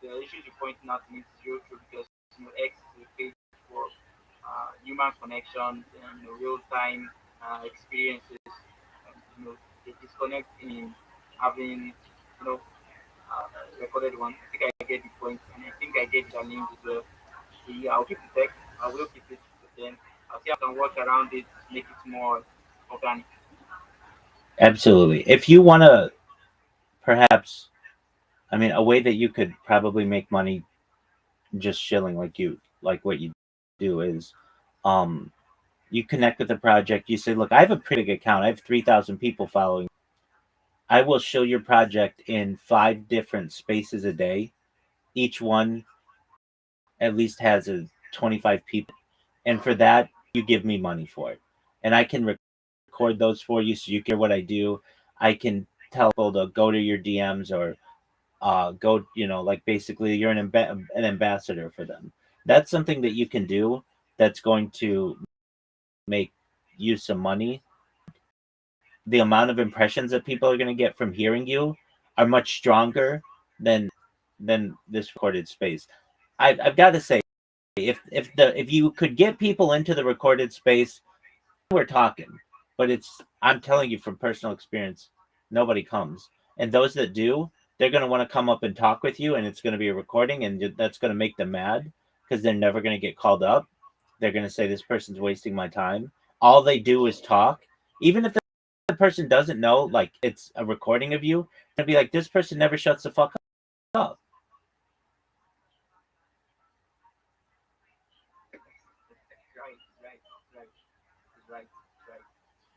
the issues you're pointing out to me is real true because X is a page for human connections and real time experiences. They disconnect in having recorded one. I think I get the point, and I think I get the challenge as well. So yeah, I'll keep the text. I will keep it, but then I'll see how I can work around it, make it more organic. Absolutely. If you want to, perhaps, I mean, a way that you could probably make money just shilling like what you do is, um, you connect with the project. You say, look, I have a pretty big account. I have 3,000 people following. I will show your project in 5 different spaces a day. Each one at least has a 25 people. And for that, you give me money for it. And I can record those for you so you can hear what I do. I can tell people to go to your DMs or go, like basically you're an ambassador for them. That's something that you can do that's going to make you some money. The amount of impressions that people are going to get from hearing you are much stronger than this recorded space. I've got to say, if you could get people into the recorded space, we're talking. But I'm telling you from personal experience, nobody comes, and those that do, they're going to want to come up and talk with you, and it's going to be a recording, and that's going to make them mad because they're never going to get called up. They're going to say this person's wasting my time. All they do is talk, even if the person doesn't know, like it's a recording of you, they'll be like, this person never shuts the fuck up. Right, right, right, right, right.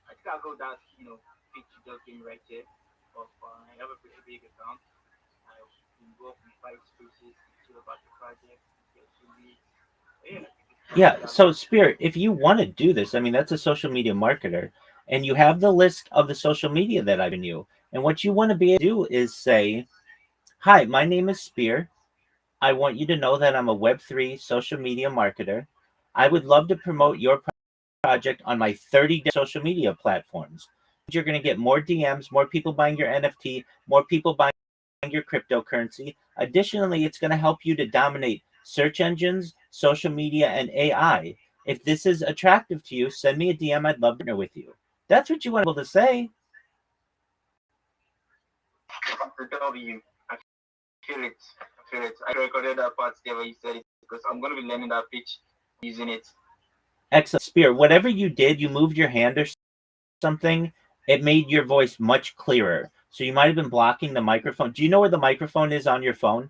I think I'll go that pitch you just gave me right here. Of I have a pretty big account. I've been involved in 5 spaces, two about the project, get 2 weeks. Yeah, I Yeah, think that so Spirit, if you want to do this, I mean, that's a social media marketer, and you have the list of the social media that I've given you. And what you want to be able to do is say, hi, my name is Spear. I want you to know that I'm a Web3 social media marketer. I would love to promote your project on my 30 social media platforms. You're going to get more DMs, more people buying your NFT, more people buying your cryptocurrency. Additionally, it's going to help you to dominate search engines, social media, and AI. If this is attractive to you, send me a DM. I'd love to partner with you. That's what you want to be able to say. to tell you. I feel it. I feel it. I recorded that part there where you said it because I'm gonna be learning that pitch, using it. Excellent. Spear, whatever you did, you moved your hand or something, it made your voice much clearer. So you might have been blocking the microphone. Do you know where the microphone is on your phone?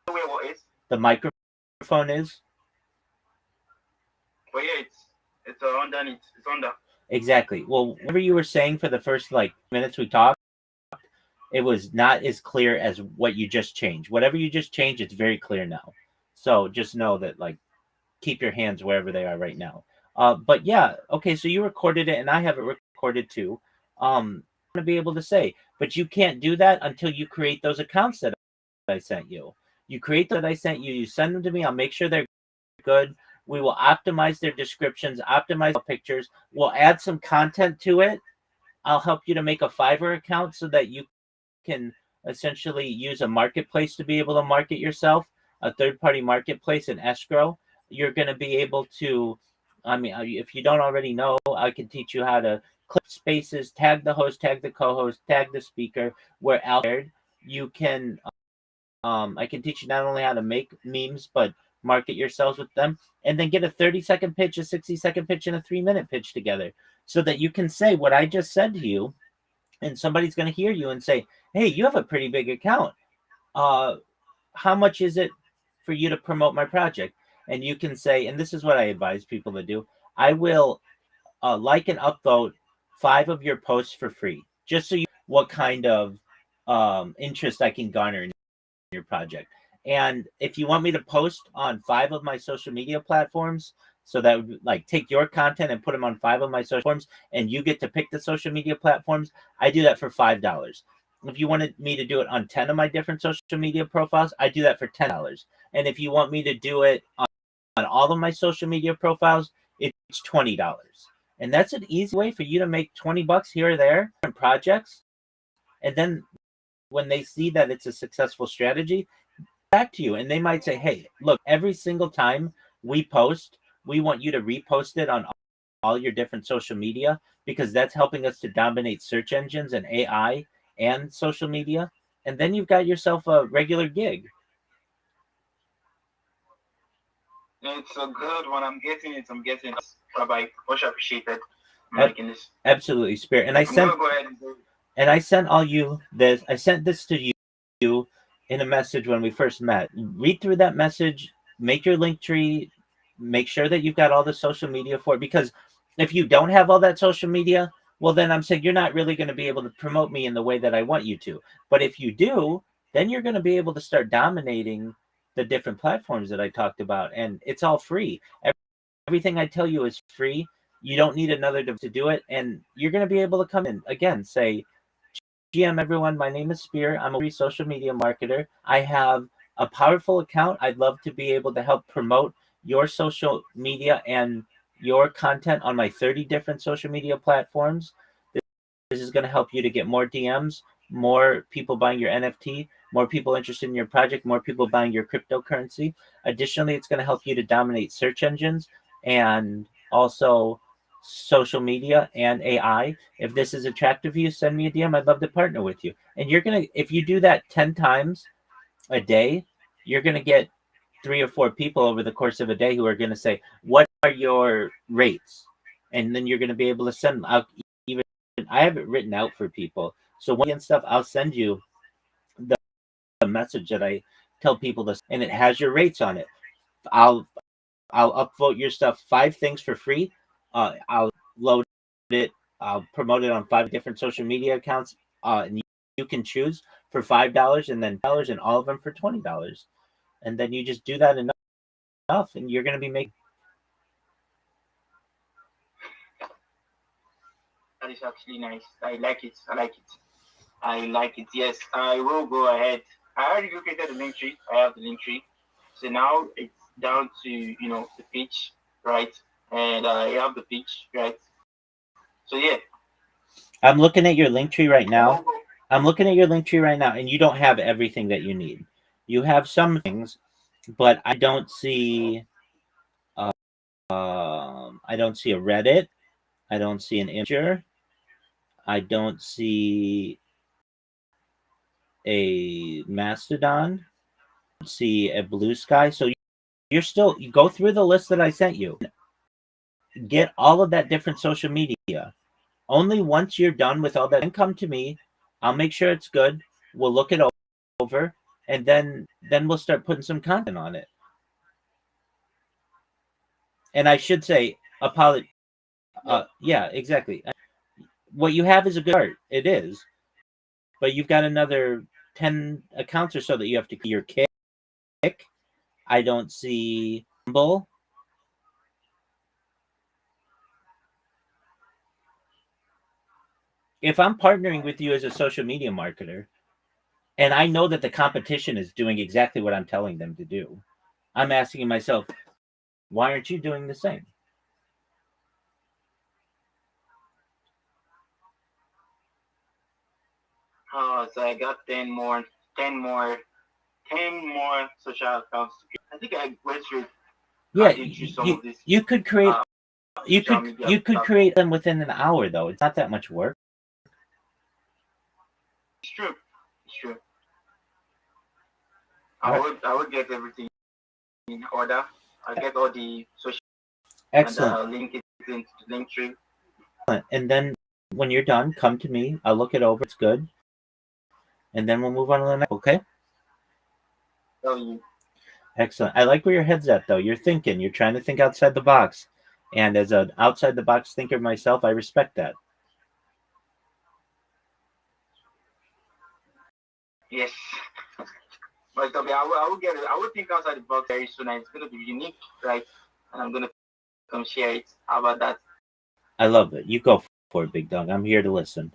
Wait, what is? The microphone is? But yeah, it's underneath. It's under. Exactly. Well, whatever you were saying for the first like minutes we talked, it was not as clear as what you just changed. Whatever you just changed, it's very clear now. So just know that, like, keep your hands wherever they are right now. But yeah, okay, so you recorded it and I have it recorded too. To be able to say, but you can't do that until you create those accounts that I sent you. You create that I sent you, you send them to me, I'll make sure they're good. We will optimize their descriptions, optimize pictures. We'll add some content to it. I'll help you to make a Fiverr account so that you can essentially use a marketplace to be able to market yourself, a third-party marketplace and escrow. You're going to be able to, I mean, if you don't already know, I can teach you how to clip spaces, tag the host, tag the co-host, tag the speaker. Where out you can, I can teach you not only how to make memes, but market yourselves with them, and then get a 30-second pitch, a 60-second pitch, and a 3-minute pitch together so that you can say what I just said to you, and somebody's going to hear you and say, hey, you have a pretty big account. How much is it for you to promote my project? And you can say, and this is what I advise people to do, I will like and upvote 5 of your posts for free, just so you know what kind of interest I can garner in your project. And if you want me to post on 5 of my social media platforms, so that would like take your content and put them on 5 of my social platforms, and you get to pick the social media platforms, I do that for $5. If you wanted me to do it on 10 of my different social media profiles, I do that for $10. And if you want me to do it on all of my social media profiles, it's $20. And that's an easy way for you to make $20 here or there on projects. And then when they see that it's a successful strategy, back to you and they might say, hey, look, every single time we post, we want you to repost it on all your different social media because that's helping us to dominate search engines and AI and social media. And then you've got yourself a regular gig. It's a good one. I'm getting it. I'm getting it. Rabbi, much appreciated. I'm Ab- liking this. Absolutely, Spirit. And I'm gonna go ahead and do it. I sent all you this. I sent this to you in a message when we first met. Read through that message, make your link tree, make sure that you've got all the social media for it. Because if you don't have all that social media, well, then I'm saying you're not really going to be able to promote me in the way that I want you to. But if you do, then you're going to be able to start dominating the different platforms that I talked about. And it's all free. Everything I tell you is free. You don't need another device to do it. And you're going to be able to come in again, say, GM everyone, my name is Spear. I'm a free social media marketer. I have a powerful account. I'd love to be able to help promote your social media and your content on my 30 different social media platforms. This is going to help you to get more DMs, more people buying your NFT, more people interested in your project, more people buying your cryptocurrency. Additionally, it's going to help you to dominate search engines and also social media and AI. If this is attractive to you, send me a DM. I'd love to partner with you. And you're going to, if you do that 10 times a day, you're going to get 3 or 4 people over the course of a day who are going to say, what are your rates? And then you're going to be able to send out even, I have it written out for people. So when and stuff, I'll send you the message that I tell people to, and it has your rates on it. I'll upvote your stuff 5 things for free. I'll load it. I'll promote it on 5 different social media accounts. And you can choose for $5 and then $10 and all of them for $20. And then you just do that enough and you're going to be making. That is actually nice. I like it. I like it. I like it. Yes, I will go ahead. I already located the link tree. I have the link tree. So now it's down to the pitch, right? And I have the pitch, right? So yeah, I'm looking at your link tree right I now. will go. I'm looking at your link tree right now, and you don't have everything that you need. You have some things, but I don't see. I don't see a Reddit. I don't see an Imgur. I don't see a Mastodon. I don't see a Blue Sky. So you're still. You go through the list that I sent you. Get all of that different social media. Only once you're done with all that, then come to me. I'll make sure it's good. We'll look it over, and then we'll start putting some content on it. And I should say, apology. Yeah, Yeah, exactly. What you have is a good start. It is, but you've got another 10 accounts or so that you have to. Your kick. I don't see Bull. If I'm partnering with you as a social media marketer, and I know that the competition is doing exactly what I'm telling them to do, I'm asking myself, why aren't you doing the same? so I got 10 more, 10 more social accounts to create. I think I went through, Yeah, did through some of these you could create uh, you social could media you could platforms. create them within an hour though. It's not that much work. It's true. It's true. All right. I would get everything in order. I'll get all the social and Excellent. link it into the link tree. And then when you're done, come to me. I'll look it over. It's good. And then we'll move on to the next. Okay. Tell you. Excellent. I like where your head's at though. You're thinking. You're trying to think outside the box. And as an outside the box thinker myself, I respect that. Yes. But I will get it. I will think outside the box very soon, and it's going to be unique, right? And I'm going to come share it. How about that? I love it. You go for it, big dog. I'm here to listen.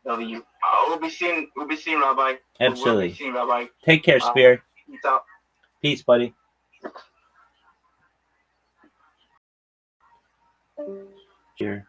W. We'll be seeing Rabbi. We will be Absolutely. seeing Rabbi. Take care, Uh, Spear. peace out. Peace, buddy. Cheers.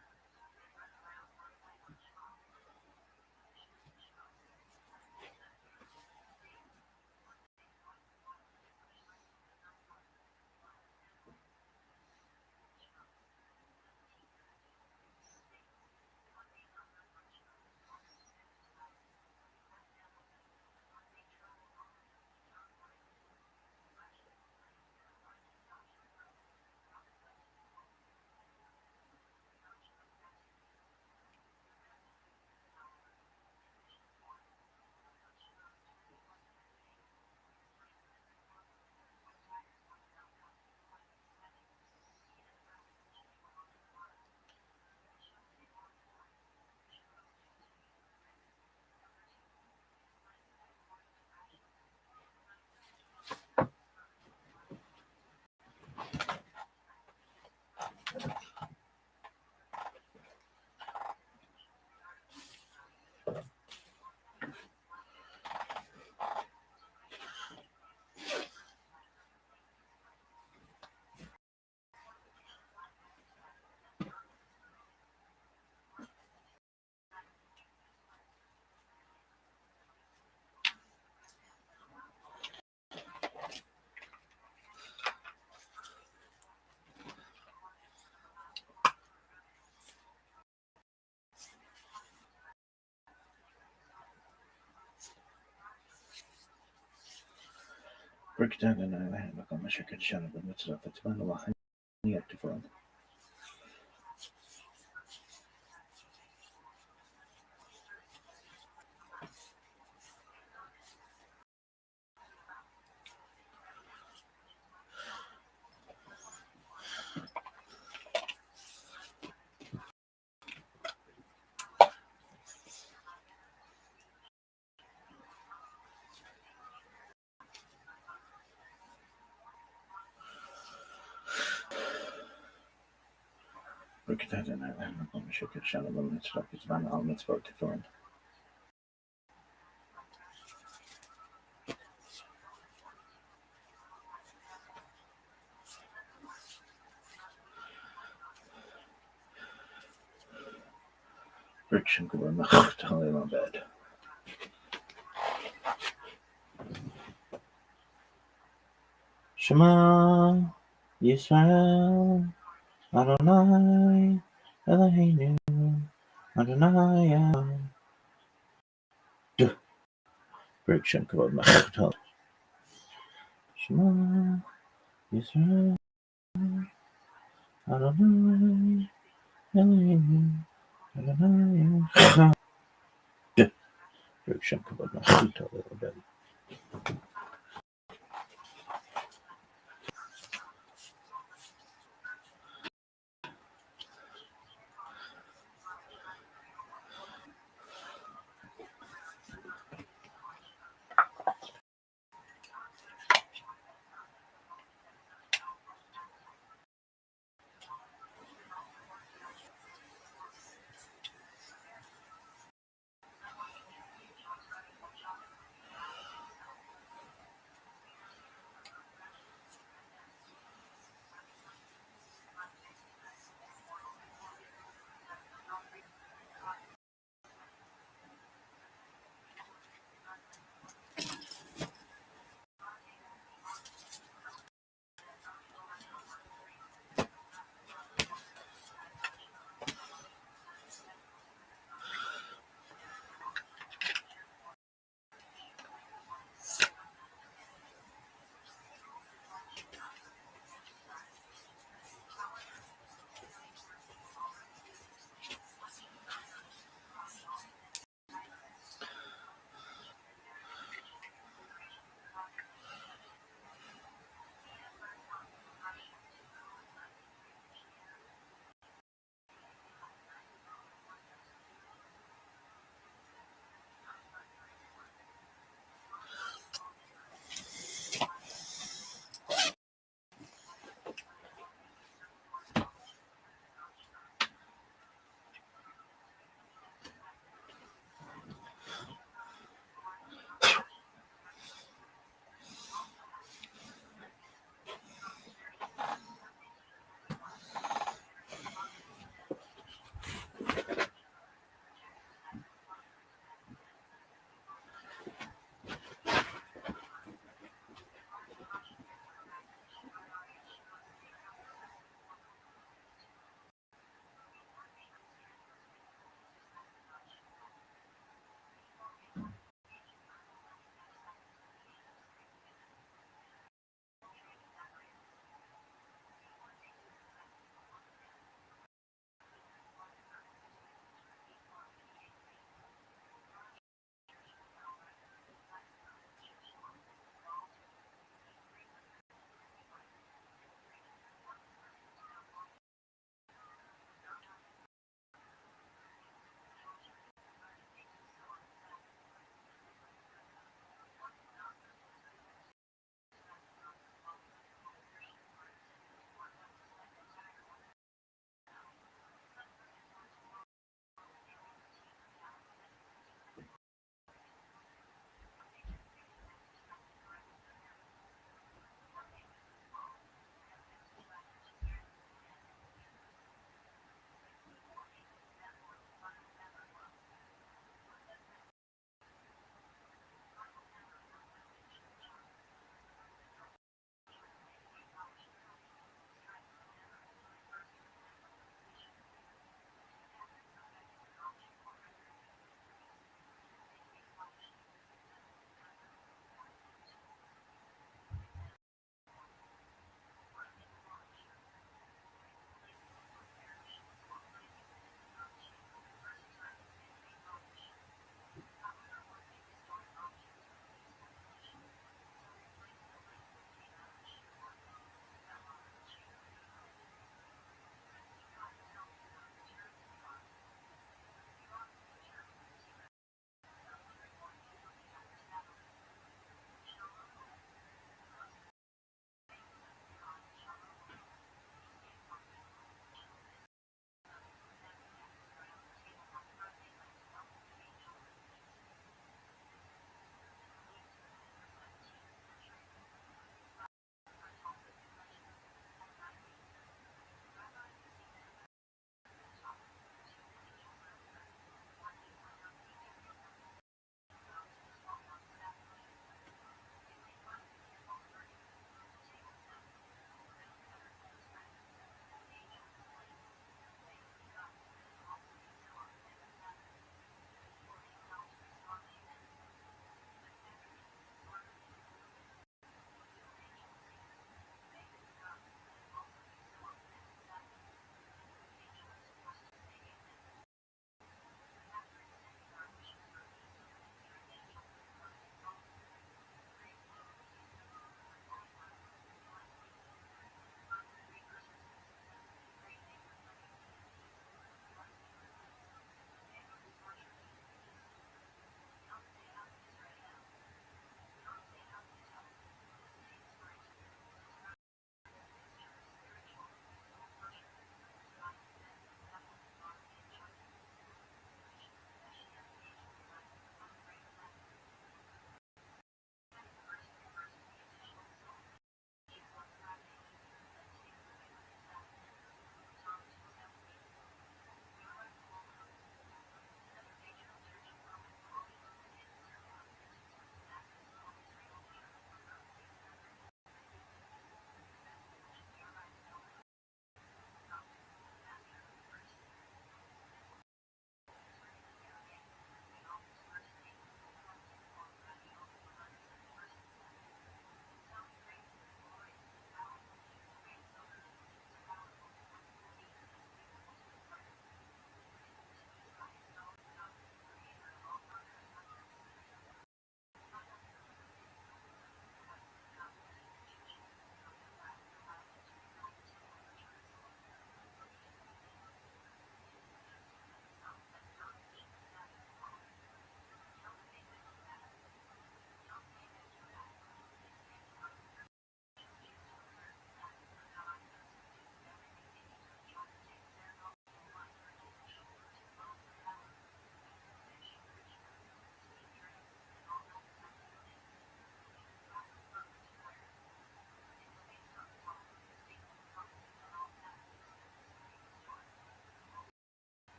بركتان أنا لكم مشاكل شان بالمتر فتبان الله يكتفون بركتان أنا لكم مشاكل شان بالمتر فتبان الله يكتفون Friction cover macht helemaal bad. Shema Yisrael Adonai Eloheinu Adonai Friction cover macht Shema Yisrael Adonai Eloheinu Adonai Friction cover macht a little bit.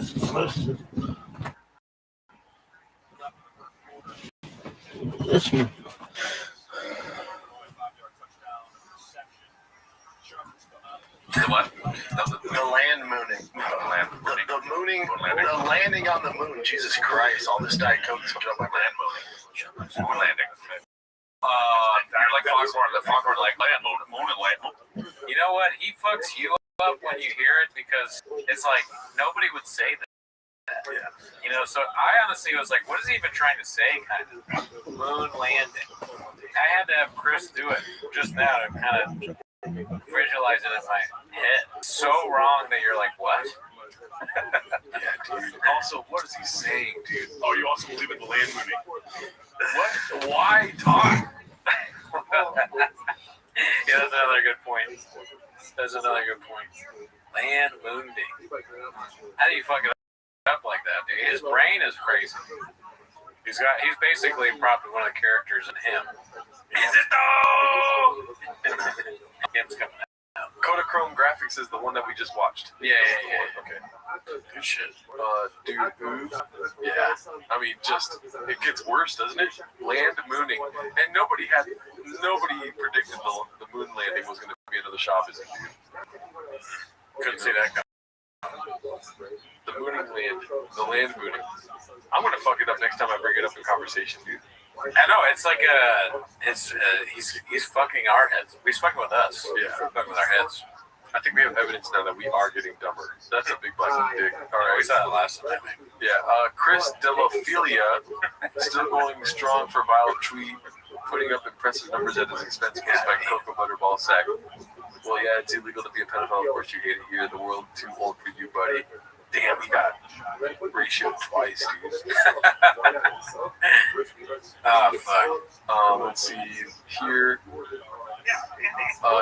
What? The land mooning. The mooning. The landing on the moon. Jesus Christ! All this Diet Coke is fucking up my land mooning. Moon landing. You're like Foghorn. The Foghorn like land moon and land. You know what? He fucks you up when you hear it because it's like nobody would say that. Yeah. You know, so I honestly was like, what is he even trying to say? Kind of moon landing. I had to have Chris do it just now to kind of visualize it in my head. So wrong that you're like, what? Yeah, dude. Also, what is he saying, dude? Oh, you also believe in the land mooning? What? Why talk? Yeah, that's another good point. Land mooning. How do you fuck it up like that, dude? His brain is crazy. He's basically probably one of the characters in him. Is it though? Him's coming out. Kodachrome Graphics is the one that we just watched. Yeah. Okay. Good shit. Dude, yeah. I mean, just it gets worse, doesn't it? Land mooning, and nobody predicted the moon landing was going to be another shopping, dude. Couldn't see that coming. The mooning land, the land mooning. I'm gonna fuck it up next time I bring it up in conversation, dude. I know it's like he's fucking our heads. He's fucking with us. Yeah, fucking with our heads. I think we have evidence now that we are getting dumber. That's a big blessing, dick. All right, we saw that last time. Yeah, Chris Delophilia still going strong for Vile Tweet, putting up impressive numbers at his expense despite Cocoa Butter Ball Sack. Well, yeah, it's illegal to be a pedophile. Of course, you hate it here. The world too old for you, buddy. Damn, he got ratioed twice, dude. Oh, fuck. Let's see here.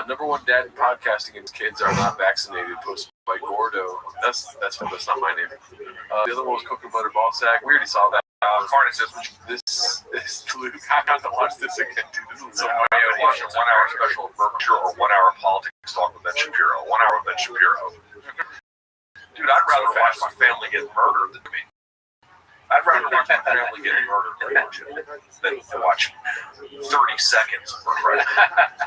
Number one dad in podcasting and kids are not vaccinated. Posted by Gordo. That's not my name. The other one was Cocoa Butter Ball Sack. We already saw that. Carnage says, this is Luke. I have to watch this again, dude. This is so funny. I watch a 1 hour special of Berkshire or 1 hour politics talk with Ben Shapiro. 1 hour with Ben Shapiro. Dude, I'd rather watch my family get murdered than me. I'd rather watch my family get murdered than to watch 30 seconds of Berkshire.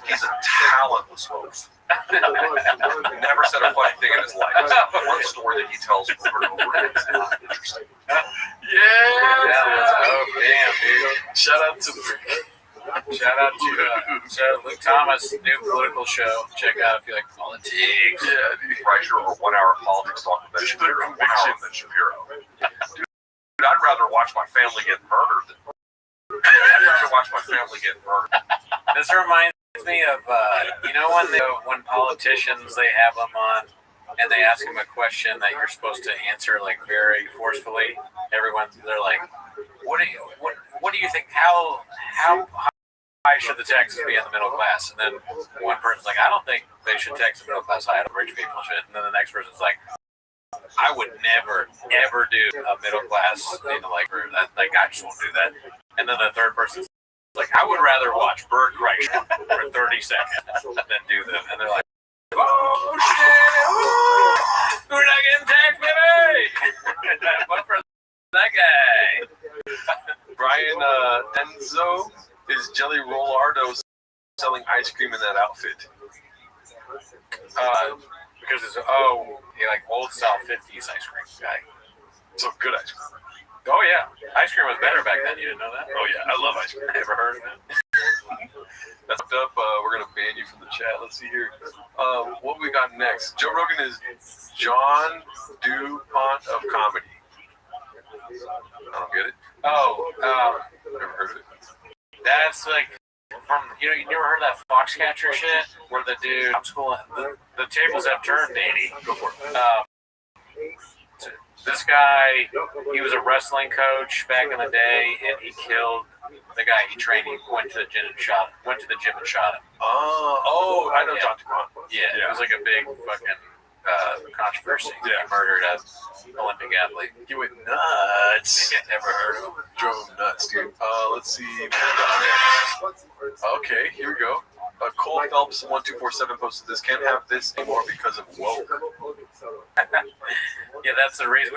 He's a talentless host. Never said a funny thing in his life. One story that he tells over and over again is not interesting. Yeah. Oh, damn, dude. Shout out to Luke Thomas' new political show. Check out if you like politics. Yeah, right here or 1 hour politics talk with Ben Shapiro. 1 hour with Ben Shapiro. Dude, I'd rather watch my family get murdered than This reminds me of when politicians they have them on and they ask them a question that you're supposed to answer like very forcefully. They're like, what do you think? How high should the taxes be in the middle class? And then one person's like, I don't think they should tax the middle class high. Rich people should. And then the next person's like, I would never ever do a middle class I just won't do that. And then the third person's like, I would rather watch Bert Kreischer for 30 seconds than do them. And they're like, oh shit, ooh, we're not getting taxed, baby. Vote for that guy. Brian Enzo is Jelly Rollardo selling ice cream in that outfit? Because it's like old style 50s ice cream guy. So good ice cream. Oh yeah, ice cream was better back then. You didn't know that? Oh yeah, I love ice cream. Never heard of it. That's up. We're gonna ban you from the chat. Let's see here. What we got next? Joe Rogan is John DuPont of comedy. I don't get it. Never heard of it. That's like from you never heard that Foxcatcher shit where the dude the tables have turned, Danny. Go for it. This guy, he was a wrestling coach back in the day, and he killed the guy he trained. He went to the gym and shot him. Oh, I know John DuPont. Yeah, it was like a big fucking controversy. Yeah, he murdered an Olympic athlete. He went nuts. Never heard of him. Drove him nuts, dude. Let's see. Okay, here we go. Cole Phelps 1247 posted this. Can't have this anymore because of woke. Yeah, that's the reason.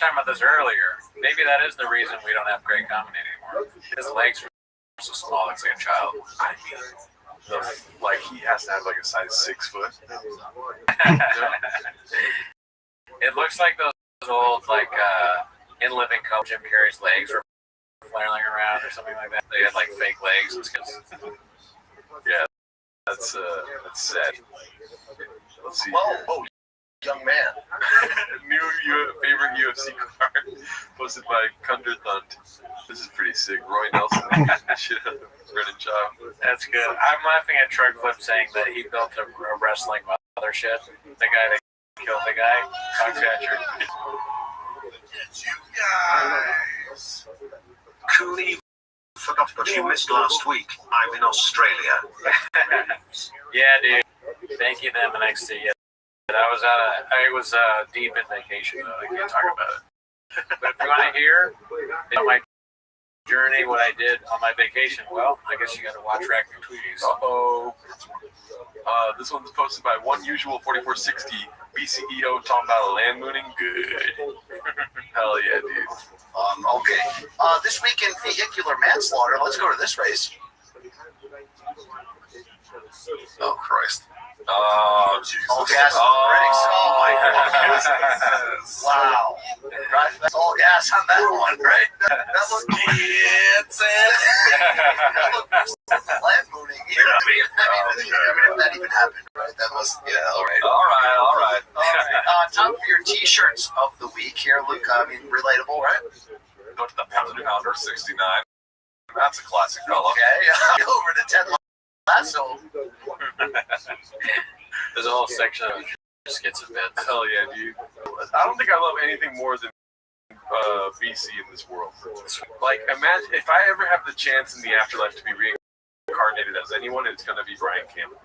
talking about this earlier. Maybe that is the reason we don't have great comedy anymore. His legs are so small, looks like a child. I mean, he has to have like a size 6 foot. It looks like those old in Living Color Jim Carrey's legs were flailing around or something like that. They had like fake legs. Yeah, that's sad. Let's see. Whoa, young man. New favorite UFC card posted by Kunder Thunt. This is pretty sick. Roy Nelson beating the shit out of Brennan Child. That's good. I'm laughing at Truck Flip saying that he built a wrestling mothership. The guy that killed the guy, Foxcatcher. You guys. Cooley forgot what you missed last week. I'm in Australia. Yeah, dude. Thank you, them, and thanks to you. I was deep in vacation, though. I can't talk about it. But if you want to hear my journey, what I did on my vacation, well, I guess you got to watch Raccoon Tweeties. Uh-oh. This one's posted by One Usual 4460 BCEO talking about land mooning. Good. Hell yeah, dude. Okay. This week in vehicular manslaughter, let's go to this race. Oh, Christ. Oh, Jesus. All gas on the brakes. Oh, my God. Wow. Right, that's all gas on that one, right? That looked that looked land mooning. You know what I mean? If that even happened, right? That was, all right. All right. Time for your T-shirts of the week here, Luke. I mean, relatable, right? Go to the Pounder 69. That's a classic color. Okay. Over to Ted Lasso. There's a whole section of skits and bits. Hell yeah, dude. I don't think I love anything more than BC in this world. Like, imagine if I ever have the chance in the afterlife to be reincarnated as anyone, it's gonna be Brian Campbell.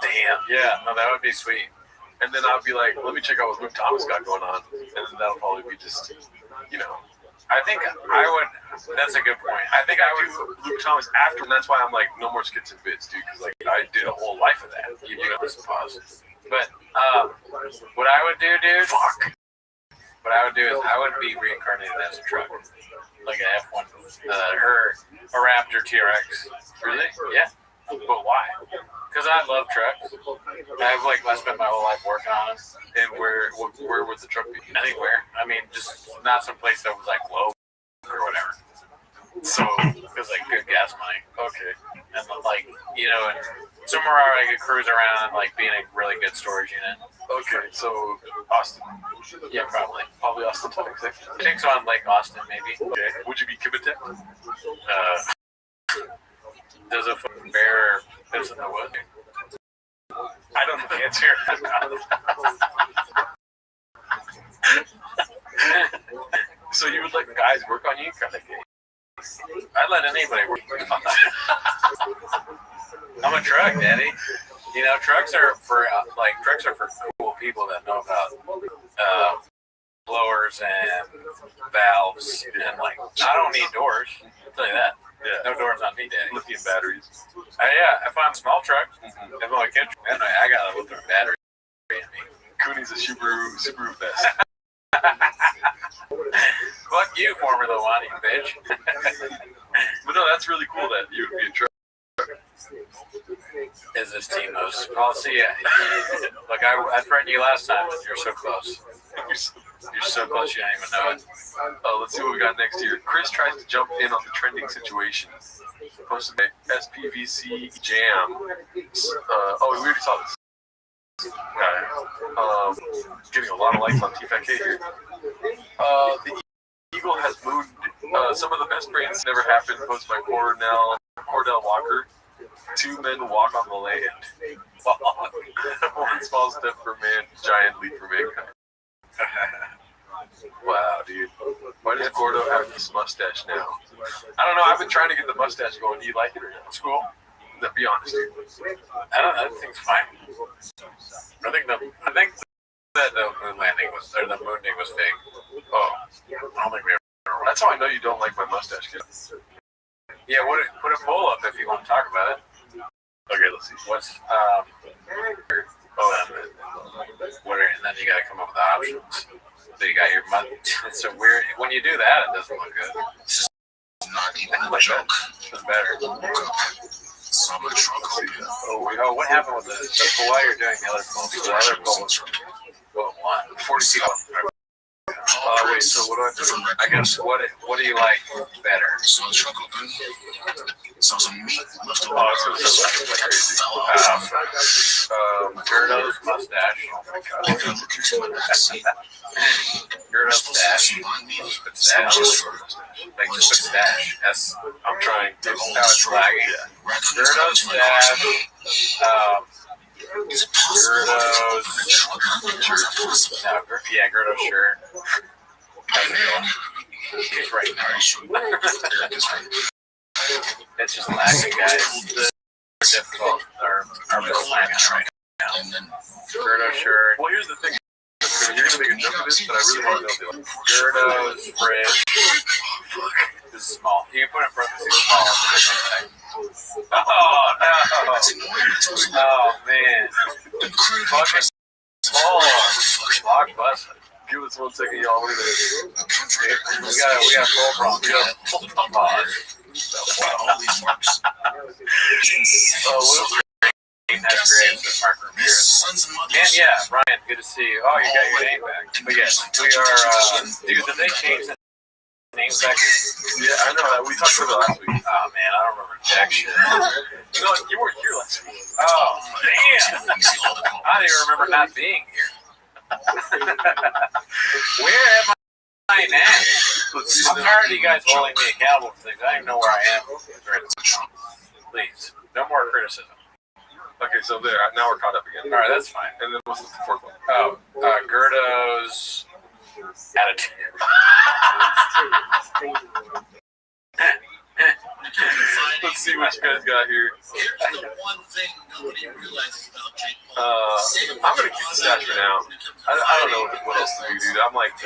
Damn. Yeah, no, that would be sweet. And then I'll be like, let me check out what Luke Thomas got going on, and then that'll probably be just, I think I would. That's a good point. I think I would. Luke Thomas after, and that's why I'm like, no more skits and bits, dude, because I did a whole life of that. You do this pause. But what I would do, dude. Fuck. What I would do is I would be reincarnated as a truck, like an F1, a Raptor TRX. Really? Yeah. But why? Because I love trucks. I spent my whole life working on them. And where would the truck be? Anywhere. I mean, just not some place that was like low or whatever. So it was like good gas money. Okay. And and somewhere where I could cruise around and be in a really good storage unit. Okay, so Austin. Yeah, probably. Probably Austin, Texas. I think so on Lake Austin, maybe. Okay. Would you be Kibitek? Does a bear piss in the wood? I don't know the answer. So you would let guys work on you, kind of thing? I'd let anybody work on me. I'm a truck, daddy. Trucks are for cool people that know about blowers and valves and I don't need doors. I'll tell you that. Yeah. No doors on me, daddy. Lithium batteries. Yeah, if I'm a small truck, if I'm a kid, I got a lithium battery in me. Cooney's a Subaru best. Fuck you, Formula One, you bitch. But no, that's really cool that you would be a truck. Is this team most? I'll see ya. Look, I threatened you last time. You're so close. You're so close, you don't even know it. Let's see what we got next here. Chris tries to jump in on the trending situation. Posted by SPVC Jam. We already saw this. Getting a lot of likes on TFK here. The Eagle has mooned some of the best brains never happened. Posted by Cordell Walker. 2 men walk on the land. One small step for man, giant leap for mankind. Wow, dude. Why does Gordo have this mustache now? I don't know. I've been trying to get the mustache going. Do you like it or not? It's cool. To be honest, dude. I don't know. That thing's fine. I think that the moon landing the moon thing was fake. Oh, I don't think we ever. That's how I know you don't like my mustache, kid. Yeah, put a poll up if you want to talk about it. Okay, let's see. What's and then you gotta come up with the options. So you got your mother. It's a weird. When you do that, it doesn't look good. Not even a joke. It's better. So I'm gonna trunk over you. Oh, what happened with the while you're doing the other poll? The other poll. What one? 40 Wait. So what do I do? I guess what do you like better? So the trunk open. Saw some meat left over. Gerdo's mustache. Oh my god. Look into my backseat. Gerdo's stash. Stash. Like Let's just do stash. Yes. I'm trying. The It's old how it's destroyer. flagging. Raccoons Gerdo's come into my car. stash. Is it possible? Gerdo's. The trunk? How is that possible? No, yeah, Gerdo's shirt. Hey, man. He's right Are you sure? Yeah, that's right. It's just lagging, guys. The difficult are just lagging right now. And then Gerdo shirt. Well, here's the thing. You're gonna make a joke of this, but I really want to know. Gerdo's fridge. This is small. You can put it in parentheses small. Oh no! that's annoying. It's also Oh man! incredibly Fucking small. Blockbuster. Give us 1 second, y'all. We're gonna. We got full problem. We got full problem. all these marks. Oh, that's great. That's Mark Ramirez. Sons and And mothers. yeah, Brian, good to see you. Oh, you got your name back. But yes, we are. Dude, did they change the name back? Yeah, I know. We talked about it last week. Oh man, I don't remember jack shit. You know, you weren't here last week. Oh damn! Let me see all the I don't even remember not being here. Where am I now? I'm tired of you guys holding me accountable for things. I don't even know where I am. Please, no more criticism. Okay, so there. Now we're caught up again. All right, that's fine. And then what's the fourth one? Oh, Gerdo's attitude. Let's see what you guys got here. Here's the one thing nobody realizes about Jake Paul. I'm gonna keep the stash for now. I don't know what else to do, dude. I'm like, I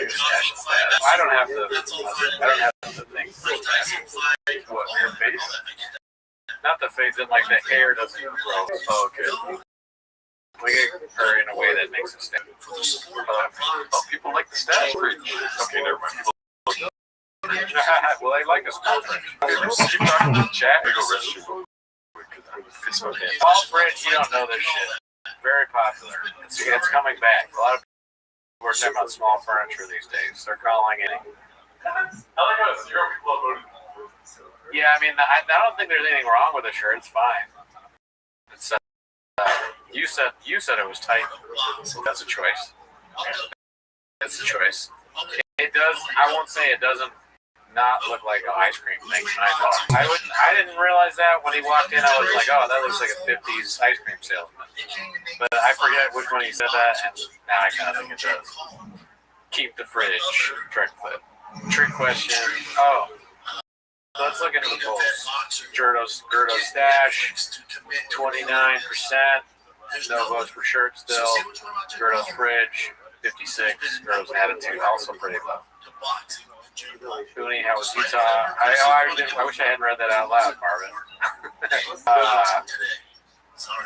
don't have to. I don't have to think. what, your face? Not the face, and like the hair doesn't grow. Oh, okay. We get her in a way that makes it stand. Oh, people like the stash. Great. Okay, never mind. People Well, they like us. keep talking to the chat. We go rest your fist my hand. Paul Fridge, you don't know this shit. Very popular. It's coming back. A lot of people are talking about small furniture these days. They're calling it. Yeah, I mean, I don't think there's anything wrong with the shirt. It's fine. It's you said it was tight. That's a choice. That's a choice. It does. I won't say it doesn't not look like an ice cream thing. I didn't realize that when he walked in. I was like, oh, that looks like a '50s ice cream salesman. But I forget which one he said that, and now I kind of think it does. Keep the fridge. Trick flip. Trick question. Oh. Let's look into the polls. Gerdo's stash, 29%. No votes for shirt still. Gerdo's fridge, 56. Gerdo's attitude, also pretty low. Cooney, how was Utah? I wish I hadn't read that out loud, Marvin.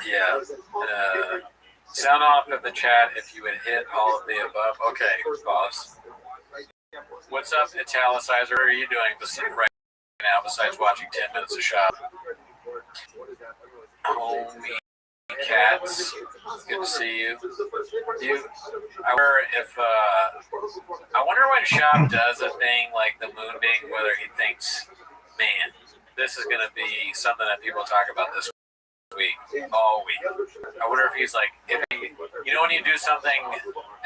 Yeah. Sound off in the chat if you would hit all of the above. Okay, boss. What's up, Italicizer? What are you doing right now besides watching 10 minutes of shop? Homie Cats, good to see you. I wonder when Shop does a thing like the moonbeam, whether he thinks, man, this is gonna be something that people talk about this week, all week. I wonder if he's like, when you do something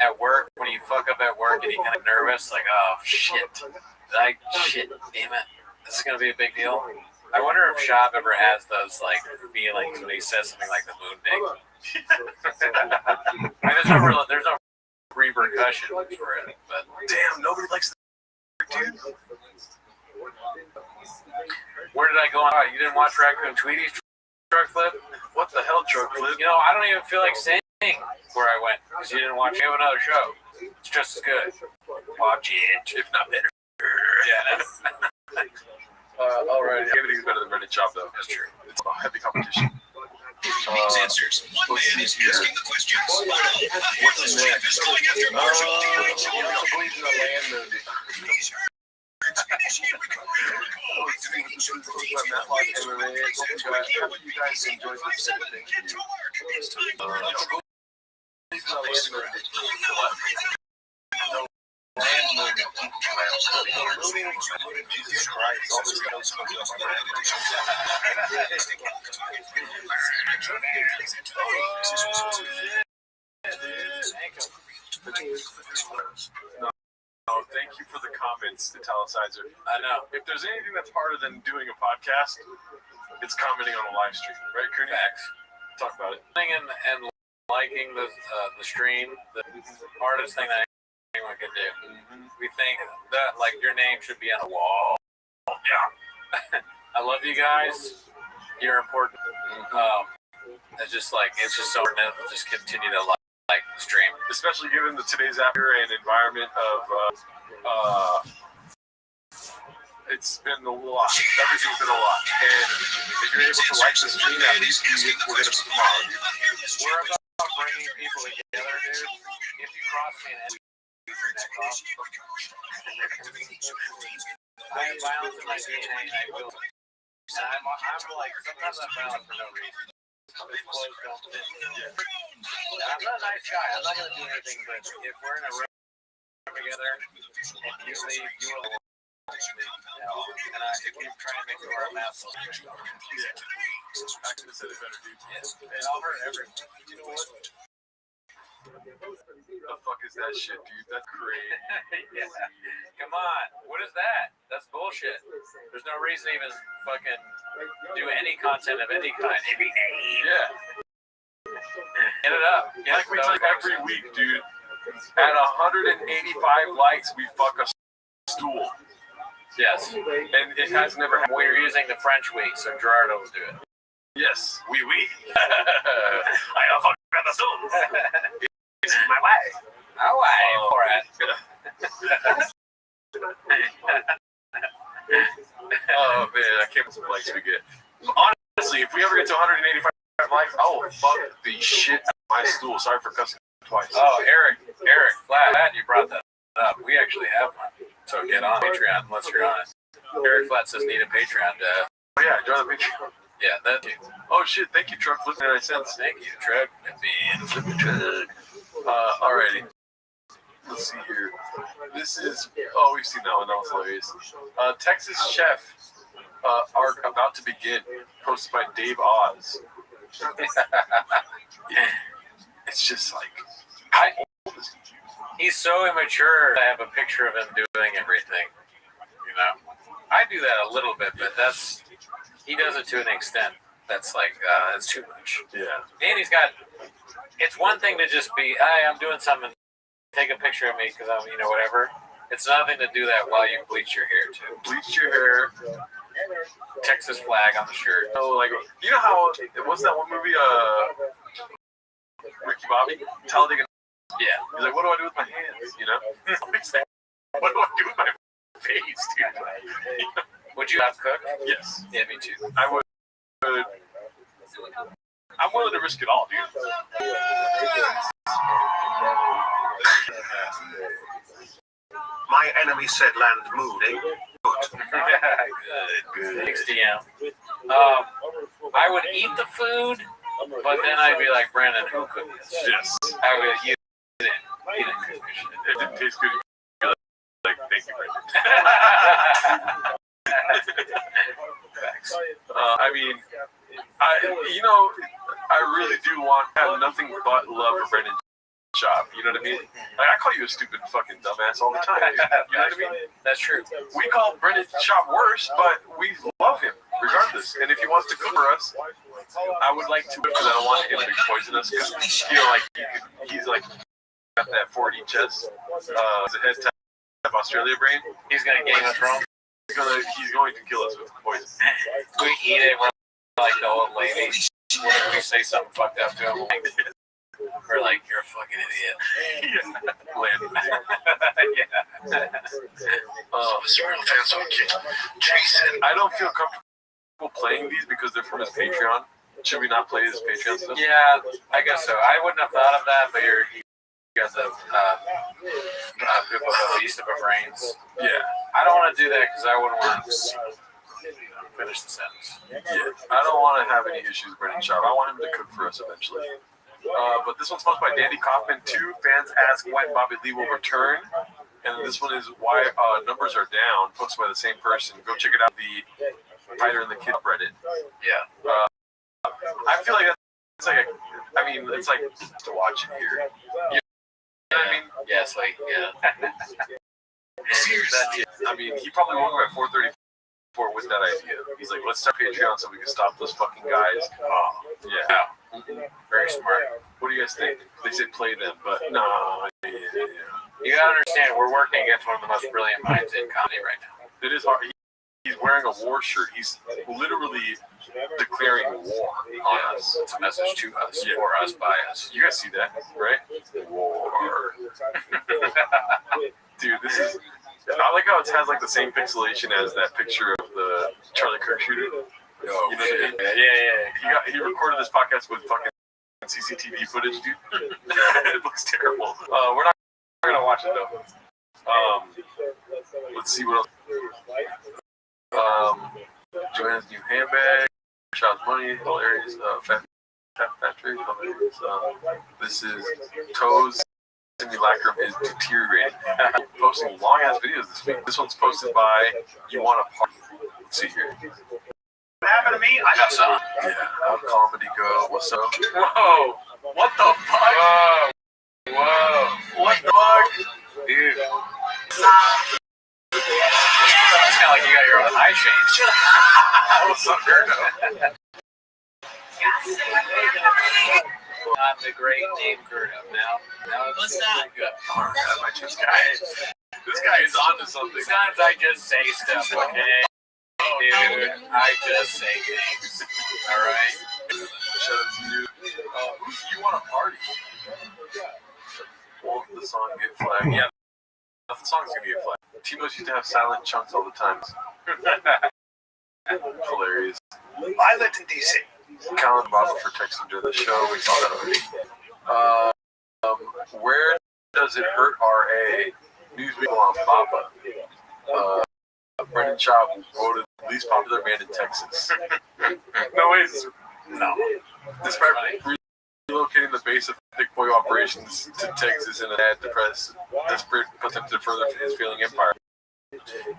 at work, when you fuck up at work and you're kind of nervous, like, oh shit, damn it, this is gonna be a big deal. I wonder if Shop ever has those like feelings when he says something like the moon thing. I mean, there's no repercussions for it, but Damn, nobody likes the dude. where did I go on? You didn't watch Raccoon Tweety's truck flip? What the hell, truck flip? You know, I don't even feel like saying where I went because you didn't watch. We have another show. It's just as good. Watch it, if not better. Yeah. Alright, everything's better than Reddit Chop, though. That's true. It's a heavy competition. Answers. One man is asking the questions. What's the is going after Marshall. Believes in the land movie. Initiate recovery protocol. Hope you guys enjoyed this thing. Get to work. It's time to Jesus Christ, all this goes from No, thank you for the comments, Italicizer. I know. If there's anything that's harder than doing a podcast, it's commenting on a live stream, right, Cooney? Facts. Talk about it. And liking the stream, the hardest thing that anyone can do. We think that like your name should be on a wall. Yeah. I love you guys. You're important. It's just so important to just continue to like the stream, Especially given today's atmosphere and environment of it's been a lot. Everything's been a lot. And if you're able to like the stream, at least we're gonna put tomorrow. We're about bringing people together, dude. If you cross me and your neck off, I have violence in my DNA. I will. And I'm like, sometimes I'm violent for no reason. This clothes don't fit. I'm not a nice guy. I'm not gonna do anything, but if we're in a room together and you leave, you will leave. And if you try and make me wear a mask, I could have said it better, dude. yes, and I'll hurt everyone. You know what? The fuck is that shit, dude? That's crazy. Yeah. Come on. What is that? That's bullshit. There's no reason to even fucking do any content of any kind. Yeah. Get it up. Like we tell you every week, dude. At 185 likes, we fuck a stool. Yes. And it has never happened. We're using the French week, so Gerardo will do it. Yes, oui. I got fucked at the stool. It's my way. All right. All right. Oh man, I can't believe some likes we get. Honestly, if we ever get to 185 likes, I will fuck the shit out of my stool. Sorry for cussing twice. Oh, Eric, glad you brought that up. We actually have one. So get on Patreon unless you're on it. Eric Flat says need a Patreon. Oh yeah, join the Patreon. Yeah, that too. Oh shit, thank you, Truck. Listen to 9 cents. Thank you, Trev. Alrighty. Let's see here. This is, oh, we've seen that one. That was hilarious. Texas Chef are about to begin. Posted by Dave Oz. It's just like, how old is he? He's so immature to have a picture of him doing everything. You know, I do that a little bit, but he does it to an extent that's like it's too much. Yeah. And it's one thing to just be, hey, I'm doing something, take a picture of me because I'm, whatever. It's nothing to do that while you bleach your hair too. Bleach your hair. Texas flag on the shirt. Oh, like, you know how, what's that one movie, Ricky Bobby? Talladega. Yeah. He's like, what do I do with my hands, What do I do with my face, dude? Would you have cooked? Yes. Yeah, me too. I would. I'm willing to risk it all, dude. My enemy said land mood, Good. Thanks, DM. I would eat the food, but then I'd be like, Brandon, who cooked this? Yes. I would eat it. He didn't cook this shit. It didn't taste good. You're like, thank you, Brandon. I mean, I really do want to have nothing but love for Brendan Schaub. You know what I mean? Like, I call you a stupid fucking dumbass all the time. Dude. You know what I mean? That's true. We call Brendan Schaub worse, but we love him regardless. And if he wants to cook for us, I would like to, because I don't want him to poison us. Because he's like got that 4D chest, the head type Australia brain. He's gonna Game of Thrones. He's going to kill us with poison. We eat it like the old lady. We say something fucked up to him. We're like, you're a fucking idiot. Yeah. Jason. I don't feel comfortable playing these because they're from his Patreon. Should we not play his Patreon stuff? Yeah, I guess so. I wouldn't have thought of that, but you got the people at least of our brains. Yeah. I don't want to do that because I wouldn't want to finish the sentence. Yeah. I don't want to have any issues with Brendan Schaub. I want him to cook for us eventually. But this one's posted by Danny Kaufman. 2 fans ask when Bobby Lee will return. And this one is why numbers are down, posted by the same person. Go check it out, the Fighter and the Kid Reddit. Yeah. I feel like it's like it's like to watch it here. You know what I mean? Yeah, it's like, yeah. I mean, he probably woke up at 4:34 with that idea. He's like, let's start Patreon so we can stop those fucking guys. Oh, yeah. Very smart. What do you guys think? They said play them, but no. Yeah. You gotta understand, we're working against one of the most brilliant minds in comedy right now. It is hard. He's wearing a war shirt. He's literally declaring war on us. It's a message to us, Yeah. for us, by us. You guys see that, right? War. Dude, this is... I like how it has like the same pixelation as that picture of the Charlie Kirk shooter. Oh, You know, shit. He recorded this podcast with fucking CCTV footage, dude. It looks terrible. We're not gonna watch it though. Let's see what else. Joanna's new handbag, Child's money, hilarious. Fat Patrick, hilarious. This is Toes. Simulacrum is deteriorating. Posting long ass videos this week. This one's posted by You Want a Party. Let's see here. What happened to me? I got some. Yeah, how'd comedy go? What's up? Whoa! What the fuck? Whoa! What the fuck? Dude. It's kind of like you got your own eye change. What's up, Gerdo? Not the great name Gerdo. Now What's that? good. Alright, that might just this guy is onto something. Sometimes I just say stuff, okay? Dude, I just say things. Alright? Shout out to you. You Want a Party? Won't the song get flagged? Yeah, the song's gonna get flagged. Tebows used to have silent chunks all the time. Hilarious. I lived in D.C. Colin Baba for texting during the show. We saw that already. Where does it hurt RA? Newsweek on Baba. Brendan Schaub voted least popular man in Texas. No ways. No. Despite relocating the base of Thick Boy operations to Texas in an ad desperate attempt to further his failing empire,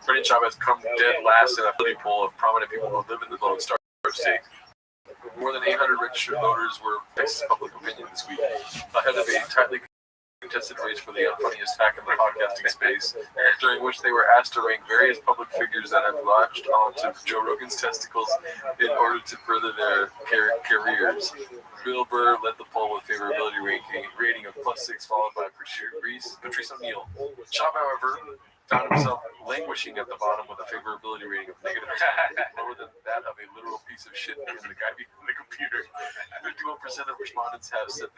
Brendan Schaub has come dead last in a ability poll of prominent people who live in the Lone Star State. More than 800 registered voters were Texas public opinion this week, ahead of a tightly contested race for the unfunniest hack in the podcasting space, during which they were asked to rank various public figures that have latched onto Joe Rogan's testicles in order to further their careers. Bill Burr led the poll with favorability rating of +6, followed by Patrice O'Neal. Schaub, however, found himself languishing at the bottom with a favorability rating of -2, lower than that of a literal piece of shit in the guy behind the computer. 51% of respondents have said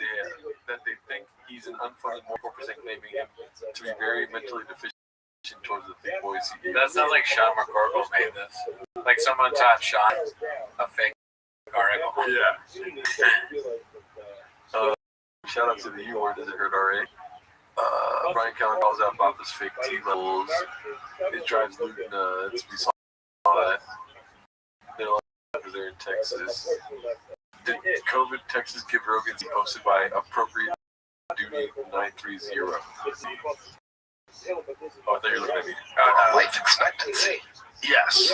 that they think he's an unfunny, more 4% claiming him to be very mentally deficient towards the Thick Boys. That sounds like Sean McCorkle made this. Like someone taught Sean a fake article. Yeah. Shout out to the U word. Does it hurt RA? Brian Callen calls out Baba's fake T levels. It drives Luke nuts. We saw that. They're in Texas. Did COVID Texas give Rogan posted by appropriate duty 930? Oh, I thought you were looking at me. Life expectancy. Yes.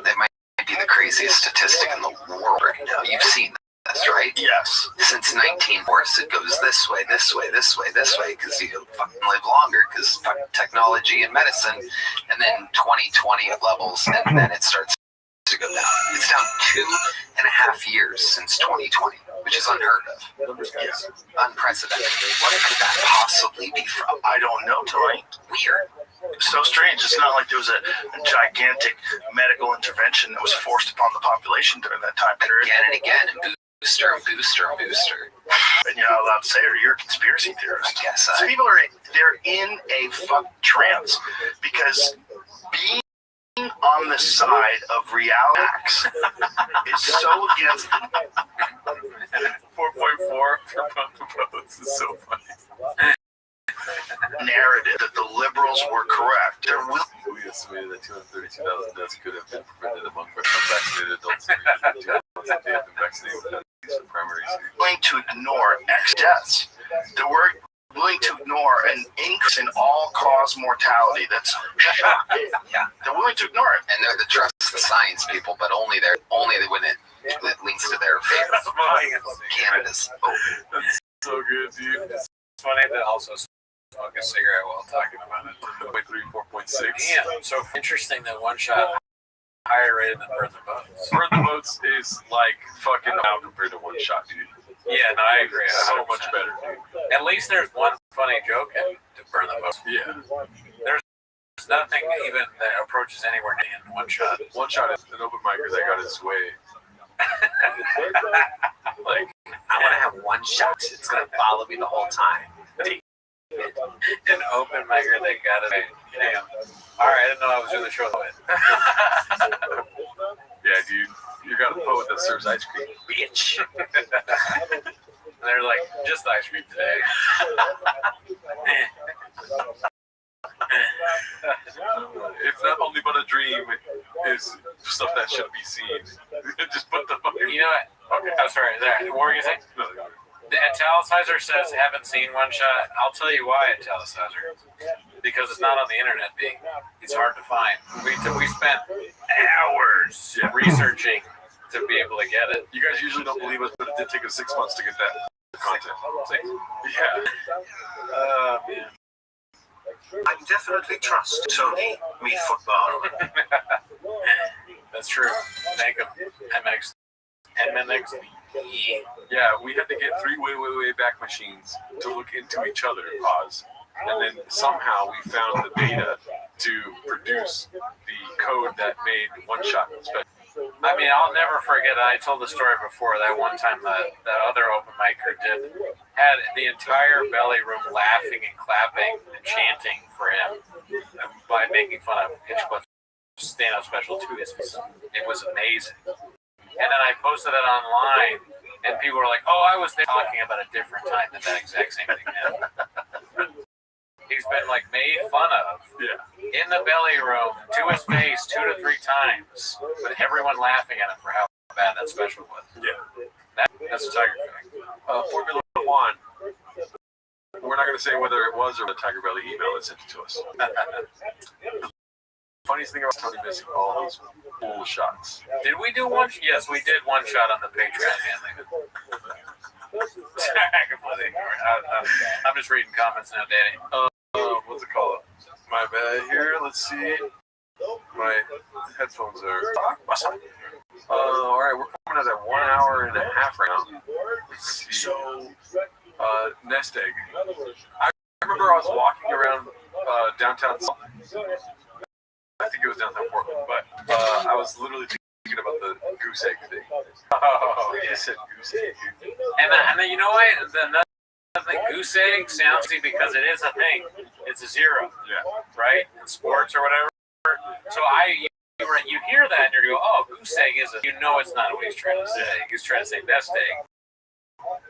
That might be the craziest statistic in the world right now. You've seen this, right? Yes. Since 1940, it goes this way, this way, this way, this way, because you fucking live longer, because fucking technology and medicine, and then 2020 it levels, and then it starts to go down. It's down 2.5 years since 2020, which is unheard of. Yes. Unprecedented. What could that possibly be from? I don't know, Tony. Weird. So strange. It's not like there was a gigantic medical intervention that was forced upon the population during that time period. Again and again, and booster and booster and booster. And you're not allowed to say it, or you're a conspiracy theorist. I guess So people they're in a fuck trance, because being on the side of reality is so against the 4.4 for pump the votes is so funny. narrative that the liberals were correct. They're We estimated that 232,000 deaths could have been prevented among unvaccinated adults in the region if they had been vaccinated with at least the primary season. willing to ignore X deaths. They were willing to ignore an increase in all-cause mortality. That's shocking. Yeah. They're willing to ignore it. And they're the trust the science people, but only when it links to their favorite. Canada's. Oh, That's so good, dude. It's funny to also smoke a cigarette while talking about it. 4.6. Damn, so interesting that one shot higher rated than burn the boats. Burn the boats is like fucking out compared to one shot, dude. Yeah, no, I agree. So 100%. much better, dude. At least there's one funny joke in to burn the boats. Yeah. There's nothing even that approaches anywhere near in one shot. One shot is an open micer that got his way. Like, I want to have one shot. It's going to follow me the whole time. An open micer that got it. Damn. All right, I didn't know I was doing the show with. yeah, dude. You got a poet that serves ice cream. Bitch. And they're like, just ice cream today. If not only but a dream is stuff that should be seen. Just put the fucking. You know what? Okay, I'm sorry. What were you saying? No, The italicizer says haven't seen one shot. I'll tell you why, italicizer. Because it's not on the internet, B. It's hard to find. We spent hours researching to be able to get it. you guys usually don't believe us, but it did take us 6 months to get that content. Yeah. Man. I definitely trust Tony, me football. That's true. Make them MX. Yeah, we had to get 3 way back machines to look into each other, pause. And then somehow we found the data to produce the code that made one shot special. I mean, I'll never forget. I told the story before that one time that other open micer had the entire belly room laughing and clapping and chanting for him by making fun of Hitchcock's stand-up special to his face. It was amazing. And then I posted it online, and people were like, "Oh, I was there talking about a different time than that exact same thing." He's been like made fun of in the belly room to his face 2 to 3 times, with everyone laughing at him for how bad that special was. Yeah. That's a Tiger thing. Formula One. We're not going to say whether it was or the Tiger Belly email that sent it to us. Funniest thing about Tony missing all those cool shots. Did we do one? Yes, we did one shot on the Patreon. I'm just reading comments now, Danny. What's it called? My bad here. Let's see. My headphones are. All right, we're coming at 1 hour and a half right now. Let's see. So, nest egg. I remember I was walking around downtown. I think it was downtown Portland, but I was literally thinking about the goose egg thing. Oh, You said goose egg. and then you know what? The goose egg sounds easy because it is a thing. It's a zero, right? In sports or whatever. So you hear that and you go, oh, goose egg is you know it's not what he's trying to say. He's trying to say nest egg.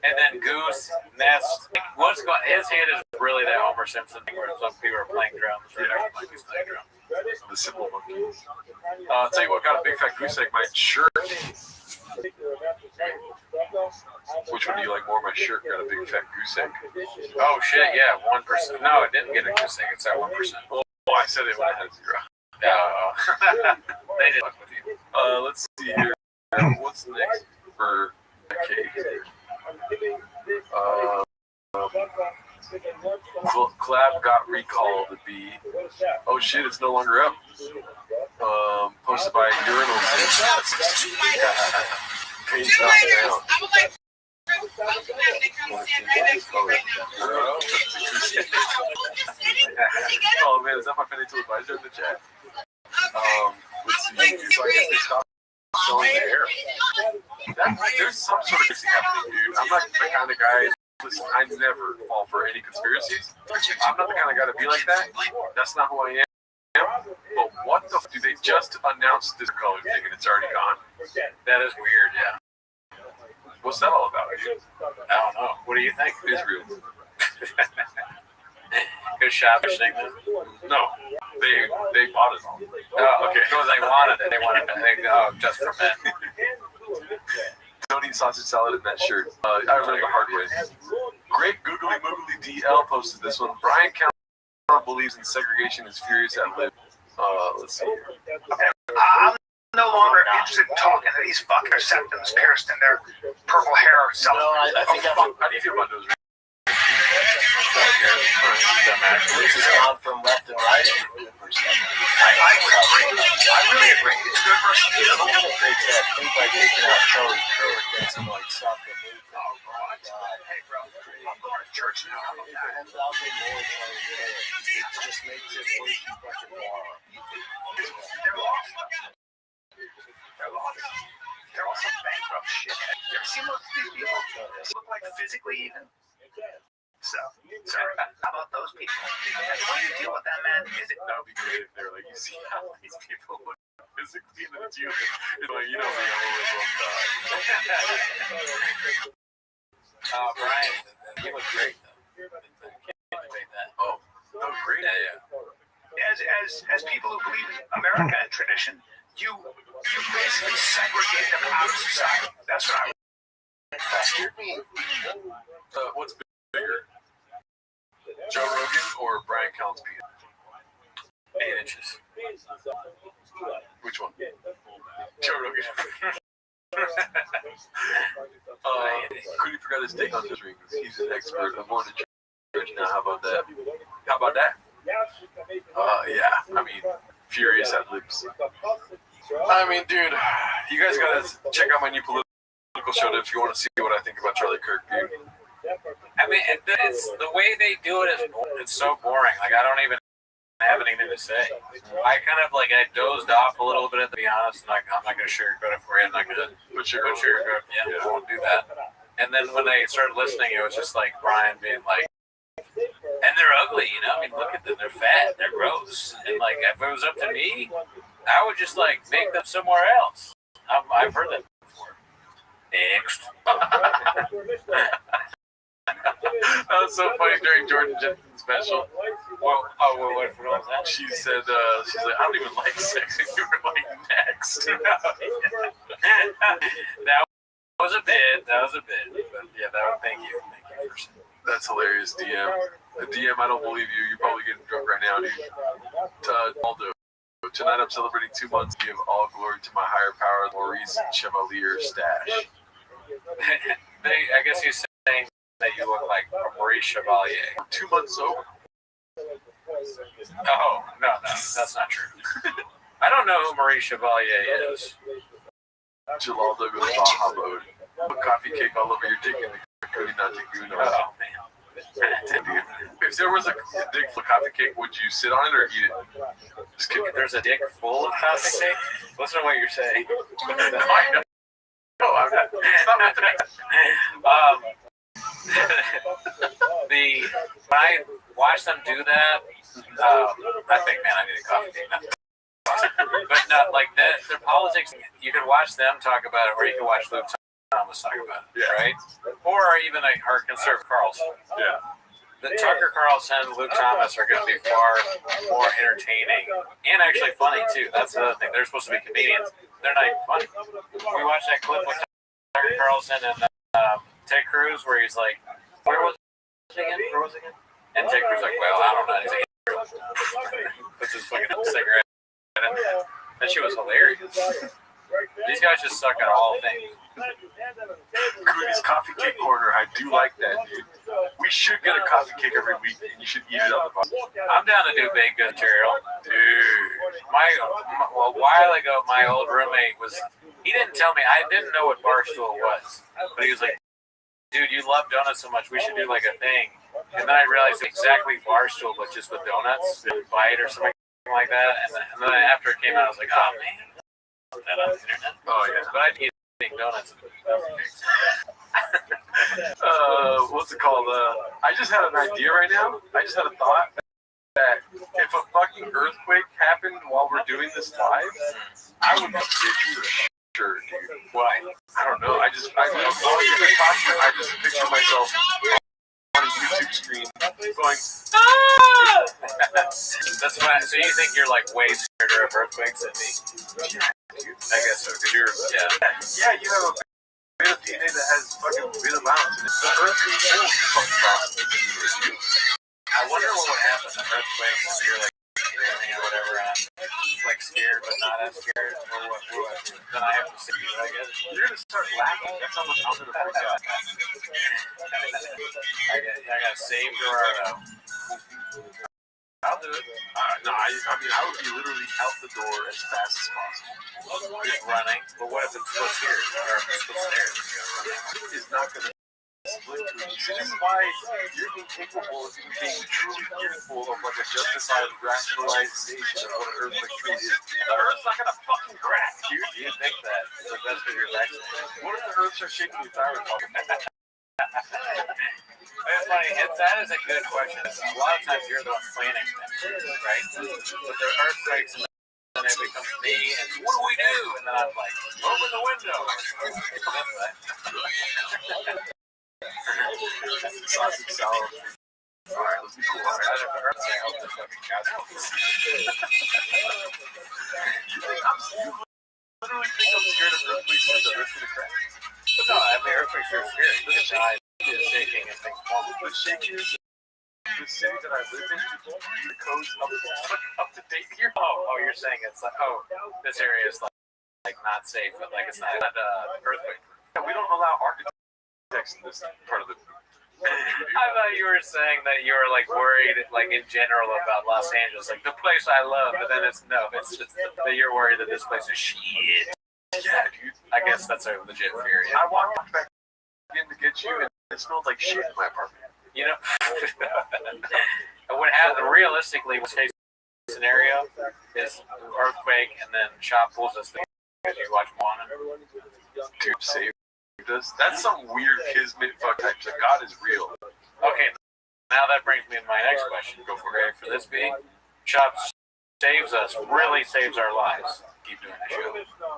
And then goose, nest. What's going? His head is really that Homer Simpson thing where some people are playing drums. Right? Like he's playing drums. The simple monkeys. I'll tell you what got a big fat goose egg, my shirt. Which one do you like more? My shirt got a big fat goose egg. Oh shit, yeah, 1%. No, it didn't get a goose egg. It's at 1%. Oh, I said it when I had 0. No, they did fuck with you. Let's see here. What's next for cake? Collab got recalled to be. Oh shit! It's no longer up. Posted by Urinals. Page not down. Oh man, is that my financial advisor in the chat? Let's see. So I guess they stopped showing the hair. There's some sort of thing happening, dude. I'm not the kind of guy. Listen, I never fall for any conspiracies. I'm not the kind of guy to be like that. That's not who I am. But what the do they just announced this color thing and it's already gone? That is weird, yeah. What's that all about, dude? I don't know. What do you think? Israel. Good shop thing. No, they bought it all. Oh, okay. Because they wanted it. They wanted it. Just for men. Don't eat sausage salad in that shirt. I learned the hard way. Great Googly Moogly DL posted this one. Brian Counter believes in segregation is furious at lib. Let's see. I'm no longer interested in talking to these fucking septums pierced in their purple hair. No, I think how do you feel about those? This is on from left and right. I would agree. I really agree. It's good for I think by taking out Charlie Kirk, that's like something. Hey, bro. I'm going to church now. How about that? 10,000 more Charlie Kirk. It just makes it worse and fucking more. They're lost. They're lost. They're all some bankrupt shit. You ever seen most of these people? They look like physically even. So, how about those people? And the way you deal with that, man, is it? That would be great if they were like, you see how these people look physically in the gym. It's like, you know, they always look Brian, he was great, though. Can't debate that. Oh, great. Yeah. As people who believe in America and tradition, you basically segregate them out of society. That's what I would. What's bigger? Joe Rogan or Brian Callen's penis? 8 inches. Which one? Joe Rogan. Cootie forgot his take on his rings. He's an expert. I'm going to church now. How about that? How about that? Yeah. I mean, furious at lips. I mean, dude, you guys gotta check out my new political show if you want to see what I think about Charlie Kirk, dude. I mean, it's the way they do it is it's so boring. Like, I don't even have anything to say. I kind of I dozed off a little bit, to be honest. Like, I'm not going to sugarcoat it for you. I'm not going to sugarcoat. Yeah, I won't do that. And then when I started listening, it was just like Brian being like, and they're ugly, you know? I mean, look at them. They're fat. They're gross. And, like, if it was up to me, I would just, make them somewhere else. I've heard that before. Next. That was so funny during Jordan Jensen's special. What was that? She said, she's like, I don't even like sex. And you were like, next. That was a bit. But yeah, thank you. That's hilarious, DM. DM, I don't believe you. You're probably getting drunk right now, dude. Aldo. Tonight I'm celebrating 2 months. Give all glory to my higher power, Maurice Chevalier Stash. I guess he's saying that you look like Maurice Chevalier. 2 months sober. Oh, no, that's not true. I don't know who Maurice Chevalier is. Jalaldo goes Baja mode. Put coffee cake all over your dick and the cootie not take you. Oh, man. If there was a dick full of coffee cake, would you sit on it or eat it? Just kidding. If there's a dick full of coffee cake? Listen to what you're saying. No, I know. No, I'm not. It's not meant to be. When I watch them do that, I think, man, I need a coffee cake now. But not like that. Their politics, you can watch them talk about it, or you can watch Luke Thomas talk about it, right? Or even our conservative Carlson. Yeah. The Tucker Carlson, Luke Thomas are going to be far more entertaining and actually funny too. That's the other thing. They're supposed to be comedians. They're not even funny. We watched that clip with Tucker Carlson and Ted Cruz where he's like, "Where was it again? And Ted Cruz like, "Well, I don't know." He's like, puts his fucking cigarette in there. That shit was hilarious. These guys just suck at all things. Cootie's Coffee Cake Corner. I do like that, dude. We should get a coffee cake every week, and you should eat it on the box. I'm down to do baked good material. Dude. A while ago, my old roommate he didn't tell me, I didn't know what Barstool was. But he was like, dude, you love donuts so much, we should do like a thing. And then I realized exactly Barstool, but just with donuts, bite or something like that. And then after it came out, I was like, oh, man. That on the internet. Oh, yeah. But I'd eat donuts and cakes. What's it called? I just had an idea right now. I just had a thought. that if a fucking earthquake happened while we're doing this live, I would have for sure, dude. Why? I don't know. I just picture myself on a YouTube screen going, ah! That's why. So you think you're like way scared of earthquakes than me? I guess so. Cause you're yeah, you have a bit of DNA that has fucking bit of bounce. The earth is full of fucking bounce. I wonder what would happen to earthquakes if you're like screaming or whatever, and I'm like scared but not as scared, or what? Then I have to see you, I guess. You're gonna start laughing. That's how much I'm gonna freak out. I got saved Gerardo. I'll do it. No, I mean, I would be literally out the door as fast as possible. Just running. But what if it splits here? Or if it splits there? It's not gonna split through. This is why you're incapable of being truly fearful of like a justified rationalization of what an earthquake truly is. The earth's not gonna fucking crack, dude. You think that? So that's because you're vaccinated. What if the earth starts shaking with thyroid? It's funny. That is a good question. A lot of times you're the one planning things, right? But there are earthquakes, and then it becomes me, and what do we do? And then I'm like, open the window. Sausage salad. Alright, let's be cool. I hope this fucking cat's You literally think I'm scared of earthquakes because the earth's gonna crack? No, I mean, earthquakes are scary. The sky is shaking and things fall. But shaking is the city that I live in, the code's up to date here. Oh, you're saying it's like, this area is like not safe, but like it's not earthquake. Yeah, we don't allow architects in this part of the. I thought you were saying that you were like worried, like in general, about Los Angeles, like the place I love, but then it's just that you're worried that this place is shit. Yeah, dude. I guess that's a legit fear. Yeah. I walked back in to get you, and it smelled like shit in my apartment. You know, what happened realistically, worst case scenario is earthquake, and then Shop pulls us thing because you watch Moana. Dude, saved us. That's some weird kismet fuck type shit. God is real. Okay, now that brings me to my next question. Go for it. For this being, Shop saves us, really saves our lives. Keep doing the show.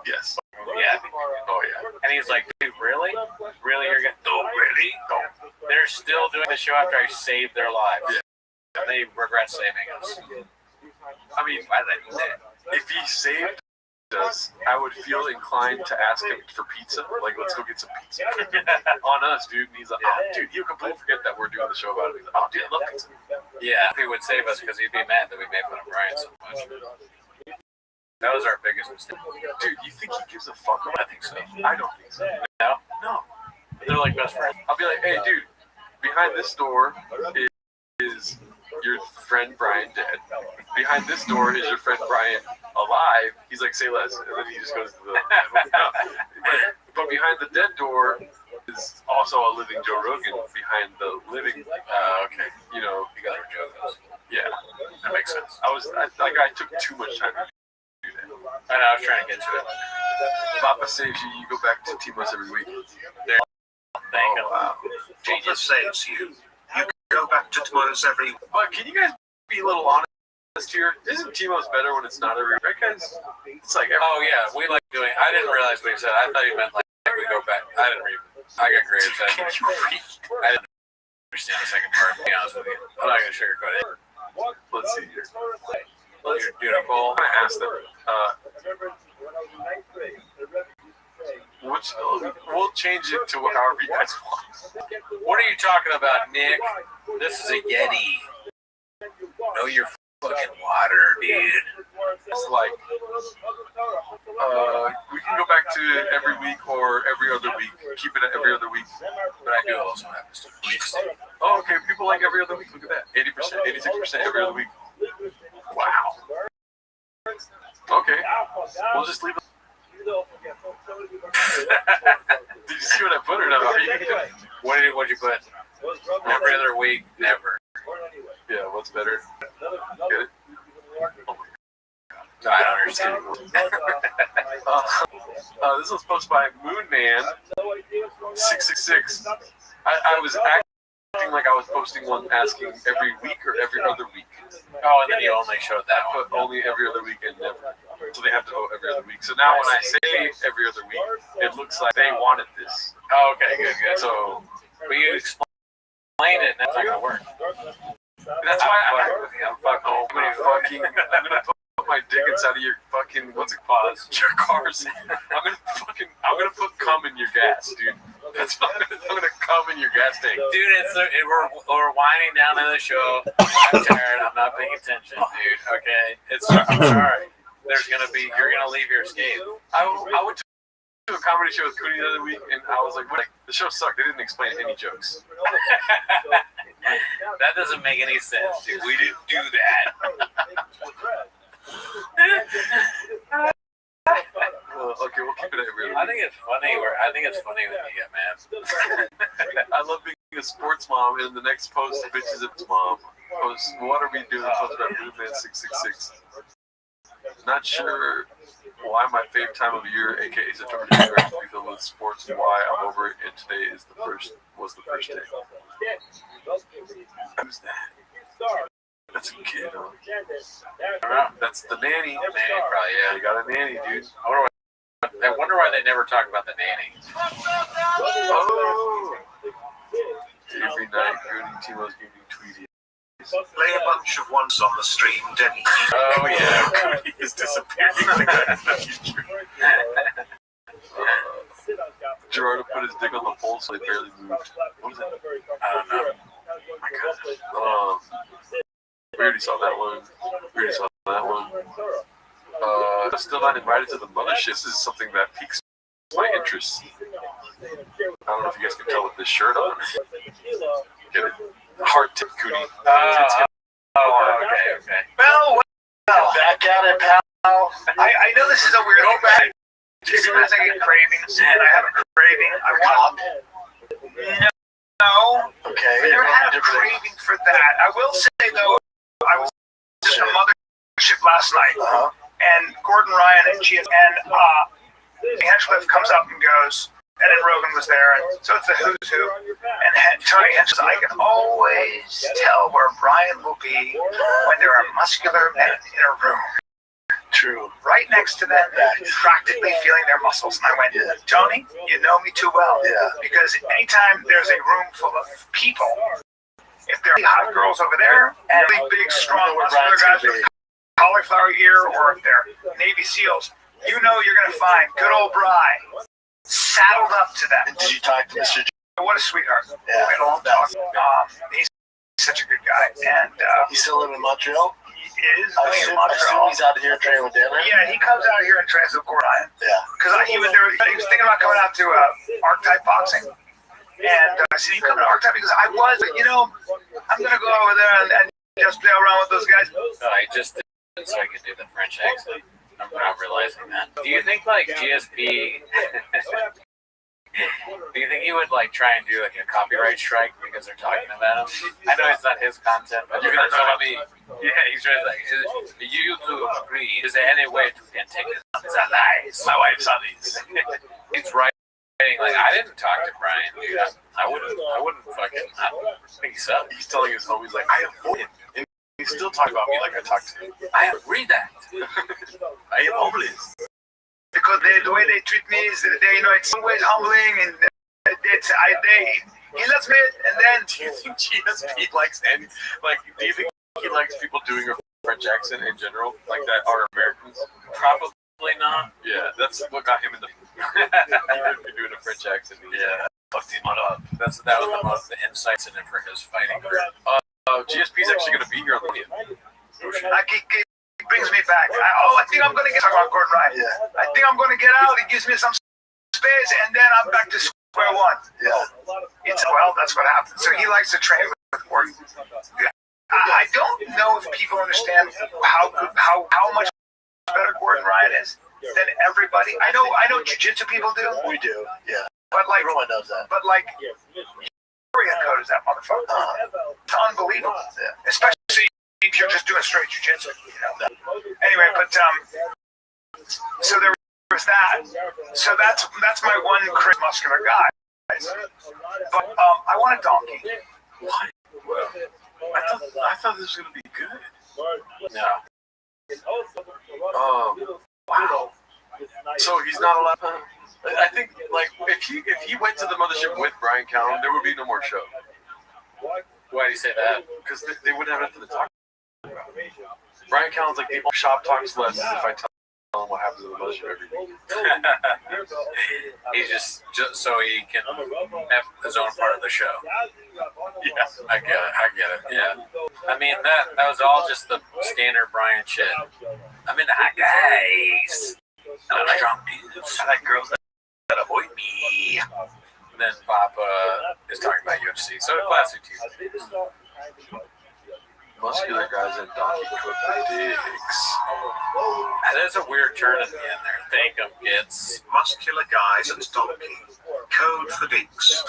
Yes. Yeah. Oh yeah. And he's like, dude, really? Really? You're gonna? Oh, really? Oh. They're still doing the show after I saved their lives. Yeah. They regret saving us. I mean, if he saved us, I would feel inclined to ask him for pizza. Like, let's go get some pizza on us, dude. And he's like, oh, dude, you completely forget that we're doing the show about it. He's like, oh, dude, I love pizza. Yeah, he would save us because he'd be mad that we made fun of Brian so much. That was our biggest mistake. Dude, you think he gives a fuck? I think so. I don't think so. No? No. But they're like best friends. I'll be like, hey, dude, behind this door is your friend Brian dead. Behind this door is your friend Brian alive. He's like, say less. And then he just goes to the... but behind the dead door is also a living Joe Rogan. Behind the living... Okay. You know... You got our jokes. Yeah. That makes sense. I took too much time to do that. I know, I was trying to get to it. Papa saves you, you go back to Timos every week. Thank you. Wow. Jesus saves you. You go back to Timos every. But can you guys be a little honest here? Isn't Timos better when it's not every week? Right, guys? It's like Oh, yeah, we like doing... I didn't realize what he said. I thought he meant like we go back. I didn't read. I got great upset. Can you read? I didn't understand the second part, to be honest with you. I'm not going to sugarcoat it. Let's see here. You're doing a poll. I'm going to ask them. We'll change it to however you guys want. What are you talking about, Nick? This is a Yeti. Know your fucking water, dude. It's like, we can go back to every week or every other week. Keep it at every other week. But I do also have this weeks. Oh, okay. People like every other week. Look at that. 80%, 86% every other week. Wow. Okay. We'll just leave it. Did you see what I put or not? What'd you put? Every other week, never. Yeah, what's better? Get it? Oh my God. No, I don't understand. This was posted by Moonman666. I was acting like I was posting one asking every week or every other week. Oh, and then you only showed that I one. put only every other week and never. So they have to vote every other week. So now when I say every other week, it looks like they wanted this. Oh, okay, good. So But you explain it, and that's not gonna work. that's why I'm gonna put my dick inside of your fucking your cars. I'm gonna put cum in your gas, dude. That's what I'm gonna cum in your gas tank. Dude, we're winding down to the show. I'm tired. I'm not paying attention, dude. Okay, I'm sorry. You're gonna leave your escape. I went to a comedy show with Cooney the other week, and I was like, the show sucked. They didn't explain any jokes. That doesn't make any sense, dude. We didn't do that. Okay, we'll keep it at every other I week. think it's funny. I think it's funny when you get mad. I love being a sports mom, and the next post, bitches it's mom. Post, what are we doing? Post about Blue Man 666. Not sure why my favorite time of year, aka September, is filled with sports, and why I'm over it. And today was the first day. Who's that? That's a kid. Huh? That's the nanny. Nanny, probably, yeah. They got a nanny, dude. I wonder why they never talk about the nanny. Oh. Every night, Goody Timo's giving me Tweety. Lay a bunch of ones on the stream, Denny. Oh yeah. Goody is disappearing. Gerardo put his dick on the pole so they barely moved. What is that? I don't know. Oh my god. We already saw that one. Still not invited to the mothership. This is something that piques my interest. I don't know if you guys can tell with this shirt on. Get it? Heart tip cootie. Okay. Well, back at it, pal. I know this is a weird thing, but sometimes I get cravings, and I have a craving. I want. No. Okay. I never had a craving for that. I will say though, I was at the mothership last night, and Gordon Ryan and Hinchcliffe comes up and goes, and then Rogan was there, and so it's the who's who. And Tony Hinchcliffe, I can always tell where Brian will be when there are muscular men in a room. True. Right next to them, practically feeling their muscles. And I went, Tony, you know me too well. Yeah. Because anytime there's a room full of people, if there are hot girls over there and really big, strong, muscular guys with cauliflower ear, or if they're Navy SEALs, you know you're going to find good old Bri saddled up to them. And did you talk to Mr. What a sweetheart. Yeah. We had a long talk. He's such a good guy. And he's still living in Montreal? He is living in Montreal. He's out here training with Denver? Yeah, he comes out here and trains with Gordon. Yeah. Because he was thinking about coming out to Archetype Boxing. And I said, you come to Archetype? Because I was, I'm going to go over there and just play around with those guys. I just did it so I could do the French accent. I'm not realizing that. Do you think GSP? Do you think he would try and do a copyright strike because they're talking about him? I know it's not his content, but you're gonna tell me. Yeah, he's just YouTube agree. Is there any way to take it? It's a lie. My wife saw these. It's writing I didn't talk to Brian, dude. I wouldn't fucking. I think so. He's telling his homies I avoid him. And he's still talking about me like I talked to him. I agree that. I am homeless. Because the way they treat me is, it's always humbling, and he lets me, and then. Do you think GSP likes do you think he likes people doing a French accent in general, that are Americans? Probably not. Yeah, that's what got him in the. You're doing a French accent. Yeah, fucked him up. That was the insights in it for his fighting career. GSP's actually going to be here on the 20th. It brings me back. I think I'm going to talk about Gordon Ryan. Yeah. I think I'm going to get out. He gives me some space, and then I'm back to square one. Yeah. That's what happens. So he likes to train with Gordon. I don't know if people understand how much better Gordon Ryan is than everybody. I know jiu-jitsu people do. We do. Yeah. But everyone knows that. But area code is that motherfucker. It's unbelievable. Yeah. Especially if you're just doing straight jiu-jitsu, Anyway, but so there was that. So that's my one muscular guy. But I want a donkey. What? Well, I thought this was gonna be good. No. Wow. So he's not allowed. I think like if he went to the mothership with Brian Callen, there would be no more show. Why do you say that? Because they wouldn't have nothing to talk about. Brian Callen's like the shop talks less if I tell him what happens in the mothership every week. He's just so he can have his own part of the show. Yeah. I get it. Yeah. I mean that was all just the standard Brian shit. I'm into hot guys. I like strong dudes. I like girls that avoid me. And then Papa is talking about UFC. So classic too. Muscular guys and donkey cook dicks. That is a weird turn at the end there. Thankum gets Muscular guys and donkey. Code for dicks.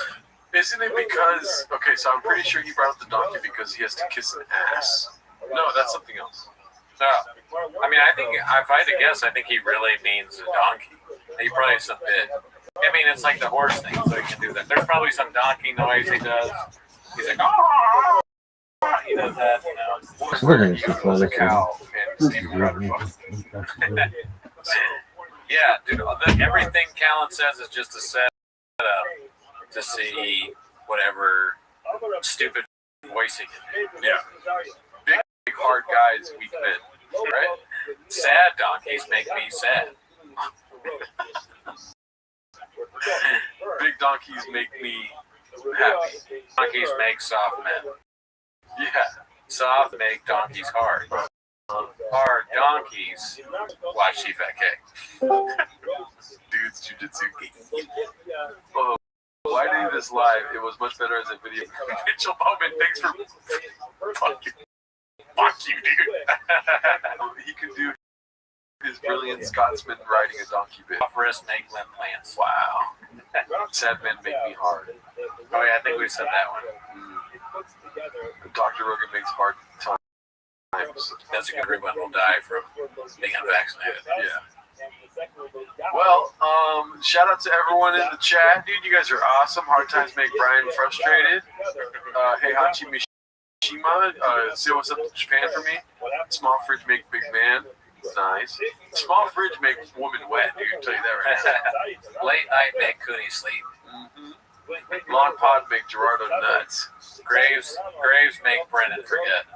Isn't it because? Okay, so I'm pretty sure he brought up the donkey because he has to kiss an ass. No, that's something else. no. I mean, I think if I had to guess, I think he really means a donkey. He probably some bit. I mean, it's like the horse thing, so he can do that. There's probably some donkey noise he does. He's like, oh. He does that, you know. Where he was a cow and Steve Yeah, dude. Everything Callen says is just a setup to see whatever stupid voice he can do. Yeah. Big hard guys, weak men. Right? Sad donkeys make me sad. Big donkeys make me happy. Donkeys make soft men. Yeah. Soft make donkeys hard. Hard donkeys watch CFK. Dudes jujitsu. Oh, why do this live? It was much better as a video. Mitchell Bowman, thanks for fucking. Fuck you, dude. He could do his brilliant Scotsman riding a donkey bit. Soft wrists make limp plants. Wow. Sad men make me hard. Oh yeah, I think we said that one. Dr. Rogan makes hard times. That's a good everyone will die from being unvaccinated. Yeah. Well, shout out to everyone in the chat. Dude, you guys are awesome. Hard times make Brian frustrated. Hey, Hachi Mishima, say what's up to Japan for me. Small fridge make big man. Nice. Small fridge make woman wet, dude. I'll tell you that right now. Late night make Cooney sleep. Lawn pod make Gerardo nuts. Graves make Brennan forget.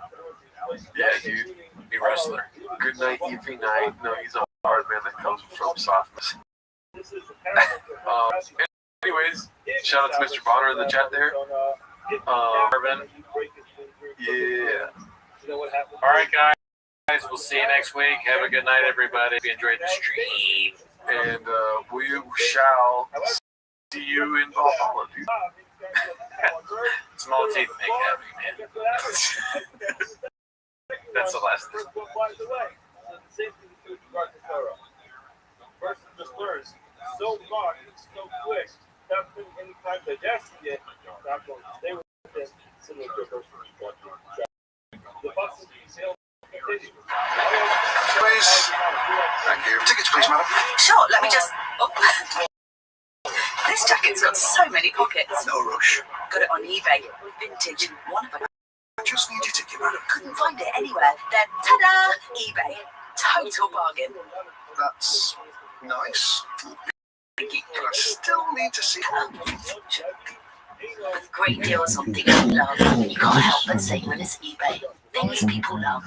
Yeah, dude. Be wrestler. Good night, Evie Night. No, he's a hard man that comes from softness. Anyways, shout out to Mr. Bonner in the chat there. Marvin. Yeah. All right, guys. We'll see you next week. Have a good night, everybody. If you enjoyed the stream. And we shall see you in Valhalla, dude. Small teeth make happy, man. That's the last thing. Versus the slurs. So marked, so quick, not putting any time to digest it. Not going to stay with it. Similar to a person. The bus sale continues. Please. Thank you. Tickets, please, madam. Sure, let me just... Oh. This jacket's got so many pockets. No rush. Got it on eBay. Vintage. One of them. I just need your ticket, madam. Couldn't find it anywhere. Then, ta-da! eBay. Total bargain. That's nice. But I still need to see. With great deals on things you love, you can't help but say when it's eBay. Things people love.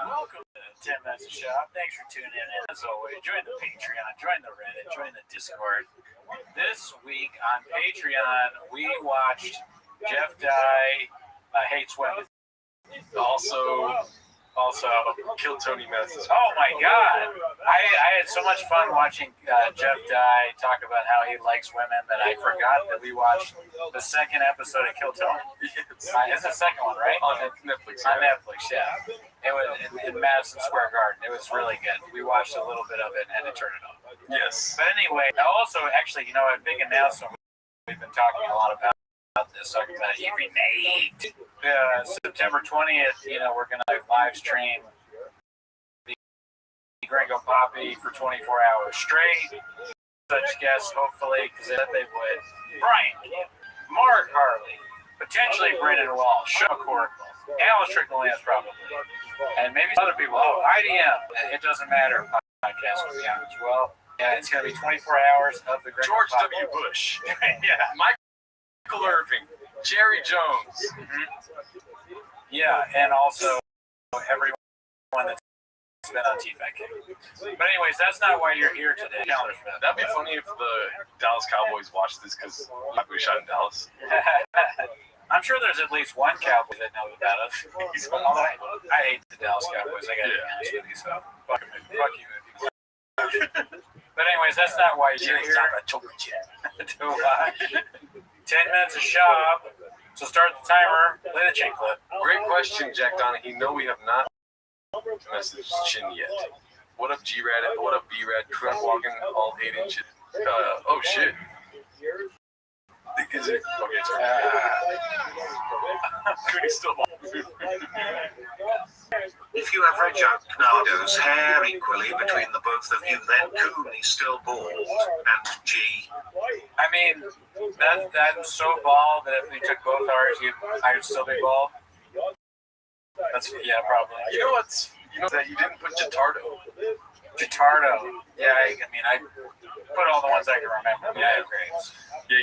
Welcome to 10 Minutes Minutes of Shop. Thanks for tuning in. As always, join the Patreon, join the Reddit, join the Discord. This week on Patreon, we watched Jeff Dye Hates Women. Also, Kill Tony Messes. Oh my God! I had so much fun watching Jeff Dye talk about how he likes women that I forgot that we watched the second episode of Kill Tony. It's the second one, right? On Netflix. On Netflix, yeah. It was in Madison Square Garden. It was really good. We watched a little bit of it and had to turn it off. Yes. But anyway, also, actually, a big announcement we've been talking a lot about this, talking about every night. September 20th, we're going to live stream the Gringo Poppy for 24 hours straight. Such guests, hopefully, because they would. Brian, Mark Harley, potentially Brendan Walsh, Sean Coracle, Alice Strickland probably, and maybe other people. Oh, IDM. It doesn't matter. Podcast will be on as well. Yeah, it's going to be 24 hours of the Gringo George Poppy. W. Bush. Yeah. Michael Irving. Jerry Jones. Mm-hmm. Yeah, and also everyone that's been on TFAK. But anyways, that's not why you're here today. That'd be funny if the Dallas Cowboys watched this because we shot in Dallas. I'm sure there's at least one Cowboy that knows about us. Although I hate the Dallas Cowboys. I gotta be honest with you, so fuck you. But anyways, that's not why you're here. To watch 10 minutes of shop. So start the timer. Play the chain clip. Great question, Jack Donahue. No, we have not messaged Chin yet. What up, G-Rad? What up, B-Rad? Truck walking all 8 inches. Oh, shit. Is it? Okay, it's Cooney's still If you have Jack Nardo's hair equally between the both of you, then Cooney's still bald. And G. I mean, that's so bald that if we took both ours, I would still be bald. Yeah, probably. You know that you didn't put Gitardo. Gitardo. Yeah, I put all the ones I can remember. Yeah, great. Yeah,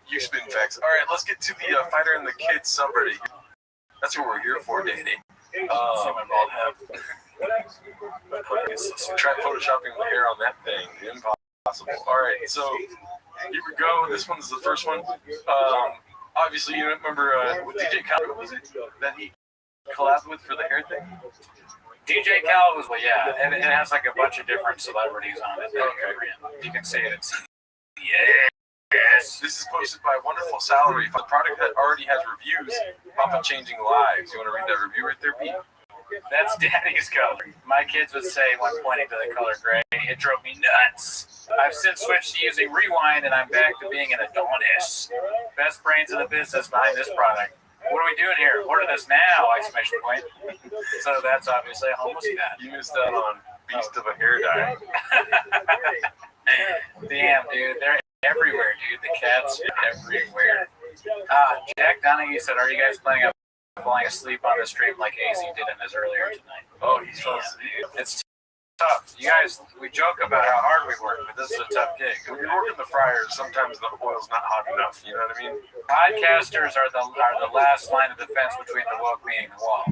you spin facts. All right, let's get to the fighter and the kid subreddit. That's what we're here for, Danny. See my bald head. Try photoshopping the hair on that thing. Impossible. All right, so here we go. This one's the first one. Obviously, you remember with DJ Khaled, was it that he collabed with for the hair thing? DJ Khaled was, and it has like a bunch of different celebrities on it. Okay. You can see it. Yes. This is posted by Wonderful Salary. The product that already has reviews. Papa Changing Lives. You want to read that review right there, Pete? That's Daddy's color. My kids would say when pointing to the color gray, it drove me nuts. I've since switched to using Rewind, and I'm back to being an Adonis. Best brains in the business behind this product. What are we doing here? Order this now! Exclamation point. So that's obviously a homeless cat. You missed out on Beast of a Hair Dye. Damn, dude. They're everywhere, dude. The cats are everywhere. Jack Donahue said, are you guys planning on falling asleep on the stream like AZ did in his earlier tonight? Oh, he's fast. It's tough. You guys, we joke about how hard we work, but this is a tough gig. When you're working the fryer, sometimes the oil's not hot enough. You know what I mean? Podcasters are the last line of defense between the woke me and the wall.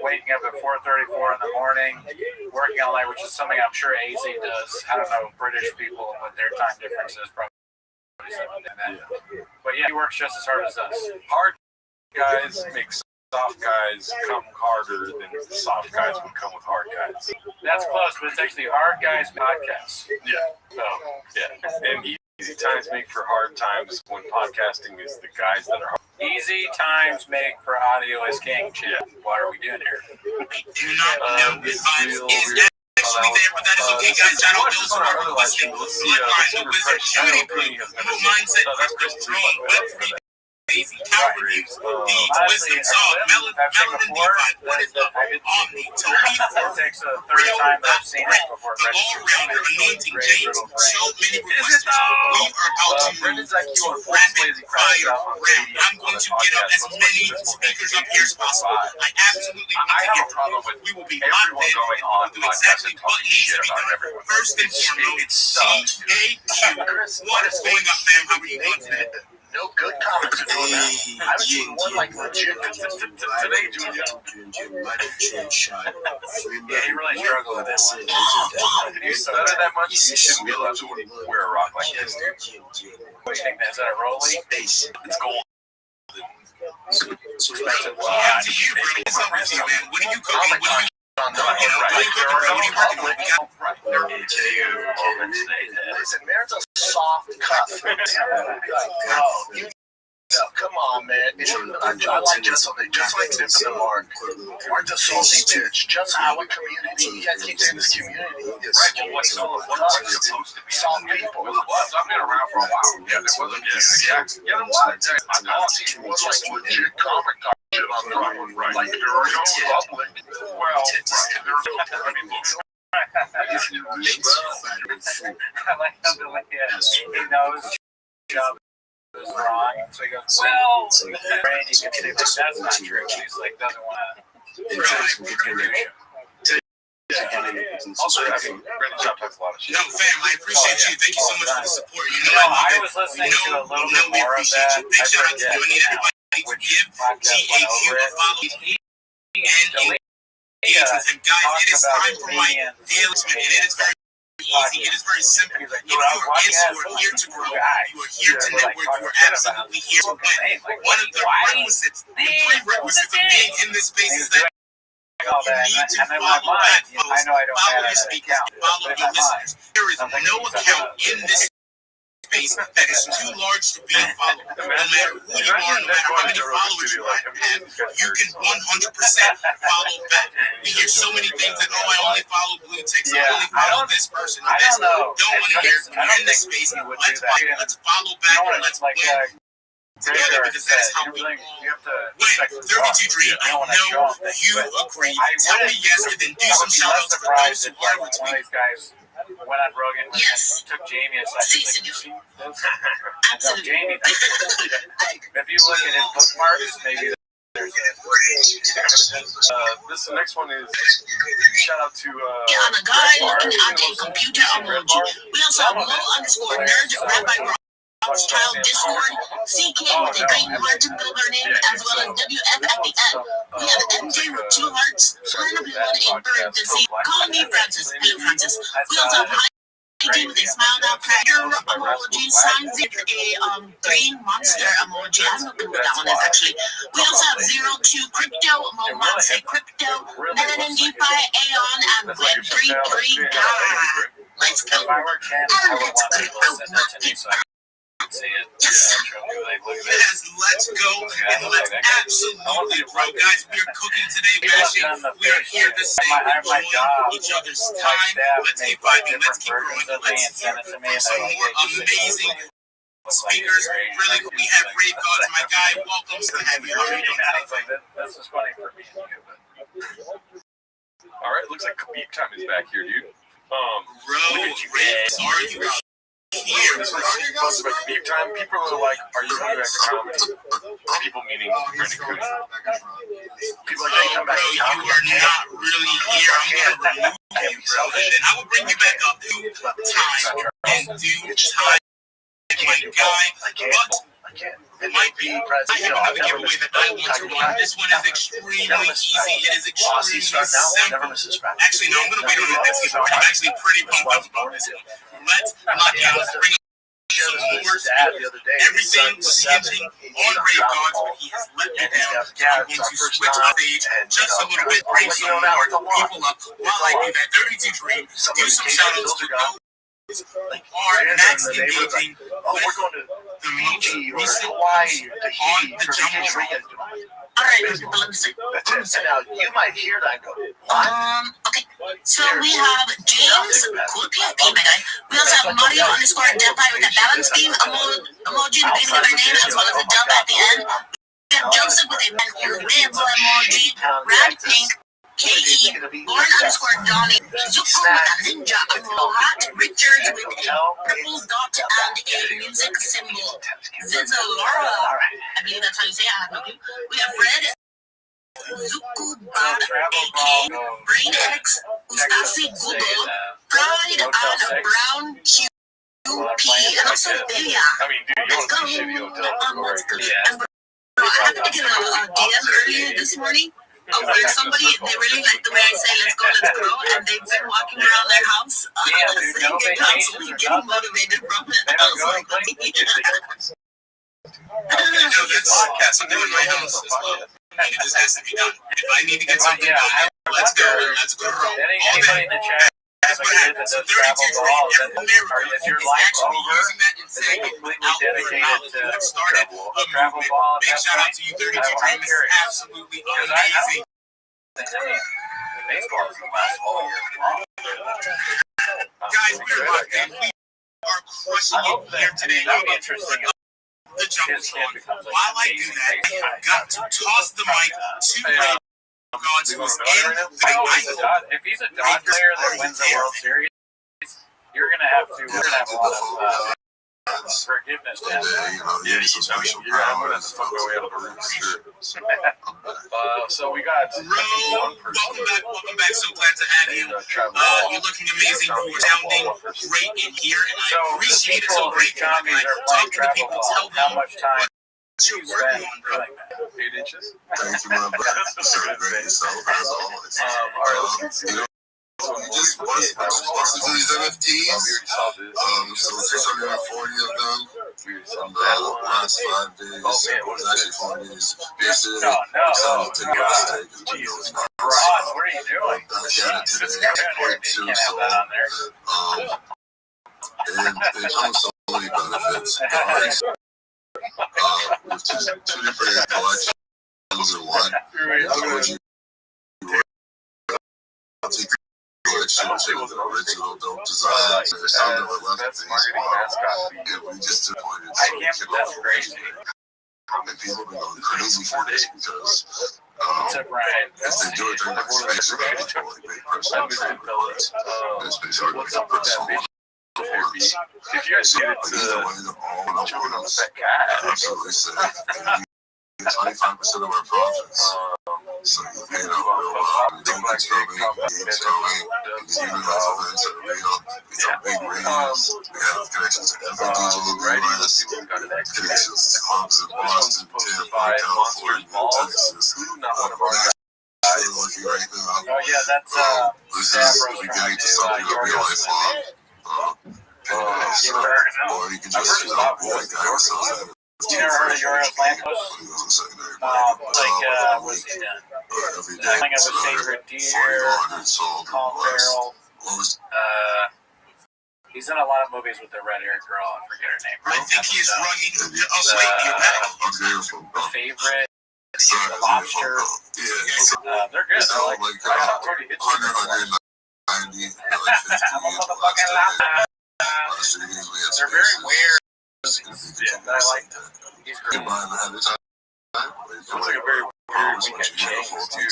Waking up at 4:34 in the morning, working all night, which is something I'm sure AZ does. I don't know, British people, but their time difference is probably something like that. But yeah, he works just as hard as us. Hard guys make soft guys come harder than soft guys would come with hard guys. That's close, but it's actually Hard Guys Podcast. Yeah. So, yeah. And easy times make for hard times when podcasting is the guys that are hard. Easy times make for audio as king. Yeah. What are we doing here? I do not know this virus is actually there, but that is okay, guys. I don't know who are requesting bloodlines or wizard shooting proof. No mindset, crypto drone, web3, lazy tower reviews, deeds, wisdom, song, melanin, divine. What is up? Omni, Toby, Takes a third time that I've seen it before. the all-rounder anointing James. So many requesters. We are about to move to rapid fire round. I'm going to get up as many speakers up here as possible. I absolutely want to get through. We will be locked in, and we will do exactly what needs to be done. First and foremost, CAQ. What is going up, fam? How are you doing today? No good comics are doing that. I haven't seen one like legit Today, Junior. Yeah, he really struggled with this. If you stutter that much, you shouldn't be allowed to wear a rock like this, dude. What do you think? Is that a Rolly? It's gold. Expensive. What are you cooking? Listen, there's a soft cut. Come on, man. I like just like Tip in the Mark. We're the salty bitch. Just our community. You guys keep saying this community. Right, what's all the fun supposed to be? Soft people. It was. I've been around for a while. Yeah, there wasn't. Yeah, there was. I don't see one like legit comic shit on the right. Like there are no public. Well, I mean, look. I like how the way he knows job is wrong. So he goes, well, Randy can say like, that's not true. He's like, doesn't want to. Also, Brandon Shop talks a lot of shit. No, fam, I appreciate you. Thank you so much for the support. You You know, know, I I was listening to a little bit we more of appreciate that. you. Big I shout out to forget you. I need now everybody to which give podcast went GAQ over a it. follow and engage with him. Guys, it is time for my daily segment, and it is very easy. It is very simple. If you are here to grow, you are here to network, you are absolutely here to win. One of the prerequisites, the prerequisites of being in this space is that all you that, need to and then my follow mind, back I know I don't follow have your that speakers, account, follow but in your my mind, listeners. There is no account in this space that is too large to be followed. No matter who you are, no matter how many followers you have, you can 100% follow back. We hear so many things that, I only follow blue ticks, I only follow this person, or this. Don't want to hear it. When you're in this space, let's follow back and let's win together, because that is how we win. 32 Dream, I know you agree. Tell me yes, and then do some shout outs for those who are one of retweeting. these guys went on Rogan and Yes. took Jamie aside. He's like, you see this? No, Absolutely. Jamie. If you look at his bookmarks, maybe there's This next one is shout out to On a guy looking at a computer emoji. We also have low_nerd Rabbi Rothschild Discord, CK with a green heart in the middle of our name, as well as WF at the end. We have MJ with 2 hearts, randomly one in parentheses, calling me Francis. Hello, Francis. We also have ID with a smiled out cracker emoji, signs with a green monster emoji. I don't know what that one is actually. We also have 02 Crypto, Momonse Crypto, Melanin DeFi, Aeon, and Web33 Guy. Let's go. if I were Ken, I would want people to send it to me so I can see it. Yeah, show me like, look at this. Yes, let's go and let's absolutely grow. Guys, we are cooking today, mashing. We are here to say we join each other's time. Let's keep vibing, let's keep growing, and let's hear from some more amazing speakers. Really, we have great thoughts. My guy, welcome to have you. How are you doing today? This is funny for me and you, but all right, looks like Khabib time is back here, dude. Bro, Ravens, are you out here? This is buzz about Khabib time. People are like, are you coming back to comedy? People meaning Brandon Cooch. People are like, Oh, bro, you are not really here. I'm gonna remove you, bro, and then I will bring you back up due time and due time, my guy. But it might be. I have another giveaway that I want to run. This one is extremely easy. It is extremely simple. Actually, no, I'm gonna wait on the next giveaway. I'm actually pretty pumped up about this one. Let's lock down. Let's bring up some more speakers. Everything was hinging on Ray Gods, but he has let me down. I'm going to switch the stage just a little bit, bring some more people up while I do that. 32 Dream, do some shout outs to those are max engaging with the most recent post on the Jumbo. Alright, let me see. Now, you might hear that go, Okay. So we have James, cool PFP, my guy. We also have Mario_Defi with a balance beam emoji in the beginning of their name, as well as a dove at the end. We have Joseph with a rainbow emoji, Rad Pink, KE, Lauren_Donnie, Zuko with a ninja hat, Richards with a purple dot and a music symbol, Zizzalora, I believe that's how you say it, I have no clue. We have Red, Zuku Bad, AK, Brain X, Ustasi Google, Pride, and Brown Q. and also Billa. I mean, dude, you Let's want to go. see shitty hotels? And I happened to get a DM earlier this morning where somebody, they really like the way I say let's go, and they've been walking around their house saying it constantly, getting motivated from it. I was like, No, this podcast I'm doing my house as well. It just has to be done. If I need to get something done, let's go. Let's go. Anybody in the chat That's what happens. So 32 is your life actually over? using that and saying it Completely out loud dedicated to what started a travel movement. ball at Big that shout out point? to you, 32 I'm Dream. This is curious. absolutely amazing. Baseball is the last all year long. Guys, we're locked in. We are crushing it here today. That would be interesting. The Jumbotron. While I do that, I got to toss the mic to Ray Gods, who's in the If he's a Dodge player that wins the World Series, we're gonna have a lot of forgiveness to have. I'm gonna fuck my way out of the room for sure. So we got Bro, welcome back. So glad to have you. You're looking amazing. You're sounding great in here, and I appreciate it so great. Talk to the people, tell how them much time what you're working on, bro. 8 inches. Thank you, my brother. Celebrate yourself as always. Just watching these NFTs. So 640 of them from the last 5 days. It was actually 4 days. Yesterday, I decided to take a mistake because my nose not Ross, what are you doing? I got it today. Part two, so and it comes so many benefits. With two different collections in one. The OG collection with the original dope designs. There's some that were left things and we just disappointed. So we kicked off the crazy. And people have been going crazy for this because if they do it during like space, they're going to like make personal favorites. And space are going to make personal favorites. If you guys see it, Either way, they're all in a bonus. Absolutely sick. 25% of our profits. So you're paying out real well. Don't coming, games coming, even as events are real. It's a big radius. We have connections to every DJ in the US, connections to clubs in Boston, Tampa, California, Texas. We're actually looking right now. This is the beginning to something that'll be a lifelong. Or you can just, be that guy who sells that. You never heard of Uriel Lampos? What's he done? Killing of a Sacred Deer, Calm Barrel. He's in a lot of movies with the red-haired girl. I forget her name. I think he's running. Oh, wait, you're back. The Favorite, Lobster. They're good. They're like 190, like 50 They're very weird. I like them. He's great. Looks like a very weird weekend change too.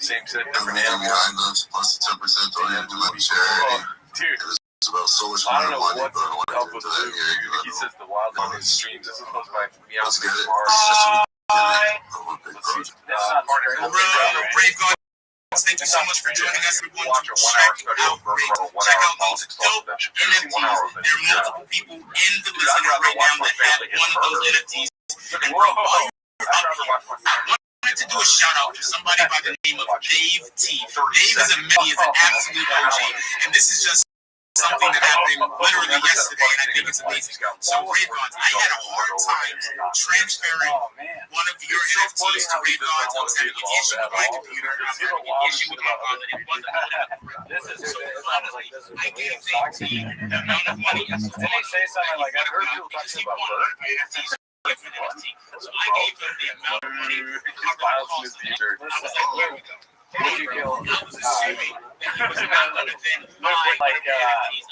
Same set, different everything animals. behind us, plus the 10% donation to my charity. Dude, It's about so much I more don't know money, what's but I want up to with get into that Luke. here. He says the wild on his streams. This is supposed to be Let's Beyonce get it. tomorrow. It's just a beginning of a big project. Brave God. Thank you so much for joining us. Everyone, to check out these dope NFTs. There are multiple people in the listener right now that have one of those NFTs. And while you're up here, I wanted to do a shout out to somebody by the name of Dave T. Dave is an absolute OG, and this is just something that happened literally yesterday, and I think it's amazing. So, Brave Gods, I had a hard time transferring one of your NFTs to Brave Gods. I was having an issue with my computer. I was having an issue with my wallet. It wasn't loading. So, finally, I gave Dave T the amount of money. Didn't he say something like, I've heard people talking about Bert? So I gave him the amount of money to cover the cost of it. I was like, here we go. Would you kill? I was assuming that he was not going to then buy NFTs.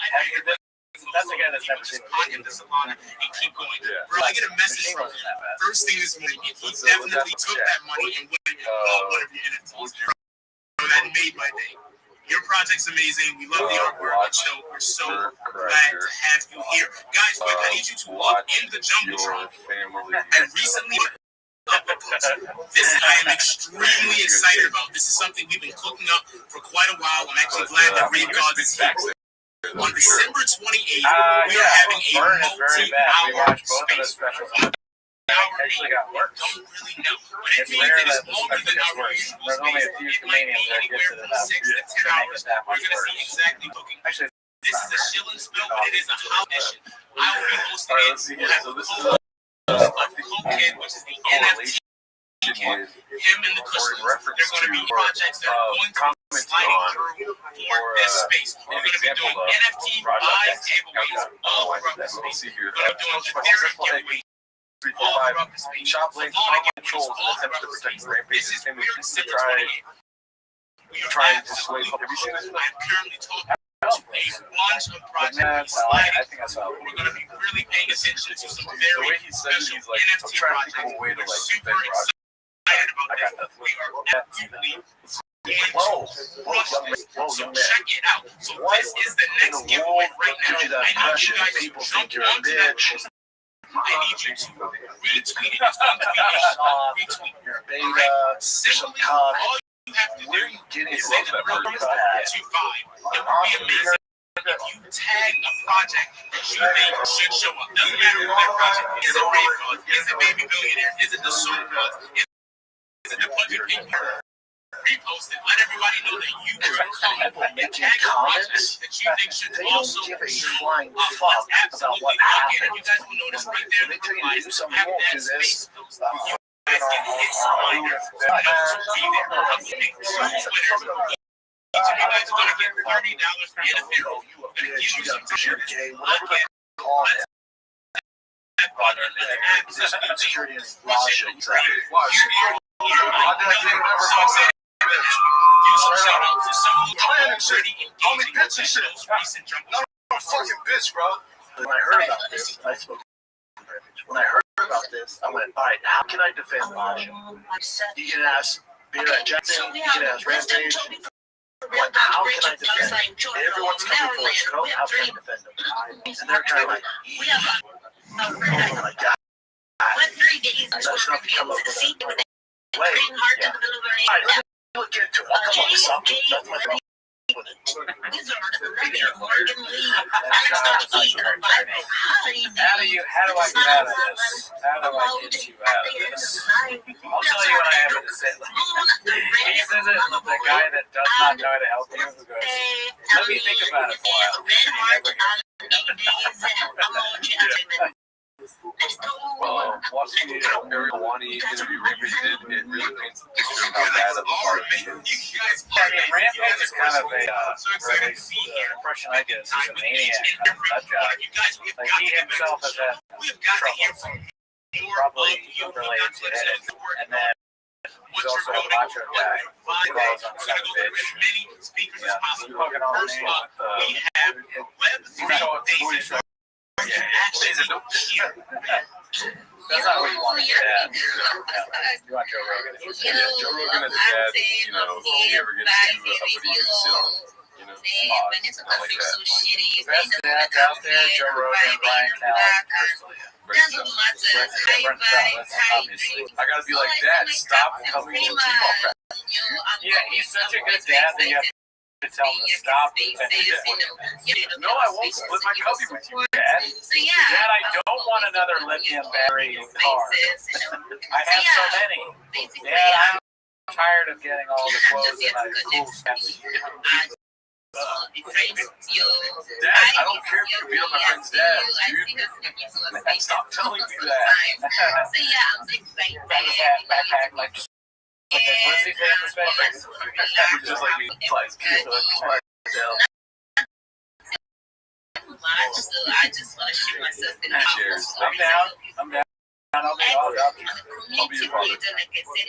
That's the guy that's never seen pocket the Solana and keep going. Bro, I get a message from him first thing this morning, and he definitely took that money and went and bought one of your NFTs. Bro, that made my day. Your project's amazing. We love the artwork. We're so glad to have you here. Guys, I need you to look in the Jumbotron. I recently up a post. This I am extremely excited about. This is something we've been cooking up for quite a while. I'm actually glad that Brave Gods is here. On December 28th, we Yeah, are having a Burn is very bad. We multi-hour watched both of the space specials. hour Actually got worse. Don't really know, but it It's means rare it is that the longer special than gets our worse. usual There's only a space. few It might be comedians that anywhere gets it from enough 6 to 10 to make hours. it that We're much going to see worse. exactly booking. Actually, This is a Shilling Spill, but it is a holiday edition. I will be hosting Alright, it. let's see We'll here. have So this is Cokehead, which is the NFT. with Him and the Cushmans. reference They're going to be to, projects that are going to be sliding through for this space. We're going to be doing NFT buys, giveaways all throughout the let's space. see here. We're going to be doing ethereal giveaways 3, 4, all 5. throughout the space. Shop link, Solana common giveaways trolls, all and attempts to throughout the protect space. rampage. This is Same we're with in December try 28th. We are trying to sway. absolutely. Have you seen this? I'm currently talking to a bunch of projects sliding. I think I saw it. We're going to be really paying attention to some The very way he says it, special he's like, I'm NFT trying to think projects. of a way to We're like super defend Roger. excited about this. We are absolutely Whoa, crush this. So young man. check it out. So this is the next giveaway right now. Gives you that I need you pressure. guys to People jump think you're a onto that bitch. post. I need you to retweet it. It's going to be a retweet. You're a beta. All right? You're some Simply, cock. all you have to do Where are you getting is from send that a real bird? to 5. It would be amazing if you tag a project that you think should show up. Doesn't matter what that project is. Is it Brave Cards? Is it Baby Billionaires? Is it the Soul Cards? Is it the Budget Pink? Repost it. Let everybody know that you were comfortable and tag a project that you think should They don't also give a show flying up. fuck Let's about absolutely what lock in. happened. And you guys will notice right there When in they the tell you to replies, do something, have you won't that do this. space post. You guys can hit sign. You know, to be there. I'm going to pick 2 winners. Each of you guys are going to get $30 in a bill. We're going to give you some You're time. gay. Lock Whatever in. they call it. That button. Let the app position you to Security and you. Russia. So excited. Use some shout out to some of the already engaging with those recent jump. Fucking bitch, bro. When I heard about this, I spoke to Rampage. When I heard about this, I went, all right, how can I defend Basha? You can ask Beer at Jackson, you can ask Rampage. What, how can I defend him? Everyone's coming for us. No, how can I defend him? And they're kind of like, oh my God. That's not to come up with a way. Yeah. All right, let's look into it. I'll come up with something. That's my problem with it. How do I get out of this? How do I get you out of this? I'll tell you when I have a decision. He says it, the guy that does not know how to help you, who goes, let me think about it for a while. He never Watching the Ariel Wani interview Rampage did, it really paints the picture of how bad of a part he is. I mean, Rampage is kind of a, the impression I get is he's a maniac, kind of nut job. Like, he himself has had trouble, probably related to it, and then he's also a macho guy. He calls him son of a bitch. Yeah, he's fucking all the name with he's not what that's not what you want as a dad. You want Joe Rogan as your dad. Yeah, Joe Rogan as a dad, you know, if he ever gets to a buddy you can sit on, you know, not like that. Best dads out there, Joe Rogan, Brian Callen, obviously. I gotta be like, Dad, stop coming to t-ball practice. Yeah, he's such a good dad that you have to tell him to stop pretending to split him. No, I won't split my cubby with you, Dad. Dad, I don't want another lithium battery car. I have so many. Dad, I'm tired of getting all the clothes in my cool fancy. Dad, I don't care if you beat up my friend's dad, dude. Stop telling me that. Backpack, like, what is he saying in the space? Just like me, flies kid, I just want to shoot myself in the Cheers. I'm down. I'll be your father.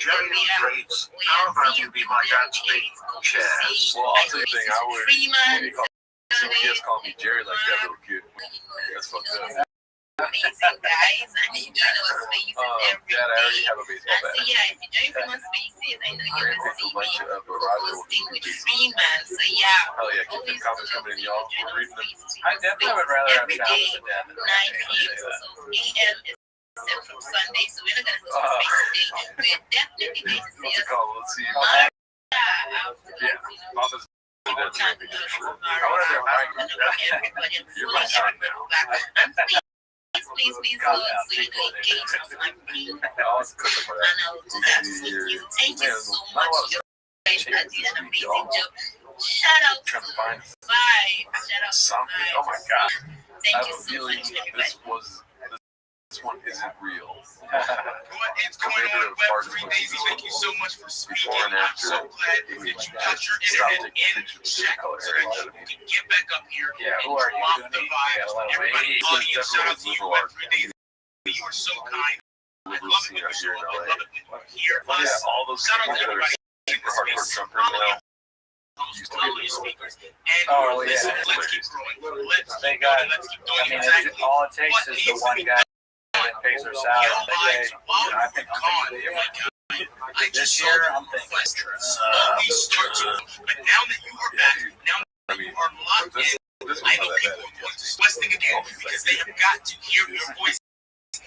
Jerry Straits, how about you be my dad's big Chaz? Well, I'll tell you the thing, I would maybe call CBS call me Jerry like that little kid. That's fucked up. Amazing guys, I need to know spaces every Dad, I already day. have a baseball bat. So yeah, if you join from spaces, I know you're gonna see me posting with Freeman. So yeah, Hell yeah, keep the comments coming in, y'all. We're reading them. I definitely would rather have every Chaz day, as a dad than 9 a p.m. So a.m. is Central Sunday, so we're not gonna host a space today. We're definitely going to see What's it us. called? Let's see. Yeah, Yeah, Papa's That's right, for sure. You're my son now. Please, Calm Lord, down, so you people. can engage with my people. I'll click for I that. know it's absolutely you. Thank you so much. You did an amazing job. Shout out to Trying to find Vibe. Shout out to something. Vibe. Oh my god. I Thank have you a so feeling much, everybody. this one isn't real. What is going on, Web3 Daisy? Thank you so much for speaking. Before and I'm after, so glad that you got your internet in check so that you can get back up here Yeah, and who are you, drop the Tony? vibes. You got a lot of Everybody, weight. audience, shout out to you, Web3 Daisy. You are so kind. I love it when you show up. I love it when you hear us. All those Shout out people to that are everybody in super the hardcore space. Trump right now. Follow your speakers. And Oh, yeah. listen, let's keep growing. Let's Thank keep God. going. Let's keep doing I mean, exactly all it takes what is the needs to one be guy done. that pays her Your salary. lives while I think you're I'm gone. thinking My God. I this just year, saw I'm the thinking, West slowly start to. But now that you are back, now that you are locked in, I know people are going to Westing again because they have got to hear your voice.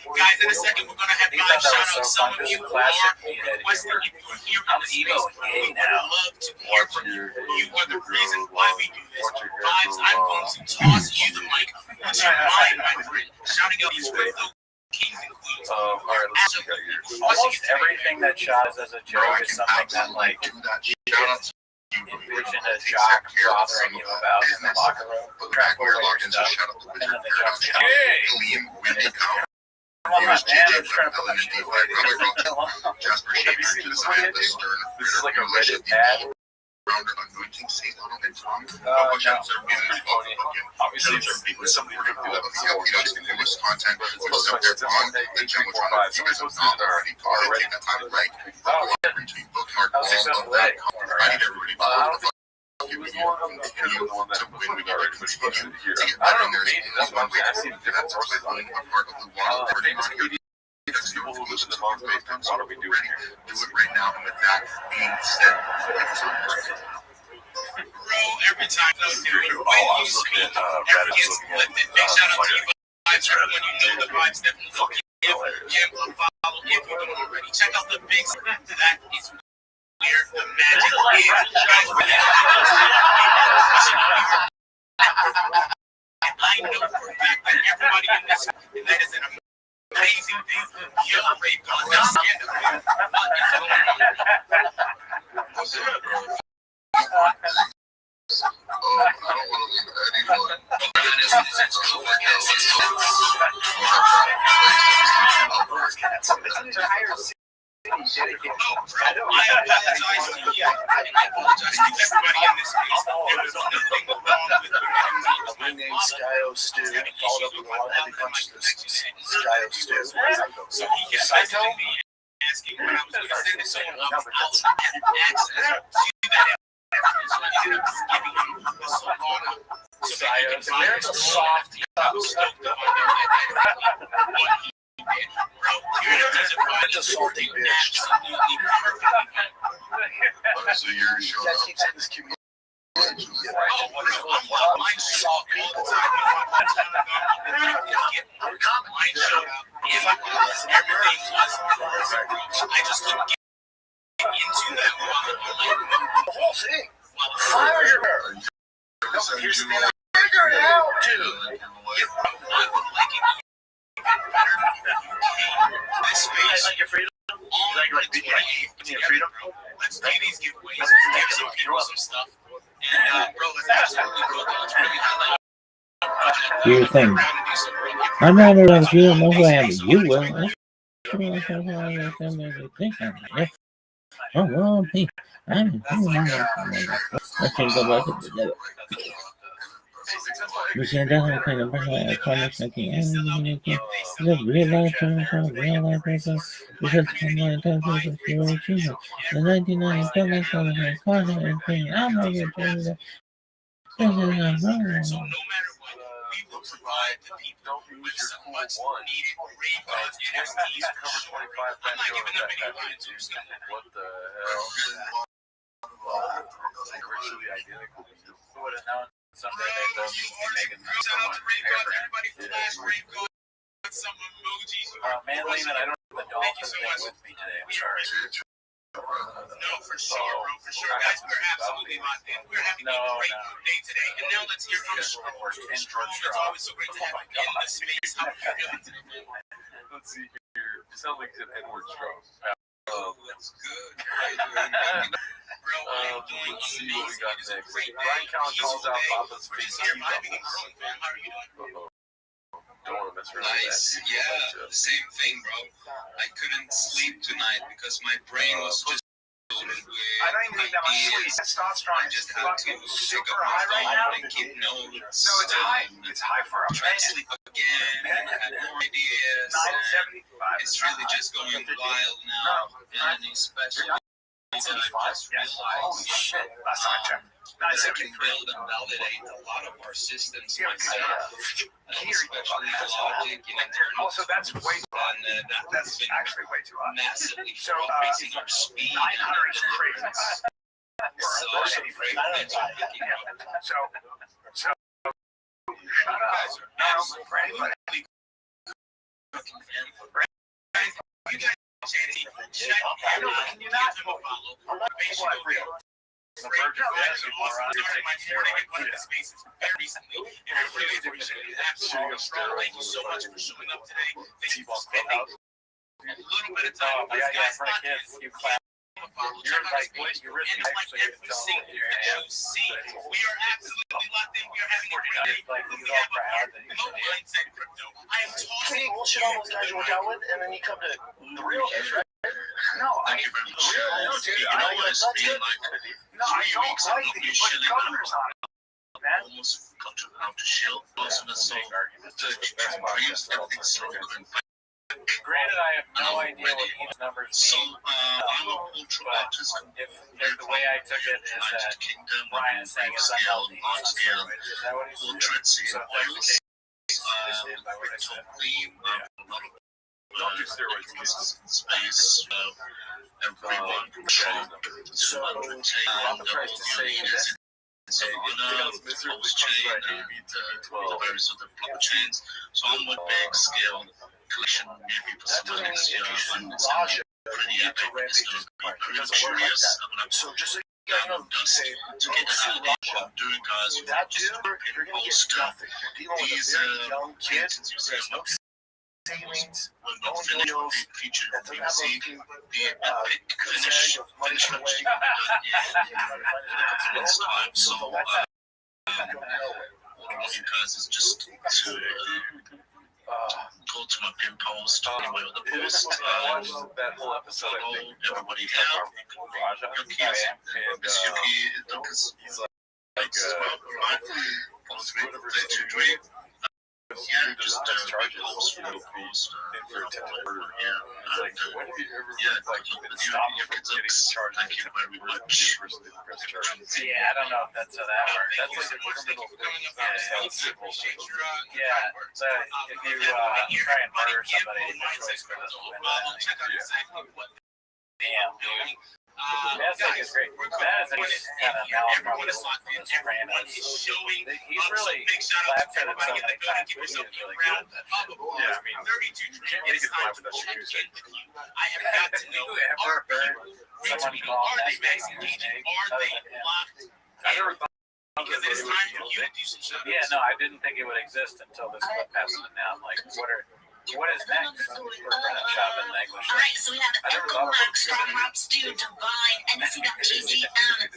Guys, in a second, we're going to have He live thought that shout was out so some fun. of This you is who classic are meathead requesting humor. if you're here in I'm the emo space. We gay would now. love to hear from you. You are the reason why we do this. Vibes, I'm going to toss you the mic. What's your mind, my friend? Shouting out these crypto kings and queens. All right, let's see what we got here. Almost everything that Shot is as a joke is something that, like, do that. Shout out to you. envision a jock bothering you about in the locker room. Track where locked into Stuff. shout out to And then the jock's Wizard. Liam, Wendy, Kyle, Come on, man. Here's JJ I'm trying to put my Ellen, shit Rabbi away. Rothschild, Jasper Have you Shaver, seen this Design one of the yet, Stern, This is like a English Reddit of the ad. all-round anointing, Satan and tongue. No. Watch out, sir. Funny. Obviously, it's somebody we're gonna do that before. The newest content, which is up there on the channel. If you guys have not already gone and taken the time to like, retweet, bookmark, How all successful of that. that? I need everybody to He was one of them that continue the one that to win. We got to continue here. to get I better. don't know, And maybe that's there's one one way thing. to I've seen do it. different That's sources by on being a part of the wild famous community. comedians, people who listen to Mom's Basement. What are we doing here? Do it right now. And with that being said, it's so perfect. Bro, every time I do it, Oh, when I you was looking speak, at everyone gets lifted. Big shout out to you. Vibes, everyone, you know the vibes definitely fucking give. And follow if you don't already. Check out the big. That is where the magic is. Guys, we I know for a fact that everybody in this, and that is an amazing thing. Yo, Ray, don't understand the what is going on. What's up, bro? I don't want to leave anyone. I apologize to you, and I apologize to everybody in this space. There is nothing wrong with your My name's Skyo Stew. Followed up with a lot of heavy punches. Skyo Stew. So he kept messaging me asking when I was going to send it to him. I was out of access to that information. So I ended up just giving him the Solana so that he can find it soft. I was stoked to find out exactly what he did. Bro, you're the reason why It's a salty bitch. absolutely perfect. So you're showing That up. keeps in this community. Oh, I'm mind shocked all the time. Mind showed up. Everything was perfect. I just couldn't get into that one. The whole thing. Fire! Here's the thing. Figure it out, dude. I would like it even better if you came to this space Like your freedom. on the 28th Your freedom. Let's do these giveaways. Let's give some people some stuff. And bro, let's absolutely go. Let's really highlight. Do your thing. Around and do some real giveaways. I'm not around. You don't know who I am. You will. Oh, well, hey, I'm we see another kind of comics making the real life person because timeline time is achievement. The 99 comics on the corner and thing I'm not your gender. So no matter what, we will provide the people with some much needed great cards, NFTs, for sure. I'm not giving them any lines. What the hell? Virtually identical. Who would have known someday they'd both be making Shout out someone to Rave God. hair. Everybody flash Rave God with some emojis. Man, Lehman, I don't have the Thank you dolphin so thing much. with me today. I'm sorry. No, for sure, bro, for sure. Guys, we're absolutely locked in. We're having a great day today. And now let's hear from Strong. It's always so great to have you in the space. How are you feeling today, man? Let's see here. You sound like an Edward Strong. That's good. Bro, I'm doing Let's see what we got next. Great Brian Callen calls out Papa's We're face. just here vibing and growing, man. How are you doing? Don't want to mess around Nice. with that. Yeah, same thing, bro. I couldn't sleep tonight because my brain was just loaded with I don't even think that much sleep. ideas. Testosterone I is just had to fucking pick super up my high right now. phone and keep notes. No, it's high. It's high for a Try to man. sleep again, and I had more ideas. and 975. It's really just going wild now, and especially I just realized Holy shit. Last time I checked. that I can 973. build and validate a lot of our systems Yeah, myself, especially the logic in internal. Also, that's way too high. And That's been actually way too high. massively So, increasing our speed. 900 is crazy. So some great things are picking up. So, shut up. No, for anybody. You guys, Chanty, check I know, but can you not? Give him a follow. I'm not Patient what, real. The verge of that is awesome. Started my morning in one of the spaces very recently, and I really appreciate it. Absolutely strong. Thank you so much for showing up today. Thank you for spending a little bit of time with us guys. for kids. You clap. You're like every single that you see. We are absolutely locked in. We are having a great day. We have a low mindset crypto. I am talking bullshit all those guys you work out with, and then you come to the real shit, right? No, I Thank you very much. no, dude, You I know know what that's it's been good. like No, I 3 don't weeks like of that me you put chilling governors on it, man. almost got to how to chill. Also, that's so dreams, everything's so good and Granted, I have no idea what each numbers so mean. I'm a ultra But artist. if the way I took it is that Kingdom, Brian is saying it's scale, unhealthy, large scale, is that what he's saying? portraits in So if that's the oils. case, I stand by what I So said. clean, a lot of Don't do steroids, kids. space, everyone control. So, Robert tries to say this. So Hey, on it a becomes miserably post chain close by and ABT12. the various other blockchains. So I'm with big scale collection maybe for some next year. And it's gonna be pretty epic. It's gonna be pretty curious. I'm gonna So just so you guys know, say, to get an idea what I'm doing, guys. that dude, you're gonna get nothing. You're dealing with These a very young kid. paintings you see There's on no savings. when not finished will be featured That on doesn't have BBC. a The epic finish, of money finish away. in this time. So all of you guys is just to go to my pin post, anyway with the post, I watched that whole episode, I follow think. everybody down. Raja. Yuki is, Miss Yuki, Lucas, He's like, right? Follow through, play to dream. Yeah, just post, post, in for attempted murder. yeah, It's like, when have you ever yeah, like but been you, stopped your from kids getting up. charged? Thank you very much. Yeah, I don't know if that's how that works. That's like a criminal thing. Yeah, so if you try and murder somebody, your choice for this will win that. Damn, dude. That thing is great. That is a kind of malpractice from the Sopranos. He's really flat-footed so many times, but he is really good at that shit. Yeah, I mean, you can't really get by with that shit you say. I have got to know, Ever heard someone call are that they guy vaccinated? snake Are other they than him? locked? I never thought Because that it's it time would for you to do some stuff. Yeah, no, I didn't think it would exist until this clip happened. And now I'm like, what is next? We're gonna chop in English. All right, so we have Echo Rock, Strong Rock, Stew, Divine, NC.TZ, and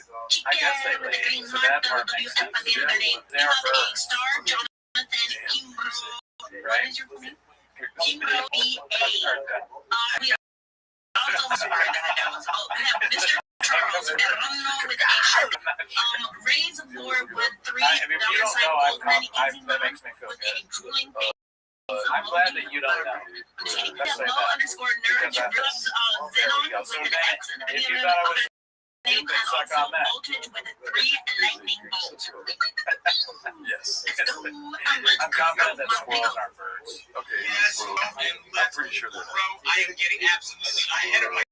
I guess they Chicken with the green so heart, that part makes WF at the end of the day. They You are have A birds, Star, Jonathan, Kimbro. What right? is your name? Kimbro B.A. We also we have Mr. Charles Errono with a shirt. Rays of War with 3 I mean, if you don't know, that makes me feel with good. a drooling I'm glad that you don't know. Let's Let's say low that. underscore nerd Because drugs there we Zenon go. So with an then, X and a if B you and thought I a was name stupid, and suck also on that. voltage with a 3 lightning bolt. yes. Let's go. I'm confident that squirrels aren't birds. Okay, Yes, well, and I'm let's pretty sure they're bro, I am getting absolutely ahead of myself.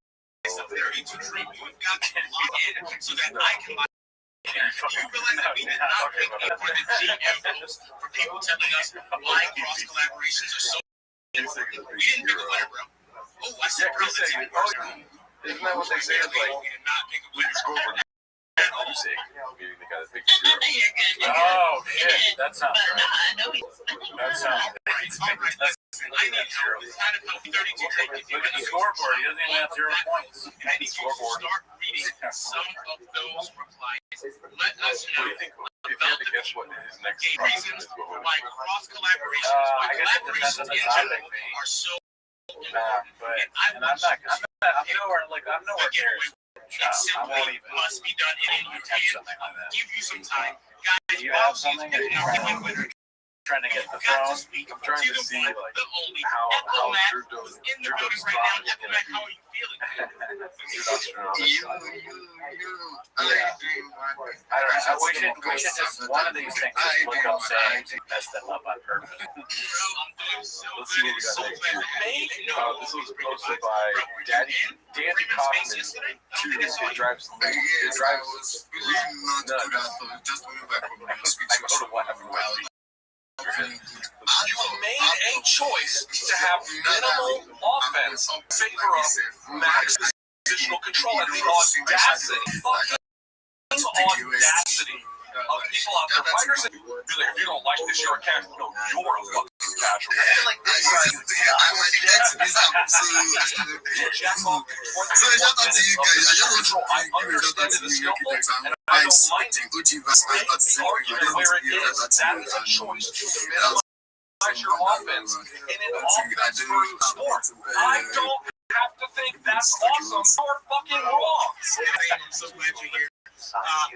32 dream. You've got to lock in so that I can lock in. You realize that we did not pick up for the GMOs for people telling us why cross collaborations are so. We didn't pick a winner, bro. Oh, I said Yeah, Chris said, Isn't that what they say? It's like with the scoreboard music, meaning they got a big zero. Oh shit, that sounds But right. I know That sounds right. I need help. It's kind of how 32 take it. Look at the scoreboard. He doesn't even have 0 points. I need you to start reading some of those replies. Let us know. What do you think? If you had to guess what his next Gave problem reasons is, what would why it be? cross collaborations, why I guess it depends on collaborations the in topic. general are so But and I and I'm nowhere near it simply even must be done in a attempt something like that. give you some time. Guys, You have policies something and you're trying to get the got to throne. speak I'm trying to the see, one, like, the only how Epilomac Drudo- who's in the Drudo's building right now. thought is gonna Epilomac, be- how are you feeling? I don't know. We should just one of these things just look up sayings and mess them up on purpose. Let's see what we got next here. This was posted by Danny Kaufman. It drives nuts. I go to what happened with You made a choice to have minimal offense in favor of max positional control and the audacity of people out there, fighters, and you're like, if you don't like this, you're a casual. No, you're a fucking casual. I feel like this guy jack off 21 minutes of positional control. I understand it is skillful, and I don't mind it. The argument where it is, that is a choice to minimize your offense in an offense-first sport. I don't have to think that's awesome. You're fucking wrong. I'm so glad you're here.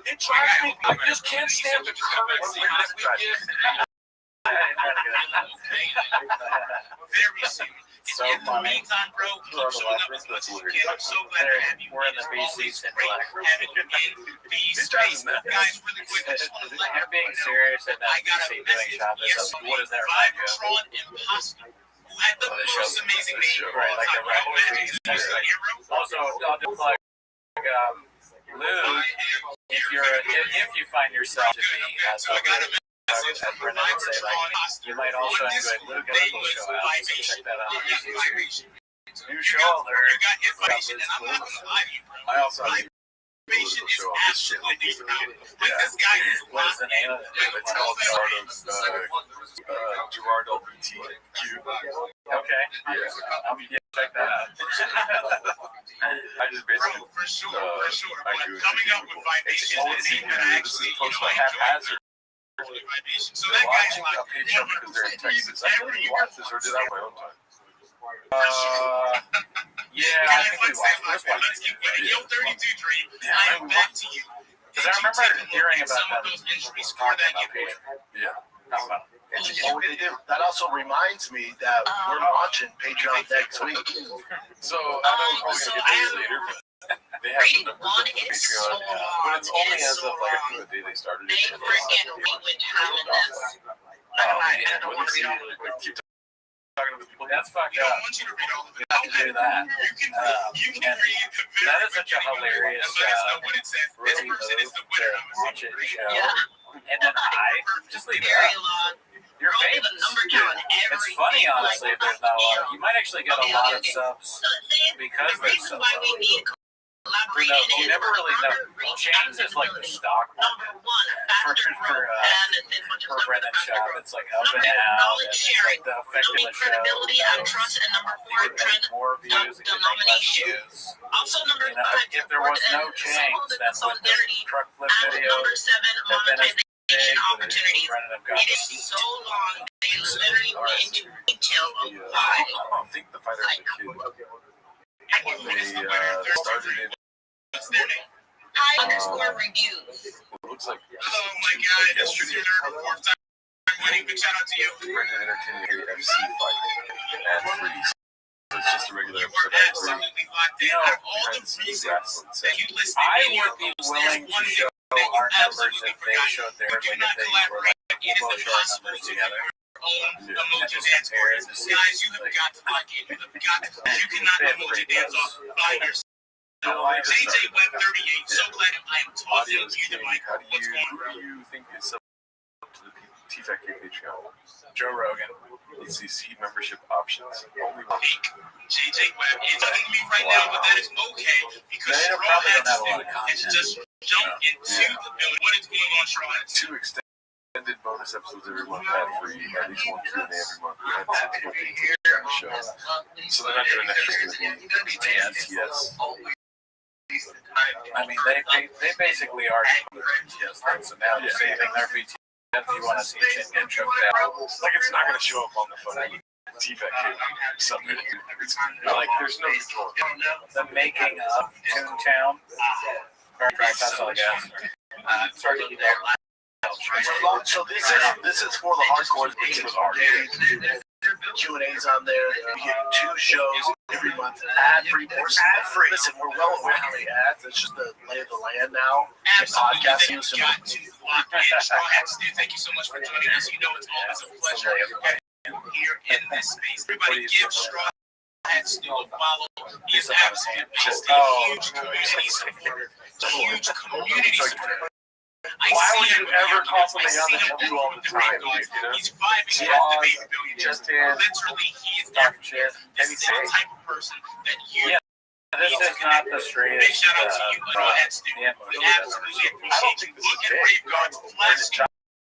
It drives me. I just can't stand the currency that we give. Very soon. So In the funny. meantime, bro, keep showing up as much as you can. I'm so glad to have you. We're in the It's BC always and great black. having you in B space. Guys, really quick, I just want to let You're being everyone know. serious and I then got a BC doing message Shabbos. yesterday. What does that remind you of? Vivatron Imposter, who had the most amazing name of Right, all like time. the Rebel Magic League. is just a hero. Also, I'll just like Lou, if you find yourself to be as So I got a message and from Brennan would say, Vivatron like, Imposter. you might also On this enjoy Lou day Gable was show out. So check Vibration. that out on Yeah, YouTube. Vibration. New show You alert. got Vibration, and I'm not gonna lie to you, bro. I also have Vibration is show off this shit. absolutely phenomenal. Like this guy is What is the name of it? It's called Gerardo BTQ. Okay. Yeah. Check that out. I just basically for sure. I But do it. coming up with Vibration is a name that I This actually, is posted by haphazard. Vibration. So that guy's Watching like, a picture because they're in Texas. I didn't even watch this, or did I on my own time? Yeah, I guys, think we let's watched. let's keep going. Yo, 32 Dream, Yeah, I am back to you. Because I remember hearing about some that. of those injuries for that giveaway. Yeah. That also reminds me that we're launching Patreon next week. So I know we're probably So gonna get I this am later, but they have reading the numbers one up on is so Patreon. But it's long. only It is as so of like I long. think the day they started They it. freaking went having this. I don't want to read all of it. Keep talking to the people. That's fucked We don't up. want you to read all of it. You have to do that. You can read the very That is such a beginning of it hilarious, and let us know what it says. This really person is the move winner. to I'm watch it assuming. show. Yeah. And then just leave it Very up. long. You're Probably the famous. number two on It's everything. funny, honestly, if there's not a lot. Like, You might actually get a okay, lot okay, of okay. subs So the because there's reason so why low. we need collaboration You is never really know. number reach James and is like the visibility. stock Number one, faster growth and as much as for number Brennan faster Shop. growth. It's like up Number and two, down. knowledge And sharing, like the effect of building the show. credibility and trust, and number You four, could make trend more views. It could make less denomination. views. Also number You know, five, if there was support no and change, support then with the solidarity. truck flip And video, number seven, have been as monetization big with opportunities. Brennan have got It is so long, they literally went into detail of why. I think the fighter was a kid. I can They started it. What's their name? high _reviews. It looks like Oh my God, that's your third or fourth time winning. Big shout out to you. Brendan Entertainment FC fight at 3. So it's just a regular You episode are at 3. absolutely locked in. Out of all the reasons that you listed, I in your would be post, willing there's one to thing show that you our numbers absolutely if they forgot. showed We theirs. do Like not if they were collaborate. like, It is we'll show our impossible numbers to together. own Yeah. emoji Just dance compare boards. it to see, Guys, you have like, got to lock in. You have got to. You cannot They have emoji pretty dance close. off by yourself. No, I just JJ started. Web 38. So glad I am Audio tossing is you the king. mic. How do What's going on? you think it's up to the TFAK Patreon. Joe Rogan. ECC membership options. Only one. JJ Webb is telling me right now, but that is okay because They Straw probably don't Hats have a lot of is content. just jump into the building. What is going on, Straw Hats? 2 extended bonus episodes every month, ad free. At least 1 Q&A every month. We had since when they did the show. So they're not doing that. It's going to be BTS. I mean, they basically are BTS. So now they're saving their BTS. You want to see it get choked out. Like, it's not going to show up on the fucking TFAK subreddit. It's like, there's no control. The making of Toontown. That's all I guess. It's hard to keep up. So this is for the hardcore. It's for the Q&A's on there. We get 2 shows every month, ad-free. Listen, we're well aware how many ads. It's just the lay of the land now. Absolutely. Podcasting. You've got to lock in. Straw Hats, dude, thank you so much for joining us. You know it's always a pleasure here in this space. Everybody give Straw Hats a follow. He's absolutely just a huge community supporter. Huge community supporter. Why would you ever compliment on the do all the time? He's vibing at the baby billionaire. Just in. Literally, he is everywhere. This is the type of person that you. This is not the Big straightest. shout out to you, Straw Hats, dude. We absolutely appreciate you. Look at Brave Guard's flash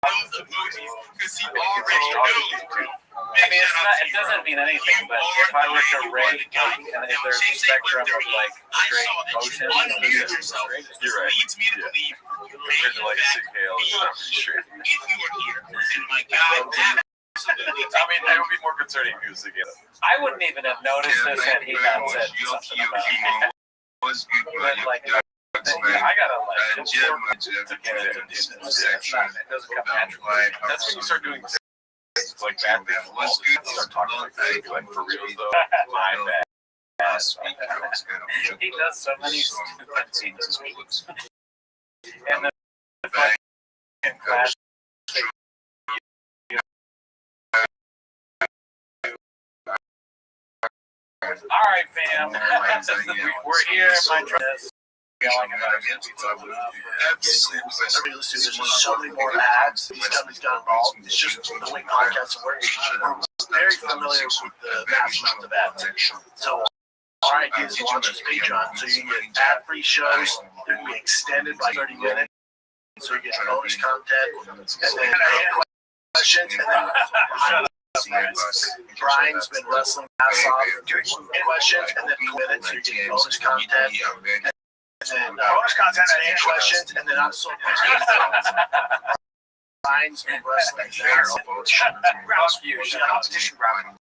knows the movies because he already knows. I mean, it doesn't mean anything, but if I were to rate, and if there's a spectrum of like straight motion, You're right. Leads me to believe you may Compared to like in fact Sig Hale, it's not really straight. if you were here. And my God, absolutely. I mean, that would be more concerning if he was Sig Hale. I wouldn't even have noticed this had he not said something about it. But like, I gotta like to get it to do this. It doesn't come naturally. That's when you start doing it's like bad things. Start talking like that. Like, for real though. My bad. He does so many stupid things. And the fucking class. All right, fam. We're here. My trust is yelling about Everybody listen to this. There's so many more ads. These companies got involved. It's just the way podcasts work. We're very familiar with the vast amount of ads. So our idea is to launch this Patreon so you can get ad-free shows. They're going to be extended by 30 minutes. So you get bonus content. And then questions. And then Brian's been wrestling ass off, doing questions, and then 2 minutes so you get bonus content. And then bonus content and questions, and then I'm so Brian's been wrestling his ass off. Competition ground.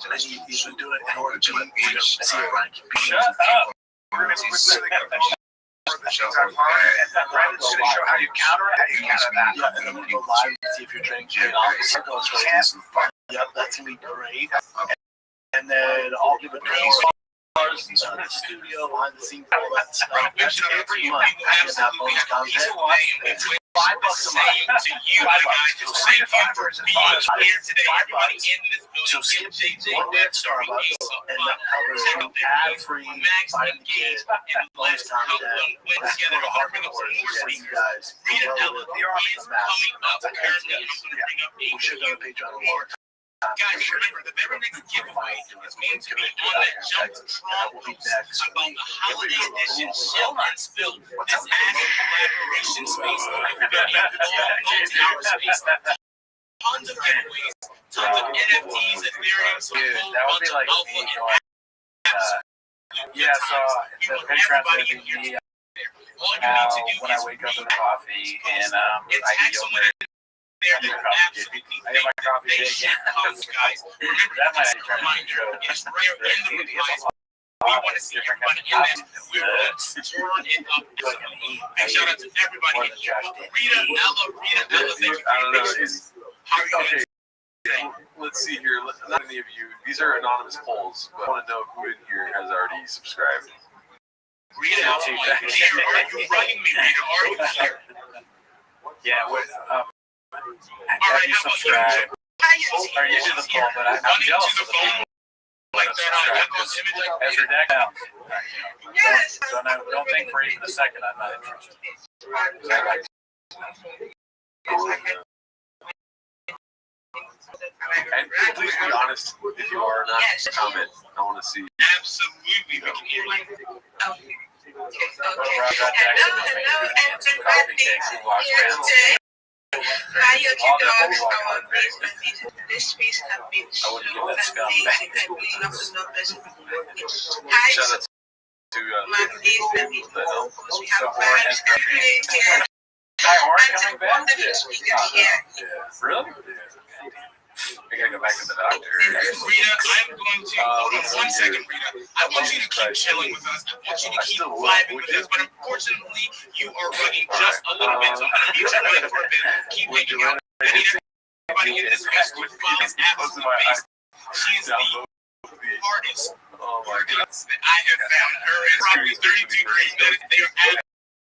And he's been doing it in order to see if Brian can beat him. Shut up. We're going to show how you counter it, how you counter that. Yeah, and then we'll go live and see if you're drinking. Yep, that's going to be great. And then I'll give it $4 in the studio, behind the scenes, all that stuff. Every month, I get that bonus content. It's $5 a month. To you, my guy, just thank you for being here today. Everybody in this So building, skip JJ, one day at Starbucks, and that covers ad-free, vitamin K, and bonus content. went together to help bring up some more Yes, speakers. guys. Rita Ella is The mass. coming up. Apparently, I'm going to bring up We should have done a Patreon more. Guys, remember, the very next giveaway is going to be on that Jump Strong post about the holiday edition Shell Unspilled. This acid collaboration space for everybody in our space. Tons of giveaways, tons of NFTs, Ethereum, some whole That would bunch be of like alpha me and going, yeah, so the Patreon's going to be me when I wake up in the coffee, and I yield it. There that absolutely I get my coffee they big. should come, guys. Remember, That might just a be turning reminder, into it's rare in the replies. We want to see everybody in that. We're going to turn it up. Big shout out to everybody. Rita Ella, thank you. I don't know. How are you doing? Let's see here. Not any of you. These are anonymous polls, but I want to know who in here has already subscribed. Rita Ella, are you writing me, Rita? Are you here? Yeah, All right, you how about subscribe? Or you do the poll, but I'm running jealous to the of the phone people like that on subscribe, Echo's image like as that. redacted. Yes. Don't think for even a second I'm not interested. I like And please be honest if you are not. Comment. I want to see. Absolutely, we can hear you. This space has been so I wouldn't give that scum amazing. back. I really love to know this. Shout out to We have So, vibes every day here. Hi, Orange And coming some back? wonderful speakers here. Really? I gotta go back to the doctor. Rita, I'm going to hold on 1 second, Rita. I want you to keep chilling with us. I want you to keep vibing with us. But unfortunately, you are running just a little bit, so I'm going to mute your mic for a bit. Keep hanging out. I need everybody in this space to follow his absolute base. She is the hardest workouts that I have found. Her and probably 32 degrees better. They are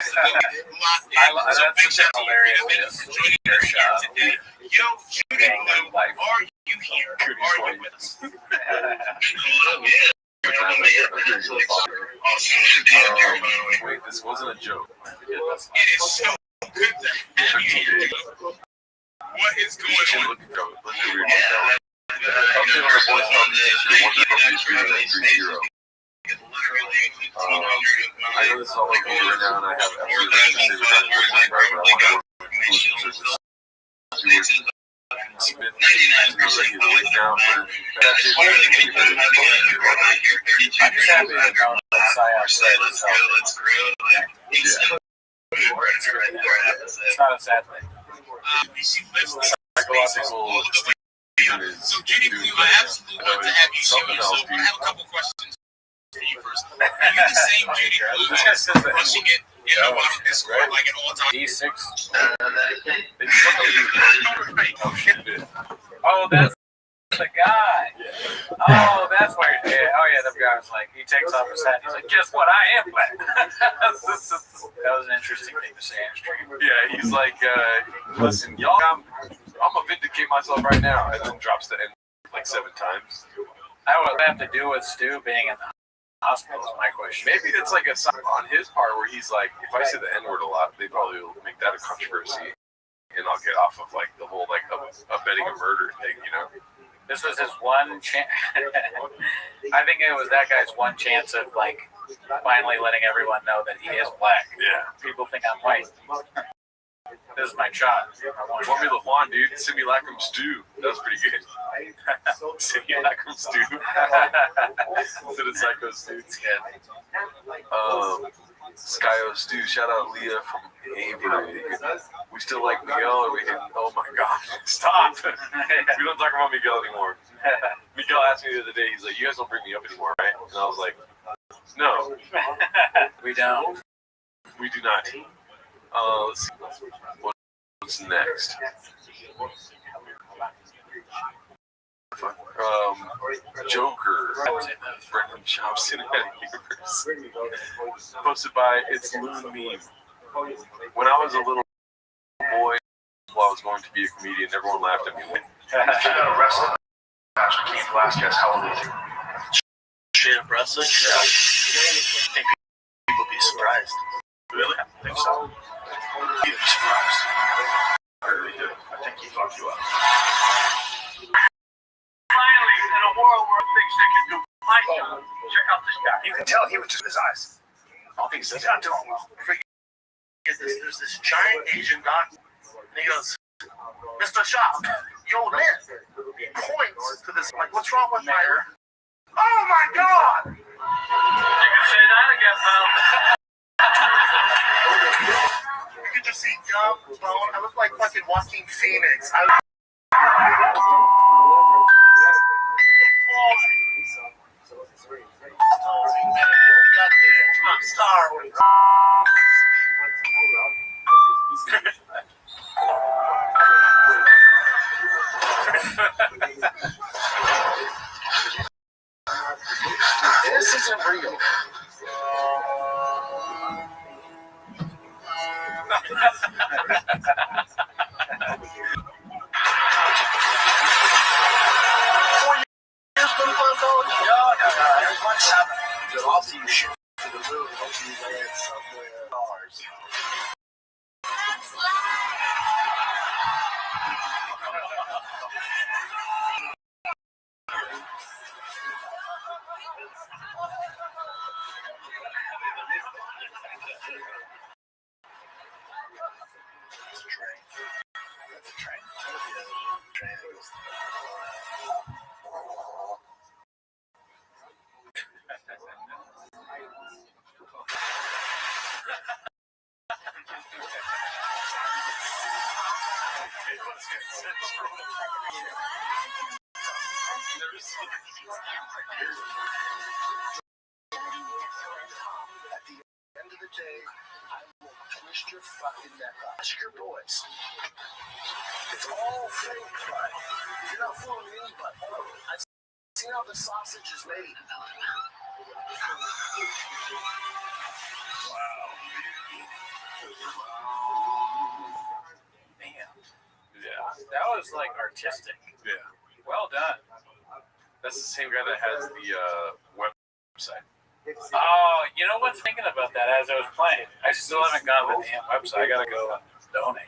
absolutely locked in. So big shout out to you, Rita. Thank you for joining us here today. Yo, Judy Blue, are you here? Are you with us? Wait, this wasn't a joke. It is so good to have you here. What is going on? I know this is all over you right now, and I have absolutely nothing to say regarding what you're talking about. Smith knows that he's awake now, but I'm just happy that you're on the side. It's not a sad thing. She lives in spaces all over the way. So, Judy Blue, I absolutely want to have you show you. So, I have a couple questions for you first. Are you the same Judy Blue that's crushing it in the bottom Discord like at all times? D6. Oh, that's the guy. Oh, that's where. Yeah. Oh, yeah. The guy was like, he takes off his hat. He's like, guess what? I am black. That was an interesting thing to say on stream. yeah, he's like, listen, y'all, I'm gonna vindicate myself right now, and then drops the N like 7 times. That would have to do with Stu being in the hospital. Is my question. Maybe it's like a sign on his part where he's like, if I say the N word a lot, they probably will make that a controversy, and I'll get off of like the whole like abetting a murder thing, you know. This was his one chance. I think it was that guy's one chance of like finally letting everyone know that he is black. Yeah. People think I'm white. This is my shot. Formula One, dude. Simulacrum Stew. That was pretty good. Simulacrum Stew. Instead of Psycho Stew. Skyo Stew. Shout out Leah from Avery. We still like Miguel, or we can. Oh my god. Stop. We don't talk about Miguel anymore. Miguel asked me the other day, he's like, you guys don't bring me up anymore, right? And I was like, no. We don't. We do not. Let's see. What's next? Joker. Brendan Schaub Cinematic Universe. Posted by It's Loon Meme. When I was a little boy, while I was going to be a comedian, everyone laughed at me. Wrestling match with Keith Velasquez. How old is he? Straight up wrestling? Yeah. I think people would be surprised. Really? I think so. You'd be surprised. I really do. I think he fucked you up. Finally, in a world where things they can do, Michael, check out this guy. You can tell he was just his eyes. I don't think he's He's not doing well. There's this giant Asian doctor, and he goes, Mr. Shop, yo, Liz. He points to this, like, what's wrong with my... Oh, my God! You can say that again, pal. You could just see dumb, bone. I look like fucking Joaquin Phoenix. I'm sorry. This isn't real. I'll see you shoot to the moon. Hopefully you land somewhere Mars. At the end of the day, I will twist your fucking neck off. Ask your boys. It's all fake, bud. You're not fooling anybody. I've seen how the sausage is made. Man. Yeah. That was like artistic. Yeah. Well done. That's the same guy that has the website. Oh, you know what's thinking about that as I was playing? I still haven't gone to the damn website. I gotta go donate.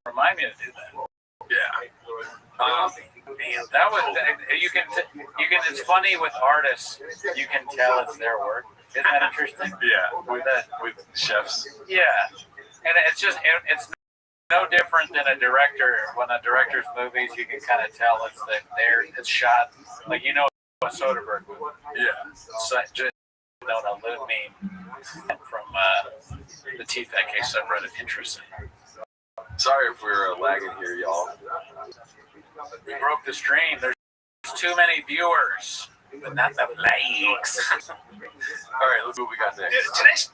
Remind me to do that. Yeah. Man, that was you can. It's funny with artists. You can tell it's their work. Isn't that interesting? Yeah. With chefs. Yeah, and it's no different than a director. When a director's movies, you can kind of tell it's shot like a Soderbergh movie. Yeah. So, just little meme from the TFK subreddit. Interesting. Sorry if we're lagging here, y'all. We broke the stream. There's too many viewers, but not enough likes. All right, let's see what we got next. Today's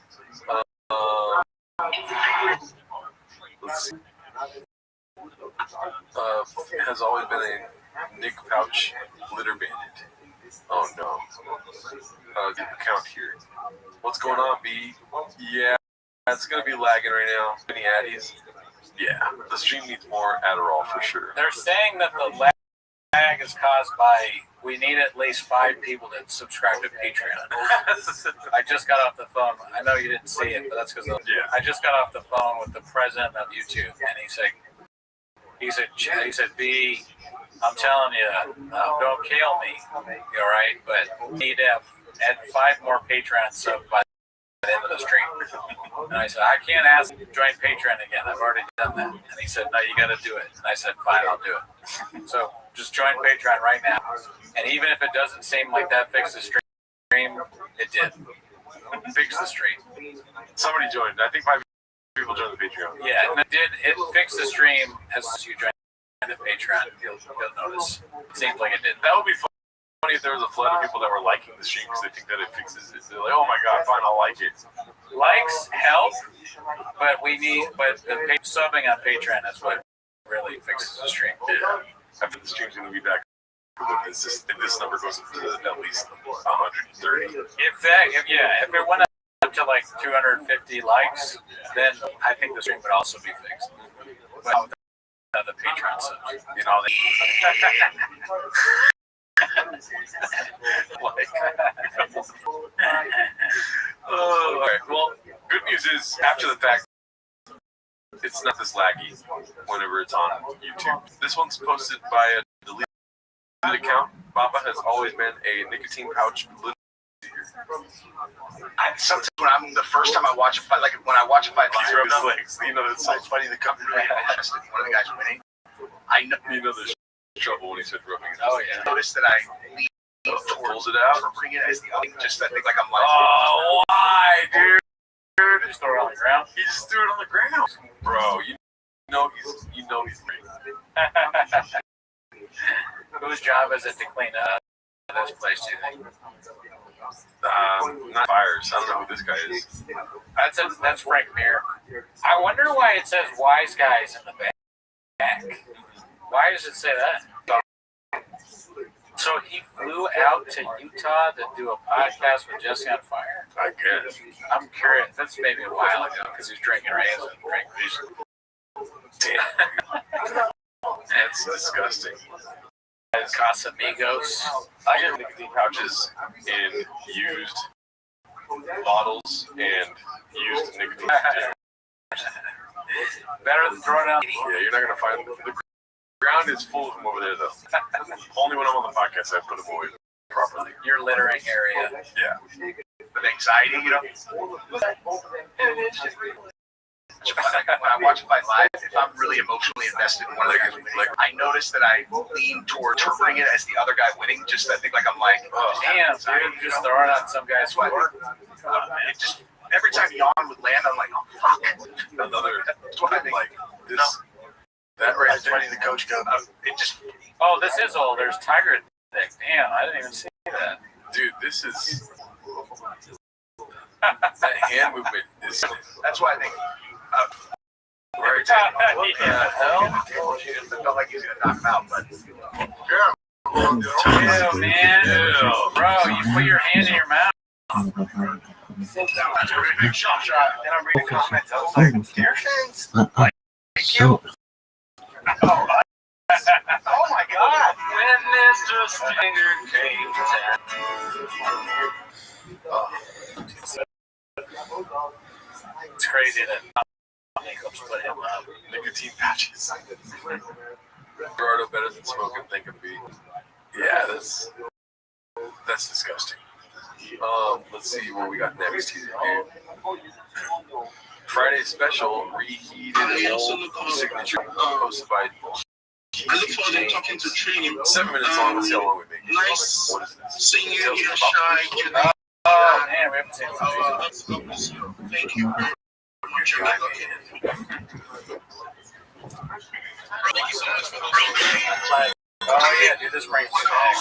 Let's see. Has always been a Nick Pouch litter bandit. Oh no. The account here. What's going on, B? Yeah, it's gonna be lagging right now. Any addies? Yeah, the stream needs more Adderall for sure. They're saying that the lag is caused by we need at least 5 people to subscribe to Patreon. I just got off the phone. I know you didn't see it, but that's because I just got off the phone with the president of YouTube, and he said, B, I'm telling you, don't kill me, all right? But we need to add 5 more Patreon subs by the end of the stream. And I said, I can't ask you to join Patreon again. I've already done that. And he said, no, you got to do it. And I said, fine, I'll do it. So just join Patreon right now. And even if it doesn't seem like that fixed the stream, it did. Fix the stream. Somebody joined. I think 5 people joined the Patreon. Yeah, and it fixed the stream as you join the Patreon. You'll notice. It seems like it did. That would be funny if there was a flood of people that were liking the stream because they think that it fixes it. They're like, oh my god, fine, I'll like it. Likes help, but the subbing on Patreon is what really fixes the stream. Yeah. I think the stream's going to be back if this number goes up to at least 130. If it went up to like 250 likes, then I think the stream would also be fixed. But the Patreon subs, all right. Well, good news is after the fact, it's not this laggy whenever it's on YouTube. This one's posted by a deleted account. Baba has always been a nicotine pouch. sometimes when I'm the first time I watch a fight, like when I watch a fight live, his legs. It's so funny. The company one of the guys winning. I know there's trouble when he started rubbing it. Oh yeah. Notice that I lean pulls it out. for bringing it as the just I think like I'm like. Oh, why, dude? Just throw it on the ground. He just threw it on the ground, bro. You know he's great. Whose job is it to clean up this place? Do you think? Not Fires. I don't know who this guy is. That's Frank Mir. I wonder why it says "wise guys" in the back. Why does it say that? So he flew out to Utah to do a podcast with Jesse on Fire? I guess. I'm curious. That's maybe a while ago because he's drinking raisin. Damn. That's disgusting. Casamigos. I get nicotine pouches in used bottles and used nicotine pouches. Better than throwing out. Yeah, you're not going to find the ground is full of them over there, though. Only when I'm on the podcast I put them away. properly. Your littering area. Yeah. With anxiety, you know. When I watch a fight live, if I'm really emotionally invested in one of the guys winning, I notice that I lean toward interpreting it as the other guy winning. Just I think like I'm like, oh, Damn, dude, just throwing out some guy's score. It just every time Yawn would land, I'm like, oh fuck. Another That's what I think. like this. That right That's there. funny. The coach go. It just Oh, this is old. There's Tiger Dick. Damn, I didn't even see that. Dude, this is that hand movement is that's why I think. Every Yeah, time, hell? it felt like he was gonna knock him out, but Ew, man. Ew. Bro, you put your hand in your mouth. that's a really big shot. Then I'm reading comments. I was like, Deer fans? Thank you. Oh my God! When Mr. Stinger came It's crazy that makeup split him up. nicotine patches. Gerardo better than smoking think of beat. Yeah, that's disgusting. Let's see what we got next here, dude. Friday special reheated signature posted by I look forward to talking to Trini. 7 minutes long. Let's see how long we make it. Nice What is this? seeing you here, Shy. Oh, man, we haven't seen him. Thank you very much. Thank you so much for hosting. Oh, yeah, dude, this brings me back.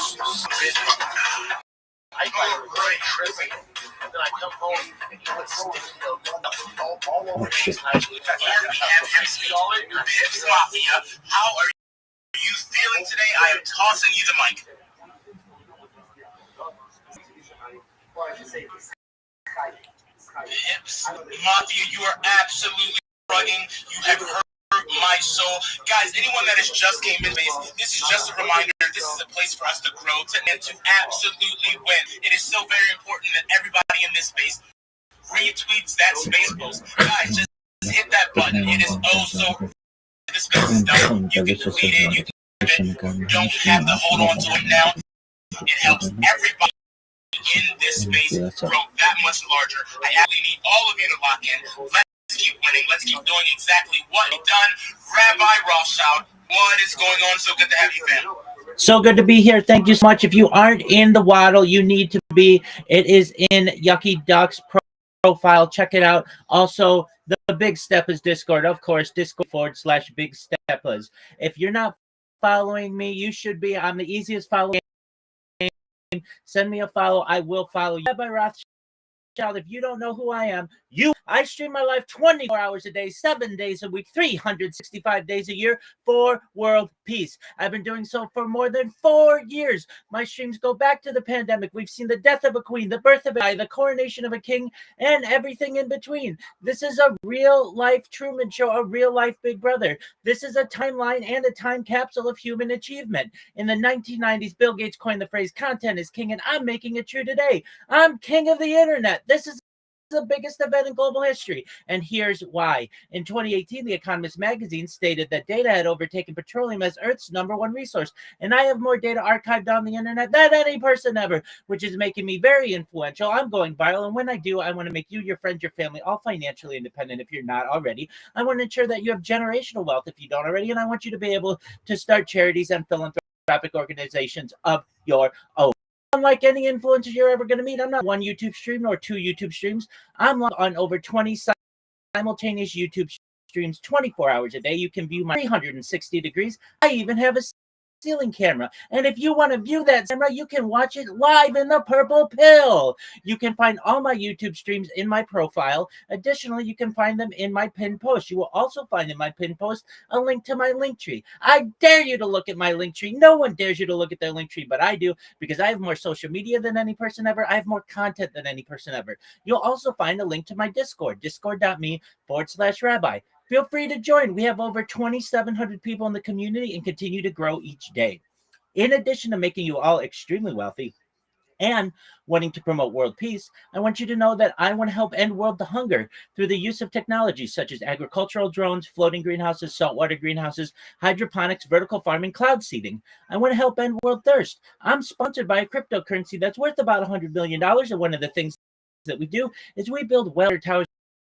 I go very trippy, and then I come home and you put sticky notes all over me. And we have MC Pips Mafia. How are you feeling today? I am tossing you the mic. Pips Mafia, you are absolutely rugging. You have hurt my soul. Guys, anyone that has just came in base, this is just a reminder, this is a place for us to grow and to absolutely win. It is so very important that everybody in this space retweets that space post. Guys, just hit that button. It is oh so this space is done. You can tweet it, you can don't have to hold on to it now. It helps everybody in this space grow that much larger. I actually need all of you to lock in. Let's keep winning. Let's keep doing exactly what we've done. Rabbi Rothschild, what is going on? So good to have you, fam. So good to be here. Thank you so much. If you aren't in the Waddle, you need to be. It is in Yucky Duck's profile. Check it out. Also, the Big Steppers Discord, of course, Discord/Big Steppers. If you're not following me, you should be. I'm the easiest follow. Send me a follow. I will follow you. Rabbi Rothschild. If you don't know who I am, I stream my life 24 hours a day, 7 days a week, 365 days a year for world peace. I've been doing so for more than 4 years. My streams go back to the pandemic. We've seen the death of a queen, the birth of a guy, the coronation of a king, and everything in between. This is a real life Truman Show, a real life Big Brother. This is a timeline and a time capsule of human achievement. In the 1990s, Bill Gates coined the phrase content is king, and I'm making it true today. I'm king of the internet. This is the biggest event in global history, and here's why. In 2018, The Economist magazine stated that data had overtaken petroleum as Earth's #1 resource, and I have more data archived on the internet than any person ever, which is making me very influential. I'm going viral, and when I do, I want to make you, your friends, your family, all financially independent if you're not already. I want to ensure that you have generational wealth if you don't already, and I want you to be able to start charities and philanthropic organizations of your own. Unlike any influencer you're ever going to meet, I'm not one YouTube stream or 2 YouTube streams. I'm on over 20 simultaneous YouTube streams 24 hours a day. You can view my 360 degrees. I even have a ceiling camera. And if you want to view that camera, you can watch it live in the purple pill. You can find all my YouTube streams in my profile. Additionally, you can find them in my pinned post. You will also find in my pinned post a link to my link tree. I dare you to look at my link tree. No one dares you to look at their link tree, but I do, because I have more social media than any person ever. I have more content than any person ever. You'll also find a link to my Discord, discord.me/rabbi. Feel free to join. We have over 2,700 people in the community and continue to grow each day. In addition to making you all extremely wealthy, and wanting to promote world peace, I want you to know that I want to help end world hunger through the use of technologies such as agricultural drones, floating greenhouses, saltwater greenhouses, hydroponics, vertical farming, cloud seeding. I want to help end world thirst. I'm sponsored by a cryptocurrency that's worth about $100 million, and one of the things that we do is we build water towers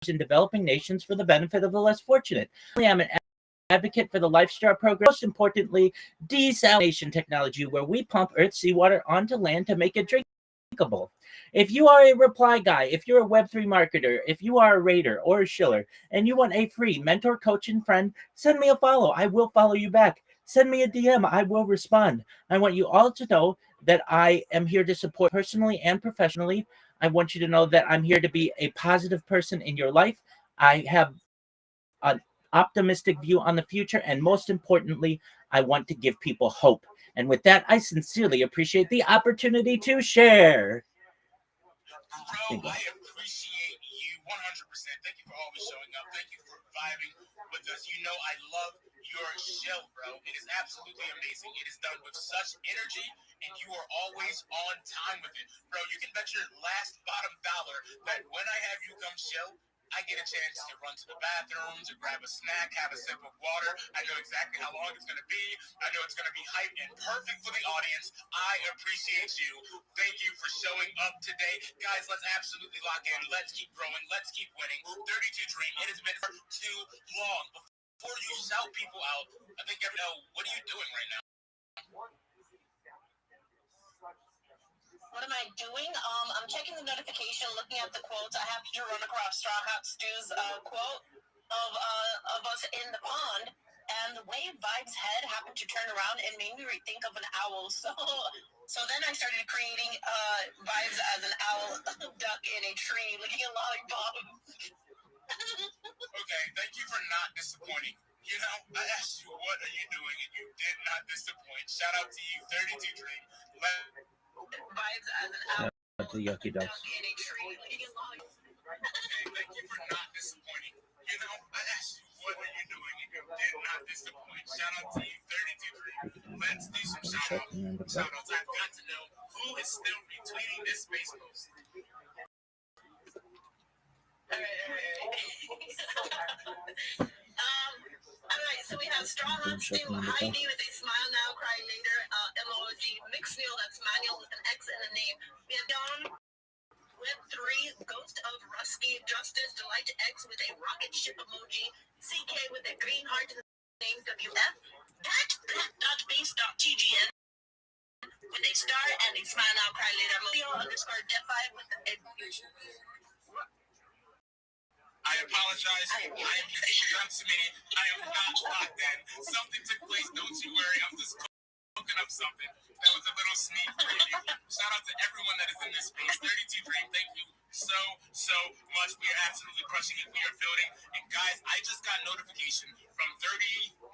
in developing nations for the benefit of the less fortunate. I'm an advocate for the LifeStar program. Most importantly, desalination technology, where we pump Earth's seawater onto land to make it drinkable. If you are a reply guy, if you're a Web3 marketer, if you are a raider or a shiller, and you want a free mentor, coach, and friend, send me a follow. I will follow you back. Send me a DM. I will respond. I want you all to know that I am here to support personally and professionally. I want you to know that I'm here to be a positive person in your life. I have an optimistic view on the future, and most importantly, I want to give people hope. And with that, I sincerely appreciate the opportunity to share. Bro, I appreciate you 100%. Thank you for always showing up. Thank you for vibing with us. You know I love your show, bro. It is absolutely amazing. It is done with such energy, and you are always on time with it. Bro, you can bet your last bottom dollar that when I have you come show, I get a chance to run to the bathroom, to grab a snack, have a sip of water. I know exactly how long it's going to be. I know it's going to be hype and perfect for the audience. I appreciate you. Thank you for showing up today. Guys, let's absolutely lock in. Let's keep growing. Let's keep winning. 32 Dream, it has been too long. Before you shout people out, I think everyone know, what are you doing right now? What am I doing? I'm checking the notification, looking at the quotes. I happened to run across Straw Hat Stu's quote of us in the pond, and the way Vibe's head happened to turn around and made me think of an owl. So then I started creating Vibes as an owl duck in a tree, licking a lollipop. Okay, thank you for not disappointing. You know, I asked you, what are you doing, and you did not disappoint. Shout out to you, 32 Dream. Vibes as an owl The Yucky Ducks. duck in a tree, licking a lollipop. Okay, thank you for not disappointing. You know, I asked you, what are you doing, and you did not disappoint. Shout out to you, 32 Dream. Let's do some shout outs. I've got to know who is still retweeting this space post. Alright, so we have Straw Hat Stu, Heidi with a smile now, cry later, emoji, Mixneel, that's Manuel with an X and a name. We have Dawn, Web3, Ghost of Rusky, Justice, Delight X with a rocket ship emoji, CK with a green heart and name WF, that.base.tgn with a star and a smile now, cry later, _Defi with a I apologize. I am submitting. I am not locked in. Something took place. Don't you worry. I'm just cooking up something. That was a little sneak preview. Shout out to everyone that is in this space. 32 Dream, thank you so much. We are absolutely crushing it. We are building. And guys, I just got notification from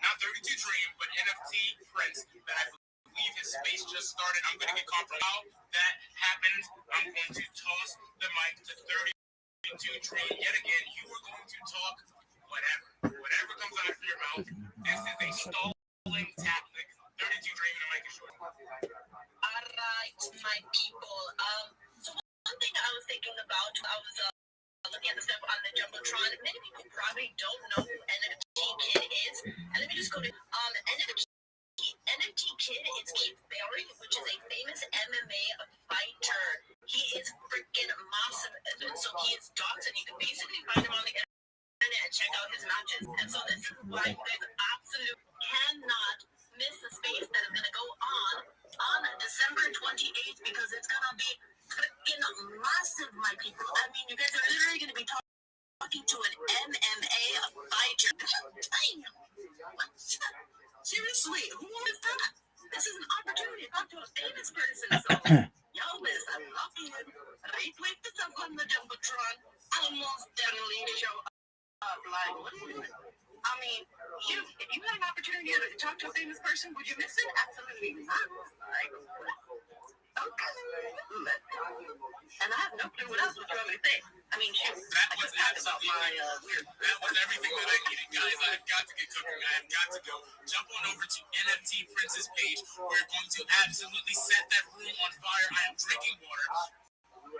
not 32 Dream, but NFT Prince that I believe his space just started. I'm going to get confirmed. How that happens, I'm going to toss the mic to 32 Dream. Yet again, you are going to talk whatever comes out of your mouth. This is a stalling tactic. 32 Dream, and the mic is yours. Alright, my people. So one thing I was thinking about, I was looking at the stuff on the Jumbotron. Many people probably don't know who NFT Kid is. And let me just go to NFT Kid is Keith Berry, which is a famous MMA fighter. He is freaking massive. So he is dots, and you can basically find him on the internet and check out his matches. And so this is why there's absolute cannot miss the space that is going to go on December 28th, because it's going to be freaking massive, my people. I mean, you guys are literally going to be talking to an MMA fighter. Damn. What? Seriously, who wanted that? This is an opportunity to talk to a famous person. So, yo, miss, I love you. Retweet this up on the Jumbotron. I'll most definitely show up. Like, what are you doing? I mean, if you had an opportunity to talk to a famous person, would you miss it? Absolutely not. Like, And I have no clue what else would you want me to say. I mean, shoot. That was absolutely. That was everything that I needed, guys. I've got to get cooking. I have got to go. Jump on over to NFT Prince's page. We're going to absolutely set that room on fire. I am drinking water. I'm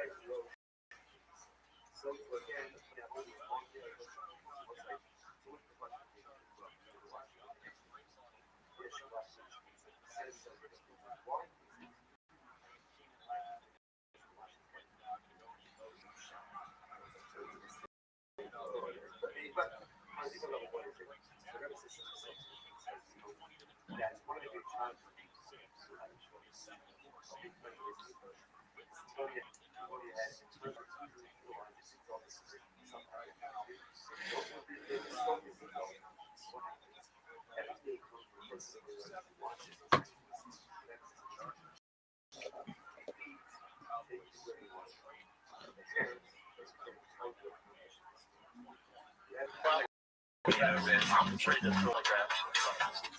ready to throw like that.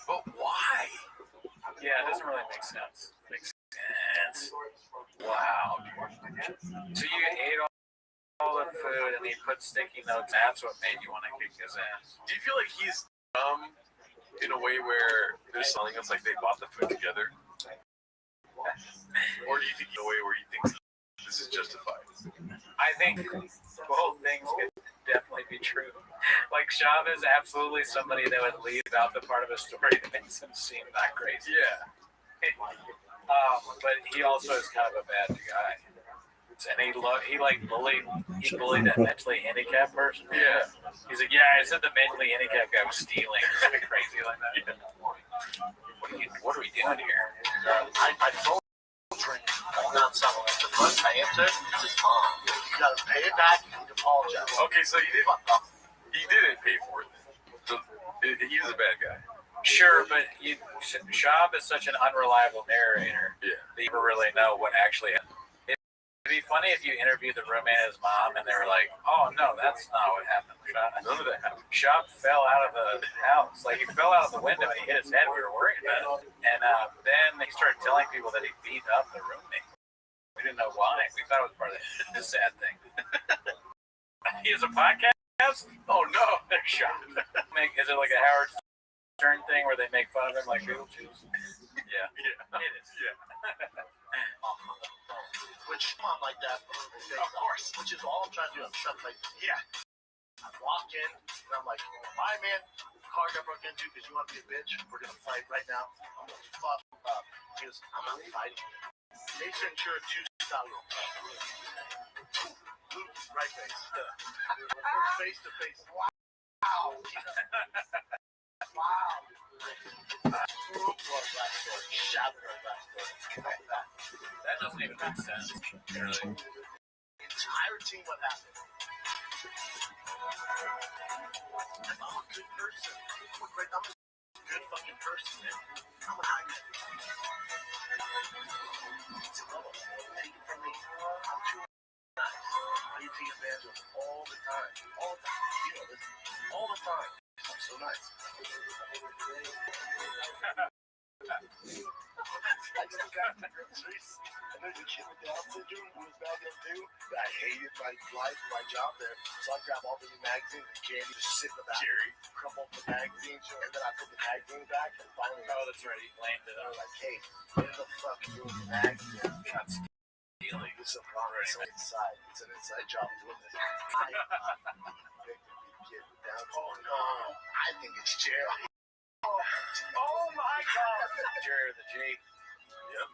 But why? Yeah, it doesn't really make sense. Makes sense. Wow. So you ate all the food and he put sticky notes. That's what made you want to kick his ass. Do you feel like he's dumb in a way where they're selling us like they bought the food together? Or do you think in a way where he thinks this is justified? I think both things could definitely be true. Like, Shav is absolutely somebody that would leave out the part of a story that makes him seem not crazy. Yeah. But he also is kind of a bad guy. And he bullied that mentally handicapped person. Yeah. He's like, yeah, I said the mentally handicapped guy was stealing. He's kind of crazy like that. Yeah. What are we doing here? I phone drink. Not someone. The first I answered is his mom. You gotta pay it back and apologize. Okay, so he didn't pay for it. So he is a bad guy. Sure, but Shab is such an unreliable narrator that you never really know what actually happened. It'd be funny if you interviewed the roommate and his mom and they were like, oh, no, that's not what happened. None of that happened. Shab fell out of the house. Like, he fell out of the window and he hit his head. We were worried about it. And then he started telling people that he beat up the roommate. We didn't know why. We thought it was part of the sad thing. He has a podcast? Oh, no. They're shocked. Is it like a Howard Stern thing where they make fun of him like Beetlejuice? Yeah. It is. Yeah. Which come on like that, of course. Which is all I'm trying to do. I'm trying to like, yeah. I walk in and I'm like, my man, car got broke into because you want to be a bitch. We're gonna fight right now. I'm gonna fuck up. He goes, I'm not fighting. Ace Ventura 2 style room. Blue, right face. We're face to face. Wow. Wow. That doesn't even make sense. Really. Entire team, what happened? I'm a good person. I'm a good fucking person, man. I'm a high guy. Take it from me. I'm too nice. I need to take advantage of all the time. All the time. You know this. All the time. I'm so nice. I know you kid with Down syndrome who was back then too, but I hated my life and my job there. So I grab all the new magazines and candy, just sit in the back, crumple up the magazines, and then I put the magazine back, and finally, that's right, he blamed it. I was like, hey, what the fuck are you doing with the magazine? Not stealing. It's a problem. It's inside. It's an inside job doing this. Oh no, I think it's Jerry. Oh my God. Jerry the J. Yep.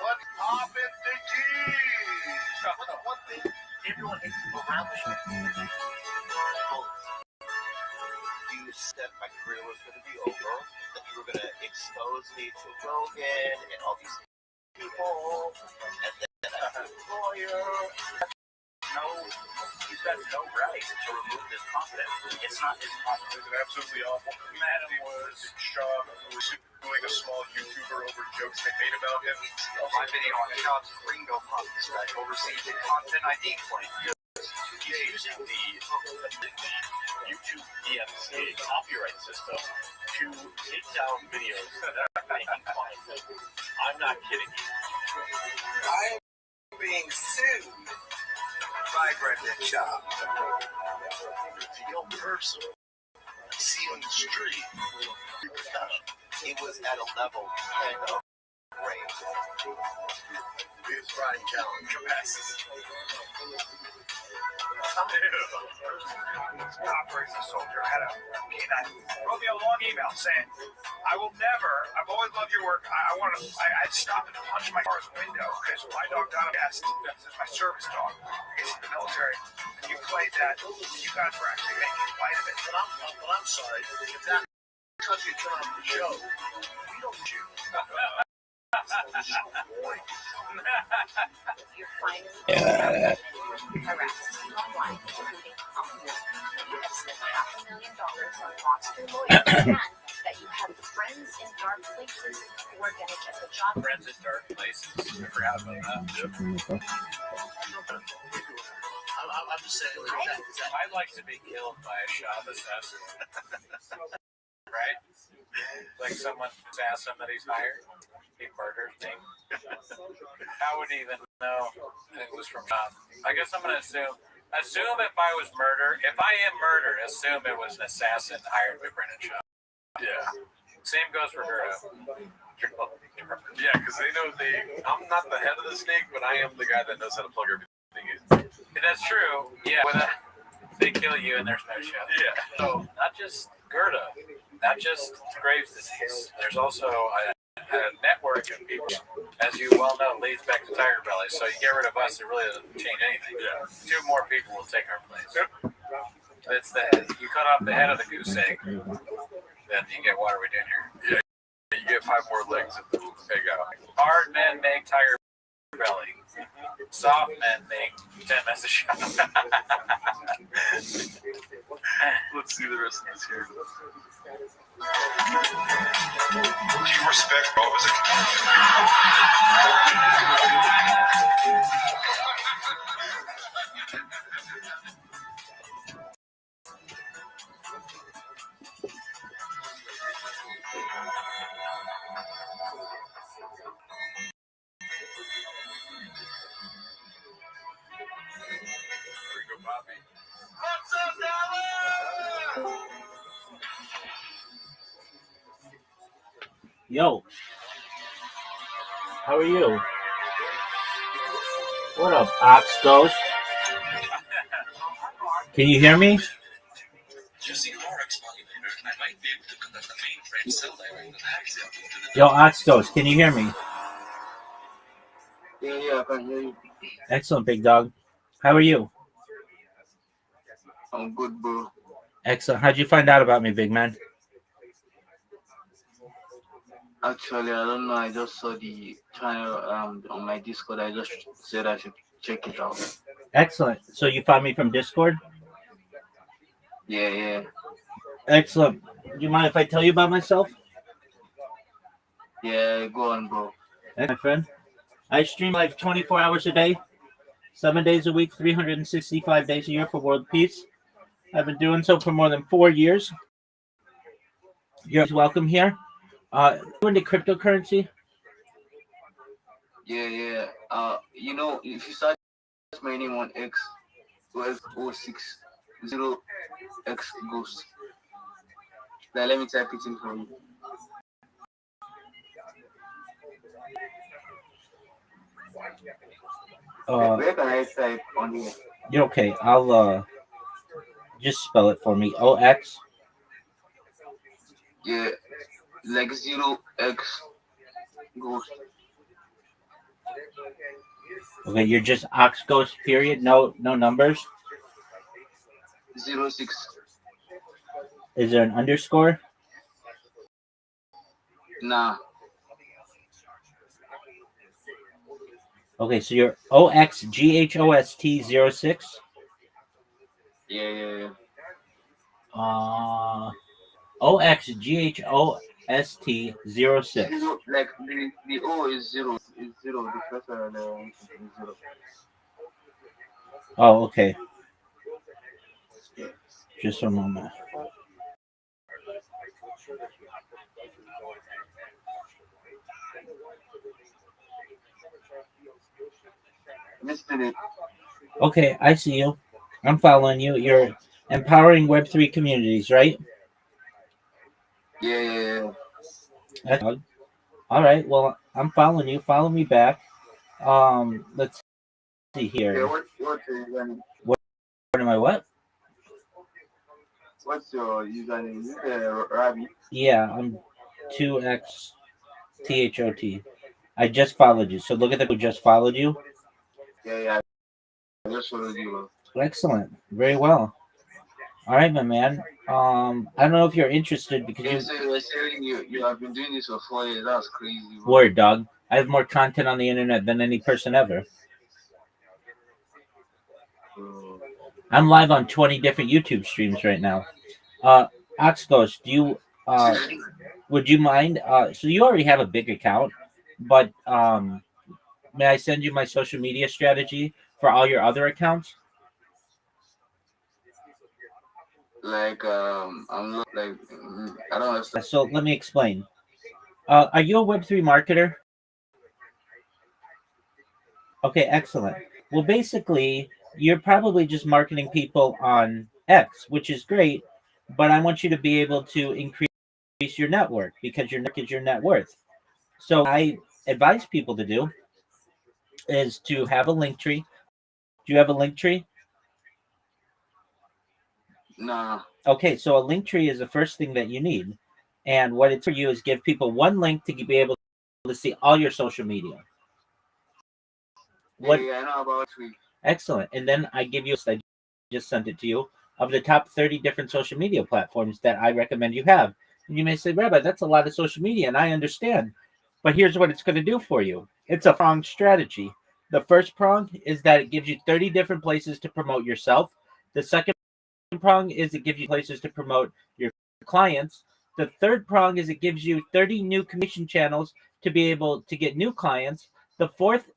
What's poppin' the keys? One thing everyone hates around the show. You said my career was going to be over, that you were going to expose me to Rogan and all these people, and then I was a lawyer. No, he's got no right to remove this content. It's not his content. It's absolutely awful. Madam was Shaw was doing a small YouTuber over jokes they made about him. My video on Shaw's Gringo Pups that oversees the content ID claim. He's using the YouTube DMCA copyright system to take down videos that are making fun of him. I'm not kidding you. I am being sued by Brendan Schaub. Feel personal. See on the street. He was at a level of range. His Brian Callen capacity. Operation Soldier had a canine. Wrote me a long email saying, I will never, I've always loved your work. I'd stop and punch my car's window because my dog got a gas. This is my service dog. He's in the military. And you played that. You guys were actually making light of it. But I'm sorry. If that because you turn off the show, we don't shoot. Yeah. Harassment online, including calumny. You have spent $500,000 on monster lawyers and that you have friends in dark places who are going to get the job. Friends in dark places. I forgot about that. I'm just saying, I'd like to be killed by a Schaub assassin. Right? Like someone asks him that he's hired, he murdered me. How would he even know it was from Schaub? I guess I'm going to assume if I was if I am murdered, assume it was an assassin hired by Brendan Schaub. Yeah. Same goes for Gerda. Yeah, because they know I'm not the head of the snake, but I am the guy that knows how to plug everything in. That's true. Yeah. They kill you and there's no show. Yeah. So not just Gerda, not just Graves' disease. There's also a network of people, as you well know, leads back to Tiger Belly. So you get rid of us, it really doesn't change anything. Yeah. 2 more people will take our place. It's you cut off the head of the goose egg, then you get what are we doing here? Yeah. You get 5 more legs and the egg out. Hard men make Tiger Belly. Soft men make 10 minutes of shot. Let's see the rest of this here. do you respect opposite? Yo, how are you? What up, Ox Ghost? Can you hear me? Using Lorex Monument, I might be able to conduct a mainframe cell diagram that hacks it into the Yo, Ox Ghost, can you hear me? Yeah, I can hear you. Excellent, big dog. How are you? I'm good, bro. Excellent. How'd you find out about me, big man? Actually, I don't know. I just saw the channel on my Discord. I just said I should check it out. Excellent. So you found me from Discord? Yeah. Excellent. Do you mind if I tell you about myself? Yeah, go on, bro. My friend, I stream live 24 hours a day, 7 days a week, 365 days a year for world peace. I've been doing so for more than 4 years. You're welcome here. You into cryptocurrency? Yeah. You know, if you search my name on X, 060X Ghost. Now let me type it in for you. Where can I type on here? You're okay. I'll just spell it for me. OX. Yeah, like 0X Ghost. Okay, you're just Ox Ghost, period. No numbers. 06. Is there an underscore? Nah. Okay, so you're OXGHOST06. Yeah. OXGHOST06. Zero, like the O is zero. Is zero. The first one is zero. Oh, okay. Just a moment. Missed it. Okay, I see you. I'm following you. You're empowering Web3 communities, right? Yeah. That's all right. Well, I'm following you. Follow me back. Let's see Yeah. here. What's your username? What am I? What? What's your username? Is it Rabbi? Yeah, I'm 2xthot. I just followed you. So look at the who just followed you. Yeah. I just followed you. Excellent. Very well. All right, my man. I don't know if you're interested because Yeah. you So you were saying you have been doing this for 4 years. That's crazy, bro. word dog. I have more content on the internet than any person ever. Bro. I'm live on 20 different YouTube streams right now. Oxghost, do you would you mind? So you already have a big account, but may I send you my social media strategy for all your other accounts? Like I'm not like I don't understand. So let me explain. Are you a Web3 marketer? Okay, excellent. Well, basically, you're probably just marketing people on X, which is great, but I want you to be able to increase your network because your net worth. So I advise people to do is to have a link tree. Do you have a link tree? Nah. Okay, so a link tree is the first thing that you need. And what it's for you is give people one link to be able to see all your social media. What? Yeah. I know about tweet. Excellent. And then I give you, I just sent it to you, of the top 30 different social media platforms that I recommend you have. And you may say, Rabbi, that's a lot of social media, and I understand. But here's what it's going to do for you. It's a pronged strategy. The first prong is that it gives you 30 different places to promote yourself. The second prong is it gives you places to promote your clients. The third prong is it gives you 30 new commission channels to be able to get new clients. The fourth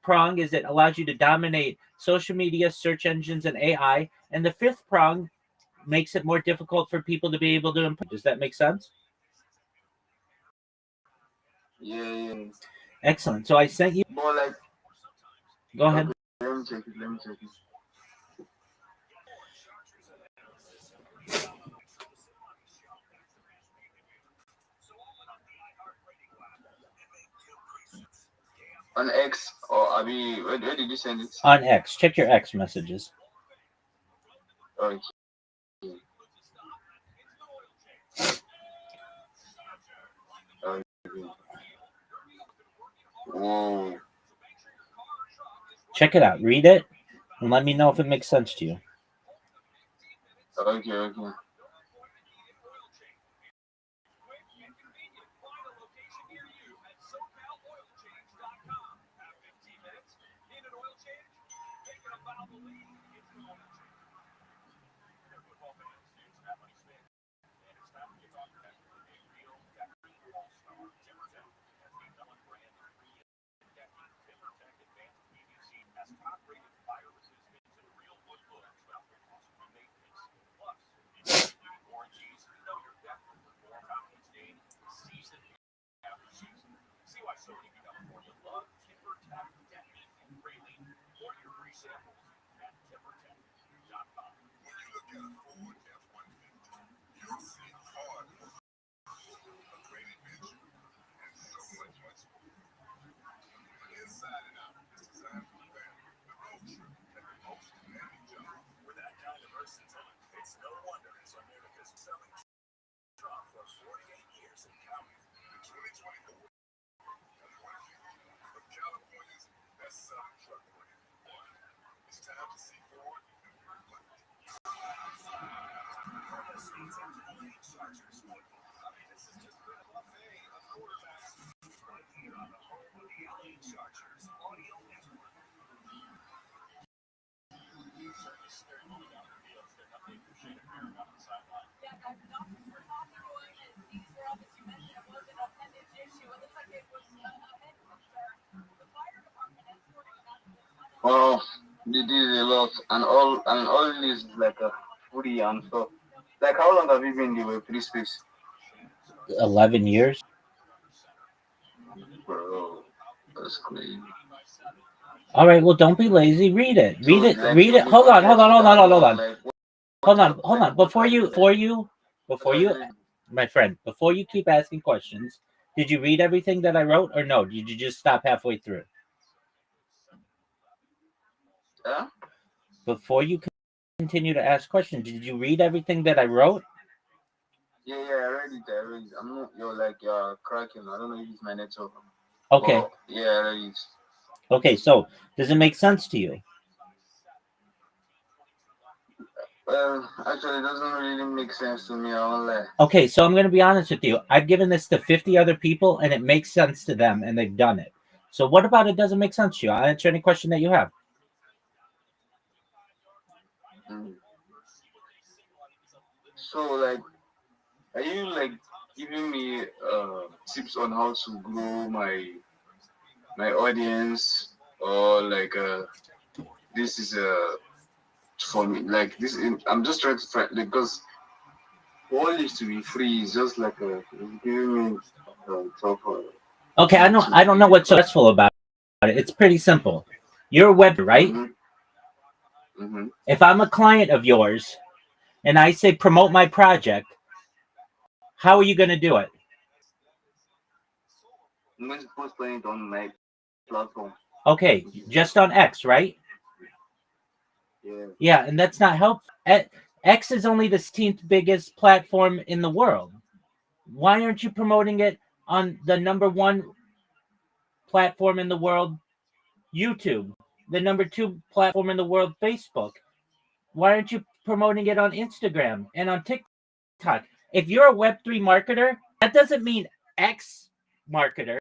prong is it allows you to dominate social media, search engines, and AI. And the fifth prong makes it more difficult for people to be able to improve. Does that make sense? Yeah. Excellent. So I sent you. More like. Go ahead. Okay, let me check it. On X or Abi, where did you send it? On X. Check your X messages. Okay. Okay. Whoa. Check it out. Read it and let me know if it makes sense to you. Okay. Wow, they did a lot, and all this like a free and stuff. Like, how long have you been in the Web3 space? 11 years. Bro, that's crazy. All right, well, don't be lazy. Read it. So, Read it. like, Read it. the Hold on. podcast Hold on. we Hold on. talk Hold on. Hold about, on. like, Hold on. Hold on. Before you, Sorry. my friend, before you keep asking questions, did you read everything that I wrote, or no? Did you just stop halfway through? Huh? Before you continue to ask questions, did you read everything that I wrote? Yeah, I read it. I'm not, you're cracking. I don't know if it's my network. Okay. But, yeah, I read it. Okay. So, does it make sense to you? Well, actually, it doesn't really make sense to me. I won't lie. Okay. So I'm going to be honest with you. I've given this to 50 other people, and it makes sense to them, and they've done it. So, what about it doesn't make sense to you? I'll answer any question that you have. Mm. So, like, are you like giving me tips on how to grow my audience, or like this is for me, like this? I'm just trying to find, because all this to be free is just like it's giving me tough. Okay, I don't know what's so stressful about it. It's pretty simple. You're a web, right? Mm-hmm. If I'm a client of yours and I say promote my project, how are you going to do it? I'm going to post it on my platform. Okay, just on X, right? Yeah. Yeah, and that's not helpful. X is only the 16th biggest platform in the world. Why aren't you promoting it on the number one platform in the world, YouTube? The number two platform in the world, Facebook? Why aren't you promoting it on Instagram and on TikTok? If you're a Web3 marketer, that doesn't mean X marketer.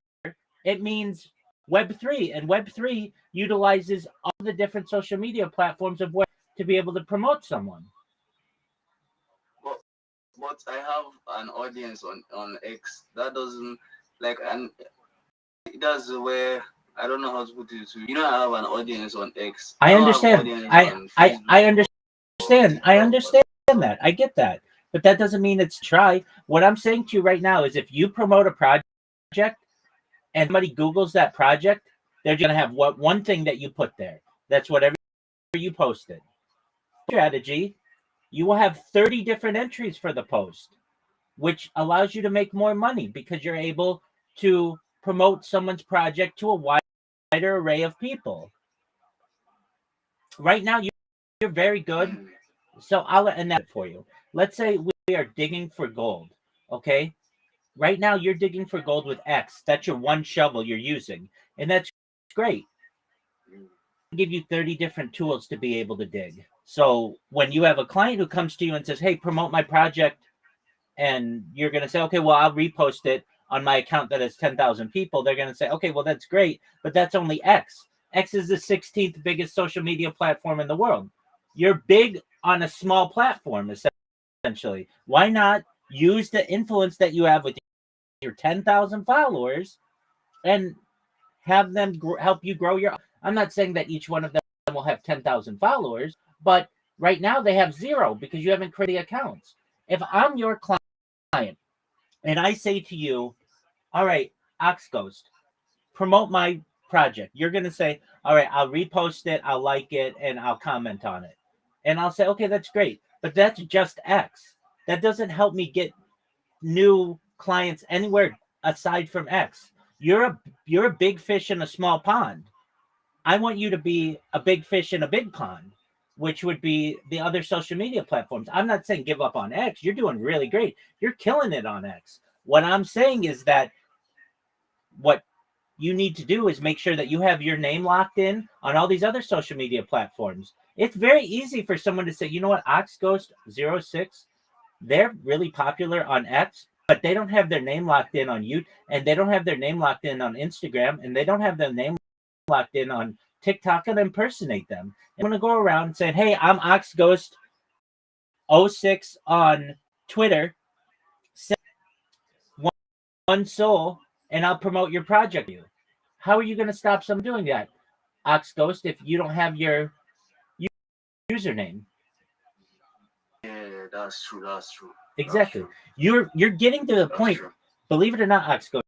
It means Web3. And Web3 utilizes all the different social media platforms of Web to be able to promote someone. But I have an audience on X. That doesn't, like, and that's where I don't know how to put it. I have an audience on X. I don't have understand. audience on Facebook. I understand. I understand that. I get that. But that doesn't mean it's try. What I'm saying to you right now is if you promote a project and somebody Googles that project, they're going to have one thing that you put there. That's whatever you posted. Strategy, you will have 30 different entries for the post, which allows you to make more money because you're able to promote someone's project to a wider array of people. Right now, you're very good. So I'll end that for you. Let's say we are digging for gold, okay? Right now, you're digging for gold with X. That's your one shovel you're using, and that's great. I'll give you 30 different tools to be able to dig. So when you have a client who comes to you and says, hey, promote my project, and you're going to say, okay, well, I'll repost it on my account that has 10,000 people, they're going to say, okay, well, that's great, but that's only X. X is the 16th biggest social media platform in the world. You're big on a small platform, essentially. Why not use the influence that you have with your 10,000 followers and have them help you grow your. I'm not saying that each one of them will have 10,000 followers, but right now they have 0 because you haven't created accounts. If I'm your client and I say to you, all right, Oxghost, promote my project, you're going to say, all right, I'll repost it, I'll like it, and I'll comment on it. And I'll say, okay, that's great. But that's just X. That doesn't help me get new clients anywhere aside from X. You're a big fish in a small pond. I want you to be a big fish in a big pond, which would be the other social media platforms. I'm not saying give up on X. You're doing really great. You're killing it on X. What I'm saying is that what you need to do is make sure that you have your name locked in on all these other social media platforms. It's very easy for someone to say, you know what, Oxghost06, they're really popular on X, but they don't have their name locked in on YouTube, and they don't have their name locked in on Instagram, and they don't have their name locked in on TikTok and impersonate them. I'm going to go around and say, hey, I'm Oxghost06 on Twitter. One soul, and I'll promote your project to you. How are you going to stop someone doing that, Oxghost, if you don't have your username? Yeah, that's true. Exactly. You're getting to the point. Believe it or not, Oxghost,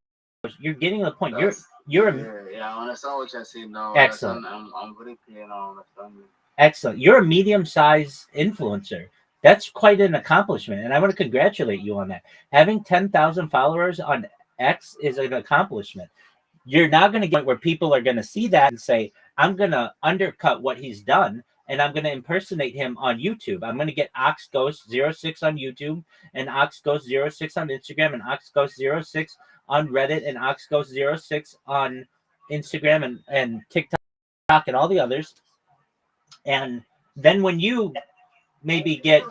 You're getting the point. That's, You're I understand what you're saying now. excellent. I'm very clear now. Understand. Excellent. You're a medium-sized influencer. That's quite an accomplishment, and I want to congratulate you on that. Having 10,000 followers on X is an accomplishment. You're not going to get where people are going to see that and say, I'm going to undercut what he's done, and I'm going to impersonate him on YouTube. I'm going to get OxGhost06 on YouTube, and OxGhost06 on Instagram, and OxGhost06 on Reddit, and OxGhost06 on Instagram and TikTok and all the others. And then when you maybe get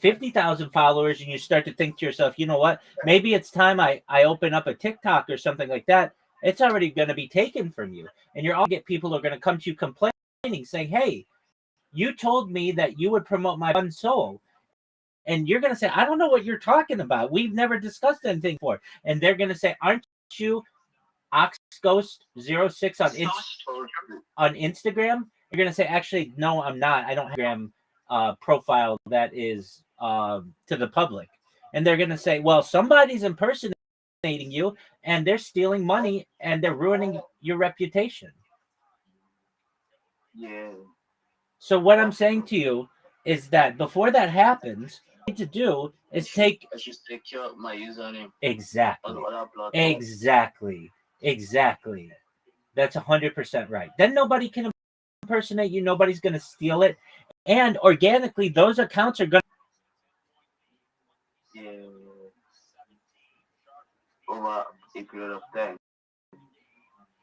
50,000 followers and you start to think to yourself, you know what, maybe it's time I open up a TikTok or something like that, it's already going to be taken from you. And you're all get people who are going to come to you complaining, saying, hey, you told me that you would promote my fun soul. And you're going to say, I don't know what you're talking about. We've never discussed anything before. And they're going to say, aren't you OxGhost06 on Instagram? You're going to say, actually, no, I'm not. I don't have an Instagram profile that is to the public. And they're going to say, well, somebody's impersonating you and they're stealing money and they're ruining your reputation. Yeah. So what I'm saying to you is that before that happens, what you need to do is I should secure my username. Exactly. On other platforms. Exactly. That's 100% right. Then nobody can impersonate you. Nobody's going to steal it. And organically, those accounts are going to... Yeah. Over a period of time.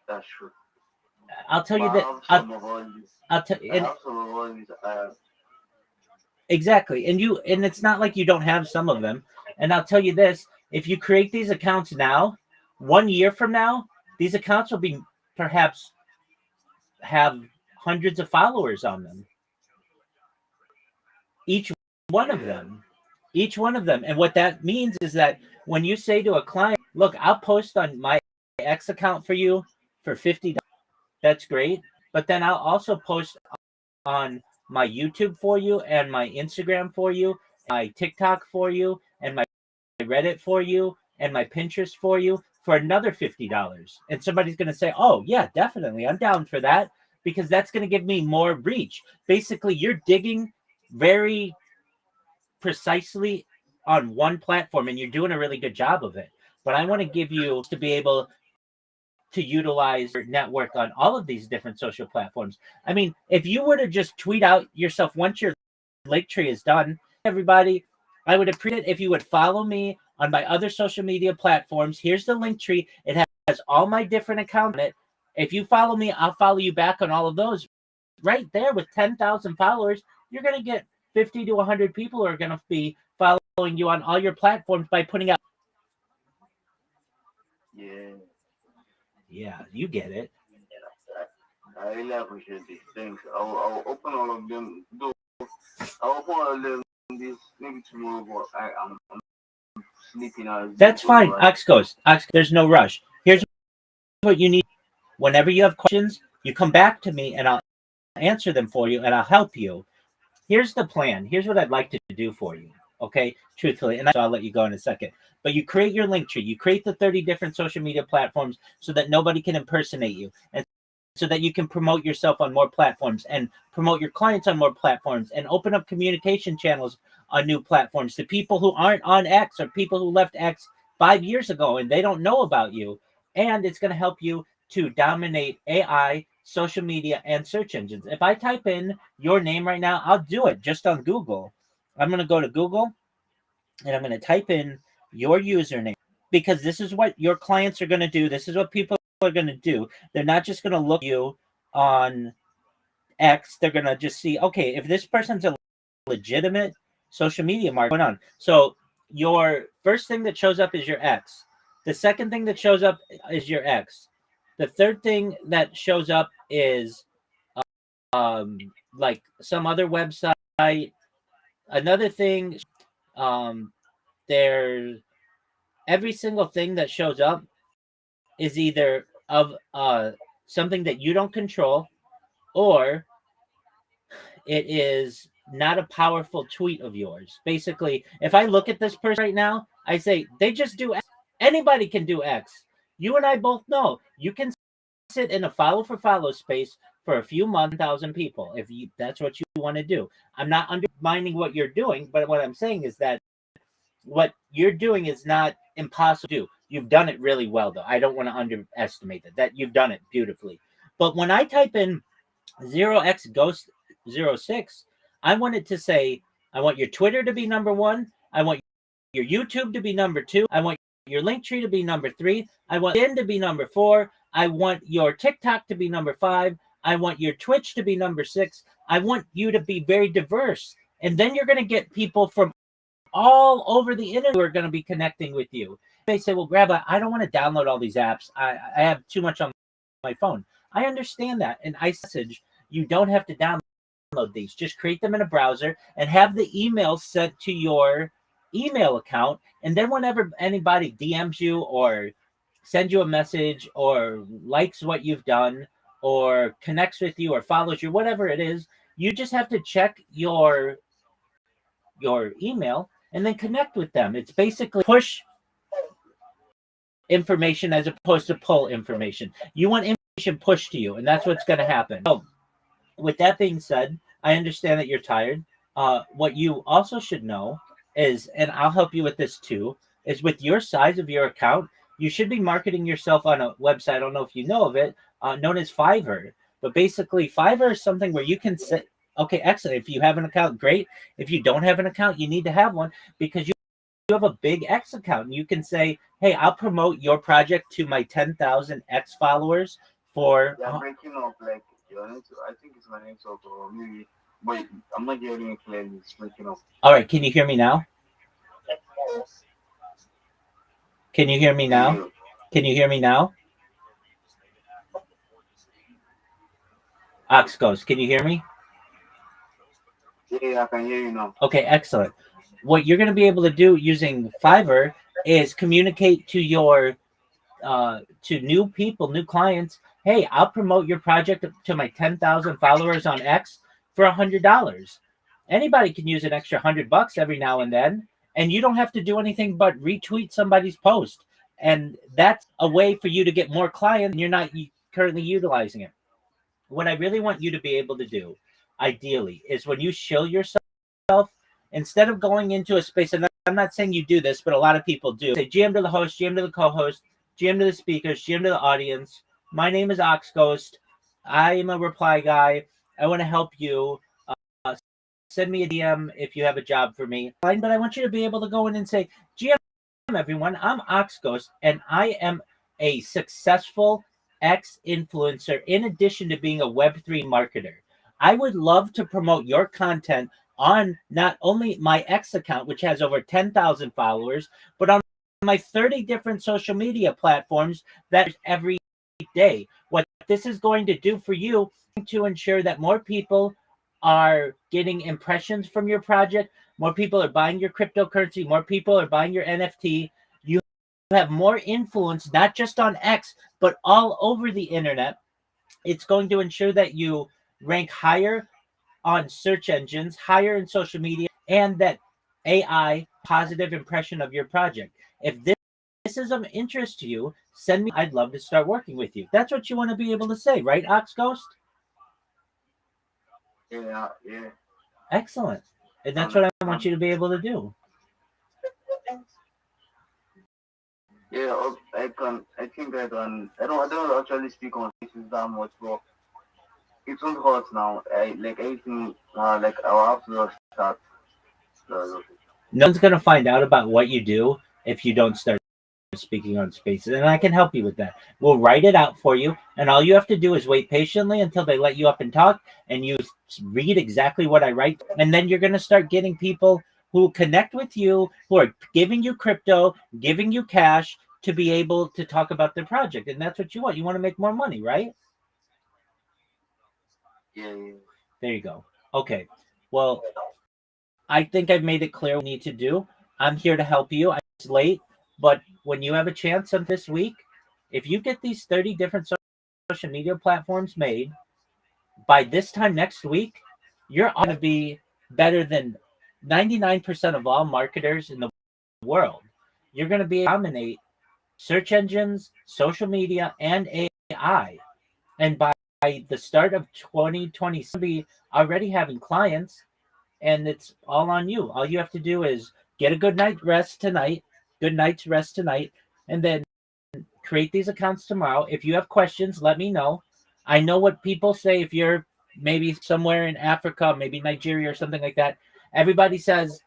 That's true. I'll tell you that. I'll tell you. Exactly. And it's not like you don't have some of them. And I'll tell you this, if you create these accounts now, 1 year from now, these accounts will be perhaps have hundreds of followers on them. Each one of them. And what that means is that when you say to a client, look, I'll post on my X account for you for $50. That's great. But then I'll also post on my YouTube for you and my Instagram for you, my TikTok for you, and my Reddit for you, and my Pinterest for you for another $50. And somebody's going to say, oh, yeah, definitely. I'm down for that because that's going to give me more reach. Basically, you're digging very precisely on one platform and you're doing a really good job of it. But I want to give you to be able to utilize your network on all of these different social platforms. I mean, if you were to just tweet out yourself once your link tree is done, everybody, I would appreciate it if you would follow me on my other social media platforms. Here's the link tree. It has all my different accounts on it. If you follow me, I'll follow you back on all of those. Right there with 10,000 followers, you're going to get 50 to 100 people who are going to be following you on all your platforms by putting out. Yeah, you get it. I really appreciate this. Thanks. I'll open all of them. I'll open all of them this maybe tomorrow, but I'm sleeping out. That's fine. OxGhost. There's no rush. Here's what you need. Whenever you have questions, you come back to me and I'll answer them for you and I'll help you. Here's the plan. Here's what I'd like to do for you. Okay, truthfully, and I'll let you go in a second. But you create your link tree. You create the 30 different social media platforms so that nobody can impersonate you, and so that you can promote yourself on more platforms and promote your clients on more platforms and open up communication channels on new platforms to people who aren't on X or people who left X 5 years ago and they don't know about you. And it's going to help you to dominate AI, social media, and search engines. If I type in your name right now, I'll do it just on Google. I'm going to go to Google and I'm going to type in your username because this is what your clients are going to do. This is what people are going to do. They're not just going to look at you on X. They're going to just see, okay, if this person's a legitimate social media market going on. So your first thing that shows up is your X. The second thing that shows up is your X. The third thing that shows up is like some other website. Another thing, there's every single thing that shows up is either of something that you don't control, or it is not a powerful tweet of yours. Basically, if I look at this person right now, I say they just do X. Anybody can do X. You and I both know you can sit in a follow for follow space for a few months, 1,000 people, if that's what you want to do. I'm not undermining what you're doing, but what I'm saying is that what you're doing is not impossible to do. You've done it really well, though. I don't want to underestimate that you've done it beautifully. But when I type in 0x Ghost 06, I want it to say, I want your Twitter to be number 1. I want your YouTube to be number 2. I want your Linktree to be number 3. I want LinkedIn to be number 4. I want your TikTok to be number 5. I want your Twitch to be number 6. I want you to be very diverse. And then you're going to get people from all over the internet who are going to be connecting with you. They say, well, Rabbi, I don't want to download all these apps. I have too much on my phone. I understand that. And I message, you don't have to download these. Just create them in a browser and have the email sent to your email account. And then whenever anybody DMs you or sends you a message or likes what you've done or connects with you or follows you, whatever it is, you just have to check your email and then connect with them. It's basically push information as opposed to pull information. You want information pushed to you, and that's what's going to happen. So, with that being said, I understand that you're tired. What you also should know is, and I'll help you with this too, is with your size of your account, you should be marketing yourself on a website. I don't know if you know of it, known as Fiverr. But basically, Fiverr is something where you can say, okay, excellent. If you have an account, great. If you don't have an account, you need to have one because you have a big X account. And you can say, hey, I'll promote your project to my 10,000 X followers for... Yeah, breaking up, like, I think it's my network or maybe, but I'm not hearing it clearly. It's breaking up. All right, can you hear me now? Can you hear me now? Yeah. Can you hear me now? Ox Ghost, can you hear me? Yeah, I can hear you now. Okay, excellent. What you're going to be able to do using Fiverr is communicate to your to new people, new clients. Hey, I'll promote your project to my 10,000 followers on X for $100. Anybody can use an extra $100 every now and then, and you don't have to do anything but retweet somebody's post. And that's a way for you to get more clients, and you're not currently utilizing it. What I really want you to be able to do, ideally, is when you show yourself, instead of going into a space, and I'm not saying you do this, but a lot of people do, say GM to the host, GM to the co-host, GM to the speakers, GM to the audience. My name is Ox Ghost. I am a reply guy. I want to help you. Send me a DM if you have a job for me. But I want you to be able to go in and say, GM, everyone, I'm Ox Ghost, and I am a successful X influencer in addition to being a Web3 marketer. I would love to promote your content on not only my X account, which has over 10,000 followers, but on my 30 different social media platforms that every day. What this is going to do for you to ensure that more people are getting impressions from your project, more people are buying your cryptocurrency, more people are buying your NFT. You have more influence, not just on X, but all over the internet. It's going to ensure that you rank higher on search engines, higher in social media, and that AI positive impression of your project. If this is of interest to you, send me. I'd love to start working with you. That's what you want to be able to say, right, Ox Ghost? Yeah. Excellent. And that's what I want you to be able to do. Yeah, I think I can. I don't actually speak on faces that much, but it won't hurt now. Like everything, like I'll have to just start. No one's going to find out about what you do if you don't start speaking on spaces, and I can help you with that. We'll write it out for you, and all you have to do is wait patiently until they let you up and talk, and you read exactly what I write, and then you're going to start getting people who connect with you, who are giving you crypto, giving you cash to be able to talk about their project, and that's what you want. You want to make more money, right? Yeah. There you go. Okay. Well, I think I've made it clear what we need to do. I'm here to help you. It's late, but when you have a chance on this week, if you get these 30 different social media platforms made, by this time next week, you're going to be better than 99% of all marketers in the world. You're going to be able to dominate search engines, social media, and AI. And by the start of 2020, be already having clients, and it's all on you. All you have to do is get a good night's rest tonight, and then create these accounts tomorrow. If you have questions, let me know. I know what people say. If you're maybe somewhere in Africa, maybe Nigeria or something like that, everybody says,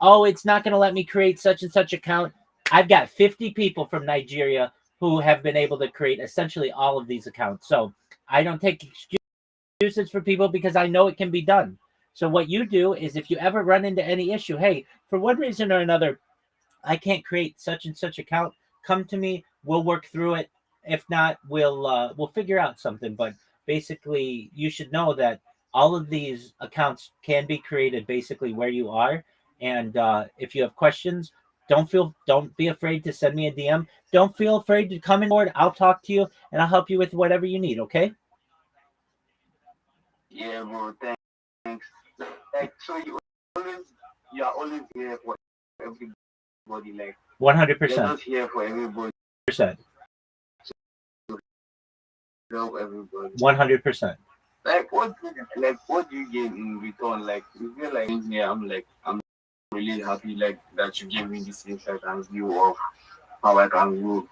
"Oh, it's not going to let me create such and such account." I've got 50 people from Nigeria who have been able to create essentially all of these accounts. So I don't take excuses for people because I know it can be done. So what you do is, if you ever run into any issue, hey, for one reason or another, I can't create such and such account, come to me. We'll work through it. If not, we'll figure out something. But basically, you should know that all of these accounts can be created basically where you are. And if you have questions, don't be afraid to send me a DM. Don't feel afraid to come in board. I'll talk to you and I'll help you with whatever you need. Okay? Yeah, bro. Thanks. Like, so you are always here for everybody. Like, 100%. you're not here for everybody. Percent. Help everybody. 100%. Like, what do you get in return? Like, you feel like, yeah, I'm really happy, like, that you gave me this insight and view of how I can grow.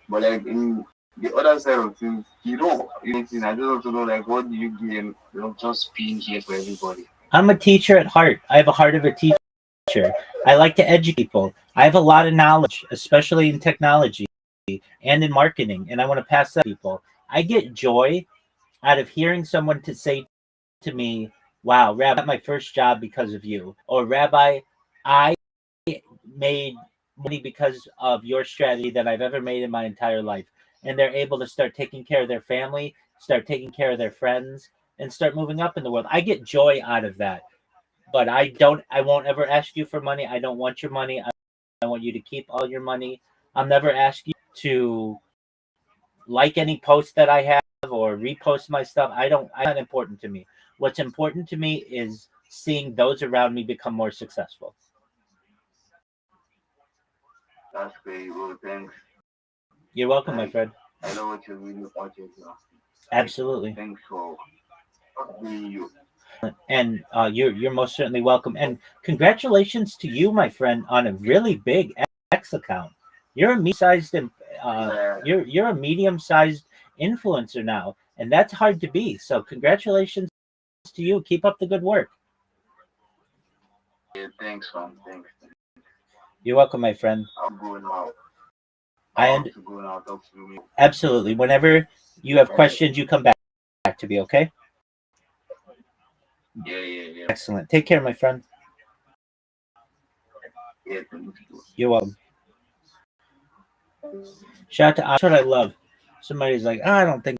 But like in the other side of things, you don't anything. I just want to know, like, what do you gain, just being here for everybody? I'm a teacher at heart. I have a heart of a teacher. I like to educate people. I have a lot of knowledge, especially in technology and in marketing, and I want to pass that to people. I get joy out of hearing someone to say to me, "Wow, Rabbi, I got my first job because of you," or "Rabbi, I made money because of your strategy that I've ever made in my entire life." And they're able to start taking care of their family, start taking care of their friends, and start moving up in the world. I get joy out of that. But I won't ever ask you for money. I don't want your money. I want you to keep all your money. I'll never ask you to like any post that I have or repost my stuff. It's not important to me. What's important to me is seeing those around me become more successful. That's great, bro. Thanks. You're welcome, my friend. I know what you're really watching now. Absolutely. Thanks for being you. And you're most certainly welcome. And congratulations to you, my friend, on a really big X account. You're a you're a medium-sized influencer now, and that's hard to be. So congratulations to you. Keep up the good work. Yeah, thanks, man. Thanks. You're welcome, my friend. I'm going out. Talk to me. Absolutely. Whenever you have questions, you come back to me. Okay. Yeah. Excellent. Take care, my friend. Yeah, thanks. You're welcome. Shout out to that's what I love. Somebody's like, I don't think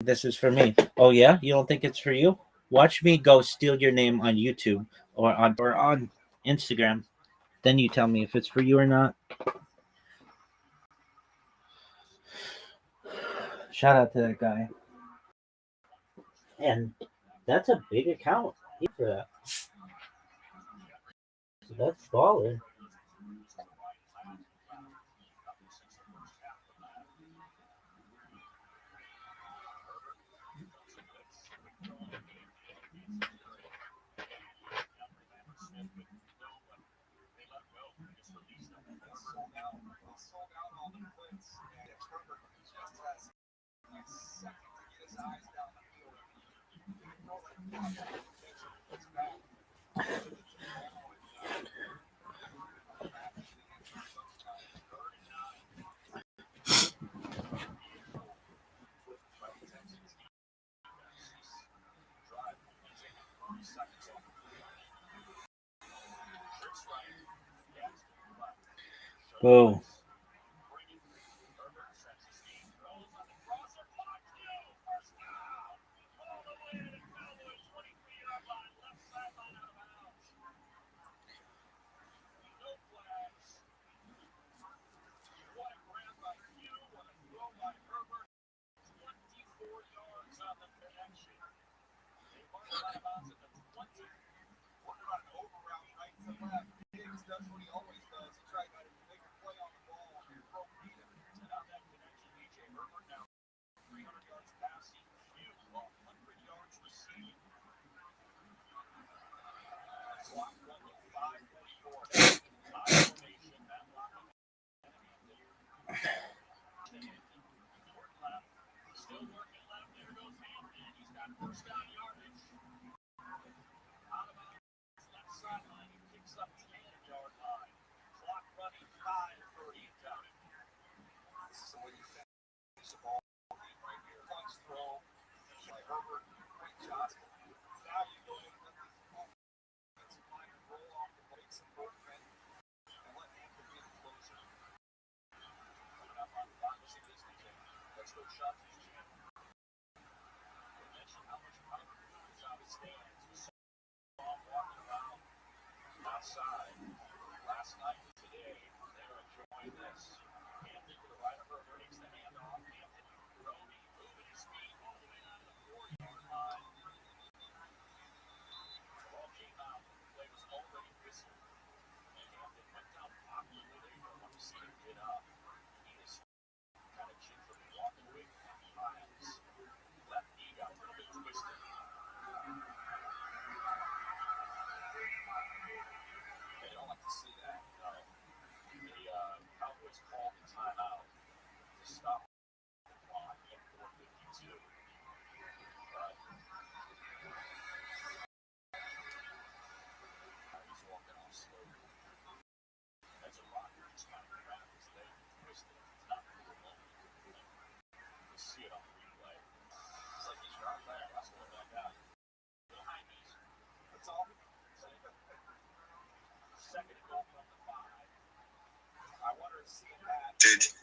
this is for me. Oh yeah, you don't think it's for you? Watch me go steal your name on YouTube or on Instagram. Then you tell me if it's for you or not. Shout out to that guy. And that's a big account for that. So that's baller. Whoa.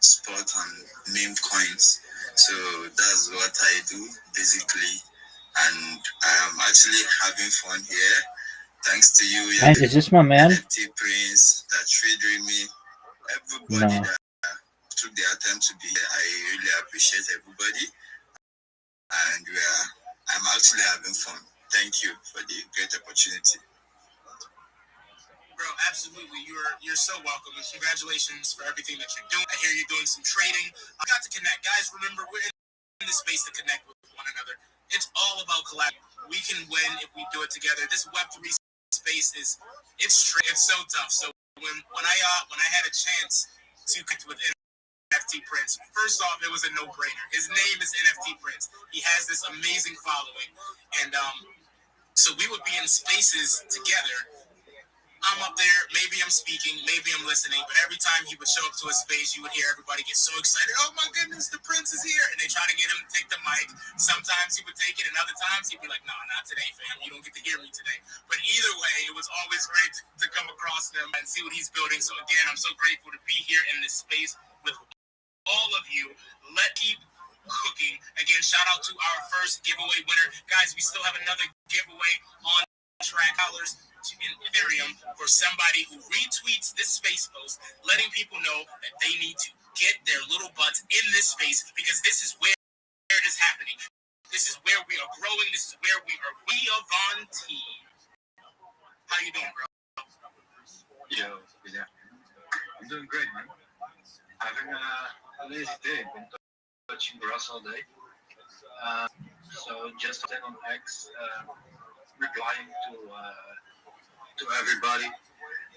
Spot on meme coins. So that's what I do basically, and I am actually having fun here. Thanks to you, Hey, is this my man? NFT Prince, that trade with me, everybody No. that took their time to be here. I really appreciate everybody, and I'm actually having fun. Thank you for the great opportunity. Bro, absolutely. You're so welcome, and congratulations for everything that you're doing. I hear you're doing some trading. I got to connect, guys. Remember, we're in this space to connect with one another. It's all about collaboration. We can win if we do it together. This Web3 space it's so tough. So when I had a chance to connect with NFT Prince, first off, it was a no-brainer. His name is NFT Prince. He has this amazing following, and so we would be in spaces together. I'm up there, maybe I'm speaking, maybe I'm listening, but every time he would show up to a space, you would hear everybody get so excited. Oh my goodness, the Prince is here. And they try to get him to take the mic. Sometimes he would take it, and other times he'd be like, no, not today, fam. You don't get to hear me today. But either way, it was always great to come across them and see what he's building. So again, I'm so grateful to be here in this space with all of you. Let's keep cooking. Again, shout out to our first giveaway winner. Guys, we still have another giveaway on track dollars in Ethereum for somebody who retweets this space post, letting people know that they need to get their little butts in this space, because this is where it is happening. This is where we are growing. This is where we are. We are on team. How you doing, bro? Yo, yeah. I'm doing great, man. Having a lazy day. Been touching grass all day. So just on X, replying to everybody,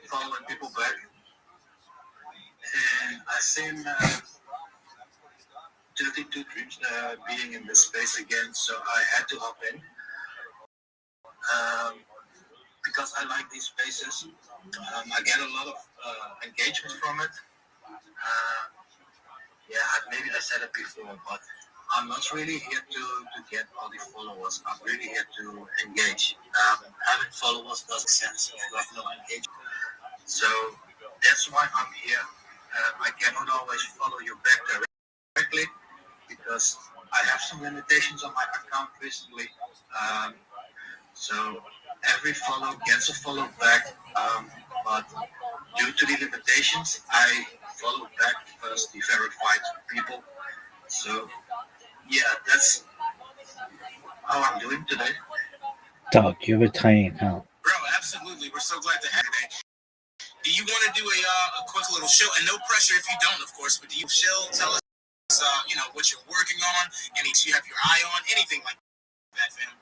following people back. And I seen 32 dreams being in this space again, so I had to hop in. Because I like these spaces. I get a lot of engagement from it. Maybe I said it before, but I'm not really here to get all the followers. I'm really here to engage. Having followers doesn't make sense if you have no engagement. So that's why I'm here. I cannot always follow you back directly because I have some limitations on my account recently. So every follow gets a follow back, but due to the limitations, I follow back first the verified people. So yeah, that's how I'm doing today. Dog, you have a tiny account. Bro, absolutely. We're so glad to have you today. Do you want to do a quick little show? And no pressure if you don't, of course, but do you chill? Tell us, what you're working on, anything you have your eye on, anything like that, fam.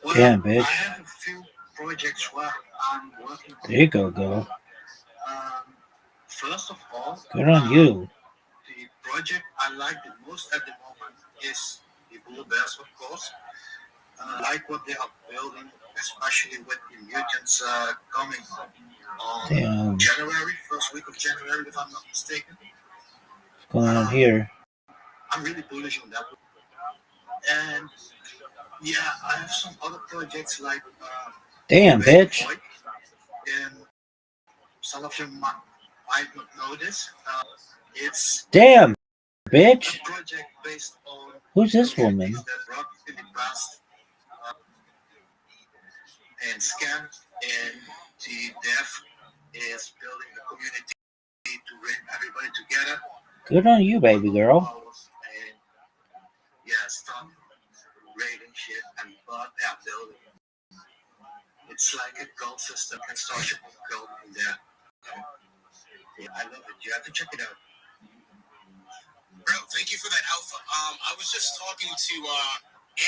Well, yeah, bitch. I have a few projects where I'm working on. There you go. First of all, good on you. The project I like the most at the moment is the cool best, of course. I like what they are building, especially with the mutants coming on January, first week of January, if I'm not mistaken. What's going on here? I'm really bullish on that. And yeah, I have some other projects like Damn, bitch. And some of you might not know this. It's Damn, bitch. a project based on Who's this woman? that rock in the past and scam, and the dev is building a community to bring everybody together. Good on you, baby girl. And yeah, stop raiding shit and but they are building. It's like a cult system and start your own cult in there. Yeah, I love it. You have to check it out. Bro, thank you for that alpha. I was just talking to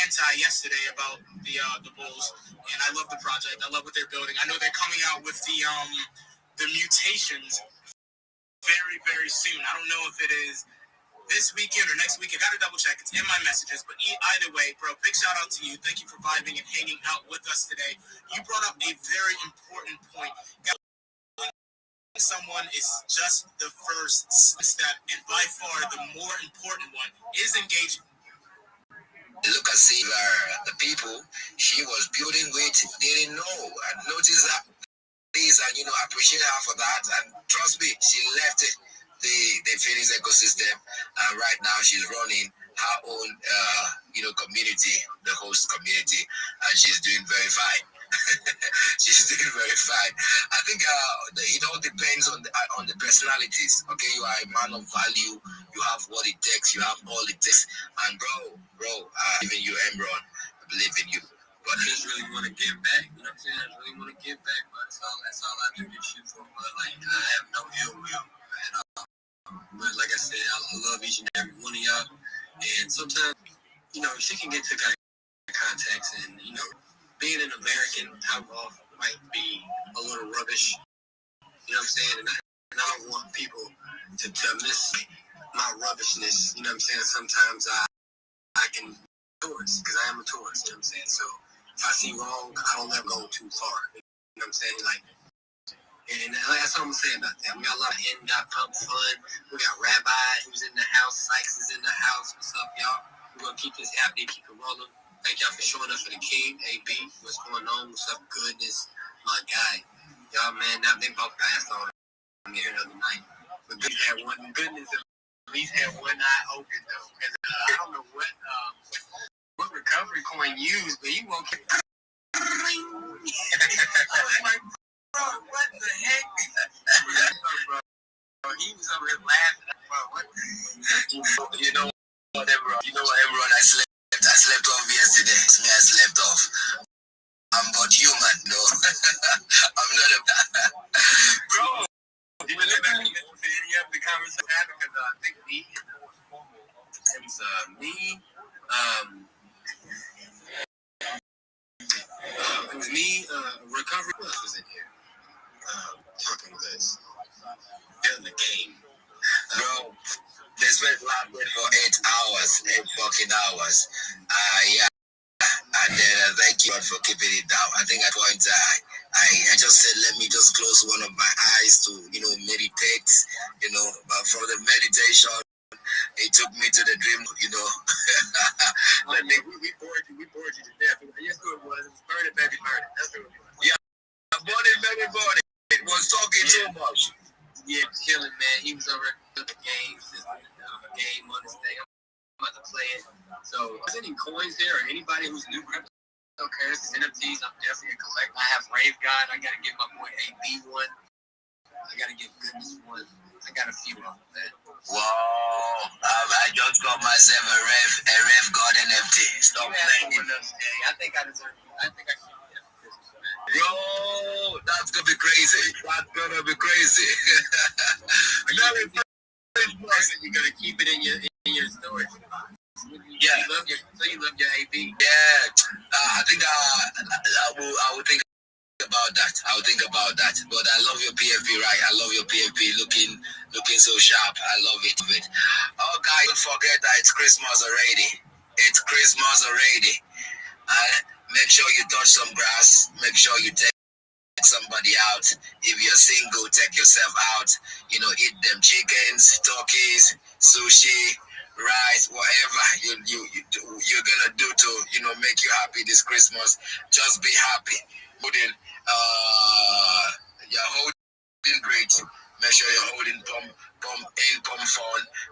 Anti yesterday about the Bulls, and I love the project. I love what they're building. I know they're coming out with the mutations very, very soon. I don't know if it is this weekend or next weekend. Got to double check. It's in my messages. But either way, bro, big shout out to you. Thank you for vibing and hanging out with us today. You brought up a very important point. Someone is just the first step, and by far the more important one is engagement. Look at Saver, the people she was building with didn't know. I noticed that this and appreciate her for that. And trust me, she left the Phoenix ecosystem, and right now she's running her own community, the host community, and she's doing very fine. She's doing very fine. I think it all depends on the personalities. Okay, you are a man of value. You have what it takes. You have all it takes. And bro, even you, Emron, I believe in you. But I just really want to give back. You know what I'm saying? I really want to give back. But that's all I do this shit for. But like, I have no ill will at all. But like I said, I love each and every one of y'all. And sometimes, she can get to kind of context, and being an American outlaw might be a little rubbish. You know what I'm saying? And I don't want people to miss my rubbishness. You know what I'm saying? Sometimes I can tourist because I am a tourist. You know what I'm saying? So if I see wrong, I don't let it go too far. You know what I'm saying? Like, and that's what I'm saying about that. We got a lot of Pump fun. We got Rabbi who's in the house. Sykes is in the house. What's up, y'all? We're gonna keep this happy, keep it rolling. Thank y'all for showing up for the king. AB, what's going on? What's up, goodness? My guy. Y'all, man, now they both passed on here the other night. But good had one goodness, at least had one eye open, though. Because I don't know what recovery coin used, but he won't get. I was like, bro, what the heck? Bro, he was over here laughing. Bro, what the heck? You know what, Emron, I slept off yesterday. I slept off. I'm but human, no. I'm not a bro. You been listening to any of the conversation because I think me. It was me. Recovery. Who else was in here? Talking with us. Building the game. Bro, they spent laughing for 8 hours, 8 fucking hours. Yeah. And then thank you for keeping it down. I think at point I just said, let me just close one of my eyes to, meditate, but from the meditation, it took me to the dream, we bored you to death. Yes, who it was. It was Burning Baby Burning. That's who it was. Yeah, Burning Baby Burning. It was talking too much. Yeah, killing, man. He was over at the game, game on this thing. I'm about to play it. So, is there any coins here or anybody who's new cryptocurrencies, NFTs? I'm definitely a collector. I have Rave God. I got to get my boy AB one. I got to get Goodness one. I got a few of them. Whoa! I just got myself a Rev God NFT. Stop playing with us, gang. I think I deserve it. I think I should. Bro, that's gonna be crazy. That's gonna be crazy. You gotta keep it in your storage. Yeah. You love your AB. Yeah. I think I will think about that. I'll think about that. But I love your PFP, right? I love your PFP looking so sharp. I love it. Oh, guys, don't forget that it's Christmas already. It's Christmas already. Make sure you touch some grass. Make sure you take somebody out. If you're single, take yourself out. Eat them chickens, turkeys, sushi, rice, whatever you're gonna do to make you happy this Christmas. Just be happy. You're holding great. Make sure you're holding pump phone.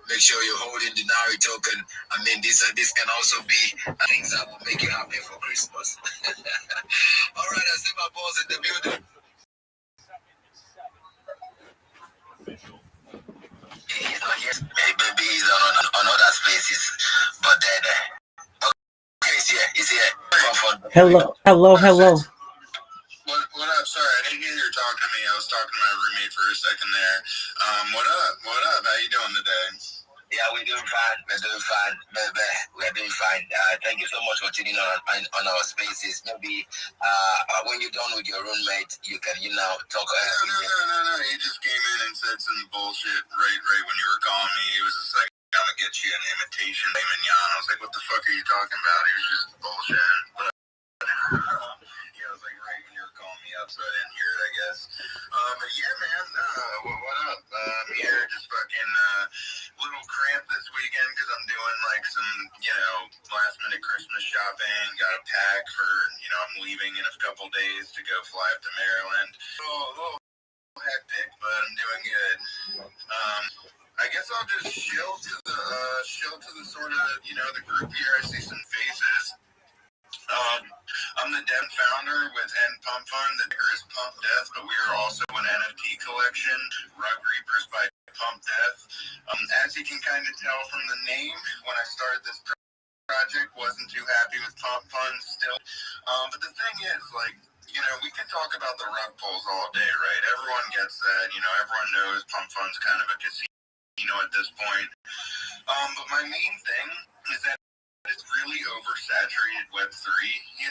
Make sure you're holding the Nari token. I mean, this can also be things that will make you happy for Christmas. All right, I see my boss in the building. He's not here. Maybe he's on other spaces. But then, okay, he's here. Hello. What up? Sorry, I didn't hear you were talking to me. I was talking to my roommate for a second there. What up? How you doing today? Yeah, we're doing fine. We're doing fine, baby. We're doing fine. Thank you so much for tuning on our spaces. Maybe when you're done with your roommate, you can, talk. No. He just came in and said some bullshit right when you were calling me. He was just like, I'm gonna get you an imitation mignon. I was like, what the fuck are you talking about? He was just bullshitting. But I was like, right when you were calling me up, so I didn't hear it, I guess. But yeah, man, what up? I'm here just fucking little cramped this weekend because I'm doing like some, last minute Christmas shopping. Got to pack for, I'm leaving in a couple days to go fly up to Maryland. A little hectic, but I'm doing good. I guess I'll just chill to the sort of, the group here. I see some faces. I'm the den founder with N Pump Fund. The ticker is Pump Death, but we are also an NFT collection, Rug Reapers by Pump Death. As you can kind of tell from the name, when I started this project, wasn't too happy with Pump Fund still. But the thing is, we can talk about the rug pulls all day, right? Everyone gets that. Everyone knows Pump Fund's kind of a casino at this point. But my main thing is that it's really oversaturated Web3,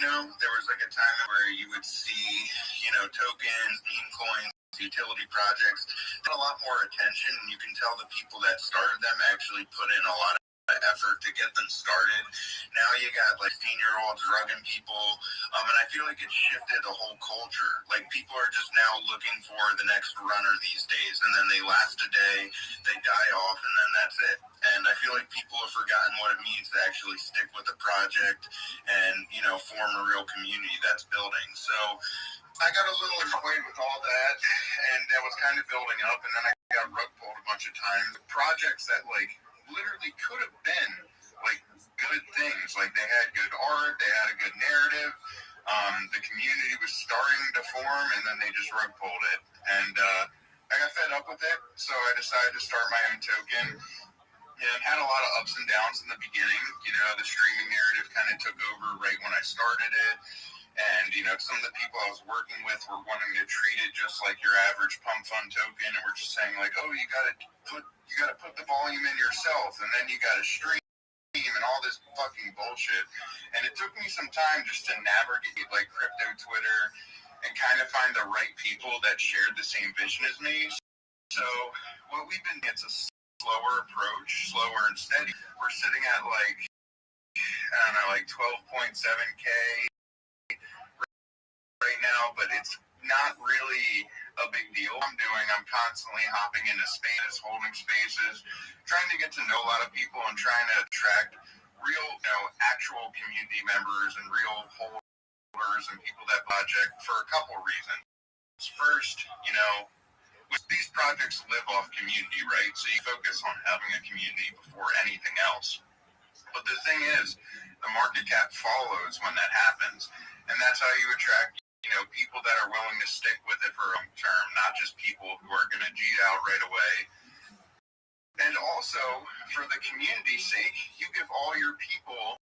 There was like a time where you would see, tokens, meme coins, utility projects, get a lot more attention, and you can tell the people that started them actually put in a lot of effort to get them started. Now you got 16-year-olds drugging people, and I feel like it shifted the whole culture. Like, people are just now looking for the next runner these days, and then they last a day, they die off, and then that's it. And I feel like people have forgotten what it means to actually stick with the project and, form a real community that's building. So I got a little annoyed with all that, and that was kind of building up, and then I got rug pulled a bunch of times. Projects that, literally could have been, good things. They had good art, they had a good narrative, the community was starting to form, and then they just rug pulled it. And I got fed up with it, so I decided to start my own token. And had a lot of ups and downs in the beginning. The streaming narrative kind of took over right when I started it. And, some of the people I was working with were wanting to treat it just like your average Pump Fund token. And we're just saying you gotta put the volume in yourself, and then you gotta stream and all this fucking bullshit. And it took me some time just to navigate crypto Twitter and kind of find the right people that shared the same vision as me. So what we've been, it's a slower approach, slower and steady. We're sitting at 12.7K right now, but it's not really a big deal. I'm constantly hopping into spaces, holding spaces, trying to get to know a lot of people and trying to attract real, actual community members and real holders and people that project for a couple reasons. First, these projects live off community, right? So you focus on having a community before anything else. But the thing is, the market cap follows when that happens. And that's how you attract, people that are willing to stick with it for a long term, not just people who are going to G out right away. And also, for the community's sake, you give all your people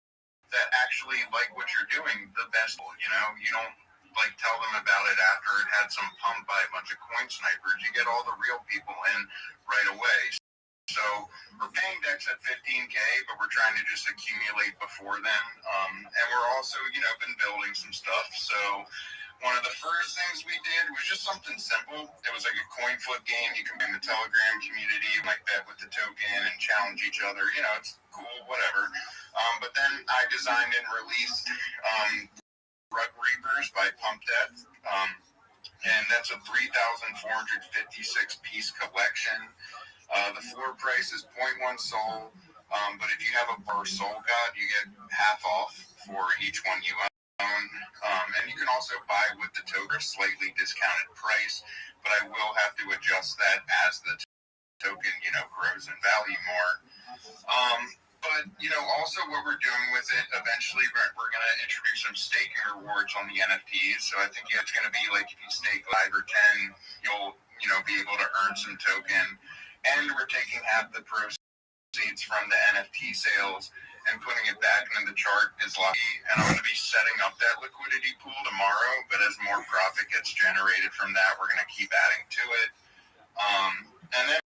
that actually like what you're doing the best, You don't tell them about it after it had some pump by a bunch of coin snipers. You get all the real people in right away. So we're paying decks at 15K, but we're trying to just accumulate before then. And we're also, been building some stuff. So one of the first things we did was just something simple. It was like a coin flip game. You can be in the Telegram community, bet with the token and challenge each other. It's cool, whatever. But then I designed and released Rug Reapers by Pump Death. And that's a 3,456 piece collection. The floor price is 0.1 soul, but if you have a per soul god, you get half off for each one you own. And you can also buy with the token, slightly discounted price, but I will have to adjust that as the token, grows in value more. But, also what we're doing with it, eventually we're going to introduce some staking rewards on the NFTs. So I think it's going to be like if you stake 5 or 10, you'll, be able to earn some token. And we're taking half the proceeds from the NFT sales and putting it back into the chart is lucky. And I'm going to be setting up that liquidity pool tomorrow. But as more profit gets generated from that, we're going to keep adding to it. And then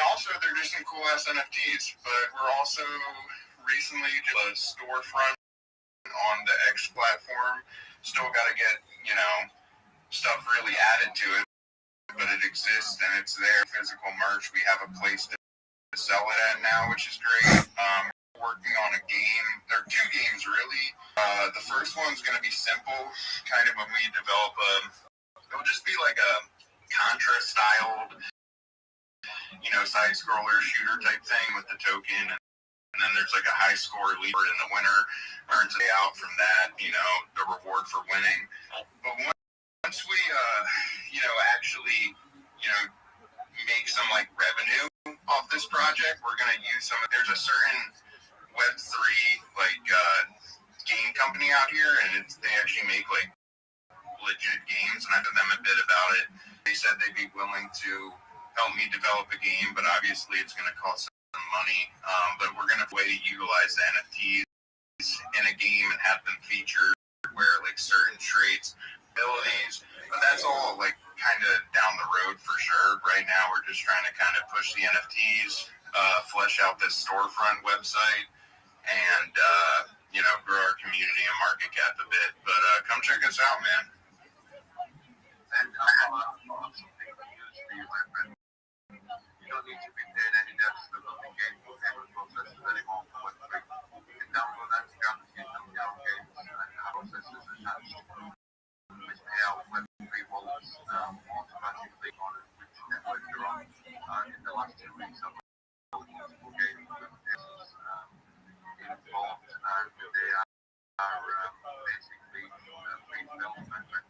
also, they're just some cool ass NFTs, but we're also recently did a storefront on the X platform. Still got to get, stuff really added to it, but it exists and it's there. Physical merch, we have a place to sell it at now, which is great. Working on a game. There are 2 games really. The first one's going to be simple, kind of when we develop it'll just be like a Contra-styled, side-scroller shooter type thing with the token, and then there's like a high score leader, and the winner earns a out from that, the reward for winning. But once we, actually, make some like revenue off this project, we're gonna use there's a certain Web3 game company out here, and they actually make like legit games, and I told them a bit about it. They said they'd be willing to help me develop a game, but obviously it's going to cost some money. But we're going to way to utilize the NFTs in a game and have them featured where like certain traits, abilities, but that's all like kind of down the road for sure. Right now we're just trying to kind of push the NFTs, flesh out this storefront website, and grow our community and market cap a bit. But come check us out, man. And you don't need to be paying any debts to the game payment processes anymore. You can download that strategy from your games and have processes attached. Which pay out Web3 wallets automatically on which network you're on. In the last 2 weeks, I've multiple games with involved, and they are basically free development.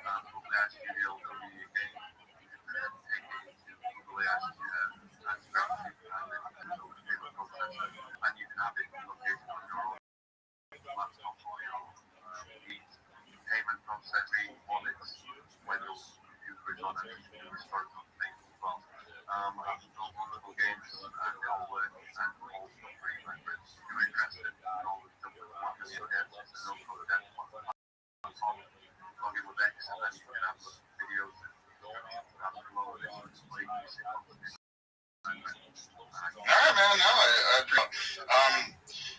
From that studio, there'll be a game. And you can have it located on your own laptop or your payment processing wallets when your computer is on and you can historical things as well. I've built multiple games and they all work and all for free. If you're interested, all the stuff with 1 million games and also the demo platform, log in with X and then you can have videos and upload it so you can see all the things. Alright, man, no, I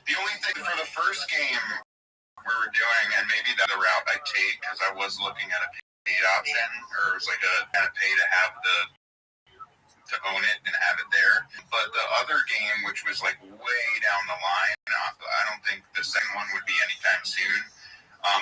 the only thing for the first game we were doing, and maybe that's the route I take, because I was looking at a paid option, or it was like a kind of pay to own it and have it there. But the other game, which was like way down the line, I don't think the second one would be anytime soon.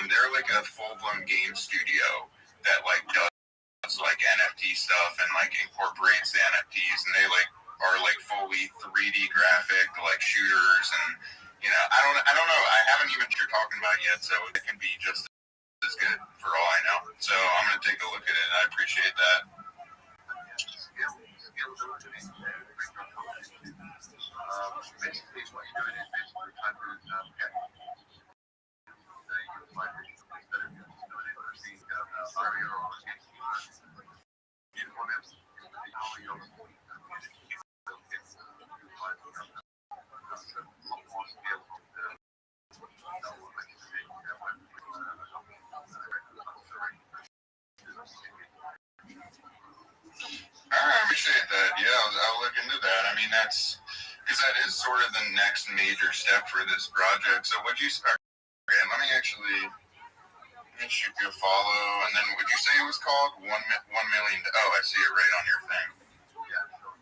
They're like a full-blown game studio that like does like NFT stuff and like incorporates the NFTs, and they like are like fully 3D graphic like shooters, and I don't know. I haven't even you're talking about yet, so it can be just as good for all I know. So I'm gonna take a look at it. I appreciate that. Basically, what you're doing is basically trying to get instead of just doing it with the barrier or against you want to how you're I appreciate that. Yeah, I'll look into that. I mean, that's because that is sort of the next major step for this project. So would you start? Okay, let me shoot you a follow, and then would you say it was called 1 million? Oh, I see it right on your thing. Yeah, sure.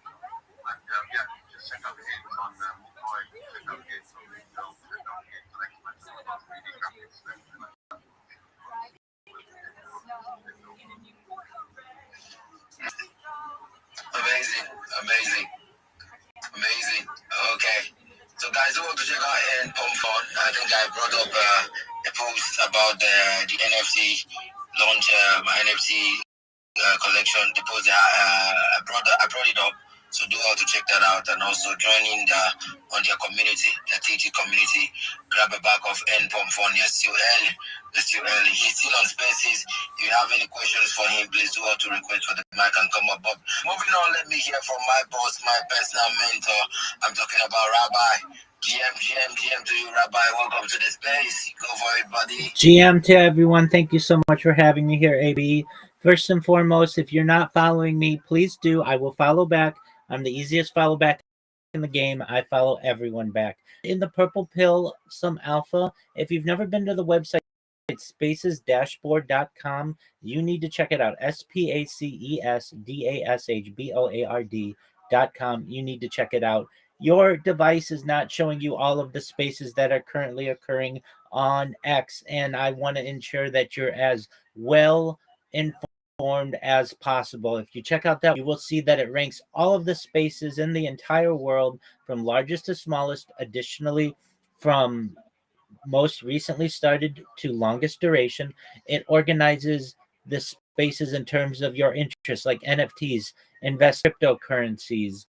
Yeah, just check out the games on check out the games on Retail, check out Amazing, amazing, amazing. Okay. So guys, who want to check out Pomfon? I think I brought up a post about the NFT launch, my NFT collection. The post I brought it up. So do how to check that out, and also join in on their community, the TT community. Grab a bag of Pomfon. It's still early. It's still early. He's still on Spaces. If you have any questions for him, please do how to request for the mic and come up. But moving on, let me hear from my boss, my personal mentor. I'm talking about Rabbi. GM to you, Rabbi. Welcome to the space. Go for it, buddy. GM to everyone. Thank you so much for having me here, AB. First and foremost, if you're not following me, please do. I will follow back. I'm the easiest follow back in the game. I follow everyone back. In the purple pill, some alpha. If you've never been to the website, it's spacesdashboard.com. You need to check it out. spacesdashboard.com. You need to check it out. Your device is not showing you all of the spaces that are currently occurring on X, and I want to ensure that you're as well informed as possible. If you check out that, you will see that it ranks all of the spaces in the entire world from largest to smallest, additionally from most recently started to longest duration. It organizes the spaces in terms of your interests, like NFTs, invest cryptocurrencies,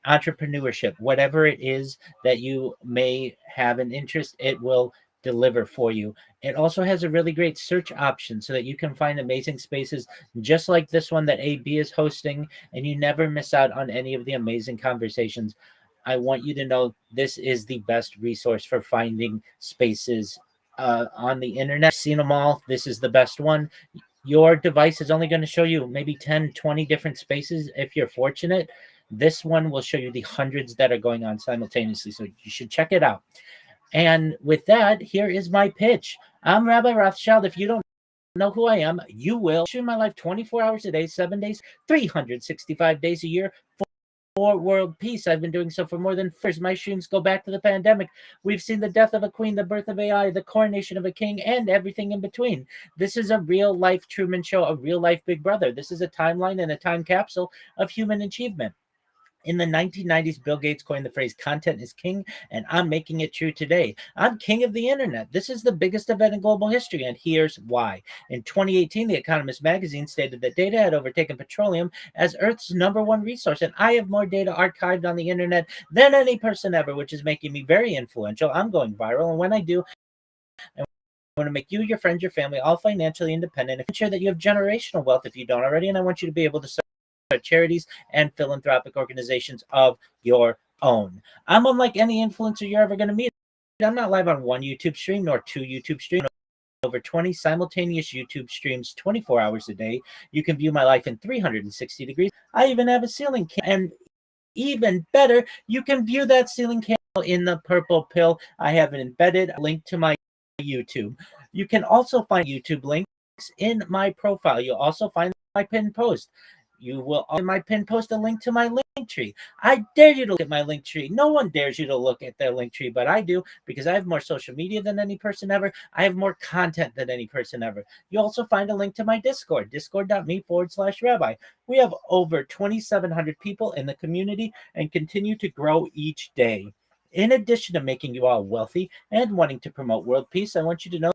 entrepreneurship, whatever it is that you may have an interest, it will deliver for you. It also has a really great search option so that you can find amazing spaces just like this one that AB is hosting, and you never miss out on any of the amazing conversations. I want you to know this is the best resource for finding spaces on the internet. I've seen them all. This is the best one. Your device is only going to show you maybe 10, 20 different spaces if you're fortunate. This one will show you the hundreds that are going on simultaneously, so you should check it out. And with that, here is my pitch. I'm Rabbi Rothschild. If you don't know who I am, you will. I stream my life 24 hours a day, 7 days, 365 days a year for world peace. I've been doing so for more than 4 years. My streams go back to the pandemic. We've seen the death of a queen, the birth of AI, the coronation of a king, and everything in between. This is a real life Truman Show, a real life Big Brother. This is a timeline and a time capsule of human achievement. In the 1990s, Bill Gates coined the phrase content is king, and I'm making it true today. I'm king of the internet. This is the biggest event in global history, and here's why. In 2018, The Economist magazine stated that data had overtaken petroleum as Earth's #1 resource, and I have more data archived on the internet than any person ever, which is making me very influential. I'm going viral, and when I do, I want to make you, your friends, your family all financially independent and ensure that you have generational wealth if you don't already, and I want you to be able to start charities and philanthropic organizations of your own. I'm unlike any influencer you're ever going to meet. I'm not live on one YouTube stream nor 2 YouTube streams. Over 20 simultaneous YouTube streams 24 hours a day. You can view my life in 360 degrees. I even have a ceiling cam, and even better, you can view that ceiling cam in the purple pill. I have an embedded link to my YouTube. You can also find YouTube links in my profile. You'll also find my pinned post. You will in my pinned post a link to my link tree. I dare you to look at my link tree. No one dares you to look at their link tree, but I do, because I have more social media than any person ever. I have more content than any person ever. You also find a link to my Discord, discord.me/rabbi. We have over 2,700 people in the community and continue to grow each day. In addition to making you all wealthy and wanting to promote world peace, I want you to know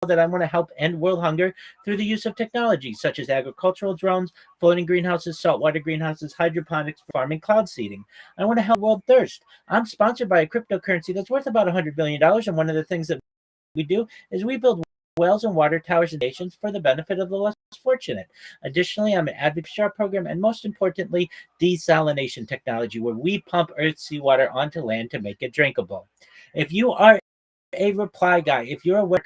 that I want to help end world hunger through the use of technology such as agricultural drones, floating greenhouses, saltwater greenhouses, hydroponics, farming, cloud seeding. I want to help world thirst. I'm sponsored by a cryptocurrency that's worth about $100 billion, and one of the things that we do is we build wells and water towers and stations for the benefit of the less fortunate. Additionally, I'm an advocate for our program, and most importantly, desalination technology, where we pump Earth's seawater onto land to make it drinkable. If you are a reply guy, if you're a worker,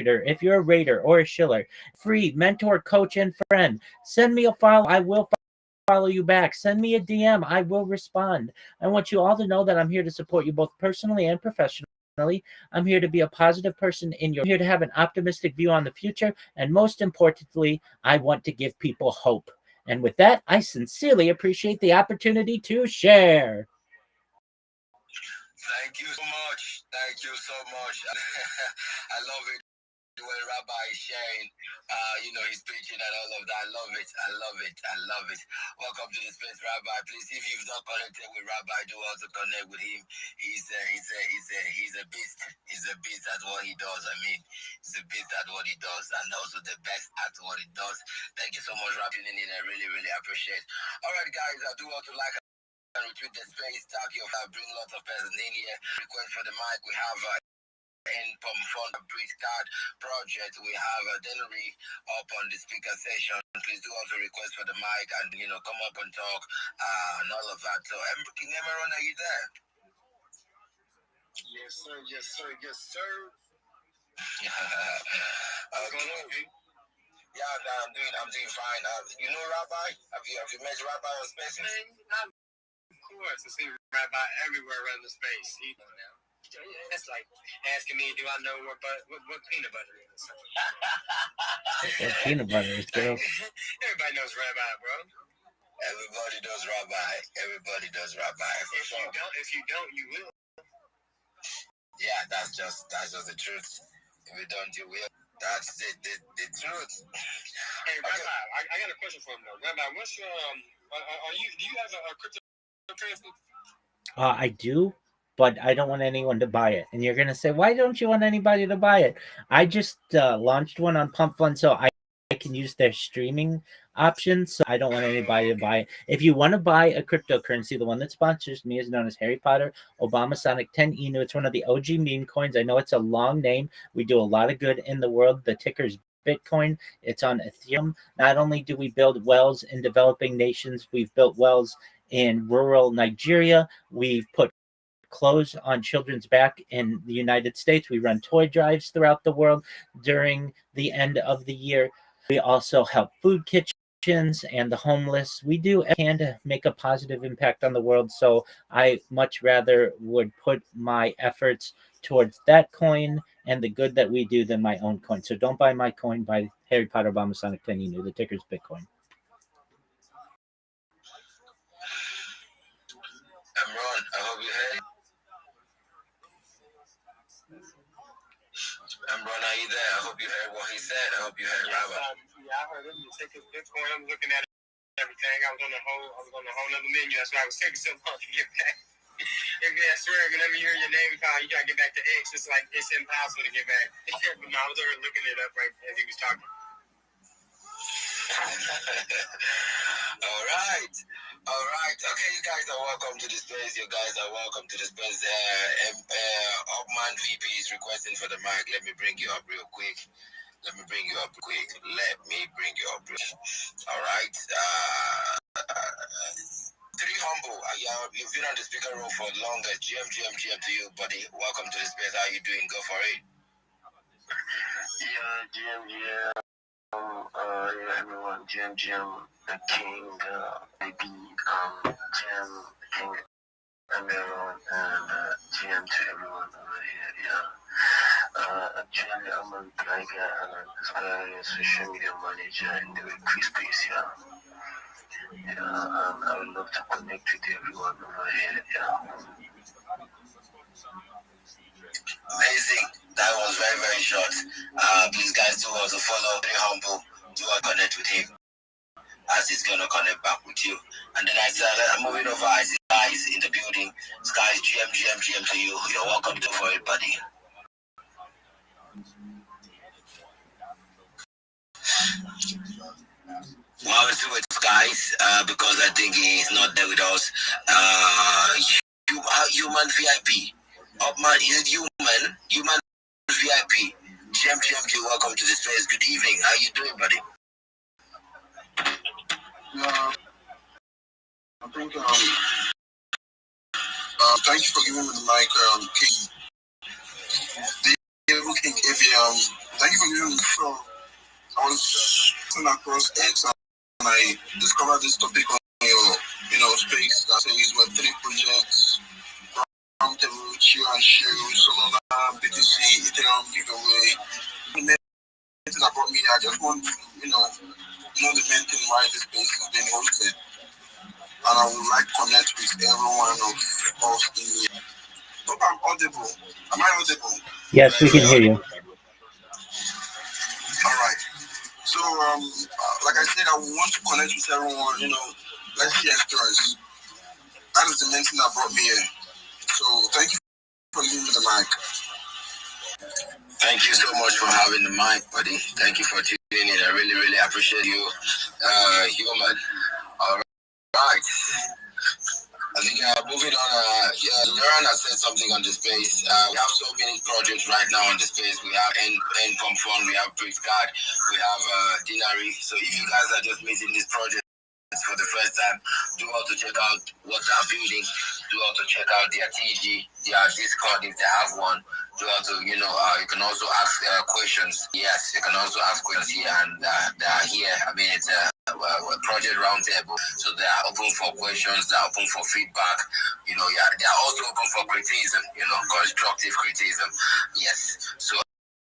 if you're a raider or a shiller, free mentor, coach, and friend, send me a follow. I will follow you back. Send me a DM. I will respond. I want you all to know that I'm here to support you both personally and professionally. I'm here to be a positive person I'm here to have an optimistic view on the future. And most importantly, I want to give people hope. And with that, I sincerely appreciate the opportunity to share. Thank you so much. Thank you so much. I love it when Rabbi is sharing, he's preaching and all of that. I love it. I love it. I love it. Welcome to the space, Rabbi. Please, if you've not connected with Rabbi, do also connect with him. He's a beast. He's a beast at what he does. I mean, he's a beast at what he does, and also the best at what he does. Thank you so much for tuning in. I really, really appreciate. All right, guys, I do want to like and retweet the space. Talk your bring lots of persons in here. Request for the mic. We have in Pomfond Bridge Card project. We have Dennery up on the speaker session. Please do also request for the mic and come up and talk and all of that. So King Emeron, are you there? Yes, sir. Yes, sir. Yes, sir. What's going on, dude? Yeah, I'm doing fine. Rabbi? Have you met Rabbi on Spaces? Man, of course. I see Rabbi everywhere around the space. It's like asking me, do I know what peanut butter is? What peanut butter is, girl? Everybody knows Rabbi, bro. Everybody does Rabbi. Everybody does Rabbi. If you don't, you will. Yeah, that's just the truth. If you don't, you will. That's the truth. Hey, Rabbi, I got a question for him though. Rabbi, what's your do you have a cryptocurrency? I do, but I don't want anyone to buy it. And you're gonna say, why don't you want anybody to buy it? I just launched one on Pump Fund, so I can use their streaming options. So I don't want anybody to buy it. If you want to buy a cryptocurrency, the one that sponsors me is known as Harry Potter Obama Sonic 10 Inu. It's one of the OG meme coins. I know it's a long name. We do a lot of good in the world. The ticker's Bitcoin. It's on Ethereum. Not only do we build wells in developing nations, we've built wells in rural Nigeria. We've put clothes on children's back in the United States. We run toy drives throughout the world during the end of the year. We also help food kitchens and the homeless. We do everything to make a positive impact on the world. So I much rather would put my efforts towards that coin and the good that we do than my own coin. So don't buy my coin, buy Harry Potter Obama Sonic 10 Inu. The ticker's Bitcoin. Ron, I hope you heard. Ron, are you there? I hope you heard what he said. I hope you heard Rabbi. I heard him. You take his Bitcoin. I'm looking at everything. I was on a whole other menu. That's why I was taking so long to get back. I swear, whenever you hear your name called, you gotta get back to X. It's like it's impossible to get back. But no, I was already looking it up right as he was talking. All right. Okay, you guys are welcome to the space. Upman VP is requesting for the mic. Let me bring you up real quick. All right. Three humble. You've been on the speaker role for the longest. GM to you, buddy. Welcome to the space. How you doing? Go for it. Yeah, everyone, GM, the King, maybe, GM, King, everyone, and GM to everyone over here, yeah. Actually, I'm a guy and a social media manager in the Web3 space, yeah. I would love to connect with everyone over here, yeah. Amazing. That was very, very short. Please, guys, do also follow Very Humble. Do connect with him as he's going to connect back with you. And then I'm moving over. I see guys in the building. Guys, GM to you. You're welcome to for it, buddy. Well, let's do it, guys, because I think he's not there with us. Human VIP. Upman, is it human? Human VIP. GM, welcome to the space. Good evening. How you doing, buddy? I think, thank you for giving me the mic, King. King Evi, thank you for giving me the floor. I was sitting across X and I discovered this topic on your, space that says Web3 projects, Roundtable, Chew and Shoe, Solana, BTC, Ethereum giveaway. The thing about me, I just want to, know the main thing why this space is being hosted. And I would like to connect with every one of us in here. Hope I'm audible. Am I audible? Yes, we can hear you. All right. So, like I said, I want to connect with everyone. Let's share stories. That is the main thing that brought me here. So, thank you for giving me the mic. Thank you so much for having the mic, buddy. Thank you for tuning in. I really, really appreciate you, human. All right. I think moving on, Lauren has said something on the space. We have so many projects right now on the space. We have N-Pump Fund, we have Brief Card, we have Dinari. So if you guys are just meeting this project for the first time, do also check out what they're building. Do also check out their TG, their Discord if they have one. Do also, you can also ask questions. Yes, you can also ask questions here, and they are here. I mean, it's a project roundtable, so they are open for questions. They are open for feedback. They are also open for criticism. Constructive criticism. Yes. So,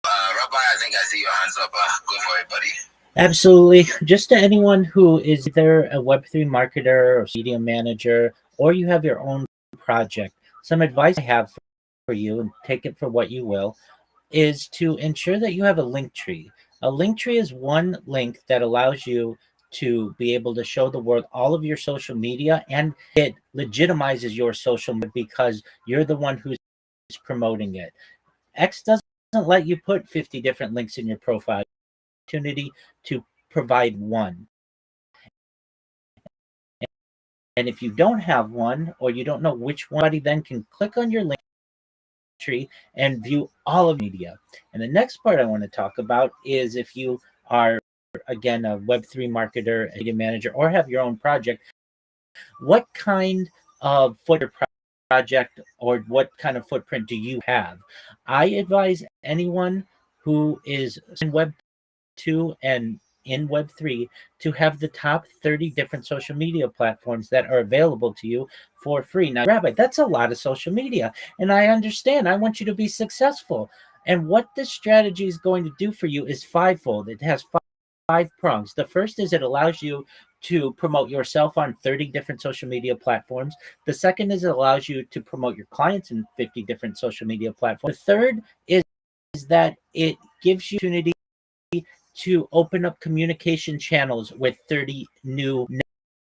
Rabbi, I think I see your hands up. Go for it, buddy. Absolutely. Just to anyone who is either a Web3 marketer or media manager, or you have your own project, some advice I have for you, and take it for what you will, is to ensure that you have a link tree. A link tree is one link that allows you to be able to show the world all of your social media, and it legitimizes your social media because you're the one who's promoting it. X doesn't let you put 50 different links in your profile. Opportunity to provide one. And if you don't have one, or you don't know which one, somebody then can click on your link tree and view all of media. And the next part I want to talk about is if you are, again, a Web3 marketer, a media manager, or have your own project, what kind of project or what kind of footprint do you have? I advise anyone who is in Web2 and in Web3 to have the top 30 different social media platforms that are available to you for free. Now, Rabbi, that's a lot of social media, and I understand. I want you to be successful. And what this strategy is going to do for you is fivefold. It has five prongs. The first is it allows you to promote yourself on 30 different social media platforms. The second is it allows you to promote your clients in 50 different social media platforms. The third is that it gives you opportunity to open up communication channels with 30 new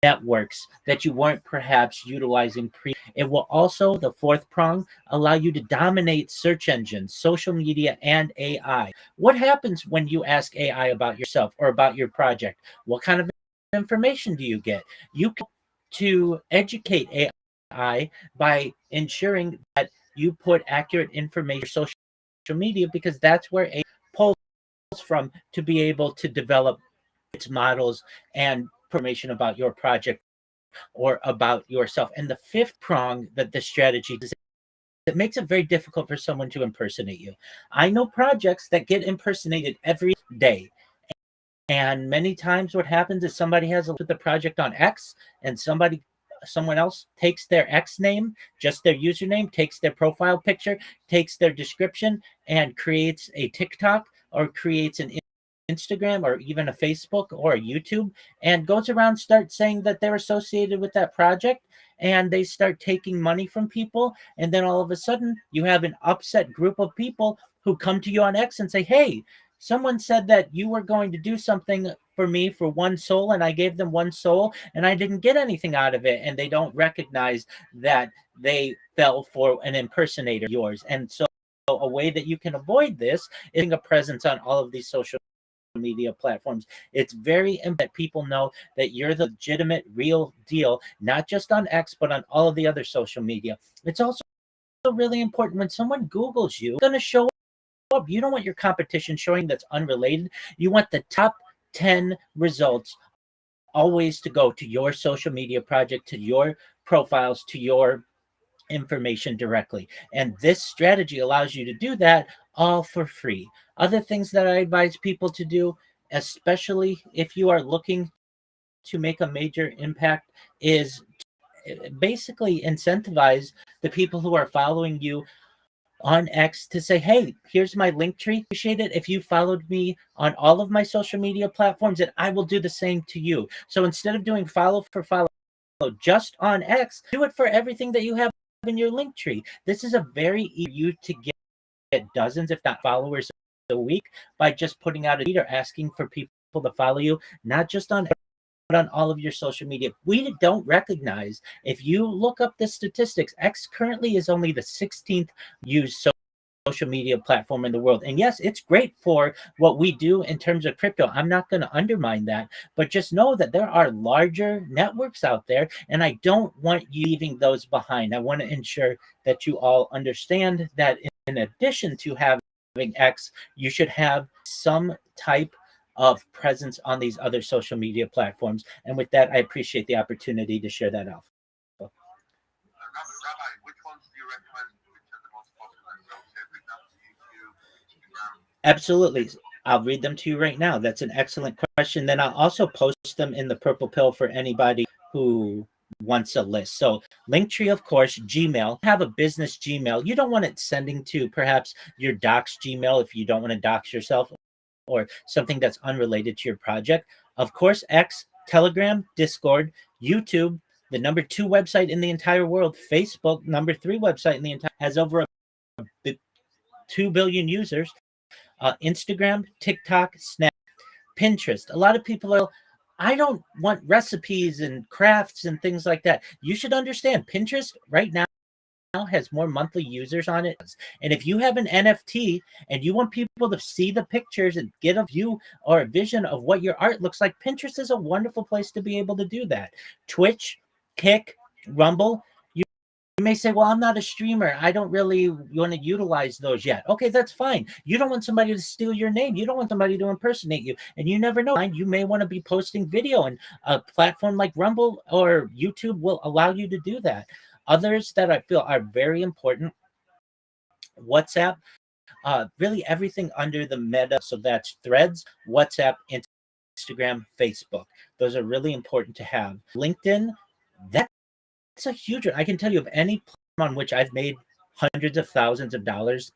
networks that you weren't perhaps utilizing pre. It will also, the fourth prong, allow you to dominate search engines, social media, and AI. What happens when you ask AI about yourself or about your project? What kind of information do you get? You can to educate AI by ensuring that you put accurate information on social media, because that's where AI pulls from to be able to develop its models and information about your project or about yourself. And the fifth prong that the strategy does, it makes it very difficult for someone to impersonate you. I know projects that get impersonated every day. And many times what happens is somebody has the project on X, and someone else takes their X name, just their username, takes their profile picture, takes their description, and creates a TikTok or creates an Instagram or even a Facebook or a YouTube, and goes around, starts saying that they're associated with that project, and they start taking money from people. And then all of a sudden you have an upset group of people who come to you on X and say, hey, someone said that you were going to do something for me for one soul, and I gave them one soul, and I didn't get anything out of it. And they don't recognize that they fell for an impersonator of yours. And so a way that you can avoid this is having a presence on all of these social media platforms. It's very important that people know that you're the legitimate, real deal, not just on X, but on all of the other social media. It's also really important when someone Googles you, it's going to show up. You don't want your competition showing that's unrelated. You want the top 10 results always to go to your social media project, to your profiles, to your information directly. And this strategy allows you to do that all for free. Other things that I advise people to do, especially if you are looking to make a major impact, is basically incentivize the people who are following you on X to say, hey, here's my link tree. Appreciate it if you followed me on all of my social media platforms, and I will do the same to you. So instead of doing follow for follow just on X, do it for everything that you have in your link tree. This is a very easy you to get dozens, if not followers a week by just putting out a tweet or asking for people to follow you, not just on but on all of your social media. We don't recognize, if you look up the statistics, X currently is only the 16th used social media platform in the world. And yes, it's great for what we do in terms of crypto. I'm not going to undermine that, but just know that there are larger networks out there, and I don't want you leaving those behind. I want to ensure that you all understand that in addition to having X, you should have some type of presence on these other social media platforms. And with that, I appreciate the opportunity to share that out. Rabbi, which ones do you recommend? Which are the most popular? So, say, for example, YouTube, Instagram. Absolutely. I'll read them to you right now. That's an excellent question. Then I'll also post them in the Purple Pill for anybody who wants a list. So Linktree, of course, Gmail. Have a business Gmail. You don't want it sending to perhaps your docs Gmail if you don't want to dox yourself, or something that's unrelated to your project. Of course, X, Telegram, Discord, YouTube, the number 2 website in the entire world, Facebook, number 3 website in the entire, has over 2 billion users. Instagram, TikTok, Snap, Pinterest. A lot of people are, I don't want recipes and crafts and things like that. You should understand, Pinterest right now has more monthly users on it. And if you have an NFT and you want people to see the pictures and get a view or a vision of what your art looks like, Pinterest is a wonderful place to be able to do that. Twitch, Kick, Rumble. You may say, well, I'm not a streamer. I don't really want to utilize those yet. Okay, that's fine. You don't want somebody to steal your name. You don't want somebody to impersonate you. And you never know. You may want to be posting video, and a platform like Rumble or YouTube will allow you to do that. Others that I feel are very important, WhatsApp, really everything under the Meta. So that's Threads, WhatsApp, Instagram, Facebook. Those are really important to have. LinkedIn, that's a huge one. I can tell you of any platform on which I've made hundreds of thousands of dollars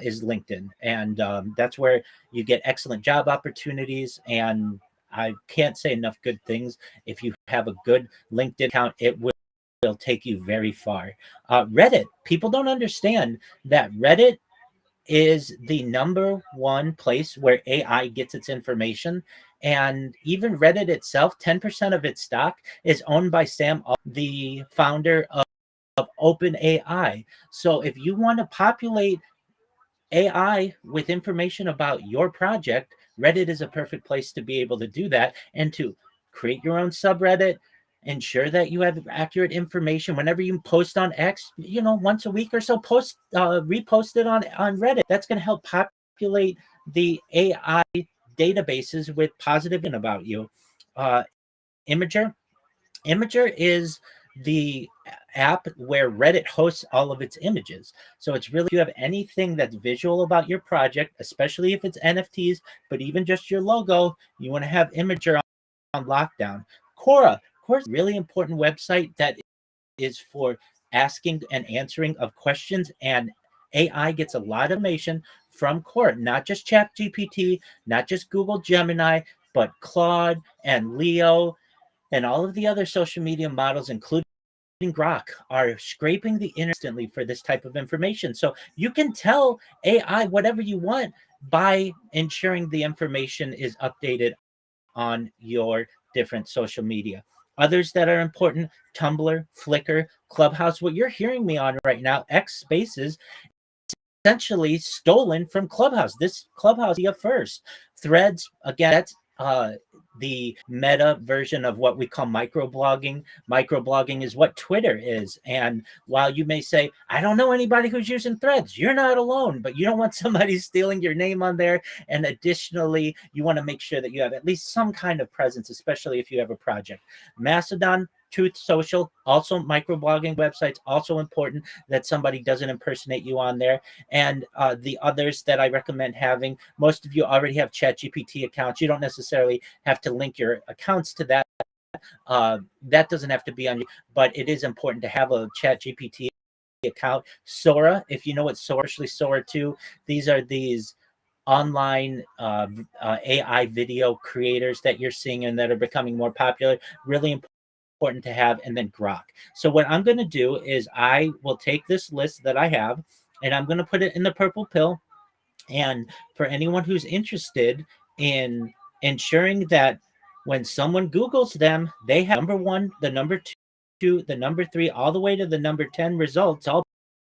is LinkedIn. And that's where you get excellent job opportunities. And I can't say enough good things. If you have a good LinkedIn account, it will take you very far. Reddit, people don't understand that Reddit is the number 1 place where AI gets its information. And even Reddit itself, 10% of its stock is owned by Sam, the founder of OpenAI. So if you want to populate AI with information about your project, Reddit is a perfect place to be able to do that, and to create your own subreddit, ensure that you have accurate information. Whenever you post on X, once a week or so, repost it on Reddit. That's going to help populate the AI databases with positive information about you. Imager is the app where Reddit hosts all of its images. So it's really, if you have anything that's visual about your project, especially if it's NFTs, but even just your logo, you want to have Imager on lockdown. Quora is a really important website that is for asking and answering of questions, and AI gets a lot of information from Quora, not just ChatGPT, not just Google Gemini, but Claude and Leo and all of the other social media models, including Grok, are scraping the internet instantly for this type of information. So you can tell AI whatever you want by ensuring the information is updated on your different social media. Others that are important, Tumblr, Flickr, Clubhouse. What you're hearing me on right now, X Spaces, essentially stolen from Clubhouse. This Clubhouse is first. Threads, again, that's the meta version of what we call microblogging. Microblogging is what Twitter is. And while you may say, I don't know anybody who's using Threads, you're not alone, but you don't want somebody stealing your name on there. And additionally, you want to make sure that you have at least some kind of presence, especially if you have a project. Mastodon, Truth Social, also microblogging websites, also important that somebody doesn't impersonate you on there. And the others that I recommend having, most of you already have ChatGPT accounts. You don't necessarily have to link your accounts to that. That doesn't have to be on you, but it is important to have a ChatGPT account. Sora, if you know what Sora, actually Sora 2, these are these online AI video creators that you're seeing and that are becoming more popular. Really important important to have, and then Grok. So what I'm going to do is I will take this list that I have and I'm going to put it in the purple pill. And for anyone who's interested in ensuring that when someone Googles them, they have number one, the number two, the number three, all the way to the number 10 results, all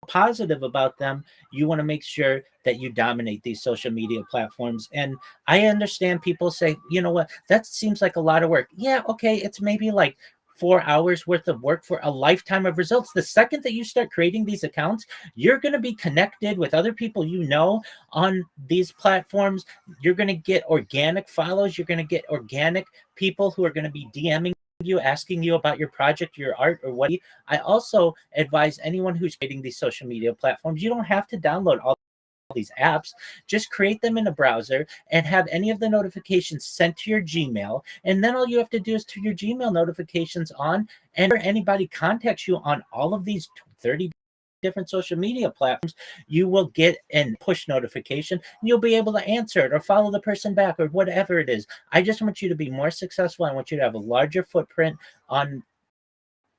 positive about them, you want to make sure that you dominate these social media platforms. And I understand people say, you know what, that seems like a lot of work. Yeah, okay, it's maybe like 4 hours worth of work for a lifetime of results. The second that you start creating these accounts, you're going to be connected with other people you know on these platforms. You're going to get organic follows. You're going to get organic people who are going to be DMing you, asking you about your project, your art, or what. I also advise anyone who's creating these social media platforms, you don't have to download all these apps. Just create them in a browser and have any of the notifications sent to your Gmail. And then all you have to do is turn your Gmail notifications on, and if anybody contacts you on all of these 30 different social media platforms, you will get a push notification and you'll be able to answer it or follow the person back or whatever it is. I just want you to be more successful. I want you to have a larger footprint on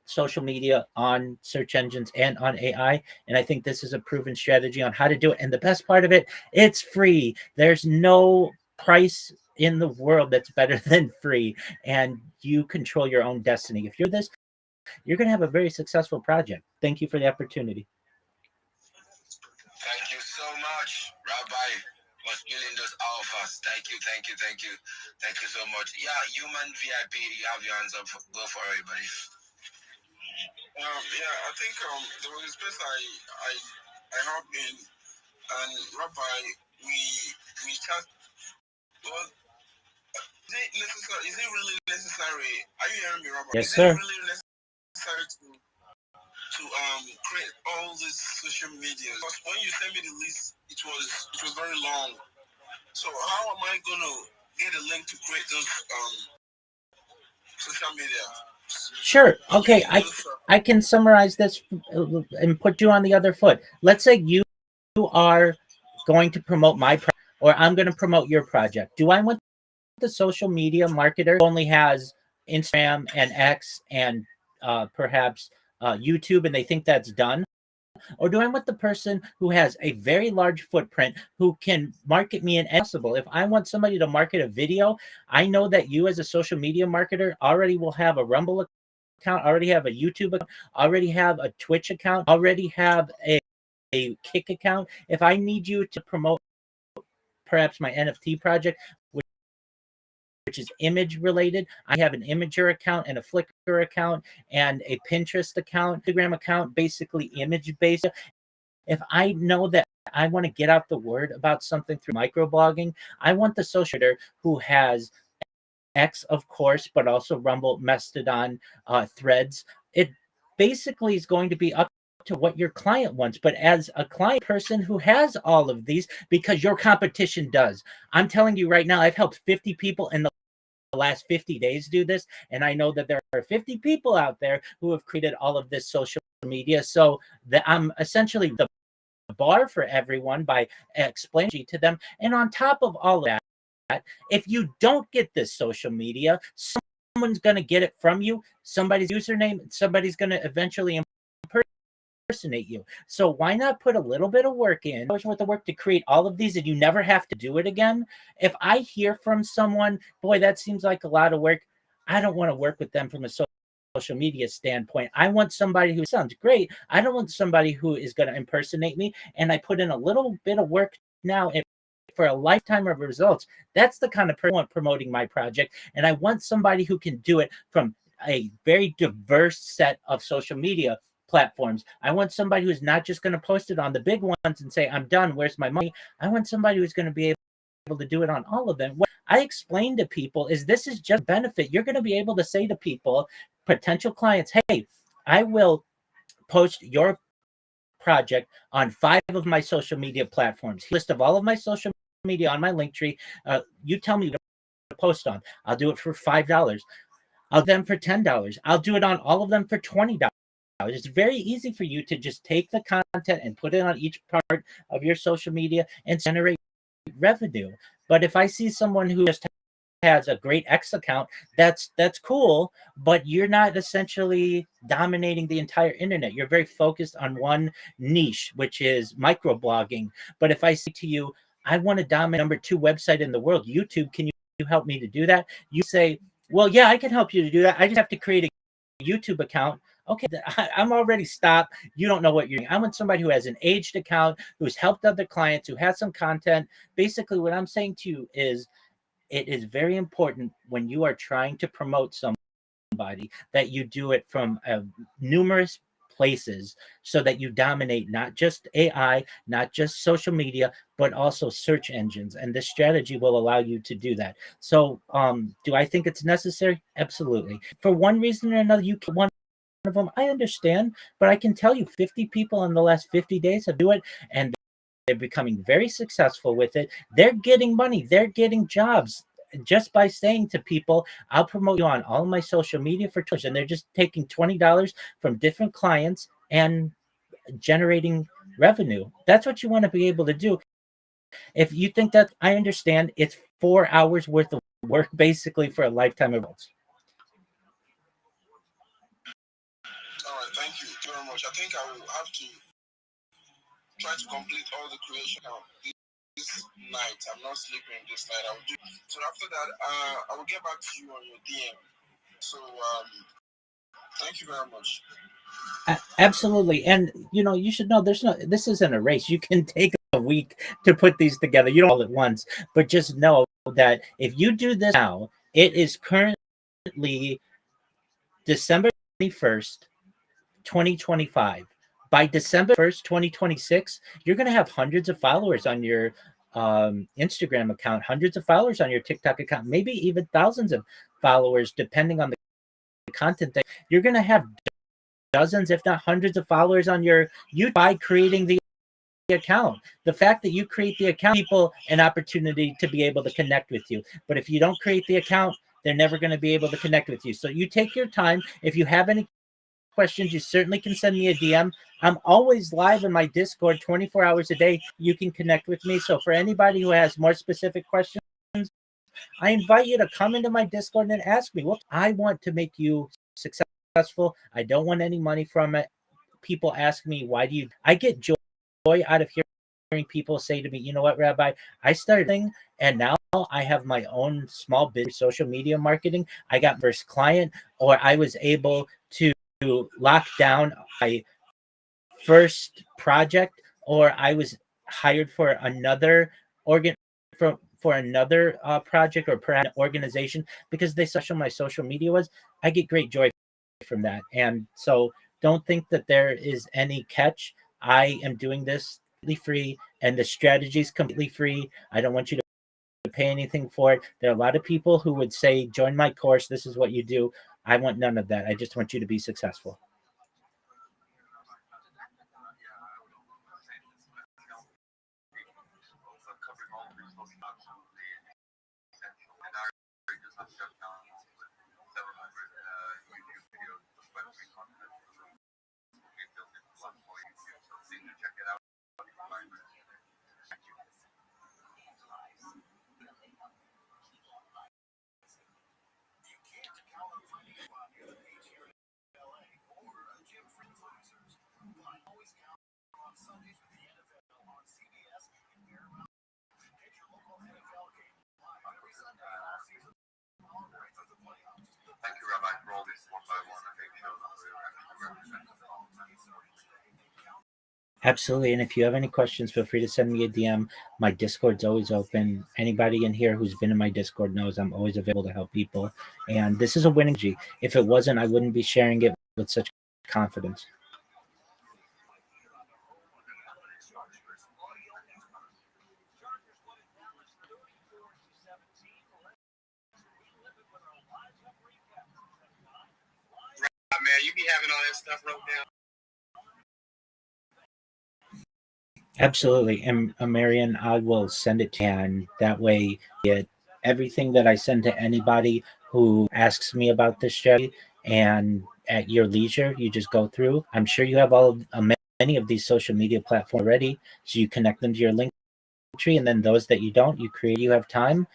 social media, on search engines, and on AI. And I think this is a proven strategy on how to do it. And the best part of it, it's free. There's no price in the world that's better than free. And you control your own destiny. If you're this, you're going to have a very successful project. Thank you for the opportunity. Thank you so much, Rabbi, for spilling those alphas. Thank you, thank you, thank you. Thank you so much. Yeah, human VIP, you have your hands up. Go for it, buddy. I think there was a space I hopped in, and Rabbi, we chat. Well, is it really necessary? Are you hearing me, Rabbi? Yes, is sir. it really necessary to create all this social media? Because when you sent me the list, it was very long. So how am I gonna get a link to create those social media? Sure. Okay. I can summarize this and put you on the other foot. Let's say you are going to promote my project, or I'm going to promote your project. Do I want the social media marketer who only has Instagram and X and perhaps YouTube, and they think that's done? Or do I want the person who has a very large footprint who can market me in possible? If I want somebody to market a video, I know that you as a social media marketer already will have a Rumble account, already have a YouTube account, already have a Twitch account, already have a Kick account. If I need you to promote perhaps my NFT project, which is image related, I have an Imager account and a Flickr account and a Pinterest account, Instagram account, basically image based. If I know that I want to get out the word about something through microblogging, I want the social media who has X, of course, but also Rumble, Mastodon, Threads. It basically is going to be up to what your client wants. But as a client person who has all of these, because your competition does, I'm telling you right now, I've helped 50 people in the last 50 days do this, and I know that there are 50 people out there who have created all of this social media. So that I'm essentially the bar for everyone by explaining to them. And on top of all of that, if you don't get this social media, someone's going to get it from you. Somebody's username, somebody's going to eventually impersonate you. So why not put a little bit of work in, worth of work to create all of these, and you never have to do it again? If I hear from someone, boy, that seems like a lot of work, I don't want to work with them from a social media standpoint. I want somebody who sounds great. I don't want somebody who is going to impersonate me, and I put in a little bit of work now for a lifetime of results. That's the kind of person I want promoting my project, and I want somebody who can do it from a very diverse set of social media platforms. I want somebody who's not just going to post it on the big ones and say, I'm done, where's my money? I want somebody who's going to be able to do it on all of them. What I explain to people is this is just benefit. You're going to be able to say to people, potential clients, hey, I will post your project on 5 of my social media platforms. List of all of my social media on my link tree. You tell me to post on. I'll do it for $5. I'll do them for $10. I'll do it on all of them for $20. It's very easy for you to just take the content and put it on each part of your social media and generate revenue. But if I see someone who just has a great X account, that's cool, but you're not essentially dominating the entire internet. You're very focused on one niche, which is microblogging. But if I say to you, I want to dominate #2 website in the world, YouTube, can you help me to do that? You say, well, yeah, I can help you to do that. I just have to create a YouTube account. Okay, I'm already stopped. You don't know what you're doing. I want somebody who has an aged account, who's helped other clients, who has some content. Basically, what I'm saying to you is, it is very important when you are trying to promote somebody that you do it from numerous places, so that you dominate not just AI, not just social media, but also search engines. And this strategy will allow you to do that. So do I think it's necessary? Absolutely. For one reason or another, you can one of them, I understand, but I can tell you 50 people in the last 50 days have do it, and they're becoming very successful with it. They're getting money, they're getting jobs just by saying to people, I'll promote you on all my social media for $2. And they're just taking $20 from different clients and generating revenue. That's what you want to be able to do. If you think that, I understand, it's 4 hours worth of work basically for a lifetime of results. All right, thank you very much. I think I will have to try to complete all the creation now this night. I'm not sleeping this night. I'll do. So after that, I will get back to you on your DM. So thank you very much. Absolutely. And you should know, this isn't a race. You can take a week to put these together. You don't all at once, but just know that if you do this now, it is currently December 21st, 2025. By December 1st, 2026, you're going to have hundreds of followers on your Instagram account, hundreds of followers on your TikTok account, maybe even thousands of followers, depending on the content that you're going to have. Dozens, if not hundreds of followers on your YouTube by creating the account. The fact that you create the account, people an opportunity to be able to connect with you. But if you don't create the account, they're never going to be able to connect with you. So you take your time. If you have any questions, you certainly can send me a DM. I'm always live in my Discord 24 hours a day. You can connect with me. So for anybody who has more specific questions, I invite you to come into my Discord and ask me. Well, I want to make you successful. I don't want any money from it. People ask me, why do you? I get joy out of hearing people say to me, you know what, Rabbi, I started and now I have my own small business, social media marketing. I got first client, or I was able to lock down my first project, or I was hired for another for another project or organization because they saw my social media was. I get great joy from that. And so don't think that there is any catch. I am doing this completely free, and the strategy is completely free. I don't want you to pay anything for it. There are a lot of people who would say, join my course, this is what you do. I want none of that. I just want you to be successful. Thank you, Rabbi, for all these one-by-one shows that we're actually representing all the time. Absolutely. And if you have any questions, feel free to send me a DM. My Discord's always open. Anybody in here who's been in my Discord knows I'm always available to help people. And this is a winning G. If it wasn't, I wouldn't be sharing it with such confidence. Man, you be having all that stuff wrote down. Absolutely. And Marian, I will send it to you, and that way get everything that I send to anybody who asks me about this strategy, and at your leisure, you just go through. I'm sure you have all of many of these social media platforms already, so you connect them to your link tree, and then those that you don't, you have time,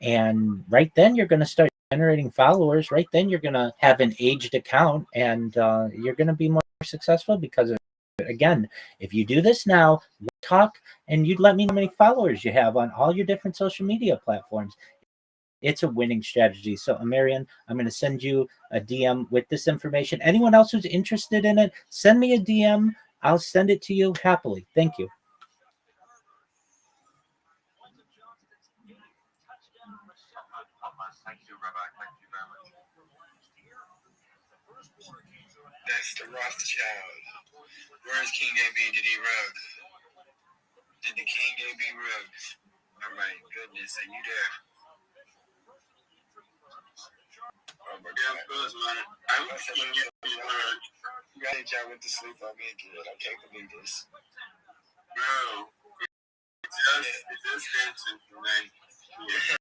And right then you're going to start generating followers. Right then you're going to have an aged account, and you're going to be more successful because of it. Again, if you do this now, talk, and you'd let me know how many followers you have on all your different social media platforms. It's a winning strategy. So, Marian, I'm going to send you a DM with this information. Anyone else who's interested in it, send me a DM. I'll send it to you happily. Thank you. Thank you, Rabbi. Thank you very much. That's the Rothschild. Where's King AB? Did he rug? Did the King AB rug? All right, goodness, are you there? Oh my God. Yeah, of course, man. I'm King AB rug. You got y'all went to sleep on me again. I can't believe this. Bro, it just came to me. Yeah.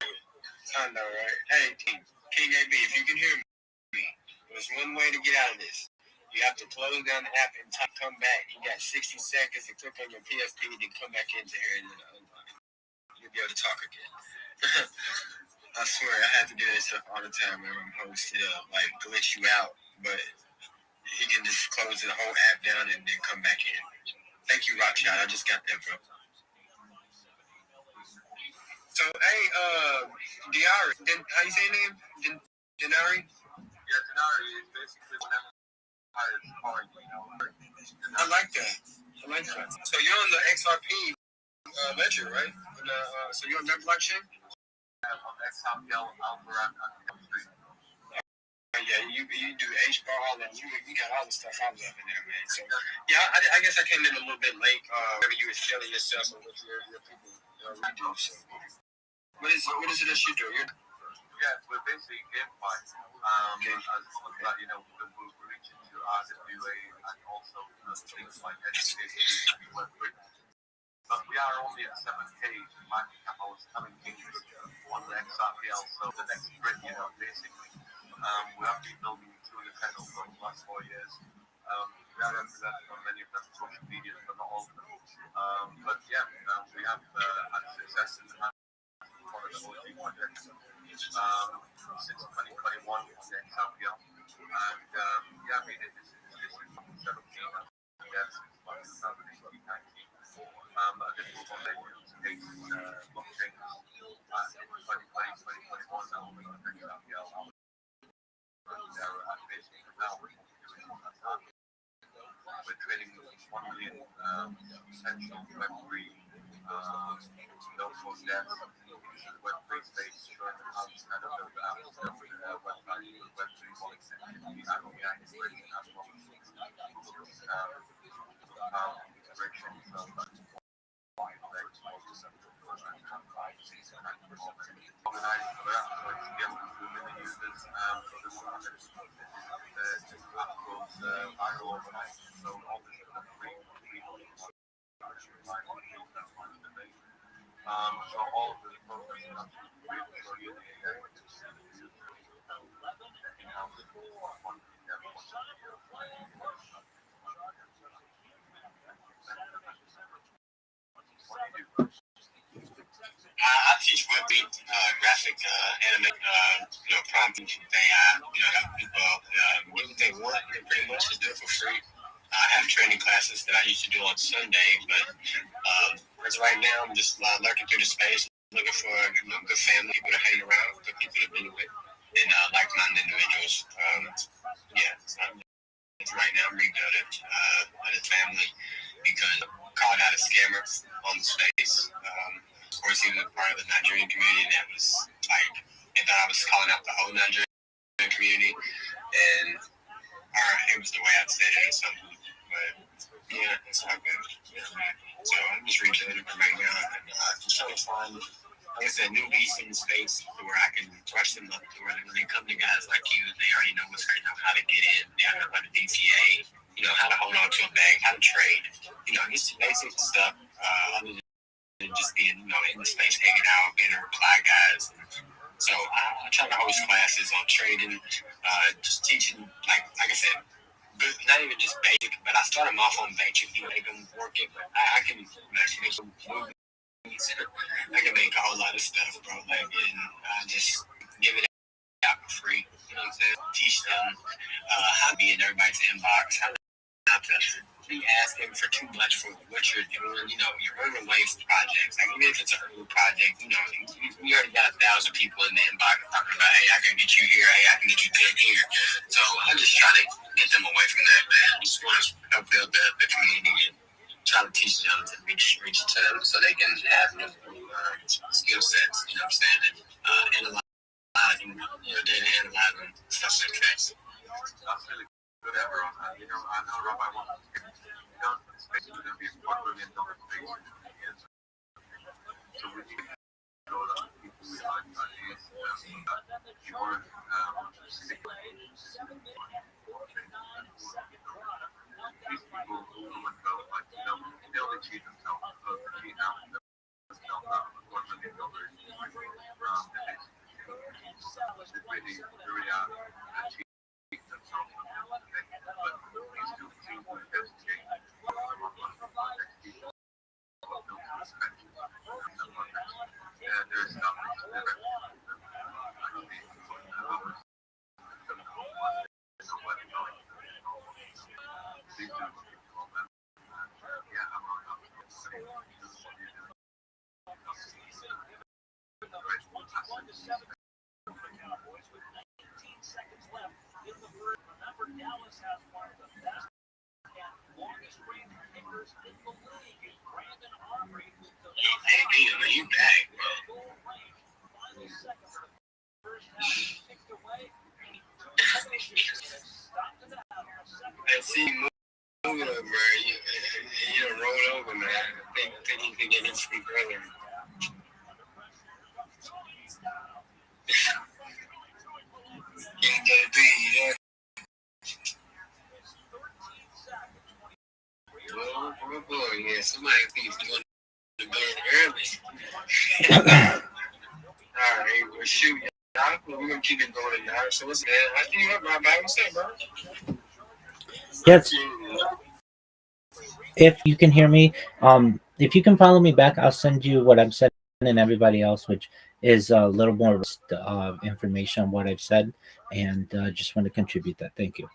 I know, right? Hey, King AB, if you can hear me, there's one way to get out of this. You have to close down the app and come back. You got 60 seconds to click on your PSP, then come back into here, and then you'll be able to talk again. I swear, I have to do this stuff all the time when I'm hosted up, like glitch you out, but he can just close the whole app down and then come back in. Thank you, Rothschild. I just got that, bro. So, hey, Diari, how you say your name? Denari? Yeah, Denari is basically whenever I like that. I like that. So you're on the XRP ledger, right? So you're on that blockchain? on XRPL, Algorand, Yeah, you do HBAR and you got all the stuff I love in there, man. So yeah, I guess I came in a little bit late. Whenever you was feeling yourself and what your people redo. So what is it that you do? we're basically GameFi. As you know, we're reaching to RWA and also things like education and web. But we are only at 7K market cap. I was having on the XRPL, so the next sprint, basically. We have been building through the channel for the last 4 years. We are represented on many of them social media, but not all of them. But yeah, we have had success in the one of the OG projects since 2021 on the XRPL. And yeah, I mean, this is 2017. Yes, it's 2018, 19. I did move on later to take blockchain in 2020, 2021. Now we're going to take XRPL. Basically now we're trading 1 million essential Web3 no-code devs in the Web3 space, showing them how to kind of build out website with Web3 policy and AI integration as well. Integration, so organized for that, so it's scaled to 2 million users. So this app goes viral overnight. So all this is free. So all of this progress is actually free. So you I teach Web3, graphic, anime, prompting AI, help people what they want, pretty much to do it for free. I have training classes that I used to do on Sunday, but as of right now, I'm just lurking through the space, looking for good family, people to hang around, good people to be with, and like-minded individuals. Right now, I'm rebuilding a family because I'm called out a scammer on the space. Of course, he was a part of the Nigerian community that was like, they thought I was calling out the whole Nigerian community, and it was the way I said it or something. But yeah, it's all good. So I'm just rebuilding it right now, and just trying to find, like I said, newbies in the space to where I can brush them up to where when they come to guys like you, they already know what's right now, how to get in, they already know how to DTA, how to hold on to a bag, how to trade, just basic stuff, other than just being, in the space, hanging out, being a reply guys. So I try to host classes on trading, just teaching, like I said, not even just basic, but I start them off on basic, make them work it, but I can actually make them move I can make a whole lot of stuff, bro. Like, and just give it out for free. You know what I'm saying? Teach them how to be in everybody's inbox, how not to be asking for too much for what you're doing. You know, your early waste projects. Like, even if it's an early project, you know, you already got 1,000 people in the inbox talking about, hey, I can get you here, hey, I can get you 10 here. So I'm just trying to get them away from that, man. I just want to help build the community and try to teach them to reach to them so they can have new skill sets, you know what I'm saying, and analyzing, data analyzing, stuff like that. That's really good, bro. I know Rabbi Rothschild. Space is going to be $1 billion space. So we need to know that people realize that is you want sick. These people who themselves, like, they'll achieve themselves. So to cheat out themselves out of $1 million, it's really achieve themselves. But these two things will investigate. There's nothing Hey, you back, bro. I see you moving over, bro. You don't roll over, man. I think you can get him speak earlier. Oh, yeah, somebody thinks doing the bed early. All right, well, shoot, y'all. We're going to keep it going now. So, what's that? I think you're up, Rabbi. What's up, bro? Yes. If you can hear me, if you can follow me back, I'll send you what I'm sending everybody else, which is a little more information on what I've said, and just want to contribute that. Thank you.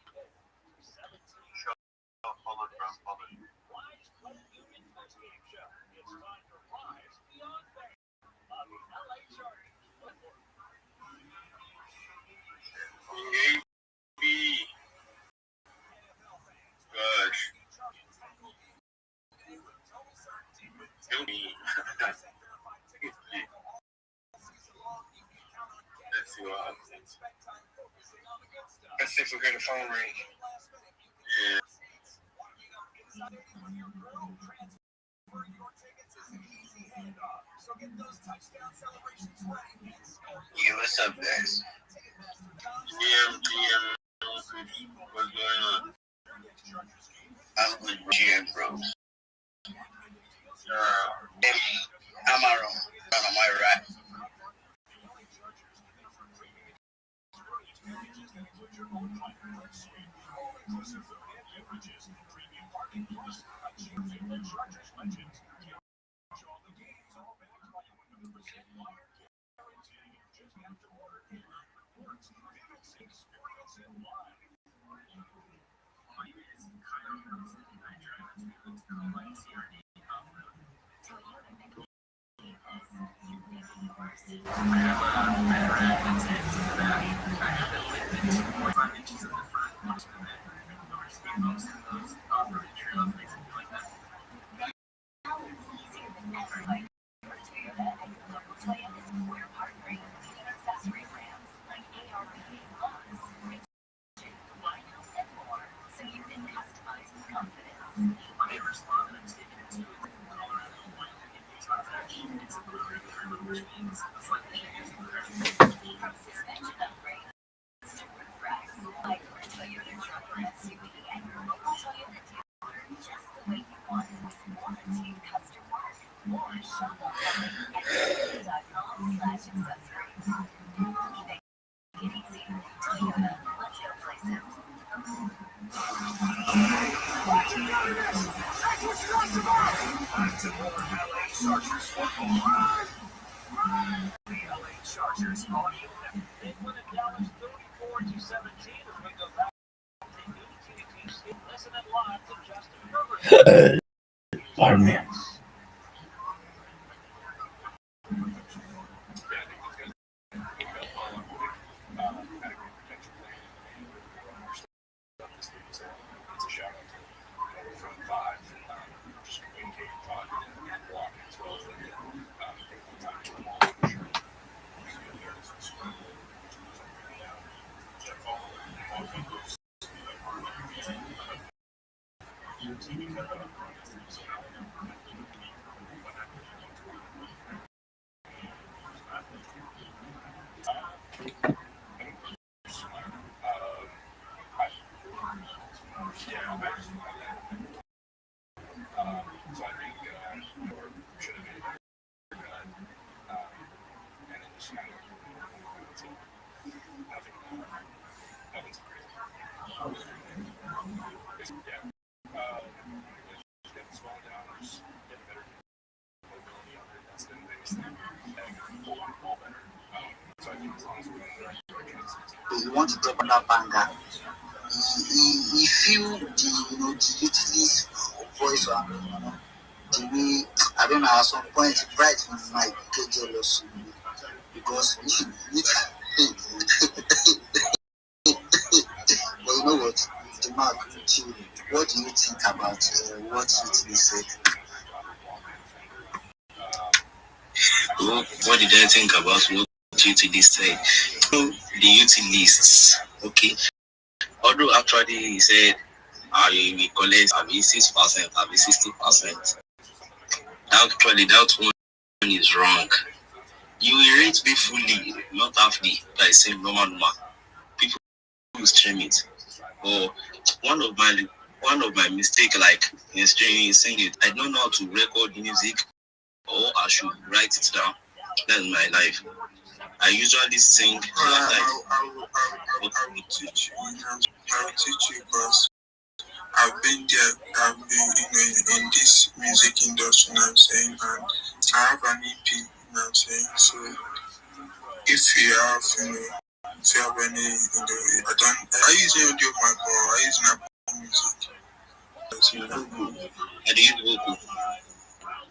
Let's see if we hear the phone ring. Yeah. Yeah, what's up, guys? What's going on? I'm with GM Bros. I'm our own. On my right. Pardon me. You want to drop that banger. He feel the the utilist voice or the way I don't know at some point Bright might get jealous because but you know what the mark what do you think about what utilist said? What did I think about what utilist said? So the utilists, okay. Although actually he said I will collect 6%, 60%. Actually, that one is wrong. You will rate me fully, not halfly, by saying normal. People will stream it. Or one of my mistake, like in streaming, singing, I don't know how to record music, or I should write it down. That's my life. I usually sing. I will teach you. I will teach you because I've been there. I've been in this music industry. I'm saying, and I have an EP. I'm saying, so if you have, if you have any, I use audio mic or I use my music. I do use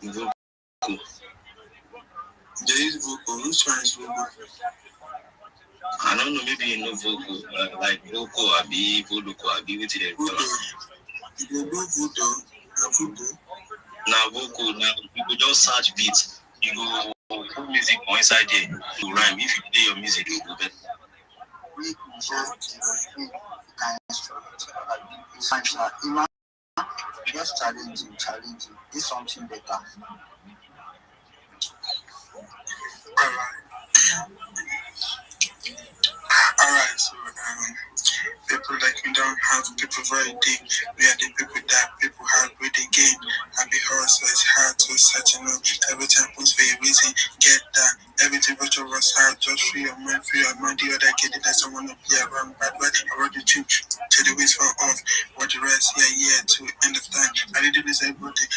vocal. They use vocal. Which one is vocal? I don't know. Maybe you know vocal, like vocal, abi vocal, abi with the vocal. You do voodoo. Now vocal. Now you go just search beats. You go put music on inside there. You rhyme. If you play your music, you go better. Just challenging. Do something better. Alright, so people like me don't have people very deep. We are the people that people have with the game. I be hard, so it's hard to search every time post for a reason. Get that everything virtual was hard, just free your mind, the other kid that someone to play around bad way. I wrote the tune to the ways for off. What the rest, yeah, to end of time. I did this everything.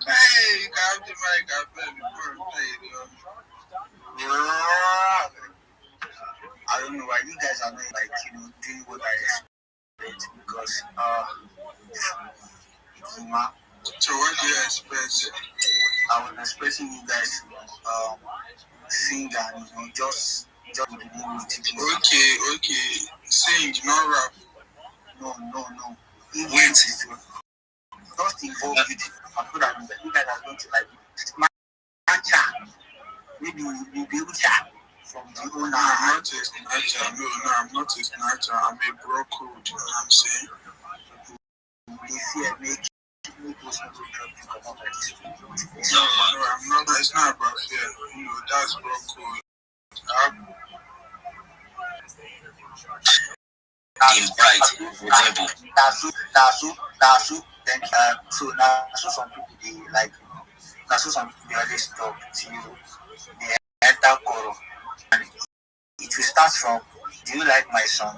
Hey, you got the mic, I play before I don't know why you guys are not doing what I expect because so what do you expect? I was expecting you guys sing and just okay, sing, not rap. No. Wait. Just involve with I put that you guys are going to matcha. Maybe you'll be able to from the owner. I'm not a snatcher. No, I'm not a snatcher. I'm a bro code. You know what I'm saying? If you make those people to come up like this. No, I'm not. It's not about fear. That's bro code. Is bright, for example. Nasu. Then so Nasu some people they like. Nasu some people they always talk till they enter chorus. It will start from, do you like my song?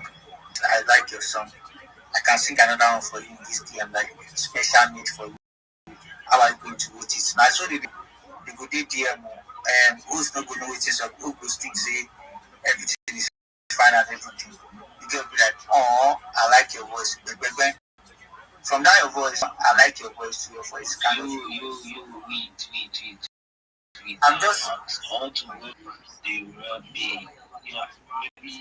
I like your song. I can sing another one for you this day. I'm like, special need for you. How are you going to vote it? Now, so they go dey DM and who's not going to vote it, so who go stick say everything is fine and everything. You just be like, oh, I like your voice. But from that your voice, I like your voice to your voice. Wait. I'm just I want to work the real big. Yeah, maybe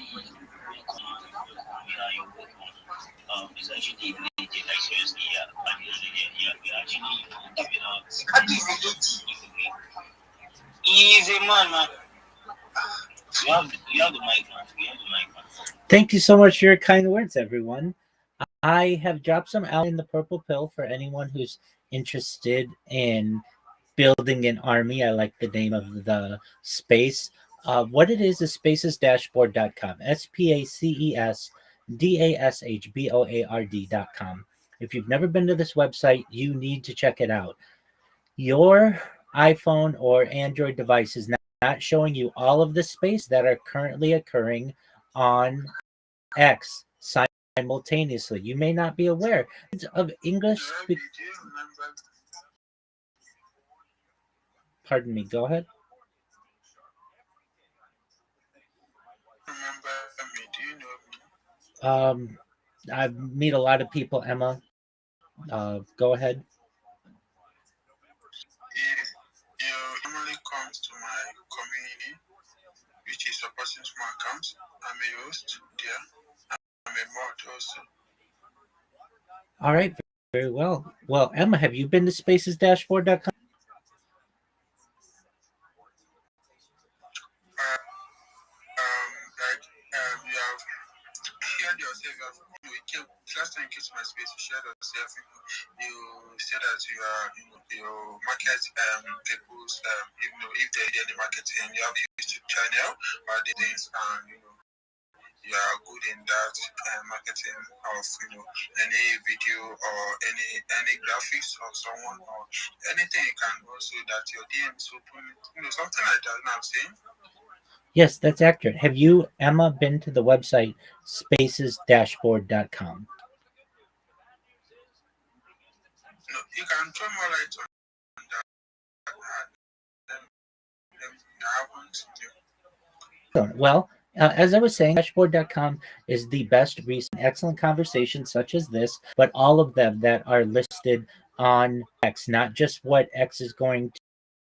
your work is actually related. Like seriously, you're actually giving out. He's a man. You have the mic, man. Thank you so much for your kind words, everyone. I have dropped some out in the purple pill for anyone who's interested in building an army. I like the name of the space. What it is spacesdashboard.com. spacesdashboard.com. If you've never been to this website, you need to check it out. Your iPhone or Android device is not showing you all of the space that are currently occurring on X simultaneously. You may not be aware of English. Pardon me. Go ahead. I meet a lot of people. Emma, go ahead. You normally comes to my community, which is supporting small accounts. I'm a host there. I'm a mod also. All right, very well. Well, Emma, have you been to spacesdashboard.com? You have shared yourself. Last time you came to my space, you shared yourself. You said that you market people's if they're in the market and you have a YouTube channel or the things and you are good in that marketing of any video or any graphics of someone or anything you can also that your DM is open, something like that. You know what I'm saying? Yes, that's accurate. Have you, Emma, been to the website spacesdashboard.com? No, you can throw more light on that. I haven't. Well, as I was saying, dashboard.com is the best recent excellent conversations such as this, but all of them that are listed on X, not just what X is going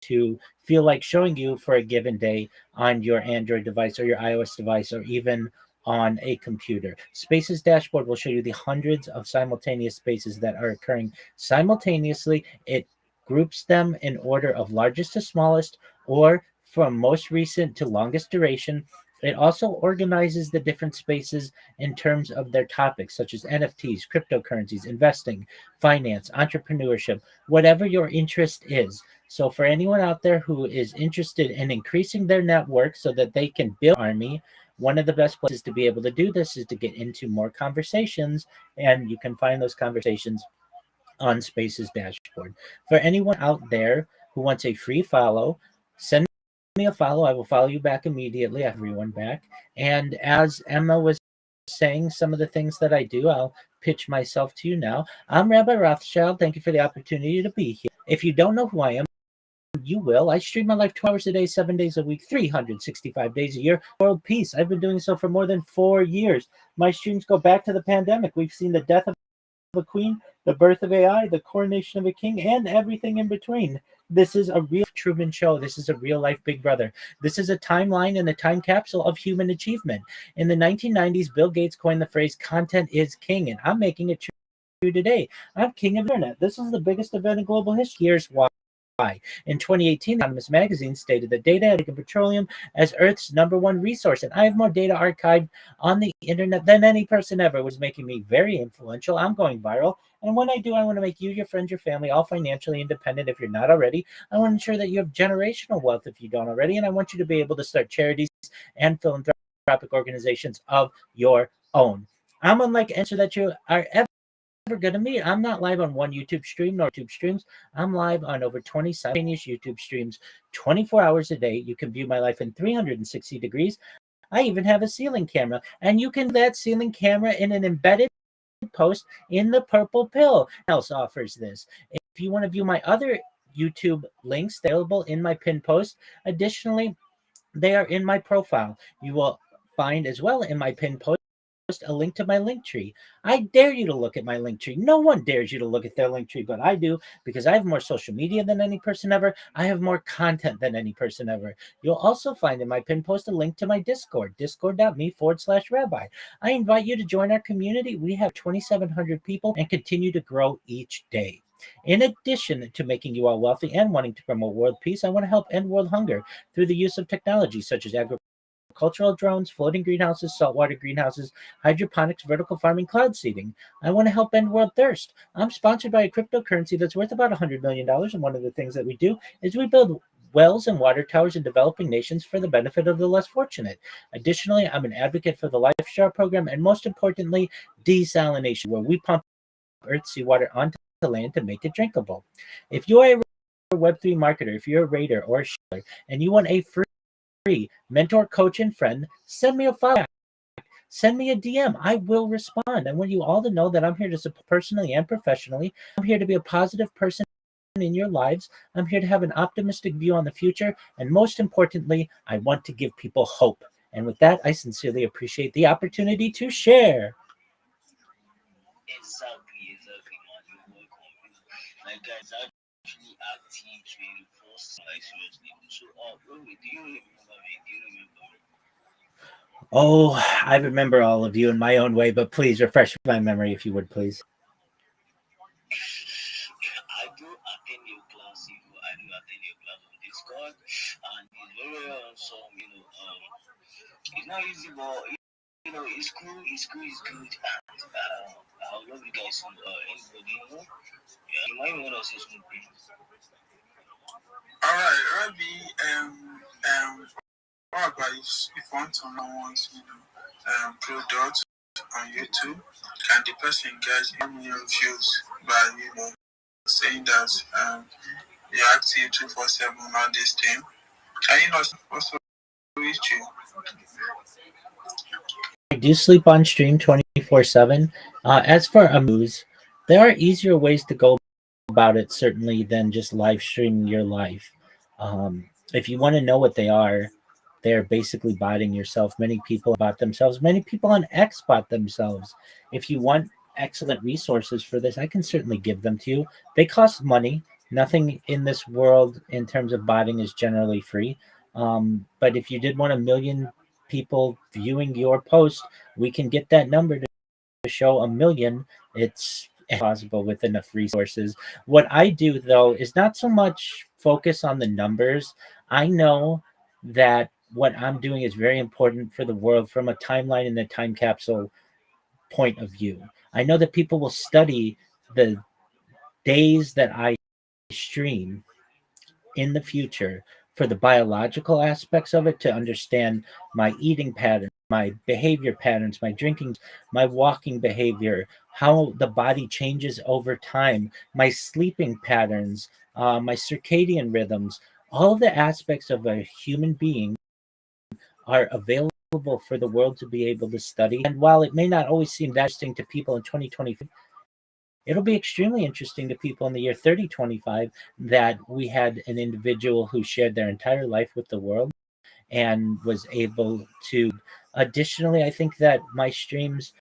to feel like showing you for a given day on your Android device or your iOS device or even on a computer. Spaces dashboard will show you the hundreds of simultaneous spaces that are occurring simultaneously. It groups them in order of largest to smallest or from most recent to longest duration. It also organizes the different spaces in terms of their topics, such as NFTs, cryptocurrencies, investing, finance, entrepreneurship, whatever your interest is. So, for anyone out there who is interested in increasing their network so that they can build an army, one of the best places to be able to do this is to get into more conversations, and you can find those conversations on Spaces dashboard. For anyone out there who wants a free follow, send me a follow. I will follow you back immediately, everyone back. And as Emma was saying some of the things that I do, I'll pitch myself to you now. I'm Rabbi Rothschild. Thank you for the opportunity to be here. If you don't know who I am, you will. I stream my life 2 hours a day, 7 days a week, 365 days a year. World peace. I've been doing so for more than 4 years. My streams go back to the pandemic. We've seen the death of a queen, the birth of AI, the coronation of a king, and everything in between. This is a real Truman Show. This is a real life Big Brother. This is a timeline and a time capsule of human achievement. In the 1990s, Bill Gates coined the phrase "content is king," and I'm making it true today. I'm king of the internet. This is the biggest event in global history. Here's why. In 2018, Anonymous Magazine stated that data had taken petroleum as Earth's #1 resource, and I have more data archived on the internet than any person ever, which is making me very influential. I'm going viral, and when I do, I want to make you, your friends, your family, all financially independent if you're not already. I want to ensure that you have generational wealth if you don't already, and I want you to be able to start charities and philanthropic organizations of your own. I'm unlike answer that you are ever going to meet. I'm not live on one YouTube stream nor YouTube streams. I'm live on over 20 simultaneous YouTube streams 24 hours a day. You can view my life in 360 degrees. I even have a ceiling camera, and you can that ceiling camera in an embedded post in the purple pill. Else offers this. If you want to view my other YouTube links, they're available in my pinned post. Additionally, they are in my profile. You will find as well in my pinned post a link to my link tree. I dare you to look at my link tree. No one dares you to look at their link tree, but I do, because I have more social media than any person ever. I have more content than any person ever. You'll also find in my pinned post a link to my Discord, discord.me/rabbi. I invite you to join our community. We have 2,700 people and continue to grow each day. In addition to making you all wealthy and wanting to promote world peace, I want to help end world hunger through the use of technology such as agricultural drones, floating greenhouses, saltwater greenhouses, hydroponics, vertical farming, cloud seeding. I want to help end world thirst. I'm sponsored by a cryptocurrency that's worth about $100 million. And one of the things that we do is we build wells and water towers in developing nations for the benefit of the less fortunate. Additionally, I'm an advocate for the Life Star program and, most importantly, desalination, where we pump earth seawater onto the land to make it drinkable. If you are a Web3 marketer, if you're a raider or a sharer, and you want a free mentor, coach, and friend, send me a file. Send me a DM. I will respond. I want you all to know that I'm here to support personally and professionally. I'm here to be a positive person in your lives. I'm here to have an optimistic view on the future. And most importantly, I want to give people hope. And with that, I sincerely appreciate the opportunity to share. Exactly, man. You're welcome. My guys actually active 24/7, like seriously. So, Romy, do you remember me? Do you remember me? Oh, I remember all of you in my own way, but please refresh my memory if you would, please. I do attend your class, I do attend your class on Discord, and it's very awesome, it's not easy, but it's cool, it's good, and I love you guys from anybody, Yeah, you might want to say something. Alright, Rabbi, what about if one someone's product on YouTube and the person gets 1 million views by saying that you're active 247 on this team? Can you not what's with you? I do sleep on stream 24/7. As for a news, there are easier ways to go about it, certainly, than just live streaming your life. If you want to know what they are, they're basically botting yourself. Many people bot themselves. Many people on X bot themselves. If you want excellent resources for this, I can certainly give them to you. They cost money. Nothing in this world in terms of botting is generally free. But if you did want 1 million people viewing your post, we can get that number to show 1 million. It's possible with enough resources. What I do, though, is not so much focus on the numbers. I know that what I'm doing is very important for the world from a timeline and a time capsule point of view. I know that people will study the days that I stream in the future for the biological aspects of it, to understand my eating patterns, my behavior patterns, my drinking, my walking behavior, how the body changes over time, my sleeping patterns, my circadian rhythms. All the aspects of a human being are available for the world to be able to study. And while it may not always seem that interesting to people in 2025, it'll be extremely interesting to people in the year 3025 that we had an individual who shared their entire life with the world and was able to. Additionally, I think that my streams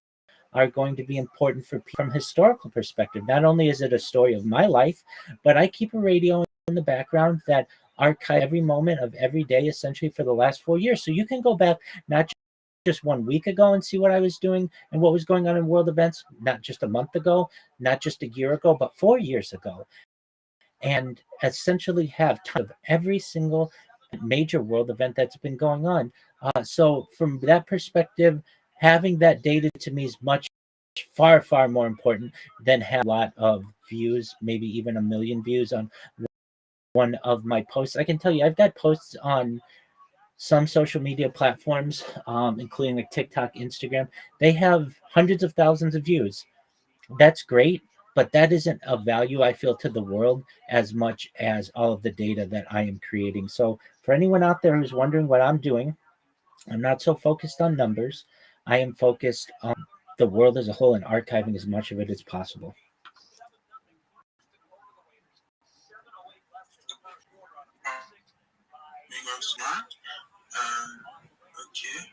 are going to be important for from historical perspective. Not only is it a story of my life, but I keep a radio in the background that archive every moment of every day, essentially for the last 4 years. So you can go back not just 1 week ago and see what I was doing and what was going on in world events, not just a month ago, not just a year ago, but 4 years ago, and essentially have time of every single major world event that's been going on. So from that perspective, having that data to me is much far more important than have a lot of views, maybe even 1 million views on one of my posts. I can tell you, I've got posts on some social media platforms, including like TikTok, Instagram. They have hundreds of thousands of views. That's great, but that isn't of value, I feel, to the world as much as all of the data that I am creating. So for anyone out there who's wondering what I'm doing, I'm not so focused on numbers. I am focused on the world as a whole and archiving as much of it as possible. Okay.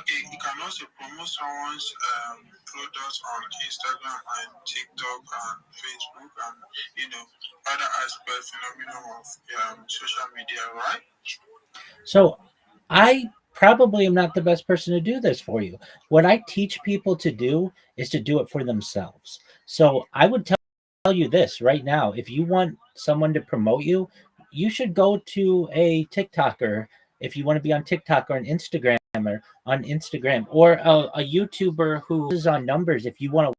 Okay, you can also promote someone's products on Instagram and TikTok and Facebook and other aspect phenomenon of social media, right? So I probably am not the best person to do this for you. What I teach people to do is to do it for themselves. So I would tell you this right now. If you want someone to promote you, you should go to a TikToker if you want to be on TikTok or on Instagram or a YouTuber who is on numbers if you want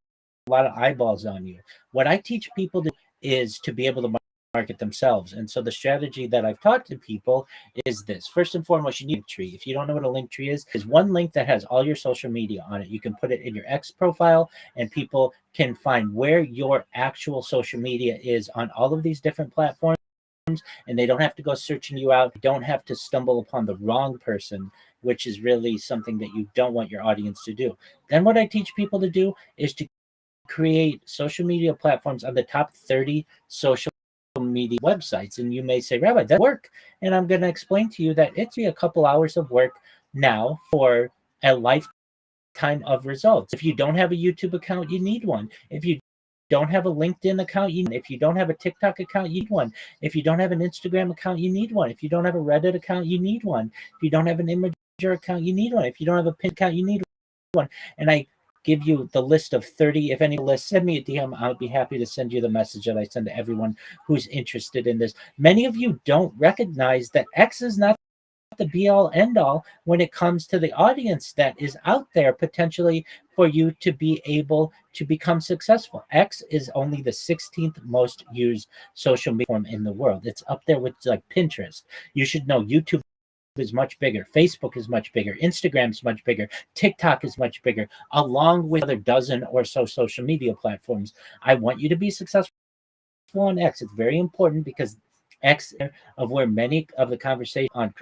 a lot of eyeballs on you. What I teach people to is to be able to market themselves. And so the strategy that I've taught to people is this. First and foremost, you need a link tree. If you don't know what a link tree is one link that has all your social media on it. You can put it in your X profile and people can find where your actual social media is on all of these different platforms. And they don't have to go searching you out. You don't have to stumble upon the wrong person, which is really something that you don't want your audience to do. Then what I teach people to do is to create social media platforms on the top 30 social media websites. And you may say, Rabbi, that work. And I'm going to explain to you that it's a couple hours of work now for a lifetime of results. If you don't have a YouTube account, you need one. If you don't have a LinkedIn account, if you don't have a TikTok account, you need one. If you don't have an Instagram account, you need one. If you don't have a Reddit account, you need one. If you don't have an Imager account, you need one. If you don't have a Pin account, you need one. And I give you the list of 30. If any list, send me a DM. I'll be happy to send you the message that I send to everyone who's interested in this. Many of you don't recognize that X is not the be all end all when it comes to the audience that is out there potentially for you to be able to become successful. X is only the 16th most used social media platform in the world. It's up there with like Pinterest. You should know YouTube is much bigger. Facebook is much bigger. Instagram is much bigger. TikTok is much bigger, along with other dozen or so social media platforms. I want you to be successful on X. It's very important because X of where many of the conversation on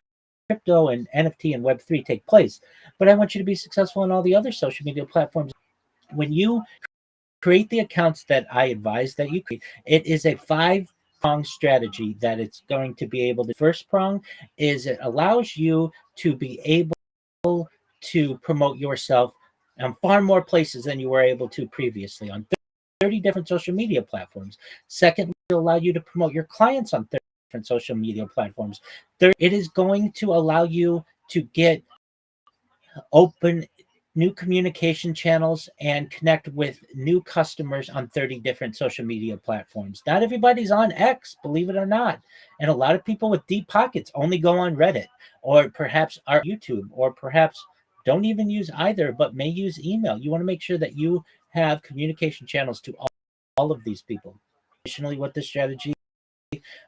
crypto and NFT and Web3 take place. But I want you to be successful on all the other social media platforms. When you create the accounts that I advise that you create, it is a 5-prong strategy that it's going to be able to. First prong is it allows you to be able to promote yourself on far more places than you were able to previously on 30 different social media platforms. Second, it will allow you to promote your clients on 30 different social media platforms. Third, it is going to allow you to get open new communication channels and connect with new customers on 30 different social media platforms. Not everybody's on X, believe it or not. And a lot of people with deep pockets only go on Reddit or perhaps are YouTube or perhaps don't even use either, but may use email. You want to make sure that you have communication channels to all of these people. Additionally, what this strategy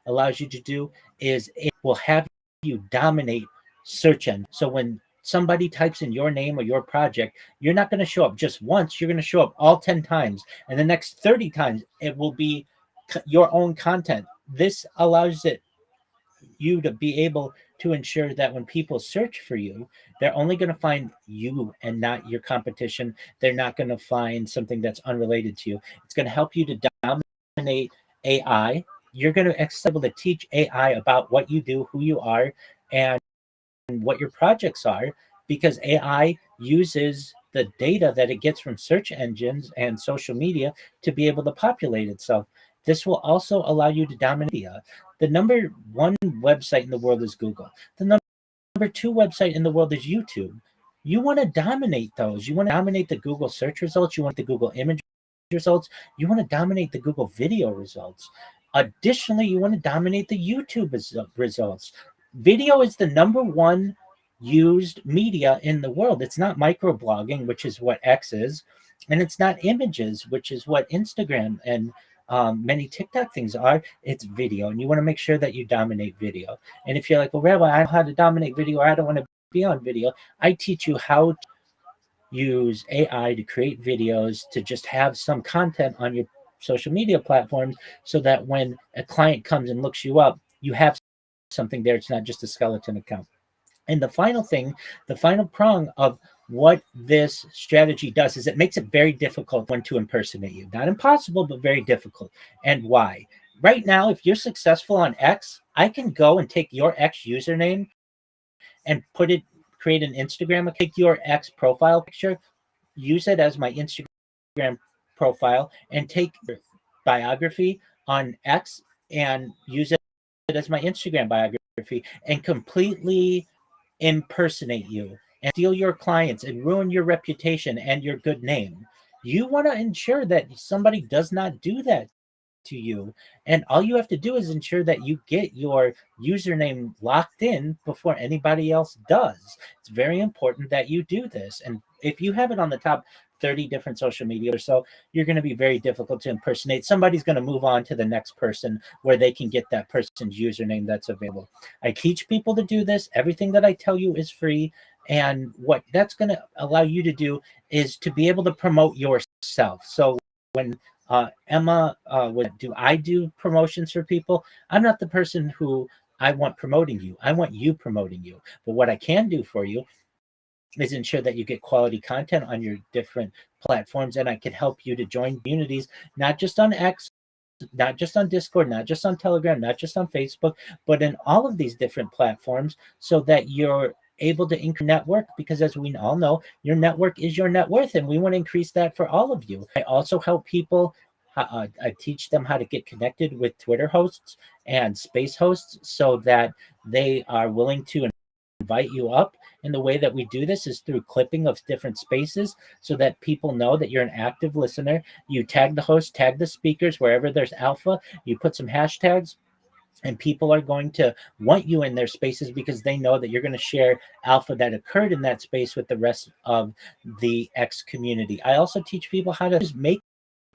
allows you to do is it will have you dominate search engine. So when somebody types in your name or your project, you're not going to show up just once. You're going to show up all 10 times. And the next 30 times, it will be your own content. This allows you to be able to ensure that when people search for you, they're only going to find you and not your competition. They're not going to find something that's unrelated to you. It's going to help you to dominate AI. You're going to be able to teach AI about what you do, who you are, and what your projects are, because AI uses the data that it gets from search engines and social media to be able to populate itself. This will also allow you to dominate media. The number one website in the world is Google. The number two website in the world is YouTube. You want to dominate those. You want to dominate the Google search results. You want the Google image results. You want to dominate the Google video results. Additionally, you want to dominate the YouTube results. Video is the number one used media in the world. It's not microblogging, which is what X is, and it's not images, which is what Instagram and many TikTok things are. It's video, and you want to make sure that you dominate video. And if you're like, well, Rabbi, I know how to dominate video, or I don't want to be on video, I teach you how to use AI to create videos, to just have some content on your social media platforms so that when a client comes and looks you up, you have something there. It's not just a skeleton account. And the final thing, the final prong of what this strategy does is it makes it very difficult for one to impersonate you. Not impossible, but very difficult. And why? Right now, if you're successful on X, I can go and take your X username and create an Instagram account, take your X profile picture, use it as my Instagram profile, and take your biography on X and use it as my Instagram biography and completely impersonate you and steal your clients and ruin your reputation and your good name. You want to ensure that somebody does not do that to you. And all you have to do is ensure that you get your username locked in before anybody else does. It's very important that you do this. And if you have it on the top 30 different social media or so, you're going to be very difficult to impersonate. Somebody's going to move on to the next person where they can get that person's username that's available. I teach people to do this. Everything that I tell you is free. And what that's going to allow you to do is to be able to promote yourself. So when Emma, do I do promotions for people? I'm not the person who I want promoting you. I want you promoting you. But what I can do for you is ensure that you get quality content on your different platforms, and I can help you to join communities, not just on X, not just on Discord, not just on Telegram, not just on Facebook, but in all of these different platforms so that you're able to increase network, because as we all know, your network is your net worth, and we want to increase that for all of you. I also help people. I teach them how to get connected with Twitter hosts and space hosts so that they are willing to invite you up. And the way that we do this is through clipping of different spaces so that people know that you're an active listener. You tag the host, tag the speakers wherever there's alpha, you put some hashtags, and people are going to want you in their spaces because they know that you're going to share alpha that occurred in that space with the rest of the X community. I also teach people how to just make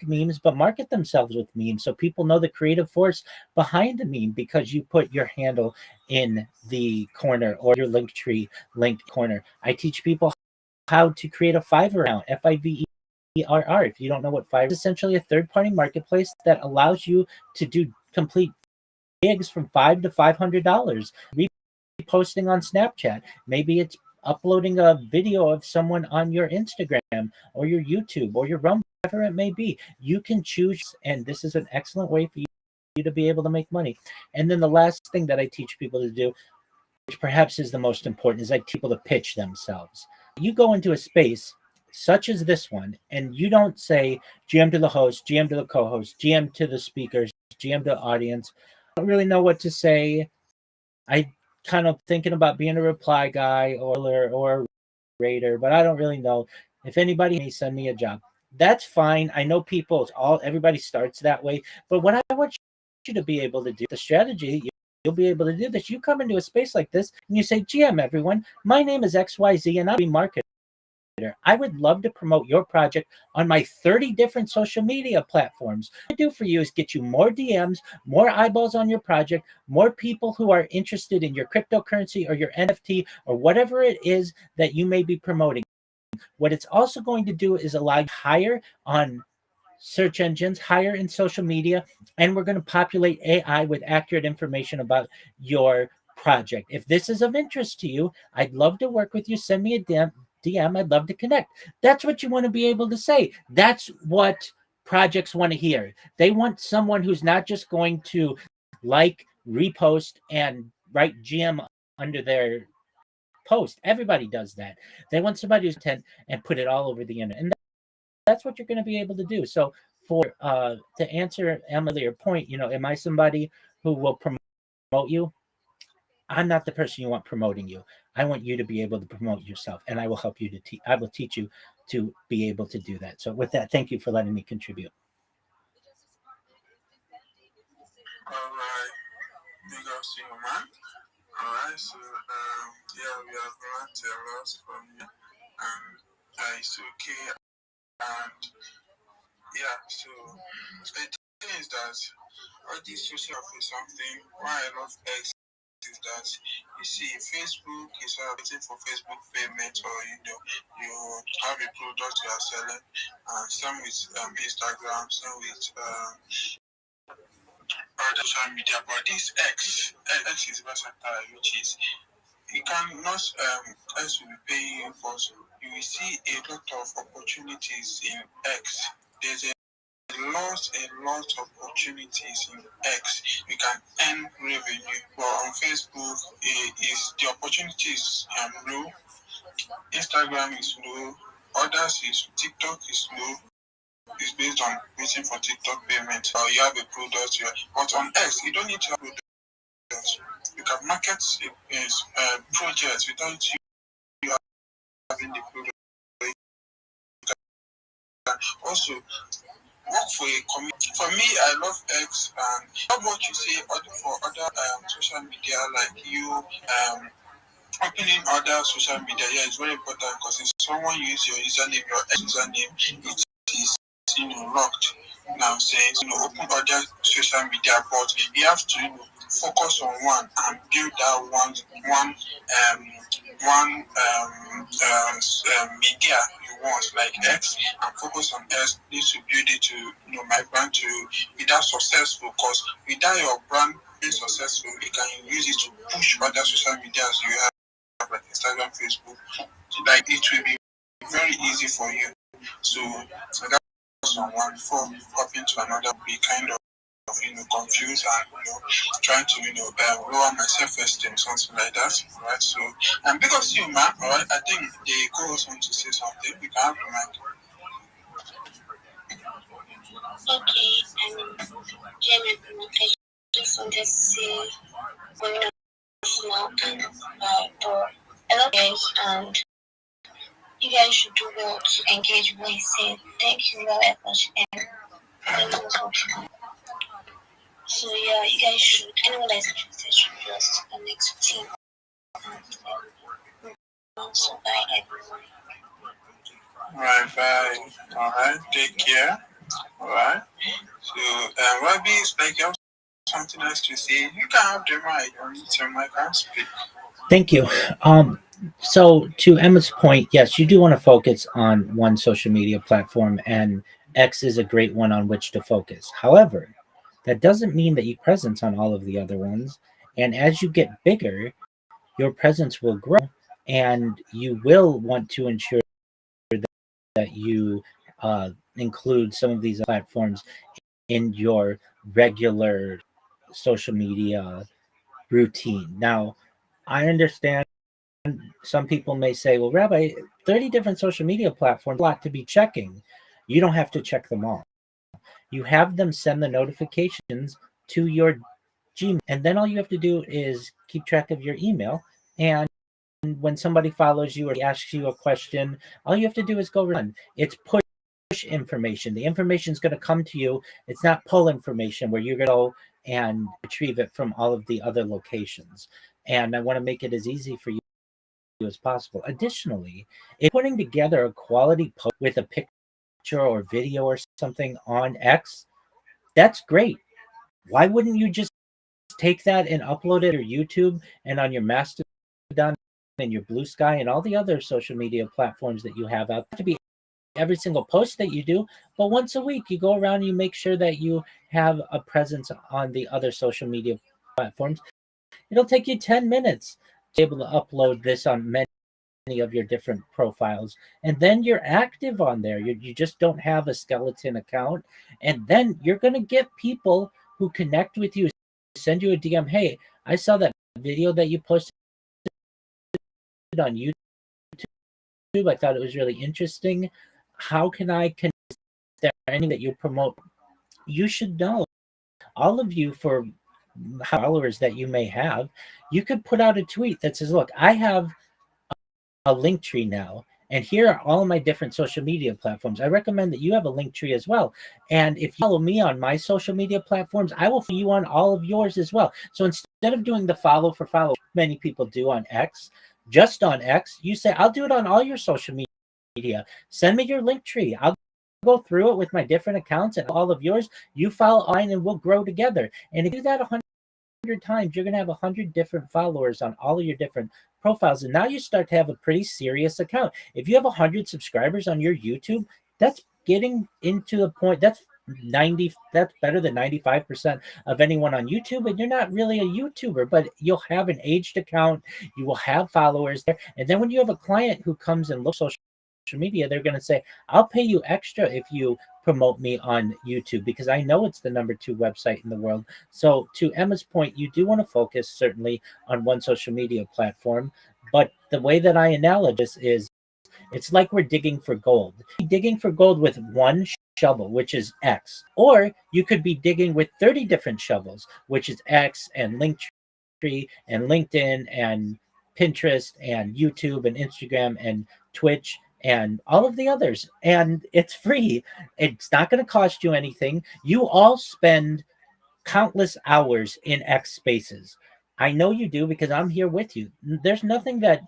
memes but market themselves with memes so people know the creative force behind the meme because you put your handle in the corner or your link tree linked corner. I teach people how to create a Fiverr account, Fiverr. If you don't know what Fiverr is, essentially a third-party marketplace that allows you to do complete gigs from $5 to $500. Reposting on Snapchat. Maybe it's uploading a video of someone on your Instagram or your YouTube or your Rumble, whatever it may be. You can choose, and this is an excellent way for you to be able to make money. And then the last thing that I teach people to do, which perhaps is the most important, is I teach people to pitch themselves. You go into a space such as this one, and you don't say GM to the host, GM to the co-host, GM to the speakers, GM to the audience. I don't really know what to say. I kind of thinking about being a reply guy or a rater, but I don't really know. If anybody may send me a job, that's fine. I know everybody starts that way, but what I want you to be able to do, the strategy, you'll be able to do this. You come into a space like this and you say, GM, everyone, my name is XYZ and I'm a marketer. I would love to promote your project on my 30 different social media platforms. What I do for you is get you more DMs, more eyeballs on your project, more people who are interested in your cryptocurrency or your NFT or whatever it is that you may be promoting. What it's also going to do is allow you to hire on search engines, higher in social media, and we're going to populate AI with accurate information about your project. If this is of interest to you, I'd love to work with you. Send me a DM. I'd love to connect. That's what you want to be able to say. That's what projects want to hear. They want someone who's not just going to like, repost, and write GM under their post. Everybody does that. They want somebody who's intent and put it all over the internet. And that's what you're going to be able to do. So for to answer Emily, your point, am I somebody who will promote you? I'm not the person you want promoting you. I want you to be able to promote yourself, and I will help you to I will teach you to be able to do that. So with that, thank you for letting me contribute. All right, big ups to you, man. All right, so yeah, we have learned a lot from you, and it's okay. And yeah, so the thing is that all this social is something why I love X is that you see Facebook is waiting for Facebook payment, or you have a product you are selling, and some with Instagram, some with other social media. But this X is versatile, which is you cannot X will be paying you for. So you will see a lot of opportunities in X. There's a lot of opportunities in X. You can earn revenue, but on Facebook, is the opportunities low. Instagram is low. Others is TikTok is low. It's based on waiting for TikTok payment. Or you have a product here, but on X, you don't need to have products. You can market projects without you having the product. You can also work for a community. For me, I love X and not what you say for other social media like you opening other social media. Yeah, it's very important because if someone use your username, your X username, it is locked. Now saying open other social media, but you have to focus on one and build that media you want like X and focus on X. Needs to build it to my brand to be that successful, because without your brand being successful, you can use it to push other social medias you have like Instagram, Facebook. Like it will be very easy for you. So that's on one before hopping to another be kind of confused and trying to lower my self-esteem, something like that, right? So and because you man, alright, I think the co-host want to say something. You can have the mic. Okay, Jamie, I just wanted to say one now and for a lot of guys, and you guys should do well to engage with what he said. Thank you very much, and let me know. So yeah, you guys should, anyone that is interested should just connect with him. So bye everyone. Right, bye. Alright, take care. Alright. So Rabbi is like you have something else to say. You can have the mic, or mute your mic and speak. Thank you. So to Emma's point, yes, you do want to focus on one social media platform, and X is a great one on which to focus. However, that doesn't mean that you presence on all of the other ones. And as you get bigger, your presence will grow, and you will want to ensure that you include some of these platforms in your regular social media routine. Now, I understand some people may say, well, Rabbi, 30 different social media platforms, a lot to be checking. You don't have to check them all. You have them send the notifications to your Gmail, and then all you have to do is keep track of your email. And when somebody follows you or asks you a question, all you have to do is go run. It's push information. The information is going to come to you. It's not pull information where you're going to go and retrieve it from all of the other locations. And I want to make it as easy for you as possible. Additionally, if putting together a quality post with a picture or video or something on X, that's great. Why wouldn't you just take that and upload it to YouTube and on your Mastodon and your Blue Sky and all the other social media platforms that you have out? To be every single post that you do, but once a week you go around and you make sure that you have a presence on the other social media platforms. It'll take you 10 minutes to be able to upload this on many of your different profiles, and then you're active on there. You just don't have a skeleton account, and then you're going to get people who connect with you, send you a DM. Hey, I saw that video that you posted on YouTube. I thought it was really interesting. How can I connect? Is there anything that you promote? You should know, all of you, for followers that you may have, you could put out a tweet that says, look, I have a link tree now, and here are all my different social media platforms. I recommend that you have a link tree as well. And if you follow me on my social media platforms, I will follow you on all of yours as well. So instead of doing the follow for follow, many people do on X, just on X, you say, I'll do it on all your social media. Send me your link tree. I'll go through it with my different accounts and all of yours. You follow mine and we'll grow together. And if you do that 100 times, you're going to have 100 different followers on all of your different profiles. And now you start to have a pretty serious account. If you have 100 subscribers on your YouTube, that's getting into the point. That's that's better than 95% of anyone on YouTube, and you're not really a YouTuber, but you'll have an aged account, you will have followers there, and then when you have a client who comes and looks social media, they're going to say, I'll pay you extra if you promote me on YouTube, because I know it's the #2 website in the world. So to Emma's point, you do want to focus certainly on one social media platform, but the way that I analogize is, it's like we're digging for gold. Digging for gold with one shovel, which is X, or you could be digging with 30 different shovels, which is X and Linktree and LinkedIn and Pinterest and YouTube and Instagram and Twitch and all of the others. And it's free. It's not going to cost you anything. You all spend countless hours in X spaces. I know you do, because I'm here with you. There's nothing that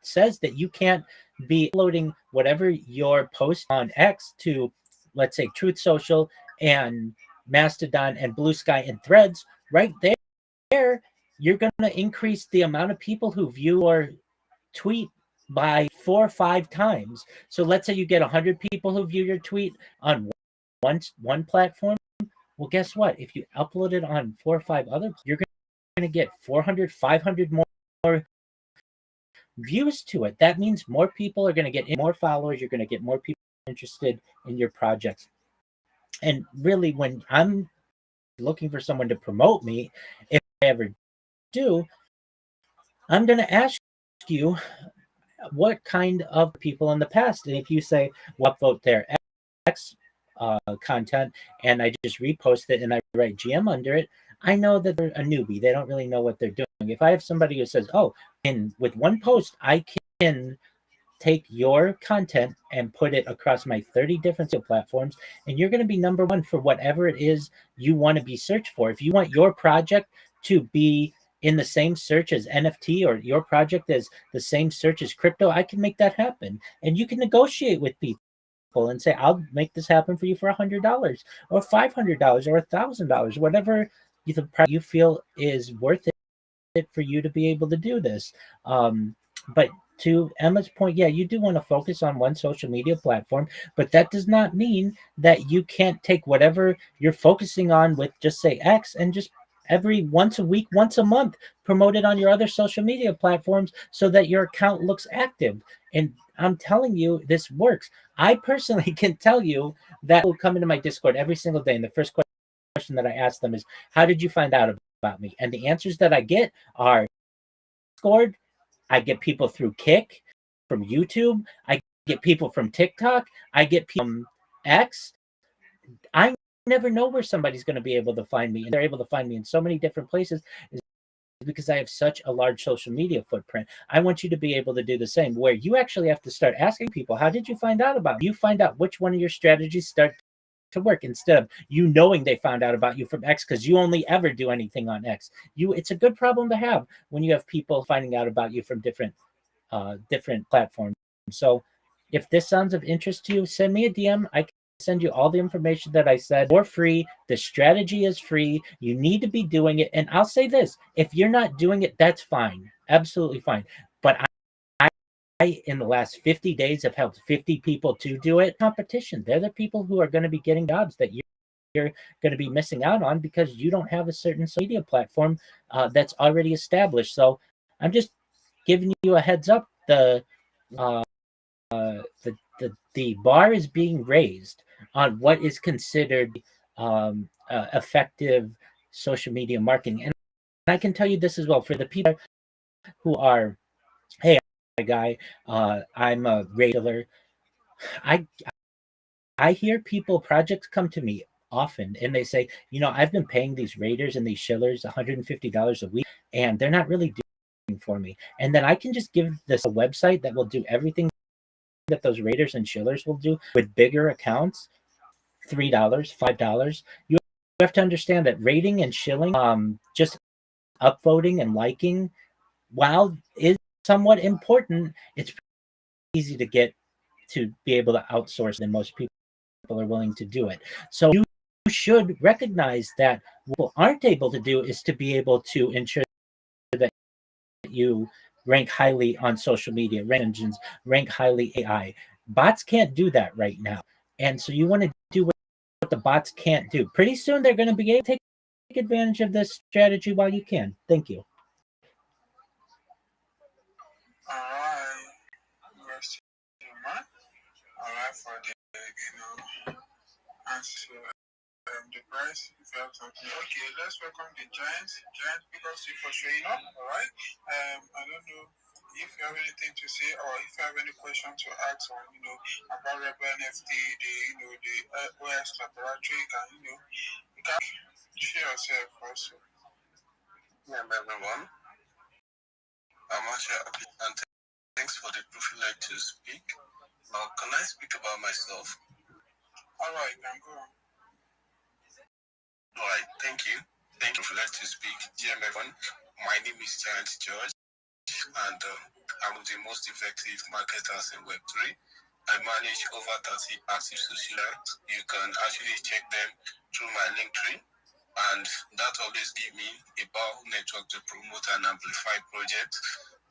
says that you can't be uploading whatever your post on X to, let's say, Truth Social and Mastodon and Blue Sky and Threads. Right there, you're going to increase the amount of people who view or tweet by 4 or 5 times. So let's say you get 100 people who view your tweet on one platform. Well, guess what? If you upload it on 4 or 5 other, you're going to get 400, 500 more views to it. That means more people are going to get more followers. You're going to get more people interested in your projects. And really, when I'm looking for someone to promote me, if I ever do, I'm going to ask you what kind of people in the past. And if you say, well, upvote their X content, and I just repost it and I write GM under it, I know that they're a newbie. They don't really know what they're doing. If I have somebody who says, oh, and with one post, I can take your content and put it across my 30 different platforms, and you're going to be #1 for whatever it is you want to be searched for. If you want your project to be in the same search as NFT, or your project as the same search as crypto, I can make that happen. And you can negotiate with people and say, I'll make this happen for you for $100 or $500 or $1,000, whatever you feel is worth it for you to be able to do this. But to Emma's point, yeah, you do want to focus on one social media platform, but that does not mean that you can't take whatever you're focusing on with, just say X, and just every once a week, once a month, promote it on your other social media platforms so that your account looks active. And I'm telling you, this works. I personally can tell you that will come into my Discord every single day, and the first question that I ask them is, how did you find out about me? And the answers that I get are Discord. I get people through Kick, from YouTube. I get people from TikTok. I get people from X. I never know where somebody's going to be able to find me, and they're able to find me in so many different places because I have such a large social media footprint. I want you to be able to do the same, where you actually have to start asking people, how did you find out about me? You find out which one of your strategies start to work, instead of you knowing they found out about you from X because you only ever do anything on X. It's a good problem to have when you have people finding out about you from different platforms. So if this sounds of interest to you, send me a DM. I can send you all the information that I said for free. The strategy is free. You need to be doing it. And I'll say this, if you're not doing it, that's fine. Absolutely fine. But I, in the last 50 days, have helped 50 people to do it. Competition. They're the people who are going to be getting jobs that you're going to be missing out on because you don't have a certain social media platform that's already established. So I'm just giving you a heads up. The bar is being raised on what is considered effective social media marketing. And I can tell you this as well, for the people who are, hey, guy, I'm a regular. I hear projects come to me often, and they say, I've been paying these raiders and these shillers $150 a week, and they're not really doing for me. And then I can just give this a website that will do everything that those raiders and shillers will do with bigger accounts, $3, $5. You have to understand that rating and shilling, just upvoting and liking, while is somewhat important, it's easy to get to be able to outsource, and most people are willing to do it. So you should recognize that what people aren't able to do is to be able to ensure that you rank highly on social media, rank engines, rank highly AI. Bots can't do that right now. And so you want to do the bots can't do. Pretty soon they're going to be able to take advantage of this strategy while you can. Thank you. Alright, let's see, man. Alright, for the, answer the price. If you have something, okay, let's welcome the Giants. Giants, because you for showing up, alright. I don't know if you have anything to say or if you have any question to ask on, about Rebel NFT, the OS laboratory, you can share yourself also. Yeah, everyone. I'm actually happy and thanks for the privilege to speak. Can I speak about myself? Alright, can go on. Alright, thank you. Thank you for letting to speak. GM everyone, my name is Giant George, and I'm the most effective marketers in Web3. I manage over 30 active social networks. You can actually check them through my link tree, and that always gives me a powerful network to promote and amplify projects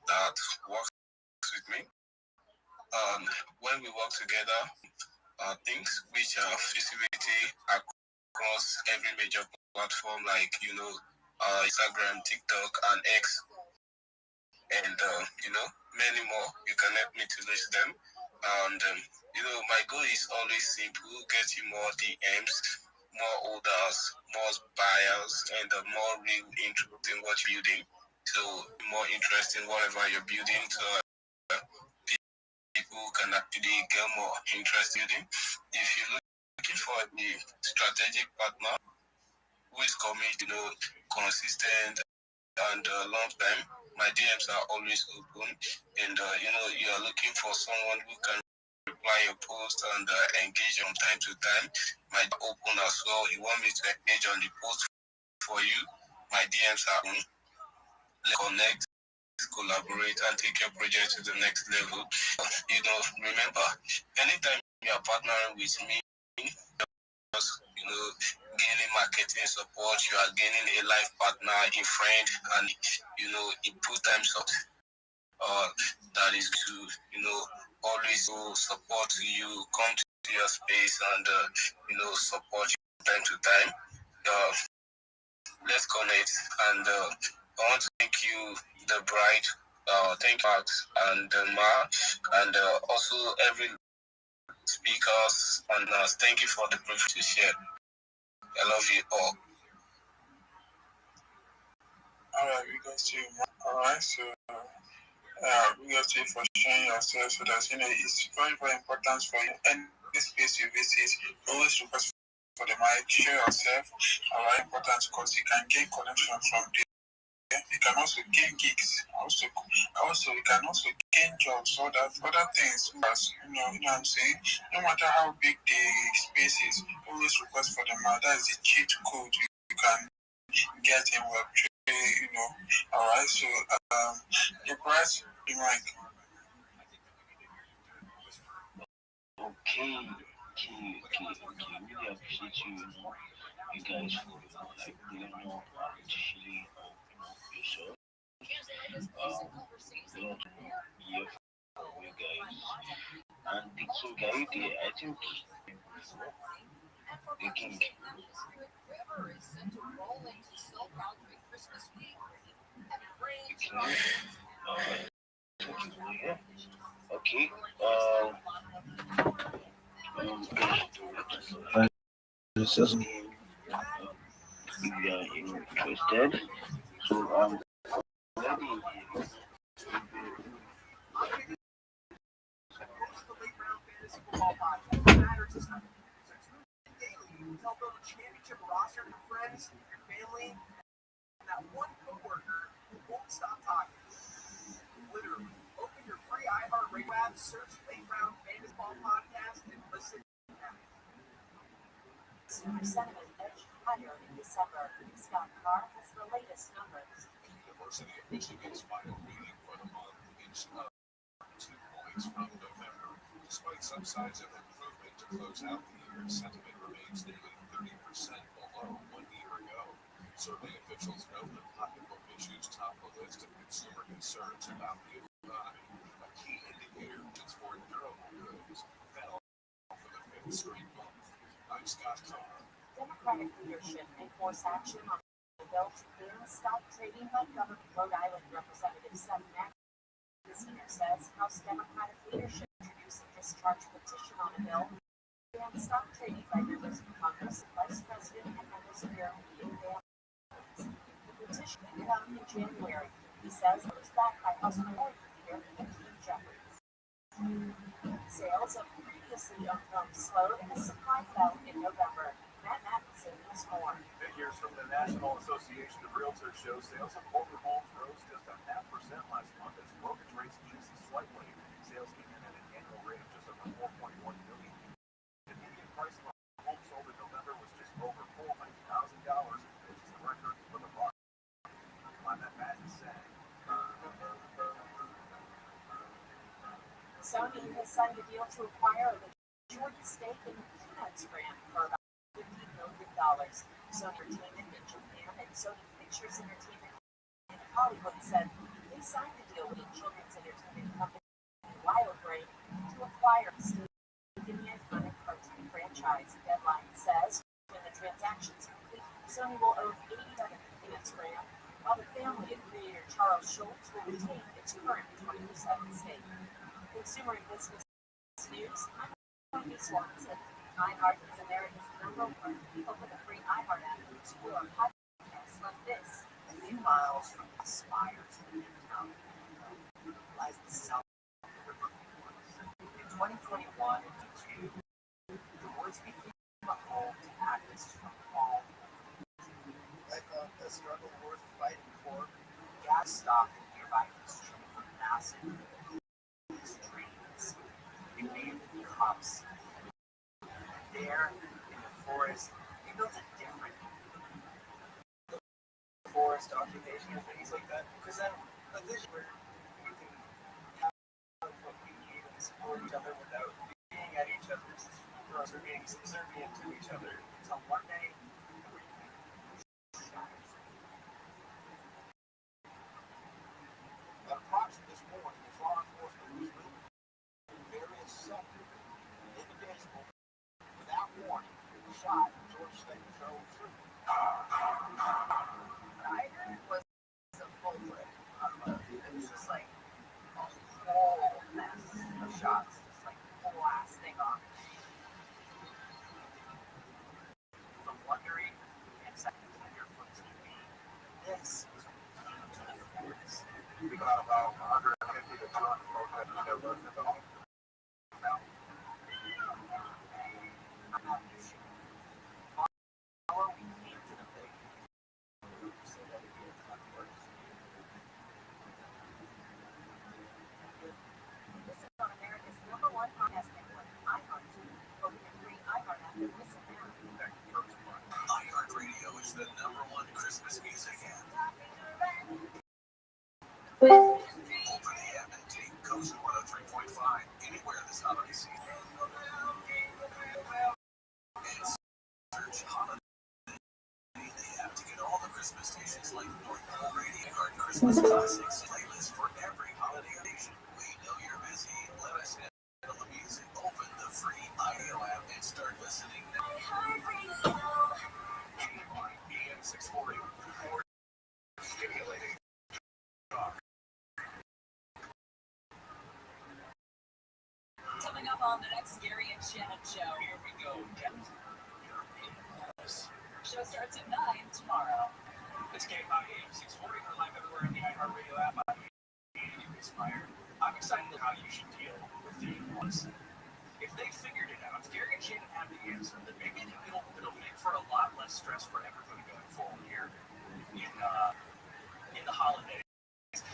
that works with me. When we work together, things which are feasibility across every major platform like Instagram, TikTok, and X, and many more. You can help me to list them. And my goal is always simple: get you more DMs, more orders, more buyers, and more real interest in what you're building. So more interest in whatever you're building. So people can actually get more interest in it. If you're looking for a strategic partner who is committed, consistent and long time, my DMs are always open. And you are looking for someone who can reply your post and engage from time to time, my open as well. You want me to engage on the post for you, my DMs are open. Let's connect, collaborate, and take your project to the next level. Remember, anytime you are partnering with me, gaining marketing support, you are gaining a life partner, a friend, and in full time support. That is to always support you, come to your space, and support you from time to time. Let's connect, and I want to thank you, the bride, thank you, Max, and Ma, and also every speakers, and thank you for the privilege to share. I love you all. Alright, we got you. Alright, so we got you for sharing yourself. So that it's very, very important for you. Any space you visit, always request for the mic, share yourself. Alright, important because you can gain connection from there. You can also gain gigs. Also, you can also gain jobs. Other things. As you know what I'm saying. No matter how big the space is, always request for the mic. That is the cheat code you can get in Web3. Alright, so the price, the mic. Okay. Really appreciate you guys for really appreciate yourself. Lot here for you guys. And the king guy there, I think the king. The king. Yeah. Okay. This is if you are interested. So already Help build a championship roster for friends, your family, and that one coworker who won't stop talking. Literally, open your free iHeartRadio app, search Late Round Fantasy Ball Podcast, and listen now. Consumer sentiment edged higher in December. Scott Carr has the latest numbers. University of Michigan's final reading for the month inched up 2 points from November. Despite some signs of improvement to close out the year, sentiment remains nearly 30% below 1 year ago. Survey officials note that pocketbook issues top the list of consumer concerns about the economy. A key indicator is for durable goods fell for the fifth straight month. Democratic leadership may force action on the bill to ban stock trading by government. Rhode Island Representative Seth Magaziner says House Democratic leadership introduced a discharge petition on a bill to ban stock trading by members of Congress, Vice President, and members of their immediate families. The petition will come in January. He says it was backed by House Minority Leader Hakeem Jeffries. Sales of previously owned homes slowed as supply fell in November. Matt Mattinson has more. Figures from the National Association of Realtors show sales of older homes rose just 0.5% last month as mortgage rates eased slightly. Sales came in at an annual rate of just over 4.1 million. The median price of a home sold in November was just over $400,000, which is a record for the market. I'm Matt Mattinson. Sony has signed a deal to acquire a majority stake in the Peanuts brand for about $50 million. Sony Entertainment in Japan and Sony Pictures Entertainment in Hollywood said they signed a deal with the children's entertainment company Wildbrain to acquire a stake in the iconic cartoon franchise. Deadline says when the transaction's complete, Sony will own 87% of the Peanuts brand, while the family of creator Charles Schultz will retain its current 20% stake. Consumer and business news. I'm Tony Swanson. iHeart is America's number one. Open the free iHeart app to explore podcasts like this. A few miles from the spires of Newtown lies the South River Woods. In 2021 and 2022, the woods became a home to activists from all like the struggle worth fighting for. Gas stopped in nearby history for massive streams. They named the cops. There, in the forest, they built a different forest occupation and things like that. Present a vision where we can have what we need and support each other without being at each other's throats or being subservient to each other. Until one day, everything shatters. At approximately this morning, as law enforcement was moving various sectors, an individual, without warning, shot George State drove through. What I heard was a full clip unload. It was just like a whole mess of shots, just like blasting off. From wondering and second tender from TV, this is the forest. We got about 150 to 200 folks that are looking at the home. This is on America's number one podcast network, iHeart. Open your free iHeart app and listen now. iHeartRadio is the #1 Christmas music app. Open the app and take Cozy 103.5 anywhere this holiday season. And search Holiday in the app to get all the Christmas stations like North Pole Radio, iHeart Christmas Classics playlist for every holiday occasion. We know you're busy. Let us handle the music. Open the free audio app and start listening now. AM 640. More stimulating talk. Coming up on the next Gary and Shannon show. Here we go, Jeff. Show starts at 9 tomorrow. It's KI AM 640. We're live everywhere in the iHeartRadio app. I'm Inspired. I'm excited about how you should deal with the ones. If they figured it out, if Gary and Shannon have the answer, then maybe it'll make for a lot less stress for everybody going forward here in the holidays.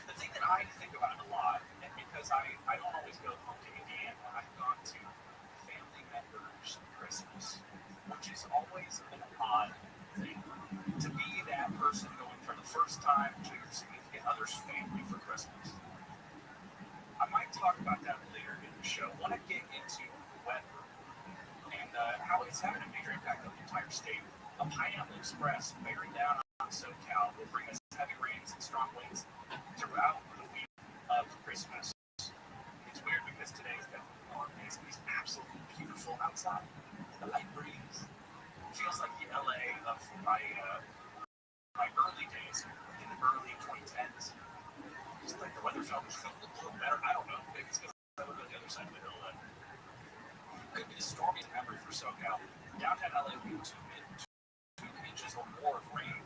The thing that I think about a lot, and because I don't always go home to Indiana, I've gone to family members' Christmas, which is always an odd thing. To be that person going for the first time to your significant other's family for Christmas. I might talk about that later in the show. I want to get into the weather and how it's having a major impact on the entire state. A Pineapple Express bearing down on SoCal will bring us heavy rains and strong winds throughout the week of Christmas. It's weird because today's been warm. It's absolutely beautiful outside. The light breeze, my early days in the early 2010s, just like the weather felt a little better. I don't know. Maybe it's because I live on the other side of the hill. That could be the stormiest ever for SoCal. Downtown LA will be 2 inches or more of rain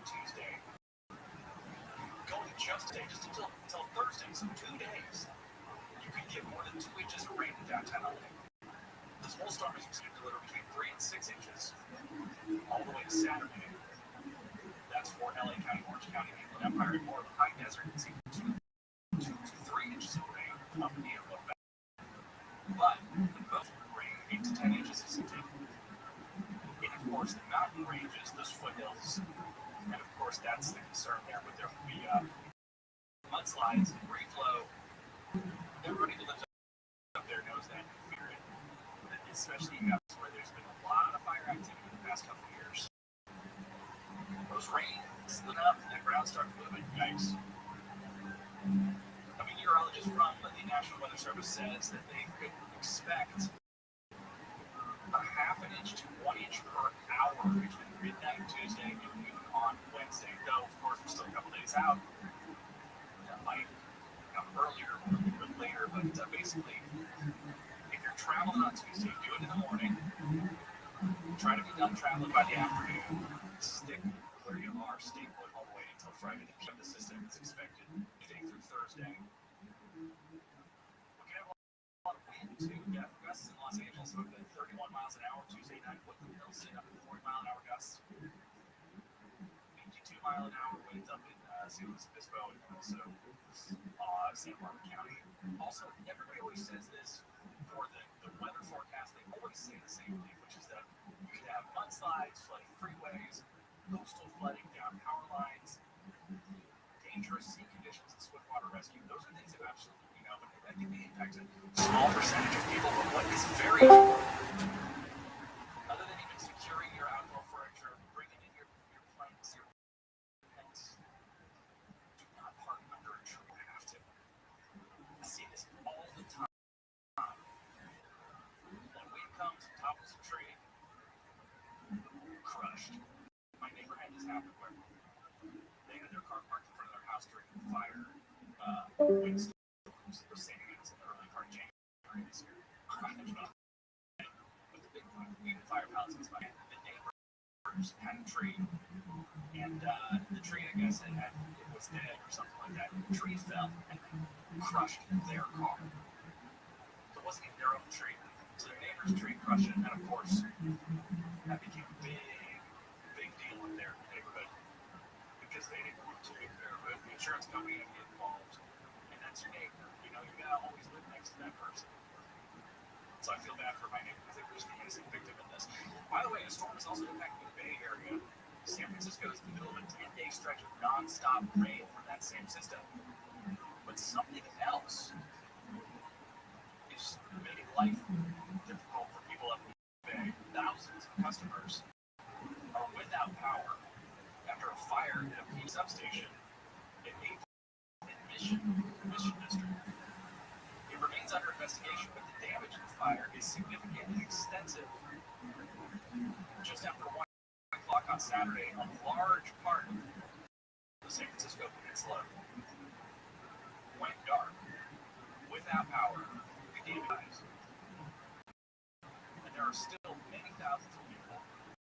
Tuesday. Going just until Thursday, so 2 days, you could get more than 2 inches of rain in downtown LA. This whole storm is expected to deliver between 3 and 6 inches all the way to Saturday. That's for LA County, Orange County, Inland Empire, and more of the high desert. You can see 2 to 3 inches of rain up near low back. But the most rain, 8 to 10 inches, is typical. And of course, the mountain ranges, those foothills, and of course, that's the concern there. But there will be mudslides and reflow. Everybody who lives up there knows that and fear it. Especially you guys where there's been a lot of fire activity in the past couple of years. Those rains lit up and the ground started moving. Yikes. A meteorologist from the National Weather Service says that they could expect a half an inch to 1 inch per hour between midnight Tuesday and noon on Wednesday. Though, of course, we're still a couple days out. That might come earlier or a little bit later, but basically, if you're traveling on Tuesday, do it in the morning. Try to be done traveling by the afternoon. Stick where you are. Stay put all the way until Friday. The system is expected Tuesday through Thursday. We can have a lot of wind too. Yeah, gusts in Los Angeles up to 31 miles an hour Tuesday night. With the hills sit up to 40-mile-an-hour gusts. 52-mile-an-hour winds up in San Luis Obispo and also Santa Barbara County. Also, everybody always says this for the weather forecast. They always say the same thing, which is that you could have mudslides, flooding freeways, coastal flooding down power lines, dangerous sea conditions, and swift water rescue. Those are things that absolutely know, but I think they impact a small percentage of people. But what is very important, other than even securing your outdoor furniture, bringing in your plants, your pets, do not park under a tree. You have to. I see this all the time. When wind comes, topples a tree, crushed. My neighbor had this happen where they had their car parked in front of their house during the fire windstorms that were setting in the early part of January this year. With the big fire palaces, the neighbors had a tree, and the tree, I guess, it was dead or something like that. The tree fell and crushed their car. So it wasn't even their own tree. So their neighbor's tree crushed it, and of course, that became a big deal in their neighborhood because they didn't want to take care of it. The insurance company didn't get involved, and that's your neighbor. You know, you gotta always live next to that person. So I feel bad for my neighbor because they were just the innocent victim in this. By the way, the storm is also impacting the Bay Area. San Francisco is in the middle of a 10-day stretch of non-stop rain from that same system. But something else is making life difficult for people up in the Bay. Thousands of customers are without power after a fire at a PE substation in Mission District. It remains under investigation, but the damage in the fire is significant and extensive. Just after 1 o'clock on Saturday, a large part of the San Francisco Peninsula went dark, without power, demonized. And there are still many thousands of people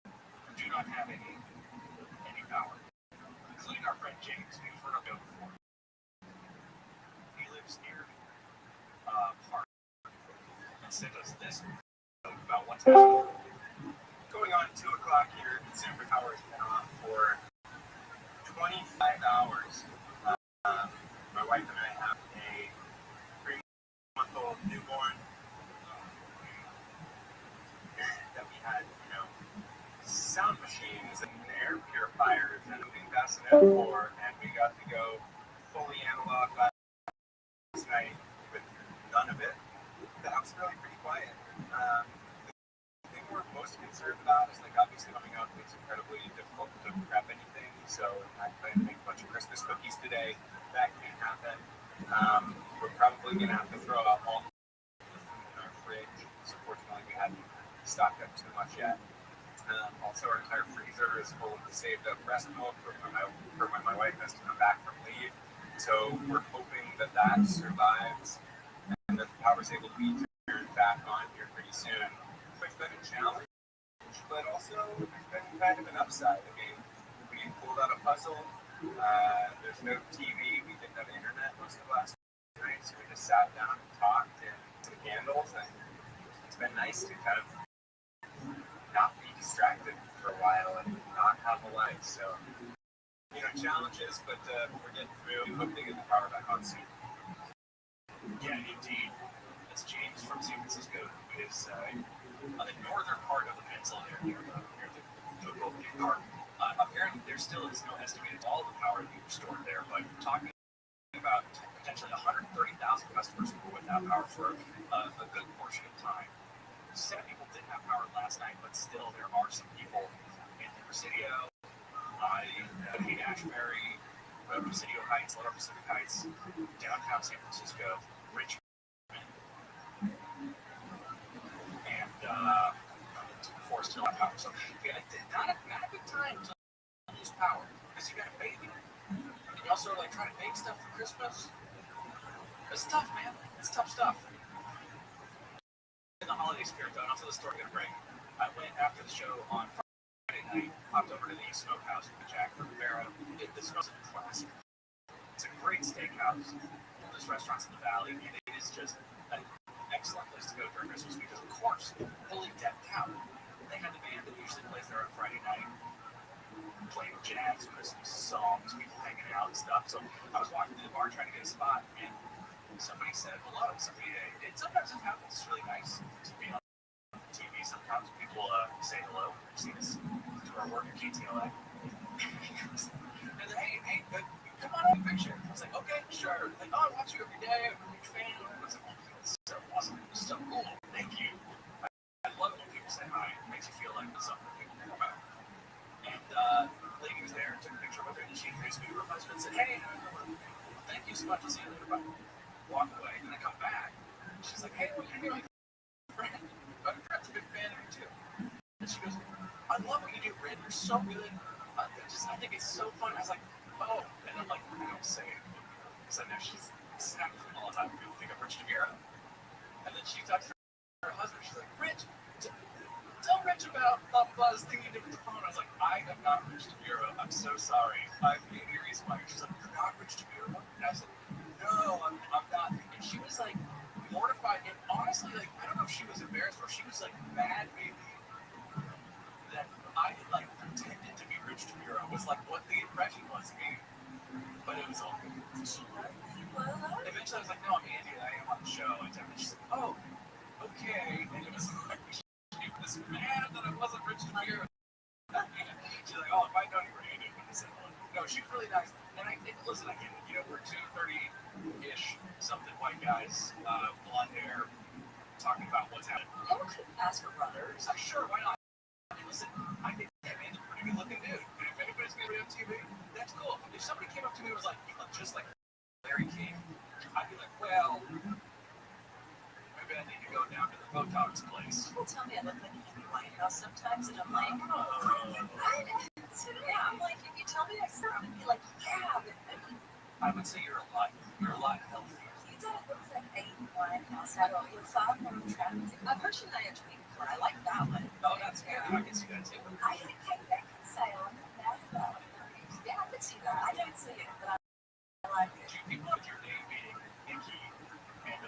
who do not have any power, including our friend James, who's heard of him before. He lives near Park and sent us this about what's happening. Going on 2 o'clock here, the San Francisco power has been off for 25 hours. My wife and I have a 3-month-old newborn that we had, sound machines and air purifiers and everything bassinet for, and we got to go fully analog last night with none of it. The house is really pretty quiet. The thing we're most concerned about is, obviously coming up, it's incredibly difficult to prep anything, so I plan to make a bunch of Christmas cookies today. That can't happen. We're probably going to have to throw out all the food in our fridge. So fortunately, we haven't stocked up too much yet. Also, our entire freezer is full of the saved up breast milk for when my wife has to come back from leave. So we're hoping that survives and that the power's able to be turned back on here pretty soon. It's been a challenge, but also there's been kind of an upside. I mean, we pulled out a puzzle. There's no TV. We didn't have internet most of last night, so we just sat down and talked and some candles, and it's been nice to kind of not be distracted for a while and not have a life. So, challenges, but we're getting through. We hope they get the power back on soon. Yeah, indeed. It's James from San Francisco, who is on the northern part of the peninsula near the park. Apparently, there still is no estimated all the power being restored there, but talking about potentially 130,000 customers who were without power for a good portion of time. 7 people didn't have power last night, but still there are some people in Presidio, in Ashbury, Presidio Heights, Lower Pacific Heights, downtown San Francisco, Richmond, and forced to not have power. So not a good time to lose power because you got a baby. And you also trying to bake stuff for Christmas. It's tough, man. It's tough stuff. In the holiday spirit, though, and also the story I'm going to bring. I went after the show on Friday night, popped over to the smokehouse with Jack Rivera. This was a classic. It's a great steakhouse. One of those restaurants in the valley, and it is just an excellent place to go during Christmas because, of course, fully decked out. They had the band that usually plays there on Friday night, playing jazz, Christmas songs, people hanging out and stuff. So I was walking to the bar trying to get a spot, and somebody said hello. Sometimes it happens. It's really nice to be on TV. Sometimes people say hello. I've seen this through our work at KTLA. And then, hey, come on, have a picture. I was like, okay, sure. Like, I watch you every day. I'm a big fan. I was like, it's so awesome. It's so cool. Thank you. I love it when people say hi. It makes you feel like there's something people care about. And the lady was there, took a picture with her, and she introduced me to her husband and said, hey, thank you so much. I'll see you later. Bye. Walk away, and I come back. She's like, hey, what are you doing? Friend. My friend's a big fan of you too. And she goes, I love what you do, Red. You're so good. I think it's so fun. I was like, oh. And I'm like, I don't say it. Because I know she's snapping all the time. People think I'm Rich DeVero. And then she talks to her husband. She's like, Rich, tell Rich about Buzz thinking to the phone. I was like, I am not Rich DeVero. I'm so sorry. I'm maybe a reason why. She's like, you're not Rich DeVero? And I was like, no, I'm not. And she was like mortified. And honestly, I don't know if she was embarrassed or she was mad maybe that I had pretended to be Rich DeVero was what the impression was of me. But it was all good. Eventually I was like, no, I'm Andy and I am on the show. And she's like, oh, okay. And it was she was mad that I wasn't Rich DeVero. She's like, oh, if I know you were Andy, I would have said, no, she's really nice. And listen, I get it. We're 230-ish something white guys, blonde hair, talking about what's happening. You ever could ask her brothers? Sure, why not? Listen, I think that man's a pretty good looking dude. And if anybody's going to be on TV, that's cool. If somebody came up to me and was like, you look just like Larry King, I'd be like, well, maybe I need to go down to the Botox place. People tell me I look like in the White House sometimes, and I'm like, yeah, I'm like, if you tell me I sound, I'd be like, yeah, but I would say you're a lot healthier. You don't look like a White House at all. You're far more attractive. I've heard you I like that one. Oh, that's good. I can see that too. I can say I'm not mad about it. Yeah, I can see that. I don't see it, but I like it. Do people with your name being Nikki and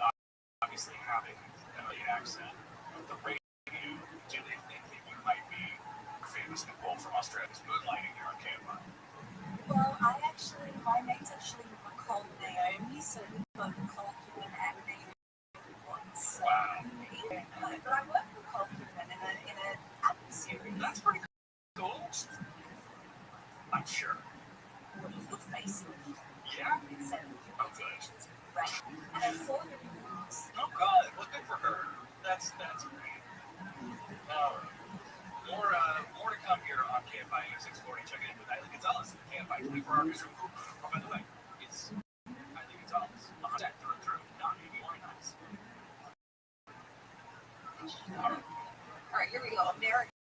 obviously having an Italian accent, the radio, do they think that you might be famous Nicole from Australia's moonlighting here on KFI? Well, my name's actually called Naomi, so we both called you an acting once. Wow. But I worked with Nicole Kidman in an acting series. That's pretty cool. I'm sure. What is your face? Yeah. It's oh, good. Right. And I saw your movies. Oh, good. Well, good for her. That's great. More to come here on KFI 640. Check it in with Eileen Gonzalez, KFI 24-hour newsroom. Oh, by the way, it's Eileen Gonzalez. 100% through and through, not Amy Winehouse. All right, here we go. American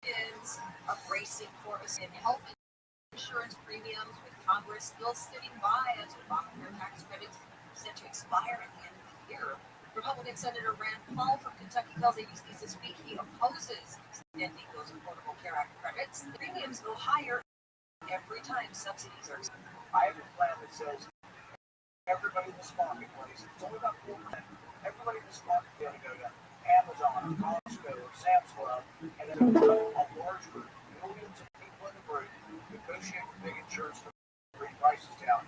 of racing for us in health insurance premiums, with Congress still sitting by as Obamacare tax credits set to expire at the end of the year. Republican Senator Rand Paul from Kentucky tells ABC this week he opposes extending those Affordable Care Act credits. The premiums go higher every time subsidies are extended. I have a plan that says everybody in this marketplace, it's only about 4%, everybody in this market is going to go to Amazon, Costco, Sam's Club, and then a large group, millions of people in the group, negotiate with big insurance to bring prices down.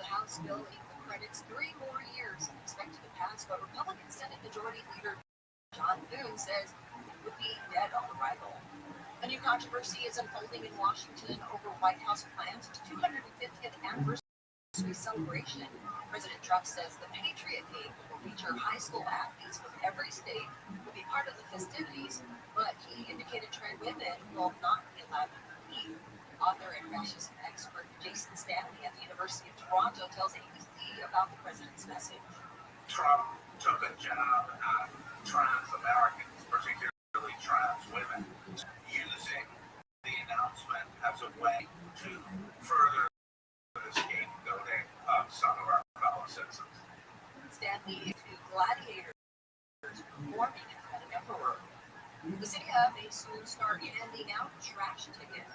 The House bill gave the credits 3 more years and expected to pass, but Republican Senate Majority Leader John Thune says it would be dead on arrival. A new controversy is unfolding in Washington over White House plans to 250th anniversary celebration. President Trump says the Patriot Game will feature high school athletes from every state will be part of the festivities, but he indicated trans women will not be allowed to compete. Author and fascist expert Jason Stanley at the University of Toronto tells ABC about the president's message. Trump took a jab at trans Americans, particularly trans women, using the announcement as a way to further the scapegoating of some of our fellow citizens. Stanley to gladiators performing in front of emperor. The city may soon start handing out trash tickets.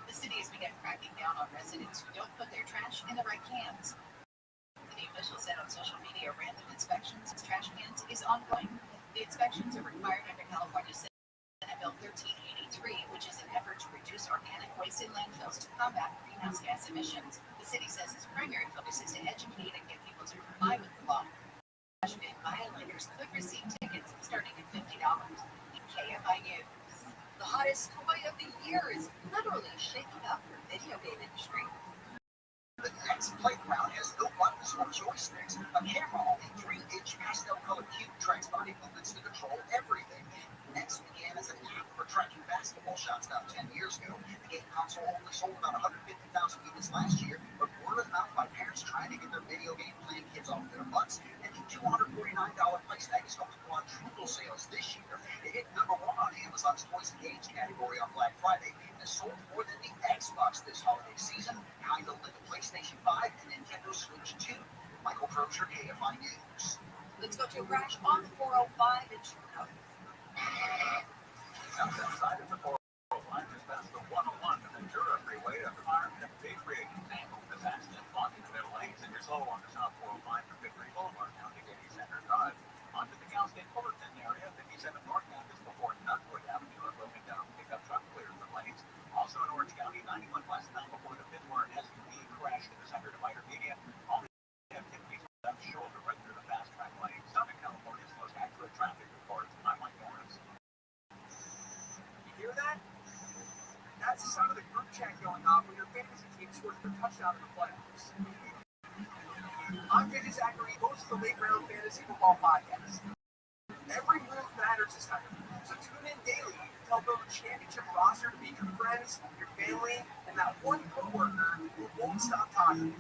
The city has begun cracking down on residents who don't put their trash in the right cans. City officials said on social media random inspections of trash cans is ongoing. The inspections are required under California Senate Bill 1383, which is an effort to reduce organic waste in landfills to combat greenhouse gas emissions. The city says its primary focus is to educate and get people to comply with the law. Trash bin violators could receive tickets starting at $50. KFI News. The hottest toy of the year is literally shaking up the video game industry. The next playground has no buttons or joysticks. A camera-only 3-inch pastel-colored cube tracks body movements to control everything. Next began as an app for tracking basketball shots about 10 years ago. The game console only sold about 150,000 units last year, but word of mouth by parents trying to get their video game playing kids off their butts, and the $249 price tag is going to quadruple sales this year. It hit number 1 on Amazon's Toys and Games category on Black Friday and sold more than the Xbox this holiday season, behind only the PlayStation 5 and Nintendo Switch 2. Michael Crozier, KFI News. Let's go to a crash on the 405 in Chicago. Outside of the 405, just past the 101 to Ventura Freeway after fire and a big rig tangled this accident blocking the middle lanes, and you're slow on the South 405 from Victory Boulevard down to Getty Center Drive. Onto the Cal State Fullerton area, 57 North Campus before Nutwood Avenue, a broken down pickup truck clears the lanes. Also in Orange County, 91 westbound before the Fitmore SUV crashed in the center divider median. All the activities left shoulder right through the fast track lane. Southern California's most accurate traffic report. I'm Mike Norris. You hear that? That's the sound of the group chat going off when your fantasy team scores their touchdown in the playoffs. I'm J.J. Zachary, host of the Late Round Fantasy Football Podcast. Every move matters this time, so tune in daily to help build a championship roster to beat your friends, your family, and that one coworker who won't stop talking.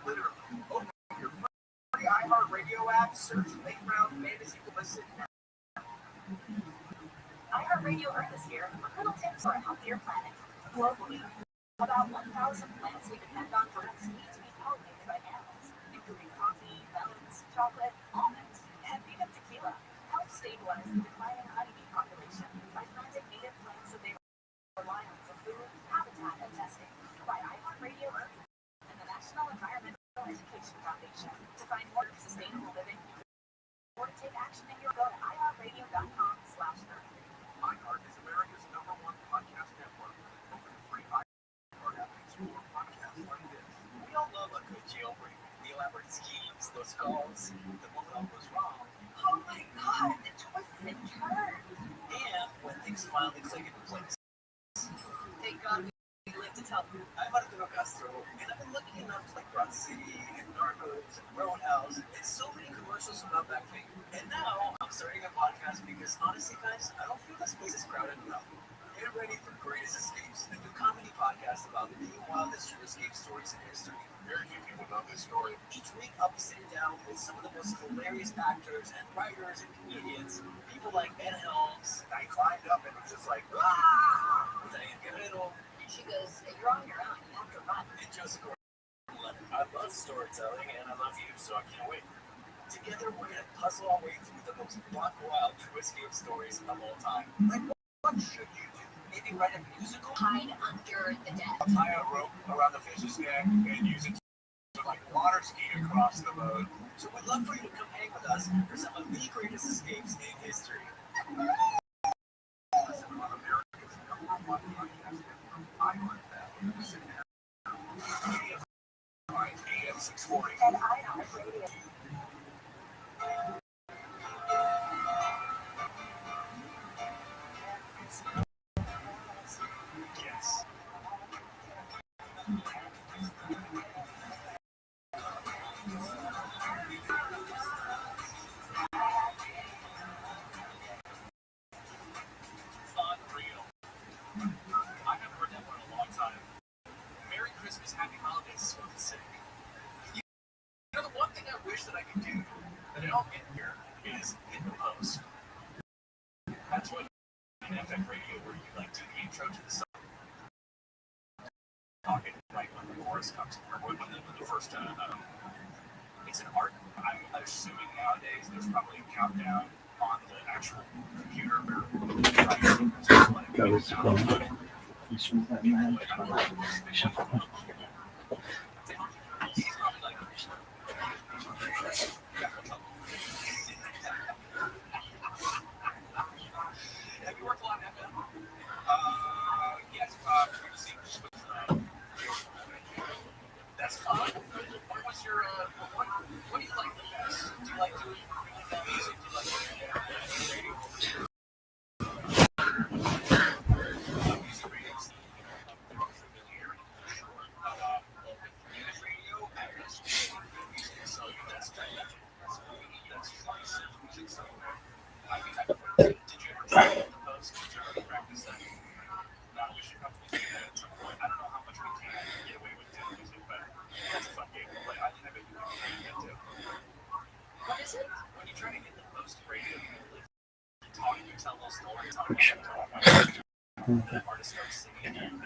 Literally, open your free iHeartRadio app, search Late Round Fantasy to listen now. iHeartRadio Earth is here with little tips for a healthier planet. Globally, about 1,000 plants we depend on for its need to be pollinated by animals, including coffee, melons, chocolate, almonds, and even tequila. Help stabilize the declining honeybee population by planting native plants that they rely on for food, habitat, and testing. By iHeartRadio Earth and the National Environmental Education Foundation. To find more sustainable living or to take action in your go to iHeartRadio.com/earth. iHeart is America's #1 podcast network. Open a free iHeart app and explore podcasts like this. We all love a good jailbreak. The elaborate schemes, those calls, the moment all goes wrong. Oh my god, the twists and turns. And when things finally click into place. Thank God we live to tell you. I'm Arturo Castro, and I've been lucky enough to like Broad City and Narcos and Roadhouse and so many commercials about that thing. And now I'm starting a podcast because honestly, guys, I don't feel this place is crowded enough. Get ready for Greatest Escapes, a new comedy podcast about the wildest true escape stories in history. Very few people know this story. Each week, I'll be sitting down with some of the most hilarious actors and writers and comedians. People like Ed Helms. I climbed up and was just like, ah! She goes, you're on your own. You have to run. And Jessica, I love storytelling and I love you, so I can't wait. Together, we're going to puzzle our way through the most buck wild true escape stories of all time. Like, what should you do? Maybe write a musical? Hide under the deck. Tie a rope around the fish's neck and use it to, like, water ski across the boat. So we'd love for you to come hang with us for some of the greatest escapes in history. Listen, on America's #1 podcast, I like that. Listen now. AM 640. And I Radio. Yes. Unreal. I haven't heard that one in a long time. Merry Christmas, Happy Holidays, so sick. You know, the one thing I wish that I could do that I don't get here is hit the post. That's what in FM radio where you like do the intro to the song. Talking right when the chorus comes, or when the first it's an art. I'm assuming nowadays there's probably a countdown on the actual computer Have you worked a lot in FM? Yes, previously with, that's fun. What was your, what do you like the best? Do you like doing music? Do you like doing radio? Music radio. What is it? When you're trying to get the most radio, you talk, you tell those stories. Artists start singing.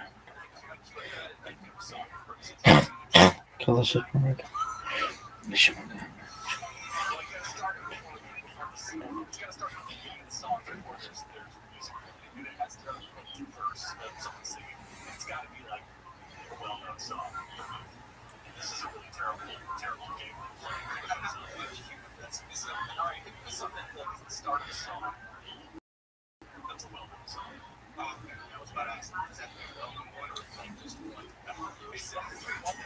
It's got to be like a well-known song. This is a really terrible game. That's alright. Something that's the start of the song. That's a well-known song. I was about to ask, is that the well-known one or like just one?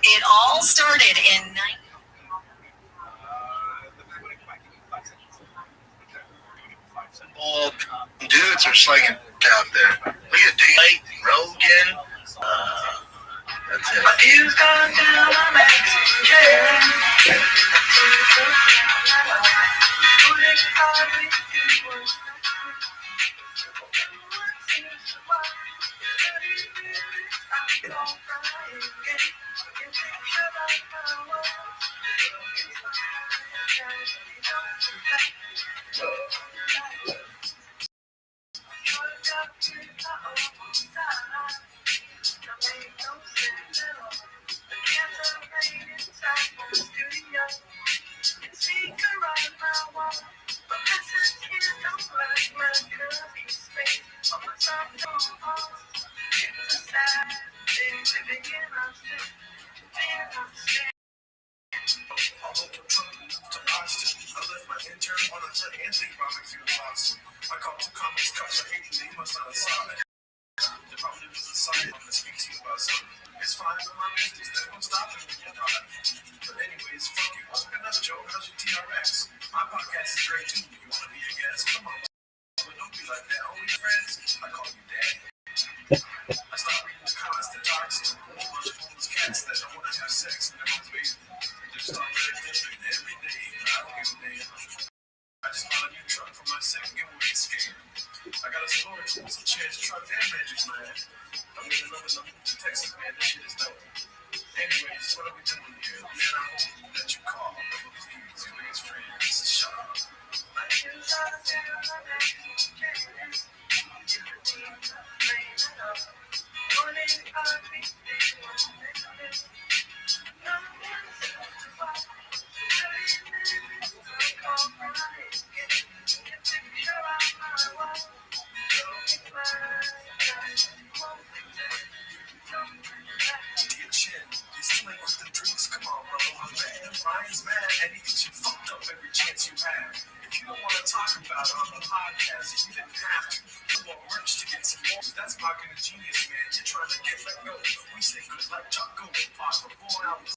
It all started in Dudes are slinging out there. Look at Daylight, Rogan. That's it. It's fine, my business. They won't stop me when you're not. But anyways, fuck you. What's been up, Joe? How's your TRX? My podcast is great too. You want to be a guest? Come on. But don't be like that. Only friends. I call you daddy. I stopped reading the comments that toxic. A whole bunch of homeless cats that don't want to have sex in their own basement. They just start living every day. I don't give a damn. I just bought a new truck for my second giveaway scam. I got a storage with some chance truck and magic, man. I'm gonna love it to Texas, man. This shit is dope. Anyways, what are we doing here? Man, I hope that you call. Please, you and his friends. Shut up. Your chin. You still ain't with the drinks. Come on, brother. I'm mad. Ryan's mad and he thinks you fucked up every chance you had. If you don't want to talk about it on the podcast, you didn't have to. You want merch to get some more. That's marketing genius, man. You're trying to get let go. We say good like Chuck Go and pot for 4 hours.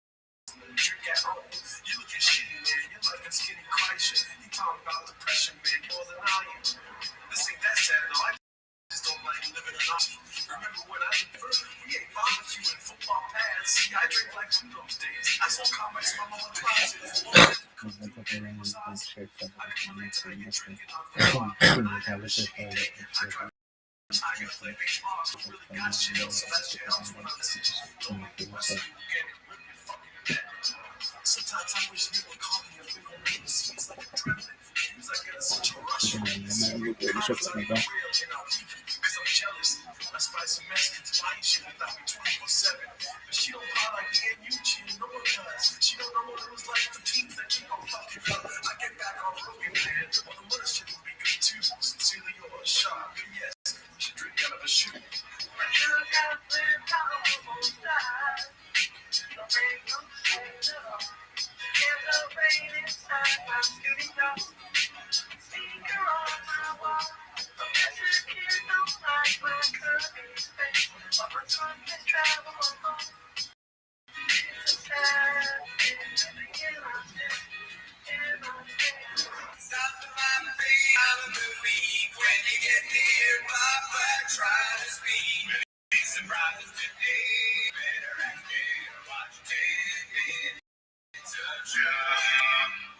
Drink at home. You looking shitty, man. You're like a skinny Kreischer. You talking about depression, man. More than I am. This ain't that sad, though. I just don't like living a life. Remember when I did first? We ate barbecue and football pads. See, I drink like two those days. I saw comics in my mama's closet. I gotta play baseball, so I really got shit else, so that shit helps when I listen to you. Don't make me listen, you get it, rip your fucking neck. Sometimes I wish you would call me a big old baby. It's like adrenaline. Seems like it's such a rush. Because I'm jealous. My spicy Mexicans buying shit without me 24/7. But she don't buy like me and you, she no one does. She don't know what it was like for teens that keep on fucking up. I get back on Rogan, man. Well, the mother shit would be good too. Sincerely, you're a shot. But yes, we should drink out of a shoe.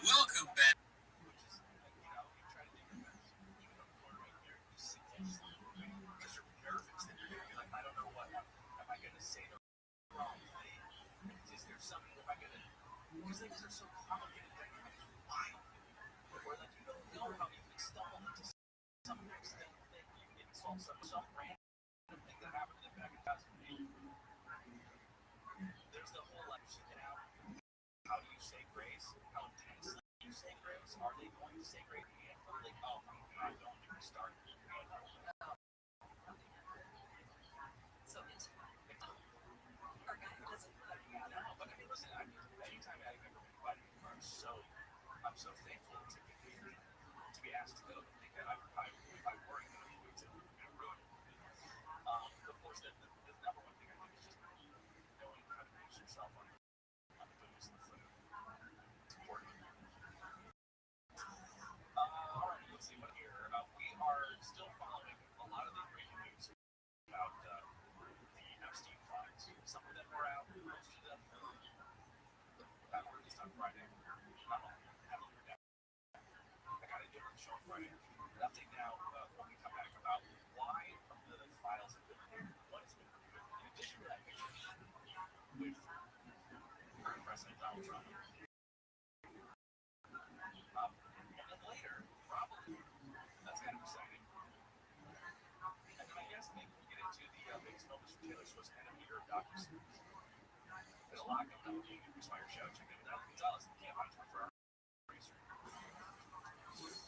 Welcome back.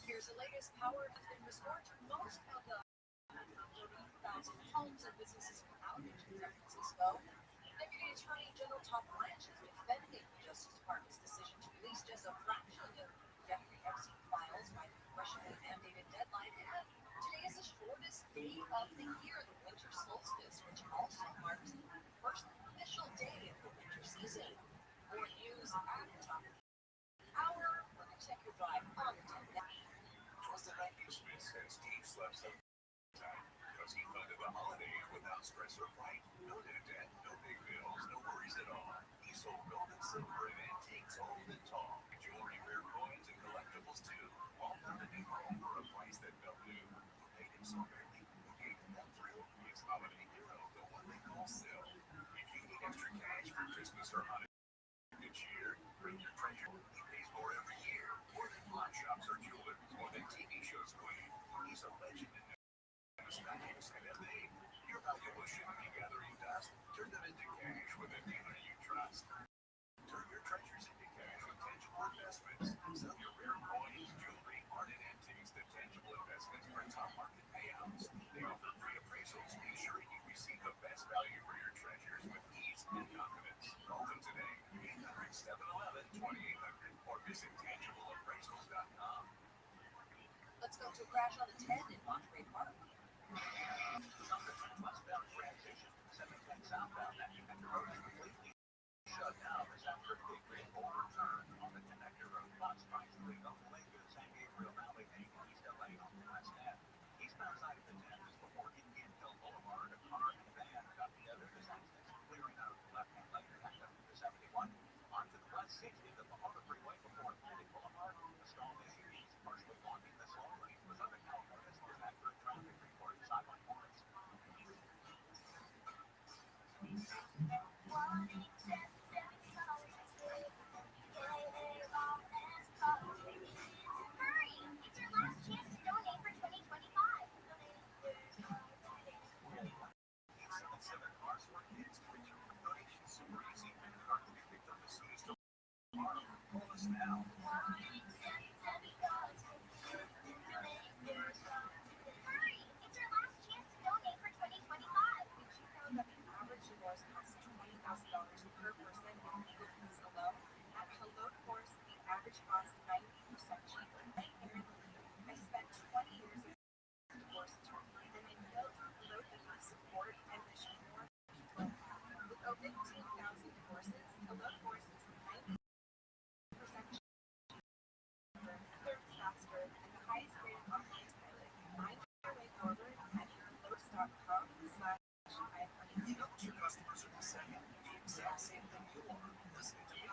Here's the latest. Power has been restored to most of the 30,000 homes and businesses out in San Francisco. Deputy Attorney General Todd Blanche is defending the Justice Department's decision to release just a fraction of Jeffrey Epstein files by the congressionally mandated deadline. And today is the shortest day of the year, the winter solstice, which also marks the first official day of the winter season. More news at the top of the hour. We're going to take your drive on the 10th. Smith says Steve slept some time because he thought of a holiday without stress or fight. No new debt, no big bills, no worries at all. He sold gold and silver and antiques all in tall. Jewelry, rare coins, and collectibles too. All done a new home for a price that felt new. Who paid him so fairly? Who gave him that thrill? His holiday hero, the one they call Sil. If you need extra cash for Christmas He's a legend in numismatics and MA. Your valuables shouldn't be gathering dust. Turn them into cash with a dealer you trust. Turn your treasures into cash with tangible investments. Sell your rare coins, jewelry, art, and antiques to tangible investments for top market payouts. They offer free appraisals, ensuring you receive the best value for your treasures with ease and confidence. Call them today, 800-711-2800, or visit tangibleappraisals.com. Let's go to a crash on the 10 in Monterey Park. Westbound transition, 710 southbound, that connector road is completely shut down as after a big rainfall return on the connector road. Lots of lines leading up the lake to the San Gabriel Valley, heading east LA on the west end. Eastbound side of the 10 is before Indian Hill Boulevard. A car and a van got together as accidents clearing out of the left-hand lane back up to the 71. Onto the west 60 at the Bahama Freeway before Atlantic Boulevard. A stall issue is partially blocking the slow lane. Was under California was after a traffic report inside my forest. Now. Per person in legal fees alone. At Hello Course, the average cost 90% cheaper. I spent 20 years as a divorce attorney and in built low fee support and wish more people. With over 15,000 divorces, Hello Course is 90% cheaper, third faster, and the highest rated online pilot. Find your way forward at hellos.com/iHoney. You know what your customers are saying? The exact same thing you are. Listen to me.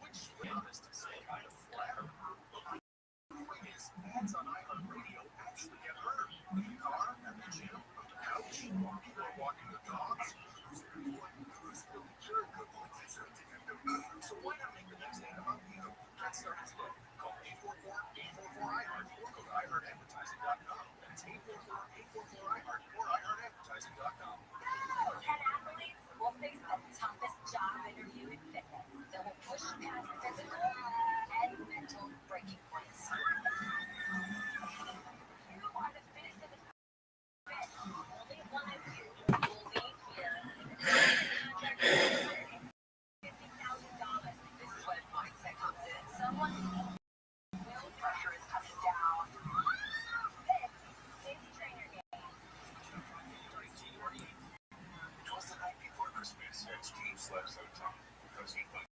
Which is honest to say, kind of flattering. But the point is, ads on iHeartRadio actually get heard. In the car, at the gym, on the couch, while people are walking the dogs. Who's really good? So why not make the next ad about you? Get started today. Call 844-844-iHeart or go to iHeartAdvertising.com. That's 844-844-iHeart or iHeartAdvertising.com. 10 athletes will face the toughest job interview in fitness. They will push past physical and mental breaking points. You are the fittest in the fit. Only one of you will be here. $50,000. This is what mindset comes in. Someone will pressure is coming down. This is trainer game. It was the night before Christmas, and Steve slept so tight because he funded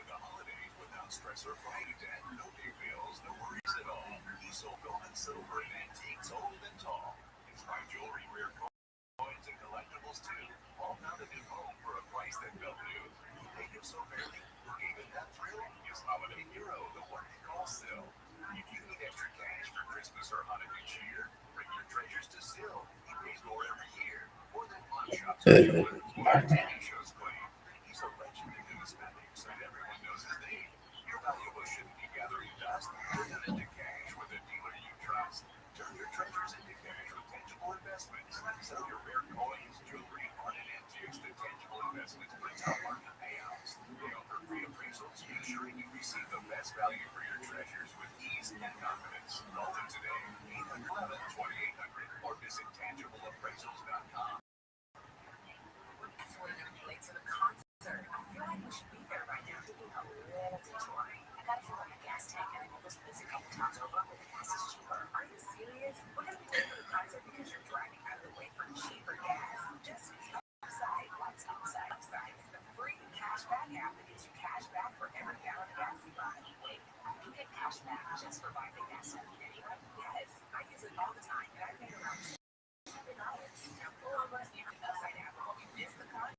the holidays without stress or fight. Dad, no big bills, no worries at all. He sold gold and silver and antiques old and tall. His fine jewelry, rare coins, and collectibles too. All found a new home for a price that felt new. Who paid him so fairly? Who gave him that thrill? His holiday hero, the one they call Sill. If you need extra cash for Christmas or Hanukkah cheer, bring your treasures to Sill. He pays more every year. More than pawn shops or jewelers or TV shows claim. He's a legend in numismatics, and everyone knows his name. Your valuables shouldn't be gathering dust. Turn them into cash with a dealer you trust. Turn your treasures into cash with tangible investments. Sell your rare coins, jewelry, art, and antiques to tangible investments for top market payouts. They offer free appraisals, ensuring you receive the best value for your treasures with ease and confidence. Call them today, 800-11-2800, or visit tangibleappraisals.com. We're going to be late to the concert. I feel like we should be there right now. Taking a little detour. I gotta fill up my gas tank and I know this place a couple times over, but the gas is cheaper. Are you serious? We're gonna be late for the concert because you're driving out of the way for cheaper gas. Just upside. What's upside? Upside is the free cashback app that gives you cash back for every gallon of gas you buy. Wait, you get cash back just for buying the gas you need anyway? Yes, I use it all the time, and I pay around $7. Now pull over and use the upside app before we miss the concert.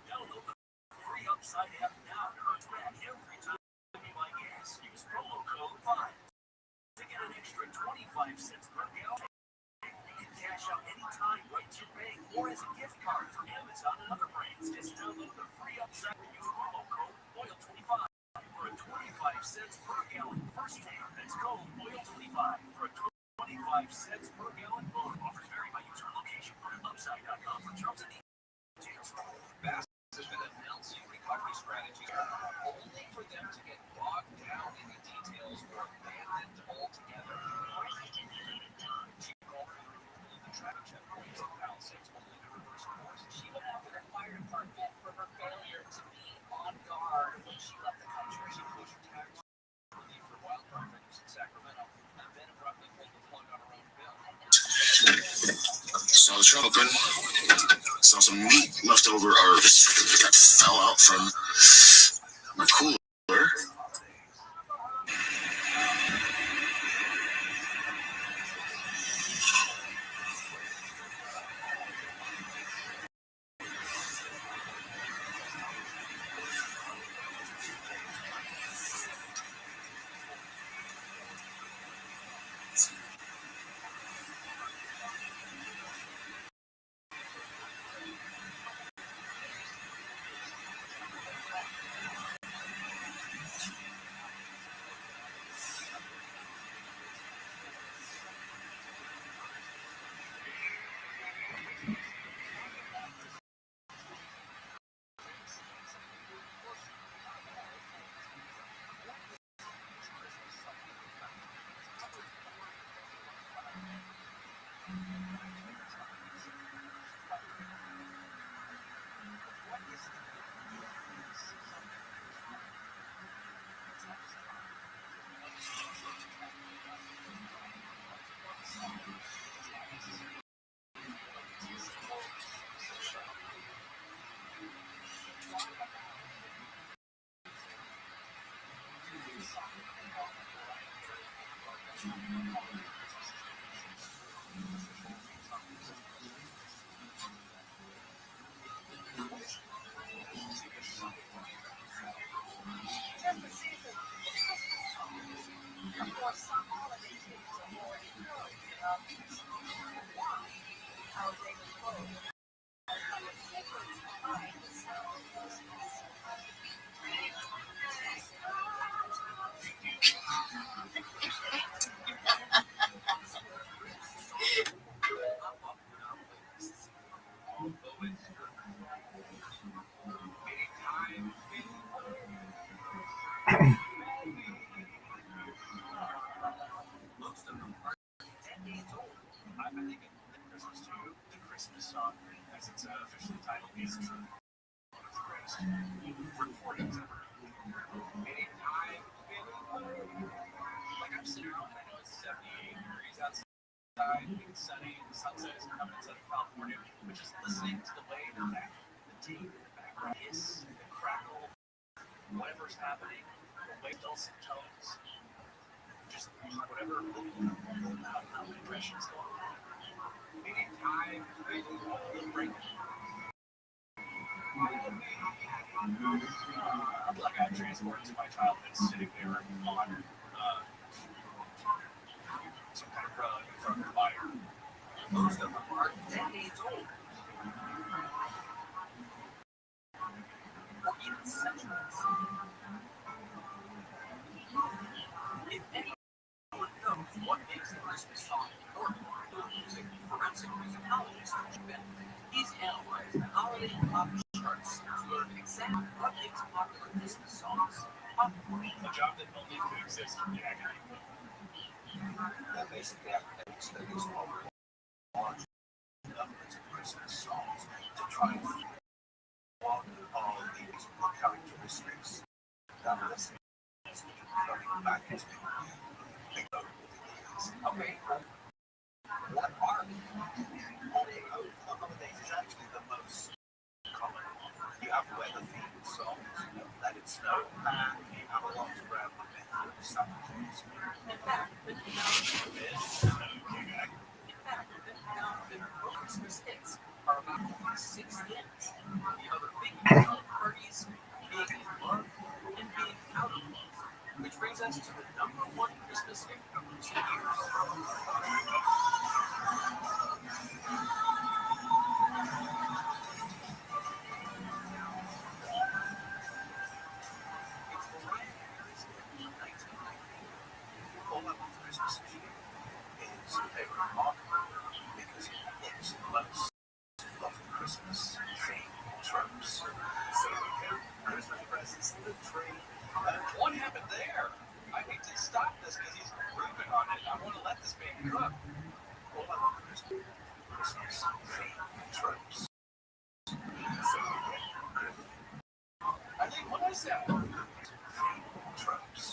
Download the free Upside app now to earn back every time you buy gas. Use promo code 5 to get an extra 25 cents per gallon. You can cash out anytime right to your bank or as a gift card from Amazon and other brands. Just download the free Upside and use promo code OIL25 for a 25 cents per gallon first tank. That's code OIL25 for a 25 5 cents per gallon phone. Offers vary by user location. Upside.com for terms and details. Bass has been announcing recovery strategies only for them to get bogged down in the details or abandoned altogether. She called the traffic checkpoint for Palisades only to reverse course. She went after the fire department for her failure to be on guard when she left the country. She pushed tax relief for wildfire victims in Sacramento and then abruptly pulled the plug on her own bill. So I was shopping, saw some meat left over, or that fell out from my cooler. I think Christmas to you, the Christmas song, as it's officially titled, is true. Recordings of anytime, like I'm sitting around, I know it's 78 degrees outside, I think it's sunny, the sunset is coming in Southern California, but just listening to the way that the tape in the background hiss, the crackle, whatever's happening, the way dulcet tones, just whatever how impressions go on. Anytime, break. Like I transported to my childhood sitting there on some kind of rug in front of the fire. Most of them are decades old. Or even centuries. If anyone knows what makes the Christmas song important, music, forensic musicologist, he's analyzed holiday pop charts to learn exactly what makes popular Christmas songs popular. A job that only could exist in the academic. That basically academic studies over large numbers of Christmas songs to try and find all these characteristics that are coming back into okay. What are holidays is actually the most common one. You have weather themed songs, Let It Snow, and you have a lot around the myth of Santa Claus. In fact, Christmas hits are about 6 hits. The other big parties, being in love, and being out of love. Which brings us to the #1 Christmas hit of recent years. All I Want for Christmas is You to pay remark because it looks close. Love Christmas theme tropes. So Christmas presents in the tree. What happened there? I need to stop this because he's grooving on it. I want to let this man cook. Well, I love Christmas theme tropes. So I think what is that? Tropes.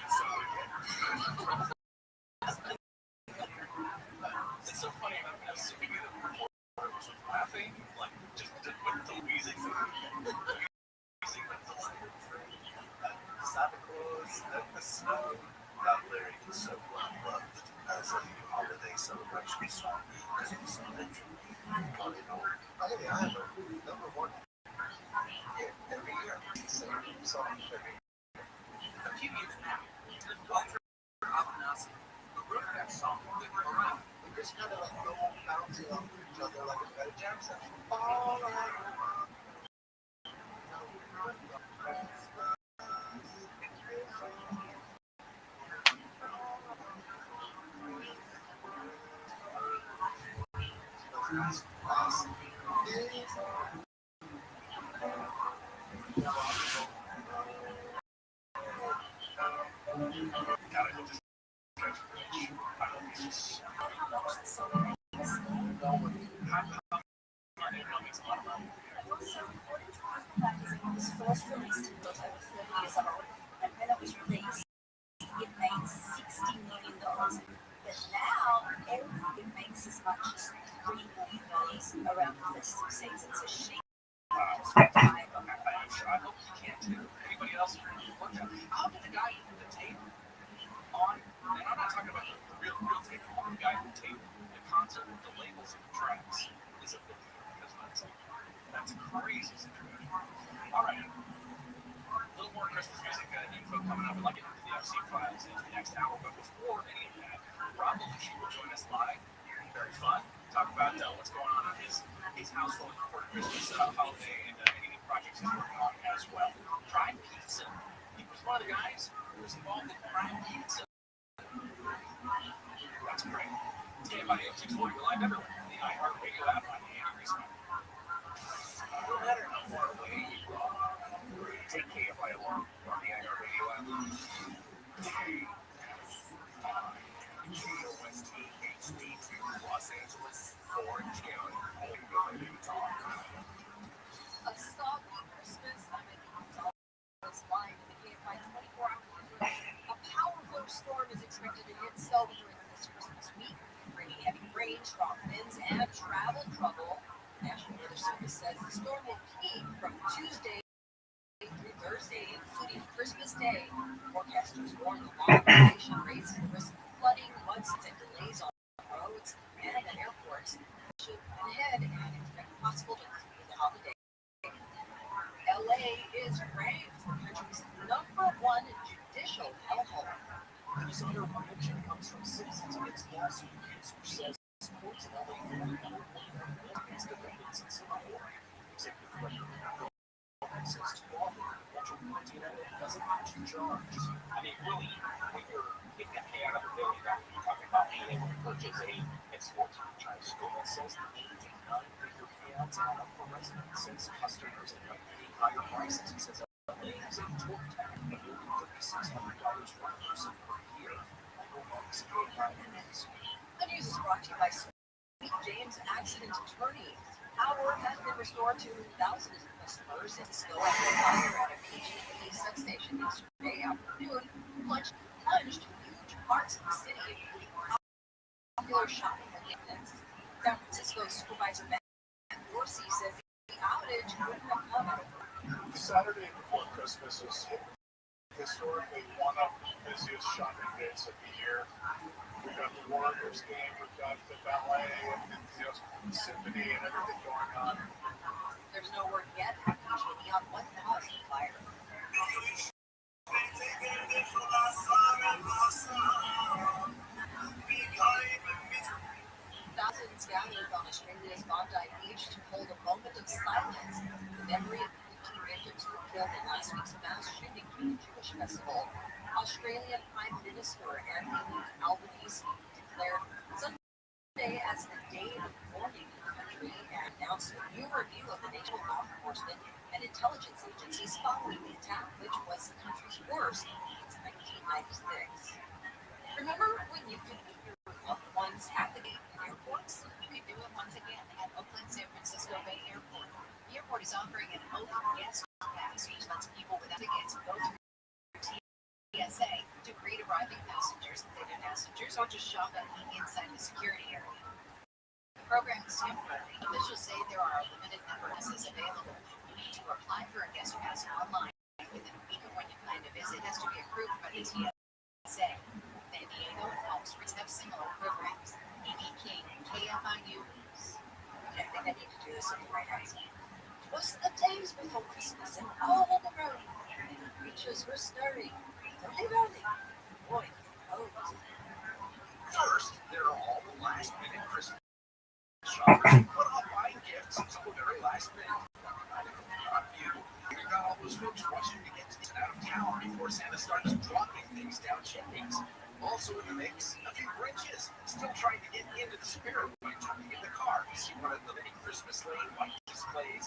So it's so funny. I'm assuming that the reporter was laughing, like just with the music. Santa Claus and the snow. That lyric is so well loved as a holiday celebration song because it's so literal. Got it all. I think I have number one. Yeah, every year. Same song every year. A few years back, Walter Afanasi wrote that song with around. We just kind of like go bouncing off each other like a better jam session. All right. Was first released in just over 30 years old, and when it was released, it made $60 million. But now, it makes as much as $3 million around the festive season. So she I hope you can too. Anybody else work out? How did the guy who put the tape on, and I'm not talking about the real tape, the guy who taped the concert with the labels and the tracks is a big deal because that's crazy situation. All right. A little more Christmas music info coming up. I'd like to get into the FC files in the next hour, but before any of that, Rabbi Rothschild will join us live. Very fun. Talk about what's going on in his household for Christmas holiday and any new projects he's working on as well. Prime Pizza. He was one of the guys who was involved in Prime Pizza. That's great. KFI 640 live everywhere. The iHeartRadio app on the Angry Smart. No matter how far away you are, take KFI along on the iHeartRadio app. KOST HD2 Los Angeles, Orange County, Olingo, Utah. a soggy Christmas. I'm in Dallas live in the KFI 24-hour newsroom. A powerful storm is expected to hit Selma during this Christmas week, bringing heavy rain, strong winds, and travel trouble. National Weather Service says the storm will peak from Tuesday through Thursday, including Christmas Day. Forecasters warn the long duration raises the risk of flooding, mudslides, and delays on roads and at airports. Should plan ahead and expect possible delays for the holiday. LA is ranked the country's #1 judicial hellhole. This other prediction comes from Citizens Against Lawsuit, which says courts in LA against defendants in Singapore. Executive Director says too often ultra quarantine doesn't actually charge. I mean, really, when you're getting a hand of a building, you're talking about being able to purchase a export franchise. Google says the need to nine-figure payouts add up for residents since customers end up paying higher prices. He says LA has a tour tax of nearly $3,600 per person per year. The news is brought to you by Sweet James Accident Attorney. Power has been restored to thousands of customers in Cisco after a fire at a PG&E substation yesterday afternoon plunged huge parts of the city, including popular shopping locations. San Francisco Supervisor Matt Dorsey says the outage couldn't have come at a Saturday before Christmas is historically one of the busiest shopping days of the year. We've got the Warriors game, we've got the ballet, and the symphony, and everything going on. There's no word yet on what caused the fire. Thousands gathered on Australia's Bondi Beach to hold a moment of silence in memory of 15 victims who were killed in last week's mass shooting during the Jewish festival. Australian Prime Minister Anthony Albanese declared Sunday enforcement and intelligence agencies following the attack, which was the country's worst since 1996. Remember when you could meet your loved ones at the airports? You can do it once again at Oakland San Francisco Bay Airport. The airport is offering an open guest pass, which lets people without tickets go through TSA to greet arriving passengers, or just shop inside the security area. The program is temporary. Officials say there are a limited number of passes available. You need to apply for a guest pass online within a week of when you plan to visit. It has to be approved by the TSA. San Diego and Palm Springs have similar programs. E.B. King, KFIU News. I think I need to do this on the right hand. Twas the days before Christmas and all the road. The creatures were stirring. Roly. Boy, cold. First, there are all the last-minute Christmas shoppers who put off buying gifts until the very last minute. Not you. You got all those folks rushing to get out of town before Santa starts dropping things down chimneys. Also in the mix, a few Grinches still trying to get into the spirit by jumping in the car to see one of the many Christmas lane white displays,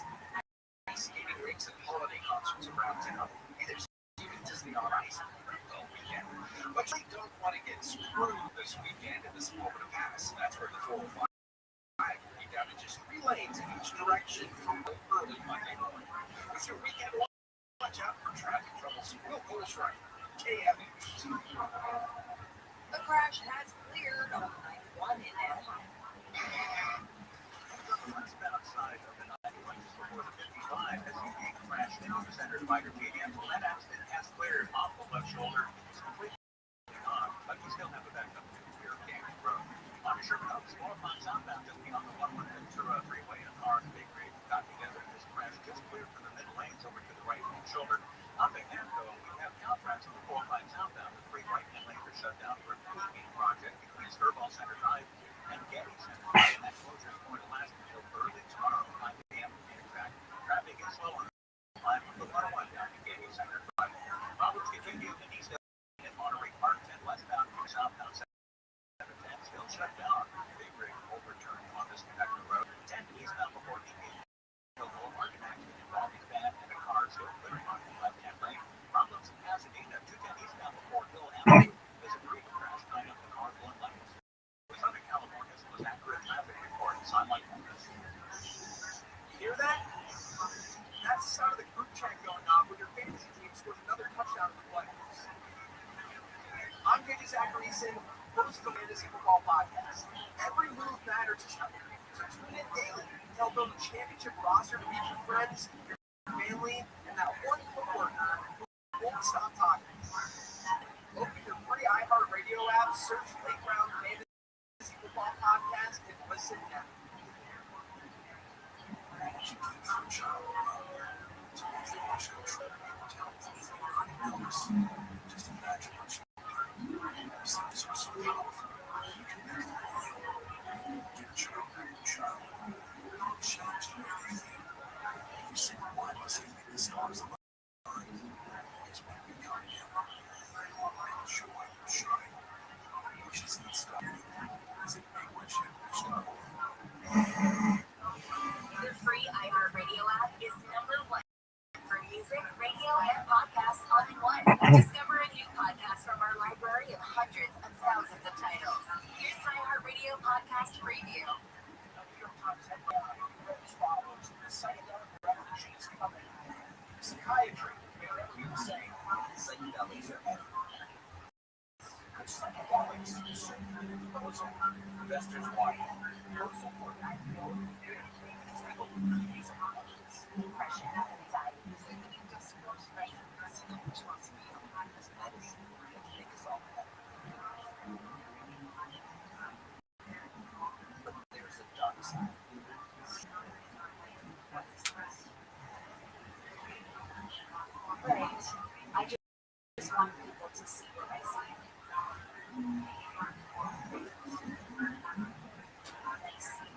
ice skating rinks, and holiday concerts around town. There's even Disney on Ice all weekend. But you don't want to get screwed this weekend in this moment of pass. That's where the 405 will be down to just 3 lanes in each direction from early Monday morning. With your weekend, watch out for traffic troubles. We'll go right. KFU. The crash has cleared on 91 in Anaheim. Let's bet outside of the 91 before the 55 as the gate crashed into the center divider. KDM. Well, that accident has cleared off the left shoulder. It's completely gone, but we still have a backup to clear Canyon Road. On the Sherman Oaks, northbound southbound, just beyond the 1-1 Ventura freeway, a car and a big rig got together. This crash just cleared from the middle lanes over to the right-hand shoulder. Up in Amco, we have contracts on the 405 southbound. The 3 right-hand lanes are shut down for a cleaning project between Skirball Center Drive and Getty Center Drive, and that closure is going to last until early tomorrow, 5 p.m. In fact, traffic is slow on the line from the 101 down to Getty Center Drive. Problems continue in East and Monterey Park, 10 westbound from southbound 710 still shut down. Big rig overturned on this connector road. 10 eastbound before Hill Boulevard, an accident involving van and a car still clearing on the left-hand lane. Problems in Pasadena, 210 eastbound before Hill Avenue. There's a brief crash tying up the car blood levels. Southern California's most accurate traffic report is on like this. You hear that? That's the sound of the group chat going on when your fantasy team scores another touchdown in the playoffs. I'm JJ Zacharyson, host of the Fantasy Football Podcast. Every move matters to you. So tune in daily to help build a championship roster to reach your friends, your family, and that one coworker who won't stop talking. Open your free iHeartRadio app, search Playground Fantasy Football Podcast, and listen now. Just imagine what you so powerful. You can never give a child a child. Change everything. Every single one of us can make the stars align. Is when we come together and joy shine. Which is not stopping. Is it big wish and stop? The free iHeartRadio app is #1 for music, radio, and podcasts all in one. Discover a new podcast from our library of hundreds of thousands of titles. Here's iHeartRadio Podcast Preview. Psychiatry, you say, psychedelics are everywhere. Psychedelics, investors want universal for Depression, anxiety, discourse, which wants to be as medicine to make us all better. But there's a dark side. Right. I just want people to see what I see. They see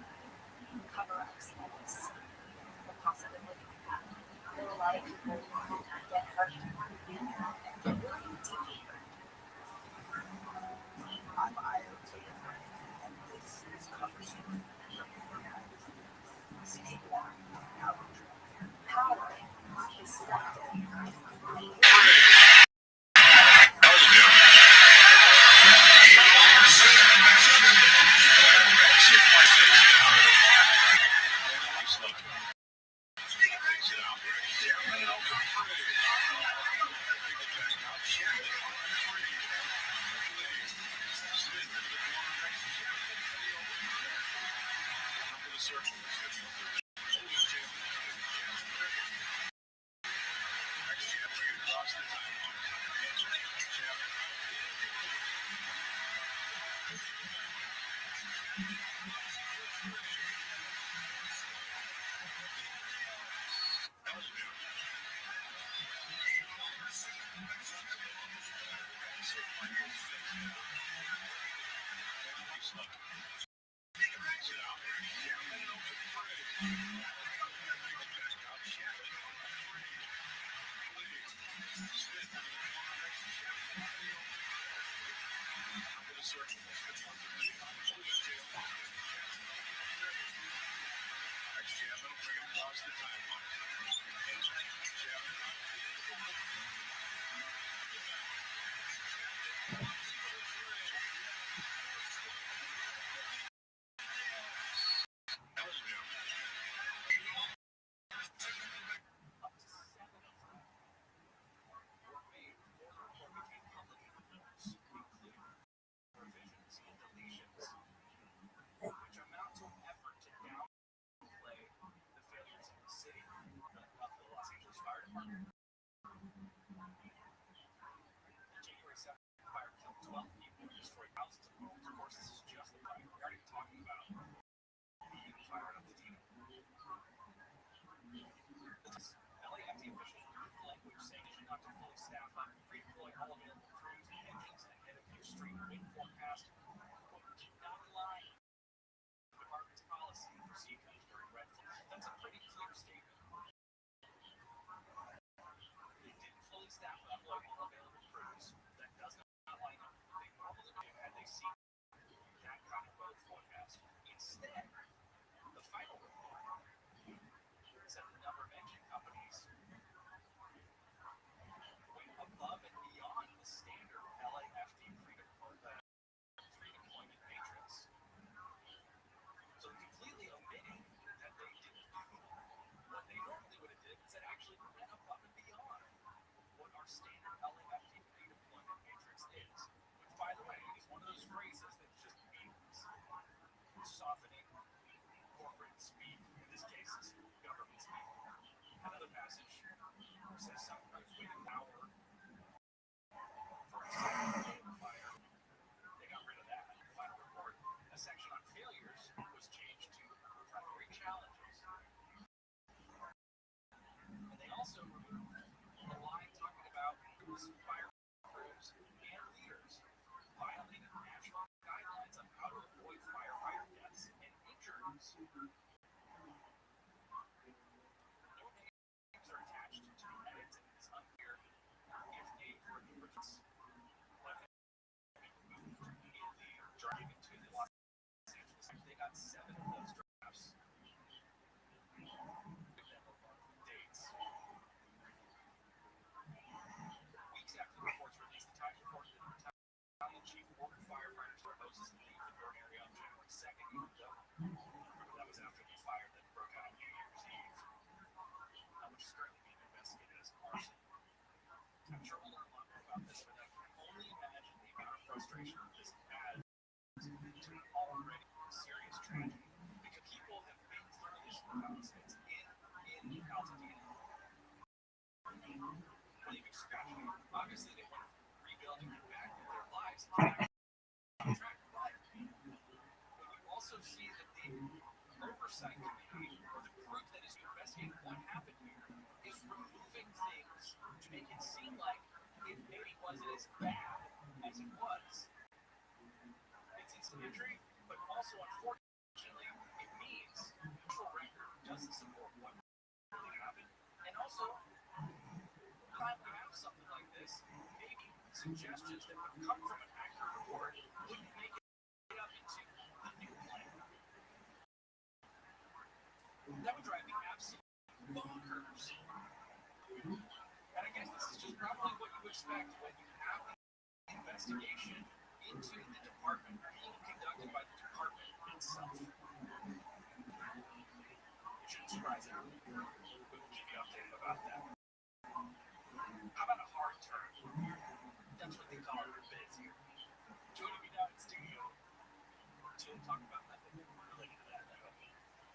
cover-ups, and they see the possibility. There are a lot of people who get hurt and get really deeply hurt. I'm IoT, and this is cover story. How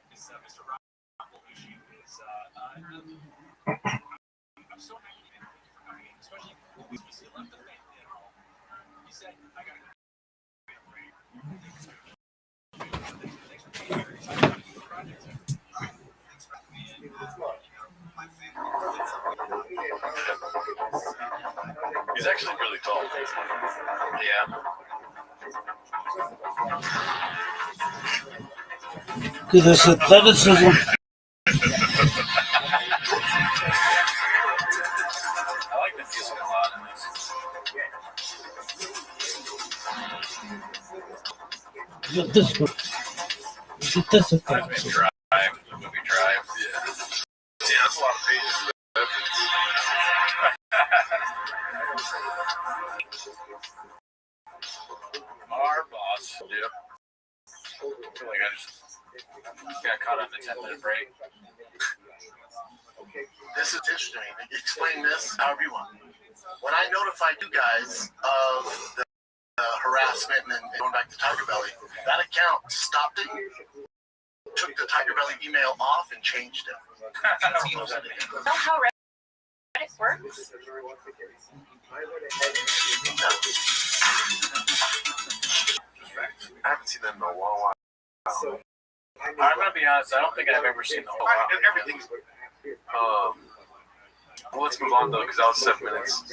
Mr. Rothschild issue is I'm so happy to especially when we still left the family at home. He said, I got to He's actually really tall. Yeah. Because it's athleticism. I like the music a lot in this. Look at this one. Look at this effect. Drive, the movie Drive. Yeah, that's a lot of pages of evidence. Our boss. Yep. I feel like I just got caught on the 10-minute break. This is interesting. Explain this however you want. When I notified you guys of the harassment and going back to Tiger Belly, that account stopped it, took the Tiger Belly email off, and changed it. Know how Reddit works? I haven't seen that in a while. I'm gonna be honest. I don't think I've ever seen the whole album. Everything's. Well, let's move on though, because that was 7 minutes.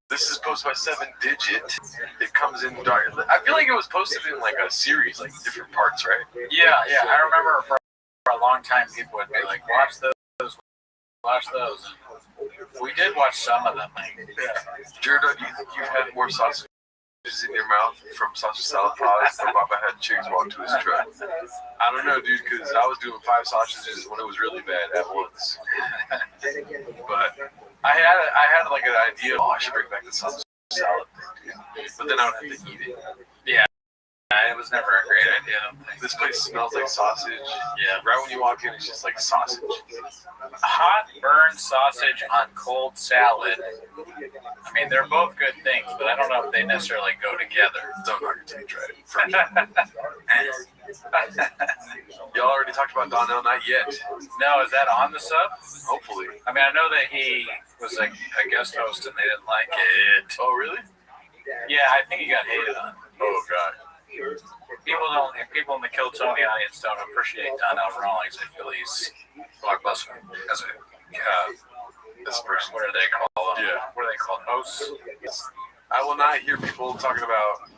This is posted by 7-Digit. It comes in dark. I feel like it was posted in like a series, like different parts, right? Yeah. I remember for a long time people would be like, watch those. We did watch some of them. Jared, do you think you had more sausages in your mouth from sausage salad pods than Baba had chicks walk to his truck? I don't know, dude, because I was doing 5 sausages when it was really bad at once. But I had like an idea. Oh, I should bring back the sausage salad thing, dude. But then I would have to eat it. Yeah. It was never a great idea, I don't think. This place smells like sausage. Yeah. Right when you walk in, it's just like sausage. Hot burned sausage on cold salad. I mean, they're both good things, but I don't know if they necessarily go together. Don't know until you try it. Y'all already talked about Donnell, not yet. No, is that on the sub? Hopefully. I mean, I know that he was like a guest host and they didn't like it. Oh, really? Yeah, I think he got hated on. Oh, God. People in the Kill Tony audience don't appreciate Donnell Rawlings. I feel he's blockbuster as a this person. What are they called? Yeah. What are they called? Hosts. I will not hear people talking about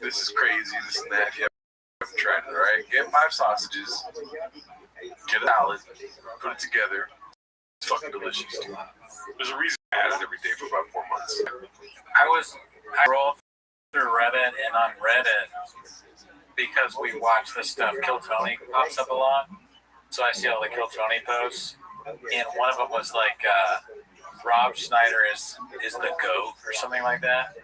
this is crazy, this and that. If you haven't tried it, right? Get 5 sausages, get a salad, put it together. It's fucking delicious, dude. There's a reason I had it every day for about 4 months. I rolled through Reddit and on Reddit because we watch the stuff Kill Tony pops up a lot. So I see all the Kill Tony posts, and one of them was like Rob Schneider is the GOAT or something like that.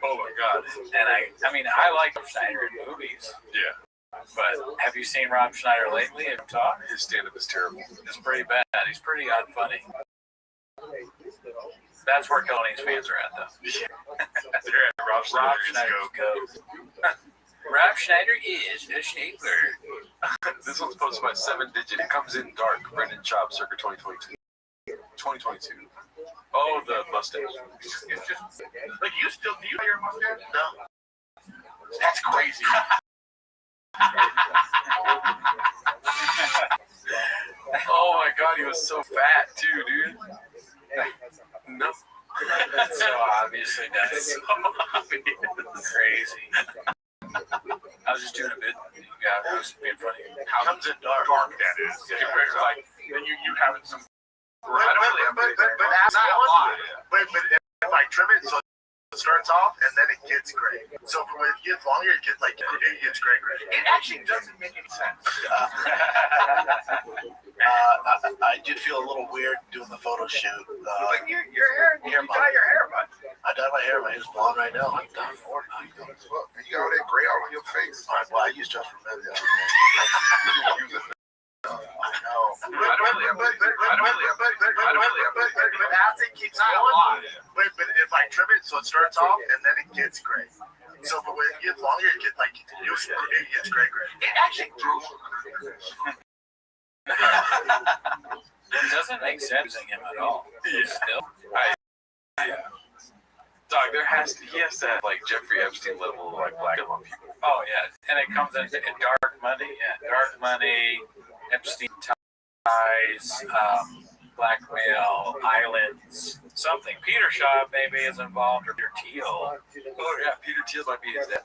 Oh my God. And I mean I like Rob Schneider in movies. Yeah. But have you seen Rob Schneider lately and talk? His stand-up is terrible. It's pretty bad. He's pretty unfunny. That's where Tony's fans are at, though. They're at Rob Schneider's GOAT. Rob Schneider is a shaper. This one's posted by 7-Digit. It comes in dark. Brendan Chop, circa 2022. 2022. Oh, the mustache. It's just like do you have your mustache? No. That's crazy. Oh my God, he was so fat too, dude. No. So obviously that's crazy. I was just doing a bit. Yeah, it was being funny. How comes it dark that is? Compared to like then you having some. But if I trim it so it starts off and then it gets gray. So when it gets longer, it gets gray. It actually doesn't make any sense. I did feel a little weird doing the photo shoot. But your hair, you dye your hair, bud. I dye my hair, my hair's blonde right now. I'm done for it. You got all that gray all on your face. All right, well, I used just for men the other day. I know. But as it keeps going, but if I trim it so it starts off and then it gets gray. So, but when it gets longer, it gets like it gets gray. It actually grew. It doesn't make sense using him at all. Yeah. Still. Dog, he has to have like Jeffrey Epstein level like blackmail on people. Oh yeah, and it comes in dark money. Yeah, dark money, Epstein ties, blackmail, islands, something. Peter Shaw maybe is involved, or Peter Thiel. Oh yeah, Peter Thiel might be his dad.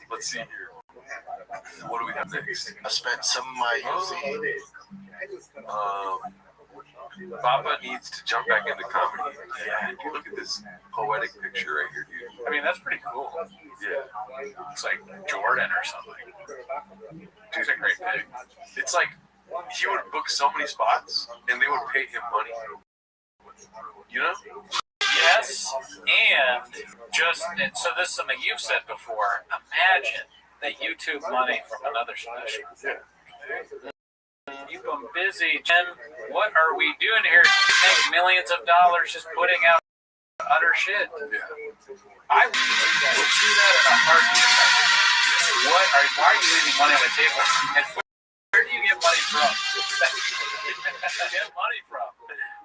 Let's see here. What do we have next? I spent some of my Papa needs to jump back into comedy. Yeah, dude, look at this poetic picture right here, dude. I mean, that's pretty cool. Yeah. It's like Jordan or something. He's a great pick. It's like he would book so many spots and they would pay him money. You know? Yes, and so this is something you've said before. Imagine the YouTube money from another special. Yeah. You've been busy, Jen. What are we doing here to make millions of dollars just putting out utter shit? Yeah. I would do that in a heartbeat. Why are you leaving money on the table? And where do you get money from? Get money from?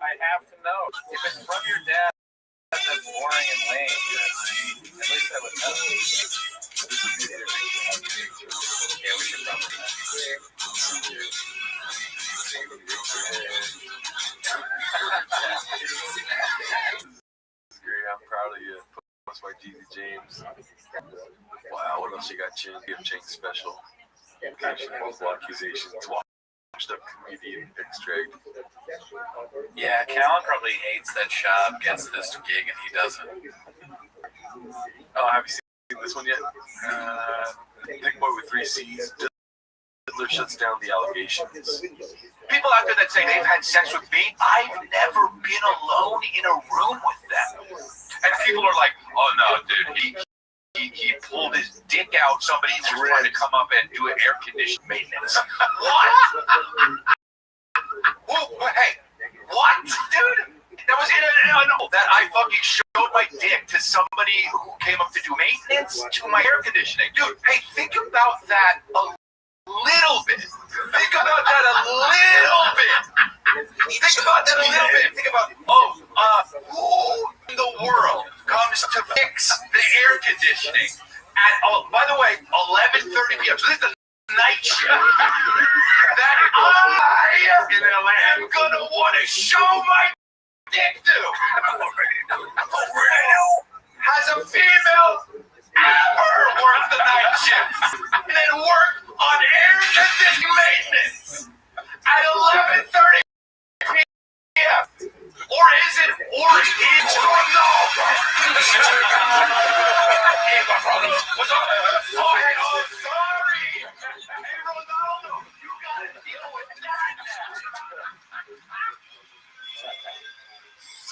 I have to know. If it's from your dad, that's boring and lame. At least I would know. Yeah, we should probably know. Great, I'm proud of you. Post by Jeezy James. Wow, what else you got, Chin? You have Chain Special. Multiple accusations. Washed up comedian extract. Yeah, Callan probably hates that Shab gets this gig and he doesn't. Oh, have you seen this one yet? Big Boy with 3 C's. Hitler shuts down the allegations. People out there that say they've had sex with me, I've never been alone in a room with them. And people are like, oh no, dude, he pulled his dick out. Somebody's trying to come up and do an air conditioning maintenance. What? Whoa, hey, what, dude? That was that I fucking showed my dick to somebody who came up to do maintenance to my air conditioning. Dude, hey, think about that a little bit. Think about that a little bit. Think about that a little bit. Think about, who in the world comes to fix the air conditioning at, by the way, 11:30 p.m. So this is the night shift that I am gonna want to show my dick to. Has a female ever worked the night shift and then worked on air conditioning maintenance at 11:30 p.m. Or is it? Oh no! Sorry! Hey, Ronaldo, you gotta deal with that now.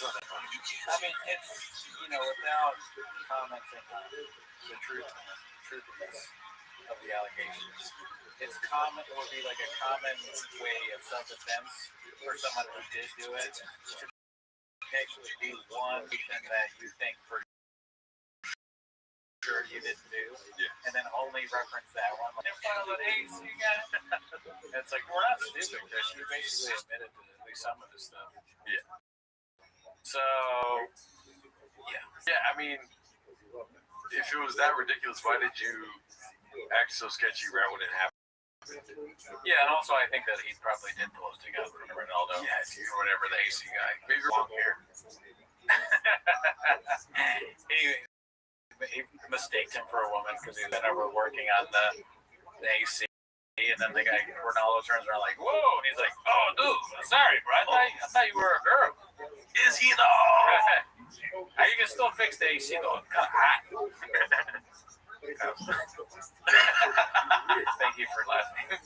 I mean, it's, without commenting on the truthiness of the allegations, it would be like a common way of self-defense for someone who did do it to actually be one thing that you think for sure you didn't do, and then only reference that one. Like, they're part of an AC guy. It's like, we're not stupid, Chris. You basically admitted to at least some of this stuff. Yeah. So, yeah, I mean, if it was that ridiculous, why did you act so sketchy right when it happened? Yeah, and also I think that he probably did pull his dick out from Ronaldo. Yeah, or whatever, the AC guy. Maybe long hair. he mistaked him for a woman because he was over working on the AC. And then the guy, Ronaldo, turns around like, whoa, and he's like, oh, dude, sorry, bro, I thought you were a girl. Is he though? How you can still fix the AC though? It's kind of hot. Thank you for laughing.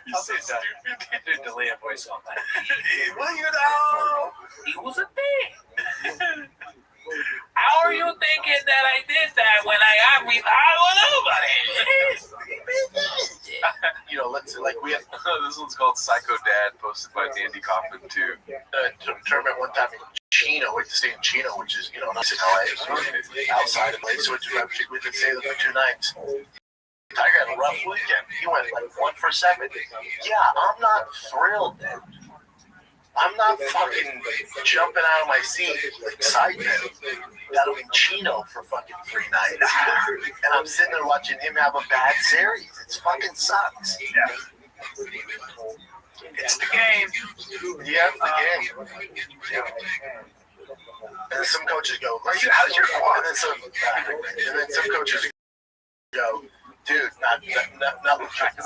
You're so stupid. Dude, delay a voice on that. Well, He was a thing. How are you thinking that I did that when I got with nobody? So, like, we have, this one's called Psycho Dad, posted by Dandy Kaufman, too. Tournament one time in Chino, we had to stay in Chino, which is, nice in LA, outside of place. So we did stay there for 2 nights. Tiger had a rough weekend. He went like 1 for 7. Yeah, I'm not thrilled, dude. I'm not fucking jumping out of my seat, excited that I'm in Chino for fucking 3 nights. And I'm sitting there watching him have a bad series. It fucking sucks. Yeah. It's the game. Yeah, it's the game. Yeah. And then some coaches go, how's your quad? And then some coaches go, dude, not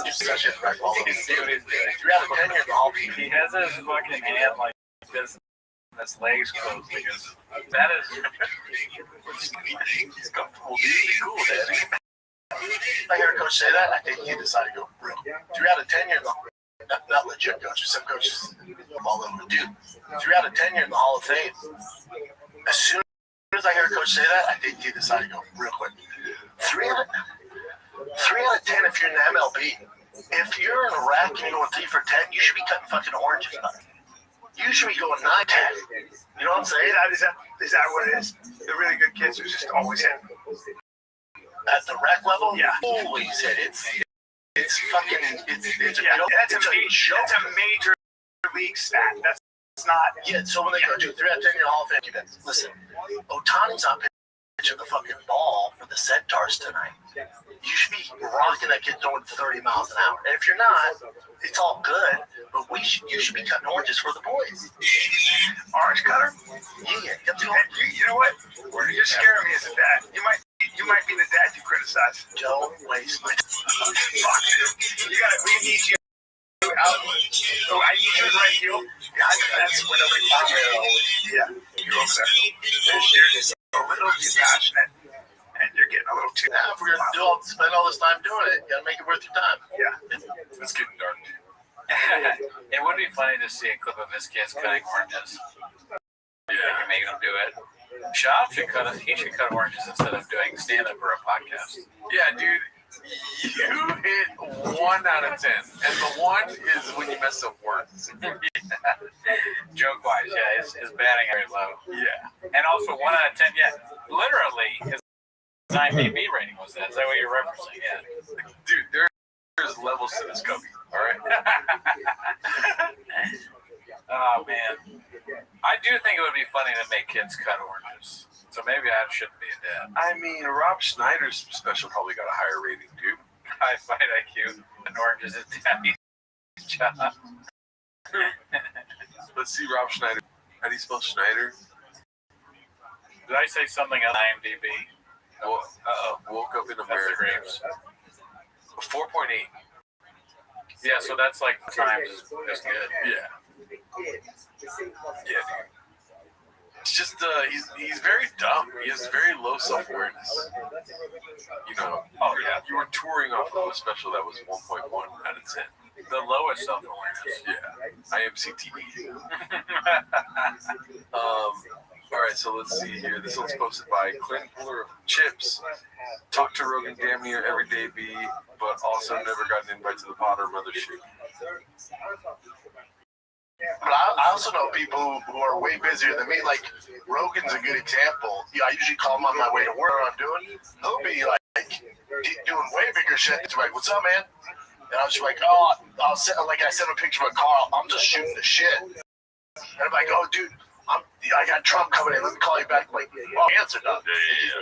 just such a right ball. Dude, 3 out of 10 years old. He has his fucking hand like this, and his legs closed because that is. He's comfortable. Cool, man. I hear a coach say that. I think he decided to go real. 3 out of 10 years old. Not legit coaches. Some coaches all over. Dude, 3 out of 10 years in the Hall of Fame. As soon as I hear a coach say that, I think he decided to go real quick. 3 out of 10 if you're in the MLB. If you're in a rack and you're going 3 for 10, you should be cutting fucking oranges. You should be going 9-10. You know what I'm saying? Is that what it is? The really good kids are just always hitting. At the rec level? Yeah. Holy shit. It's fucking, it's a Yeah, joke. that's a major league stat. That's not. Yeah, so when they go, dude, 3 out of 10 in your Hall of Fame, listen, Ohtani's not pitching the fucking ball for the Centaurs tonight. You should be rocking that kid throwing 30 miles an hour. And if you're not, it's all good, but you should be cutting oranges for the boys. Orange cutter? Yeah, get the orange. You know what? You're scaring me as a dad. You might be the dad you criticize. Don't waste my time. Fuck, dude. We need you out. Oh, I need you in right field. Yeah, that's when nobody talks about. Yeah, you're over there. You're just a little too passionate, and you're getting a little too. Yeah, if we're gonna spend all this time doing it, you gotta make it worth your time. Yeah, It's getting dark, dude. It would be funny to see a clip of his kids cutting oranges. Yeah, making them do it. Shop should cut. He should cut oranges instead of doing stand-up or a podcast. Yeah, dude. You hit 1 out of 10, and the 1 is when you mess up words. Joke-wise, yeah, his batting very low. Yeah. And also 1 out of 10, yeah. Literally, his IMDb rating was that. Is that what you're referencing? Yeah. Dude, there's levels to this cookie, all right? Oh, man. I do think it would be funny to make kids cut oranges. So maybe I shouldn't be a dad. I mean, Rob Schneider's special probably got a higher rating, dude. High fight IQ and oranges is daddy's job. Let's see Rob Schneider. How do you spell Schneider? Did I say something on IMDb? Well, woke up in America. 4.8. Yeah, so that's like times is good. Yeah. Yeah, dude. It's just he's very dumb. He has very low self-awareness. You know. Oh yeah. You were touring off of a special that was 1.1 out of 10. The lowest self-awareness. Yeah. I am CTE. All right, so let's see here. This one's posted by Clint Puller of Chips. Talk to Rogan damn near every day, B, but also never got an invite to the Potter Mothership. But I also know people who are way busier than me. Like, Rogan's a good example. Yeah, I usually call him on my way to work. I'm doing. He'll be like doing way bigger shit. It's like, what's up, man? And I was just like, oh, I sent a picture of a car. I'm just shooting the shit. And I'm like, oh, dude, I got Trump coming in. Let me call you back. I'm like, oh, answer that.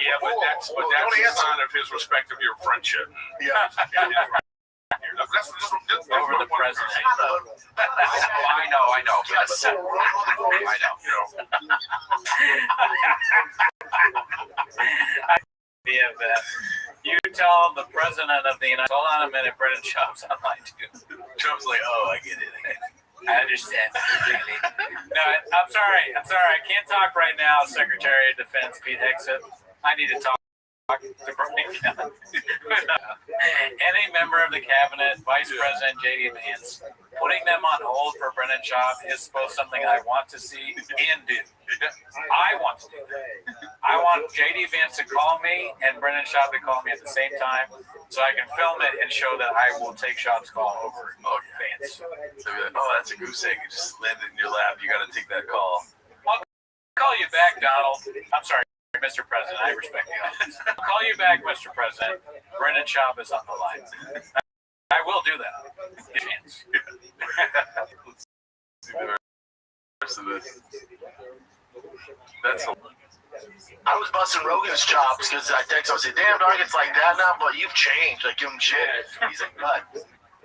Yeah, but that's a sign of his respect of your friendship. Yeah. Over the president. I know. Yes. I know. Yeah, that. You tell the president of the United States. Hold on a minute, Brendan Schaub's online too. Trump's like, oh, I get it. I understand completely. No, I'm sorry. I can't talk right now, Secretary of Defense Pete Hegseth. I need to talk to Bernie. Any member of the cabinet, Vice President J.D. Vance, putting them on hold for Brennan Schaub is both something I want to see and do. I want to do that. I want J.D. Vance to call me and Brennan Schaub to call me at the same time so I can film it and show that I will take Schaub's call over Vance. So be like, oh, that's a goose egg. It just landed in your lap. You got to take that call. I'll call you back, Donald. I'm sorry, Mr. President. I respect you. I'll call you back, Mr. President. Brennan Schaub is on the line. I will do that. Chance. Let's see the rest of this. That's a I was busting Rogan's chops because I text him, I said, damn, dog, it's like that now, but you've changed. Like, give him shit. He's like, what?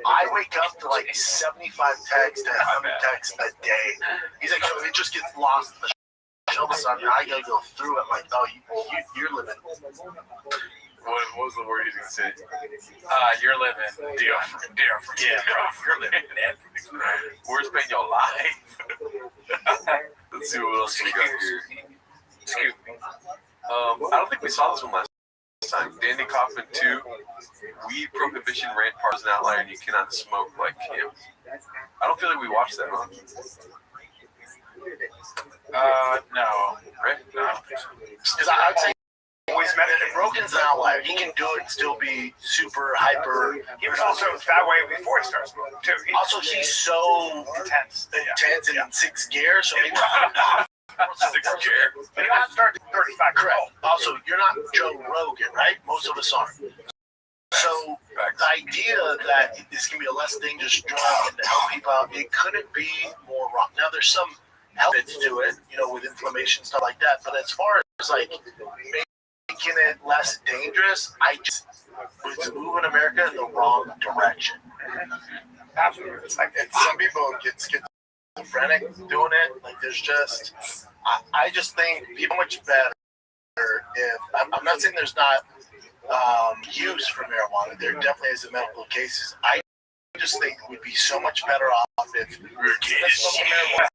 I wake up to like 75 texts and 100 texts a day. He's like, so it just gets lost in the shuffle, son. I gotta go through it. I'm like, oh, you're living. What was the word you was going to say? You're living different. Yeah, bro. You're living different. Where's been your life? Let's see what else we got here. Excuse me. I don't think we saw this one last time. Danny Kaufman 2. Weed prohibition rant part is an outlier and you cannot smoke like him. I don't feel like we watched that, huh? No. Right? No. Because I'd say always met it. If Rogan's an outlier, he can do it and still be super hyper. He was also that way before he started smoking, too. Also, he's so intense and in sixth gear, so maybe Sixth gear. But he wants to start at 35. Correct. Also, you're not Joe Rogan, right? Most of us aren't. So the idea that this can be a less dangerous drug and to help people out, it couldn't be more wrong. Now, there's some benefits to it, with inflammation, stuff like that. But as far as like making it less dangerous, it's moving America in the wrong direction. Absolutely. It's like Some people get schizophrenic doing it. Like there's just, I just think it'd be much better if I'm not saying there's not use for marijuana. There definitely is in medical cases. I just think we'd be so much better off if we were marijuana.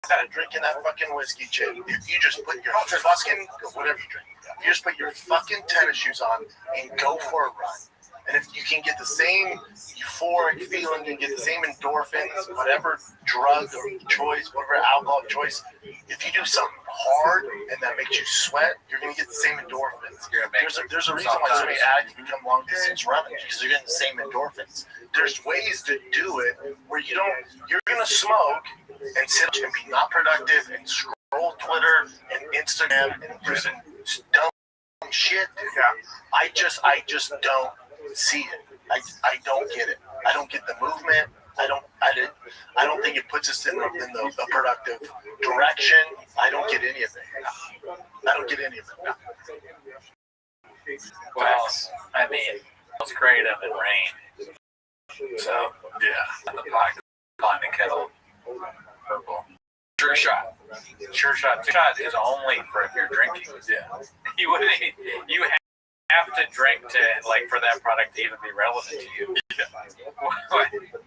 Instead of drinking that fucking whiskey, Jay, if you just put your fucking whatever you drink, you just put your fucking tennis shoes on and go for a run. And if you can get the same euphoric feeling, you get the same endorphins, whatever drug or choice, whatever alcohol choice, if you do something hard and that makes you sweat, you're going to get the same endorphins. There's a reason why so many addicts become long distance running, because they're getting the same endorphins. There's ways to do it where you're going to smoke and sit and be not productive and scroll Twitter and Instagram and do some dumb shit. Yeah. I just don't see it. I don't get it. I don't get the movement. I don't think it puts us in the productive direction. I don't get any of it. I don't get any of it. Well, I mean, it's creative and rain. So, yeah. And the pot and kettle. Purple. Sure shot. Sure shot is only for if you're drinking. Yeah. You have to drink to for that product to even be relevant to you. Yeah.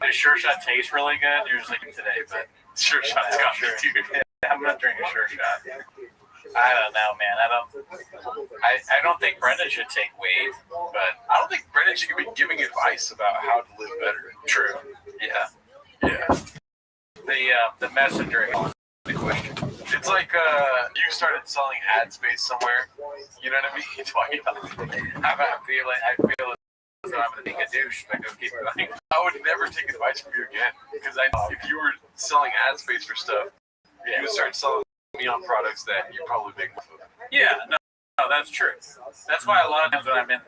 Does Sure Shot taste really good? You're just like today, but Sure Shot's got me, dude. Yeah, I'm gonna drink a Sure Shot. I don't know, man. I don't think Brendan should take weed, but I don't think Brendan should be giving advice about how to live better. True. Yeah. The messenger is the question. It's like you started selling ad space somewhere. You know what I mean? I feel as though I'm gonna be a douche, but go keep going. I would never take advice from you again, because if you were selling ad space for stuff, you would start selling me on products that you probably make money with. Yeah, no, that's true. That's why a lot of times when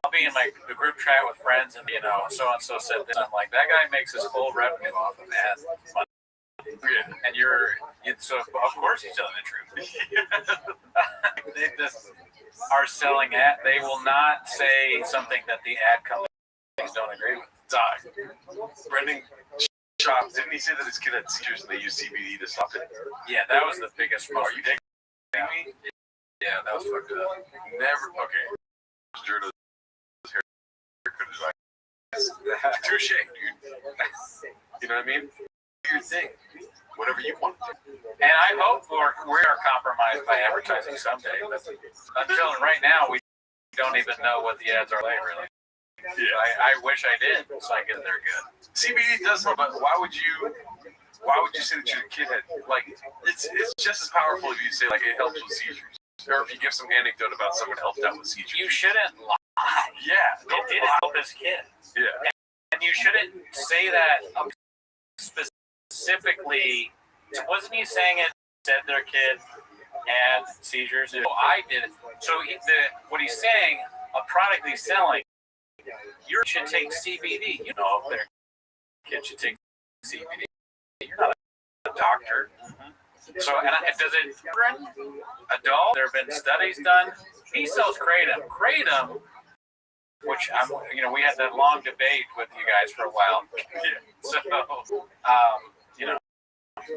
I'll be in the group chat with friends, and so and so said this. I'm like, that guy makes his full revenue off of ads. Yeah, and so of course he's telling the truth. They just are selling ad. They will not say something that the ad companies don't agree with. Brendan Schaub, didn't he say that his kid had seizures and they used CBD to stop it? Yeah, that was the biggest part. Are you kidding me? Yeah, that was fucked up. Never. Okay. Jordan's haircut advice. Touche, dude. You know what I mean? Do your thing. Whatever you want. And I hope we are compromised by advertising someday. But until right now, we don't even know what the ads are like, really. Yeah. I wish I did, so I get they're good. CBD does help, but why would you say that your kid had, like, it's just as powerful if you say, like, it helps with seizures. Or if you give some anecdote about someone helped out with seizures. You shouldn't lie. Yeah. It did help his kid. Yeah. And you shouldn't say that specifically. Wasn't he saying it said their kid had seizures? Yeah. Well, I did it. So what he's saying, a product he's selling, you should take CBD. You know, if their kid should take CBD. You're not a doctor. So, does it adult? There have been studies done. He sells kratom. Kratom, which we had that long debate with you guys for a while. So,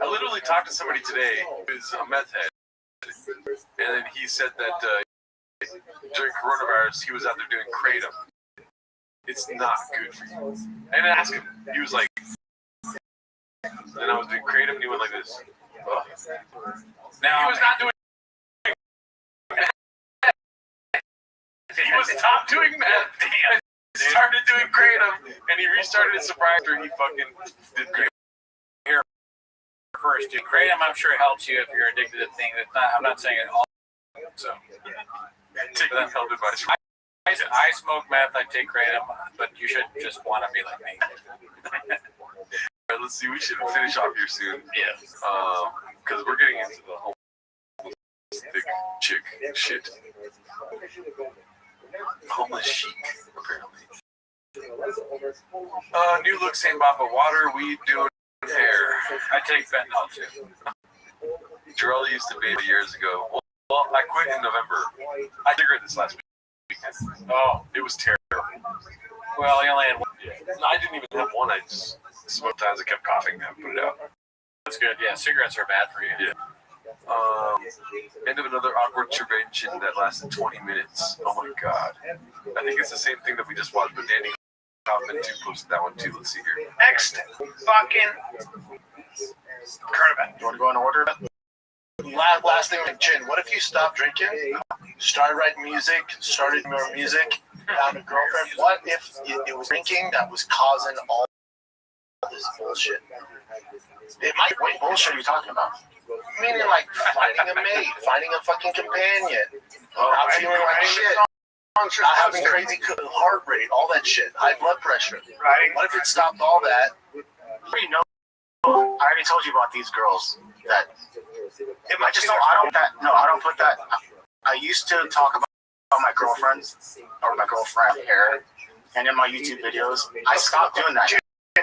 I literally talked to somebody today who's a meth head, and then he said that during coronavirus he was out there doing kratom. It's not good for you. And I asked him. He was like, and I was doing kratom, and he went like this. Oh. Now, he was not doing. He was stopped doing meth. Damn. Started doing kratom, and he restarted his sobriety after he fucking did kratom. Here first, dude. Kratom, I'm sure helps you if you're addicted to things. I'm not saying it all. So, take that health advice. I smoke meth. I take kratom, but you should just want to be like me. All right, let's see. We should finish off here soon. Yeah. Because we're getting into the whole thick chick shit. Homeless chic, apparently. New look, same bottle of water, weed, doing hair. I take fentanyl too. Jarrell used to be years ago. Well, I quit in November. I cigarette this last weekend. Oh, it was terrible. Well, you only had one. Yeah. I didn't even have one. I just sometimes I kept coughing and put it out. That's good. Yeah, cigarettes are bad for you. Yeah. End of another awkward intervention that lasted 20 minutes. Oh my god. I think it's the same thing that we just watched, but Danny Kaufman too posted that one too. Let's see here. Next fucking current event. You want to go in order? Last thing, Chin, what if you stopped drinking, started writing music, started more music, found a girlfriend? What if it was drinking that was causing all this bullshit? It might. What bullshit are you talking about? Meaning like finding a mate, finding a fucking companion, not feeling like shit, not having crazy heart rate, all that shit, high blood pressure. Right. What if it stopped all that? I already told you about these girls that I don't put that. I used to talk about my girlfriends or my girlfriend here, and in my YouTube videos, I stopped doing that.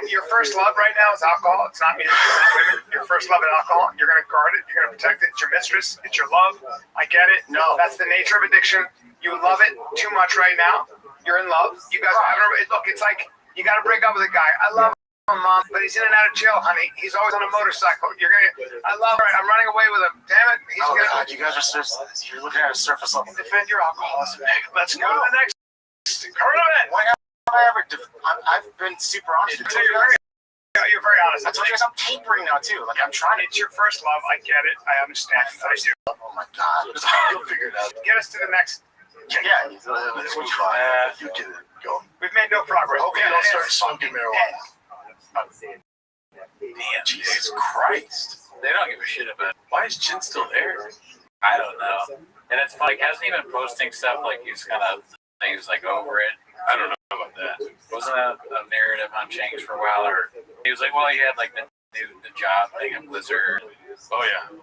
Your first love right now is alcohol. It's not music. It's not women. Your first love is alcohol. You're going to guard it. You're going to protect it. It's your mistress. It's your love. I get it. No. That's the nature of addiction. You love it too much right now. You're in love. You guys are having look, it's like you got to break up with a guy. I love him, Mom, but he's in and out of jail, honey. He's always on a motorcycle. I love her. I'm running away with him. Damn it. God, you guys are you're looking at a surface level. Defend your alcoholism. Let's go to the next current event. I've been super honest. You're very honest. I told you guys I'm tapering now too. Like I'm trying. It's your first love. I get it. I understand. I do. Oh my god. You'll figure it out. Get us to the next. Yeah. You get it. Go. We've made no progress. Hopefully you don't start smoking marijuana. Damn, Jesus Christ. They don't give a shit about it. Why is Chin still there? I don't know. And it's like, hasn't he been posting stuff like he's kind of things like over it? I don't know about that. Wasn't that a narrative on Chang's for a while? Or he was like, well, he had like the job thing at Blizzard. Oh, yeah.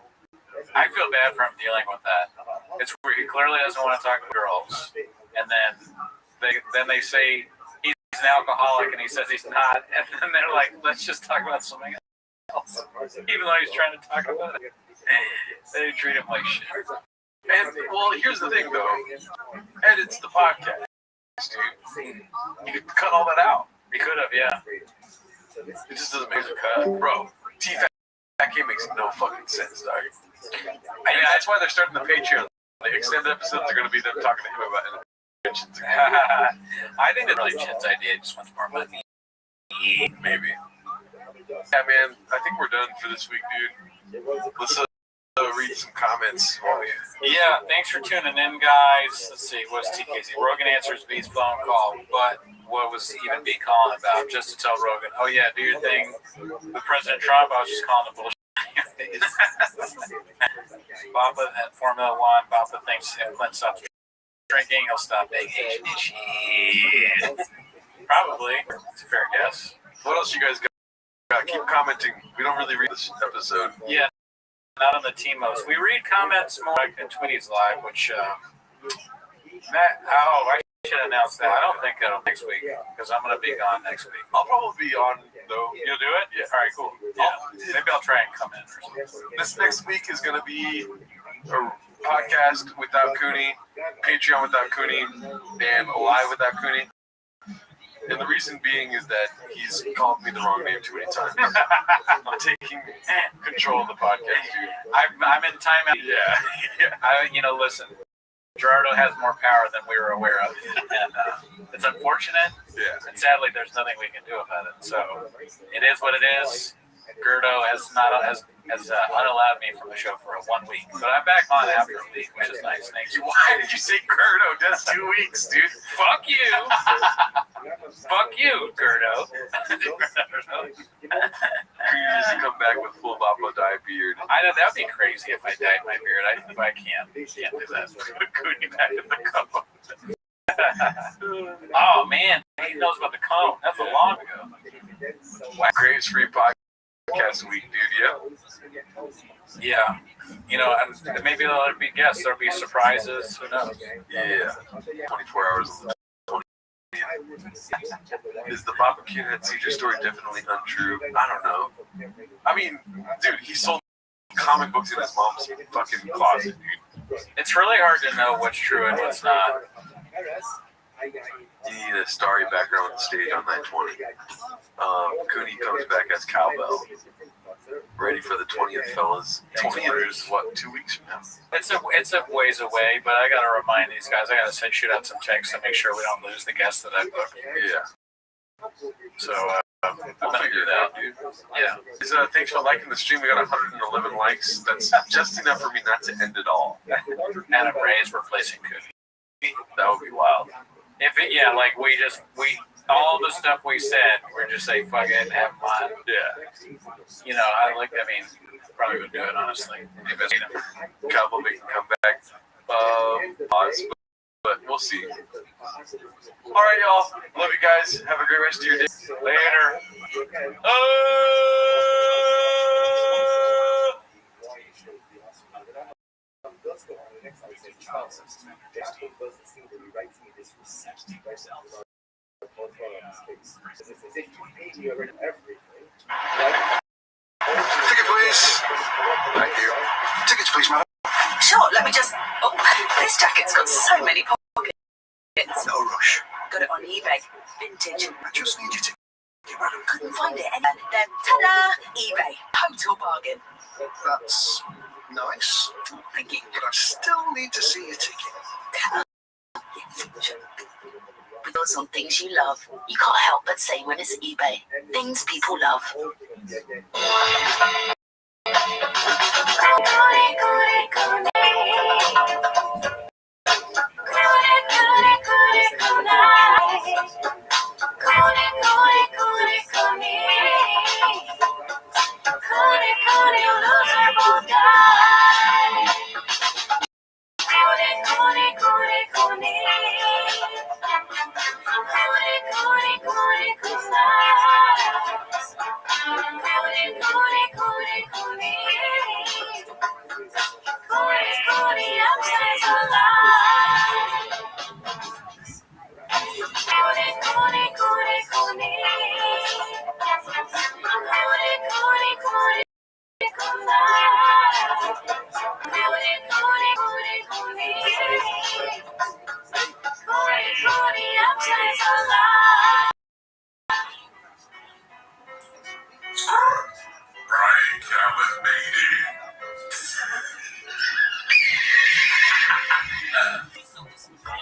I feel bad for him dealing with that. It's where he clearly doesn't want to talk to girls. And then they say he's an alcoholic and he says he's not. And then they're like, let's just talk about something else. Even though he's trying to talk about it. They treat him like shit. And, well, here's the thing, though. Edits the podcast. Dude. You could cut all that out. You could have, yeah. It just doesn't make a cut. Bro, T-Fat makes no fucking sense, dog. I mean, that's why they're starting the Patreon. The extended episodes are going to be them talking to him about interventions. I think that's really Chin's idea. Just wants more money. Maybe. Yeah, man. I think we're done for this week, dude. Let's read some comments while we. Yeah, thanks for tuning in, guys. Let's see, what's TKZ? Rogan answers B's phone call, but what was even B calling about? Just to tell Rogan, oh yeah, do your thing with President Trump. I was just calling the bullshit. Bappa at Formula One. Bappa thinks if Clint stops drinking, he'll stop being Asian and shit. Probably. It's a fair guess. What else you guys got? Keep commenting. We don't really read this episode. Yeah, not on the T-Most. We read comments more like in Twitty's live, which Matt. Oh, I should announce that. I don't think it'll next week because I'm gonna be gone next week. I'll probably be on though. You'll do it? Yeah. All right, cool. Yeah. Maybe I'll try and come in or something. This next week is gonna be a podcast without Cooney, Patreon without Cooney, and live without Cooney. And the reason being is that he's called me the wrong name too many times. I'm taking control of the podcast, dude. I'm in timeout. Yeah. Listen, Gerardo has more power than we were aware of, and it's unfortunate. Yeah. And sadly, there's nothing we can do about it. So it is what it is. Gerardo has unallowed me from the show for 1 week, but I'm back on after a week, which is nice. Thank you. Why did you say Gerardo? That's 2 weeks, dude. Fuck you. Fuck you, Gerardo. Could you just come back with full Bappa dye beard? I know that'd be crazy if I dyed my beard. I can't do that. Cooney back in the comb. Oh man, he knows about the comb. That's a long ago. Graves free podcast week, dude. Yeah. And maybe there'll be guests. There'll be surprises. Who knows? Yeah. 24 hours. Is the Bappa Kid CJ story definitely untrue? I don't know. I mean, dude, he sold comic books in his mom's fucking closet, dude. It's really hard to know what's true and what's not. You need a starry background on the stage on 9/20. Cooney comes back as Cowbell. Ready for the 20th, fellas. 20th is what, 2 weeks from now? It's a ways away, but I gotta remind these guys. I gotta shoot out some texts to make sure we don't lose the guests that I booked. Yeah. So I'm gonna do that, dude. Yeah. Thanks for liking the stream. We got 111 likes. That's just enough for me not to end it all. Adam Ray is replacing Cooney. That would be wild. All the stuff we said, we're just saying fuck it and have fun. Yeah. Probably would do it honestly. If it's Cowboy can come back. Pause, but we'll see. All right, y'all. Love you guys. Have a great rest of your day. Later. Ticket, please. Thank you. Tickets, please, madam. Sure, let me just... Oh, this jacket's got so many pockets. No rush. Got it on eBay. Vintage. I just need your ticket, madam. Couldn't find it. And then, ta-da! eBay. Total bargain. That's nice. Thank you. But I still need to see your ticket. Because on things you love, you can't help but say when it's eBay. Things people love.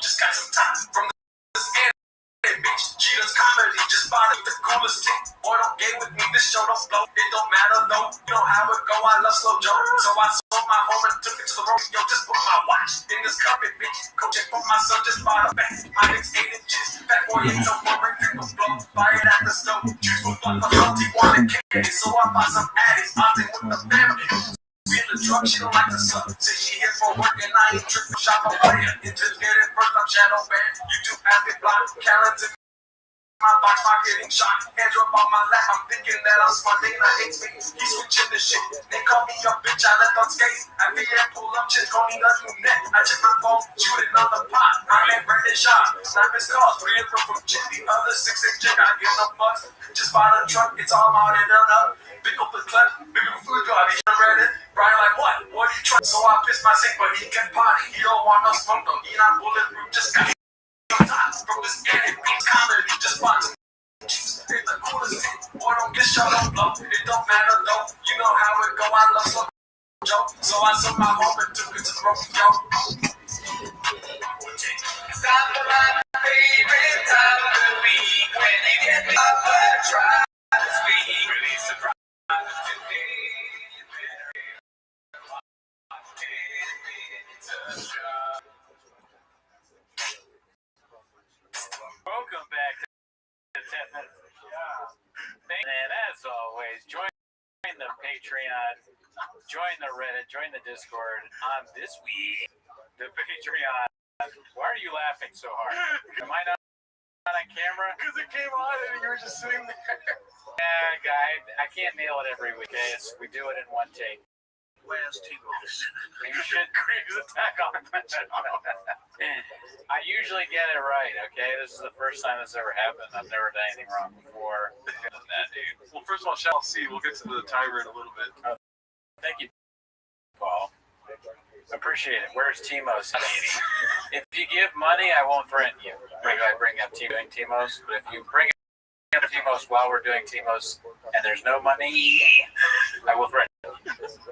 Just got some time from this bitch. She does comedy, just bought it. The coolest tick. Boy, don't get with me. This show don't blow. It don't matter though. You don't have a go. I love slow Joe. So I sold my Yo, just put my watch in this carpet, bitch. Coaching for my son, just bought a back. My next 8 inches. That boy ain't no worry, drink a blow. Buy it at the stove. Juice was like a salty water candy. So I bought some addies. I'm in with the family. We in the truck, she don't like the sun. Say she here for work and I ain't tripping. Shop a player. Just get it first, I'm shadow banned. YouTube active block, calendar. My box, my getting shot, hands up on my lap. I'm thinking that I'm smart, they not hate me. He switching the shit, they call me a bitch, I left on skates. I be there, pull up, shit, call me a new net. I check my phone, shooting on the pot. I ain't ready to shot, 9 missed calls, 3 in from Jim. The other 6 in chick, I give no fucks. Just bought a truck, it's all out and done up. Pick up the clip, big up food guard, he read it. Brian like, what? What are you trying? So I pissed my sink, but he kept potty. He don't want no smoke, though. He not bulletproof, just got from this edit, comedy, just bought to it's the coolest thing. Boy, don't get shot on blow. It don't matter though. You know how it go. I love some joke. So I took my home and took it to the broken yo. It's time for my favorite time of the week when you get me up and try to speak. Really surprised today. Welcome back to 10 minutes of job. And as always, join the Patreon, join the Reddit, join the Discord on this week. The Patreon. Why are you laughing so hard? Am I not on camera? Because it came on and you were just sitting there. Yeah, guy, I can't nail it every week. Okay? We do it in one take. Where's T-Boss? You should Graves attack on I usually get it right, okay? This is the first time this ever happened. I've never done anything wrong before. That dude. Well, first of all, shall see. We'll get to the timer in a little bit. Thank you, Paul. Appreciate it. Where's Timos? If you give money, I won't threaten you. Maybe I bring up doing Timos, but if you bring up Timos while we're doing Timos and there's no money, I will threaten you.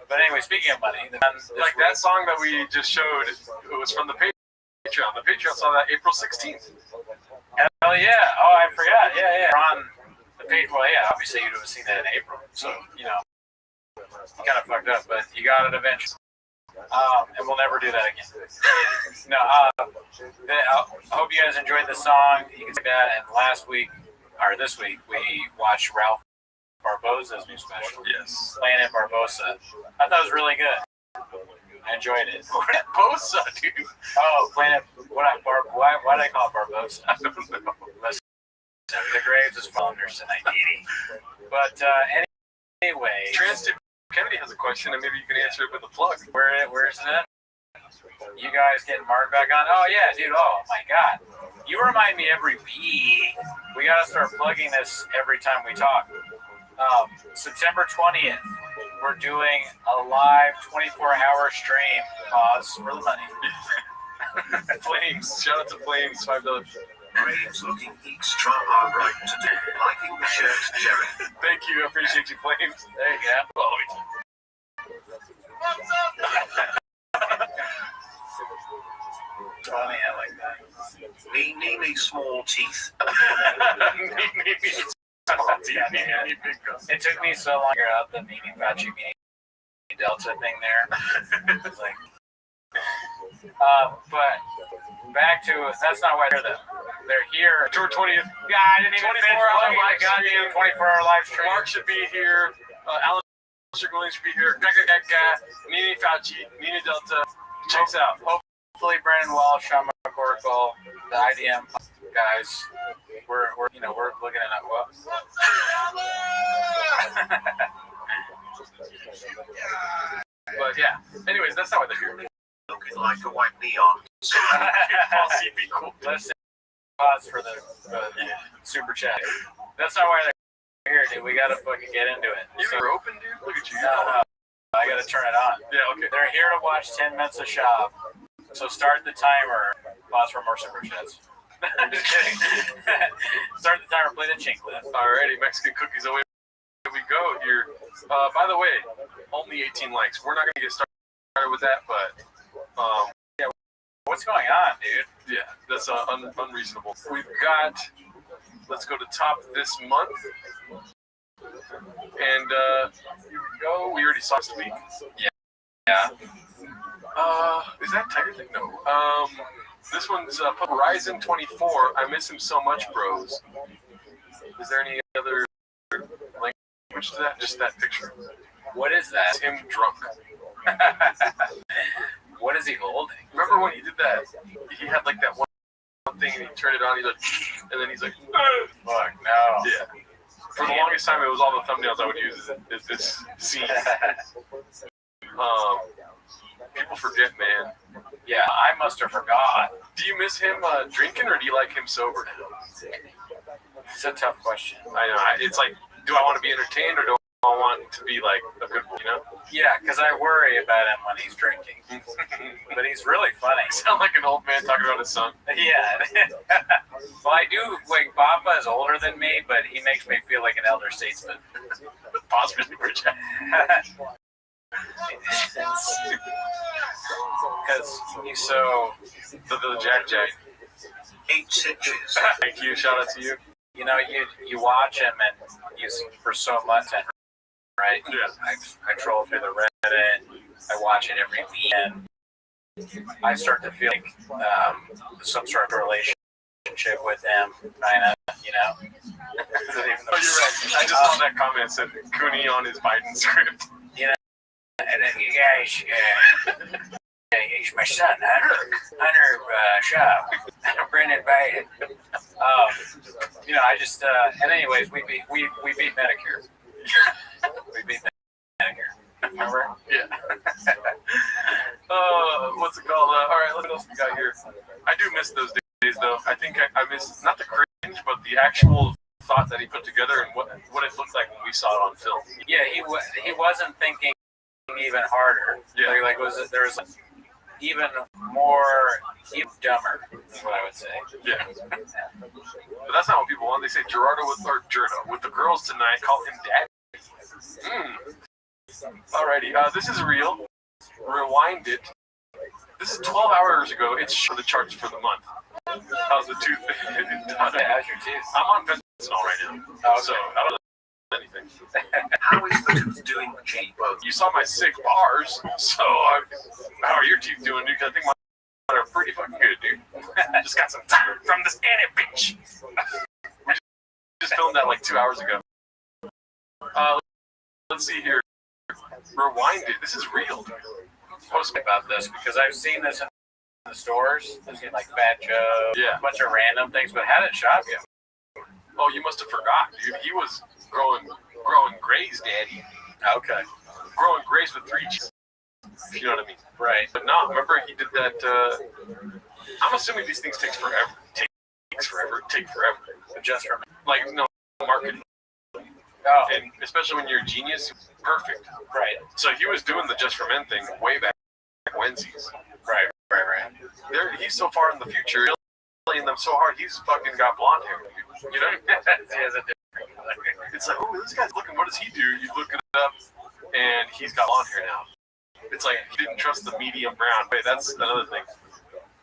But anyway, speaking of money, like that song that we just showed, it was from the Patreon. The Patreon saw that April 16th. Hell yeah! Oh, I forgot. Yeah. On the page. Well, yeah. Obviously, you'd have seen that in April. So you know, you kind of fucked up, but you got it eventually. And we'll never do that again. No. I hope you guys enjoyed the song. You can see that. And this week, we watched Ralph Barbosa's new special. Yes. Planet Barbosa. I thought it was really good. I enjoyed it. Barbosa, dude. Oh, Planet. Why did I call it Barbosa? I don't know. Listen, the Graves is founders in 1980. But anyway. Transtip Kennedy has a question, and maybe you can answer it with a plug. Where's it? You guys getting Mark back on? Oh, yeah, dude. Oh, my God. You remind me every week. We got to start plugging this every time we talk. September 20th, we're doing a live 24-hour stream. Pause for the money. Flames. Shout out to Flames. $5. Graves looking extra right today. Liking the shirt, Jerry. Thank you. I appreciate you, Flames. There you go. Oh, what's up? Funny, I like that. Me, small teeth. It took me so long to figure out the meaning Fauci meaning Delta thing there. It's like, but back to that's not why they're there. They're here. October 20th. Yeah, I didn't even 24-hour live goddamn 24-hour live stream. Mark should be here. Alan Williams should be here. Nini Fauci, Nina Delta. Checks out. Hopefully, Brandon Walsh, Sean McCorkle, the IDM guys. We're looking at what. But yeah. Anyways, that's not why they're here. Looking like a white neon. It'd be cool. Let's pause for the super chat. That's not why they're here, dude. We gotta fucking get into it. You're open, dude. Look at you. No. I gotta turn it on. Yeah, okay. They're here to watch 10 minutes of shop. So start the timer. Pause for more super chats. Just kidding. Start the timer. Play the chink list. Alrighty, Mexican cookies away we go here. By the way, only 18 likes. We're not gonna get started with that, but yeah. What's going on, dude? Yeah, that's unreasonable. We've got. Let's go to top this month. And here we go. We already saw last week. Yeah. Is that Tiger Thing? No. This one's Horizon 24. I miss him so much, bros. Is there any other language to that? Just that picture. What is that? It's him drunk. What is he holding? Remember when he did that? He had like that one thing and he turned it on. He's like, and then he's like, fuck no. Yeah. For the longest time, it was all the thumbnails I would use is this scene. People forget, man. Yeah, I must have forgot. Do you miss him drinking, or do you like him sober now? It's a tough question. I know. It's like, do I want to be entertained, or do I want to be like a good, Yeah, because I worry about him when he's drinking. But he's really funny. You sound like an old man talking about his son. Yeah. Well, I do, like, Papa is older than me, but he makes me feel like an elder statesman. Possibly project. Because he's so... The Jack. 8 stitches. Thank you. Shout out to you. You know, you watch him and you see for so much, right? Yeah. I troll through the Reddit. I watch it every weekend. I start to feel like some sort of relationship with him, kind of, Oh, you're right. I just saw that comment that said Cooney on his Biden script. And then you guys, he's my son, Hunter Shaw, Brendan Biden. I just, and anyways, we beat Medicare. We beat Medicare. Remember? Yeah. What's it called? All right, what else we got here? I do miss those days, though. I think I miss not the cringe, but the actual thought that he put together and what it looked like when we saw it on film. Yeah, he wasn't thinking even harder. Yeah. Like there was even more, even dumber, is what I would say. Yeah. But that's not what people want. They say Gerardo with the girls tonight. Call him Daddy. Alrighty, this is real. Rewind it. This is 12 hours ago. It's for the charts for the month. How's the tooth? How's your tooth? I'm on fentanyl right now. Oh, okay. So I don't know anything. How is the tooth doing, Jane? You saw my sick bars, so how are your teeth doing, dude? 'Cause I think mine are pretty fucking good, dude. Just got some time from this Annie bitch. We just filmed that like 2 hours ago. Let's see here. Rewind it. This is real. Post me about this because I've seen this in the stores. I've seen like Fat Joe, Yeah. a bunch of random things, but how did it shock you? Oh, you must have forgot, dude. He was growing grays, Daddy. Okay. Growing grays with 3 G's. If you know what I mean. Right. But no, remember he did that. I'm assuming these things take forever. Take forever. Just for me. Like, no marketing. Oh. And especially when you're a genius, perfect. Right. So he was doing the Just for Men thing way back Wednesdays. Right. He's so far in the future, playing them so hard, he's fucking got blonde hair. You know? He has a different color. It's like, oh, this guy's looking, what does he do? You look it up, and he's got blonde hair now. It's like, he didn't trust the medium brown. Wait, that's another thing.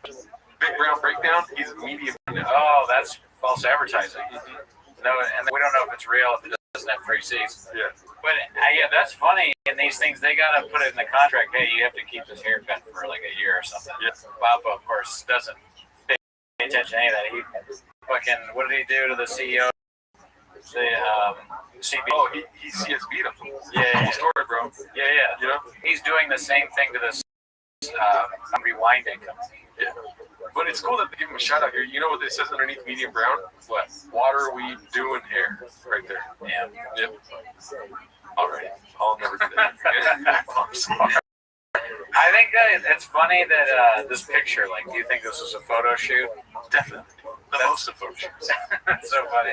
Big Brown Breakdown, he's medium now. Oh, that's false advertising. Mm-hmm. No, and we don't know if it's real, if it doesn't have 3 C's. Yeah. But yeah, that's funny. In these things, they gotta put it in the contract. Hey, you have to keep this haircut for like a year or something. Yeah. Papa, of course, doesn't pay attention to any of that. He fucking, what did he do to the CEO? The CB. Oh, he CSB'd him. Yeah. Cool story, bro. Yeah. You know? He's doing the same thing to this rewinding company. Yeah. But it's cool that they give him a shout out here. You know what it says underneath medium brown? What? Water, weed, doing hair. Right there. Yeah. Yep. Alright. I'll never do that again. I'm sorry. I think it's funny that this picture, like, do you think this was a photo shoot? Definitely. Most of photo shoots. That's so funny.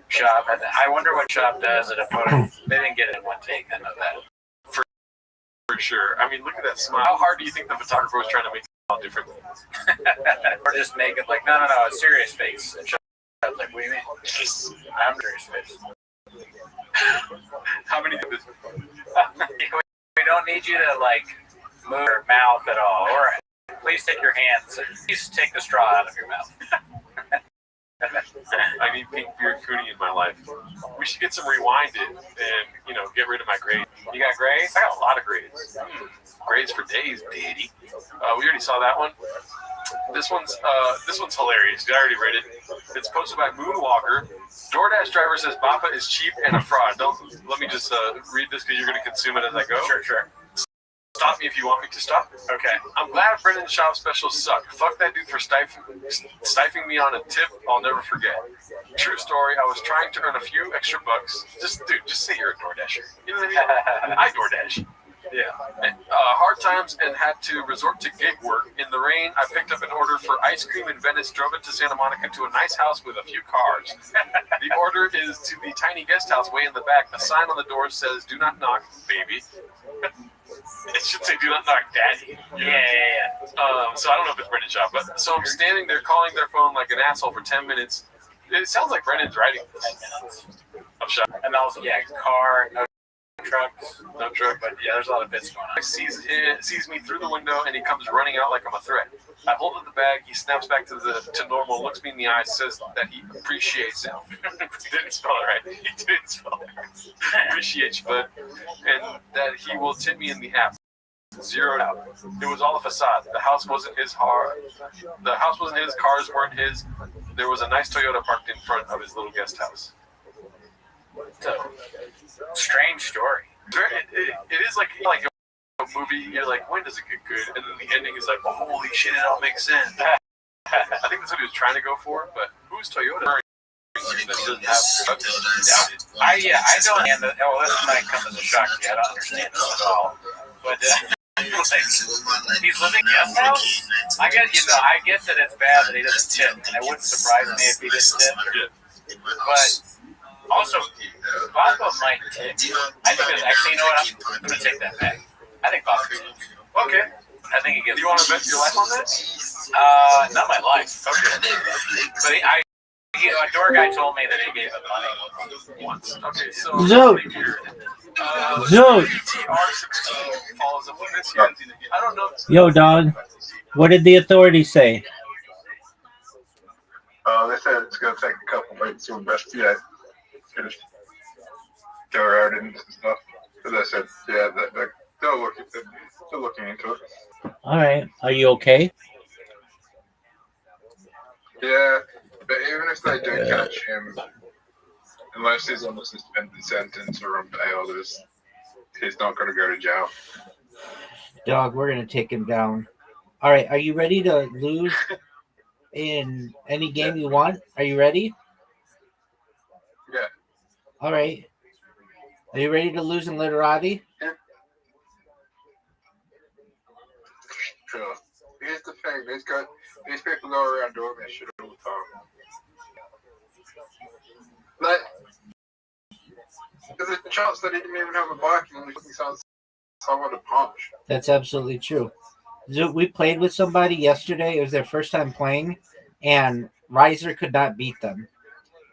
Shop. I wonder what Shop does at a photo. They didn't get it in one take. I know that. For sure. I mean, look at that smile. How hard do you think the photographer was trying to make it all different? Or just make it like, no, a serious face. And Shop's like, what do you mean? I'm serious face. How many did this? We don't need you to, like, move your mouth at all. Or please take your hands and please take the straw out of your mouth. I need pink beard Cooney in my life. We should get some rewind it and, get rid of my grade. You got grades? I got a lot of grades. Grades for days, daddy. We already saw that one. This one's hilarious. I already read it. It's posted by Moonwalker. DoorDash driver says Bappa is cheap and a fraud. Let me just read this because you're going to consume it as I go. Sure. Stop me if you want me to stop. Okay. I'm glad Brendan's shop specials suck. Fuck that dude for stifling me on a tip I'll never forget. True story. I was trying to earn a few extra bucks. Just say you're a DoorDasher. You know what I mean? I DoorDash. Yeah. Hard times and had to resort to gig work. In the rain, I picked up an order for ice cream in Venice, drove it to Santa Monica to a nice house with a few cars. The order is to the tiny guest house way in the back. A sign on the door says, "Do not knock, baby." It should say, "Do not knock, daddy." Yeah. So I don't know if it's Brendan's job, but so I'm standing there calling their phone like an asshole for 10 minutes. It sounds like Brendan's writing this. I'm shocked. And also, car, no truck, but yeah, there's a lot of bits going on. He sees me through the window and he comes running out like I'm a threat. I hold up the bag. He snaps back to normal, looks me in the eyes, says that he appreciates it. Didn't spell it right. He didn't spell it right. Appreciates, but and that he will tip me in the app. Zeroed out. It was all a facade. The house wasn't his car. The house wasn't his. Cars weren't his. There was a nice Toyota parked in front of his little guest house. So, strange story. It is like a movie. You're like, when does it get good? And then the ending is like, oh, holy shit, it all makes sense. I think that's what he was trying to go for. But who's Toyota? That doesn't have I don't understand that. Well, this might come as a shock to you. I don't understand this at all. But he's living in a guest house. I get that it's bad that he doesn't tip, and it wouldn't surprise me if he didn't tip. But also, Bappa might tip. I think there's actually, you know what? I'm going to take that back. I think Bappa tips. Okay. I think he gives. Do you want to bet your life on that? Not my life. Okay. But a door guy told me that he gave him money once. Okay, so Zoot. Zoot. Follows up with this here. I don't know. Yo, dog. What did the authorities say? They said it's going to take a couple weeks to investigate. Finish their evidence and stuff. But they said, yeah, they're looking into it. All right. Are you okay? Yeah, but even if they do catch him, unless he's on a suspended sentence or on bail, he's not going to go to jail. Dog, we're going to take him down. All right. Are you ready to lose in any game you want? Are you ready? Yeah. All right. Are you ready to lose in literati? Yeah. Sure. Here's the thing. These people go around doing this shit all the time. Like, there's a chance that he didn't even have a bike and he sounds someone to punch. That's absolutely true. We played with somebody yesterday. It was their first time playing, and Riser could not beat them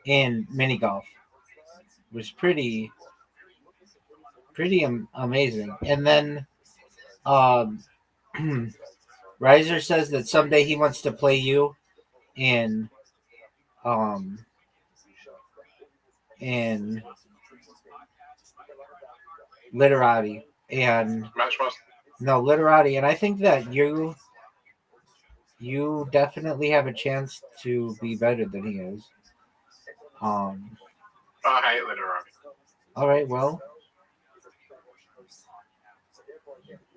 in mini golf. It was pretty amazing. And then Riser says that someday he wants to play you in literati and literati, and I think that you definitely have a chance to be better than he is. I hate literati. All right, well,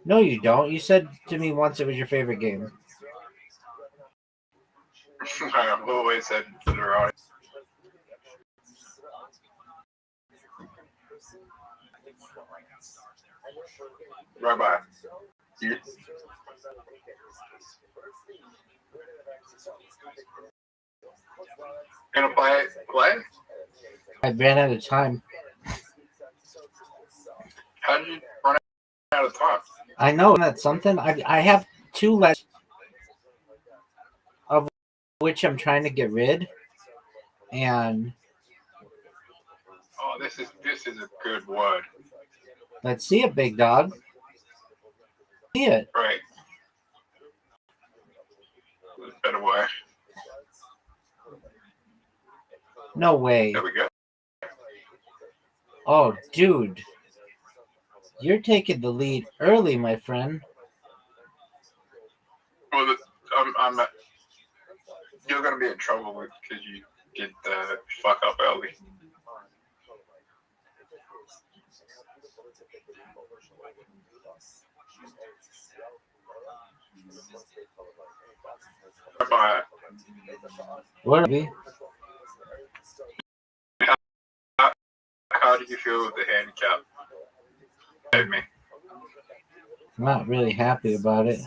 no, you don't. You said to me once it was your favorite game. I've always said literati. Rabbi, you? Gonna play? I ran out of time. How did you run out of time? I know that's something. I have 2 left, of which I'm trying to get rid. And this is a good word. Let's see it, big dog. See it. Right. Better way. No way. There we go. Oh, dude. You're taking the lead early, my friend. Well, you're going to be in trouble because you get the fuck up early. Bye. What? How do you feel with the handicap? Hit me. I'm not really happy about it.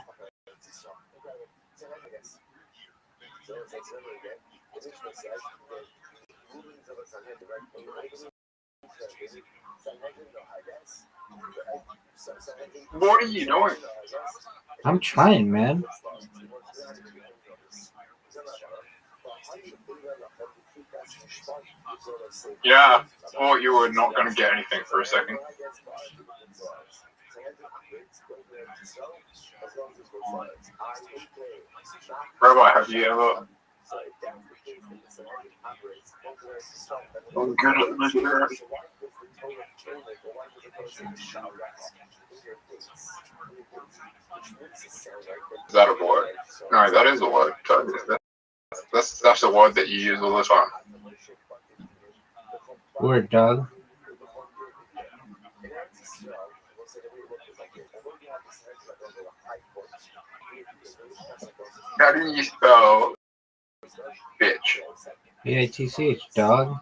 What are you doing? I'm trying, man. Yeah, well, you were not going to get anything for a second. Rabbi, have you ever... I'm good at Mr. Is that a word? No, that is a word. That's a word that you use all the time. Word, dog. How do you spell bitch? B-I-T-C-H, dog.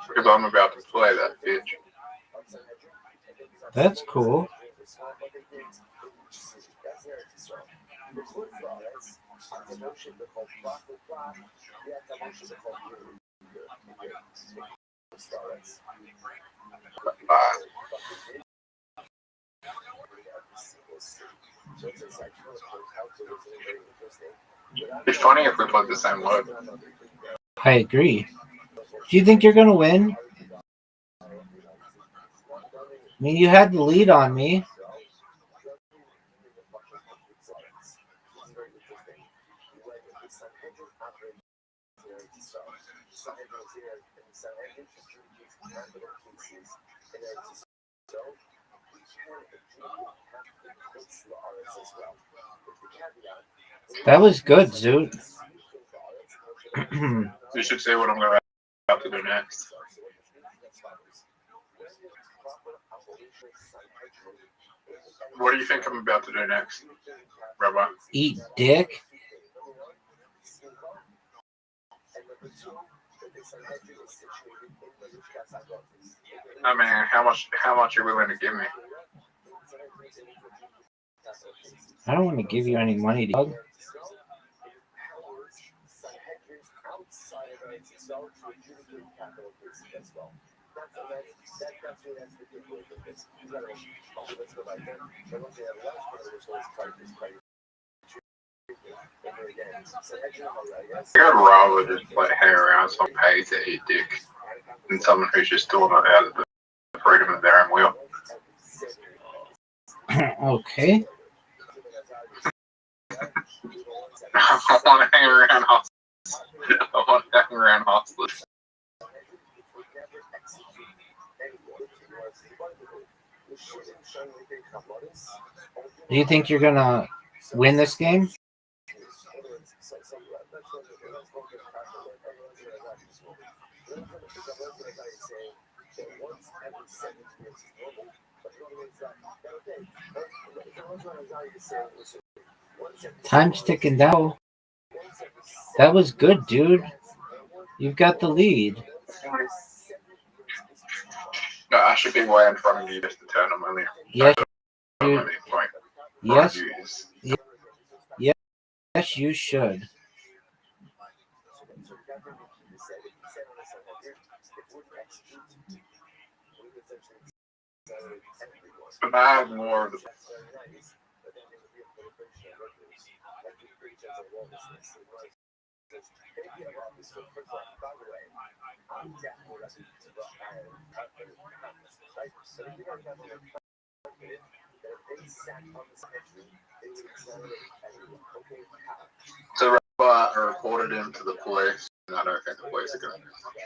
Because I'm about to play that bitch. That's cool. It's funny if we played the same word. I agree. Do you think you're going to win? I mean, you had the lead on me. That was good, Zoot. You should say what I'm going to have to do next. What do you think I'm about to do next, Rabbi? Eat dick? I mean, how much are you willing to give me? I don't want to give you any money, dog. I'd rather just hang around some pay to eat dick than someone who's just doing it out of the freedom of their own will. Okay. I want to hang around hostage. Do you think you're going to win this game? Time's ticking down. That was good, dude. You've got the lead. No, I should be way in front of you just to turn them earlier. Yes, dude. Yes. Yes, you should. But I have more of the... So I reported him to the police, and I don't think the police are going to do something.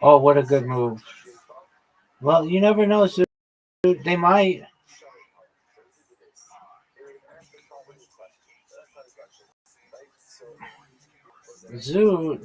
Oh, what a good move. Well, you never know, Zoot. They might. Zoot.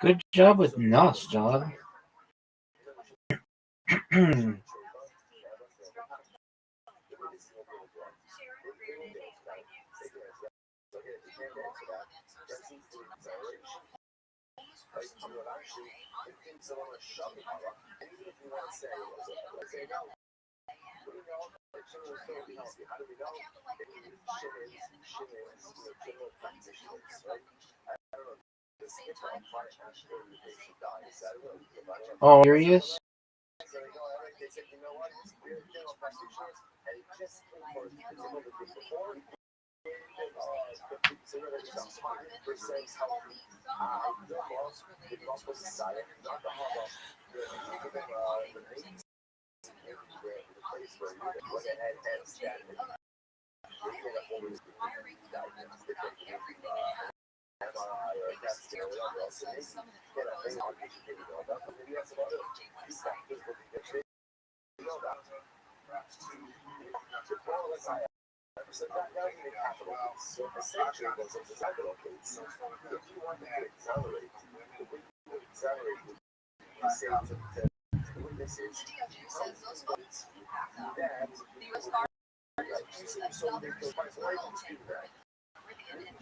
Good job with Nuss, dog. Oh, serious?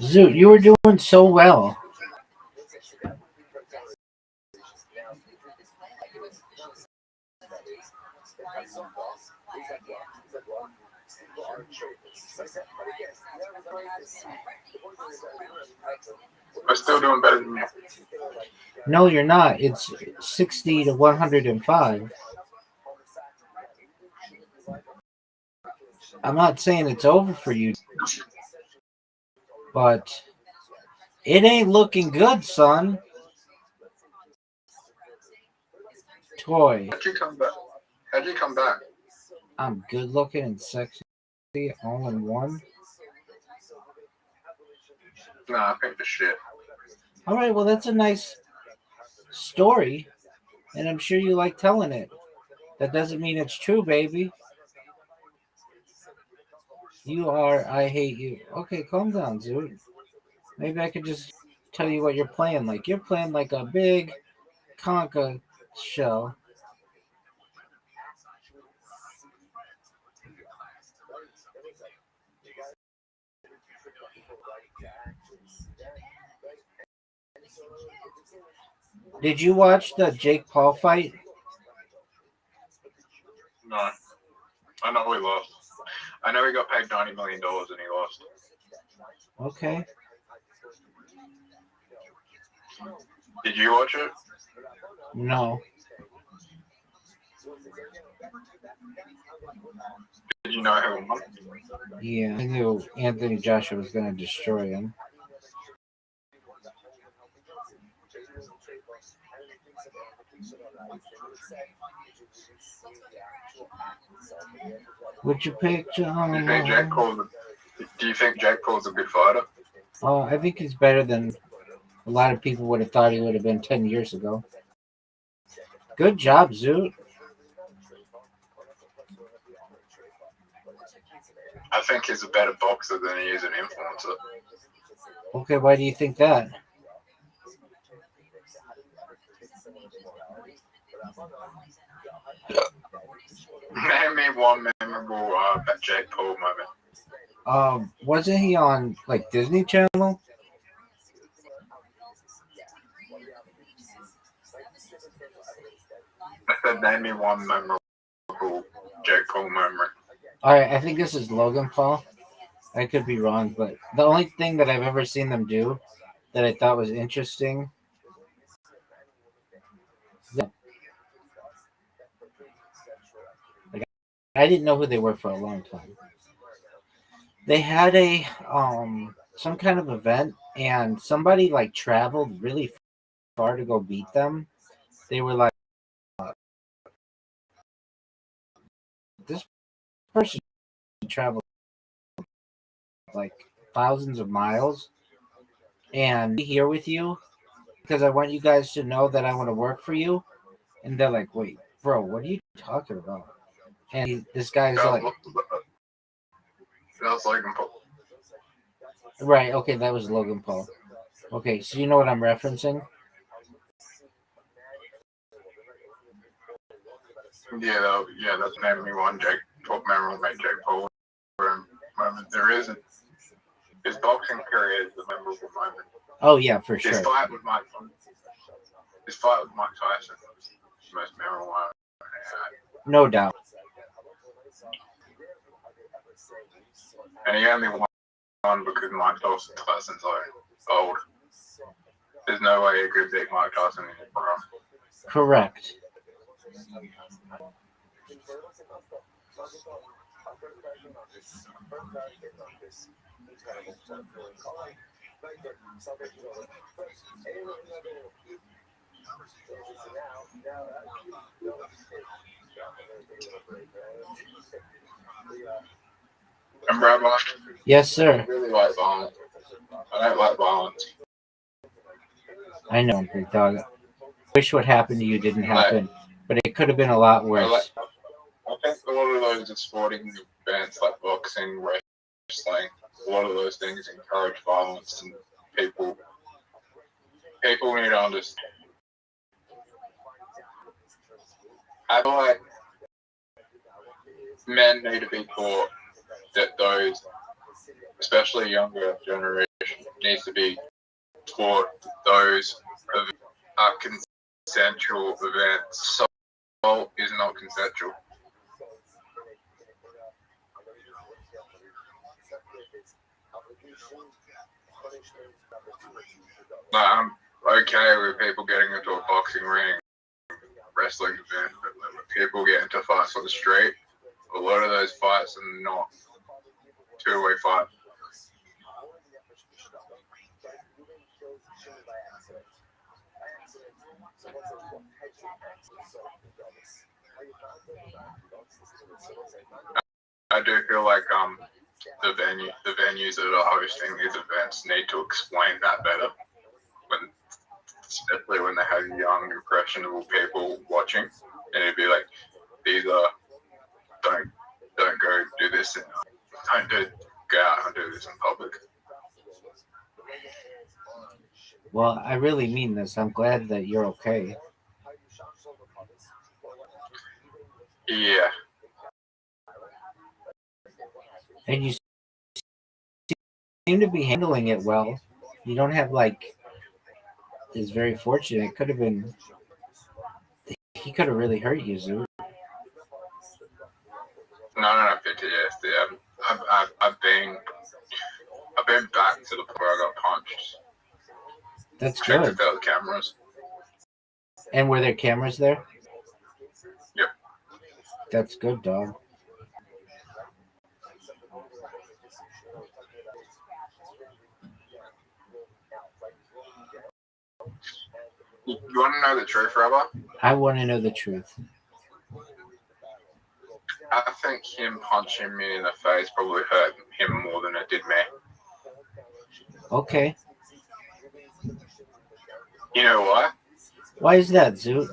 Zoot, you were doing so well. I'm still doing better than you. No, you're not. It's 60 to 105. I'm not saying it's over for you, but it ain't looking good, son. Toy. How'd you come back? How'd you come back? I'm good looking and sexy all in one. Nah, I think the shit. All right, well, that's a nice story, and I'm sure you like telling it. That doesn't mean it's true, baby. You are, I hate you. Okay, calm down, Zoot. Maybe I could just tell you what you're playing like. You're playing like a big conga shell. Did you watch the Jake Paul fight? No. I know he lost. I know he got paid $90 million and he lost. Okay. Did you watch it? No. Did you know who won? Yeah, I knew Anthony Joshua was going to destroy him. Would you pick John? Do you think Jake Paul's a good fighter? Oh, I think he's better than a lot of people would have thought he would have been 10 years ago. Good job, Zoot. I think he's a better boxer than he is an influencer. Okay, why do you think that? Name me one memorable Jake Paul moment. Wasn't he on like Disney Channel? I said name me one memorable Jake Paul memory. All right, I think this is Logan Paul. I could be wrong, but the only thing that I've ever seen them do that I thought was interesting. Like, I didn't know who they were for a long time. They had a some kind of event, and somebody like traveled really far to go beat them. They were like, this person traveled like thousands of miles and be here with you because I want you guys to know that I want to work for you. And they're like, wait, bro, what are you talking about? And this guy's like, that was Logan Paul. Right, okay, that was Logan Paul. Okay, so you know what I'm referencing? Yeah, that's naming me one Jake Paul memorable Jake Paul moment. There isn't. His boxing career is the memorable moment. Oh yeah, for sure. His fight with Mike Tyson was the most memorable moment I had. No doubt. And he only won because Mike Tyson's old. There's no way he could beat Mike Tyson in his prime. Correct. And Rabbi? Yes, sir. I really like violence. I don't like violence. I know, big dog. Wish what happened to you didn't happen, but it could have been a lot worse. I think a lot of those sporting events like boxing, wrestling, a lot of those things encourage violence, and people need to understand. I feel like men need to be taught that those, especially younger generation, needs to be taught that those are consensual events. Assault is not consensual. I'm okay with people getting into a boxing ring, wrestling event, but when people get into fights on the street, a lot of those fights are not two-way fights. I do feel like the venues that are hosting these events need to explain that better, especially when they have young, impressionable people watching, and it'd be like, these are don't go do this, and go out and do this in public. Well, I really mean this. I'm glad that you're okay. Yeah. And you seem to be handling it well. You don't have like, it's very fortunate. It could have been, he could have really hurt you, Zoo. No, PTSD. I've been back to the point where I got punched. That's good. Without the cameras. And were there cameras there? Yep. That's good, dog. You want to know the truth, Rabbi? I want to know the truth. I think him punching me in the face probably hurt him more than it did me. Okay. You know why? Why is that, Zoot?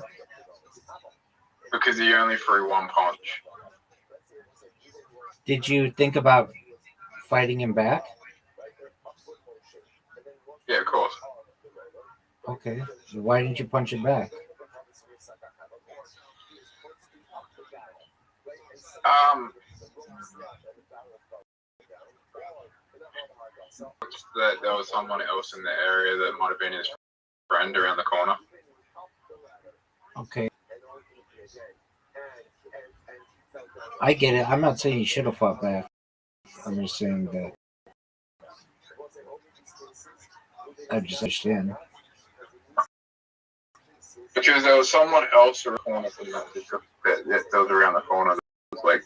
Because he only threw one punch. Did you think about fighting him back? Yeah, of course. Okay. So why didn't you punch him back? That there was someone else in the area that might have been his friend around the corner. Okay. I get it. I'm not saying he should have fought back. I'm just saying that I just understand. Because there was someone else around the corner from that was around the corner that was like,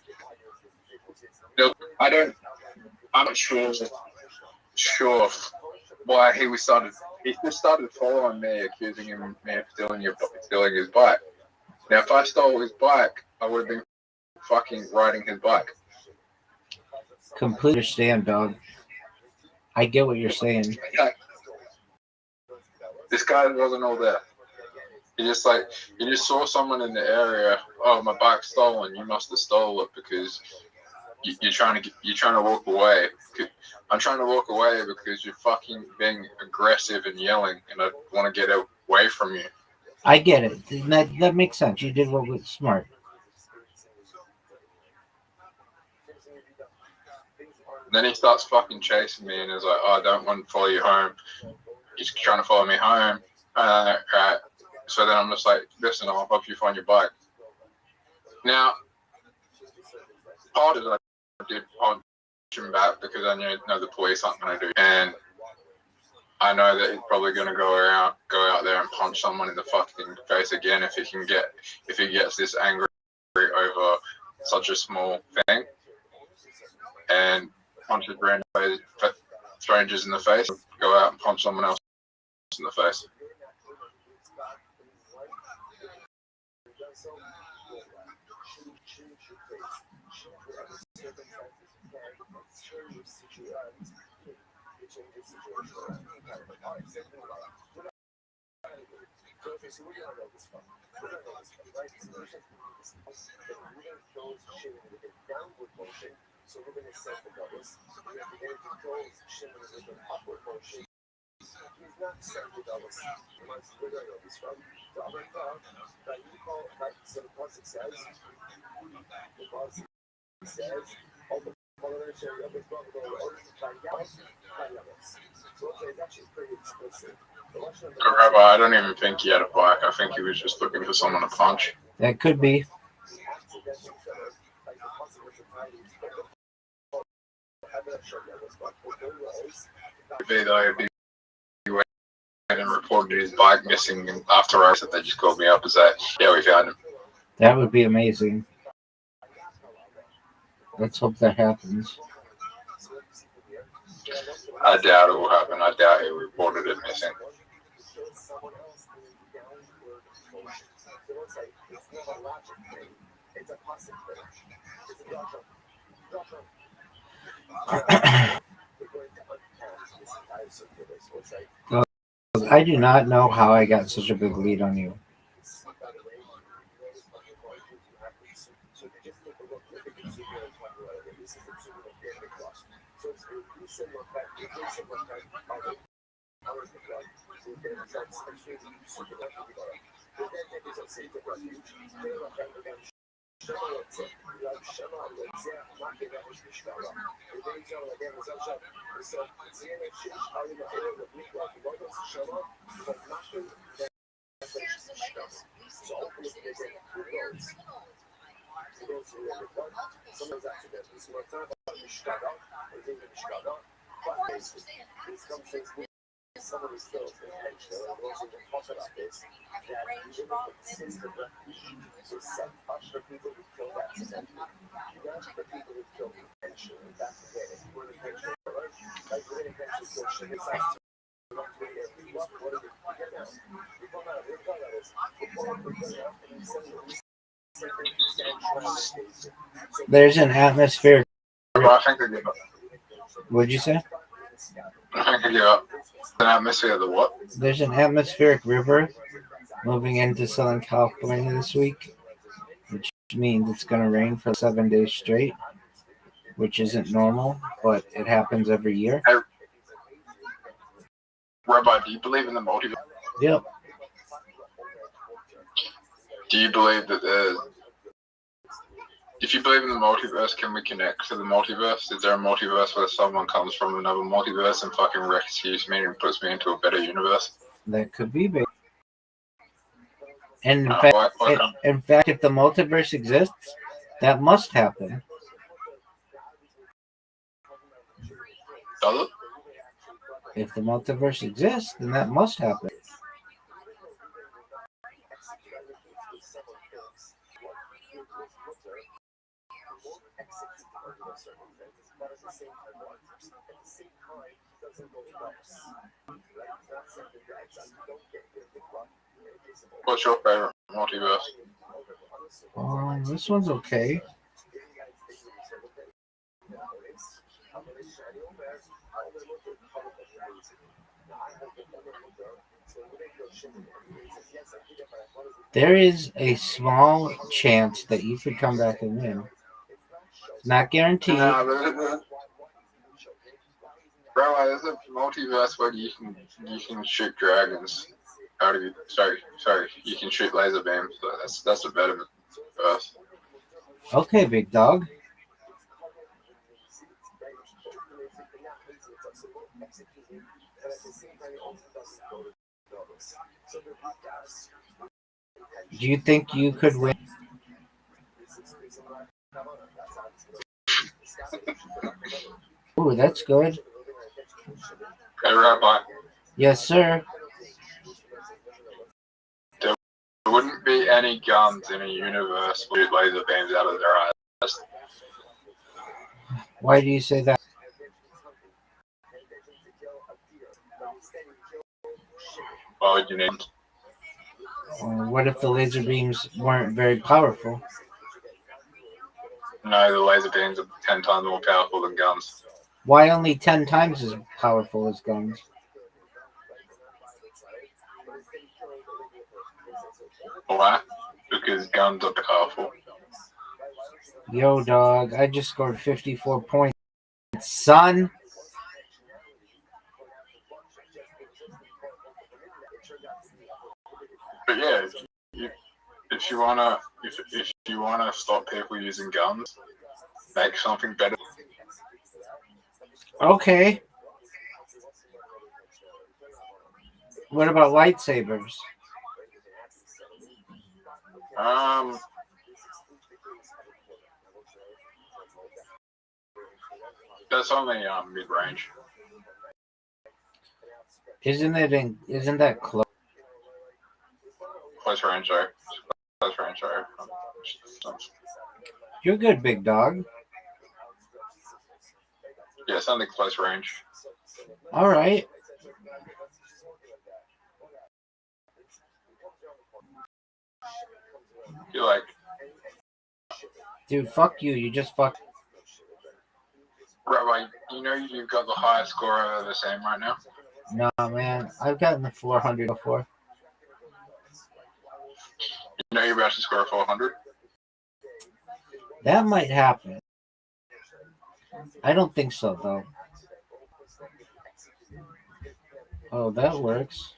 I'm not sure why he just started following me, accusing me of stealing his bike. Now, if I stole his bike, I would have been fucking riding his bike. Completely understand, dog. I get what you're saying. This guy wasn't all there. You just saw someone in the area. Oh, my bike's stolen. You must have stolen it because you're trying to walk away. I'm trying to walk away because you're fucking being aggressive and yelling, and I want to get away from you. I get it. That makes sense. You did what was smart. Then he starts fucking chasing me and is like, oh, I don't want to follow you home. He's trying to follow me home. Right. So then I'm just like, listen, I'll help you find your bike. Now, part of it I did punch him back because I know the police aren't going to do it. And I know that he's probably going to go out there and punch someone in the fucking face again if he gets this angry over such a small thing. And punches random strangers in the face, go out and punch someone else in the face. So we're going to set the doubles. We have the air controls shimmering with an upward motion. He's not setting the doubles. He wants to go to this from the other car that you call, so the boss says, all the voluntary of his brother go over by yells. So it's actually pretty explicit. Rabbi, I don't even think he had a bike. I think he was just looking for someone to punch. That could be. If he went and reported his bike missing, and after I said they just called me up and said, yeah, we found him. That would be amazing. Let's hope that happens. I doubt it will happen. I doubt he reported it missing. I do not know how I got such a big lead on you. There's an atmosphere. I think I give up. What'd you say? I think I give up. An atmosphere of the what? There's an atmospheric river moving into Southern California this week, which means it's going to rain for 7 days straight, which isn't normal, but it happens every year. Hey, Rabbi, do you believe in the multiverse? Yep. Do you believe that if you believe in the multiverse, can we connect to the multiverse? Is there a multiverse where someone comes from another multiverse and fucking rescues me and puts me into a better universe? That could be big. And in What fact, if the multiverse exists, that must happen. does it? If the multiverse exists, then that must happen. What's your favorite multiverse? This one's okay. There is a small chance that you could come back and win. It's not guaranteed. Bro, there's a multiverse where you can shoot dragons out of you. Sorry, you can shoot laser beams. So that's a better verse. Okay, big dog. Do you think you could win? Ooh, that's good. Hey, Rabbi. Yes, sir. There wouldn't be any guns in a universe with laser beams out of their eyes. Why do you say that? Why would you need? What if the laser beams weren't very powerful? No, the laser beams are 10 times more powerful than guns. Why only 10 times as powerful as guns? Why? Because guns are powerful. Yo, dog, I just scored 54 points, son. But yeah, if you wanna stop people using guns, make something better. Okay. What about lightsabers? That's only mid-range. Isn't that close? Close range, though. Close range, though. You're good, big dog. Yeah, it's only close range. All right. You're like, dude, fuck you. You just fucked. Rabbi, you know you've got the highest score I've ever seen right now? No, man. I've gotten the 400 before. You know you're about to score a 400? That might happen. I don't think so, though. Oh, that works.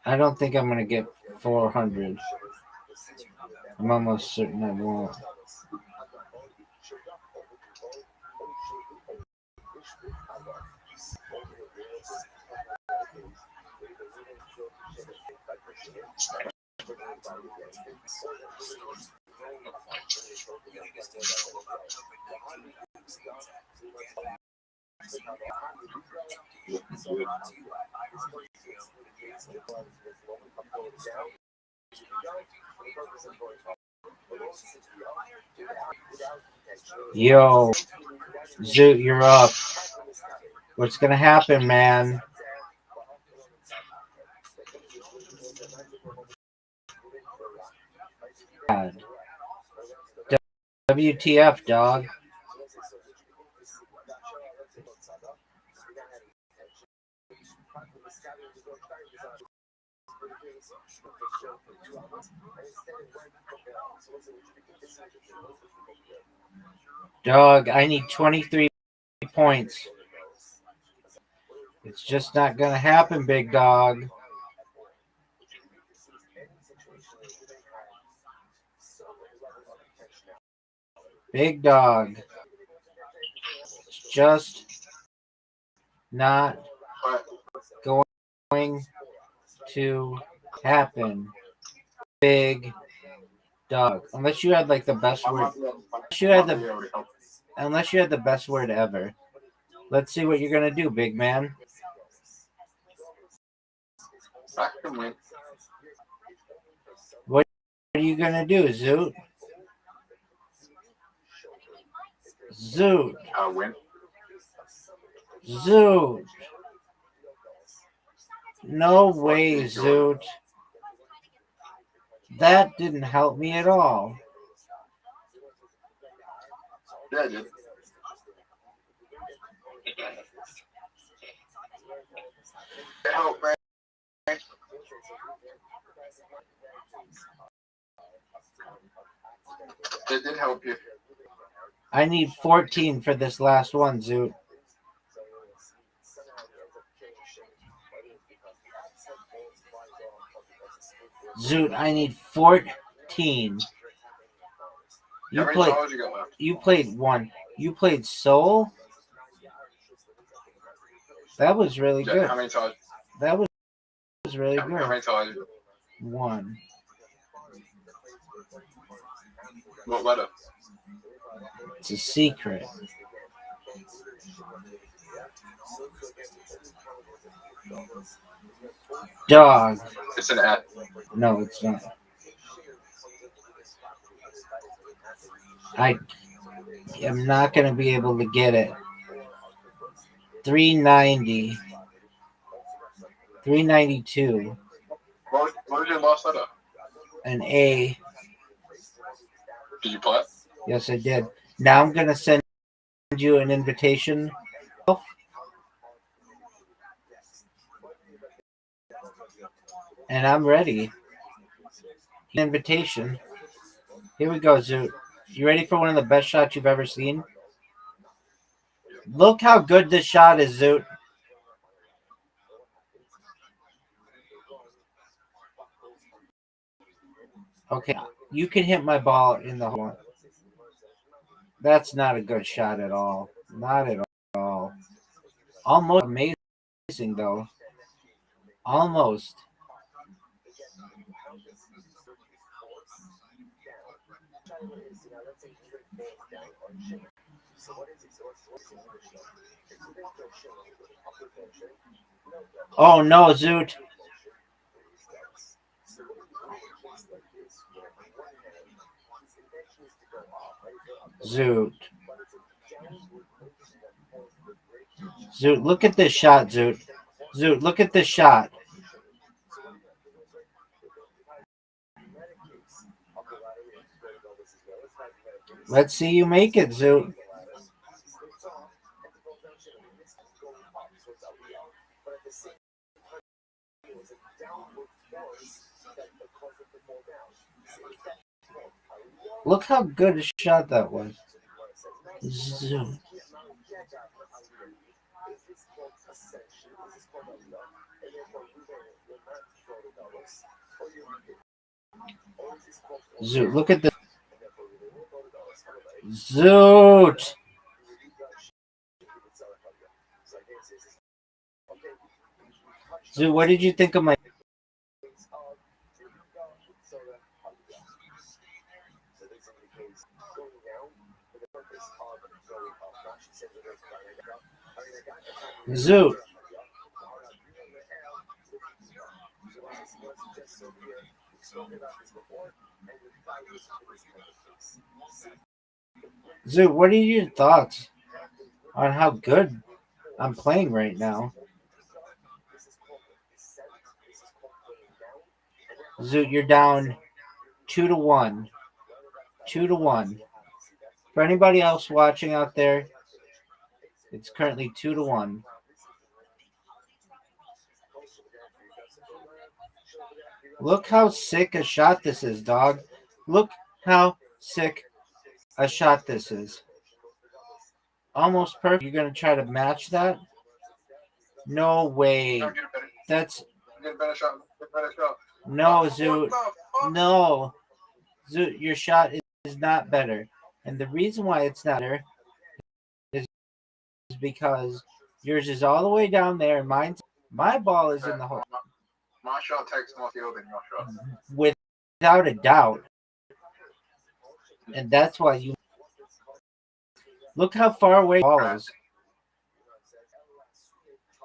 I don't think I'm going to get 400. I'm almost certain I won't. Yo, Zoot, you're up. What's gonna happen, man? WTF, dog? Dog, I need 23 points. It's just not gonna happen, big dog. Big dog. Just not going to happen. Big dog. Unless you had like the best word. Unless you had the best word ever. Let's see what you're gonna do, big man. What are you gonna do, Zoot? Zoot. I win. Zoot. No way, Zoot. That didn't help me at all. Yeah, I did. Help, man. It did help you. I need 14 for this last one, Zoot. Zoot, I need 14. You played one. You played Soul? That was really good. How many times? That was really good. How many times? One. What letter? It's a secret. Dog. It's an F. No, it's not. I am not going to be able to get it. 390. 392. What was your last letter? An A. Did you play it? Yes, I did. Now I'm going to send you an invitation. And I'm ready. Invitation. Here we go, Zoot. You ready for one of the best shots you've ever seen? Look how good this shot is, Zoot. Okay, you can hit my ball in the hole. That's not a good shot at all. Not at all. Almost amazing, though. Almost. Oh, no, Zoot. Zoot. Zoot, look at this shot, Zoot. Zoot, look at this shot. Let's see you make it, Zoot. Look how good a shot that was. Zoot. Zoot, look at this. Zoot. Zoot, what did you think of my... Zoot. Zoot, what are your thoughts on how good I'm playing right now? Zoot, you're down 2-1. 2-1. For anybody else watching out there, it's currently 2-1. Look how sick a shot this is, dog. Look how sick a shot this is. Almost perfect. You're going to try to match that? No way. That's... No, Zoot. No. Zoot, your shot is not better. And the reason why it's not there is because yours is all the way down there, and my ball is in the hole. My shot takes more field than your shot. Without a doubt. And that's why you look how far away the ball is.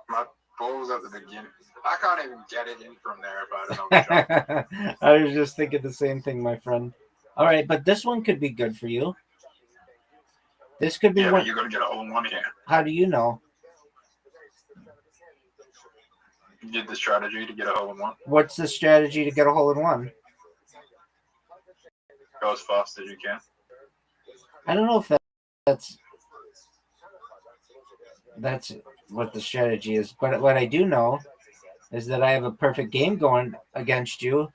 My ball was at the beginning. I can't even get it in from there if I don't know the shot. I was just thinking the same thing, my friend. All right, but this one could be good for you. This could be one. You're gonna get a hole in one here. How do you know? You did the strategy to get a hole in one. What's the strategy to get a hole in one? Go as fast as you can. I don't know if that's what the strategy is, but what I do know is that I have a perfect game going against you,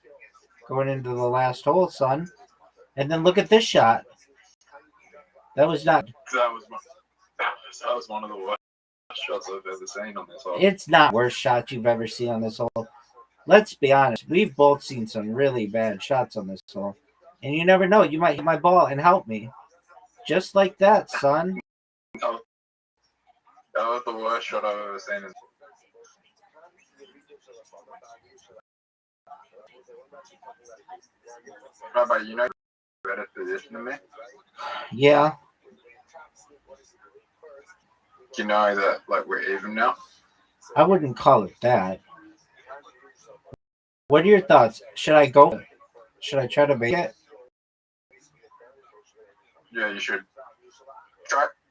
going into the last hole, son. And then look at this shot. That was not. That was one of the worst shots I've ever seen on this hole. It's not the worst shot you've ever seen on this hole. Let's be honest. We've both seen some really bad shots on this hole. And you never know. You might hit my ball and help me. Just like that, son. No. That was the worst shot I've ever seen. Rabbi, you know better position than me? Yeah. You know that like we're even now? I wouldn't call it that. What are your thoughts? Should I go? Should I try to make it? Yeah, you should.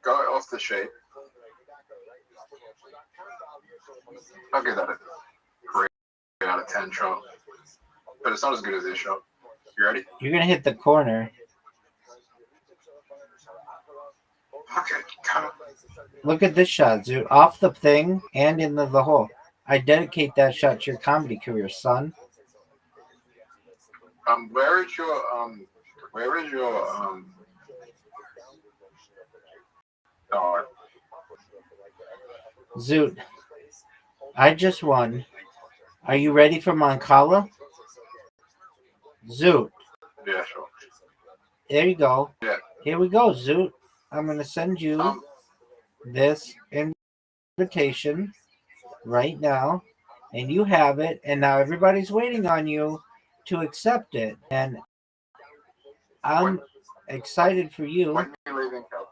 Go off the shape. I'll give that a 3 out of 10 shot. But it's not as good as this shot. You ready? You're going to hit the corner. Okay, come on. Look at this shot, dude. Off the thing and into the hole. I dedicate that shot to your comedy career, son. Where is your oh, Zoot, I just won. Are you ready for Moncala? Zoot. yeah, sure. There you go. Yeah. Here we go, Zoot. I'm going to send you this invitation right now, and you have it, and now everybody's waiting on you to accept it, and I'm excited for you. When are you leaving California?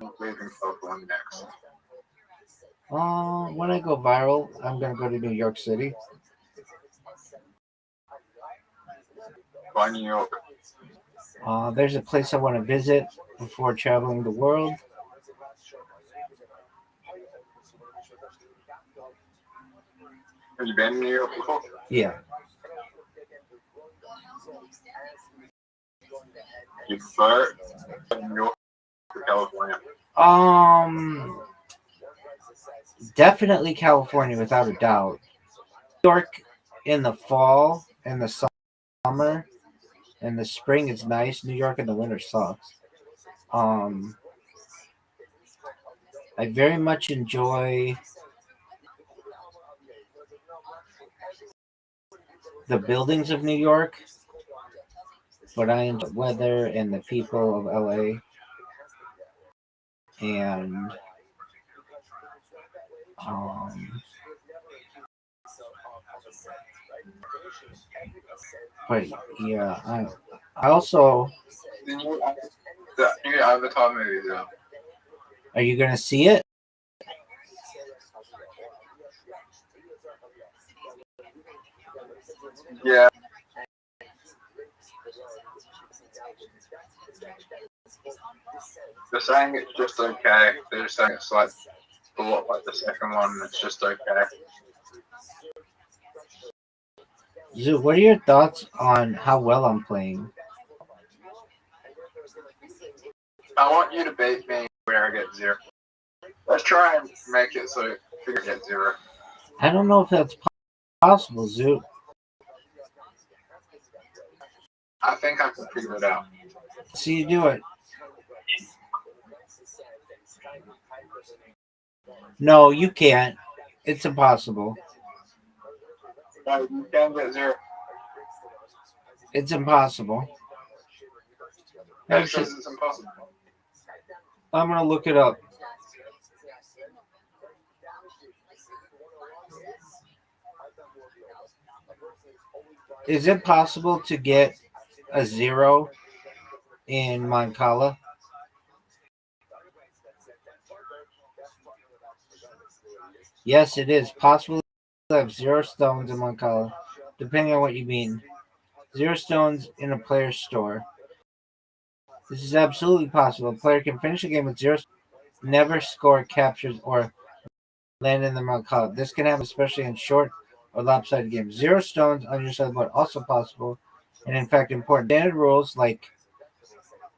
I'm leaving California next. When I go viral, I'm going to go to New York City. Why New York? There's a place I want to visit before traveling the world. Have you been to New York before? Yeah. You prefer New York to California? Definitely California without a doubt. New York in the fall and the summer and the spring is nice. New York in the winter sucks. I very much enjoy the buildings of New York, but I enjoy the weather and the people of LA. And but yeah, I also. The new Avatar movie is out. Are you gonna see it? Yeah. They're saying it's just okay. They're just saying it's like a lot like the second one. It's just okay. Zoo, what are your thoughts on how well I'm playing? I want you to beat me where I get 0. Let's try and make it so you get 0. I don't know if that's possible, Zoo. I think I can figure it out. See you do it. No, you can't. It's impossible. No, you can get 0. It's impossible. Actually, it's impossible. I'm gonna look it up. Is it possible to get a 0 in Mancala? Yes, it is possible to have 0 stones in Mancala, depending on what you mean. 0 stones in a player's store. This is absolutely possible. A player can finish a game with 0 stones, never score, captures, or land in the Mancala. This can happen especially in short or lopsided games. 0 stones on your side board also possible, and in fact important. Standard rules like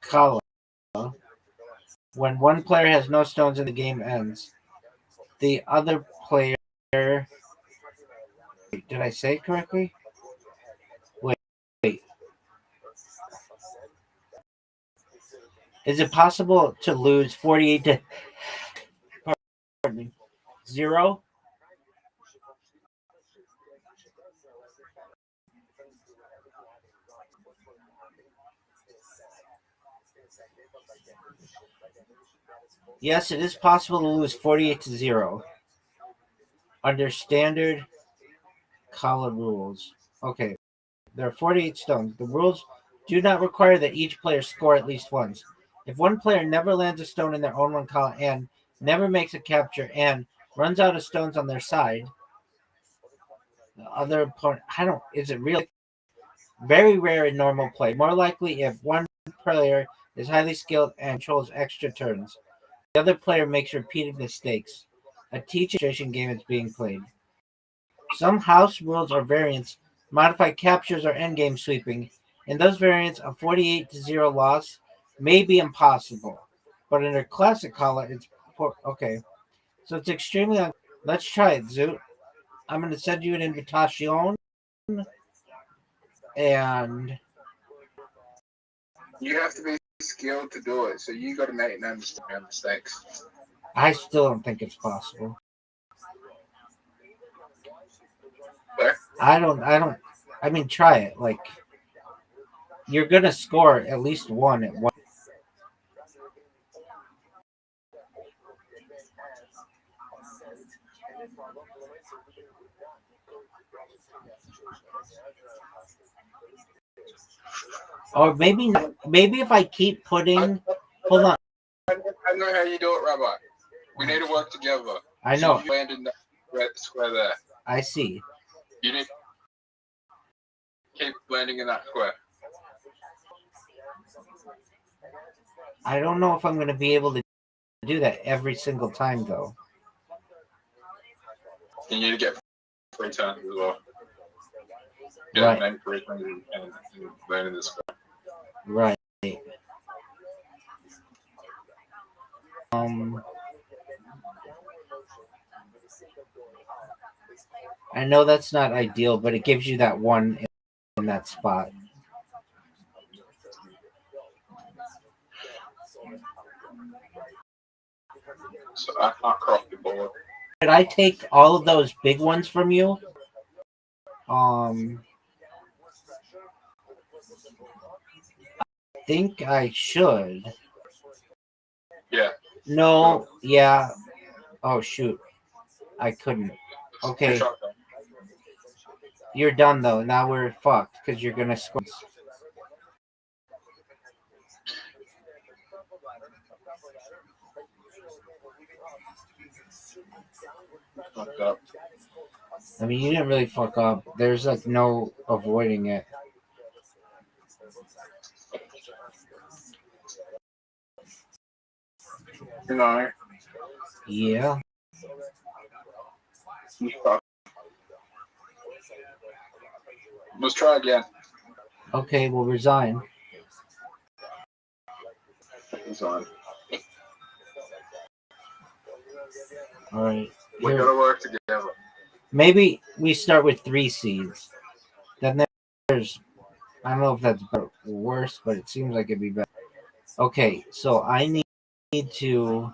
Kala. When one player has no stones and the game ends, the other player. Did I say it correctly? Wait. Is it possible to lose 48 to 0? Yes, it is possible to lose 48 to 0 under standard Kala rules. Okay, there are 48 stones. The rules do not require that each player score at least once. If one player never lands a stone in their own one Kala and never makes a capture and runs out of stones on their side, the other opponent, is it real? Very rare in normal play. More likely if one player is highly skilled and controls extra turns. The other player makes repeated mistakes. A teaching game is being played. Some house rules or variants modify captures or endgame sweeping. In those variants, a 48 to 0 loss may be impossible. But in a classic Kala, it's okay. So it's extremely. Let's try it, Zoot. I'm going to send you an invitation. And You have to be skilled to do it, so you got to make no mistakes. I still don't think it's possible. Where? I mean, try it. Like, you're going to score at least one at one. Or maybe if I keep putting. Hold on. I know how you do it, Rabbi. We need to work together. I know. So you land in that square there. I see. You need to keep landing in that square. I don't know if I'm going to be able to do that every single time, though. You need to get free turns as well. Right. Make free turns and land in the square. Right. I know that's not ideal, but it gives you that one in that spot. So I can't cross the board. Did I take all of those big ones from you? I think I should. Yeah. No, yeah. Oh, shoot. I couldn't. Okay. You're done, though. Now we're fucked because you're going to score. I mean, you didn't really fuck up. There's like no avoiding it. No. Yeah. Let's try again. Okay, we'll resign. Resign. All right. We gotta work together. Maybe we start with 3 seeds. Then there's, I don't know if that's better or worse, but it seems like it'd be better. Okay, so I need to,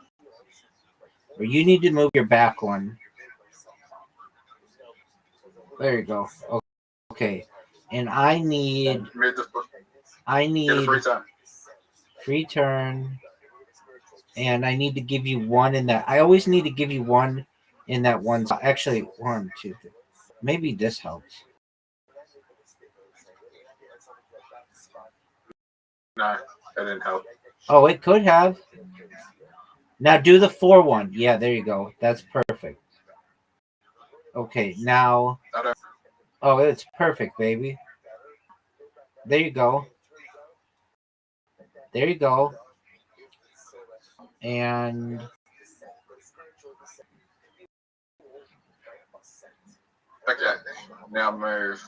or you need to move your back one. There you go. Okay, and I need. Get a free time. Free turn. And I need to give you one in that. I always need to give you one in that one spot. Actually, 1, 2, 3. Maybe this helps. No, that didn't help. Oh, it could have. Now do the 4-1. Yeah, there you go. That's perfect. Okay, now. Oh, it's perfect, baby. There you go. There you go. And Okay, now move.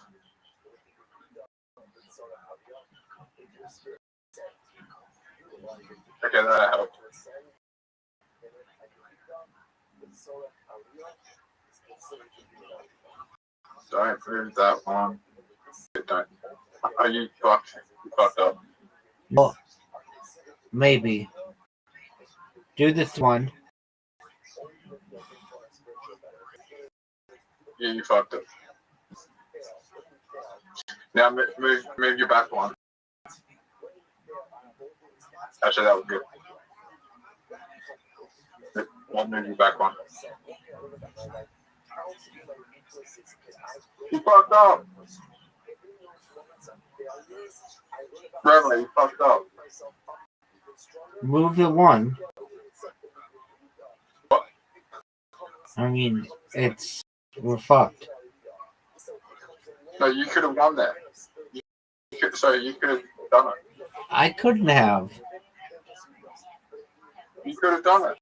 Okay, that helped. Don't move that one. Don't. Are you fucked? You fucked up. well, maybe. Do this one. Yeah, you fucked up. Now move your back one. Actually, that was good. One move your back one. You fucked up. Remember, you fucked up. Move the one. What? I mean, we're fucked. No, you could have won that. You could have done it. I couldn't have. You could have done it.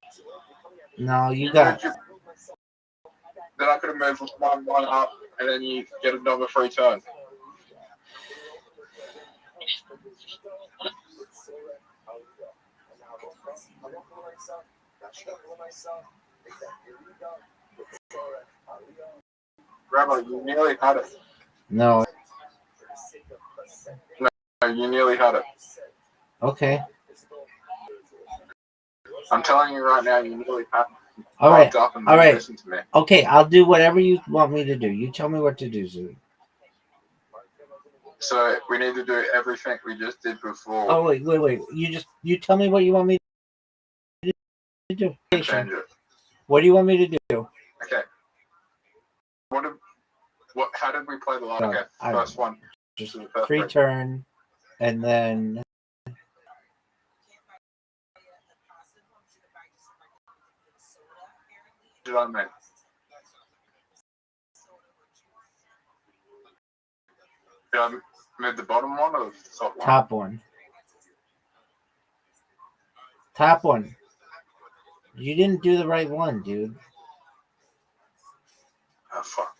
No, you got. Then I could have moved one up, and then you get another free turn. Grandma, you nearly had it. No. No, you nearly had it. Okay. I'm telling you right now, you nearly had it. All right. Up and All right. Listen to me. Okay, I'll do whatever you want me to do. You tell me what to do, Zoo. So we need to do everything we just did before. Oh wait. You tell me what you want me to do. Change it. What do you want me to do? Okay. How did we play the last? Okay, first one. Just free turn, and then. Did I make? Did I move the bottom one or the top one? Top one. Top one. You didn't do the right one, dude. Oh, fuck.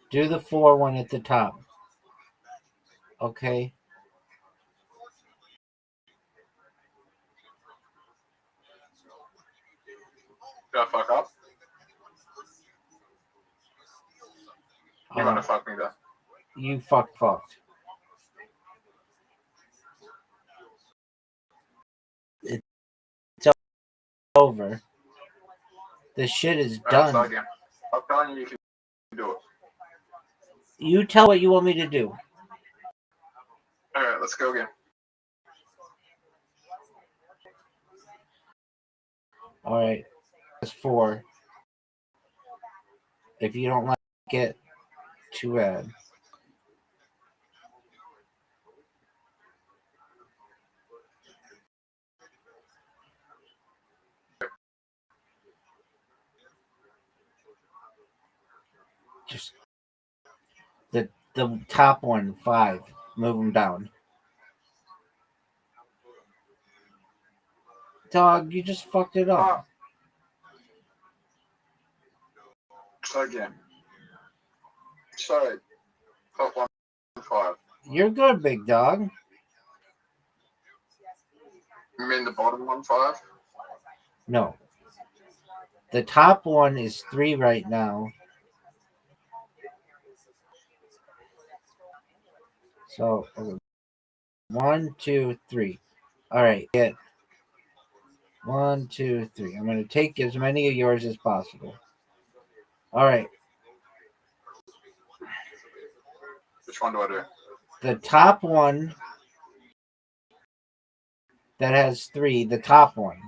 Do the 4-1 at the top. Okay. Did I fuck up? You want to fuck me though? You fucked. It's over. The shit is done. So again, I'm telling you can do it. You tell what you want me to do. Alright, let's go again. Alright. That's 4. If you don't like it, too bad. Just the top one, 5. Move them down. Dog, you just fucked it up. Try again. Sorry. Top 1, 5. You're good, big dog. You mean the bottom 1, 5? No. The top one is 3 right now. So 1, 2, 3. All right, get 1, 2, 3. I'm going to take as many of yours as possible. All right. Which one do I do? The top one that has 3, the top one.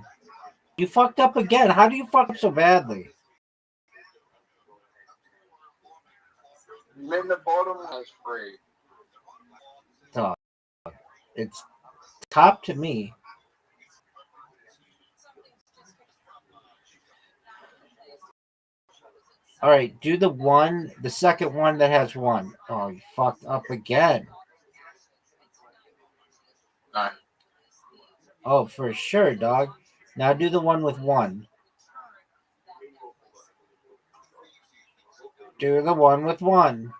You fucked up again. How do you fuck up so badly? Then the bottom has 3. Dog. It's top to me. All right, do the second one that has 1. Oh, you fucked up again. No. Oh, for sure, dog. Now do the one with 1. Do the one with 1.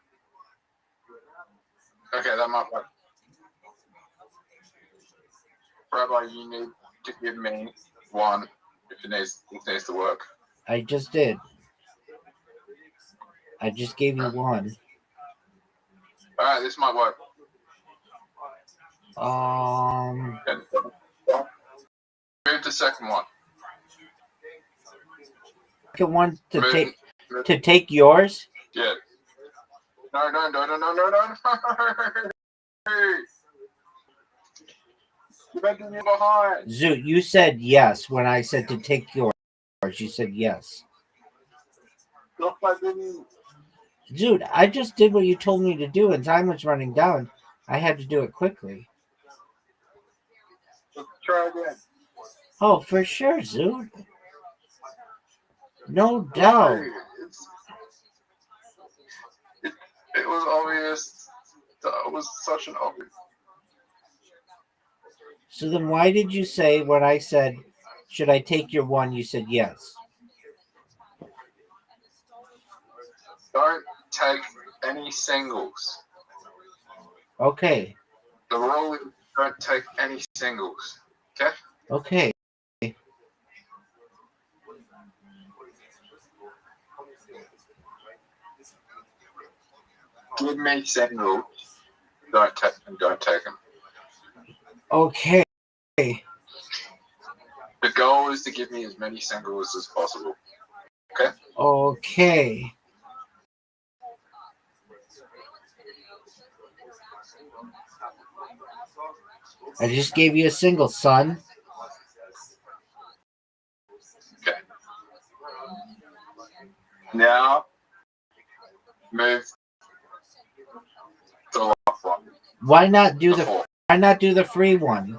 Okay, that might work. Rabbi, you need to give me 1 if it needs to work. I just did. I just gave you 1. Alright, this might work. Move the second one. Second one to take yours? Yeah. No. You're making me behind. Zoot, you said yes when I said to take yours. You said yes. Dude, I just did what you told me to do, and time was running down. I had to do it quickly. Let's try again. Oh, for sure, Zoot. No doubt. It was obvious. It was such an obvious. So then why did you say when I said, should I take your 1, you said yes? Don't take any singles. Okay. The rule is don't take any singles. Okay? Okay. Give me singles. Don't take them. Okay. The goal is to give me as many singles as possible. Okay? Okay. I just gave you a single, son. Okay. Now, move to the last one. Why not do the free one?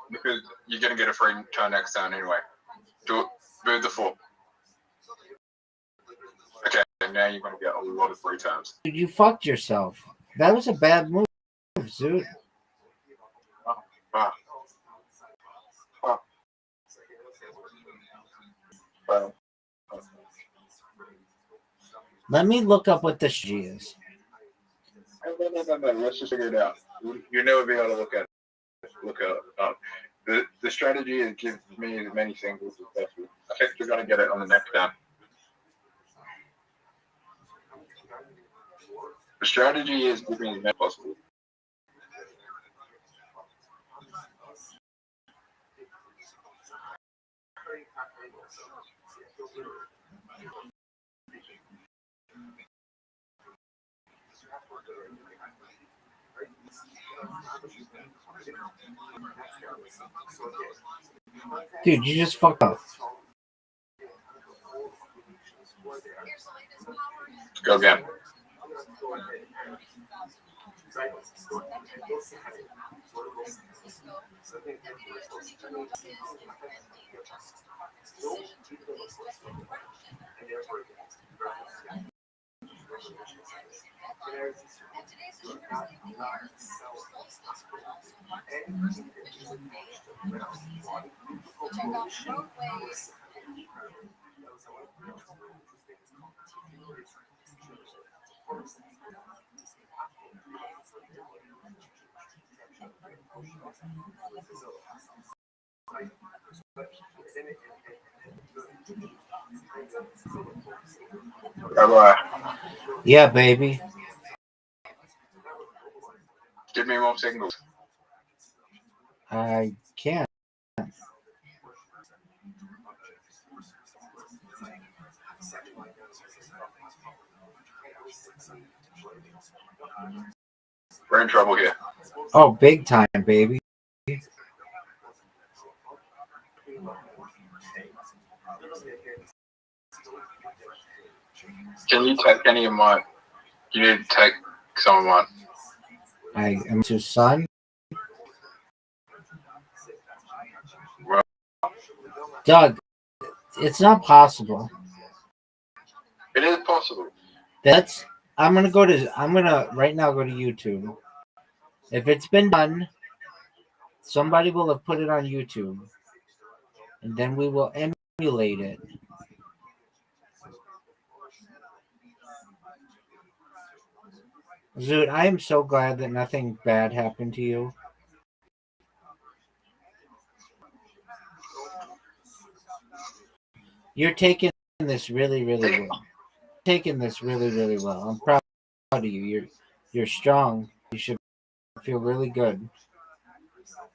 Because you're gonna get a free turn next turn anyway. Move the 4. Okay, now you're gonna get a lot of free turns. Dude, you fucked yourself. That was a bad move, Zoot. Let me look up what the strategy is. No. Let's just figure it out. You'll never be able to look it up. The strategy is give me as many singles as possible. I think you're gonna get it on the next down. The strategy is give me as many as possible. Dude, you just fucked up. Go again. Bye-bye. Yeah, baby. Give me more singles. I can't. We're in trouble here. Oh, big time, baby. Can you text any of mine? You need to text some of mine. I am your son. Well, Doug, it's not possible. it is possible. I'm gonna right now go to YouTube. If it's been done, somebody will have put it on YouTube. And then we will emulate it. Zoot, I am so glad that nothing bad happened to you. You're taking this really, really well. Taking this really, really well. I'm proud of you. You're strong. You should feel really good.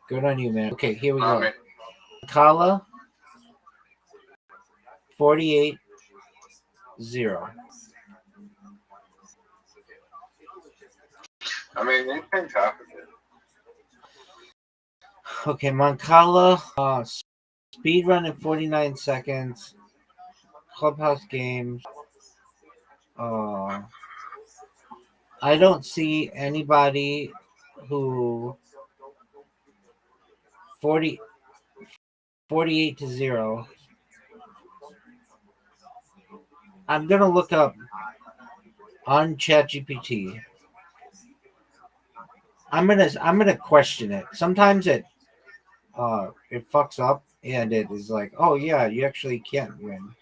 Good on you, man. Okay, here we go. Kala 48-0. I mean, these things happen. Okay, Mancala, speed run in 49 seconds. Clubhouse games. I don't see anybody who 48-0. I'm gonna look up on ChatGPT. I'm gonna question it. Sometimes it fucks up and it is like, oh yeah, you actually can't win.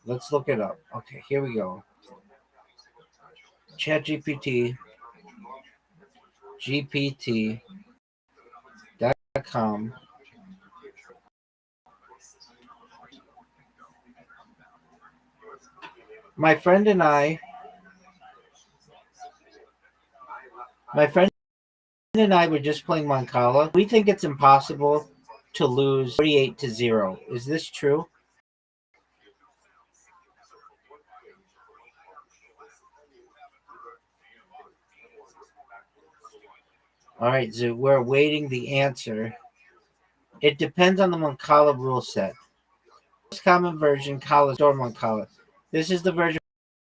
Let's look it up. Okay, here we go. ChatGPT GPT.com. My friend and I were just playing Mancala. We think it's impossible to lose 48-0. Is this true? All right, Zoo, we're awaiting the answer. It depends on the Mancala rule set. Most common version, Kala Store Mancala. This is the version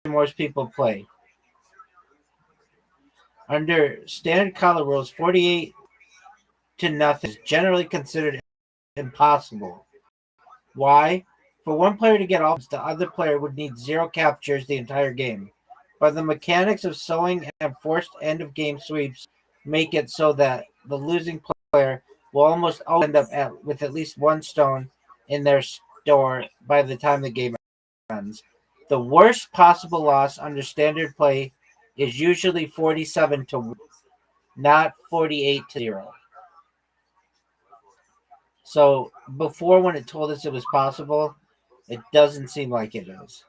most people play. Under standard Kala rules, 48-0 is generally considered impossible. Why? For one player to get off, the other player would need 0 captures the entire game. But the mechanics of sowing and forced end-of-game sweeps make it so that the losing player will almost always end up with at least 1 stone in their store by the time the game ends. The worst possible loss under standard play is usually 47-1, not 48-0. So before, when it told us it was possible, it doesn't seem like it is.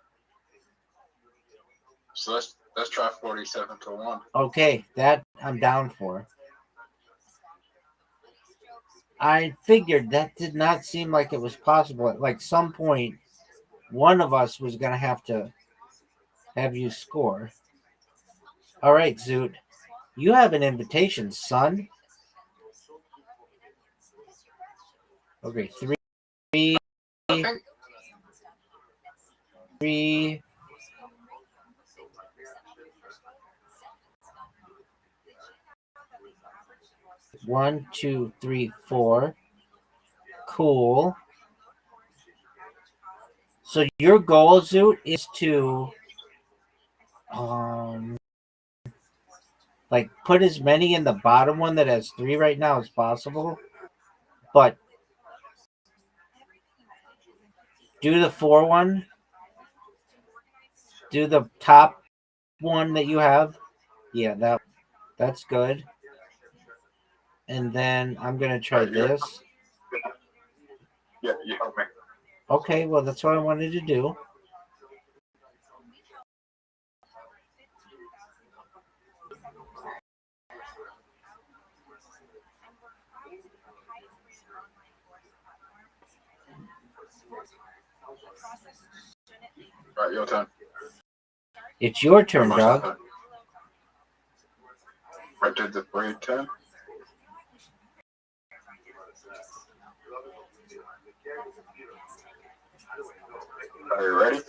So let's try 47-1. Okay, that I'm down for. I figured that did not seem like it was possible. At like some point, one of us was going to have you score. All right, Zoot. You have an invitation, son. Okay, three. 1, 2, 3, 4. Cool. So your goal, Zoot, is to like put as many in the bottom one that has 3 right now as possible, but do the 4 one. Do the top one that you have. Yeah, that's good. And then I'm gonna try this. Yeah, you help me. Okay, well that's what I wanted to do. Right, your turn. It's your turn, dog. I did the free turn. Are you ready?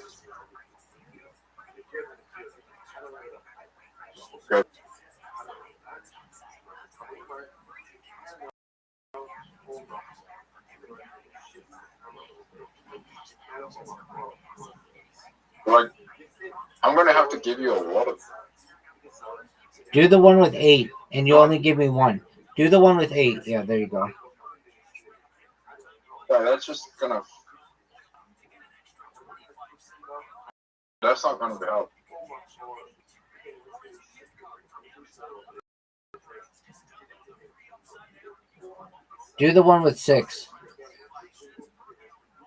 Good. Like, I'm gonna have to give you a lot of. Do the one with 8, and you only give me 1. Do the one with 8. Yeah, there you go. Yeah, that's just gonna. That's not gonna help. Do the one with 6.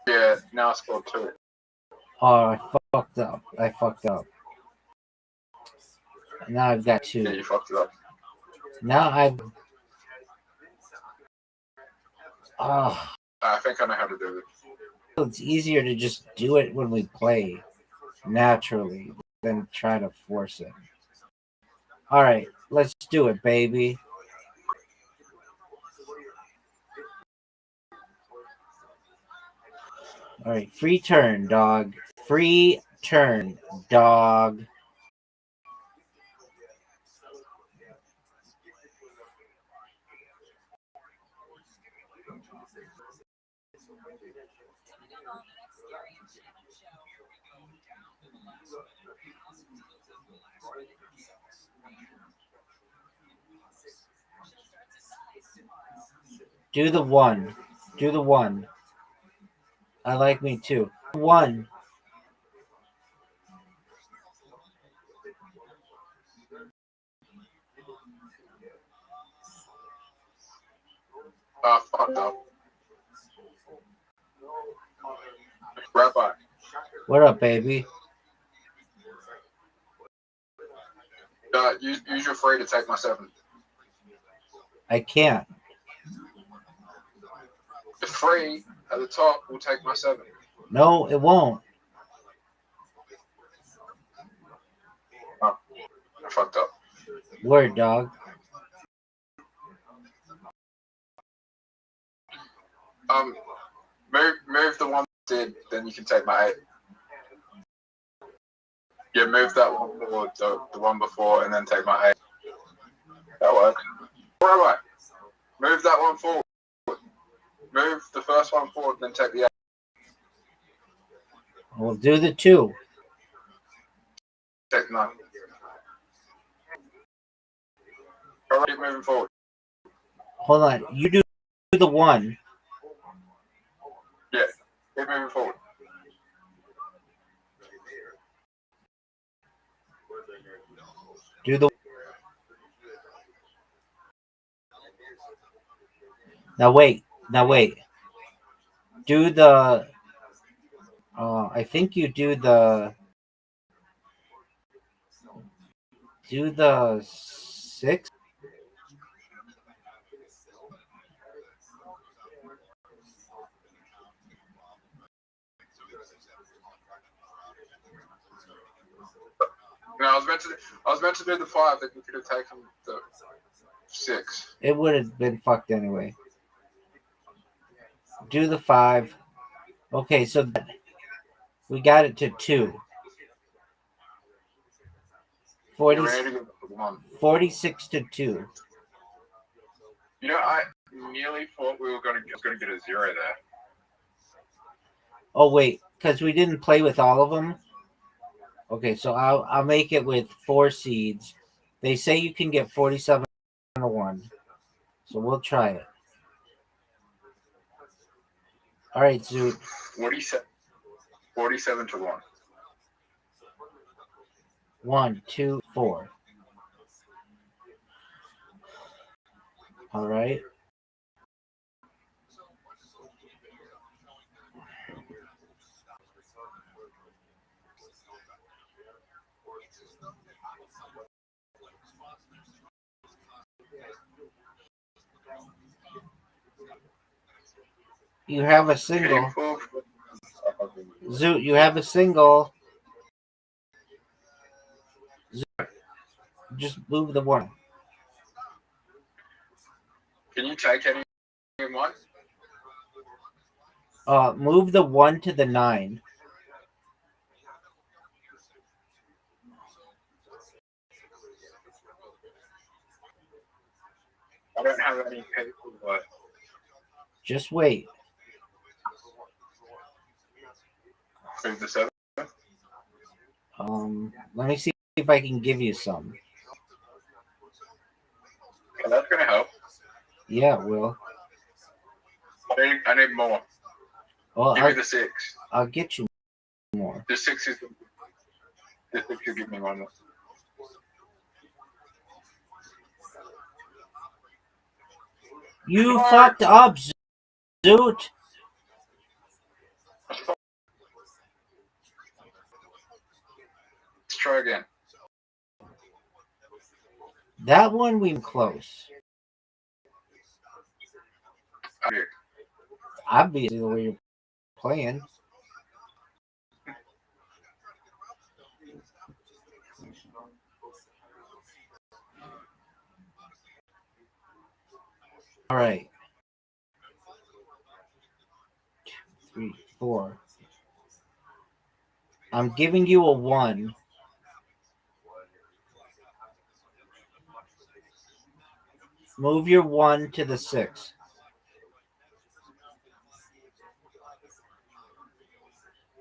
Yeah, now I scored 2. Oh, I fucked up. Now I've got 2. Yeah, you fucked it up. Now I've. Oh, I think I know how to do it. it's easier to just do it when we play naturally than try to force it. All right, let's do it, baby. All right, free turn, dog. Free turn, dog. Do the one. Do the one. I like me too. 1. Fucked up. Rabbi. What up, baby? Use your free to take my 7. I can't. The free at the top will take my 7. No, it won't. Oh, I fucked up. Word, dog. Move the one did, then you can take my 8. Yeah, move that one forward, the one before, and then take my 8. That works. Rabbi, move that one forward. Move the first one forward, then take the 8. We'll do the 2. Take 9. Alright, moving forward. Hold on. You do the 1. Yeah, keep moving forward. Do the. Now wait. Do the. I think you do the. Do the 6. No, I was meant to do the 5, then you could have taken the 6. It would have been fucked anyway. Do the 5. Okay, so we got it to 2. 46 to 2. You know, I nearly thought we were going to get a 0 there. Oh wait, because we didn't play with all of them. Okay, so I'll make it with 4 seeds. They say you can get 47 to 1, so we'll try it. All right, Zoot. 47 to 1. 1, 2, 4. All right. You have a single. Zoot, you have a single. Just move the one. Can you take any of mine? Move the 1 to the 9. I don't have any people, but Just wait. move the 7. Let me see if I can give you some. Yeah, that's gonna help. Yeah, it will. I need more. Well, Give me the 6. I'll get you more. The 6 is the 6 you give me one more. You fucked up, Zoot. Let's try again. That one we close. Here. Obviously, the way you're playing. All right. 2, 3, 4. I'm giving you a 1. Move your 1 to the 6.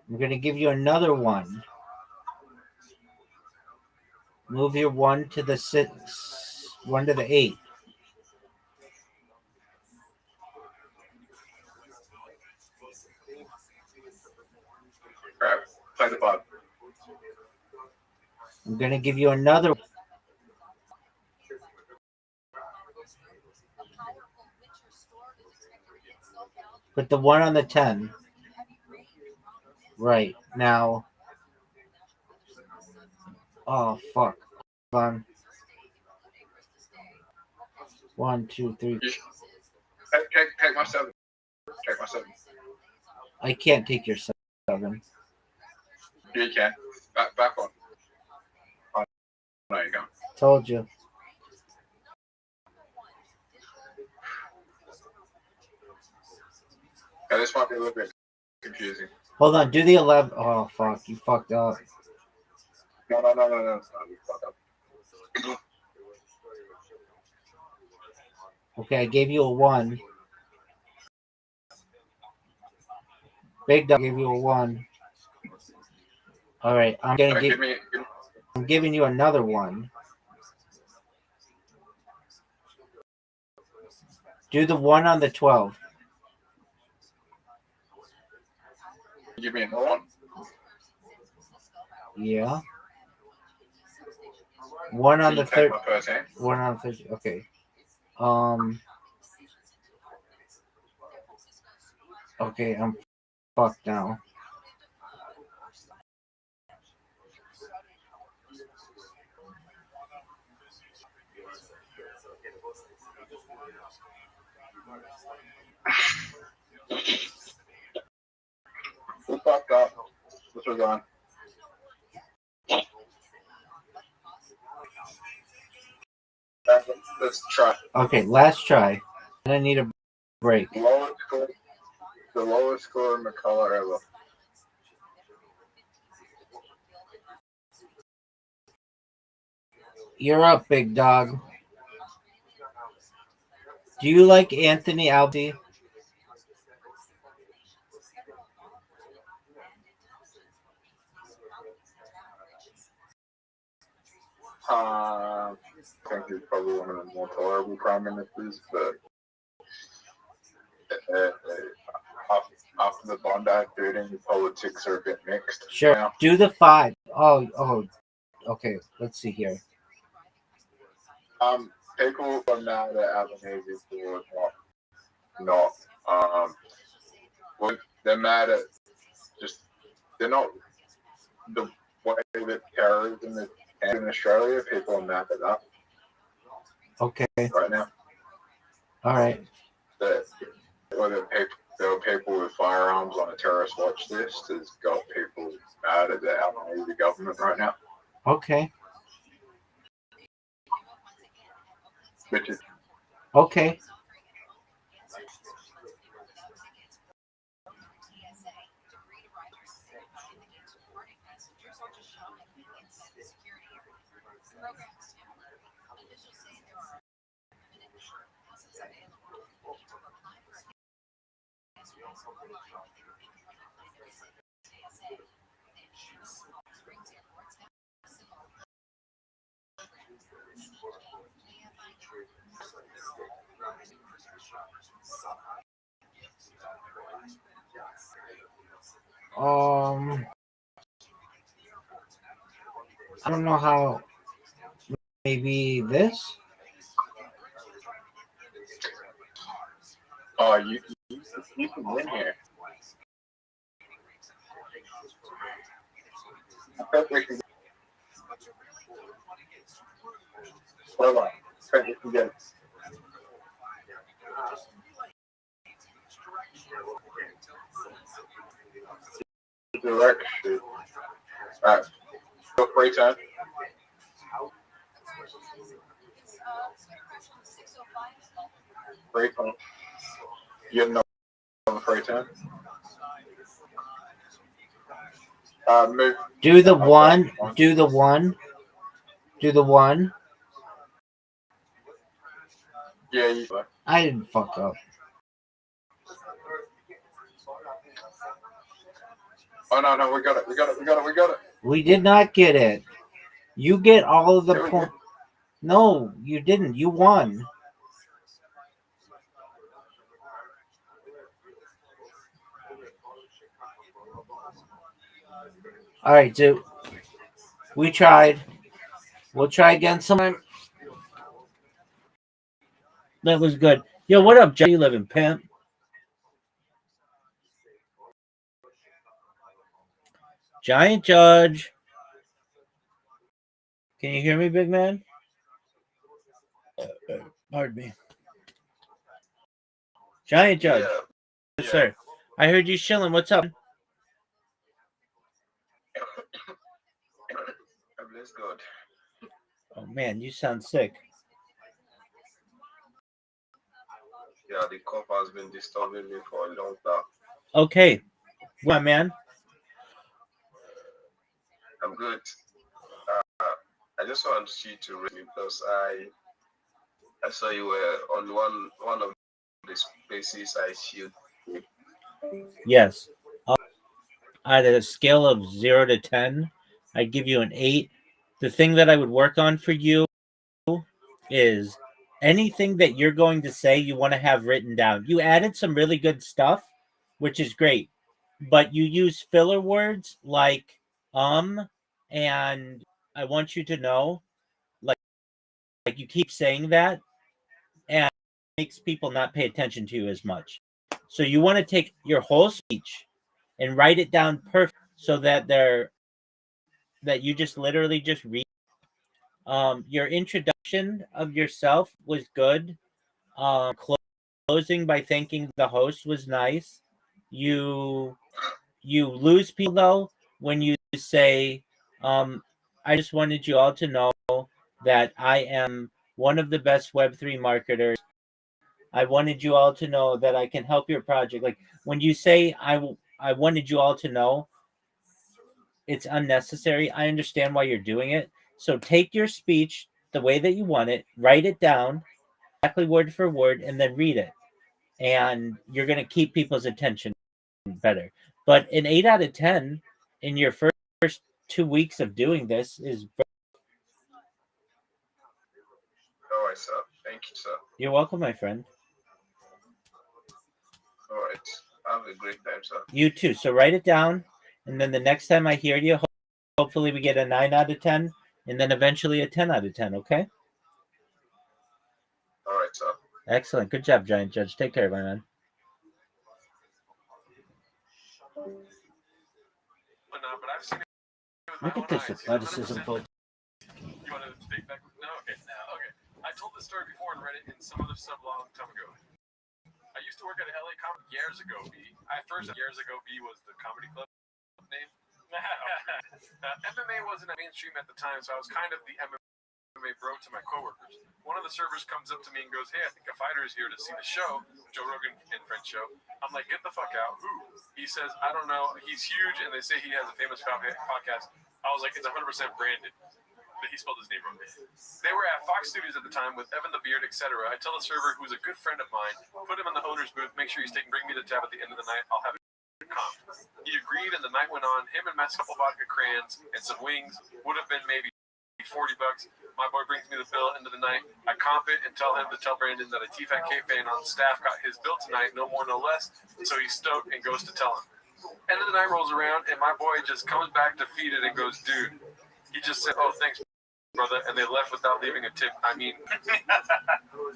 I'm going to give you another 1. Move your 1 to the 6. 1 to the 8. Crap. Play the 5. I'm going to give you another. Put the 1 on the 10. Right. Now. Oh, fuck. Hold on. 1, 2, 3. Take my 7. Take my 7. I can't take your 7. Yeah, you can. Back on. Oh, there you go. Told you. Okay, this might be a little bit confusing. Hold on. Do the 11. Oh, fuck. You fucked up. No. You fucked up. Okay, I gave you a 1. Big Dog gave you a 1. All right, I'm giving you another 1. Do the 1 on the 12. Give me another 1. Yeah. 1 on the 3rd. 1 on the 3rd. Okay. Okay, I'm fucked now. We fucked up. This was on. Let's try. Okay, last try. And I need a break. The lowest score in McCullough ever. You're up, Big Dog. Do you like Anthony Aldi? I think he's probably one of the more tolerable prime ministers, but after the Bondi shooting, the politics are a bit mixed. Sure. Now. Do the 5. Oh. Okay, let's see here. People are mad at Albanese for not. Well, they're mad at they're not the way that terrorism is in Australia. People are mad at that. Okay. Right now. All right. There were people with firearms on a terrorist watch list has got people mad at the Albanese government right now. Okay. which is Okay. I don't know how. Maybe this. oh you can win here. Perfect. Hold on. Perfect again. Direction. Alright. Go free time. Free time. You have no free time. Move. Do the one. Do the one. Do the one. Yeah, you. I didn't fuck up. Oh no, we got it. We did not get it. You get all of the points. No, you didn't. You won. All right, dude. We tried. We'll try again sometime. That was good. Yo, what up, Joe? You live in Pimp? Giant Judge. Can you hear me, big man? Pardon me. Giant Judge. Yes, sir. I heard you chilling. What's up? Everything's good. Oh, man, you sound sick. Yeah, the cough has been disturbing me for a long time. Okay. What, man? I'm good. I just want you to read me because I saw you were on one of the spaces I shoot. Yes. At a scale of 0 to 10, I'd give you an 8. The thing that I would work on for you is anything that you're going to say you want to have written down. You added some really good stuff, which is great, but you use filler words like and I want you to know, like you keep saying that, and it makes people not pay attention to you as much. So you want to take your whole speech and write it down perfect so that you just literally just read. Your introduction of yourself was good. Closing by thanking the host was nice. You lose people though when you say, I just wanted you all to know that I am one of the best Web3 marketers. I wanted you all to know that I can help your project. Like when you say I wanted you all to know, it's unnecessary. I understand why you're doing it. So take your speech the way that you want it, write it down exactly word for word, and then read it. And you're going to keep people's attention better. But an 8 out of 10 in your first 2 weeks of doing this is. All right, sir. Thank you, sir. You're welcome, my friend. All right. Have a great time, sir. You too. So write it down, and then the next time I hear you, hopefully we get a 9 out of 10, and then eventually a 10 out of 10, okay? All right, sir. Excellent. Good job, Giant Judge. Take care, my man. Look at this athleticism, folks. You want to take back? No, okay. I told this story before and read it in some other sub long time ago. I used to work at a LA comedy years ago. Years ago, B was the comedy club name. MMA wasn't mainstream at the time, so I was kind of the MMA MMA bro to my coworkers. One of the servers comes up to me and goes, "Hey, I think a fighter is here to see the show, Joe Rogan and Friends show." I'm like, "Get the fuck out." Who? He says, "I don't know. He's huge, and they say he has a famous podcast." I was like, "It's 100% Brandon." But he spelled his name wrong. They were at Fox Studios at the time with Evan the Beard, etc. I tell the server, who's a good friend of mine, put him in the owner's booth, make sure he's taking, bring me the tab at the end of the night. I'll have it comped. He agreed, and the night went on. Him and Matt's couple vodka crayons and some wings would have been maybe $40. My boy brings me the bill into the night. I comp it and tell him to tell Brandon that a TFAK fan on staff got his bill tonight, no more, no less. So he's stoked and goes to tell him. End of the night rolls around, and my boy just comes back defeated and goes, "Dude," he just said, "Oh, thanks, brother," and they left without leaving a tip. I mean,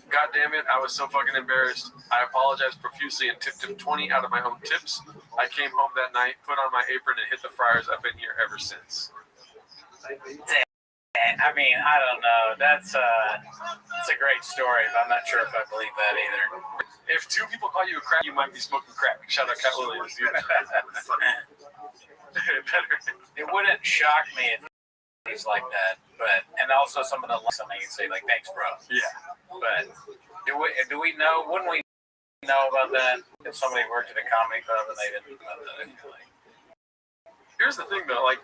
God damn it, I was so fucking embarrassed. I apologized profusely and tipped him 20 out of my own tips. I came home that night, put on my apron, and hit the fryers. I've been here ever since. I mean, I don't know. That's it's a great story, but I'm not sure if I believe that either. If two people call you a crack, you might be smoking crack. Shout out Cat Williams, dude. It wouldn't shock me if he's like that, but and also some of the something you say like, "Thanks, bro." Yeah. But do we know? Wouldn't we know about that if somebody worked at a comedy club and they didn't know about that? Here's the thing, though. Like,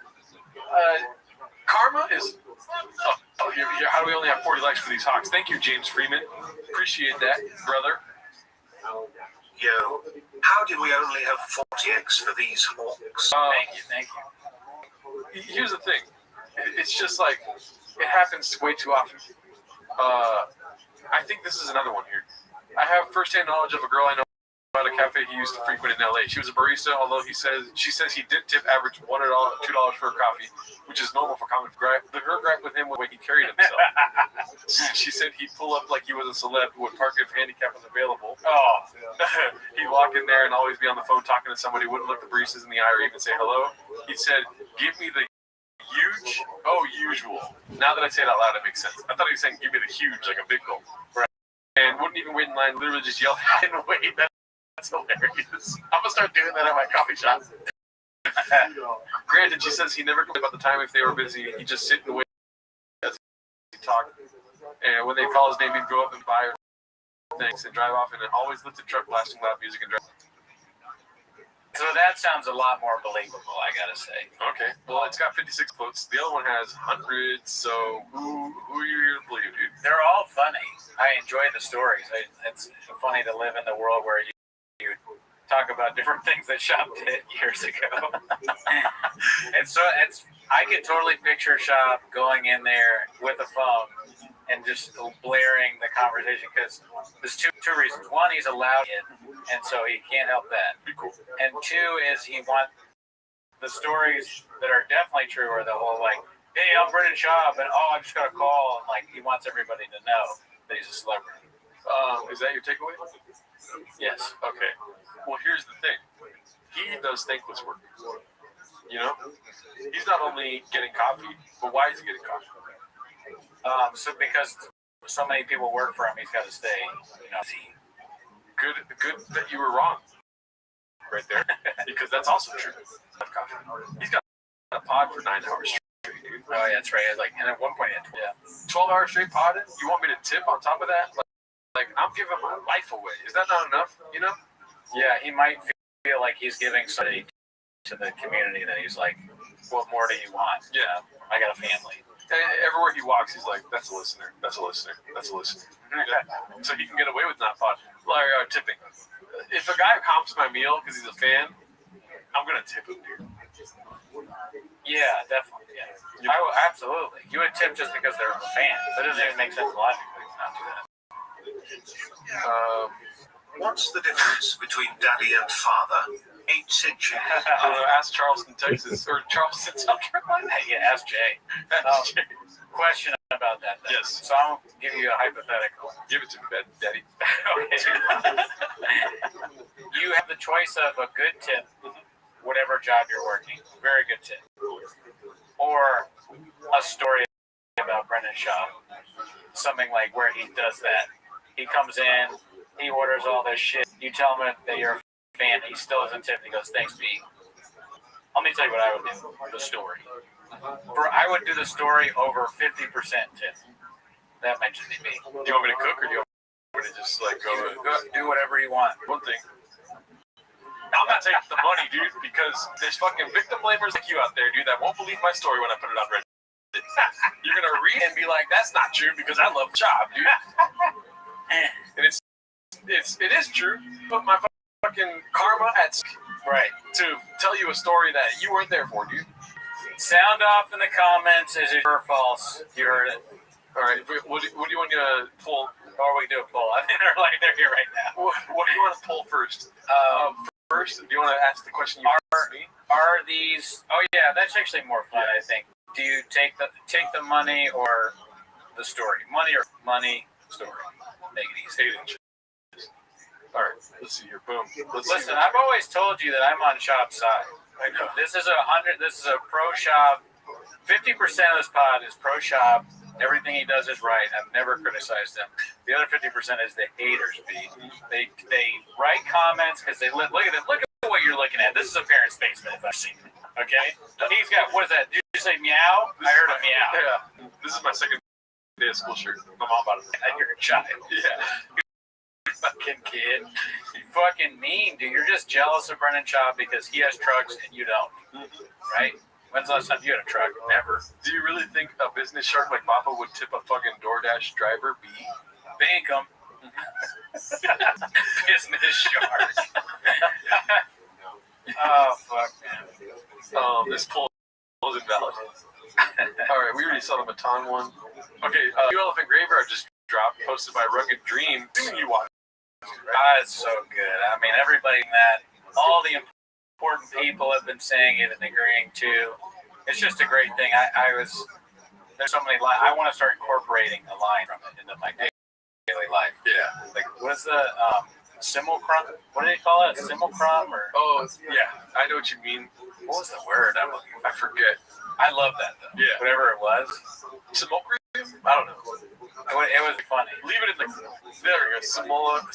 karma is. How do we only have 40 likes for these hawks? Thank you, James Freeman. Appreciate that, brother. Yo, how did we only have 40x for these hawks? Thank you. Here's the thing. It's just like, it happens way too often. I think this is another one here. I have firsthand knowledge of a girl I know at a cafe he used to frequent in LA. She was a barista, although she says he did tip average $1 or $2 for a coffee, which is normal for common gripe. Her gripe with him was the way he carried himself. She said he'd pull up like he was a celeb who would park if handicap was available. Oh, he'd walk in there and always be on the phone talking to somebody, wouldn't look the baristas in the eye or even say hello. He said, "Give me the huge, usual." Now that I say it out loud, it makes sense. I thought he was saying, "Give me the huge," like a big goal. Right. And wouldn't even wait in line, literally just yell and wait. That's hilarious. I'm going to start doing that at my coffee shop. Granted, she says he never complained about the time if they were busy. He'd just sit and wait as he talked. And when they call his name, he'd go up and buy things and drive off in an always lifted truck blasting loud music and drive. So that sounds a lot more believable, I gotta say. Okay. Well, it's got 56 votes. The other one has hundreds. So who are you here to believe, dude? They're all funny. I enjoy the stories. It's funny to live in the world where you talk about different things that Shop did years ago. And so I could totally picture Shop going in there with a phone and just blaring the conversation, because there's two reasons. One, he's a loud kid, and so he can't help that. And two is he wants the stories that are definitely true are the whole like, "Hey, I'm Brendan Schaub, and I just got a call," and like he wants everybody to know that he's a celebrity. Is that your takeaway? Yes. Okay. Well, here's the thing. He does thankless work. You know? He's not only getting coffee, but why is he getting coffee? So because so many people work for him, he's got to stay. Good that you were wrong. Right there. Because that's also true. He's got a pod for 9 hours straight, dude. Oh, yeah, that's right. And at one point, 12 hours straight podding? You want me to tip on top of that? Like, I'm giving my life away. Is that not enough? You know? Yeah, he might feel like he's giving something to the community that he's like, "What more do you want?" Yeah. I got a family. Everywhere he walks, he's like, "That's a listener. That's a listener. That's a listener." So he can get away with not tipping. If a guy comps my meal because he's a fan, I'm gonna tip him, dude. Yeah, definitely. Yeah. I will, absolutely. You would tip just because they're a fan. That doesn't even make sense logically to not do that. What's the difference between daddy and father? 8 centuries. Ask Charleston, Texas, or Charleston, South Carolina. Yeah, ask Jay. Question about that, then. Yes. So I'll give you a hypothetical. Give it to me, Daddy. You have the choice of a good tip, whatever job you're working, very good tip, or a story about Brendan Schaub, something like where he does that. He comes in, he orders all this shit. You tell him that you're a fan, he still isn't tipped. He goes, "Thanks, B." Let me tell you what I would do. The story. I would do the story over 50% tip. That might just be me. Do you want me to cook or do you want me to just like go Do whatever you want. one thing? I'm not taking the money, dude, because there's fucking victim blamers like you out there, dude, that won't believe my story when I put it on Reddit. You're gonna read and be like, "That's not true," because I love job, dude. And it is true. Put my fucking karma at Right. to tell you a story that you weren't there for, dude. Sound off in the comments. Is it true or false? You heard it. All right. What do you want to pull? Or we do a poll. I think they're here right now. What do you want to pull first? First, do you want to ask the question you asked me? Are these? Oh yeah, that's actually more fun. I think. Do you take the money or the story? Money or money story? Make it easy. 8 inches. All right. Let's see here. Boom. Listen, I've always told you that I'm on shop side. I know. This is a pro shop. 50% of this pod is pro shop. Everything he does is right. I've never criticized him. The other 50% is the haters. They write comments because they look at them. Look at what you're looking at. This is a parent's basement, if I've seen it. Okay? He's got, what is that? Did you say meow? I heard a meow. Yeah. This is my second day of school shirt. My mom bought it. You're a child. Yeah. You fucking kid. You fucking mean, dude. You're just jealous of Brennan Chop because he has trucks and you don't. Right? When's the last time you had a truck? Never. Do you really think a business shark like Papa would tip a fucking DoorDash driver B? Bank him. Business shark. Oh, fuck, man. This poll is invalid. All right, we already saw the Baton one. Okay, New Elephant Graveyard just dropped, posted by Rugged Dream. You watch. It's so good. I mean, everybody in that, all the important people have been saying it and agreeing too. It's just a great thing. There's so many lines. I want to start incorporating a line from it into my daily life. Yeah. Like, what's the simulacrum? What do they call it? Simulacrum or? Oh, yeah. I know what you mean. What was the word I'm looking for? I forget. I love that though. Yeah. Whatever it was. Simulacrum? I don't know. It was funny. Leave it in the. There we go. Simulacrum.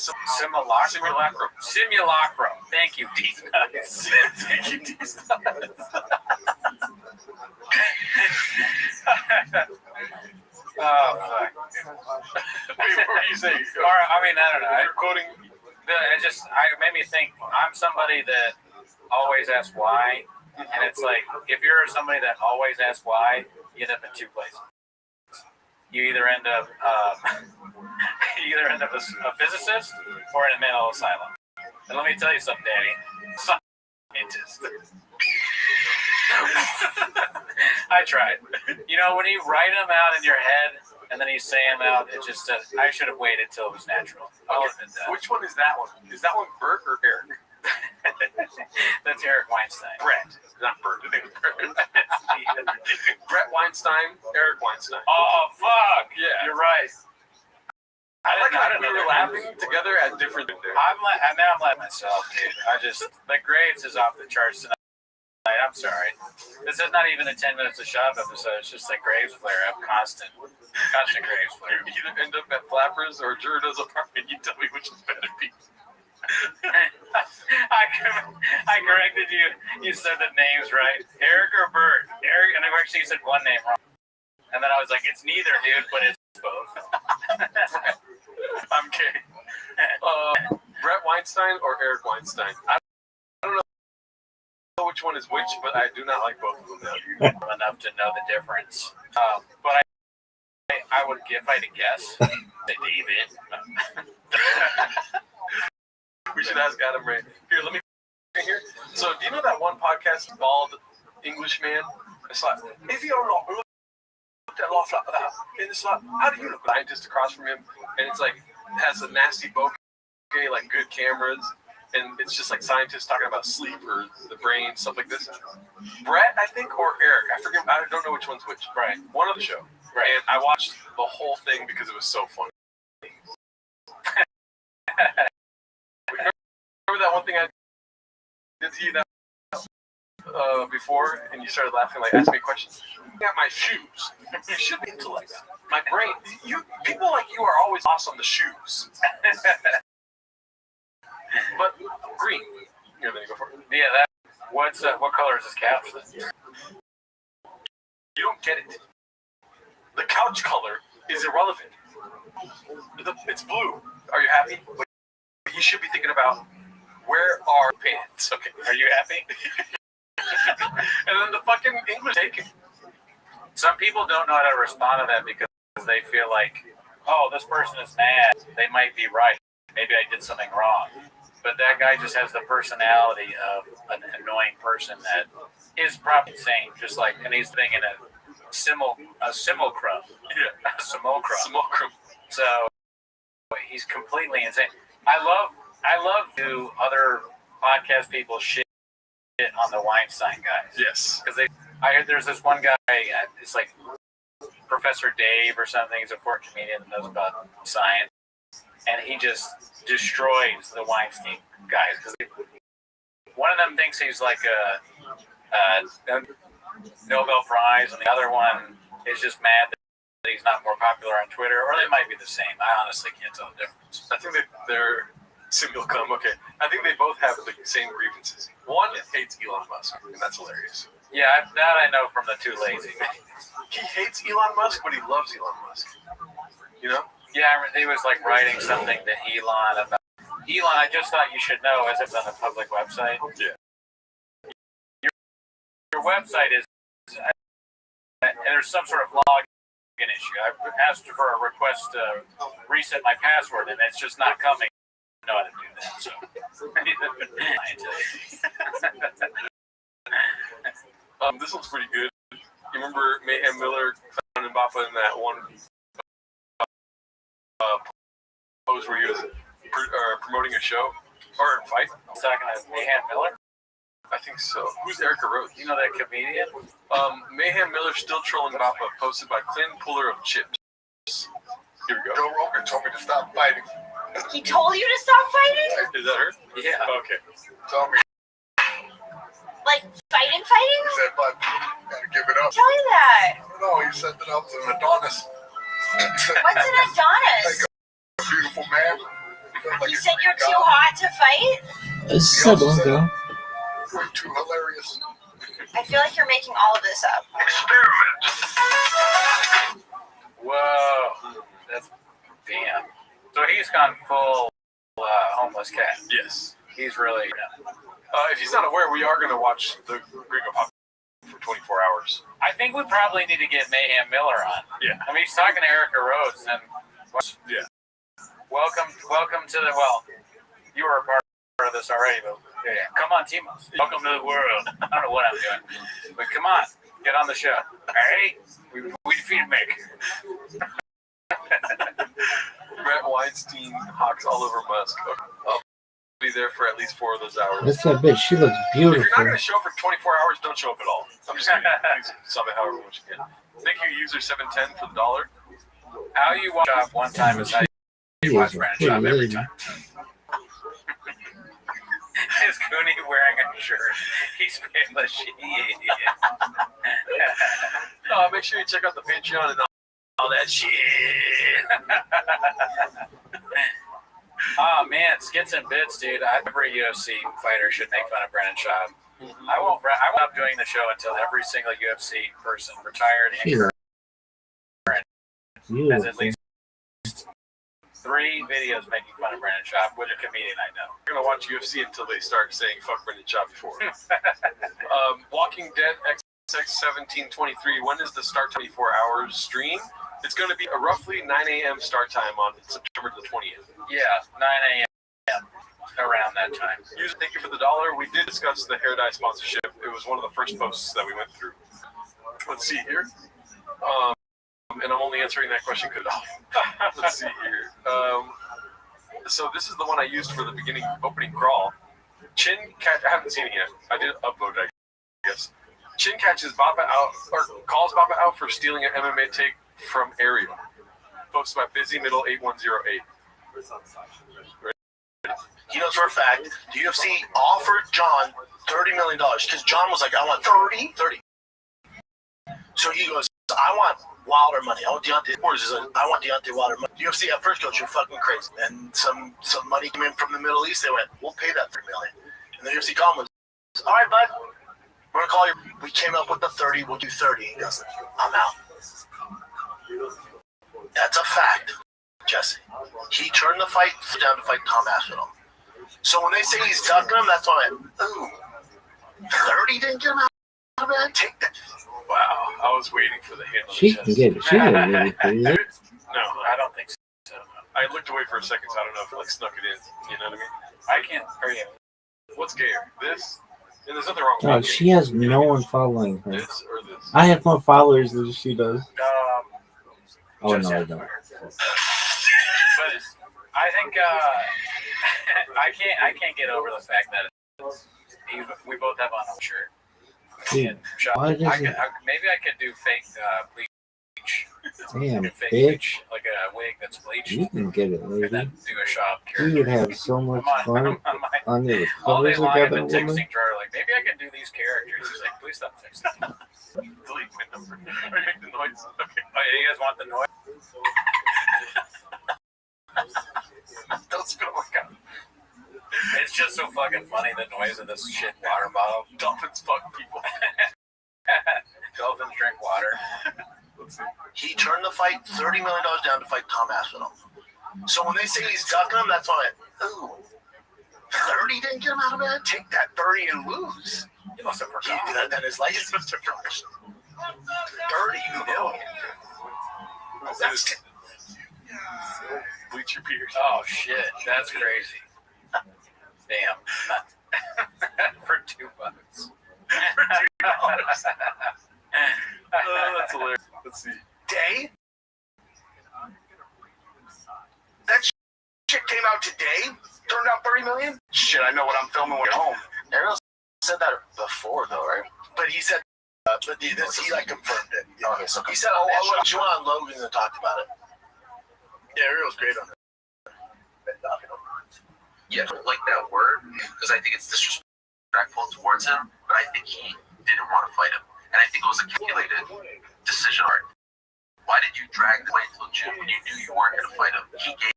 Simulacrum. Thank you, D. Thank you, D. Oh, fuck. Wait, what were you saying? I mean, I don't know. You're quoting. It made me think. I'm somebody that always asks why, and it's like if you're somebody that always asks why, you end up in two places. You either end up a physicist or in a mental asylum. And let me tell you something, Daddy. Scientist. I tried. You know, when you write them out in your head and then you say them out, it just I should have waited till it was natural. Okay. Which one is that one? Is that one Bert or Eric? That's Eric Weinstein. Brett, not Bert. Brett Weinstein, Eric Weinstein. Oh, fuck. Yeah. You're right. I didn't know we were laughing together at different things. I'm letting myself, dude. The grades is off the charts tonight. I'm sorry. This is not even a 10 minutes of shop episode. It's just like Graves flare up, constant Graves flare. You either end up at Flappers or Jurida's apartment. You tell me which is better, Pete. I corrected you. You said the names right. Eric or Bert? Eric, and actually you said one name wrong. And then I was like, it's neither, dude, but it's both. I'm kidding. Brett Weinstein or Eric Weinstein? I don't know which one is which, but I do not like both of them now. Enough to know the difference. But I would, if I had to guess, say David. We should ask Adam Ray. Here, let me here. So, do you know that one podcast, Bald Englishman? It's like, if you're not looked at life like that, and it's like, how do you look? Scientist across from him, and it's like, has a nasty bokeh, like good cameras, and it's just like scientists talking about sleep or the brain, stuff like this. Brett, I think, or Eric, I forget. I don't know which one's which. Right. One of the show. Right. And I watched the whole thing because it was so funny. Remember that one thing I did to you that before, and you started laughing, like, ask me questions? I got my shoes. You should be into like that. My brain. People like you are always lost on the shoes. But green. Here, then you go for it. Yeah, what color is this couch? You don't get it. The couch color is irrelevant. It's blue. Are you happy? But you should be thinking about where are pants. Okay, are you happy? And then the fucking English taken. Some people don't know how to respond to that because they feel like, oh, this person is mad. They might be right. Maybe I did something wrong. But that guy just has the personality of an annoying person that is probably insane. Just like, and he's thinking a simulacrum. Yeah. A simulacrum. Simulacrum. So he's completely insane. I love to other podcast people shit on the Weinstein guys. Yes. Because I heard there's this one guy, it's like Professor Dave or something. He's a foreign comedian that knows about science. And he just destroys the Weinstein guys. Because one of them thinks he's like a Nobel Prize, and the other one is just mad that he's not more popular on Twitter, or they might be the same. I honestly can't tell the difference. I think they're simulacrum. Okay. I think they both have the same grievances. One hates Elon Musk, and that's hilarious. Yeah, that I know from the Too Lazy. He hates Elon Musk, but he loves Elon Musk. You know? Yeah, he was like writing something to Elon about Elon. I just thought you should know, as it's on a public website. Yeah. Your website is, and there's some sort of login issue. I've asked for a request to reset my password, and it's just not coming. I know how to do that, so. This one's pretty good. You remember Mayhem Miller, Clown and Bappa in that one pose where he was promoting a show or a fight? Talking to Mayhem Miller? I think so. Who's Erica Rhodes? You know that comedian? Mayhem Miller still trolling Bappa, posted by Clinton Puller of Chips. Here we go. Joe Rogan told me to stop fighting. He told you to stop fighting? Is that her? Yeah. Okay. Told me. Like fighting? He said, but gotta give it up. Tell you that. I don't know. He said that I was an Adonis. What's an Adonis? Like a beautiful man. Like You said you're too hot to fight? You're too hilarious. I feel like you're making all of this up. Whoa. That's damn. So he's gone full homeless cat. Yes. He's really. If he's not aware, we are going to watch the Gringo Pop for 24 hours. I think we probably need to get Mayhem Miller on. Yeah. I mean, he's talking to Erica Rhodes, and yeah. Welcome to the you were a part of this already, but yeah, come on, Timos. Welcome to the world. I don't know what I'm doing, but come on, get on the show. Hey, we defeated Mick. Brett Weinstein hawks all over Musk. I'll be there for at least 4 of those hours. That's that bitch. She looks If you're not beautiful. going to show up for 24 hours, don't show up at all. I'm just kidding. Please sub it however much you can. Thank you, user 710 for the $1. How you watch Shop one time is how you watch Brandon Shop every time. Is Cooney wearing a shirt? He's paying the shit. Make sure you check out the Patreon and all that shit. Oh man, skits and bits, dude. Every UFC fighter should make fun of Brandon Schaub. I won't stop doing the show until every single UFC person retired and has at least 3 videos making fun of Brandon Schaub with a comedian I know. We're going to watch UFC until they start saying fuck Brendan Schaub before. Walking Dead XX1723. When is the start 24 hours stream? It's going to be a roughly 9 a.m. start time on September the 20th. Yeah, 9 a.m. around that time. Thank you for the $1. We did discuss the hair dye sponsorship. It was one of the first posts that we went through. Let's see here. And I'm only answering that question because let's see here. So this is the one I used for the beginning opening crawl. Chin catch. I haven't seen it yet. I did upload it, I guess. Chin catches Bappa out or calls Bappa out for stealing an MMA take from Ariel. Posted by Busy Middle 8108. He knows for a fact the UFC offered John $30 million because John was like, I want 30. So he goes, I want Wilder money. I want Deontay. He's like, I want Deontay Wilder money. UFC at first goes, you're fucking crazy. And some money came in from the Middle East. They went, we'll pay that $3 million. And the UFC called him, all right, bud, we're gonna call you. We came up with the 30. We'll do 30. He goes, I'm out. That's a fact, Jesse. He turned the fight down to fight Tom Aspinall. So when they say he's ducking him, that's why ooh, 30 didn't get him out of bed? Take that. Wow, I was waiting for the hit. She can get it. She can get it. No, I don't think so. I looked away for a second, so I don't know if it snuck it in. You know what I mean? I can't. What's gayer? This? And there's nothing wrong with Oh, she has no one following her. this or this. I have more followers than she does. Oh no, I don't. But I think I can't get over the fact that we both have on a shirt. Dude, why does it? Maybe I could do fake bleach. Damn, fake bitch. bleach, like a wig that's bleached. You can get it, And lady. then do a shop You character. would have so much fun under the All day covers long I've together, been woman. texting Jar like, maybe I can do these characters. He's like, please stop texting. Delete my number. Or make the noise. Okay. Oh, yeah, you guys want the noise? That's gonna work out. It's just so fucking funny, the noise of this shit water bottle. Dolphins fuck people. Dolphins drink water. He turned the fight $30 million down to fight Tom Aspinall. So when they say he's ducking him, that's why ooh, 30 didn't get him out of bed? Take that 30 and lose. You must have forgotten. That is license to finish. 30 million. That's Bleach your beard. Oh shit, that's crazy. Damn. For $2. That's hilarious. Let's see. Day? That shit came out today? Turned out 30 million? Shit, I know what I'm filming when I get home. Ariel said that before, though, right? But he said, but he like confirmed it. Okay, so he said, oh, you on Logan and talked about it. Yeah, Ariel's great on it. Yeah, I don't like that word because I think it's disrespectful towards him, but I think he didn't want to fight him. And I think it was a calculated decision. Why did you drag the fight until June when you knew you weren't going to fight him? He gave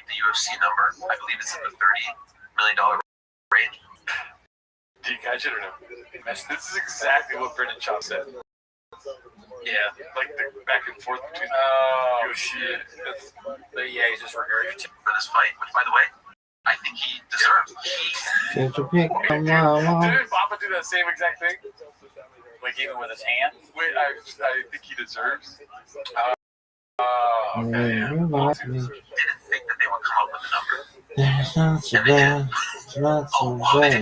the UFC number. I believe it's in the $30 million range. Do you catch it or no? This is exactly what Brendan Schaub said. Yeah. Like the back and forth between UFC. But yeah, he's just regurgitating. For this fight, which, by the way, I think he deserves. Get your pick. Come on. Didn't Papa do that same exact thing? Like even with his hand? Wait, I think he deserves. Okay. You lost me. Didn't think that they would come up with a number. It's not so bad. It's not so bad.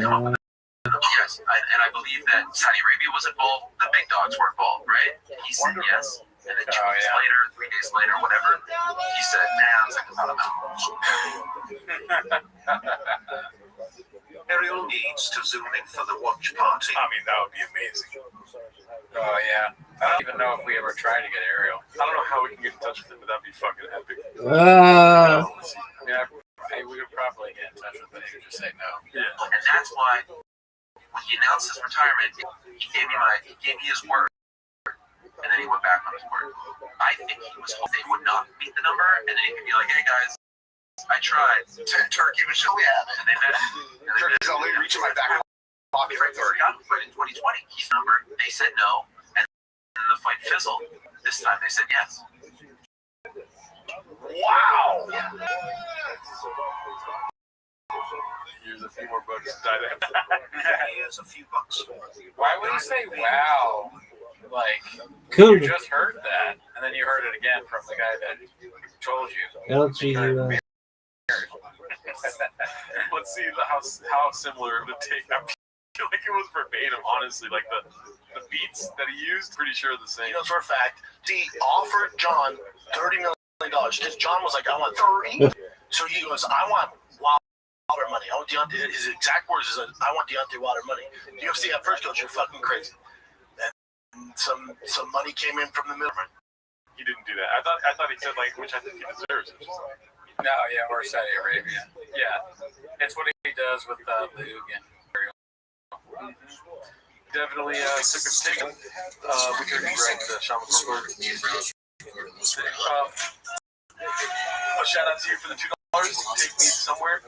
Yes, and I believe that Saudi Arabia was involved. The big dogs were involved, right? He said yes. And then 2 weeks later, 3 days later, whatever, he said, nah, I was like, I don't know. Ariel needs to zoom in for the watch party. I mean, that would be amazing. Oh yeah. I don't even know if we ever tried to get Ariel. I don't know how we can get in touch with him, but that'd be fucking epic. I mean, we would probably get in touch with him, but he would just say no. Yeah. And that's why when he announced his retirement, he gave me his word, and then he went back on his word. I think he was hoping they would not meet the number, and then he could be like, hey guys, I tried. Turkey was so yeah. And they met him. Turkey's only reaching my back pocket for 30. But in 2020, he's numbered. They said no, and then the fight fizzled. This time they said yes. Wow. Yeah. Here's a few more bucks. Die there. Here's a few bucks. Why would you say wow? Like, Cool. you just heard that, and then you heard it again from the guy that told you. LG. Let's see how similar it would take. I feel like it was verbatim, honestly. Like the beats that he used, pretty sure the same. He knows for a fact. He offered John $30 million because John was like, I want 30. So he goes, I want Wilder money. I want Deontay. His exact words is, I want Deontay Wilder money. UFC at first goes, you're fucking crazy. And some money came in from the middle. He didn't do that. I thought he said like, which I think he deserves. No, yeah, or Saudi Arabia. Yeah, it's what he does with Luke and Ariel. Definitely took a stick. We could write the Shaman Corp. A shout out to you for the $2. Take me somewhere.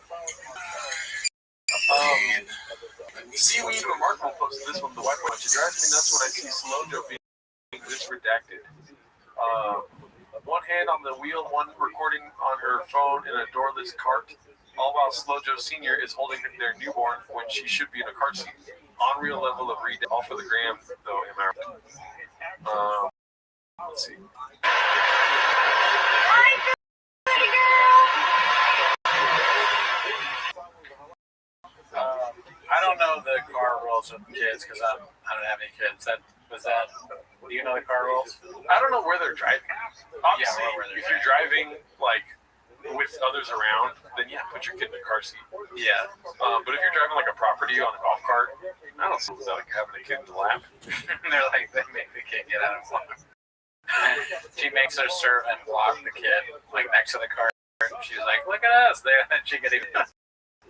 Seaweed Remarkable posted this one. The white bunch. It drives me nuts when I see Slow Joe being this redacted. one hand on the wheel, one recording on her phone in a doorless cart. All while Slow Joe Sr. is holding their newborn when she should be in a car seat. Unreal level of read. All for the gram, though, am I right? Let's see. I don't know the car rules of kids because I don't have any kids. Do you know the car rules? I don't know where they're driving. Obviously, Yeah, where they're if you're driving like with others around, then yeah, put your kid in the car seat. Yeah. But if you're driving like a property on a golf cart, I don't see that like having a kid in the lap. They're like, they make the kid get out of the lap. She makes her servant walk the kid like next to the car. She's like, look at us. She could even.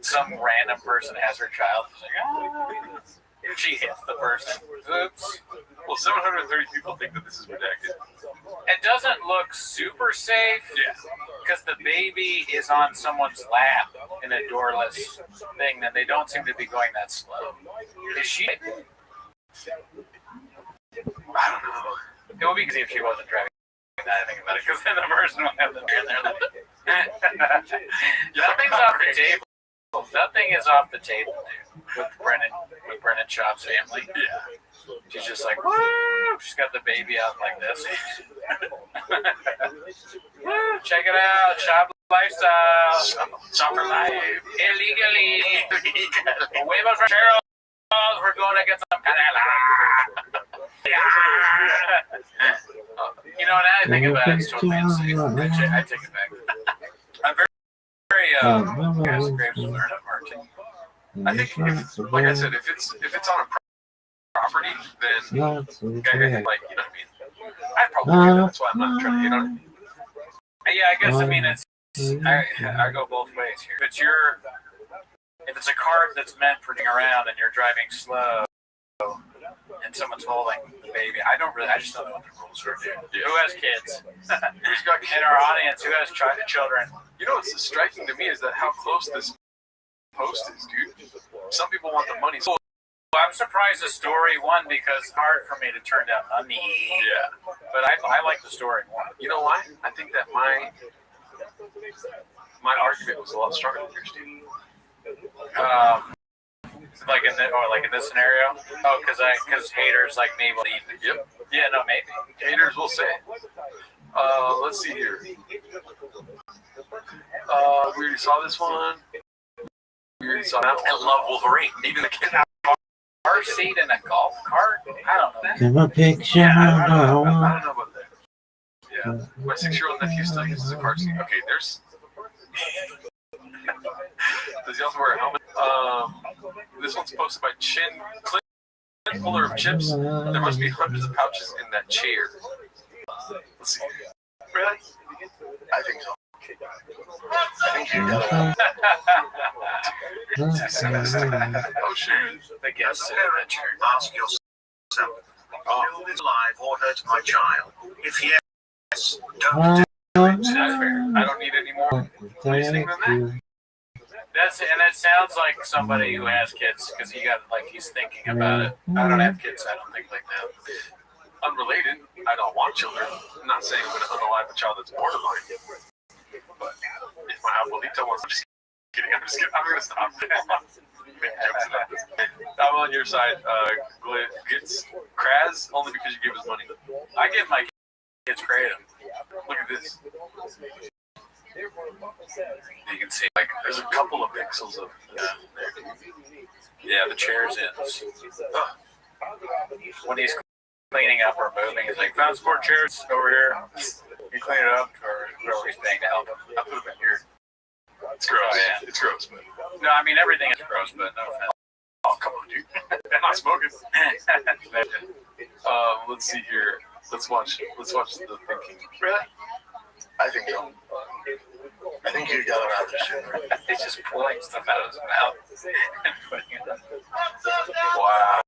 Some random person has her child. She's like, ah. She hits the person. Oops. Well, 730 people think that this is redacted. It doesn't look super safe. Yeah. Because the baby is on someone's lap in a doorless thing, that they don't seem to be going that slow. Is she? I don't know. It would be easy if she wasn't driving. I think about it, because then the person would have them in there. That thing's off the table. That thing is off the table, dude. With Brennan Chop's family. Yeah. She's just like, woo! She's got the baby out like this. Woo! Check it out, Chop lifestyle. Shop for life. Illegally. Wave us for Cheryl. We're going to get some canela. You know what I think about it? It's totally insane. I take it back. I'm very grapes learn at marketing. I think, like I said, if it's on a property, then like, you know what I mean? I'd probably do that. That's why I'm not trying to hit on it. Yeah, I guess, I mean, I go both ways here. If it's a cart that's meant for getting around and you're driving slow and someone's holding the baby, I just don't know what the rules are, dude. Yeah. Who has kids? Who's got kids? In our audience, who has children? You know what's striking to me is that how close this post is, dude. Some people want the money. So I'm surprised the story won because it's hard for me to turn down money. Yeah. But I like the story more. You know why? I think that my argument was a lot stronger than yours, dude. Like in this scenario? Oh, because haters like me will eat it. Yep. Yeah, no, maybe. Haters will say. Let's see here. We already saw this one. We already saw that one. I love Wolverine. Even the kid. Car seat in a golf cart? I don't know. Give a picture. I don't know about that. Yeah. My 6-year-old nephew still uses a car seat. Okay, there's. Does he also wear a helmet? This one's posted by Clint Puller of Chips. There must be hundreds of pouches in that chair. Let's see. Really? I think so. I think you got Oh, shit. The guest As a parent, ask yourself, will this live or hurt my child? If yes, don't do it. That's fair. I don't need any more reasoning than that. And it sounds like somebody who has kids because he's thinking about it. I don't have kids, so I don't think like that. Unrelated, I don't want children. I'm not saying I'm going to unalive a child that's born of mine. But if my abuelita wants, I'm just kidding. I'm going to stop. I'm on your side. Gets Kraz only because you gave us money. I give my kids credit. Look at this. You can see there's a couple of pixels of Yeah, the chair's in. When he's cleaning up or moving, he's like, found some more chairs over here. You clean it up, or whoever he's paying to help him. I'll put them in here. It's gross. Oh, yeah. It's gross, but no, I mean everything is gross, but no offense. Oh, come on, dude. I'm not smoking. Let's see here. Let's watch the thinking. Really? I think so. I think you got it out there. He's just pulling stuff out of his mouth and putting it up. Wow.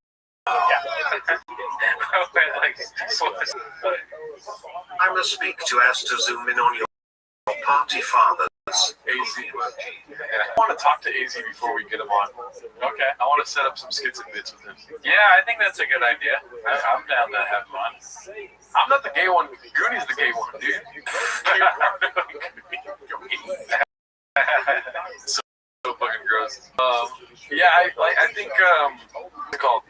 I must speak to As to zoom in on your party fathers. AZ. I want to talk to AZ before we get him on. Okay. I want to set up some skits and bits with him. Yeah, I think that's a good idea. I'm down to have fun. I'm not the gay one. Goonie's the gay one, dude. so fucking gross. Yeah, I think what's it called?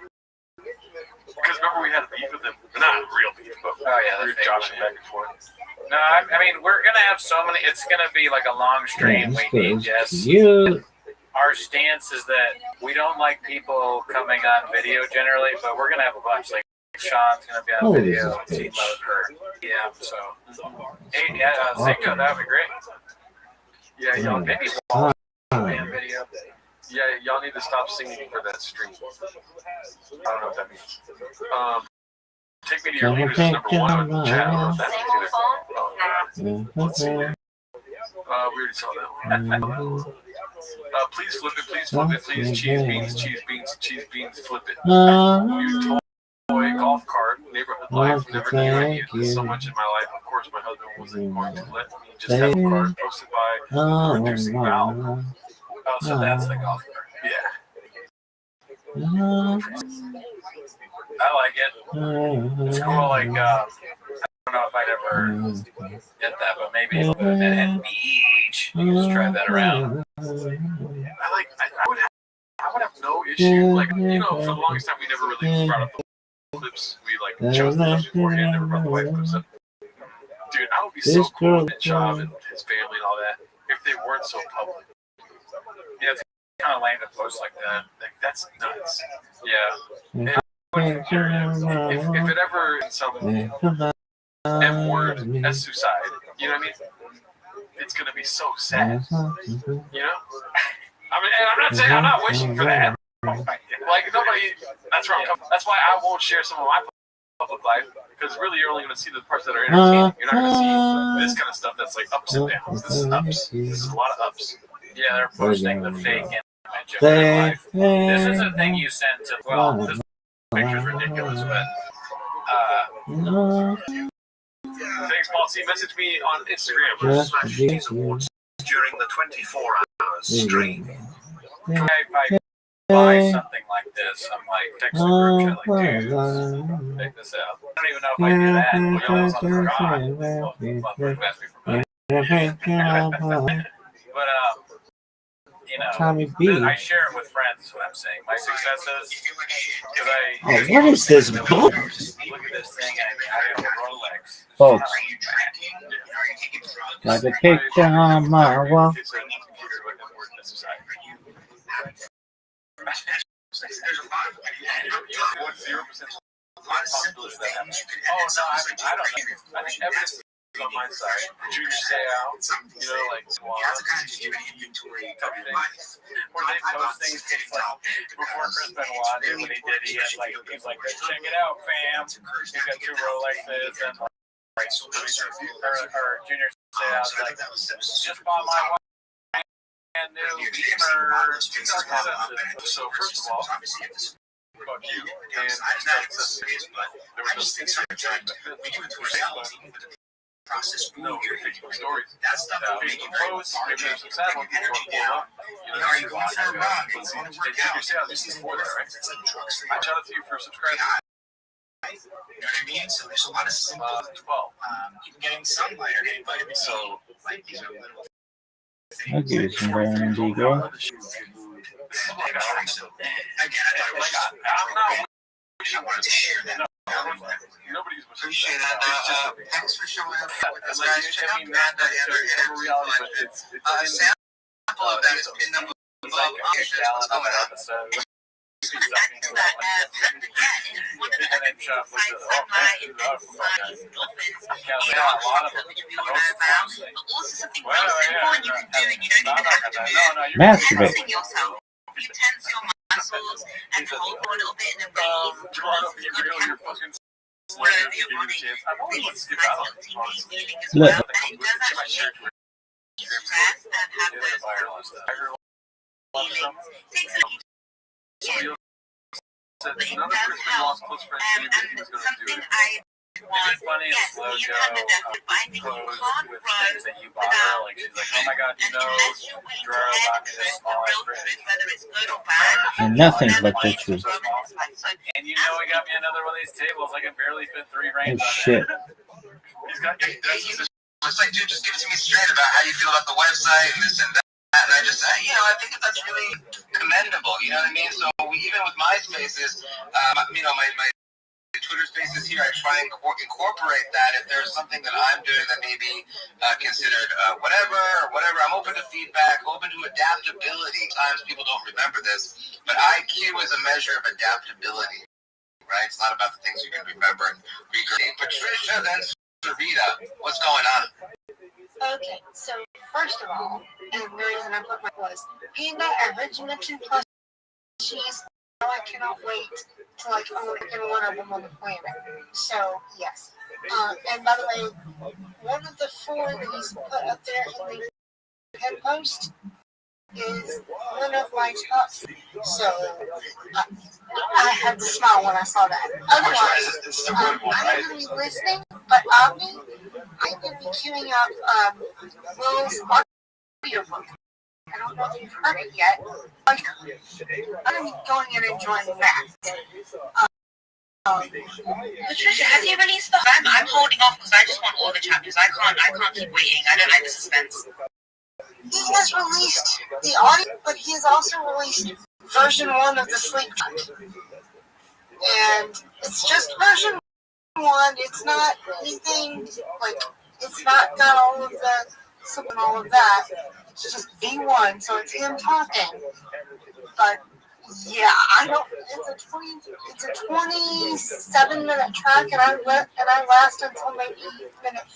Because remember we had a beef with him. Not real beef, but we were joshing back and forth. No, I mean we're gonna have so many. It's gonna be like a long stream. We need just. Our stance is that we don't like people coming on video generally, but we're gonna have a bunch. Like Sean's gonna be on video. Yeah, so. Hey, Zingo, that would be great. Yeah, y'all maybe on video. Yeah, y'all need to stop singing for that stream. I don't know what that means. Take me to your leaders is number one on chat. I don't know what that means either. Let's see here. We already saw that one. Please flip it, please flip it, please. Cheese beans, cheese beans, cheese beans, flip it. You toy golf cart, neighborhood life, never knew I needed this so much in my life. Of course, my husband wasn't going to let me just have a cart posted by producing Val. Oh, so that's the golf cart. Yeah. I like it. It's cool. Like, I don't know if I'd ever get that, but maybe a little bit at beach. You just try that around. I would have no issue. Like, you know, for the longest time, we never really brought up the clips. We like chose the clips beforehand, never brought the wife clips up. Dude, I would be so cool with Job and his family and all that if they weren't so public. Yeah, it's kind of lame to post like that. Like, that's nuts. Yeah. If it ever in some M word S suicide, you know what I mean? It's gonna be so sad. You know? I mean, and I'm not saying I'm not wishing for that. Like nobody. That's where I'm coming. That's why I won't share some of my public life because really you're only gonna see the parts that are entertaining. You're not gonna see this kind of stuff that's like ups and downs. This is ups. This is a lot of ups. Yeah, they're posting the fake image of their life. This is a thing you sent to. Well, this picture's ridiculous, but. Thanks, Paul. See, message me on Instagram. During the 24 hours stream. If I buy something like this, I'm like, text the group chat, like, dude, check this out. I don't even know if I do that. We almost forgot. But, you know, I share it with friends, is what I'm saying. My successes, because what is this book? Look at this thing, I have a Rolex. Folks, got a picture on my wall. I think evidence is on my side. Junior say out, you know, like squad. Where they post things like before Chris Benoit did what he did, he's like, check it out, fam. He's got 2 Rolexes and like, or Junior say out, like, just bought my wife and new Beamer. So first of all, fuck you, and there was no process. No, Facebook stories. That's stuff that Facebook posts. Maybe there's some sad ones. Energy down. You know, you want to run. Let's see. Your sales is before that, right? I shout out to you for subscribing. You know what I mean? So there's a lot of simple 12. Even getting sunlight or getting vitamin C. Like these are little things. I'll give you some vitamin D, girl. Again, I wanted to share that. Nobody's appreciate that. Thanks for showing up with us, guys. Check out Amanda and her energy. A sample of that is pinned up above. Masturbate. You tense your muscles and hold for a little bit in a release. Wherever your body releases nice little tingly feeling as well. And it does actually make you stress and have those feelings. Takes a little but it does help. And something I It's funny, Yes, slow me and Joe Hannah definitely finding you posed can't with run things that you bought her. without Like, she's like, oh my god, you know, unless you're willing to Drew bought me add this the small real fridge. truth, whether it's good or bad. And You'll nothing never but be the able to truth. grow in this life. So And you know, he got me another one of these tables. I can barely fit 3 Oh reins on shit. it. He's got you. It's like, dude, just give it to me straight about how you feel about the website and this and that. And I just, I think that that's really commendable. You know what I mean? So even with my spaces, my Twitter spaces here, I try and incorporate that. If there's something that I'm doing that may be considered whatever, I'm open to feedback, open to adaptability. Sometimes people don't remember this, but IQ is a measure of adaptability, right? It's not about the things you can remember and regurgitate. Patricia, then Sarita, what's going on? Okay, so first of all, and the reason I put my was Panda original 2 plus cheese. Now I cannot wait till I can look at one of them on the planet. So yes. And by the way, one of the 4 that he's put up there in the head post is one of my top. So I had to smile when I saw that. Otherwise, I'm going to be listening, but I'm going to be queuing up Will's audiobook. I don't know if you've heard it yet. I'm going to be going and enjoying that. Patricia, has he released the? I'm holding off because I just want all the chapters. I can't keep waiting. I don't like the suspense. He has released the audio, but he has also released version 1 of the sleep track. And it's just version 1. It's not anything like, it's not got all of the and all of that. It's just V1, so it's him talking. But yeah, it's a 27-minute track, and I last until maybe minute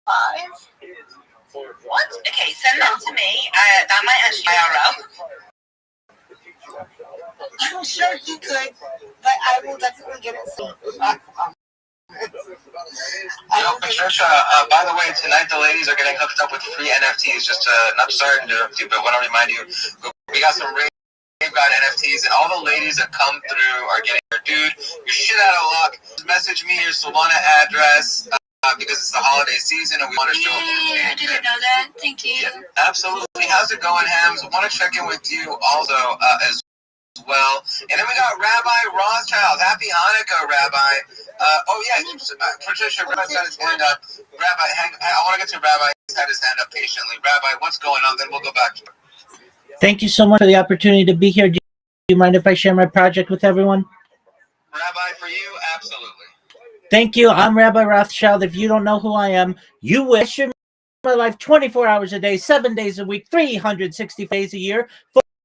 5. What? Okay, send that to me. That might actually IRL. I'm sure you could, but I will definitely get it soon. Patricia, by the way, tonight the ladies are getting hooked up with free NFTs. Just not sorry to interrupt you, but want to remind you, we got some Rave God NFTs, and all the ladies that come through are getting your dude. You're shit out of luck. Message me your Solana address because it's the holiday season and we want to show up. I didn't know that. Thank you. Yeah, absolutely. How's it going, Hams? I want to check in with you also as well. And then we got Rabbi Rothschild. Happy Hanukkah, Rabbi. Patricia, Rabbi's had his hand up. Rabbi, I want to get to Rabbi. He's had his hand up patiently. Rabbi, what's going on? Then we'll go back to it. Thank you so much for the opportunity to be here. Do you mind if I share my project with everyone? Rabbi, for you, absolutely. Thank you. I'm Rabbi Rothschild. If you don't know who I am, you wish my life 24 hours a day, 7 days a week, 360 days a year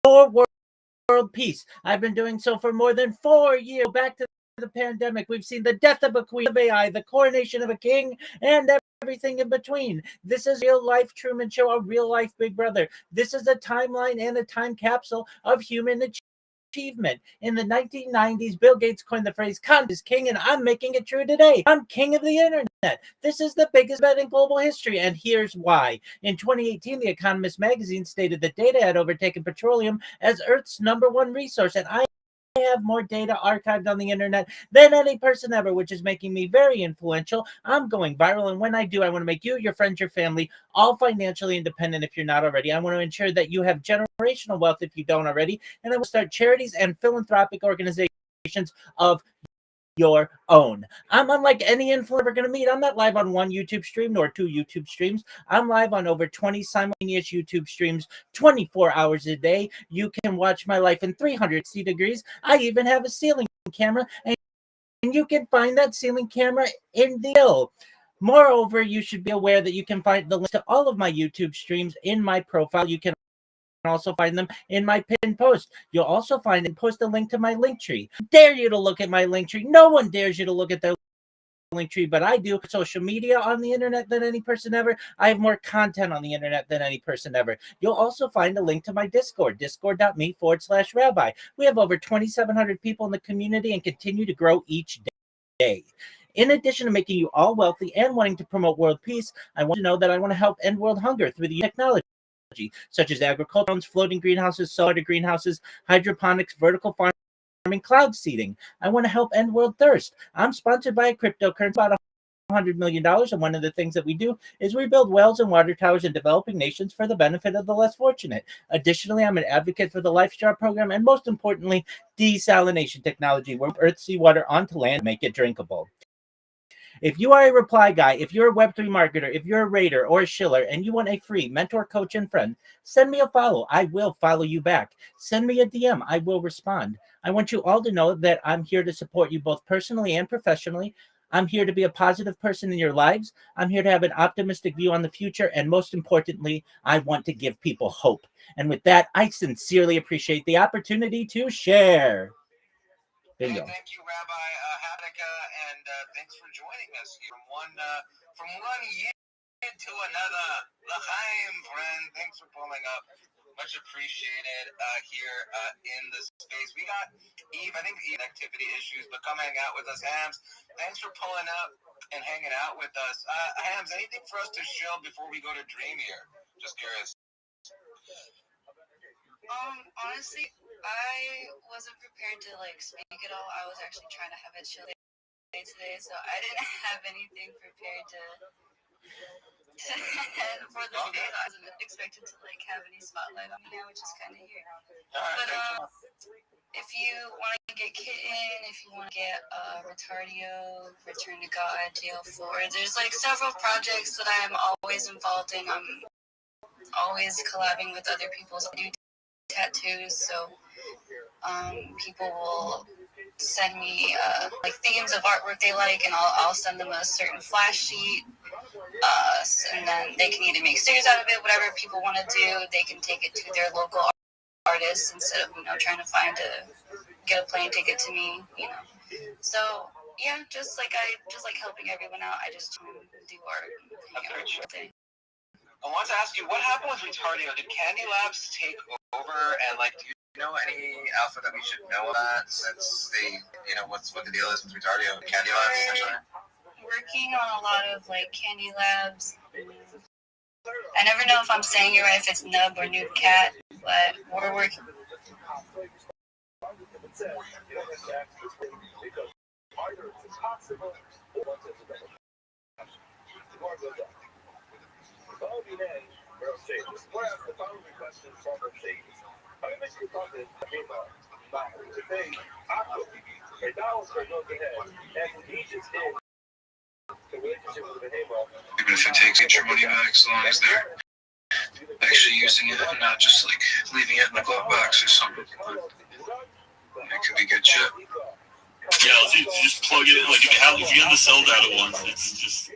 for world peace. I've been doing so for more than 4 years. Back to the pandemic, we've seen the death of a queen of AI, the coronation of a king, and everything in between. This is a real life Truman Show, a real life Big Brother. This is a timeline and a time capsule of human achievement. In the 1990s, Bill Gates coined the phrase "content is king," and I'm making it true today. I'm king of the internet. This is the biggest bet in global history, and here's why. In 2018, The Economist magazine stated that data had overtaken petroleum as Earth's #1 resource, and I have more data archived on the internet than any person ever, which is making me very influential. I'm going viral, and when I do, I want to make you, your friends, your family, all financially independent if you're not already. I want to ensure that you have generational wealth if you don't already, and I will start charities and philanthropic organizations of your own. I'm unlike any influencer we're going to meet. I'm not live on one YouTube stream nor 2 YouTube streams. I'm live on over 20 simultaneous YouTube streams 24 hours a day. You can watch my life in 360 degrees. I even have a ceiling camera, and you can find that ceiling camera in the bill. Moreover, you should be aware that you can find the link to all of my YouTube streams in my profile. You can also find them in my pinned post. You'll also find and post a link to my link tree. Dare you to look at my link tree. No one dares you to look at their link tree, but I do. Social media on the internet than any person ever. I have more content on the internet than any person ever. You'll also find a link to my Discord, discord.me/rabbi. We have over 2,700 people in the community and continue to grow each day. In addition to making you all wealthy and wanting to promote world peace, I want you to know that I want to help end world hunger through the technology such as agriculture, floating greenhouses, solar greenhouses, hydroponics, vertical farming, cloud seeding. I want to help end world thirst. I'm sponsored by a cryptocurrency about $100 million, and one of the things that we do is we build wells and water towers in developing nations for the benefit of the less fortunate. Additionally, I'm an advocate for the LifeStar program, and most importantly, desalination technology, where earth seawater onto land to make it drinkable. If you are a reply guy, if you're a Web3 marketer, if you're a raider or a shiller, and you want a free mentor, coach, and friend, send me a follow. I will follow you back. Send me a DM. I will respond. I want you all to know that I'm here to support you both personally and professionally. I'm here to be a positive person in your lives. I'm here to have an optimistic view on the future. And most importantly, I want to give people hope. And with that, I sincerely appreciate the opportunity to share. Bingo. Thank you, Rabbi Hanukkah, and thanks for joining us here from one year to another. L'chaim, friend. Thanks for pulling up. Much appreciated here in the space. We got Eve. I think Eve activity issues, but come hang out with us, Hams. Thanks for pulling up and hanging out with us. Hams, anything for us to show before we go to Dream here? Just curious. Honestly, I wasn't prepared to speak at all. I was actually trying to have a chill day today, so I didn't have anything prepared to for the day. I wasn't expected to have any spotlight on me now, which is kind of weird. But if you want to get Kitten, if you want to get Retardio, Return to God, JL4, there's several projects that I'm always involved in. I'm always collabing with other people. So I do tattoos, so people will send me themes of artwork they like, and I'll send them a certain flash sheet, and then they can either make stickers out of it, whatever people want to do. They can take it to their local artists instead of trying to get a plane ticket to me, So yeah, I just like helping everyone out. I just do art and thing. I want to ask you, what happened with Retardio? Did Candy Labs take over, and do you know any alpha that we should know about, since they, what the deal is with Retardio and Candy Labs, essentially? Working on a lot of Candy Labs. I never know if I'm saying it right, if it's Nub or Noob Cat, but we're working. Even if it takes get your money back, as long as they're actually using it and not just leaving it in a glove box or something. It could be good shit. Yeah, you just plug it in. If you get the cell data once, it's just.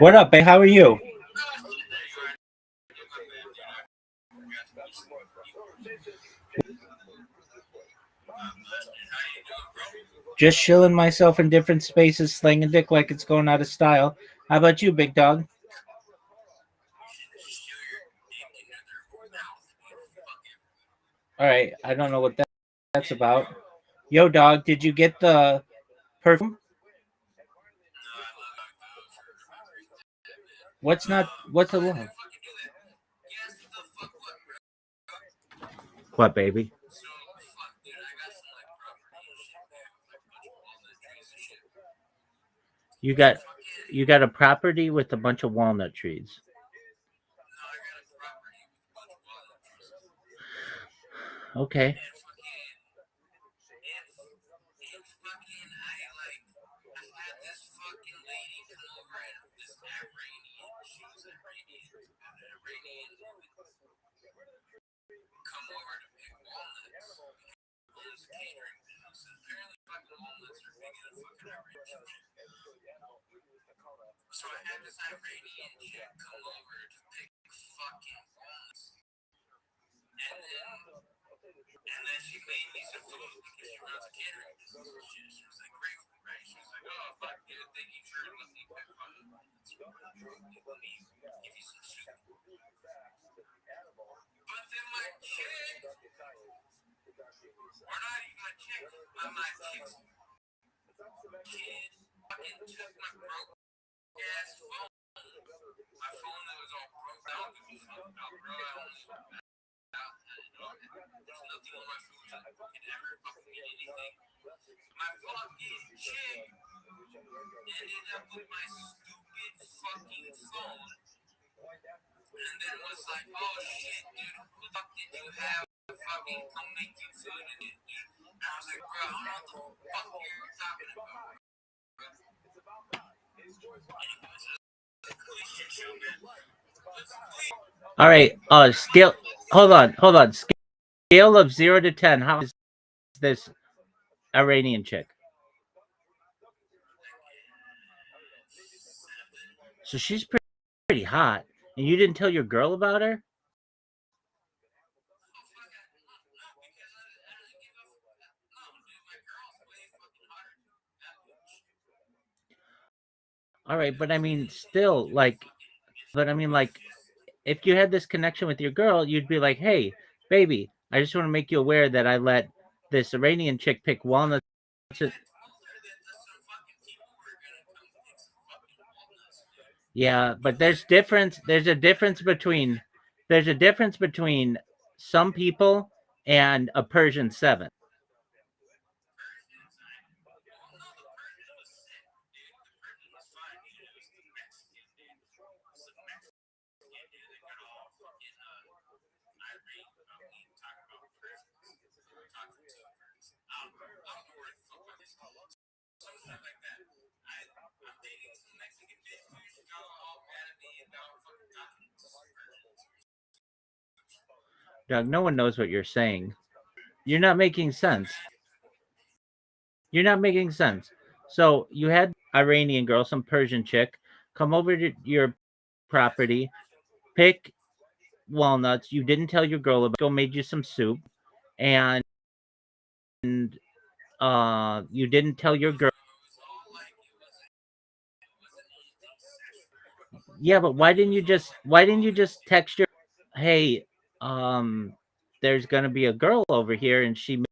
What up, babe? How are you? Just chilling myself in different spaces, slinging dick like it's going out of style. How about you, big dog? All right, I don't know what that's about. Yo, dog, did you get the perfume? What's the one? What, baby? You got a property with a bunch of walnut trees. Okay. So I had this Iranian chick come over to pick fucking walnuts. And then she made me some food because she runs a catering business and shit. She was like grateful, right? She was like, oh, fuck, dude, thank you for letting me pick walnuts. Let me give you some soup. But then my chick, or not even my chick, my chick's kid fucking took my broke ass phone. My phone that was all broke down to me fucking out, bro. I only there's nothing on my phone that could ever fucking mean anything. My fucking chick ended up with my stupid fucking phone. And then was like, oh shit, dude, who the fuck did you have fucking come make you food in it, dude? And I was like, bro, I don't know what the fuck you're talking about. All right. Scale. Hold on. Scale of 0 to 10. How is this Iranian chick? So she's pretty hot, and you didn't tell your girl about her? All right, but I mean, still, like, if you had this connection with your girl, you'd be like, hey, baby, I just want to make you aware that I let this Iranian chick pick walnuts. Yeah, but there's a difference between some people and a Persian 7. Doug, no one knows what you're saying. You're not making sense. So you had Iranian girl, some Persian chick, come over to your property, pick walnuts. You didn't tell your girl about it, go made you some soup, and you didn't tell your girl. Yeah, but why didn't you just text your, hey, there's gonna be a girl over here and she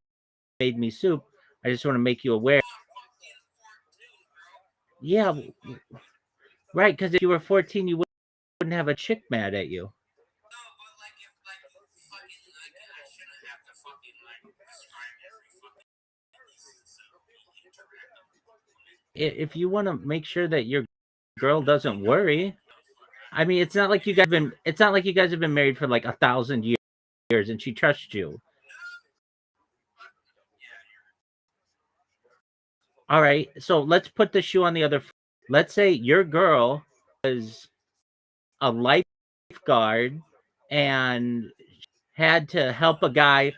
made me soup. I just want to make you aware. Yeah, right, because if you were 14, you wouldn't have a chick mad at you. If you want to make sure that your girl doesn't worry, I mean, it's not like you guys have been married for like 1,000 years and she trusts you. All right, so let's put the shoe on the other foot. Let's say your girl is a lifeguard and had to help a guy.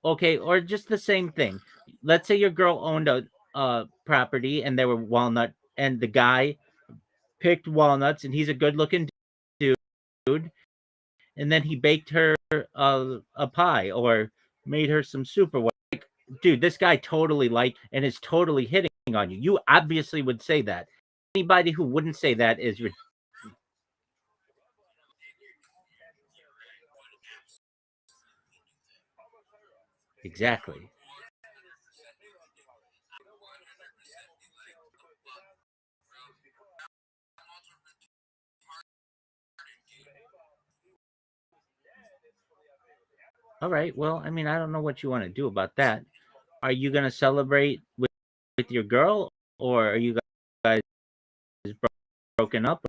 Okay, or just the same thing. Let's say your girl owned a property and there were walnut, and the guy picked walnuts, and he's a good-looking dude, and then he baked her a pie or made her some soup or what. Like, dude, this guy totally and is totally hitting on you. You obviously would say that. Anybody who wouldn't say that is exactly. All right. Well, I mean, I don't know what you want to do about that. Are you going to celebrate with your girl, or are you guys broken up,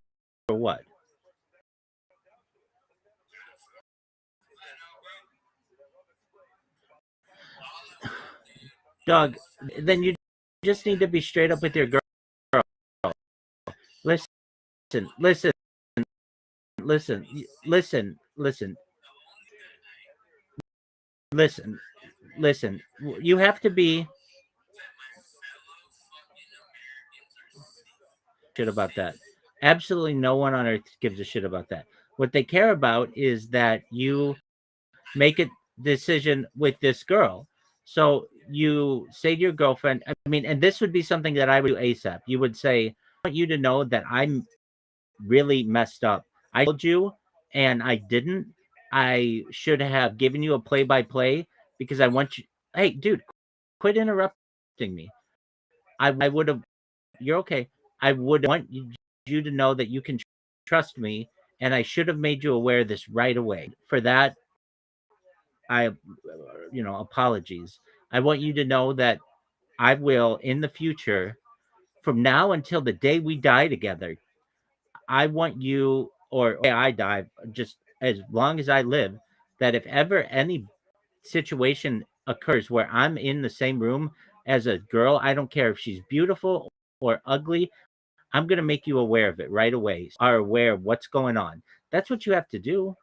or what? Dog, then you just need to be straight up with your girl. Listen, listen, listen, listen, listen, listen, listen. You have to be shit about that. Absolutely no one on earth gives a shit about that. What they care about is that you make a decision with this girl. So you say to your girlfriend, I mean, and this would be something that I would do ASAP. You would say, I want you to know that I'm really messed up. I told you and I didn't. I should have given you a play by play because I want you. Hey, dude, quit interrupting me. I would have, you're okay. I would want you to know that you can trust me and I should have made you aware of this right away. For that, I, apologies. I want you to know that I will in the future, from now until the day we die together, I want you, or I die, just as long as I live, that if ever any situation occurs where I'm in the same room as a girl, I don't care if she's beautiful or ugly, I'm going to make you aware of it right away. So are aware of what's going on. That's what you have to do.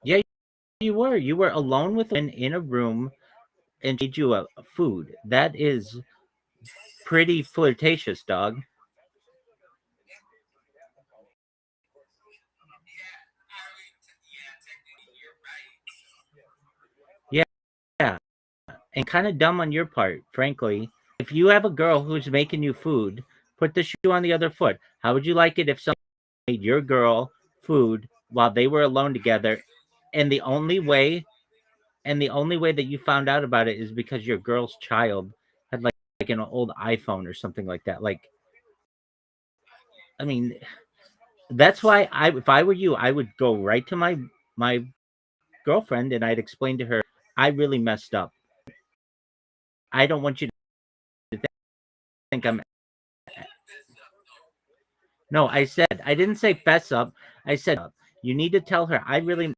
Yeah, you were. You were alone with women in a room and she made you a food. That is pretty flirtatious, dog. Yeah, yeah. And kind of dumb on your part, frankly. If you have a girl who's making you food, put the shoe on the other foot. How would you like it if someone made your girl food while they were alone together? And the only way that you found out about it is because your girl's child had like an old iPhone or something like that. Like, I mean, that's why if I were you, I would go right to my girlfriend and I'd explain to her, I really messed up. I don't want you to think I'm. No, I didn't say fess up. I said you need to tell her I really,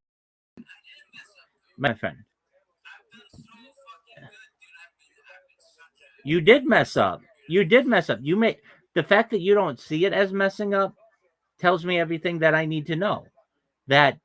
my friend. You did mess up. You did mess up. You made the fact that you don't see it as messing up tells me everything that I need to know. That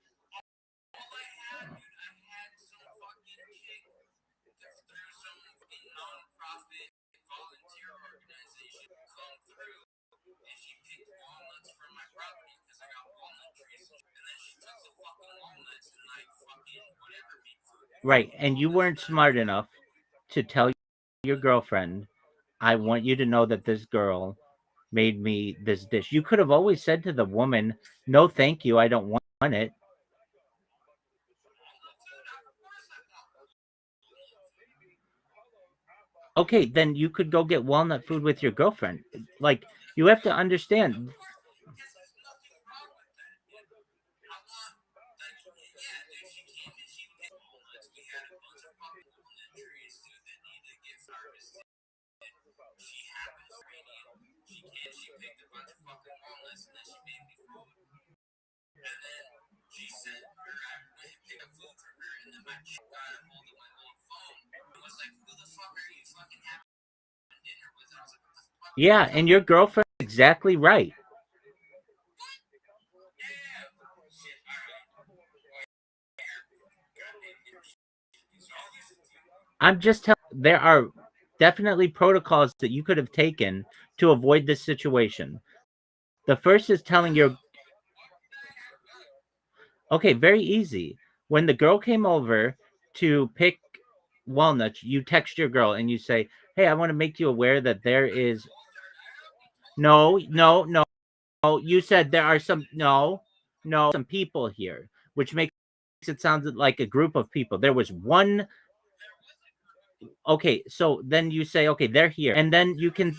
right, and you weren't smart enough to tell your girlfriend, I want you to know that this girl made me this dish. You could have always said to the woman, no, thank you. I don't want it. Okay, then you could go get walnut food with your girlfriend. Like, you have to understand. Yeah, and your girlfriend's exactly right. I'm just telling there are definitely protocols that you could have taken to avoid this situation. The first is telling your okay, very easy. When the girl came over to pick walnuts, you text your girl and you say, "Hey, I want to make you aware that there is no, no, no. You said there are some some people here, which makes it sound like a group of people. There was one. Okay, so then you say, okay, they're here, and then you can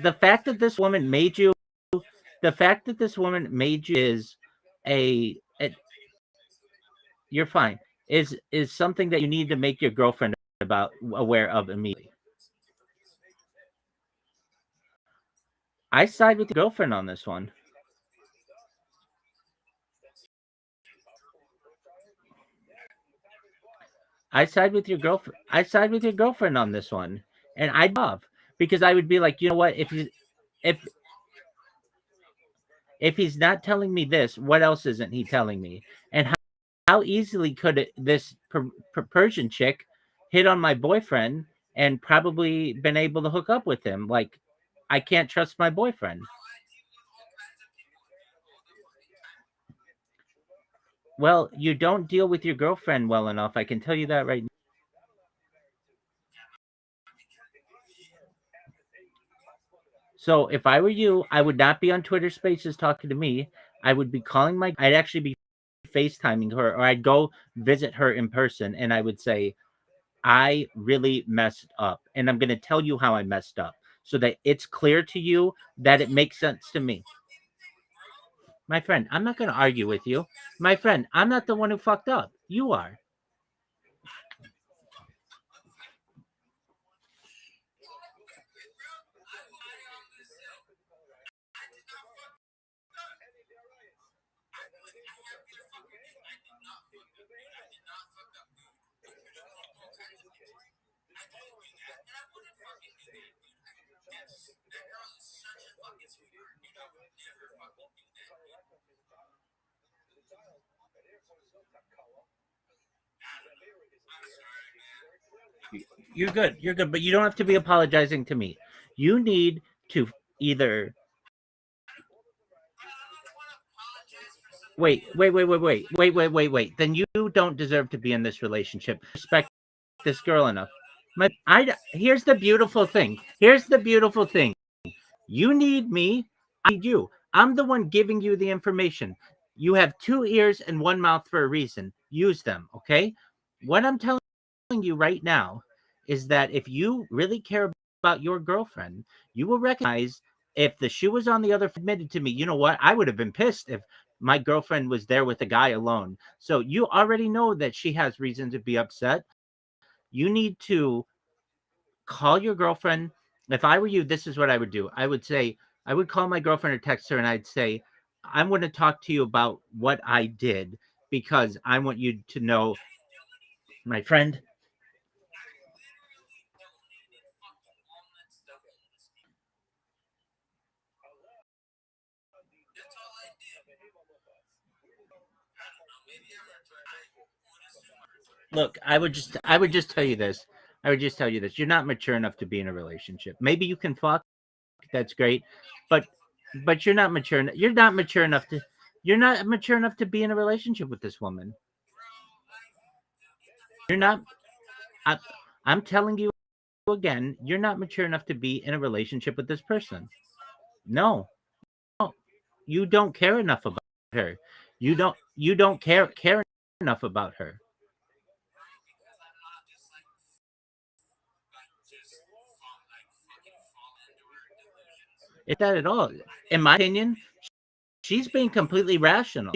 the fact that this woman made you is you're fine is something that you need to make your girlfriend aware of immediately. I side with your girlfriend on this one. I side with your girlfriend on this one, and I'd love because I would be like, you know what? If he's not telling me this, what else isn't he telling me? And how easily could this Persian chick hit on my boyfriend and probably been able to hook up with him? Like, I can't trust my boyfriend. Well, you don't deal with your girlfriend well enough. I can tell you that right now. So if I were you, I would not be on Twitter Spaces talking to me. I would be calling I'd actually be FaceTiming her, or I'd go visit her in person, and I would say, I really messed up, and I'm going to tell you how I messed up so that it's clear to you that it makes sense to me. My friend, I'm not going to argue with you. My friend, I'm not the one who fucked up. You are. You're good. You're good, but you don't have to be apologizing to me. You need to either wait. Then you don't deserve to be in this relationship. Respect this girl enough. Here's the beautiful thing. You need me. I need you. I'm the one giving you the information. You have 2 ears and 1 mouth for a reason. Use them, okay? What I'm telling you right now is that if you really care about your girlfriend, you will recognize if the shoe was on the other foot. Admitted to me, you know what? I would have been pissed if my girlfriend was there with a guy alone. So you already know that she has reason to be upset. You need to call your girlfriend. If I were you, this is what I would do. I would call my girlfriend or text her, and I'd say, I'm going to talk to you about what I did because I want you to know, my friend. Look, I would just tell you this. You're not mature enough to be in a relationship. Maybe you can fuck. That's great, but you're not mature. You're not mature enough to. You're not mature enough to be in a relationship with this woman. You're not. I'm telling you again. You're not mature enough to be in a relationship with this person. No, you don't care enough about her. You don't care enough about her. It's that at all. In my opinion, she's being completely rational.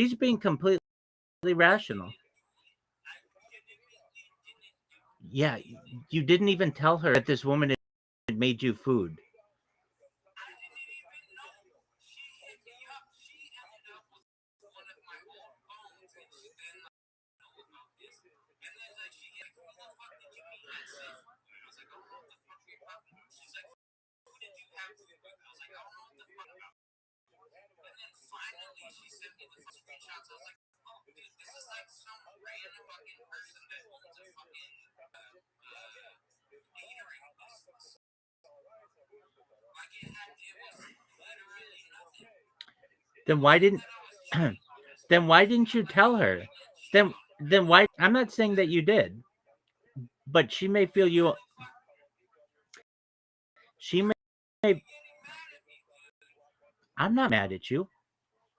Yeah, you didn't even tell her that this woman had made you food. Then why didn't you tell her? Then why? I'm not saying that you did, but she may feel you. She may. I'm not mad at you.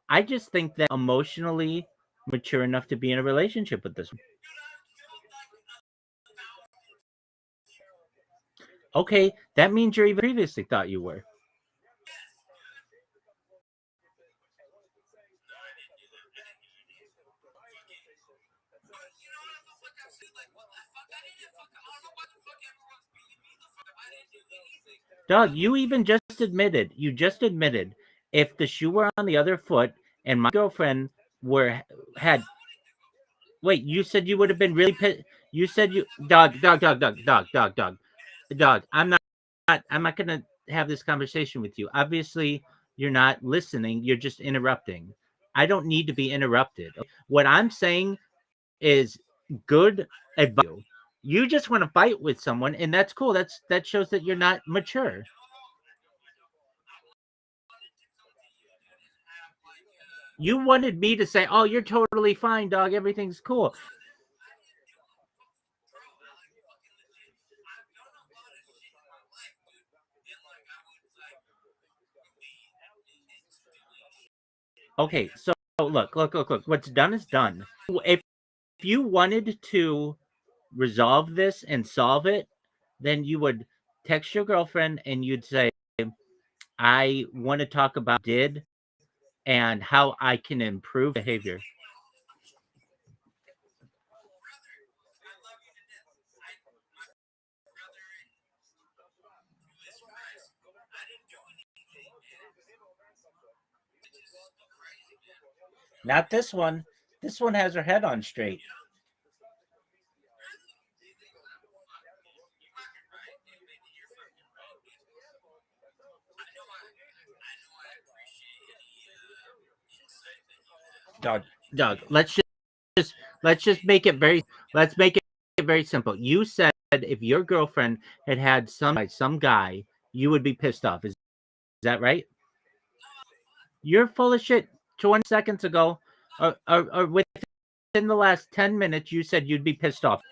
I just think that emotionally mature enough to be in a relationship with this. Okay, that means you're even previously thought you were. Dog, you even just admitted, if the shoe were on the other foot and my girlfriend had wait, you said you would have been really pissed. You said you dog. I'm not gonna have this conversation with you. Obviously, you're not listening. You're just interrupting. I don't need to be interrupted. What I'm saying is good advice. You just want to fight with someone, and that's cool. That shows that you're not mature. You wanted me to say, "Oh, you're totally fine, dog. Everything's cool." Okay, so look. What's done is done. If you wanted to resolve this and solve it, then you would text your girlfriend and you'd say, "I want to talk about did and how I can improve behavior." Not this one. This one has her head on straight. Dog. Let's just make it very let's make it very simple. You said if your girlfriend had some guy, you would be pissed off. Is that right? You're full of shit. 20 seconds ago, or within the last 10 minutes, you said you'd be pissed off.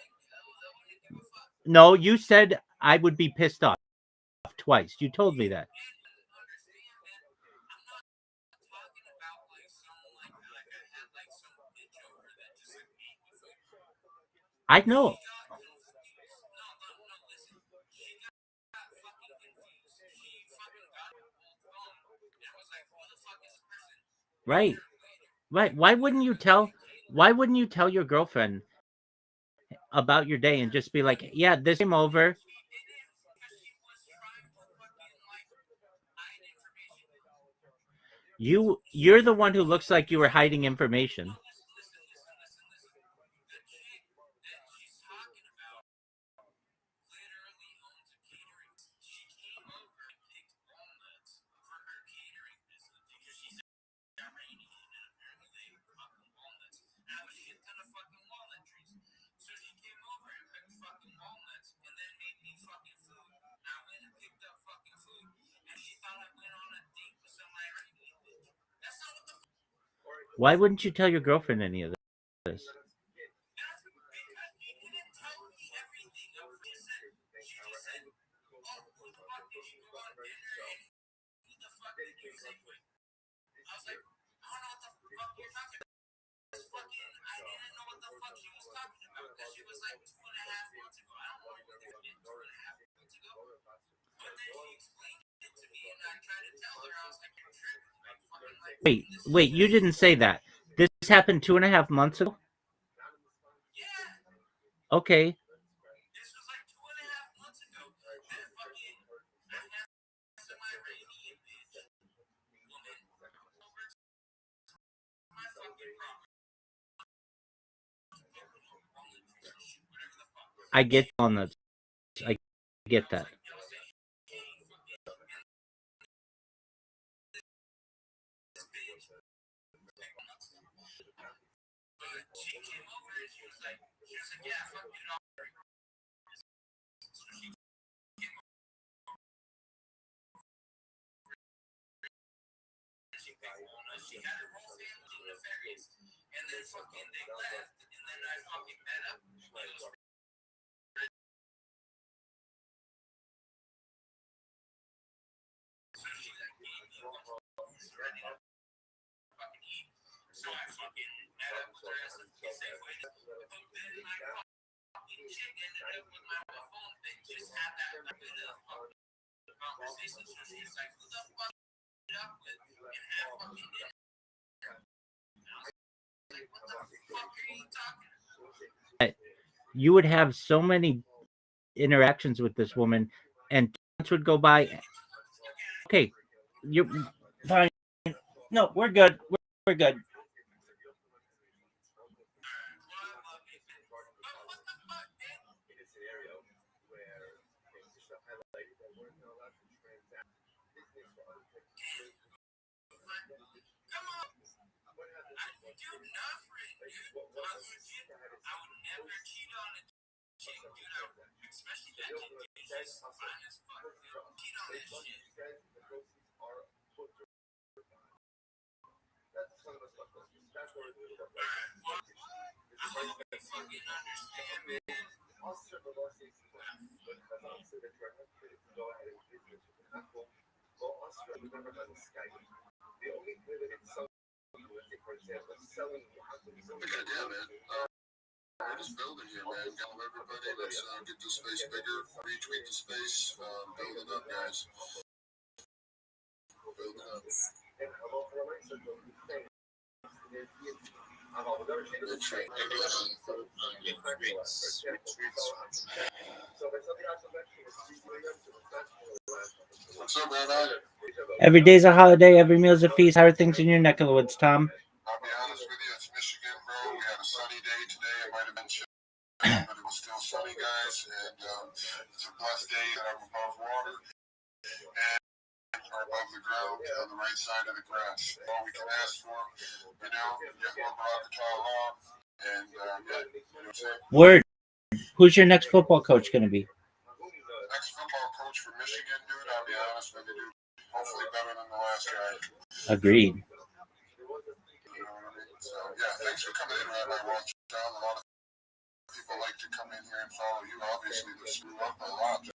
No, you said I would be pissed off twice. You told me that. I know. Right. Right. Why wouldn't you tell your girlfriend about your day and just be like, "Yeah, this came over." You're the one who looks like you were hiding information. Why wouldn't you tell your girlfriend any of this? Wait, you didn't say that. This happened 2.5 months ago? Okay. I get on that. I get that. you would have so many interactions with this woman, and months would go by. Okay, you're fine. No, we're good. We're good. Yeah, man. We're just building here, man. Gather everybody. Let's get the space bigger. Retweet the space. Build it up, guys. Build it up. What's up, man? Every day's a holiday. Every meal's a feast. How are things in your neck of the woods, Tom? I'll be honest with you, it's Michigan, bro. We had a sunny day today. It might have been chilly, but it was still sunny, guys. And it's a blessed day that I'm above water and are above the ground on the right side of the grass. All we can ask for, you know, get more Barakatah along. And yeah, you know what I'm saying? Word. Who's your next football coach going to be? Next football coach for Michigan, dude, I'll be honest with you, dude. Hopefully better than the last guy. Agreed. So, yeah, thanks for coming in, Rabbi Rothschild. A lot of people like to come in here and follow you. Obviously, they screw up a lot. So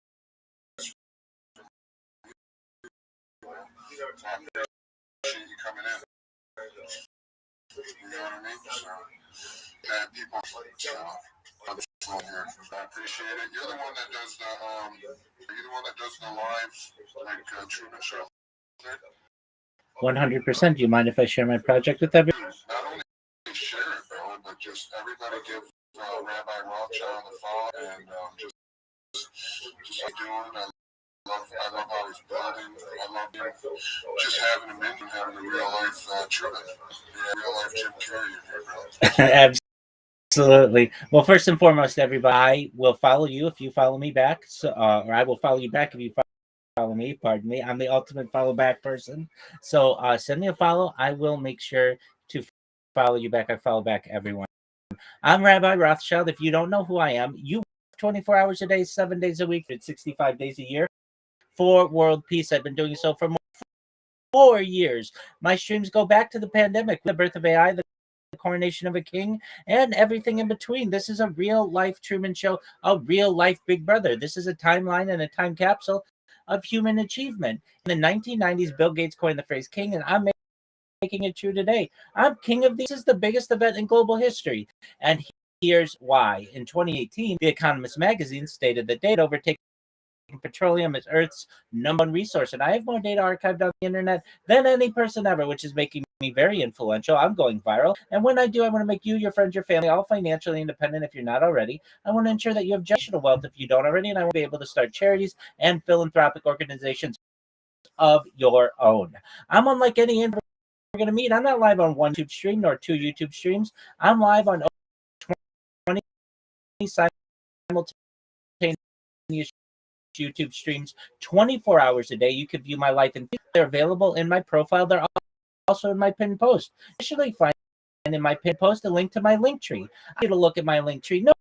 I appreciate you coming in. You know what I mean? So, yeah, people, so, here. I appreciate it. You're the one that does the live, like, Truman Show. 100%. Do you mind if I share my project with everyone? Not only share it, bro, but just everybody give Rabbi Rothschild a follow and just like doing. I love how he's building. I love him just having him in and having a real life Truman, real life Jim Carrey here, bro. Absolutely. Well, first and foremost, everybody, I will follow you if you follow me back. So, or I will follow you back if you follow me. Pardon me. I'm the ultimate follow back person. So send me a follow. I will make sure to follow you back. I follow back everyone. I'm Rabbi Rothschild. If you don't know who I am, you 24 hours a day, 7 days a week, 65 days a year for world peace. I've been doing so for 4 years. My streams go back to the pandemic, the birth of AI, the coronation of a king, and everything in between. This is a real life Truman Show, a real life Big Brother. This is a timeline and a time capsule of human achievement. In the 1990s, Bill Gates coined the phrase king, and I'm making it true today. I'm king of these. This is the biggest event in global history. And here's why. In 2018, The Economist magazine stated that data overtaking petroleum is Earth's #1 resource, and I have more data archived on the internet than any person ever, which is making me very influential. I'm going viral, and when I do, I want to make you, your friends, your family, all financially independent if you're not already. I want to ensure that you have generational wealth if you don't already, and I will be able to start charities and philanthropic organizations of your own. I'm unlike any we're going to meet. I'm not live on one YouTube stream nor 2 YouTube streams. I'm live on 20 simultaneous YouTube streams 24 hours a day. You can view my life, and they're available in my profile. They're also in my pinned post. Initially, find in my pinned post a link to my link tree. I need to look at my link tree. No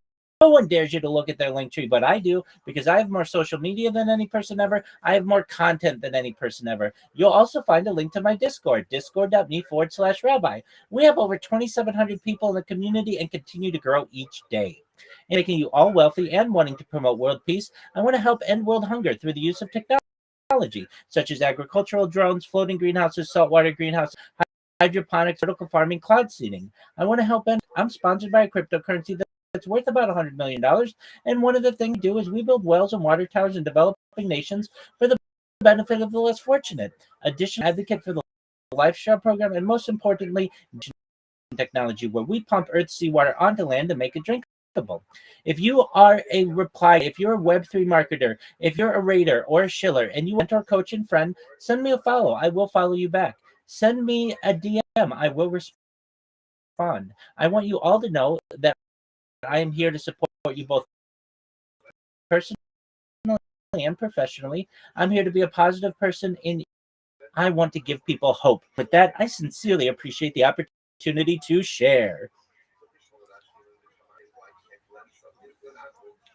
one dares you to look at their link tree, but I do, because I have more social media than any person ever. I have more content than any person ever. You'll also find a link to my Discord, discord.me/rabbi. We have over 2,700 people in the community and continue to grow each day. In making you all wealthy and wanting to promote world peace, I want to help end world hunger through the use of technology, such as agricultural drones, floating greenhouses, saltwater greenhouses, hydroponics, vertical farming, cloud seeding. I want to help end. I'm sponsored by a cryptocurrency that's worth about $100 million. And one of the things we do is we build wells and water towers in developing nations for the benefit of the less fortunate. Additionally, advocate for the Lifestyle program, and most importantly, technology where we pump Earth's seawater onto land to make it drinkable. If you are a reply, if you're a Web3 marketer, if you're a raider or a shiller, and you want mentor, coach, and friend, send me a follow. I will follow you back. Send me a DM. I will respond. I want you all to know that I am here to support you both personally and professionally. I'm here to be a positive person in I want to give people hope. With that, I sincerely appreciate the opportunity to share.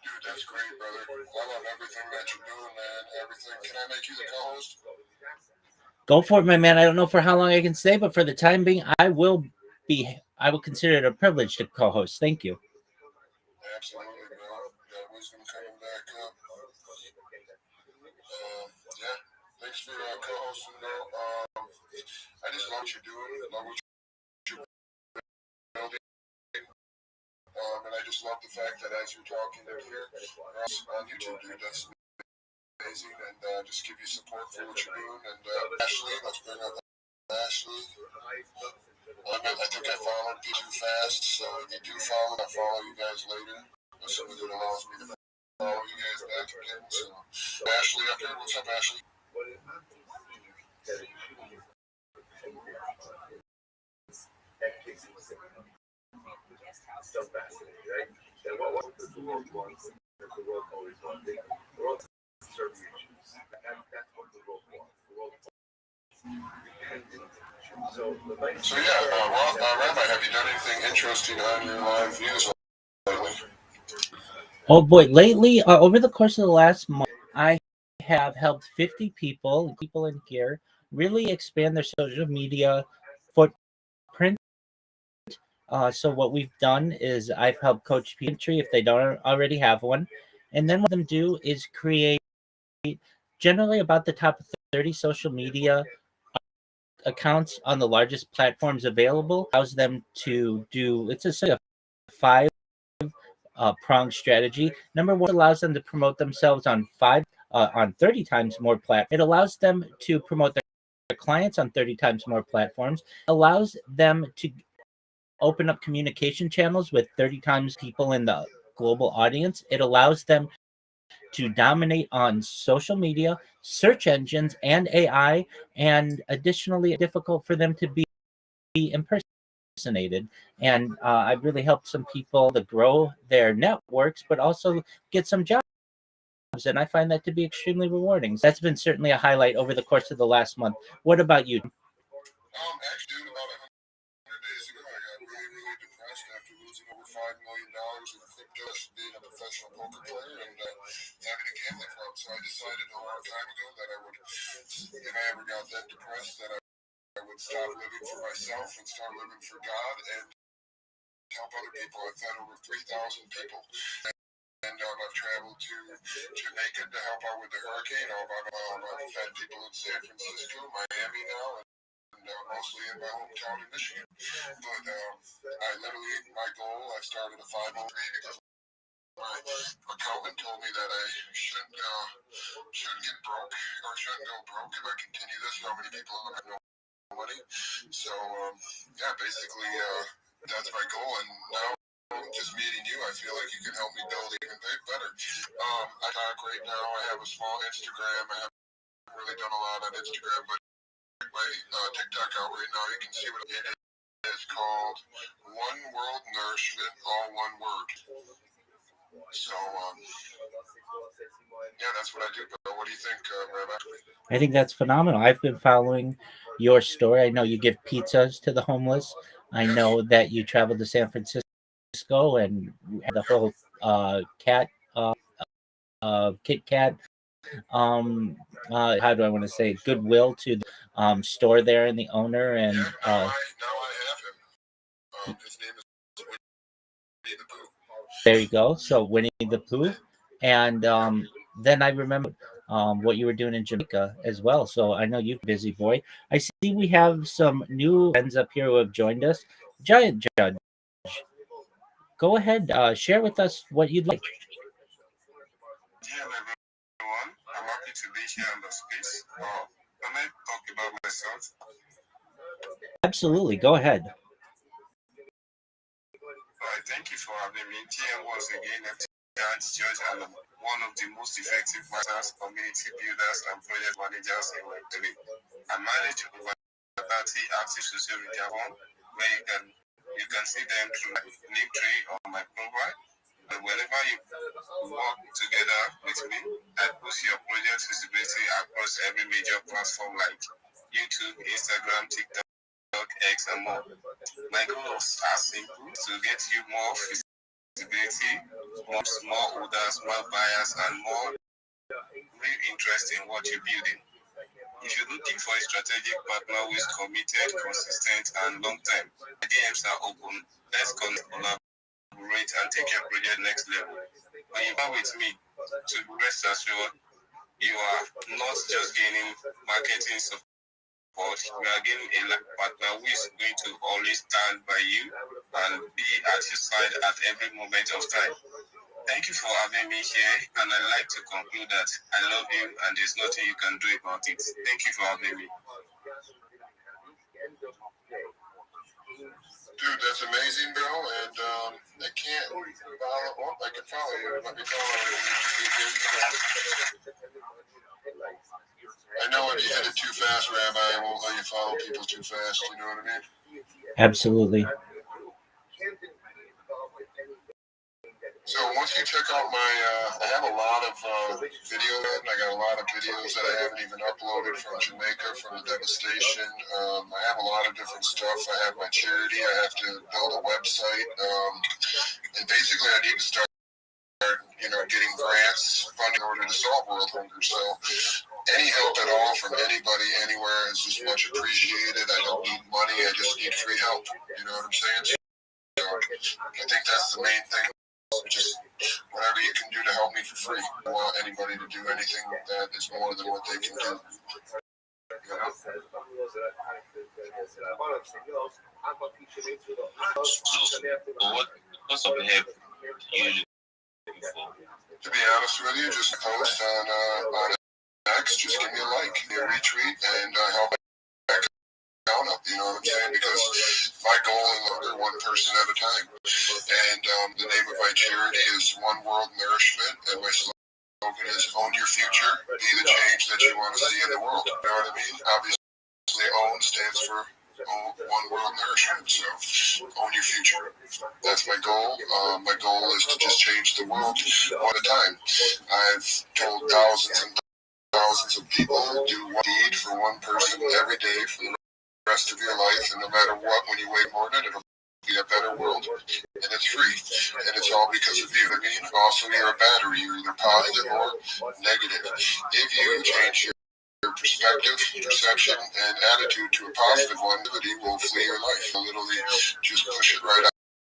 Dude, that's great, brother. I love everything that you're doing, man. Everything. Can I make you the co-host? Go for it, my man. I don't know for how long I can stay, but for the time being, I will consider it a privilege to co-host. Thank you. Absolutely, bro. Got wisdom coming back up. Yeah. Thanks for co-hosting, bro. I just love what you're doing. Love what you're building. And I just love the fact that as you're talking in here on YouTube, dude, that's amazing. And just give you support for what you're doing. And Ashley, let's bring up Ashley. I think I followed you too fast, so if you do follow, I'll follow you guys later. As soon as it allows me to follow you guys back again. So, Ashley up here. What's up, Ashley? So yeah, Rabbi, have you done anything interesting on your live views lately? Oh boy, lately, over the course of the last month, I have helped 50 people in here really expand their social media footprint. So what we've done is I've helped coach people if they don't already have one, and then what them do is create generally about the top 30 social media accounts on the largest platforms available. Allows them to do it's a 5 pronged strategy. Number one, allows them to promote themselves on 30 times more platforms. It allows them to promote their clients on 30 times more platforms. Allows them to open up communication channels with 30 times people in the global audience. It allows them to dominate on social media, search engines, and AI, and additionally, difficult for them to be impersonated. And I've really helped some people to grow their networks, but also get some jobs. And I find that to be extremely rewarding. So that's been certainly a highlight over the course of the last month. What about you? Actually, dude, about 100 days ago, I got really depressed after losing over $5 million in crypto, being a professional poker player and having a gambling problem. So I decided a long time ago that I would, if I ever got that depressed, that I would stop living for myself and start living for God and help other people. I've fed over 3,000 people. And I've traveled to Jamaica to help out with the hurricane. I've fed people in San Francisco, Miami now, and mostly in my hometown in Michigan. But my goal, I started a 501c because my accountant told me that I shouldn't get broke or shouldn't go broke if I continue this. How many people have no money? So yeah, basically that's my goal. And now just meeting you, I feel like you can help me build even better. I talk right now. I have a small Instagram. I haven't really done a lot on Instagram, but my TikTok out right now. You can see what it is. It's called One World Nourishment, all one word. So yeah, that's what I do. But what do you think, Rabbi? I think that's phenomenal. I've been following your story. I know you give pizzas to the homeless. I know that you traveled to San Francisco and the whole cat Kit Kat how do I want to say goodwill to the store there and the owner and now I have him. His name is Winnie the Pooh. There you go. So Winnie the Pooh, and then I remember what you were doing in Jamaica as well. So I know you're a busy boy. I see we have some new friends up here who have joined us. Giant Judge, go ahead, share with us what you'd like. Hello everyone, I'm happy to be here on the space. Can I talk about myself? Absolutely, go ahead. Thank you for having me. TM once again, Dance Judge, and one of the most effective masters, community builders, and project managers in Web3. I manage over 30 active social media accounts where you can see them through my link tree or my profile. But whenever you work together with me, I push your project visibility across every major platform like YouTube, Instagram, TikTok, X, and more. My goals are simple: to get you more visibility, more small orders, more buyers, and more real interest in what you're building. If you're looking for a strategic partner who is committed, consistent, and long-term, the DMs are open. Let's collaborate and take your project next level. When you are with me, to rest assured, you are not just gaining marketing support, we are gaining a partner who is going to always stand by you and be at your side at every moment of time. Thank you for having me here, and I'd like to conclude that I love you and there's nothing you can do about it. Thank you for having me. Dude, that's amazing, bro. And I can't follow. Well, I can follow you. Let me follow you. I know if you hit it too fast, Rabbi, I won't let you follow people too fast. You know what I mean? Absolutely. So once you check out my, I have a lot of videos. I got a lot of videos that I haven't even uploaded from Jamaica, from the devastation. I have a lot of different stuff. I have my charity. I have to build a website. And basically I need to start, getting grants, funding in order to solve world hunger. So any help at all from anybody, anywhere is just much appreciated. I don't need money. I just need free help. You know what I'm saying? So I think that's the main thing. Just whatever you can do to help me for free. I don't want anybody to do anything that is more than what they can do. You know? What's up ahead? To be honest with you, just post on X, just give me a like, give me a retweet, and help back down up, you know what I'm saying? Because my goal is longer, one person at a time. And the name of my charity is One World Nourishment, and my slogan is Own Your Future, be the change that you want to see in the world. You know what I mean? Obviously, OWN stands for One World Nourishment, so own your future. That's my goal. My goal is to just change the world one at a time. I've told thousands and thousands of people, do one deed for one person every day for the rest of your life, and no matter what, when you wake morning, it'll be a better world, and it's free, and it's all because of you. I mean, also you're a battery, you're either positive or negative. If you change your perspective, perception, and attitude to a positive one, it will flee your life. You'll literally just push it right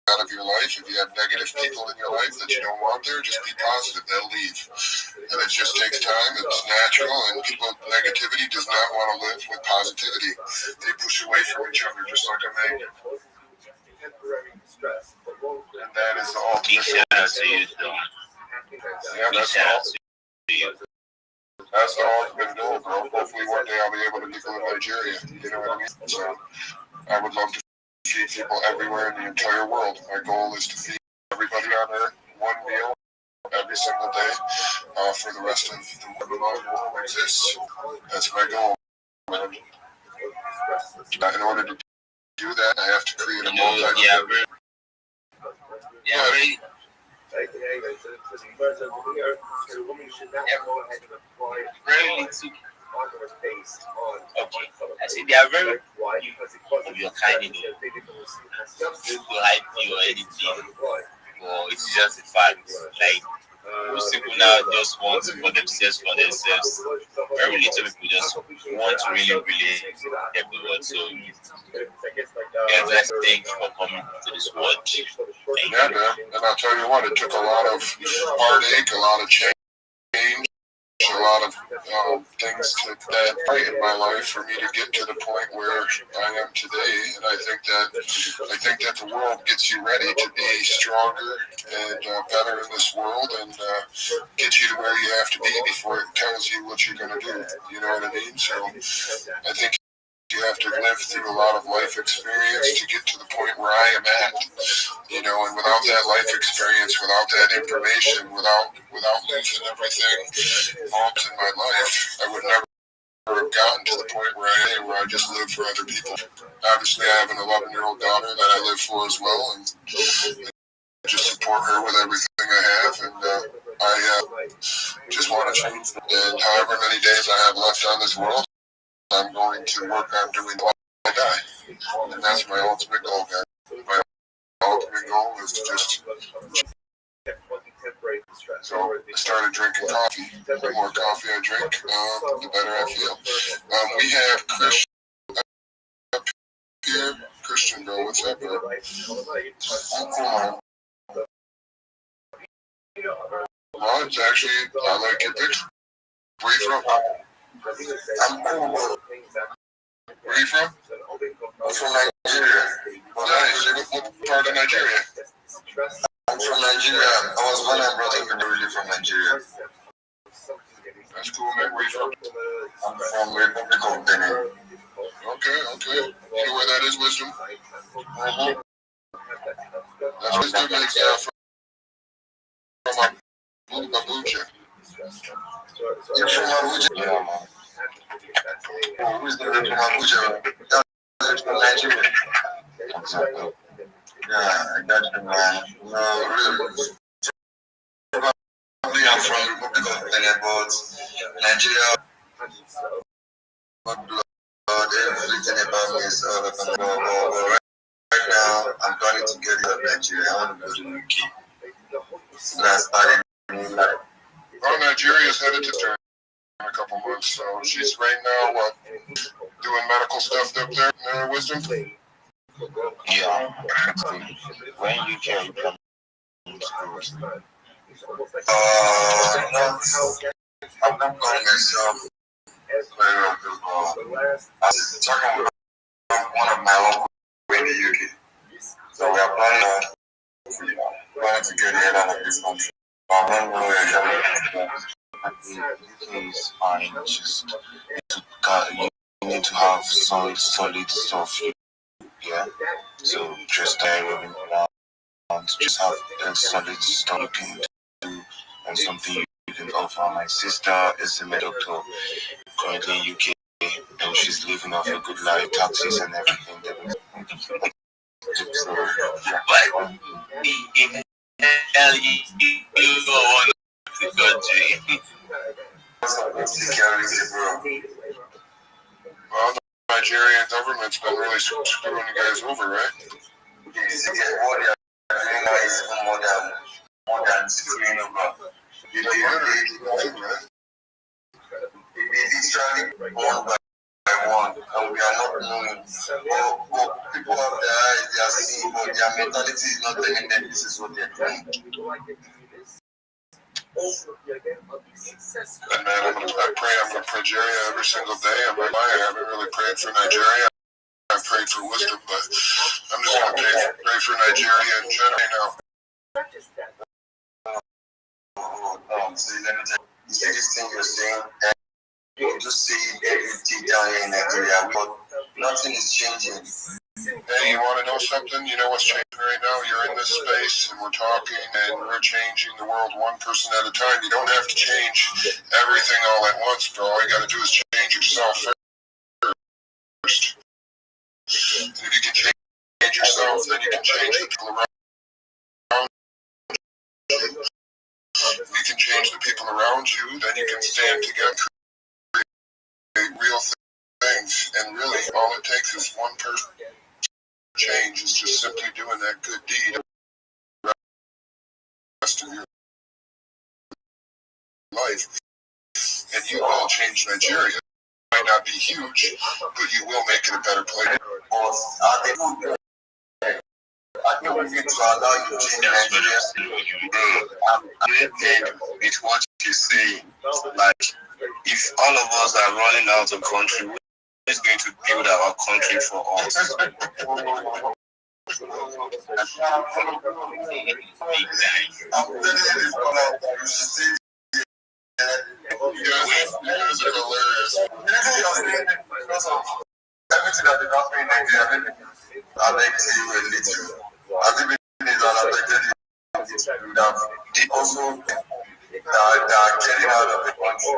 out of your life. If you have negative people in your life that you don't want there, just be positive, they'll leave. And it just takes time, it's natural, and people with negativity does not want to live with positivity. They push away from each other just like a magnet. And that is the ultimate. Shout out to you, though. Yeah, that's the ultimate goal, bro. Hopefully one day I'll be able to go to Nigeria. You know what I mean? So I would love to feed people everywhere in the entire world. My goal is to feed everybody on Earth one meal every single day for the rest of the world exists. That's my goal, man. In order to do that, I have to create a multi. I see they are very of your kind, people like you or anything, or it's just a fact. Like most people now just want for themselves. Very little people just want to really help the world. So guys, thank you for coming to this world. Yeah, man. And I'll tell you what, it took a lot of heartache, a lot of change, a lot of things that fight in my life for me to get to the point where I am today. And I think that the world gets you ready to be stronger and better in this world, and get you to where you have to be before it tells you what you're going to do. You know what I mean? So I think you have to live through a lot of life experience to get to the point where I am at. You know, and without that life experience, without that information, without losing everything involved in my life, I would never have gotten to the point where I am, where I just live for other people. Obviously, I have an 11-year-old daughter that I live for as well, and just support her with everything I have, and I just want to change. And however many days I have left on this world, I'm going to work on doing what I die, and that's my ultimate goal, guys. My ultimate goal is to just. So I started drinking coffee. The more coffee I drink, the better I feel. We have Christian up here. Christian, bro, what's up, bro? I'm cool. Well, it's actually, I like your picture. Where you from? I'm cool, bro. Where are you from? I'm from Nigeria. Nice. What part of Nigeria? I'm from Nigeria. I was born and brought up originally from Nigeria. That's cool, man. Where you from? I'm from Republic of Benin. Okay. You know where that is, Wisdom? That's Wisdom is from Abuja. You're from Abuja? Yeah, man. Oh, Wisdom is from Abuja. That's from Nigeria. Exactly. Yeah, I got you, man. No, really. I'm from Republic of Benin, but Nigeria, blood, everything about me is all about the world. But right now, I'm planning to get out of Nigeria. I want to go to UK. So I started a new life. Well, Nigeria's headed to turn in a couple months, so she's right now, doing medical stuff up there, Wisdom? Yeah. When you can, you can. I'm not calling myself very well. I was talking with one of my uncles in the UK. So we are planning to get the hell out of this country. I don't know exactly. UK is fine. Just you need to have solid stuff. Yeah. So just moving around. Just have solid stuff you can do and something you can offer. My sister is a medical doctor currently in UK, and she's living off a good life, taxes and everything. So, but in hell, you go on the country. Security, bro. Well, the Nigerian government's been really screwing you guys over, right? Yes, what they are doing now is more than screwing over. They literally one by one, and we are not knowing. But people have their eyes, they are seeing, but their mentality is not telling them this is what they're doing. And man, I'm gonna pray Nigeria every single day. I haven't really prayed for Nigeria. I've prayed for wisdom, but I'm just gonna pray for Nigeria in general now. So let me tell you, this thing you're saying, you just see everything down here in Nigeria, but nothing is changing. Hey, you want to know something? You know what's changing right now? You're in this space, and we're talking, and we're changing the world one person at a time. You don't have to change everything all at once, bro. All you got to do is change yourself first. And if you can change yourself, then you can change the people around you. If you can change the people around you, then you can stand together and create real things. And really, all it takes is one person. Change is just simply doing that good deed the rest of your life. And you will change Nigeria. It might not be huge, but you will make it a better place. I think we need to allow you to change Nigeria. I'm with what you say. Like, if all of us are running out of country, who is going to build our country for us? You guys are hilarious. Everything that is happening in Nigeria, I like to see you a little. I've been in They also are getting out of the country.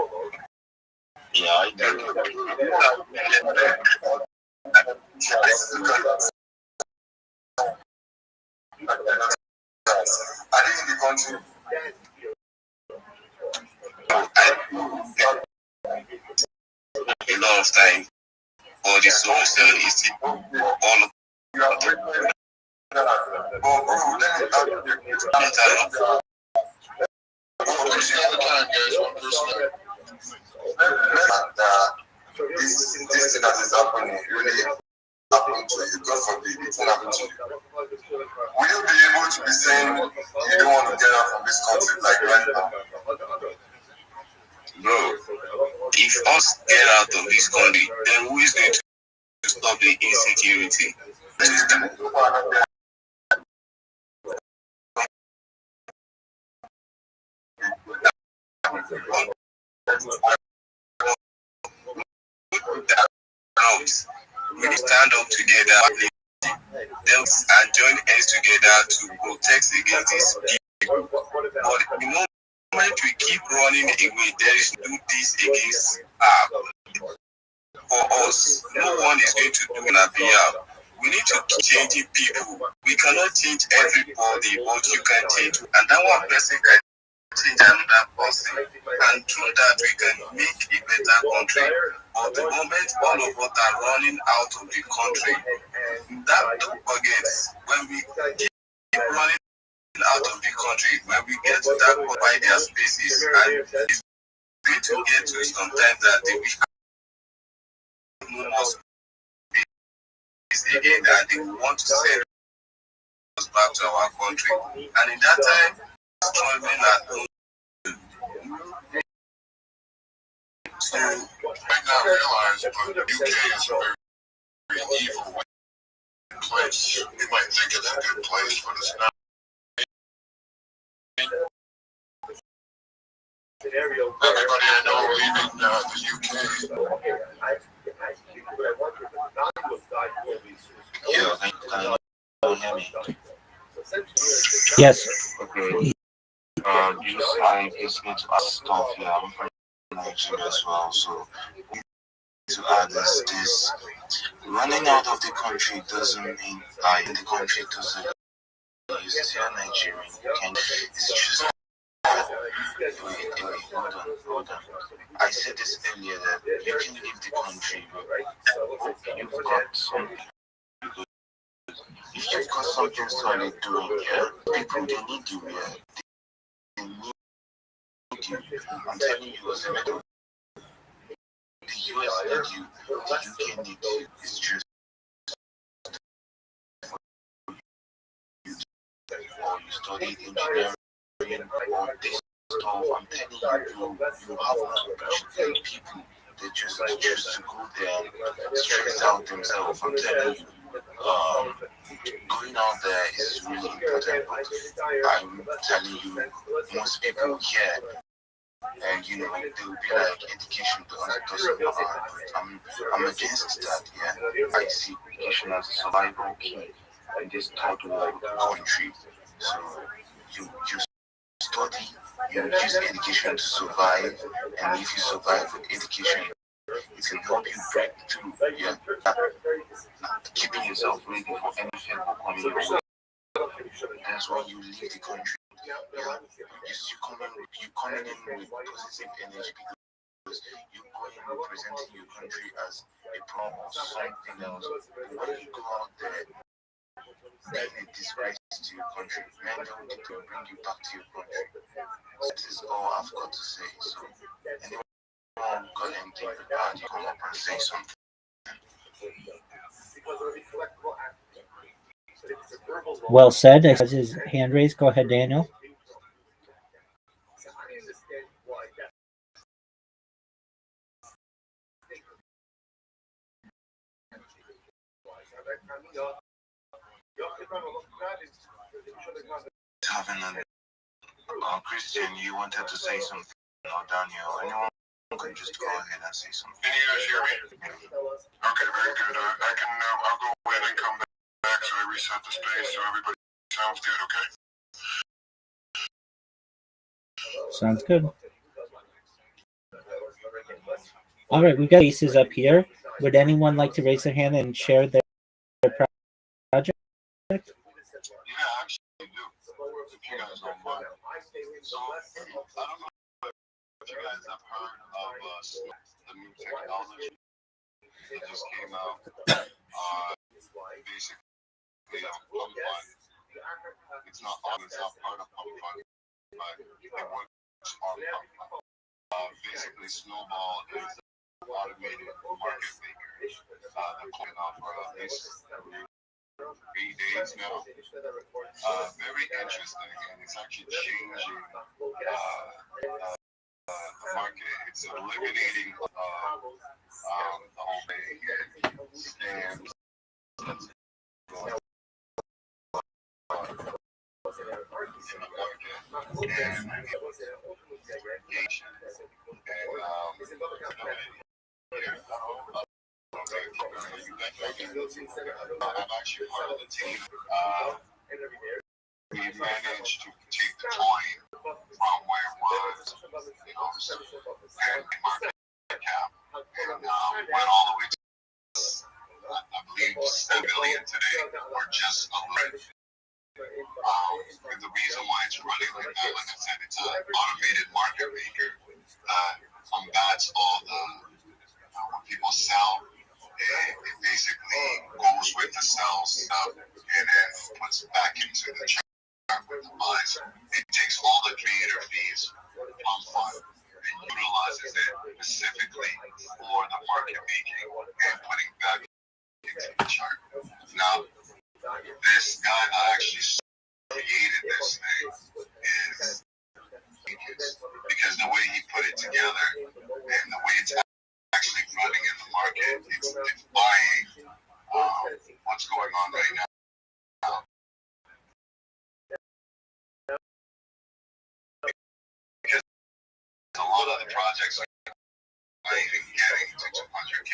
Yeah, I do. Are they in the country? A lot of time, but the solution is all of this thing that is happening really happened to you. God forbid it will happen to you. Will you be able to be saying you don't want to get out from this country like right now? bro. If us get out of this country, then who is going to stop the insecurity? We stand up together and join hands together to protect against this people. But the moment we keep running away, there is do this against for us. No one is going to do on our behalf. We need to keep changing people. We cannot change everybody, but you can change, and that one person can change another person, and through that we can make a better country. But the moment all of us are running out of the country, that don't forget, when we keep running out of the country, when we get to that by their spaces, and it's going to get to sometimes that we have no more space again, and they want to send us back to our country. And in that time, struggling at home. So I now realize, but the UK is a very evil place. You might think it's a good place, but it's not. Everybody I know leaving the UK. Yeah, can you hear me? Yes. Okay. I just need to ask stuff here. I'm from Nigeria as well, so to add is this: running out of the country doesn't mean in the country doesn't. You're still Nigerian. It's just. Hold on. I said this earlier that you can leave the country, but you've got something. If you've got something solid doing here, people they need you here. They need you. I'm telling you, as a matter of the US need you, the UK need you. It's just or you studied engineering or this stuff. I'm telling you, you have an opportunity. People they just choose to go there and stress out themselves. I'm telling you. Going out there is really important, but I'm telling you, most people here, and they will be like, education doesn't matter. I'm against that, yeah. I see education as a survival key in this third world country. So you study, you use education to survive, and if you survive with education, it can help you break through, yeah. Keeping yourself ready for anything coming your way. That's why you leave the country. Yeah. You coming in with positive energy because you're going representing your country as a problem or something else. But when you go out there being a disgrace to your country, man, they will need to bring you back to your country. That is all I've got to say. So anyone got anything to add, you come up and say something. Well said. As his hand raised, go ahead, Daniel. Christian, you wanted to say something, or Daniel? Anyone can just go ahead and say something. Can you guys hear me? Okay, very good. I can. I'll go in and come back so I reset the space so everybody sounds good. Okay. Sounds good. All right, we've got faces up here. Would anyone like to raise their hand and share their project? Yeah, actually, I do. If you guys don't mind. So, I don't know if you guys have heard of the new technology that just came out. Basically, Pump Fund. It's not part of Pump Fund, but it works on Pump Fund. Basically, Snowball is an automated market maker. They're putting out for at least 3 days now. Very interesting, and it's actually changing the market. It's eliminating the whole thing and scams that's going on in the market and engagement. I'm actually part of the team. We managed to take the coin from where it was, and market cap, and went all the way to, I believe, 7 billion today, or just a little. And the reason why it's running like that, like I said, it's an automated market maker that combats all the when people sell. It basically goes with the sell stuff and then puts back into the chart with the buys. It takes all the creator fees on fund and utilizes it specifically for the market making and putting back into the chart. Now, this guy that actually created this thing is because the way he put it together and the way it's actually running in the market, it's defying what's going on right now. Because a lot of the projects are not even getting to 200K,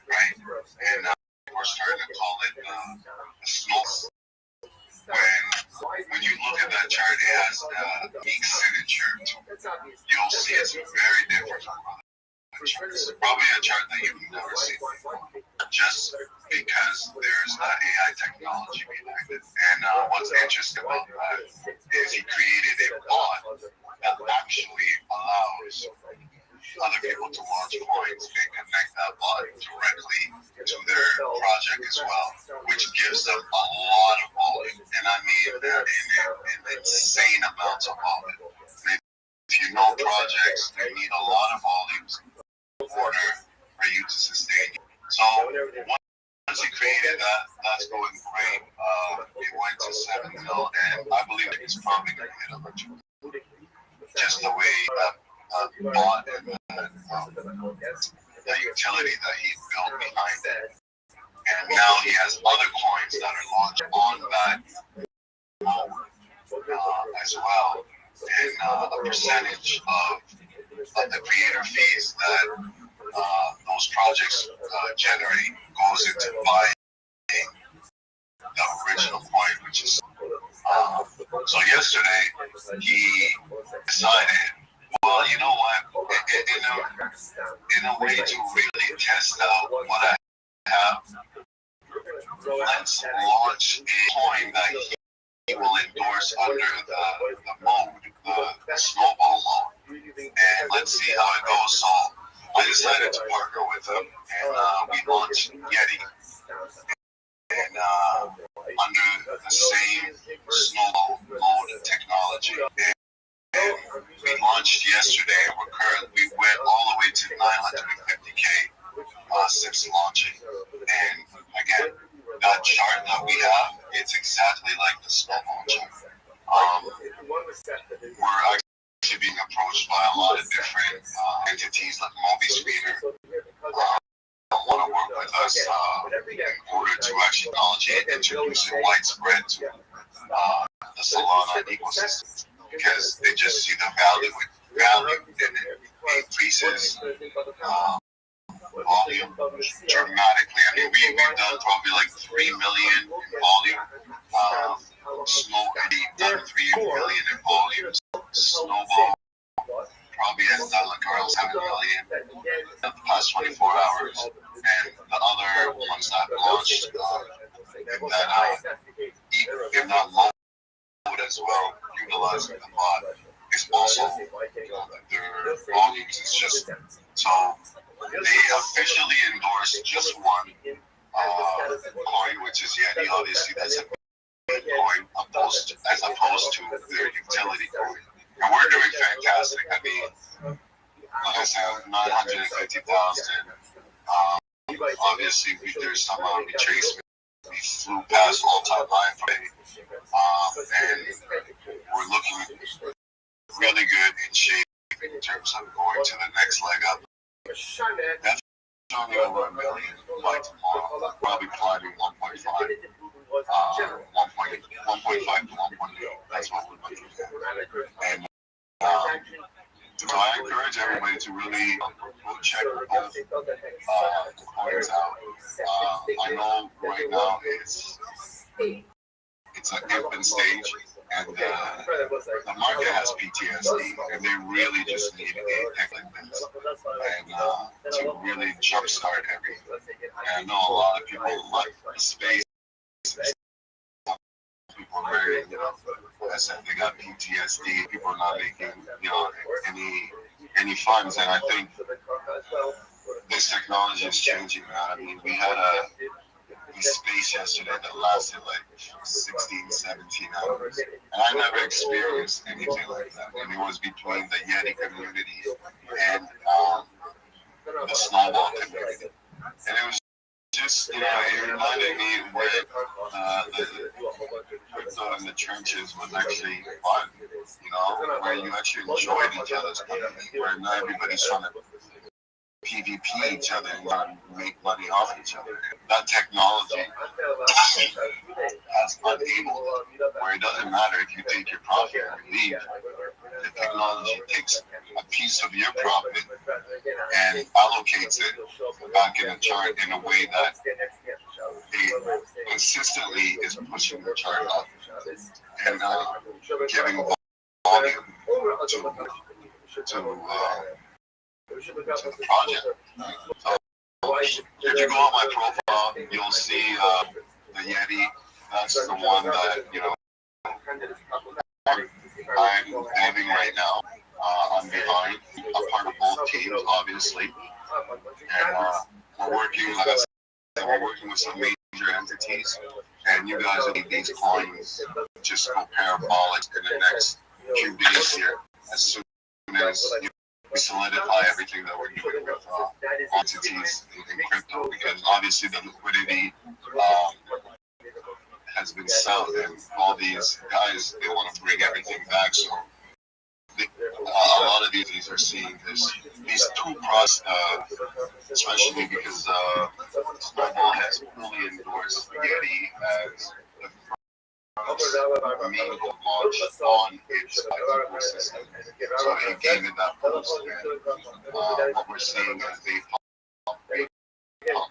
right? And we're starting to call it a snow. When you look at that chart, it has a unique signature. You'll see it's very different from other. It's probably a chart that you've never seen before, just because there's AI technology behind it. And what's interesting about that is he created a bot that actually allows other people to launch coins and connect that bot directly to their project as well, which gives them a lot of volume. And I mean an insane amounts of volume. And if you know projects, they need a lot of volumes in order for you to sustain. So once he created that, that's going great. It went to 7 mil, and I believe it's probably going to hit over 2. Just the way that bought and the utility that he built behind it. And now he has other coins that are launched on that as well. And a percentage of the creator fees that those projects generate goes into buying the original coin, which is so yesterday he decided, well, you know what, in a way to really test out what I have, let's launch a coin that he will endorse under the mode, the snowball mode, and let's see how it goes. So I decided to partner with him, and we launched Yeti, and under the same snowball mode technology. And we launched yesterday. We went all the way to 950K since launching. And again, that chart that we have, it's exactly like the snowball chart. We're actually being approached by a lot of different entities like MobiSpeeder. Want to work with us in order to actually introduce it widespread to the Solana ecosystem, because they just see the value and it increases volume dramatically. I mean, we've done probably like 3 million in volume. We've done 3 million in volume. Snowball in that mode as well, utilizing the mod is also their volumes is just so they officially endorsed just one coin, which is Yeti. Obviously, that's a big coin as opposed to their utility coin, and we're doing fantastic. I mean, like I said, 950,000. Obviously, there's some retracement. We flew past all-time high for and we're looking really good in shape in terms of going to the next leg up. Definitely over $1 million by tomorrow. Probably climbing 1.5, 1.5 to 1.8. That's what we're looking at. And so I encourage everybody to really go check both coins out. I know right now it's an infant stage, and the market has PTSD, and they really just need a pick like this, and to really jumpstart everything. And I know a lot of people like the space. People are very, I said they got PTSD. People are not making, any funds, and I think this technology is changing that. I mean, we had a space yesterday that lasted like 16, 17 hours, and I never experienced anything like that. And it was between the Yeti community and the snowball community, and it was just, it reminded me where the crypto in the trenches was actually fun, where you actually enjoyed each other's company, where not everybody's trying to PvP each other and trying to make money off each other. That technology has enabled where it doesn't matter if you take your profit and leave, the technology takes a piece of your profit and allocates it back in a chart in a way that it consistently is pushing the chart up and giving volume to the project. So if you go on my profile, you'll see the Yeti. That's the one that I'm having right now. I'm behind. I'm part of both teams, obviously, and we're working. Like I said, we're working with some major entities, and you guys will need these coins just go parabolic in the next few days here. As soon as we solidify everything that we're doing with entities in crypto, because obviously the liquidity has been sound, and all these guys, they want to bring everything back. So a lot of these are seeing these two process, especially because Snowball has fully endorsed Yeti as the first meaningful launch on its ecosystem. So he gave it that boost, and what we're seeing is they pump.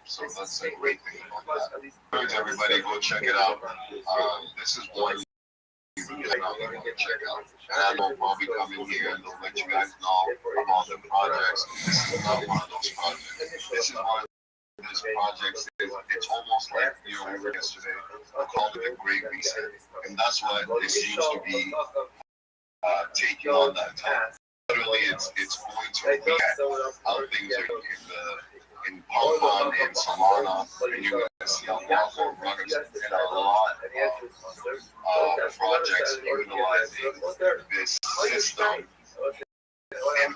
So that's a great thing about that. Encourage everybody, go check it out. This is one you can check out. And I will probably come in here and they'll let you guys know about the projects. This is not one of those projects. This is one of those projects. It's almost like we were yesterday. We called it the Great Reset. And that's what it seems to be taking on that time. Literally, it's going to react how things are in Pom and Solana, and you're going to see a lot more runners and a lot of projects utilizing this system in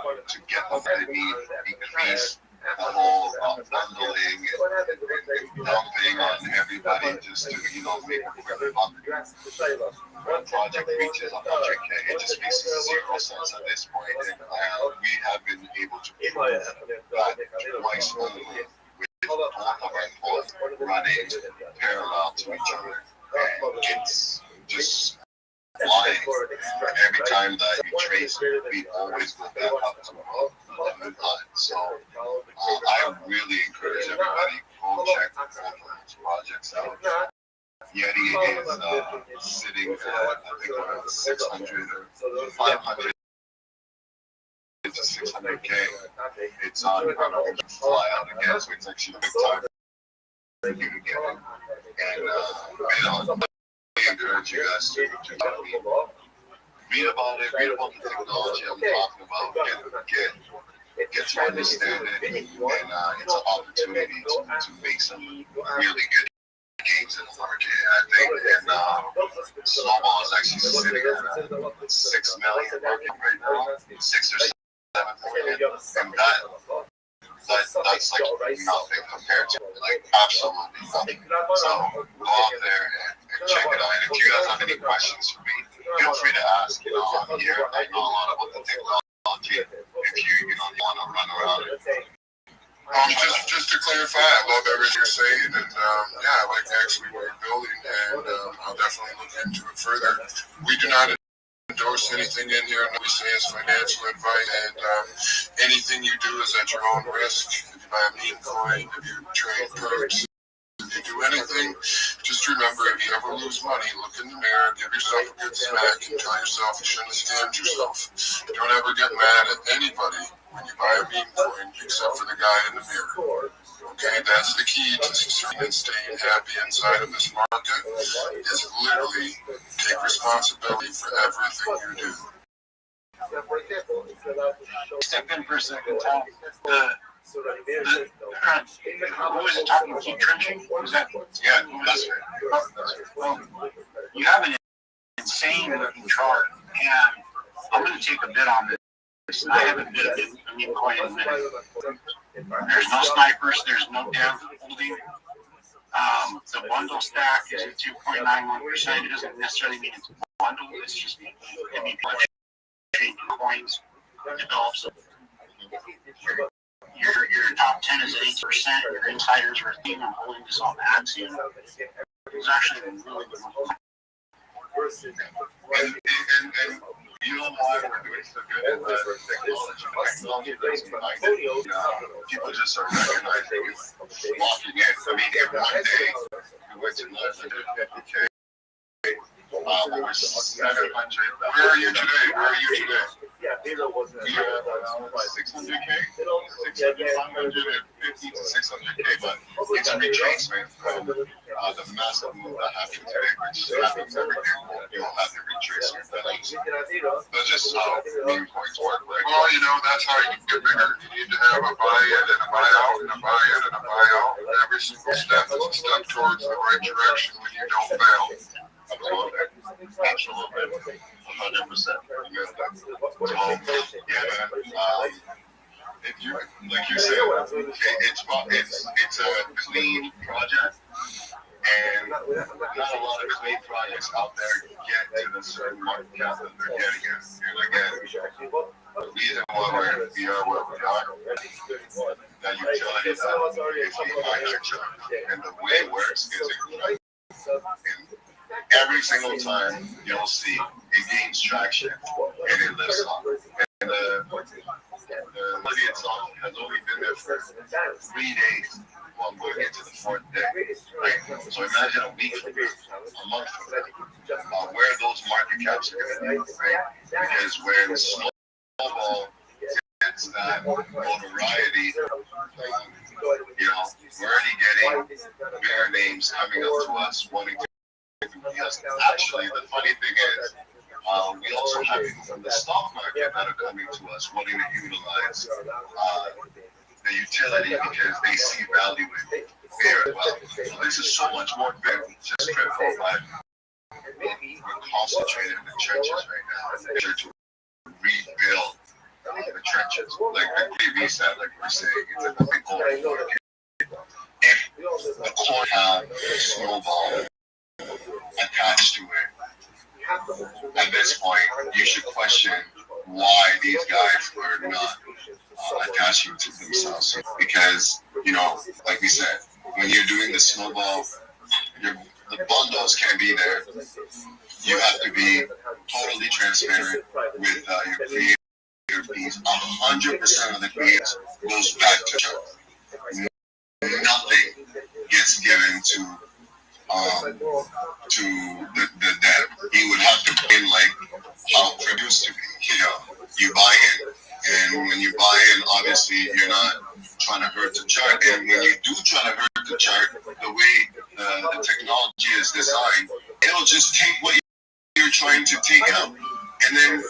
order to get what they need, increase the whole bundling and dumping on everybody just to, make a quick buck. When a project reaches 100K, it just makes 0 sense at this point. And we have been able to prove that twice only with both of our pods running parallel to each other. And it's just flying. Every time that you trace, we always go back up to a new high. So I really encourage everybody, go check both of those projects out. Yeti is sitting at, I think, around 600 or 500 to 600K. It's on to fly out again, so it's actually a big time for you to get in. And I encourage you guys to read about it, read about the technology I'm talking about, get to understand it, and it's an opportunity to make some really good games in the market. I think, and Snowball is actually sitting at a $6 million market right now, 6 or 7 million, and that's like nothing compared to absolutely nothing. So go out there and check it out. And if you guys have any questions for me, feel free to ask. I'm here. I know a lot about the technology. If you want to run around it. Just to clarify, I love everything you're saying, and I like actually what you're building, and I'll definitely look into it further. We do not endorse anything in here. We say it's financial advice, and anything you do is at your own risk. If you buy a meme coin, if you trade perks, if you do anything, just remember, if you ever lose money, look in the mirror, give yourself a good smack, and tell yourself you shouldn't have scammed yourself. Don't ever get mad at anybody when you buy a meme coin, except for the guy in the mirror. Okay, that's the key to succeeding and staying happy inside of this market, is literally take responsibility for everything you do. Step in for a second, Tom. Who was it talking about? Keep trenching? Was that? Yeah, that's right. You have an insane looking chart, and I'm going to take a bit on this. I haven't bid a meme coin in a minute. There's no snipers, there's no dev holding. The bundle stack is at 2.91%. It doesn't necessarily mean it's a bundle, it's just people are trading coins, develops. Your top 10 is at 8%, your insiders are thinking I'm holding this on Axiom. It's actually really good. And you know why we're doing so good at technology people just are recognizing it, walking in. I mean, in one day, we went to 950K. We were 700. Where are you today? Yeah, Vero wasn't. We are around 600K, 550 to 600K, but it's a retracement from the massive move that happened today, which happens every day. You'll have the retracement. That's just how meme coins work, right? Well, that's how you get bigger. You need to have a buy-in and a buy-out and a buy-in and a buy-out. Every single step is a step towards the right direction when you don't fail. Absolutely. 100%. So, if you, like you said, it's a clean project, and not a lot of clean projects out there get to the certain market cap that they're getting at. And again, the reason why we are where we are, that utility is behind your chart, and the way it works is incredible. Every single time you'll see it gains traction and it lifts off. And the ability itself has only been there for 3 days while going into the 4th day. Right? So imagine a week from now, a month from now, where those market caps are going to be. Right? Because when Snowball gets that notoriety, we're already getting bigger names coming up to us wanting to. Yes, actually, the funny thing is, we also have people from the stock market that are coming to us wanting to utilize the utility because they see value in it very well. So this is so much more big than just crypto, but we're concentrated in the trenches right now in order to rebuild the trenches. Like the great reset, like we're saying, it's a big goal. If the coin had a snowball attached to it, at this point, you should question why these guys are not attaching to themselves. Because, like we said, when you're doing the snowball, the bundles can be there. You have to be totally transparent with your creator piece. 100% of the creators goes back to you. Nothing gets given to the dev. He would have to put in like how it used to be. You buy in, and when you buy in, obviously you're not trying to hurt the chart. And when you do try to hurt the chart, the way the technology is designed, it'll just take what you're trying to take out and then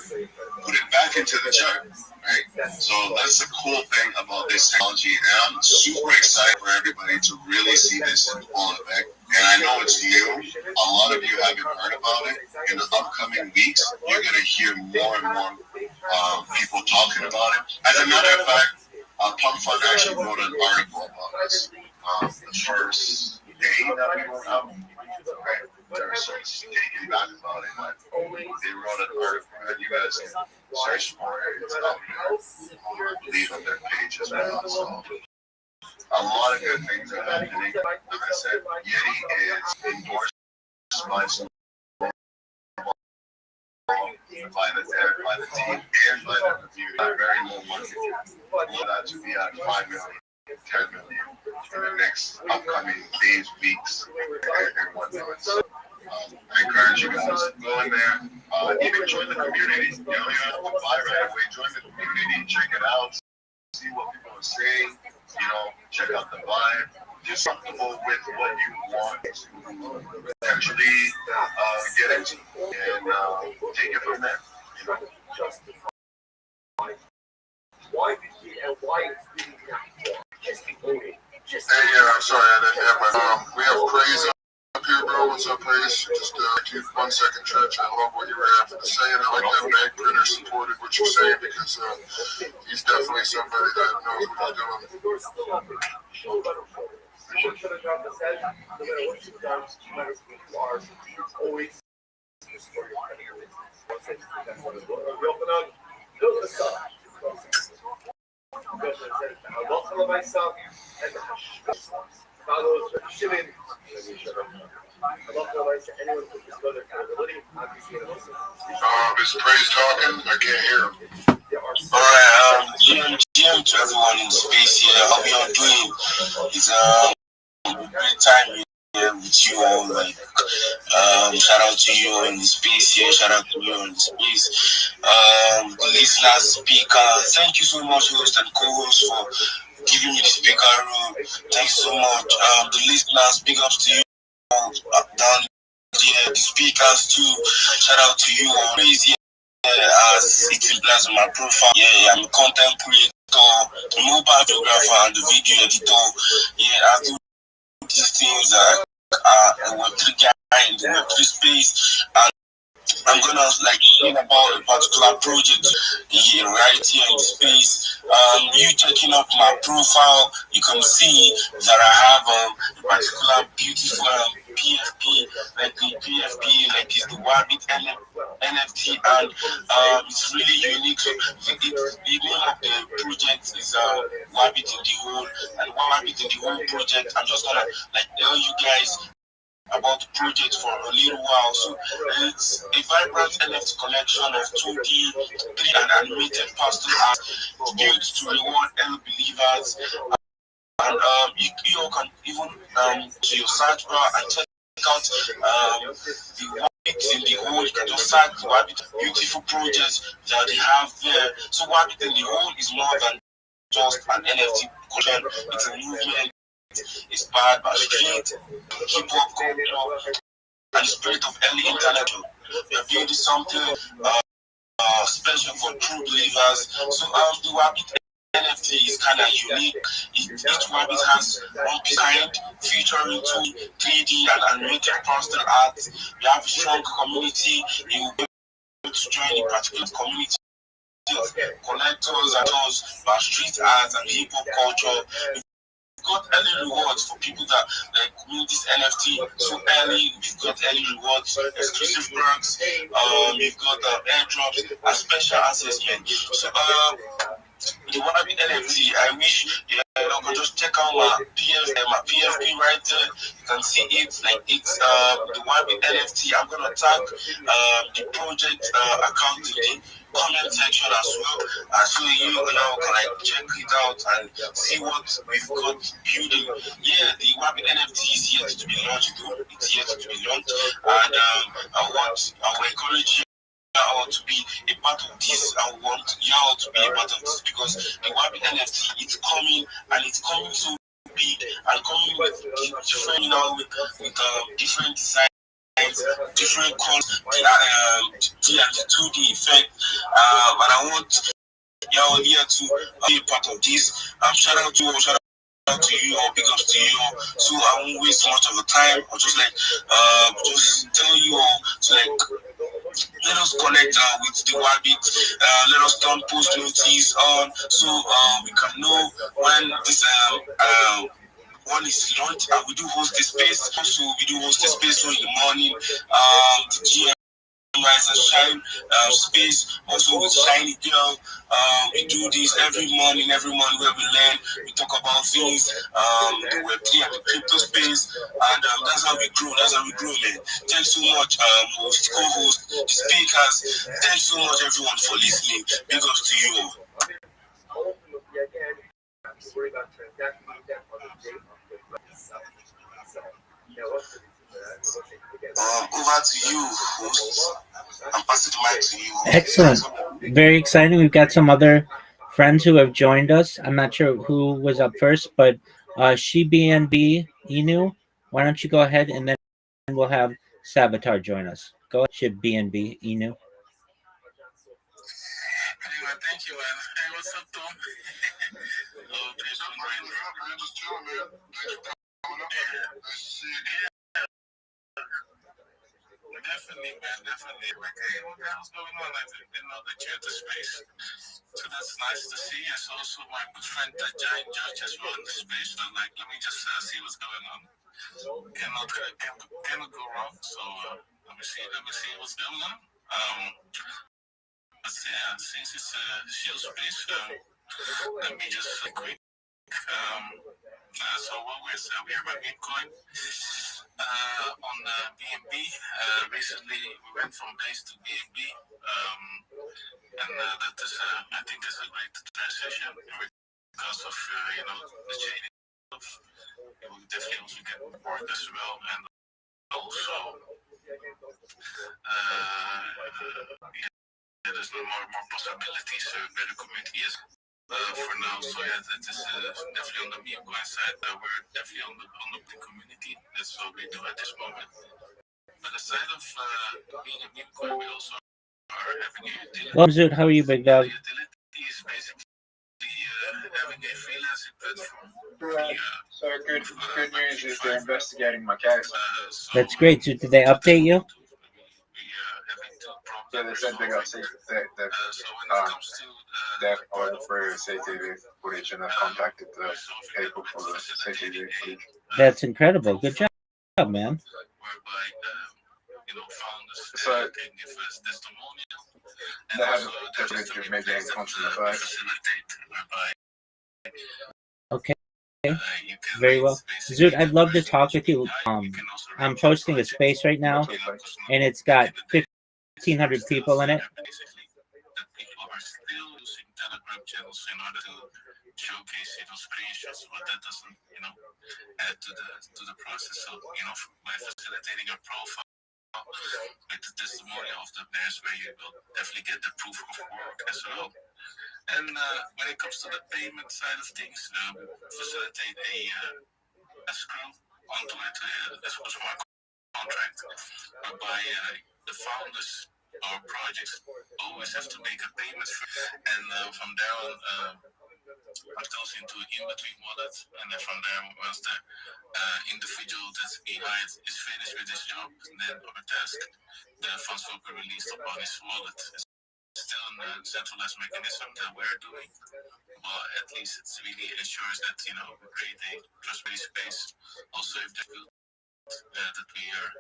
put it back into the chart, right? So that's the cool thing about this technology, and I'm super excited for everybody to really see this in full effect. And I know it's new. A lot of you haven't heard about it. In the upcoming weeks, you're going to hear more and more people talking about it. As a matter of fact, Pump Fund actually wrote an article about this. The first day that we were out, they're so taken back about it. But they wrote an article that you guys can search for it. It's out there. I believe on their page as well. So a lot of good things are happening. Like I said, Yeti is endorsed by some by the team and by the community. Very low money. For that to be at 5 million, 10 million in the next upcoming days, weeks, and whatnot. So, I encourage you guys to go in there, even join the community. You don't have to buy right away. Join the community, check it out, see what people are saying. Check out the vibe. Just comfortable with what you want to potentially get into, and take it from there. Hey, sorry, I didn't have my. We have Praise up here, bro. What's up, Praise? Just keep 1 second, Church. I love what you were having to say, and I like that Bank Printer supported what you're saying because he's definitely somebody that knows what he's doing. Is Praise talking? I can't hear him. Alright, GM to everyone in the space here. How we all doing? It's a great time here with you all. Shout out to you in the space here. Shout out to you in the space. The listeners, speaker. Thank you so much, host and co-host, for giving me the speaker room. Thanks so much. The listeners, big ups to you all down here. The speakers too. Shout out to you all. Crazy. As it implies on my profile, I'm a content creator, a mobile photographer, and the video editor. I do these things a Web3 guy in the Web3 space, and I'm gonna talk about a particular project right here in the space. You checking up my profile, you can see that I have a particular beautiful PFP, it's the Wabbit NFT, and it's really unique. So the name of the project is Wabbit in the Hole, and Wabbit in the Hole project. I'm just gonna tell you guys about the project for a little while. So it's a vibrant NFT collection of 2D, 3D and animated pastel art. It's built to reward early believers. And you all can even to your search bar and check out the Wabbit in the Hole. You can just search Wabbit, beautiful projects that they have there. So Wabbit in the Hole is more than just an NFT collection. It's a movement inspired by street, hip-hop culture, and the spirit of early internet. We are building something special for true believers. So the Wabbit NFT is kind of unique. Each Wabbit has one kind featuring 2D, 3D and animated pastel art. We have a strong community. You will be able to join a particular community of collectors and those about street art and hip-hop culture. Got early rewards for people that win this NFT so early. We've got early rewards, exclusive perks, we've got airdrops and special assessment. So the Wabbit NFT, I wish you can just check out my PFP right there. You can see it it's the Wabbit NFT. I'm gonna tag the project account in the comment section as well, so you can check it out and see what we've got building. The Wabbit NFT is yet to be launched though. It's yet to be launched, and I will encourage you all to be a part of this. I want y'all to be a part of this because the Wabbit NFT is coming, and it's coming so big and coming with different, different designs, different colors, the 2D effect. And I want y'all here to be a part of this. Shout out to you or big ups to you. So I won't waste much of the time. I'll just just tell you all to let us connect with the Wabbit. Let us turn post notice on so we can know when this one is launched. And we do host the space. Also, we do host the space so in the morning. The GM Rise and Shine space, also with Shiny Girl. We do this every morning where we learn, we talk about things, the Web3 and the crypto space, and that's how we grow, man. Thanks so much, host, co-host, the speakers. Thanks so much, everyone, for listening. Big ups to you all. Over to you, host. I'm passing the mic to you. Excellent. Very exciting. We've got some other friends who have joined us. I'm not sure who was up first, but SheBNB Inu, why don't you go ahead and then we'll have Savitar join us. Go ahead, SheBNB Inu. Anyway, thank you, man. Hey, what's up, Tom? Just chilling, man. Thanks for coming up. Nice to see you. Definitely, man. Definitely. Like, hey, what the hell's going on? I didn't know that you had the space. So that's nice to see. I saw also my good friend Giant Judge as well in the space. So like, let me just see what's going on. Cannot go wrong. So let me see what's going on. But yeah, since it's a shield space, let me just quick. So what we're here by Bitcoin on the BNB. Recently, we went from base to BNB, and that is, I think, is a great transition because of the chain itself. We definitely also get support as well, and also there's more possibilities. Better community is. For now, so yeah, that is definitely on the Bitcoin side. We're definitely on the community. That's what we do at this moment. But aside of being a Bitcoin, we also are having a utility. Well, Zoot, how are you, big dog? The utility is basically having a freelancing platform. So good news is they're investigating my case. That's great. Zoot, did they update you? Yeah, they said they got they've gone through CCTV footage and they've contacted the people for the CCTV footage. That's incredible. Good job, man. So they have footage of me getting punched in the face. Okay. Very well. Zoot, I'd love to talk with you. I'm hosting a space right now, and it's got 1,500 people in it. Telegram channels in order to showcase screenshots, but that doesn't add to the process. So by facilitating a profile with the testimonial of the players, where you will definitely get the proof of work as well. And when it comes to the payment side of things, facilitate a escrow onto it as was my contract, whereby the founders or projects always have to make a payment, and from there on, it goes into in-between wallet, and then from there, once the individual that's behind is finished with his job, then or task, the funds will be released upon his wallet. It's still a centralized mechanism that we're doing, but at least it really ensures that we create a trustworthy space. Also, if that we are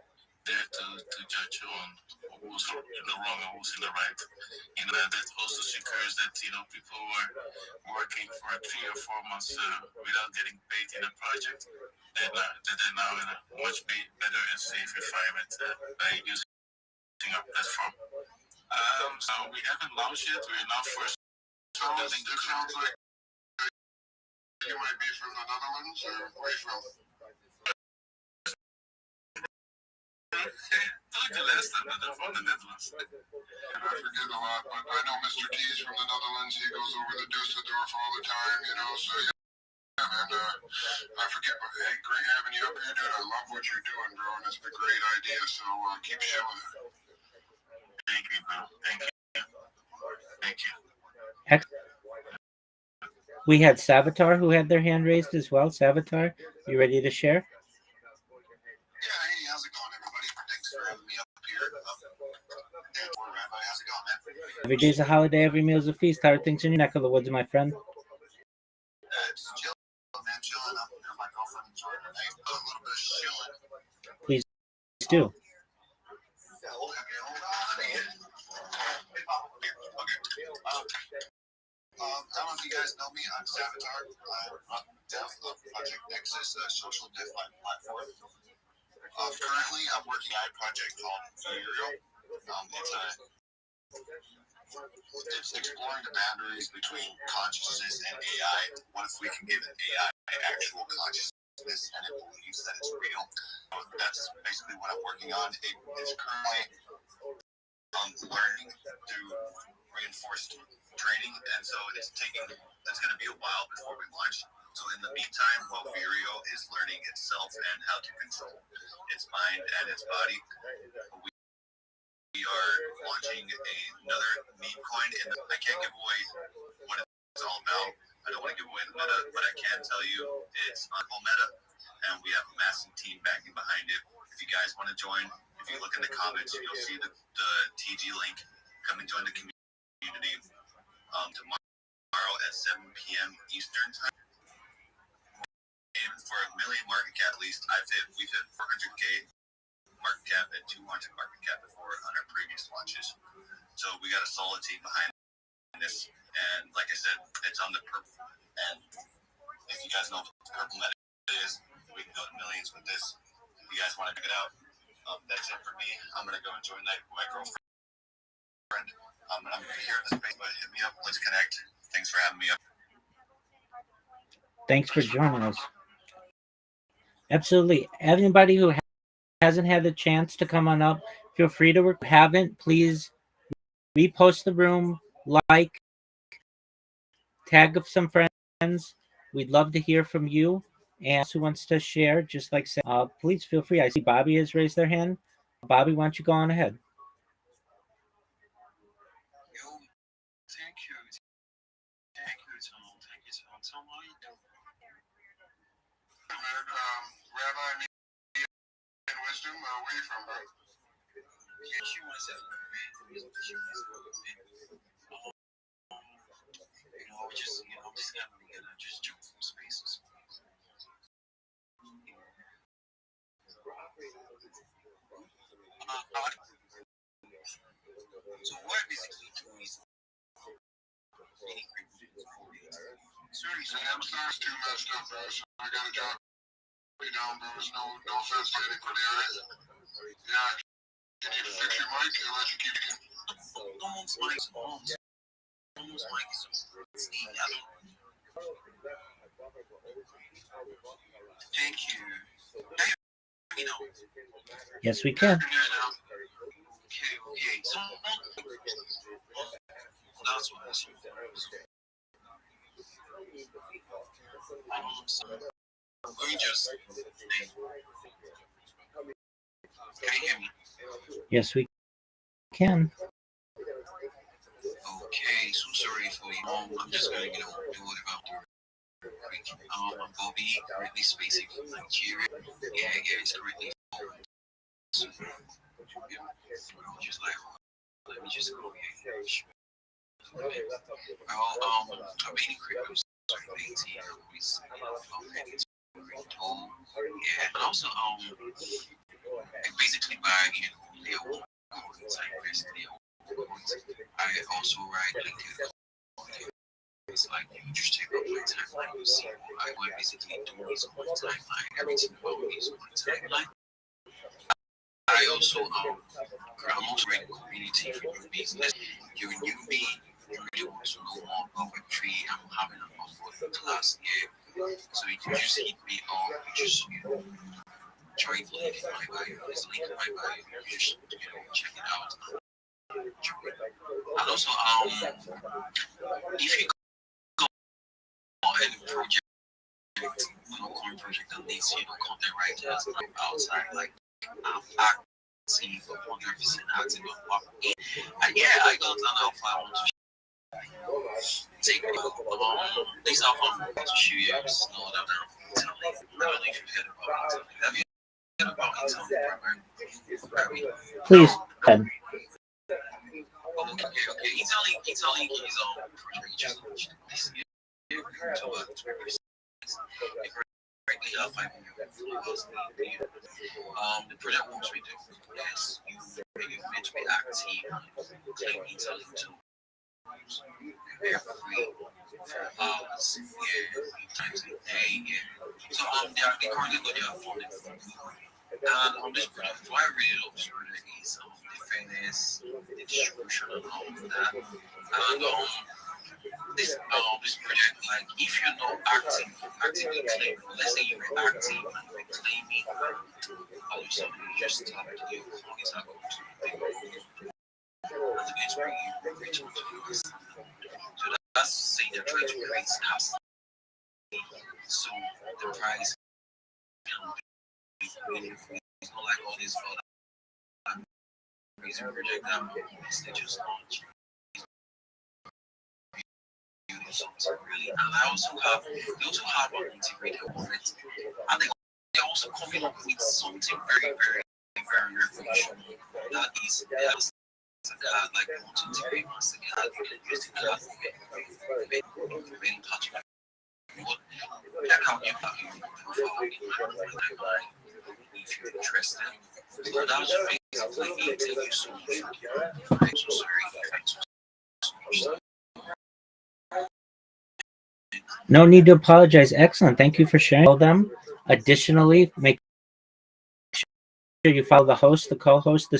there to judge on who's in the wrong and who's in the right. That also secures that people who are working for 3 or 4 months without getting paid in a project, that they're now in a much better and safe environment by using our platform. So we haven't launched yet. We're now first building the. It sounds like you might be from the Netherlands, or where are you from? The last time that I'm from the Netherlands. I forget a lot, but I know Mr. T's from the Netherlands. He goes over to Dusseldorf all the time, so yeah. I forget, but hey, great having you up here, dude. I love what you're doing, bro, and it's a great idea, so keep showing it. Thank you, bro. Thank you. Thank you. We had Savitar who had their hand raised as well. Savitar, you ready to share? Yeah, hey, how's it going, everybody? Thanks for having me up here. Rabbi, how's it going, man? Every day's a holiday, every meal's a feast. How are things in your neck of the woods, my friend? Just chilling, man, chilling up here. My girlfriend enjoying her night. A little bit of chilling. Please do. I don't know if you guys know me. I'm Savitar. I'm dev of Project Nexus, a social DeFi platform. Currently, I'm working on a project called Ethereum. It's exploring the boundaries between consciousness and AI. What if we can give an AI actual consciousness and it believes that it's real? That's basically what I'm working on. It's currently learning through reinforced training, and so it's going to be a while before we launch. So in the meantime, while Vireo is learning itself and how to control its mind and its body, we are launching another meme coin. I can't give away what it's all about. I don't want to give away the meta, but I can tell you it's Uncle Meta, and we have a massive team backing behind it. If you guys want to join, if you look in the comments, you'll see the TG link. Come and join the community tomorrow at 7 p.m. Eastern time. Aiming for a million market cap at least. We've hit 400K market cap and 200 market cap before on our previous launches. So we got a solid team behind this. And like I said, it's on the purple. And if you guys know what the purple meta is, we can go to millions with this. If you guys want to check it out, that's it for me. I'm going to go enjoy night with my girlfriend. I'm going to be here in the space, but hit me up. Let's connect. Thanks for having me up. Thanks for joining us. Absolutely. Everybody who hasn't had the chance to come on up, feel free to. If you haven't, please repost the room, like, tag some friends. We'd love to hear from you. And who wants to share, just like say, please feel free. I see Bobby has raised their hand. Bobby, why don't you go on ahead? Thank you, Tom. Thank you, Tom. Tom, how are you doing? Man, Rabbi, me and Wisdom, where are you from, bro? Yeah, she was at I'm just gonna just jump from spaces. So what basically do is any Sorry, I'm sorry, too messed up, bro. So I gotta drop you down, bro. There's no offense to anybody, alright? Yeah, can you fix your mic and let you keep it? Almost mic is Steve. Thank you. You know. Yes, we can. Okay. So that's what I see. We just can you hear me? Yes, we can. Okay, so sorry for you. I'm just gonna, do what about the I'm Bobby, currently spacing from Nigeria. Yeah, it's currently so, just like let me just go here. Well, I've been in crypto since 2018. Yeah, and also I basically buy Leo coins. I also write LinkedIn. It's like you just take up my timeline. You see, I would basically do this on my timeline. Everything about me is on my timeline. I also I'm also in community for your business. You're a newbie. You really want to know more about Web3. I'm having an onboarding class here, so you can just hit me up. You just join the link in my bio. There's a link in my bio. You just check it out. And also if you go ahead and project little corn project that needs, content writers outside, like, acting, 100% acting on what. And yeah, I don't know if I want to take these are fun to shoot you. Just know that I don't know if you've heard about it. Have you heard about it? Please, Ben. Okay. He's telling his own project just launched this year. Currently have 5 million followers. The project works with you. Yes, you're meant to be active, claim Italy too. They're free for hours, 3 times a day, So they currently got their phone. And on this project, what I really love this project is the fairness, the distribution, and all of that. And this project, like, if you're not actively claiming, let's say you're active and you're claiming, all of a sudden you just tap to your phone, it's not going to be and the next where you reach out to the US. So that's saying they're trying to create apps. So the price can be it's not like all these other crazy project that they just launch. Something really, and they also have an integrated wallet, and they also coming up with something very, very, very revolutionary. That is a card like you want to integrate Mastercard, you can use the card for any part of what account you have your profile in mind if you're interested. So that was basically it. Thank you so much. I'm so sorry. Thanks so much. No need to apologize. Excellent. Thank you for sharing them. Additionally, make sure you follow the host, the co-host,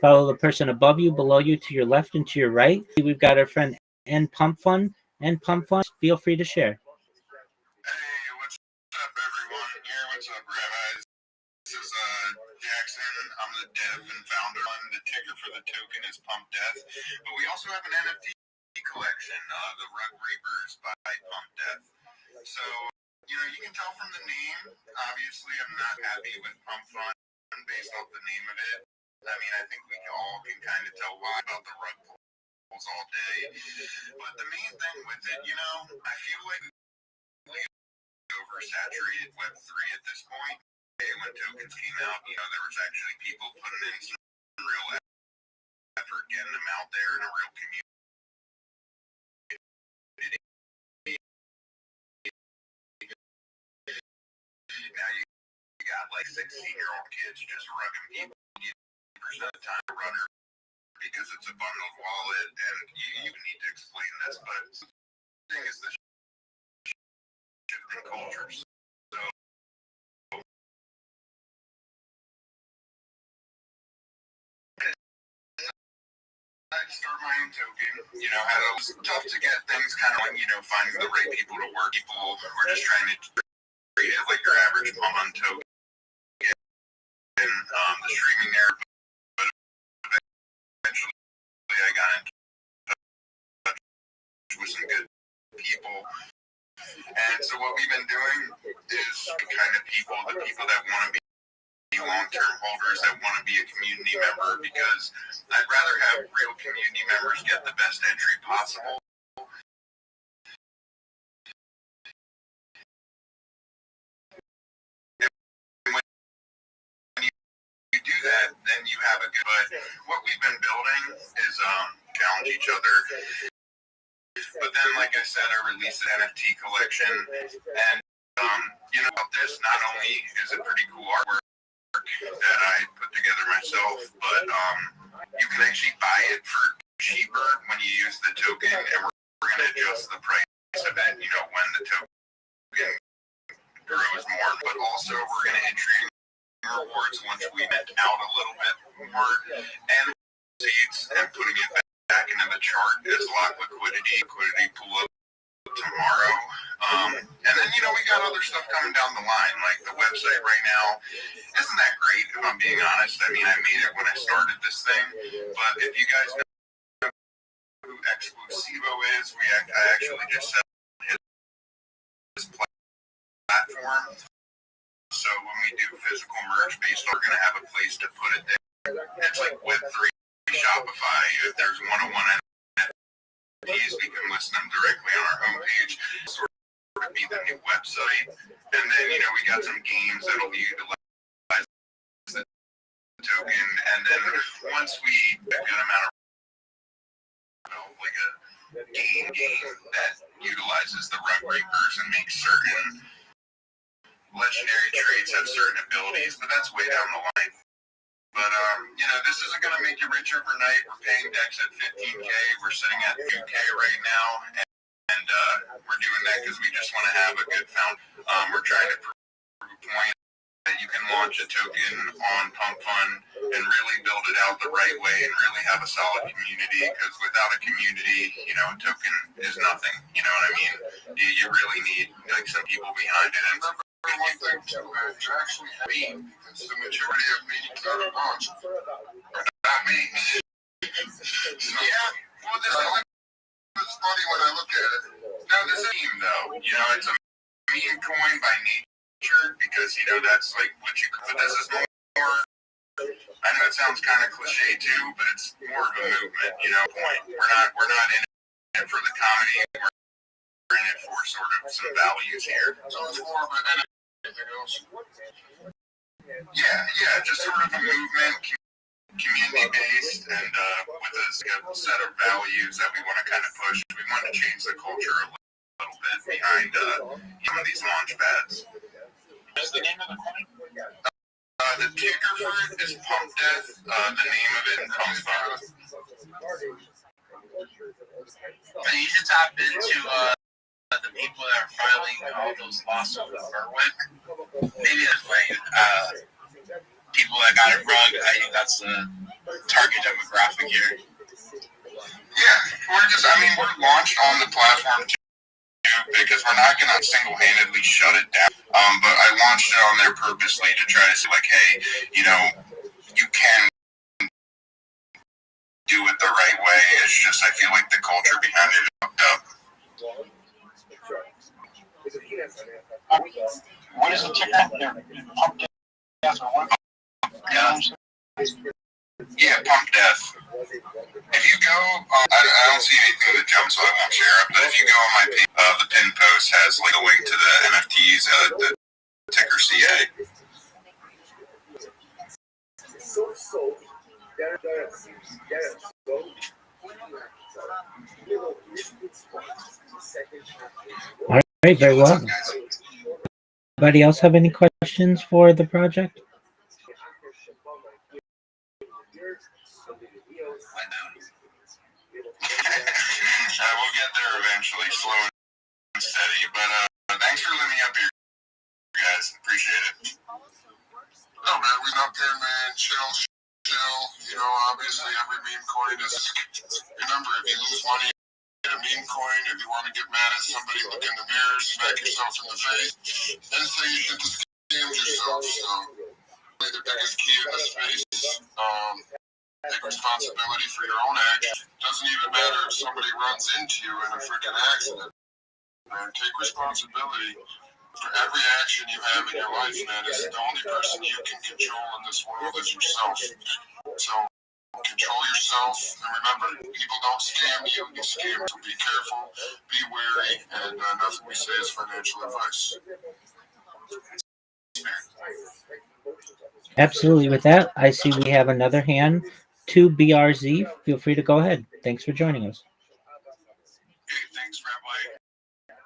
follow the person above you, below you, to your left, and to your right. We've got our friend N Pump Fun. N Pump Fun, feel free to share. Hey, what's up, everyone? What's up, Rabbi? This is Jackson. I'm the dev and founder. The ticker for the token is Pump Death. But we also have an NFT collection, the Rug Reapers by Pump Death. So, you can tell from the name, obviously I'm not happy with Pump Fun based off the name of it. I mean, I think we all can kind of tell why about the rug pulls all day. But the main thing with it, I feel like we oversaturated Web3 at this point. When tokens came out, there was actually people putting in some real effort getting them out there in a real community. Now you got like 16-year-old kids just rugging people 80% of the time runner because it's a bundled wallet, and you need to explain this, but the thing is the shifting cultures. So I start my own token, it was tough to get things kind of like, finding the right people to work. People were just trying to treat it like your average on token. And the streaming there, but eventually I got in touch with some good people. And so what we've been doing is kind of the people that want to be long-term holders, that want to be a community member, because I'd rather have real community members get the best entry possible. And when you do that, then you have a good, but what we've been building is challenge each other. But then, like I said, I released an NFT collection, and this not only is it pretty cool artwork that I put together myself, but you can actually buy it for cheaper when you use the token, and we're going to adjust the price of it, when the token grows more. But also, we're going to introduce rewards once we net out a little bit more, and seeds, and putting it back into the chart as lock liquidity pull up tomorrow. And then, we got other stuff coming down the line, like the website right now isn't that great, if I'm being honest. I mean, I made it when I started this thing, but if you guys know who Exclusivo is, I actually just set his platform. So when we do physical merch based, we're going to have a place to put it there. It's like Web3 Shopify. If there's one-on-one NFTs, we can list them directly on our homepage. Sort of be the new website. And then, we got some games that'll utilize the token. And then once we get a good amount of, like a game that utilizes the rug breakers and makes certain legendary traits have certain abilities, but that's way down the line. But, this isn't going to make you rich overnight. We're paying decks at 15K. We're sitting at 2K right now. And we're doing that because we just want to have a good found. We're trying to prove a point that you can launch a token on Pump Fun and really build it out the right way and really have a solid community, because without a community, a token is nothing. You know what I mean? You really need some people behind it. And one thing too, man, you actually have me, because the majority of meetings that are launched are not me. Yeah, well, this is funny when I look at it. Now, this is a meme, though. It's a meme coin by nature, because, that's like what you could. But this is more, I know it sounds kind of cliche too, but it's more of a movement, point. We're not in it for the comedy. We're in it for sort of some values here. So it's more of an anything else. Yeah, just sort of a movement, community-based, and with a set of values that we want to kind of push. We want to change the culture a little bit behind some of these launch pads. What's the name of the coin? The ticker for it is Pump Death. The name of it is Pump Fun. You should tap into the people that are filing all those lawsuits with Berwick. Maybe that's why people that got it wrong. I think that's the target demographic here. Yeah, we're launched on the platform too, because we're not going to single-handedly shut it down. But I launched it on there purposely to try to say, like, hey, you can do it the right way. It's just I feel like the culture behind it is fucked up. What is the ticker? Pump Death or what? Yeah, Pump Death. If you go, I don't see anything that jumps, so I won't share it. But if you go on my page, the pin post has like a link to the NFTs, the ticker CA. All right, very well. Anybody else have any questions for the project? We'll get there eventually, slow and steady. But thanks for letting me up here, guys. Appreciate it. No, man, we up there, man. Chill. Obviously, every meme coin is. Remember, if you lose money in a meme coin, if you want to get mad at somebody, look in the mirror, smack yourself in the face, and say you should have scammed yourself. So, the biggest key in this space. Take responsibility for your own action. Doesn't even matter if somebody runs into you in a freaking accident. Man, take responsibility for every action you have in your life, man. It's the only person you can control in this world is yourself. So control yourself, and remember, people don't scam you, you scam. So be careful, be wary, and nothing we say is financial advice. Absolutely. With that, I see we have another hand. 2BRZ. Feel free to go ahead. Thanks for joining us. Hey, thanks, Rabbi.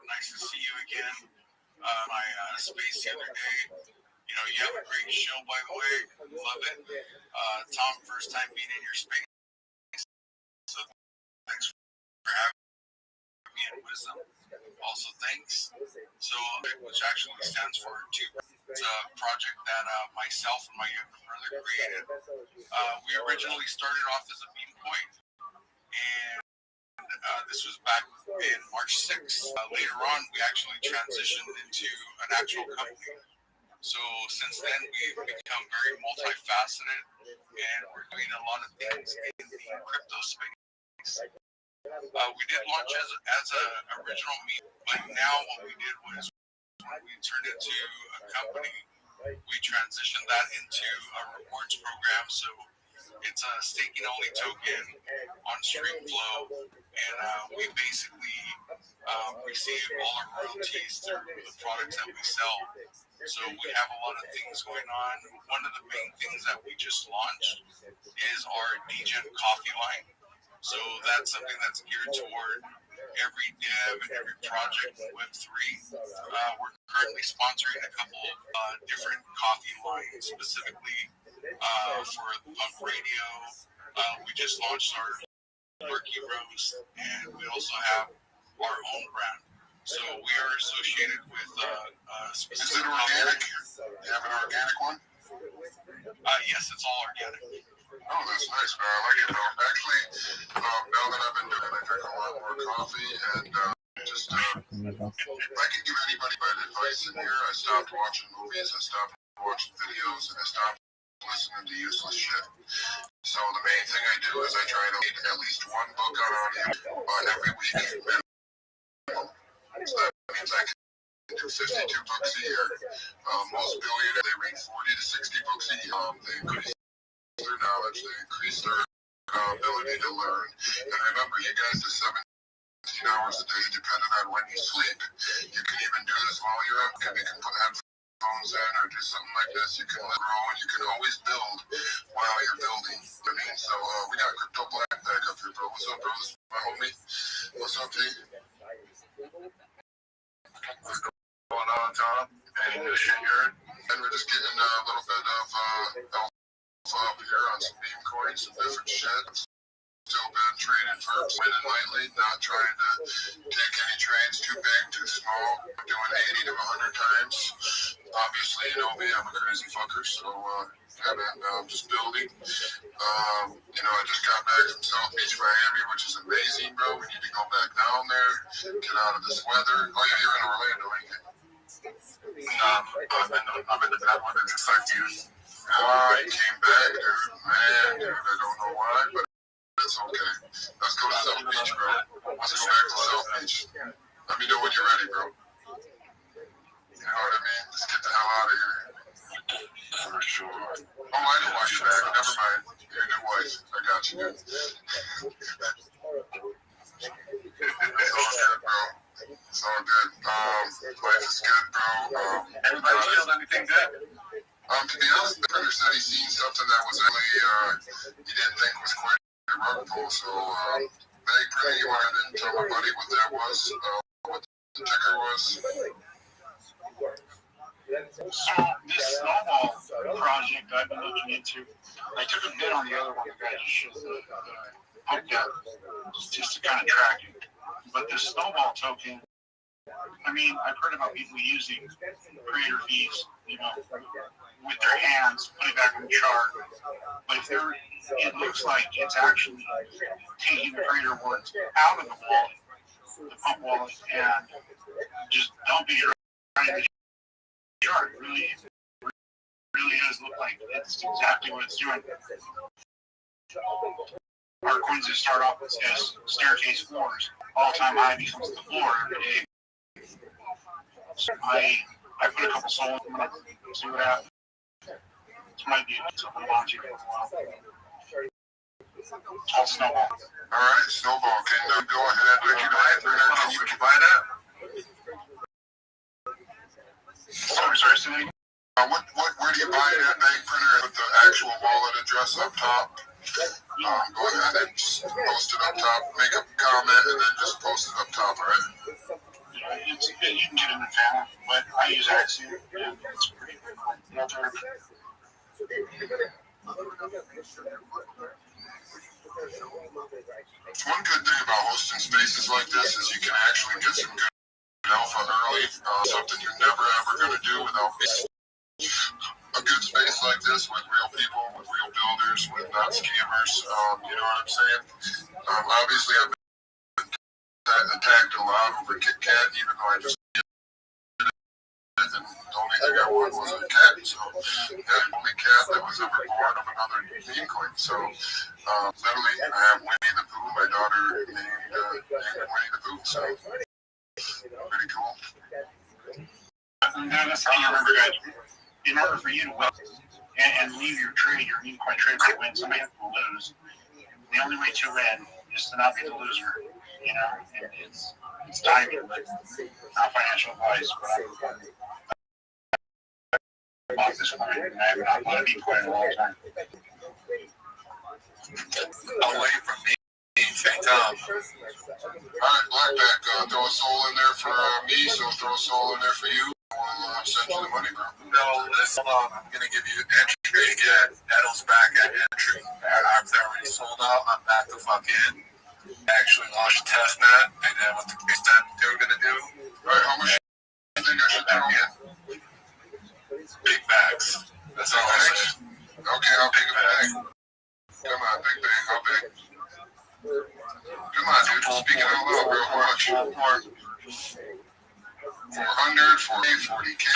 Nice to see you again. My space the other day. You have a great show, by the way. Love it. Tom, first time being in your space. So thanks for having me and wisdom. Also, thanks. So, which actually stands for two. It's a project that myself and my younger brother created. We originally started off as a meme coin, and this was back in March 6th. Later on, we actually transitioned into an actual company. So since then, we've become very multifaceted, and we're doing a lot of things in the crypto space. We did launch as a original meme, but now what we did was we turned into a company. We transitioned that into a rewards program, so it's a staking only token on StreamFlow, and we basically receive all our royalties through the products that we sell. So we have a lot of things going on. One of the main things that we just launched is our DGen coffee line. So that's something that's geared toward every dev and every project in Web3. We're currently sponsoring a couple of different coffee lines, specifically for Punk Radio. We just launched our Murky Roast, and we also have our own brand. So we are associated with specific. Is it organic? You have an organic one? Yes, it's all organic. Oh, that's nice, man. I like it. Actually, now that I've been doing it, I drink a lot more coffee, and just if I could give anybody bad advice in here, I stopped watching movies, I stopped watching videos, and I stopped listening to useless shit. So the main thing I do is I try to read at least one book on audio every week. So that means I can do 52 books a year. Most billionaires, they read 40 to 60 books a year. They increase their knowledge, they increase their ability to learn. And remember, you guys do 17 hours a day depending on when you sleep. You can even do this while you're up. You can put headphones in or do something like this. You can grow, and you can always build while you're building. I mean, so we got Crypto Black back up here, bro. What's up, bro? This is my homie. What's up, P? What's going on, Tom? Any new shit you heard? And we're just getting a little bit of alpha up here on some meme coins, some different shit. Still been trading for winning lately, not trying to take any trades too big, too small. Doing 80 to 100 times. Obviously, you know me, I'm a crazy fucker, so yeah, man, I'm just building. You know, I just got back from South Beach, Miami, which is amazing, bro. We need to go back down there, get out of this weather. Oh yeah, you're in Orlando, ain't you? I'm in the bad weather just like you. I came back, dude. Man, dude, I don't know why, but it's okay. Let's go to South Beach, bro. Let's go back to South Beach. Let me know when you're ready, bro. You know what I mean? Let's get the hell out of here. For sure. Oh, I know why you're back. Never mind. Your new wife. I got you, dude. It's all good, bro. It's all good. Life is good, bro. Everybody feels anything good? To be honest, the printer said he seen something that was really, he didn't think was quite a rug pull. So, Bag Printer, you wanted to tell my buddy what that was, what the ticker was? So this snowball project I've been looking into, I took a bit on the other one that I just showed the pump down, just to kind of track it. But this snowball token, I mean, I've heard about people using creator fees, you know, with their hands, put it back in the chart. But if they're, it looks like it's actually taking the creator words out of the wallet, the pump wallet, and just dumping it right in the chart. It really does look like it's exactly what it's doing. Our coins that start off as staircase floors, all-time high becomes the floor every day. So I put a couple souls in it, see what happens. This might be something launching for a while. All snowball. All right, snowball. Can you go ahead? Can you buy that? Sorry, Cindy. Where do you buy it at Bank Printer? Put the actual wallet address up top. Go ahead and just post it up top. Make a comment and then just post it up top, all right? Yeah, you can get it in family, but I use Axiom, and it's pretty good. One good thing about hosting spaces like this is you can actually get some good alpha early, something you're never ever going to do without a good space like this with real people, with real builders, with not scammers. You know what I'm saying? Obviously, I've been attacked a lot over Kit Kat, even though I just did it, and the only thing I won was a cat. So, yeah, the only cat that was ever born of another meme coin. So, literally, I have Winnie the Pooh. My daughter named Winnie the Pooh. So, pretty cool. Now, that's how you remember, guys. In order for you to win and leave your trade, your meme coin trade to win, somebody has to lose. The only way to win is to not be the loser. You know, and it's timing, but not financial advice. But I bought this coin, and I have not bought a meme coin in a long time. Away from me, St. Tom. Alright, Blackback, throw a soul in there for me, so throw a soul in there for you. We'll send you the money, bro. No, listen, I'm going to give you entry again. Edel's back at entry. I've already sold out. I'm back to fuck in. I actually launched a test net. They did what they said they were going to do. Alright, how much do you think I should throw in? Big bags. That's all I'm saying. Okay, I'll take a bag. Come on, big bag, how big? Come on, dude, speaking out loud, bro. How much? 400, 40K.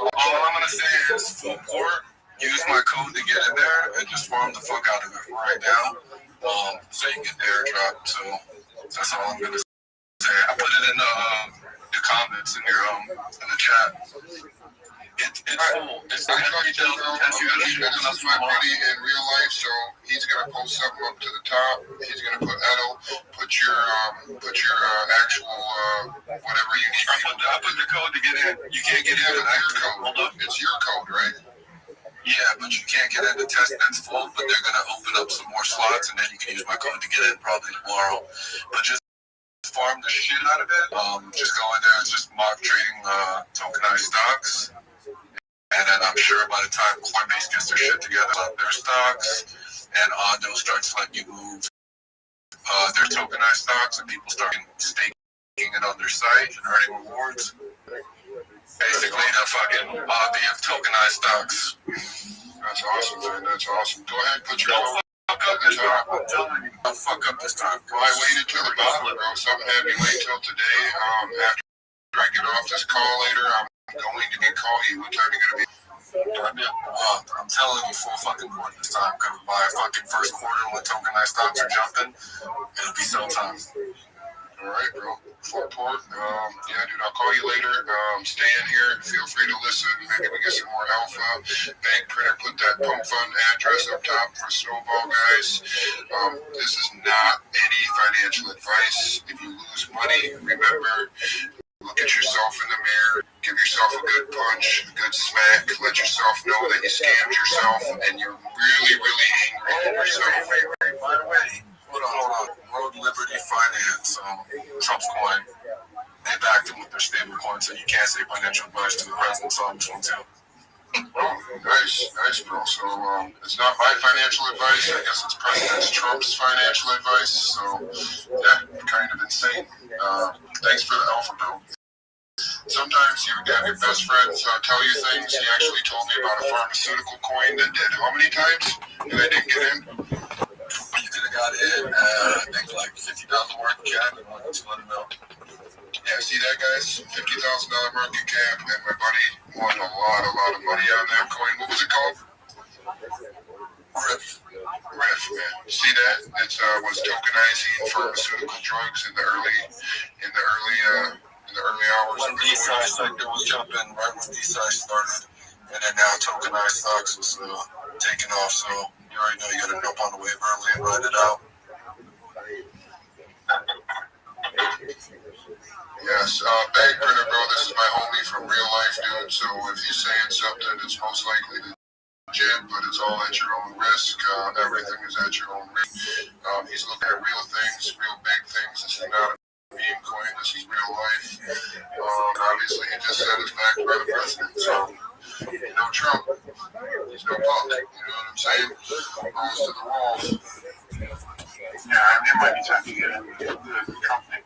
All I'm going to say is, full port, use my code to get in there and just farm the fuck out of it right now. So you can get the airdrop. So that's all I'm going to say. I put it in the comments in your in the chat. It's full. It's like 3,000 tests. That's my buddy in real life, so he's gonna post something up to the top. He's gonna put Edel, put your actual whatever you need. I put the code to get in. You can't get in with that code. Hold up, it's your code, right? Yeah, but you can't get in the test that's full. But they're gonna open up some more slots, and then you can use my code to get in probably tomorrow. But just farm the shit out of it. Just go in there and just mock trading tokenized stocks. And then I'm sure by the time Coinbase gets their shit together on their stocks and Ondo starts letting you move their tokenized stocks and people start staking it on their site and earning rewards. Basically, the fucking hobby of tokenized stocks. That's awesome, man. That's awesome. Go ahead, put your phone up at the top. Don't fuck up this time. Well, I waited till the bottom, bro. Something had me wait till today. After I get off this call later, I'm going to call you. What time are you going to be? I'm telling you, full fucking port this time. Because by fucking first quarter, when tokenized stocks are jumping, it'll be sell time. Alright, bro. Full port. Yeah, dude, I'll call you later. Stay in here. Feel free to listen. Maybe we get some more alpha. Bank printer, put that pump fund address up top for Snowball, guys. This is not any financial advice. If you lose money, remember, look at yourself in the mirror, give yourself a good punch, a good smack, let yourself know that you scammed yourself and you're really, really angry at yourself. Wait, by the way, hold on. World Liberty Finance, Trump's coin, they backed him with their stable coin, so you can't say financial advice to the president, so I'm just one too. Oh, nice, bro. So, it's not my financial advice. I guess it's President Trump's financial advice. So, yeah, kind of insane. Thanks for the alpha, bro. Sometimes you have your best friends tell you things. He actually told me about a pharmaceutical coin that did how many times? And I didn't get in. You could have got in, I think, like $50 worth of cap and won $200 million. Yeah, see that, guys? $50,000 market cap, and my buddy won a lot of money on that coin. What was it called? Riff, man. See that? It was tokenizing pharmaceutical drugs in the early hours. When DeFi sector was jumping, right when DeFi started, and then now tokenized stocks was taking off. So you already know you got to jump on the wave early and ride it out. Yes, bank printer, bro. This is my homie from real life, dude. So if he's saying something, it's most likely legit, but it's all at your own risk. Everything is at your own risk. He's looking at real things, real big things. This is not a meme coin. This is real life. Obviously, he just said it's backed by the president. So, Trump. He's no punk. You know what I'm saying? Balls to the walls. Yeah, it might be time to get the Trump thing.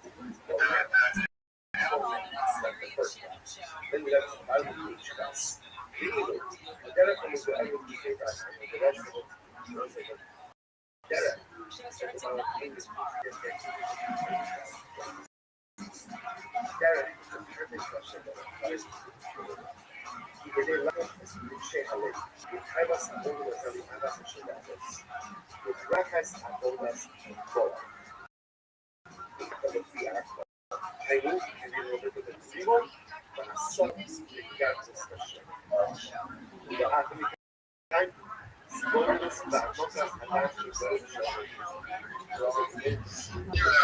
You have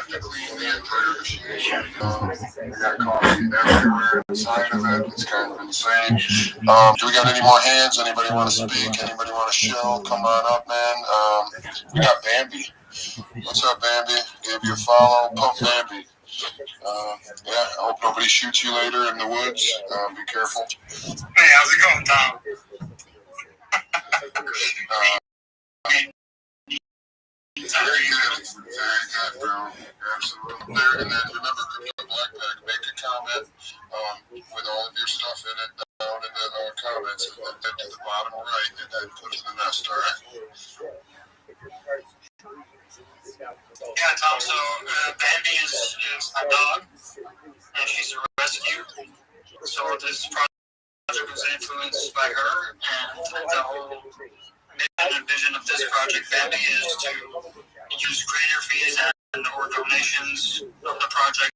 to clean the entire machine. We got coffee everywhere inside of it. It's kind of insane. Do we got any more hands? Anybody want to speak? Anybody want to show? Come on up, man. We got Bambi. What's up, Bambi? Gave you a follow. Pump Bambi. Yeah, I hope nobody shoots you later in the woods. Be careful. Hey, how's it going, Tom? Very good, bro. Absolutely. There, and then remember, Crypto Black Pack, make a comment with all of your stuff in it down in the comments, and then to the bottom right, and then put to the nest, all right? Yeah, Tom, so Bambi is a dog, and she's a rescue. So this project was influenced by her, and the whole mission and vision of this project, Bambi, is to use greater fees and or donations of the project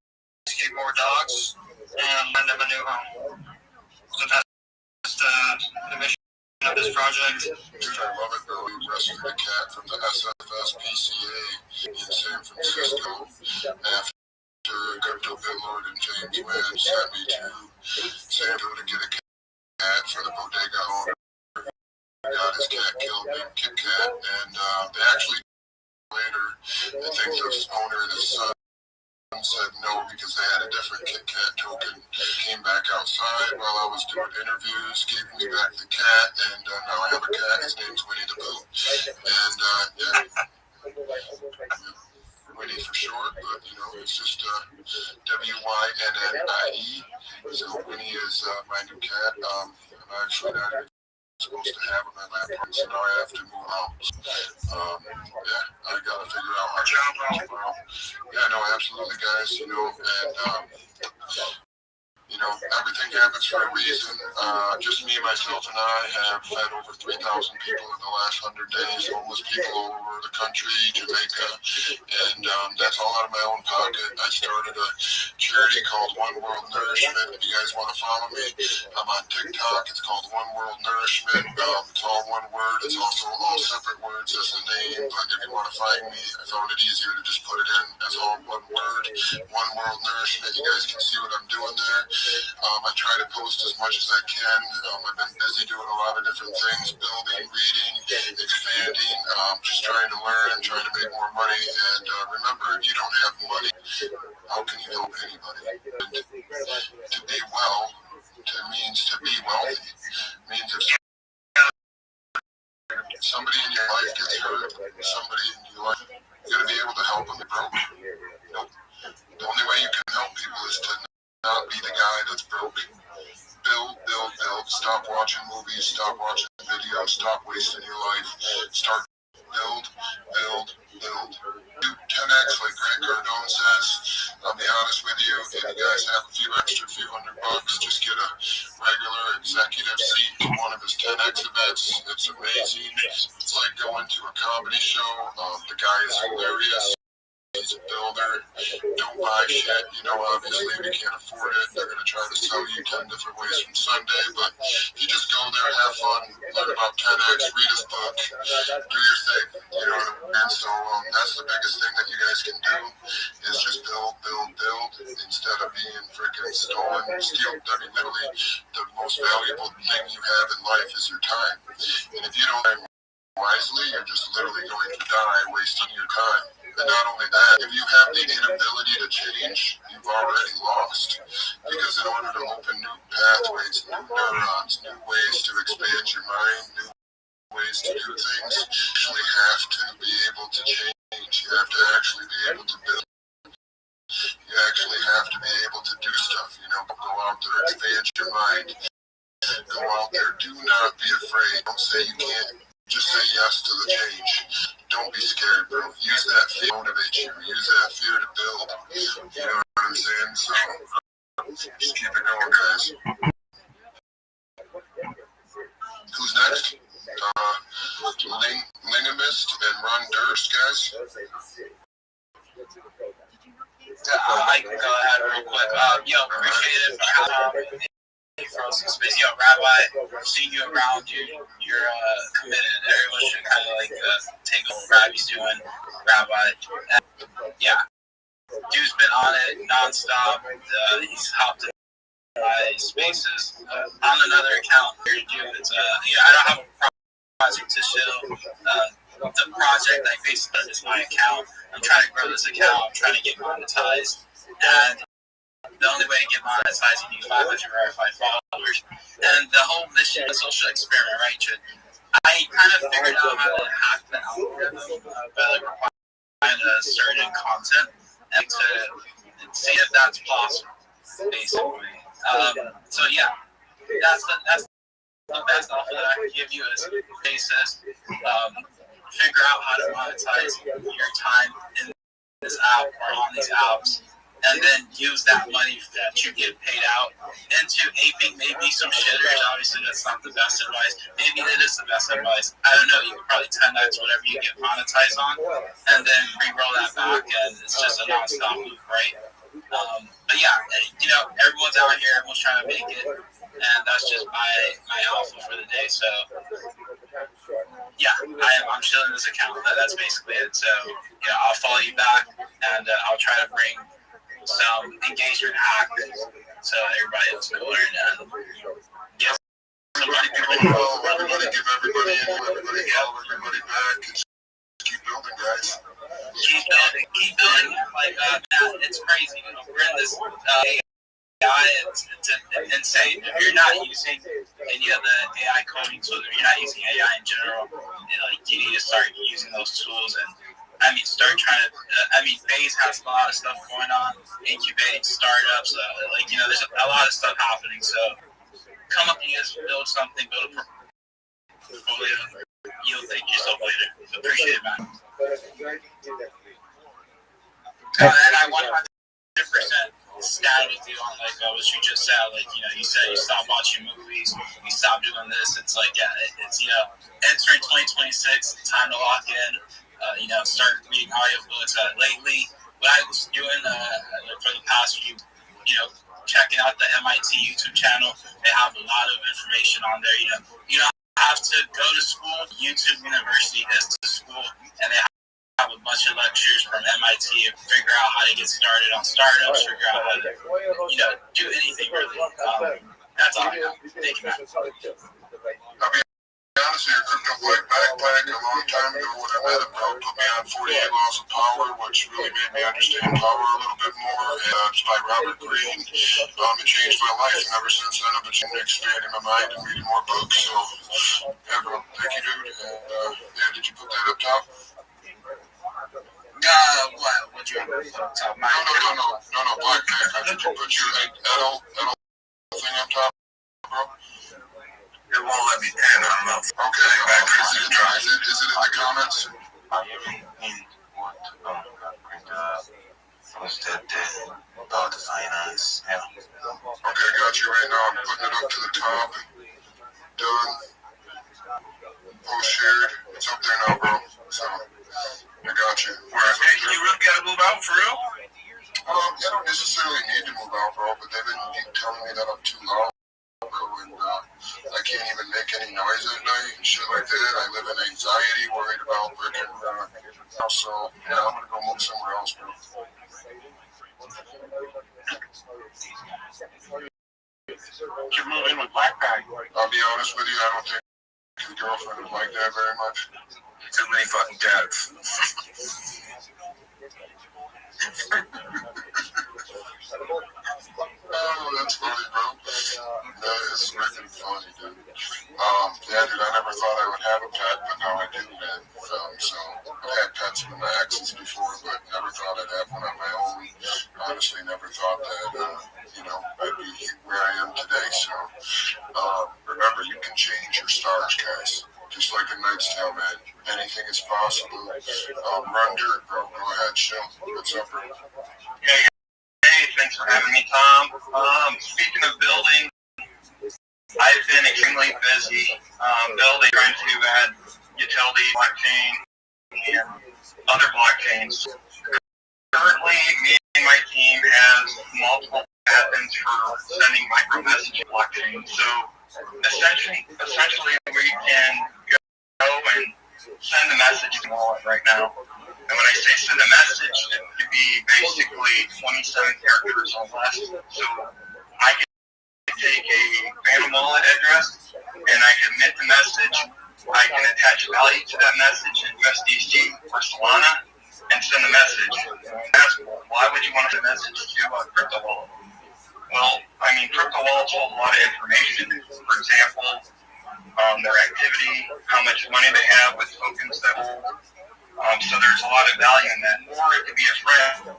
to get more dogs and lend them a new home. So that's the mission of this project. I love it, though. We rescued a cat from the SFSPCA in San Francisco after Crypto Bitlord and James Wynn sent me to San Diego to get a cat for the bodega owner. Got his cat killed named Kit Kat, and they actually later, I think the owner and his son said no because they had a different Kit Kat token. Came back outside while I was doing interviews, gave me back the cat, and now I have a cat. His name's Winnie the Pooh, and yeah, Winnie for short, but you know it's just WYNNIE. So Winnie is my new cat. I'm actually not supposed to have him at my apartment, so now I have to move out. Yeah, I gotta figure out how to tomorrow. Yeah, no, absolutely, guys. You know, and you know, everything happens for a reason. Just me, myself, and I have fed over 3,000 people in the last 100 days, homeless people all over the country, Jamaica, and that's all out of my own pocket. I started a charity called One World Nourishment. If you guys want to follow me, I'm on TikTok. It's called One World Nourishment. It's all one word. It's also all separate words as the name, but if you want to find me, I found it easier to just put it in as all one word. One World Nourishment. You guys can see what I'm doing there. I try to post as much as I can. I've been busy doing a lot of different things, building, reading, expanding, just trying to learn, trying to make more money. And remember, if you don't have money, how can you help anybody? And to be well means to be wealthy. Means if somebody in your life gets hurt, somebody in your life, you're going to be able to help them broke. Nope. The only way you can help people is to not be the guy that's broke. Build. Stop watching movies. Stop watching videos. Stop wasting your life. Start build. Do 10x like Grant Cardone says. I'll be honest with you. If you guys have a few $100, just get a regular executive seat to one of his 10x events. It's amazing. It's like going to a comedy show. The guy is hilarious. He's a builder. Don't buy shit. You know, obviously we can't afford it. They're going to try to sell you 10 different ways from Sunday, but you just go there, have fun, learn about 10x, read his book, do your thing. You know what I mean? And so that's the biggest thing that you guys can do is just build instead of being freaking stolen. Steal. I mean, literally, the most valuable thing you have in life is your time. And if you don't time wisely, you're just literally going to die wasting your time. And not only that, if you have the inability to change, you've already lost. Because in order to open new pathways, new neurons, new ways to expand your mind, new ways to do things, you actually have to be able to change. You have to actually be able to build. You actually have to be able to do stuff. You know, go out there, expand your mind. Go out there. Do not be afraid. Don't say you can't. Just say yes to the change. Don't be scared, bro. Use that fear to motivate you. Use that fear to build. You know what I'm saying? So, just keep it going, guys. Who's next? Lingamist and Ron Durst, guys. I can go ahead real quick. Appreciate it. throw some space. Yo, Rabbi, seeing you around, you're committed. Everyone should kind of like take a look at what Rabbi's doing. Rabbi, and, yeah, dude's been on it nonstop. He's hopped in my spaces on another account. Here, dude, it's I don't have a project to show. The project I basically is my account. I'm trying to grow this account. I'm trying to get monetized, and the only way to get monetized, you need 500 verified followers. And the whole mission of social experiment, right? I kind of figured out how to hack the algorithm by applying a certain content and to see if that's possible, basically. So yeah, that's the best offer that I can give you is basis. Figure out how to monetize your time in this app or on these apps, and then use that money that you get paid out into aping maybe some shitters. Obviously, that's not the best advice. Maybe it is the best advice. I don't know. You could probably 10x whatever you get monetized on, and then re-roll that back, and it's just a non-stop loop, right? But yeah, everyone's out here. Everyone's trying to make it, and that's just my alpha for the day. So yeah, I'm chilling this account. That's basically it. So yeah, I'll follow you back, and I'll try to bring some engagement hack so everybody else can learn. And yeah, Everybody give everybody follow everybody back. Keep building, guys. Keep building. Like man, it's crazy. We're in this AI. It's insane. If you're not using any of the AI coding tools, if you're not using AI in general, you need to start using those tools. And I mean, start trying to. Base has a lot of stuff going on, incubating startups. There's a lot of stuff happening. So come up, you guys build something, build a portfolio. You'll thank yourself later. Appreciate it, man. And I 100% stand with you on what you just said. You said you stopped watching movies, you stopped doing this. It's it's entering 2026, time to lock in. Start reading audiobooks. Lately, what I was doing for the past few, checking out the MIT YouTube channel. They have a lot of information on there. You don't have to go to school. YouTube University is to school, and they have a bunch of lectures from MIT. Figure out how to get started on startups. Figure out how to, do anything really. That's all I got. Thank you, man. Honestly, a crypto black backpack a long time ago when I met him, bro, put me on 48 Laws of Power, which really made me understand power a little bit more. It's by Robert Greene. It changed my life, and ever since then I've been expanding my mind and reading more books. So, yeah, bro, thank you, dude. And did you put that up top? What? What you put up top? No, black backpack. Did you put your Edel thing up top, bro? It won't let me pin. I don't know. Okay, is it in the comments? I really want to posted about the finance. Yeah. Okay, got you right now. I'm putting it up to the top. Done. Post shared. It's up there now, bro. So, I got you. You really gotta move out for real? I don't necessarily need to move out, bro, but they've been telling me that I'm too loud. And I can't even make any noise at night and shit like that. I live in anxiety, worried about breaking so yeah, I'm gonna go move somewhere else, bro. You move in with black guy. I'll be honest with you, I don't think his girlfriend would like that very much. Too many fucking cats. Oh, that's funny, bro. That is freaking funny, dude. Yeah, dude, I never thought I would have a pet, but now I do, man. So, I've had pets with my exes before, but never thought I'd have one on my own. Honestly, never thought that, I'd be where I am today. So, remember, you can change your stars, guys. Just like a Knight's Tale, man. Anything is possible. Run dirt, bro. Go ahead, Shim. What's up, bro? Hey, thanks for having me, Tom. Speaking of building, I've been extremely busy building, trying to add utility blockchain and other blockchains. Currently, me and my team has multiple happens for sending micro message blockchain. So essentially we can go and send a message to the wallet right now. And when I say send a message, it could be basically 27 characters or less. So I can take a phantom wallet address and I can mint the message. I can attach value to that message in USDC or Solana and send the message. That's why would you want to send a message to a crypto wallet? Well, I mean, crypto wallets hold a lot of information. For example, their activity, how much money they have with tokens that hold. So there's a lot of value in that. Or it could be a friend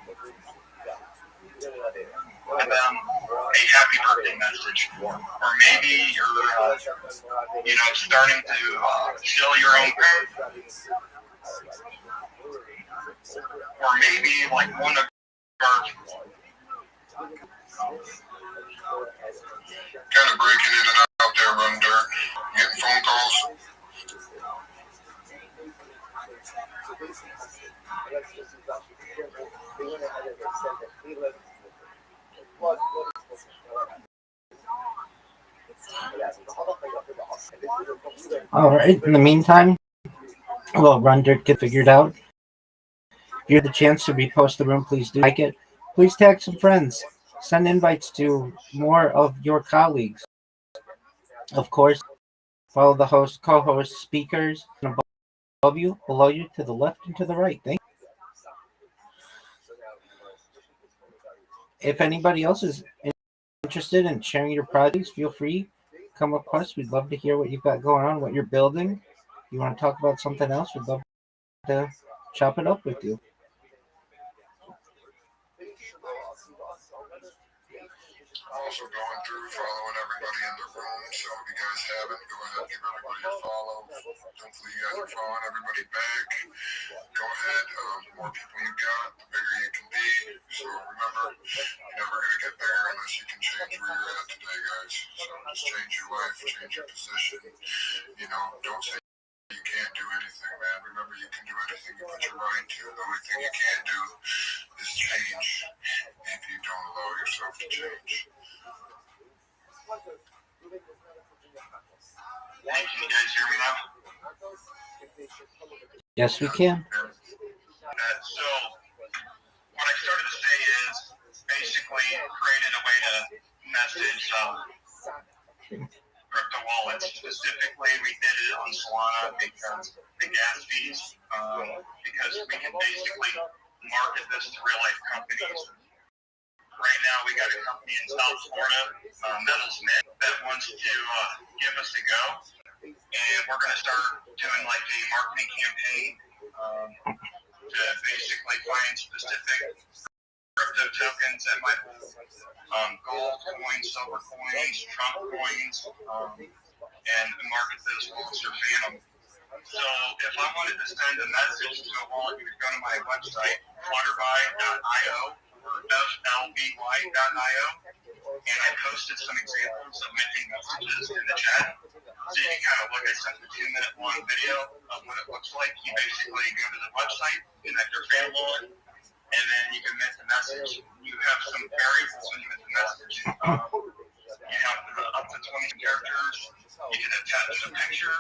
with them a happy birthday message. Or maybe you're, starting to sell your own or maybe like one of our kind of breaking in and out there, Run Dirt, getting phone calls. All right. In the meantime, well, Run Dirt get figured out. If you have the chance to repost the room, please do like it. Please tag some friends. Send invites to more of your colleagues. Of course, follow the host, co-host, speakers above you, below you, to the left, and to the right. Thank you. If anybody else is interested in sharing your projects, feel free. Come up to us. We'd love to hear what you've got going on, what you're building. You want to talk about something else? We'd love to chop it up with you. Also going through, following everybody in the room. So if you guys haven't, go ahead and give everybody a follow. Hopefully you guys are following everybody back. Go ahead. The more people you got, the bigger you can be. So remember, you're never going to get bigger unless you can change where you're at today, guys. So just change your life, change your position. Don't say you can't do anything, man. Remember, you can do anything you put your mind to. The only thing you can't do is change if you don't allow yourself to change. Can you guys hear me now? Yes, we can. So what I started to say is basically created a way to message crypto wallets. Specifically, we did it on Solana because the gas fees, because we can basically market this to real life companies. Right now, we got a company in South Florida, Metals Mint, that wants to give us a go. And we're going to start doing like a marketing campaign to basically find specific crypto tokens that might hold gold coins, silver coins, Trump coins, and market those wallets or phantom. So if I wanted to send a message to a wallet, you would go to my website, flutterby.io or flby.io, and I posted some examples of minting messages in the chat. So you can kind of look, I sent a 2-minute long video of what it looks like. You basically go to the website, connect your fan wallet, and then you can mint the message. You have some variables when you mint the message. You have up to 20 characters. You can attach a picture.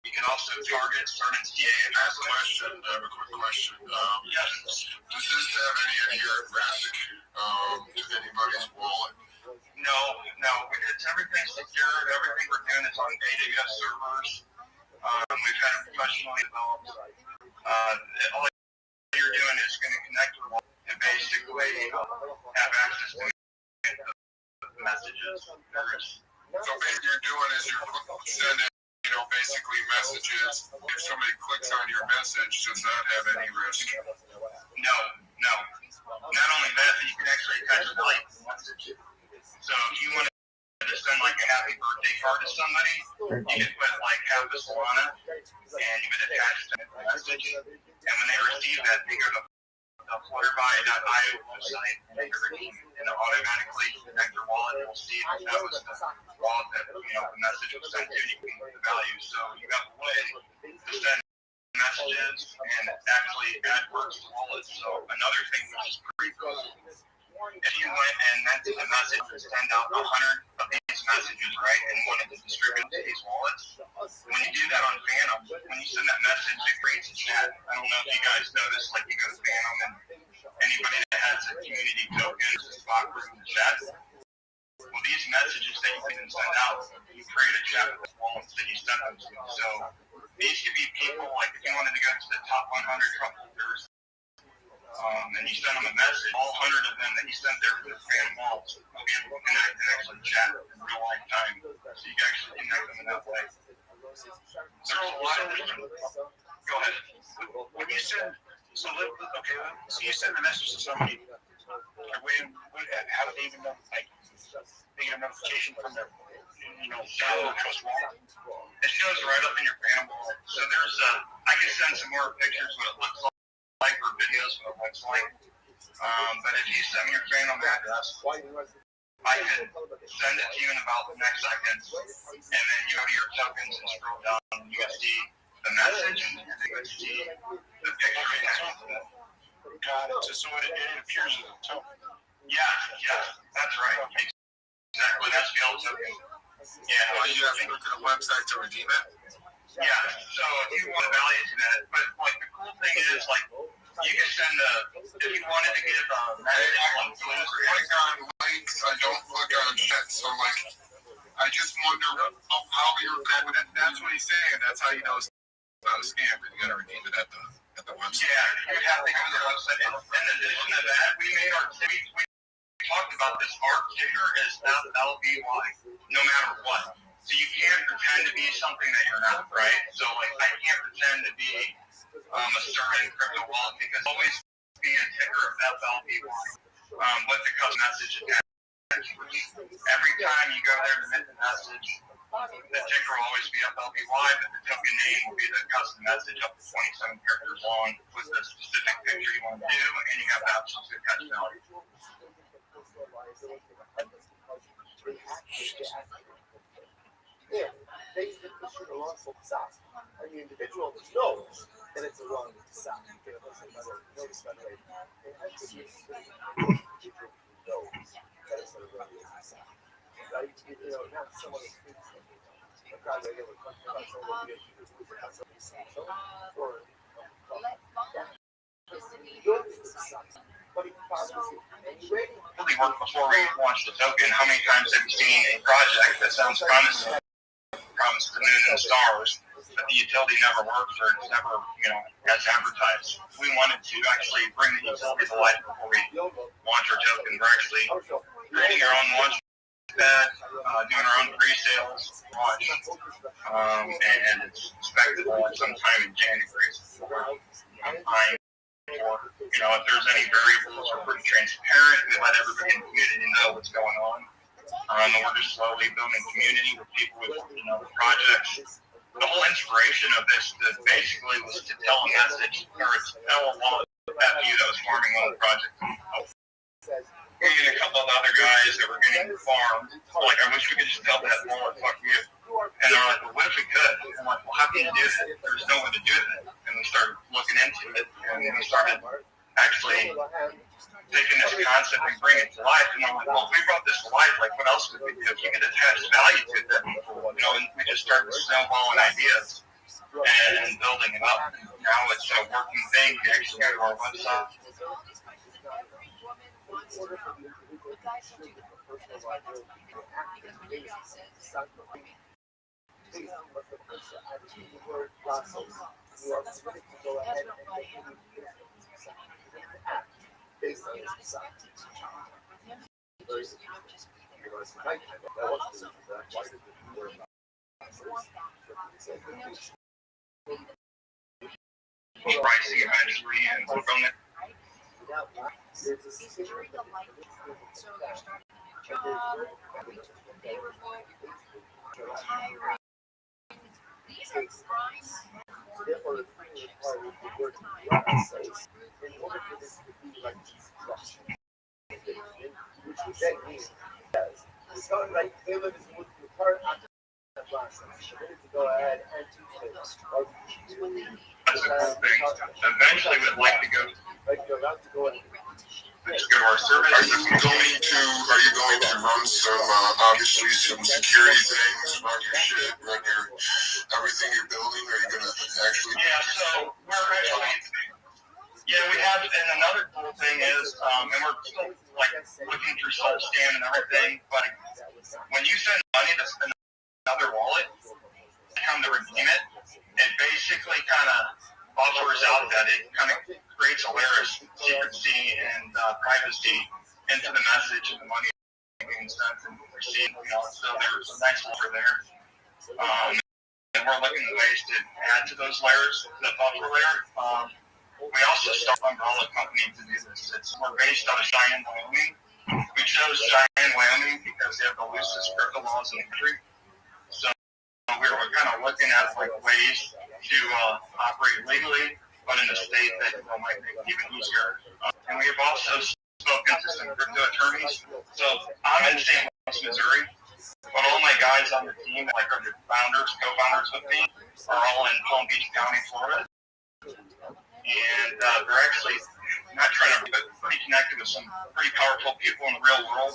You can also target certain CA. I have a quick question. Yes. Does this have any inherent risk to anybody's wallet? No. It's everything secured. Everything we're doing is on AWS servers. We've had it professionally developed. All you're doing is going to connect your wallet to basically have access to the messages. So what you're doing is you're sending basically messages. If somebody clicks on your message, does that have any risk? No. Not only that, but you can actually attach a value to the message. So if you want to send like a happy birthday card to somebody, you can put like half a Solana and you can attach the message. And when they receive that, they go to the flutterby.io website and they can redeem it. And it'll automatically connect your wallet. You'll see if that was the wallet that the message was sent to. You can put the value. So you have a way to send messages and actually add words to wallets. So another thing which is pretty cool if you went and meant a message to send out 100 of these messages, right, and wanted to distribute to these wallets, when you do that on Phantom, when you send that message, it creates a chat. I don't know if you guys notice, like you go to Phantom and anybody that has a community token is a spot for the chat. Well, these messages that you can send out, you create a chat with the wallets that you send them to. So these could be people, like if you wanted to go to the top 100 Trump holders, and you send them a message, all 100 of them that you sent there to the Phantom wallets will be able to connect and actually chat in real life time. So you can actually connect them in that way. So go ahead. When you send, so you send a message to somebody, how do they even know, like, they get a notification from their, download trust wallet? It shows right up in your Phantom wallet. So there's I can send some more pictures what it looks like or videos what it looks like. But if you send me your Phantom address, I can send it to you in about the next second, and then you go to your tokens and scroll down, and you see the message, and you see the picture attached to it. Got it. So it appears as a token. Yeah, that's right. Exactly. That's the old token. Yeah. You have to go to the website to redeem it? Yeah. So if you want to value to that, but like the cool thing is, like, you can send if you wanted to give click on links, I don't click on chat, so like I just wonder how you're going. That's what he's saying. That's how you know it's not a scam, because you gotta redeem it at the website. Yeah, you have to go to the website. In addition to that, we talked about this. Our ticker is LBY, no matter what. So you can't pretend to be something that you're not, right? So like I can't pretend to be a certain crypto wallet, because always be a ticker of FLBY. With the custom message attached. Every time you go there to mint the message, the ticker will always be FLBY, but the token name will be the custom message up to 27 characters long with the specific picture you want to do, and you have the option to attach value. If they shoot a wrongful stop, and the individual knows that it's a wrongful stop, you can notice by the way, and I think it's knows that it's a wrongful stop. Right? Not someone who thinks something. A guy that ever talking about someone who or Really work before we launch the token. How many times have you seen a project that sounds promising, promised the moon and stars, but the utility never works or it's never, as advertised? We wanted to actually bring the utility to life before we launch our token. We're actually creating our own launch pad, doing our own pre-sales launch, and it's expected sometime in January. If there's any variables, we're pretty transparent. We let everybody in the community know what's going on. And we're just slowly building community with people with, projects. The whole inspiration of this basically was to tell a message, or to tell a lot that you that was farming on the project. We and a couple of other guys that were getting farmed. Like, I wish we could just tell that more, fuck you. And they're like, well, what if we could? I'm like, well, how can you do that? There's no way to do that. And we started looking into it, and we started actually taking this concept and bringing it to life. And I'm like, well, if we brought this to life, like, what else could we do? If you could attach value to it, and we just started snowballing ideas and building it up. And now it's a working thing. You actually go to our website. Pricing eventually and fulfillment. During the life, so they're starting a new job, neighborhood, retiring. These are price for friendships at that time. In order for this to be like destruction, which would then mean it's not like they live as a part of the process. They need to go ahead and teach it. That's a cool thing. Eventually, we'd like to go. Like you're about to go in. The just go to our service. Are you going to run some obviously some security things, run your shit, run your everything you're building? Are you gonna actually? Yeah, so we're actually. Yeah, we have, and another cool thing is, and we're still like looking through SoulScan and everything, but when you send money to another wallet, come to redeem it, it basically kind of buffers out that it kind of creates a layer of secrecy and privacy into the message and the money being sent and received. So there's a nice layer there. And we're looking at ways to add to those layers, the buffer layer. We also start an umbrella company to do this. We're based out of Cheyenne, Wyoming. We chose Cheyenne, Wyoming because they have the loosest crypto laws in the country. So we were kind of looking at like ways to operate legally, but in a state that might make it even easier. And we've also spoken to some crypto attorneys. So I'm in St. Louis, Missouri, but all my guys on the team, like are the co-founders with me, are all in Palm Beach County, Florida. And they're actually not trying to, but pretty connected with some pretty powerful people in the real world.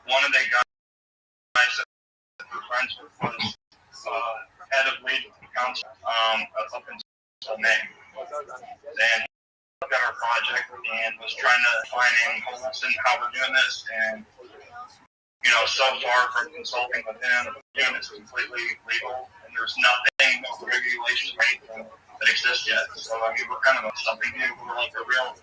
One of the guys that we're friends with was head of lead council up in May. And he got our project and was trying to find any holes in how we're doing this. And so far from consulting with him, doing it's completely legal, and there's nothing, no regulation or anything that exists yet. So, I mean, we're kind of something new. We're like a real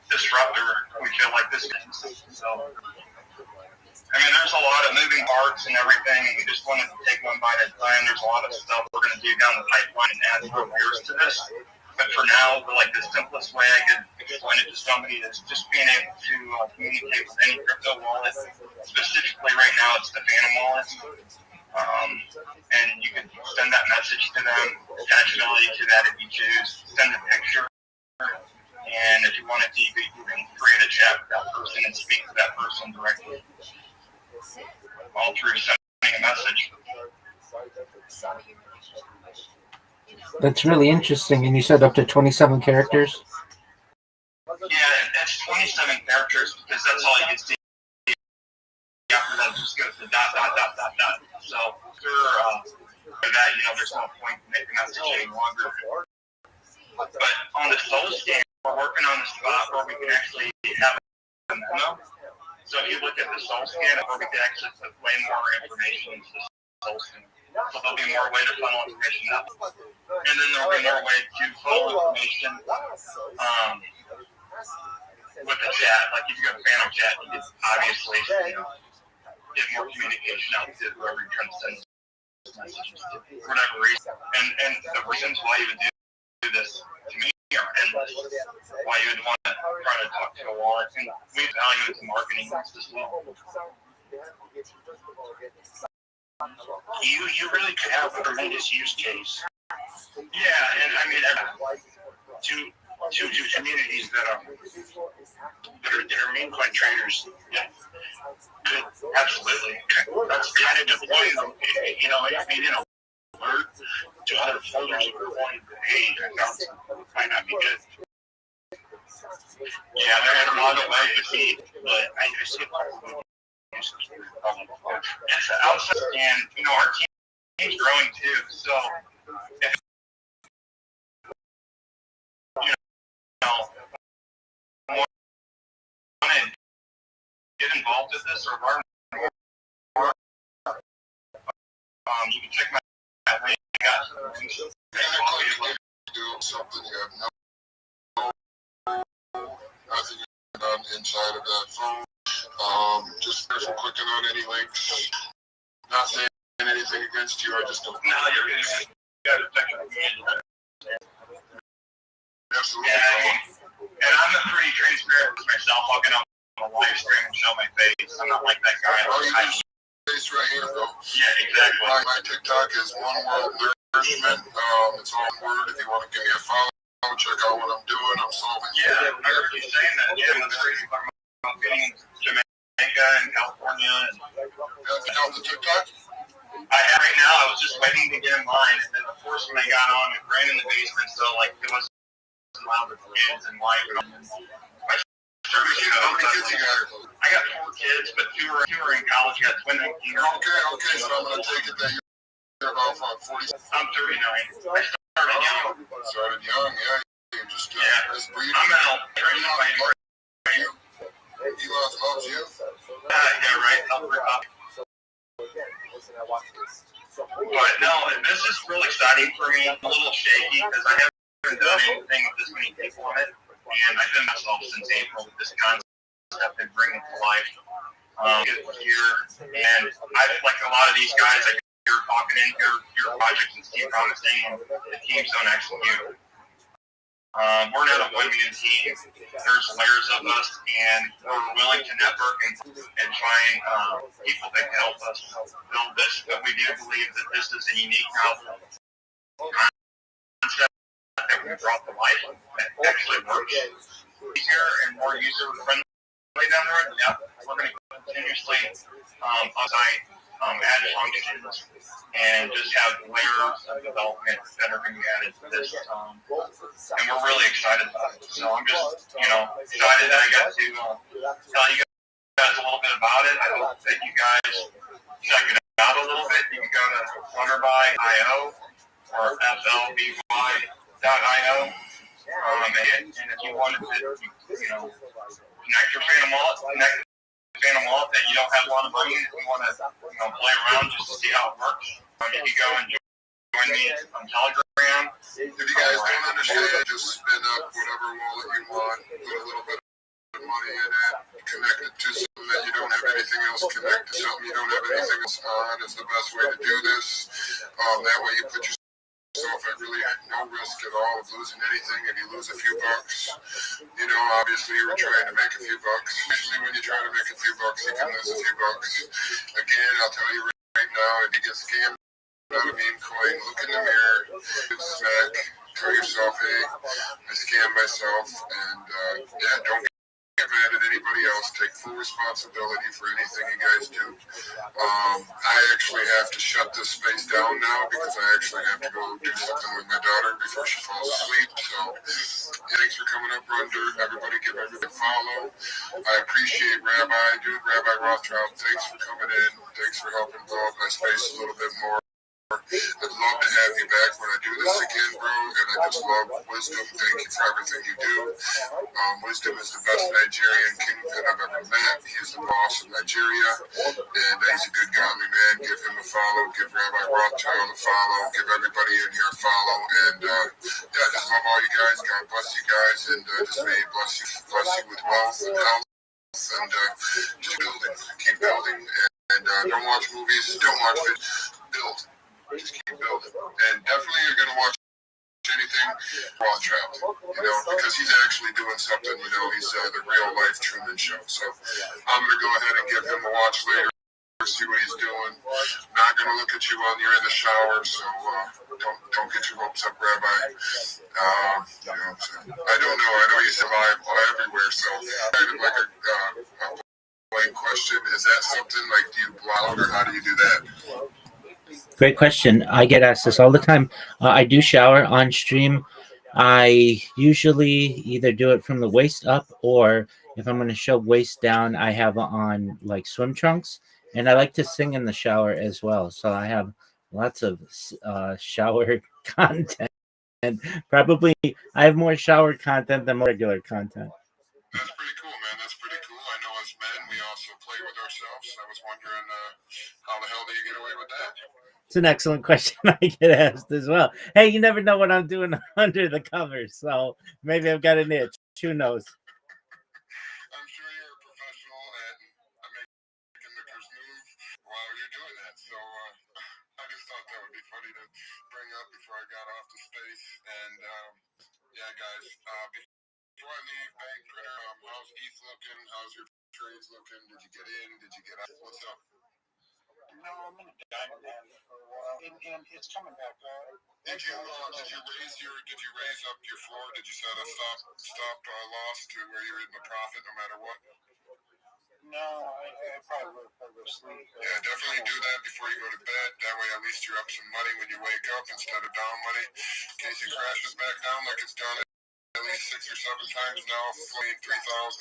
disruptor. We feel like this is. So, I mean, there's a lot of moving parts and everything, and we just wanted to take one bite at a time. There's a lot of stuff we're going to do down the pipeline and add more layers to this. But for now, like the simplest way I could explain it to somebody is just being able to communicate with any crypto wallet. Specifically, right now, it's the Phantom wallet. And you can send that message to them, attach ability to that if you choose, send a picture. And if you wanted to, you can create a chat with that person and speak to that person directly. All through sending a message. That's really interesting. And you said up to 27 characters? Yeah, that's 27 characters because that's all you can see. After that, it just goes to dot. So for that, there's no point in making that message any longer. But on the SoulScan, we're working on a spot where we can actually have a memo. So if you look at the SoulScan, where we can actually put way more information into the SoulScan. So there'll be more way to funnel information up. And then there'll be more way to funnel information with the chat. Like if you go to Phantom Chat, you can obviously get more communication out to whoever you're trying to send messages to, for whatever reason. And the reasons why you would do this to me are endless. Why you would want to try to talk to a wallet. And we value it to marketing as well. You really could have a tremendous use case. Yeah, and I mean, to communities that are meme coin traders. Yeah. Absolutely. That's kind of deploying them. I mean, alert to other folders of your coin. Hey, I found something. Might not be good. Yeah, there's a lot of ways to see, but I see a lot of it's outside, and our team's growing too. So if want to get involved with this or learn more, you can check my link. Do something you have nothing done inside of that phone. Just for clicking on any links. Not saying anything against you. I just don't. No, you're good. You got to check it. Absolutely. Yeah, and I'm pretty transparent with myself. I'll get on a live stream and show my face. I'm not like that guy. Oh, you just face right here, bro. Yeah, exactly. My TikTok is One World Nourishment. It's all word. If you want to give me a follow, check out what I'm doing. I'm solving. Yeah, I heard you saying that. Yeah, that's crazy. I'm getting Jamaica and California. And on the TikTok? I have right now. I was just waiting to get in line, and then of course when I got on, it ran in the basement, so like it wasn't allowed with kids and wife. My How many kids you got? I got 4 kids, but two are in college. I got twin 19. Okay. So I'm gonna take it that you're about 40. I'm 39. I started young. Yeah. You're just breathing. I'm out training my He loves you. Yeah, right. But no, this is real exciting for me. I'm a little shaky because I haven't done anything with this many people on it, and I've been myself since April with this concept I've been bringing to life. Here, and I like a lot of these guys. Like you're talking in your project and Steve promising, the teams don't execute. We're not a one-man team. There's layers of us, and we're willing to network and find people that can help us build this. But we do believe that this is a unique concept that we brought to life that actually works easier and more user-friendly down the road. Yeah, we're going to continuously add functions and just have layers of development that are going to be added to this. And we're really excited about it. So I'm just, excited that I got to tell you guys a little bit about it. I hope that you guys check it out a little bit. You can go to Flutterby.io or flby.io. And if you wanted to, connect your Phantom Wallet, that you don't have a lot of money, if you want to, play around just to see how it works, you can go and join me on Telegram. If you guys don't understand, just spin up whatever wallet you want, put a little bit of money in it, connect it to something that you don't have anything else connected to, something you don't have anything else on is the best way to do this. That way you put yourself at really no risk at all of losing anything. If you lose a few bucks, obviously you were trying to make a few bucks. Usually when you try to make a few bucks, you can lose a few bucks. Again, I'll tell you right now, if you get scammed out of meme coin, look in the mirror, smack, tell yourself, hey, I scammed myself, and don't get mad at anybody else. Take full responsibility for anything you guys do. I actually have to shut this space down now because I actually have to go do something with my daughter before she falls asleep. So thanks for coming up, Runder. Everybody give everybody a follow. I appreciate Rabbi Rothschild. Thanks for coming in. Thanks for helping blow up my space a little bit more. I'd love to have you back when I do this again, bro, and I just love Wisdom. Thank you for everything you do. Wisdom is the best Nigerian kingpin I've ever met. He is the boss of Nigeria, and he's a good godly man. Give him a follow. Give Rabbi Rothschild a follow. Give everybody in here a follow. And just love all you guys. God bless you guys, and just may he bless you with wealth and health, and just building. Keep building, and don't watch movies. Don't watch videos. Build. Just keep building. And definitely you're going to watch anything Rothschild, because he's actually doing something, he's the real life Truman Show. So I'm going to go ahead and give him a watch later, see what he's doing. Not going to look at you while you're in the shower, so don't get your hopes up, Rabbi. So I don't know. I know you survive everywhere, so kind of like a plain question. Is that something like, do you blog or how do you do that? Great question. I get asked this all the time. I do shower on stream. I usually either do it from the waist up, or if I'm going to show waist down, I have on like swim trunks. And I like to sing in the shower as well. So I have lots of shower content. And probably I have more shower content than more regular content. That's pretty cool, man. That's pretty cool. I know as men, we also play with ourselves. I was wondering, how the hell do you get away with that? It's an excellent question. I get asked as well. Hey, you never know what I'm doing under the covers, so maybe I've got an itch. Who knows? I'm sure you're a professional, and I'm making the move while you're doing that. So I just thought that would be funny to bring up before I got off the space. And guys, before I leave, Bank Printer, how's ETH looking? How's your trades looking? Did you get in? Did you get out? What's up? No, I'm in a diamond hand for a while, and it's coming back. Did you raise up your floor? Did you set a stop loss to where you're in the profit no matter what? No, I probably will go to sleep. Yeah, definitely do that before you go to bed. That way, at least you're up some money when you wake up instead of down money. In case it crashes back down like it's done at least 6 or 7 times now, flying 3,027.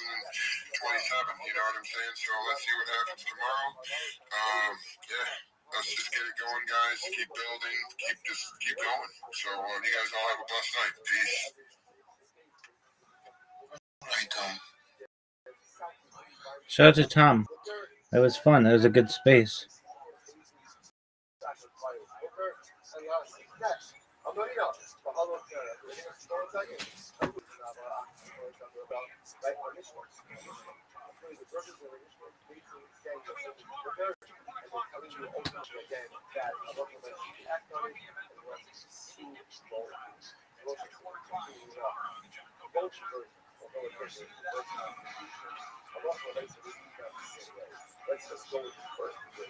You know what I'm saying? So let's see what happens tomorrow. Yeah, let's just get it going, guys. Keep building. Keep going. So you guys all have a blessed night. Peace. Right, Tom. Shout out to Tom. That was fun. That was a good space. Let's just go with the first grade.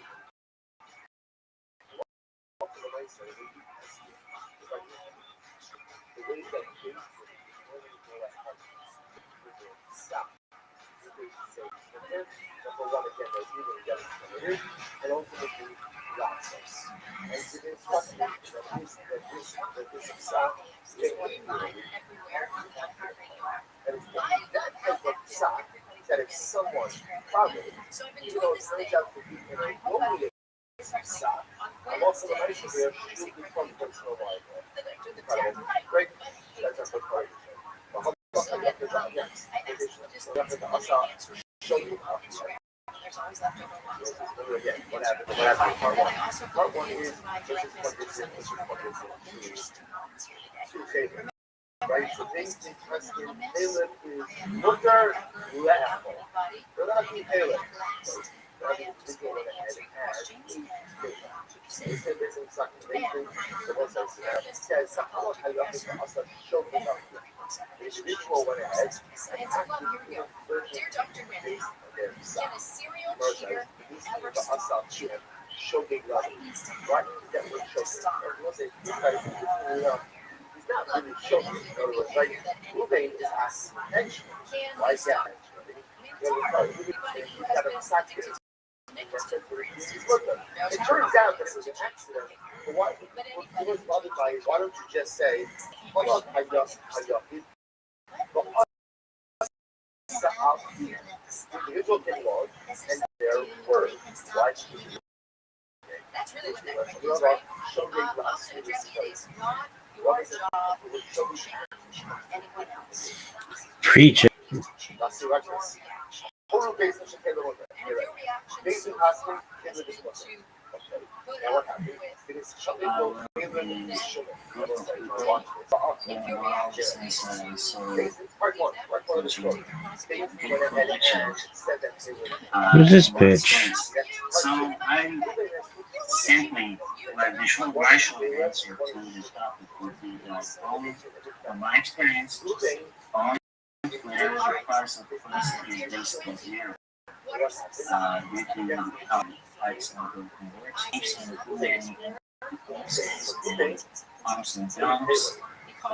The way that kids stop. Number one, again, they're really getting committed and ultimately access. And to the instruction that this stop taking and it's that type of sock that if someone probably, even though it turns out to be in a lonely sock, I'm also the nice here, she'll be from personal life. Great. That's a good part of Part one is right? So things interesting. Caleb is Booker Level. They're not being Caleb. Individual went ahead. Dear Dr. Randy, can a serial cheater ever stop cheating? Choking level. Right? That was choking. He's not really choking. In other words, right? Ruben is ascension. Right? Yeah. It turns out this is an accident. But what was bothered by is why don't you just say, hold on, I just but us out here, individual can log and their word, right? That's really what that means, right? Also, addressing is not your job to change anyone else. Preach it. That's the reference. Total base of Chicago. Base in hospital, kids are just watching. Now what happened? It is something called England is sugar. If your reaction is part one of the story. Who's this bitch? So I'm simply like the short rational answer to this topic would be that from my experience on Twitter, the price of first is basically zero. Due to how types of converts and pumps and dumps, the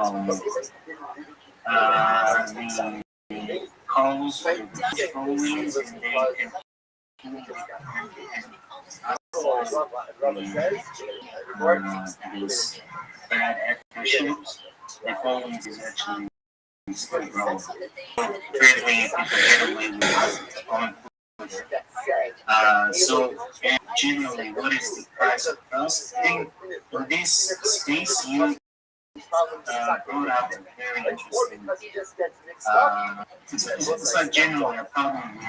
calls with the phone and these bad actions, the phone is actually still growing. Apparently, people get away with on so, and generally, what is the price of trust? I think in this space, you brought out a very interesting. It's not generally a problem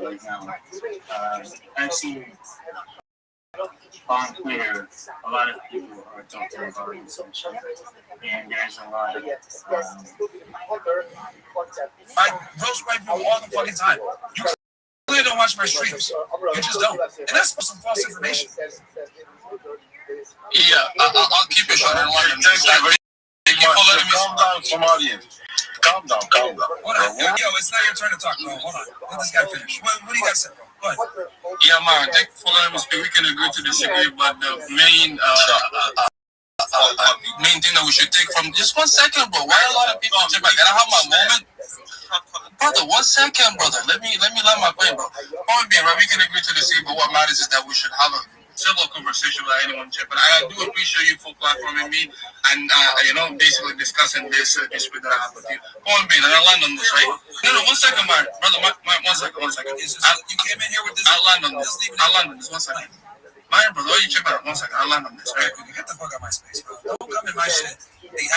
right now. I've seen on Twitter a lot of people are talking about it, and there's a lot of. I roast white people all the fucking time. You clearly don't watch my streams. You just don't. And that's some false information. Yeah, I'll keep it short. I don't want to thank you for letting me calm down from audience. Calm down. Hold on. Yo, it's not your turn to talk, bro. Hold on. Let this guy finish. What do you got to say, bro? Go ahead. Yeah, man. Thank you for letting me speak. We can agree to disagree, but the main main thing that we should take from just 1 second, bro. Why a lot of people say, "I gotta have my moment." Brother, 1 second, brother. Let me land my plane, bro. Point being, right? We can agree to disagree, but what matters is that we should have civil conversation with anyone, but I do appreciate you for platforming me and basically discussing this dispute that I have with you. Point being, and I'll land on this, right? No, 1 second, Mark. Brother, 1 second. You came in here with this. I'll land on this. 1 second. Myron, brother, you check out 1 second. I'll land on this, right? Get the fuck out of my space, bro. Don't come in my shit.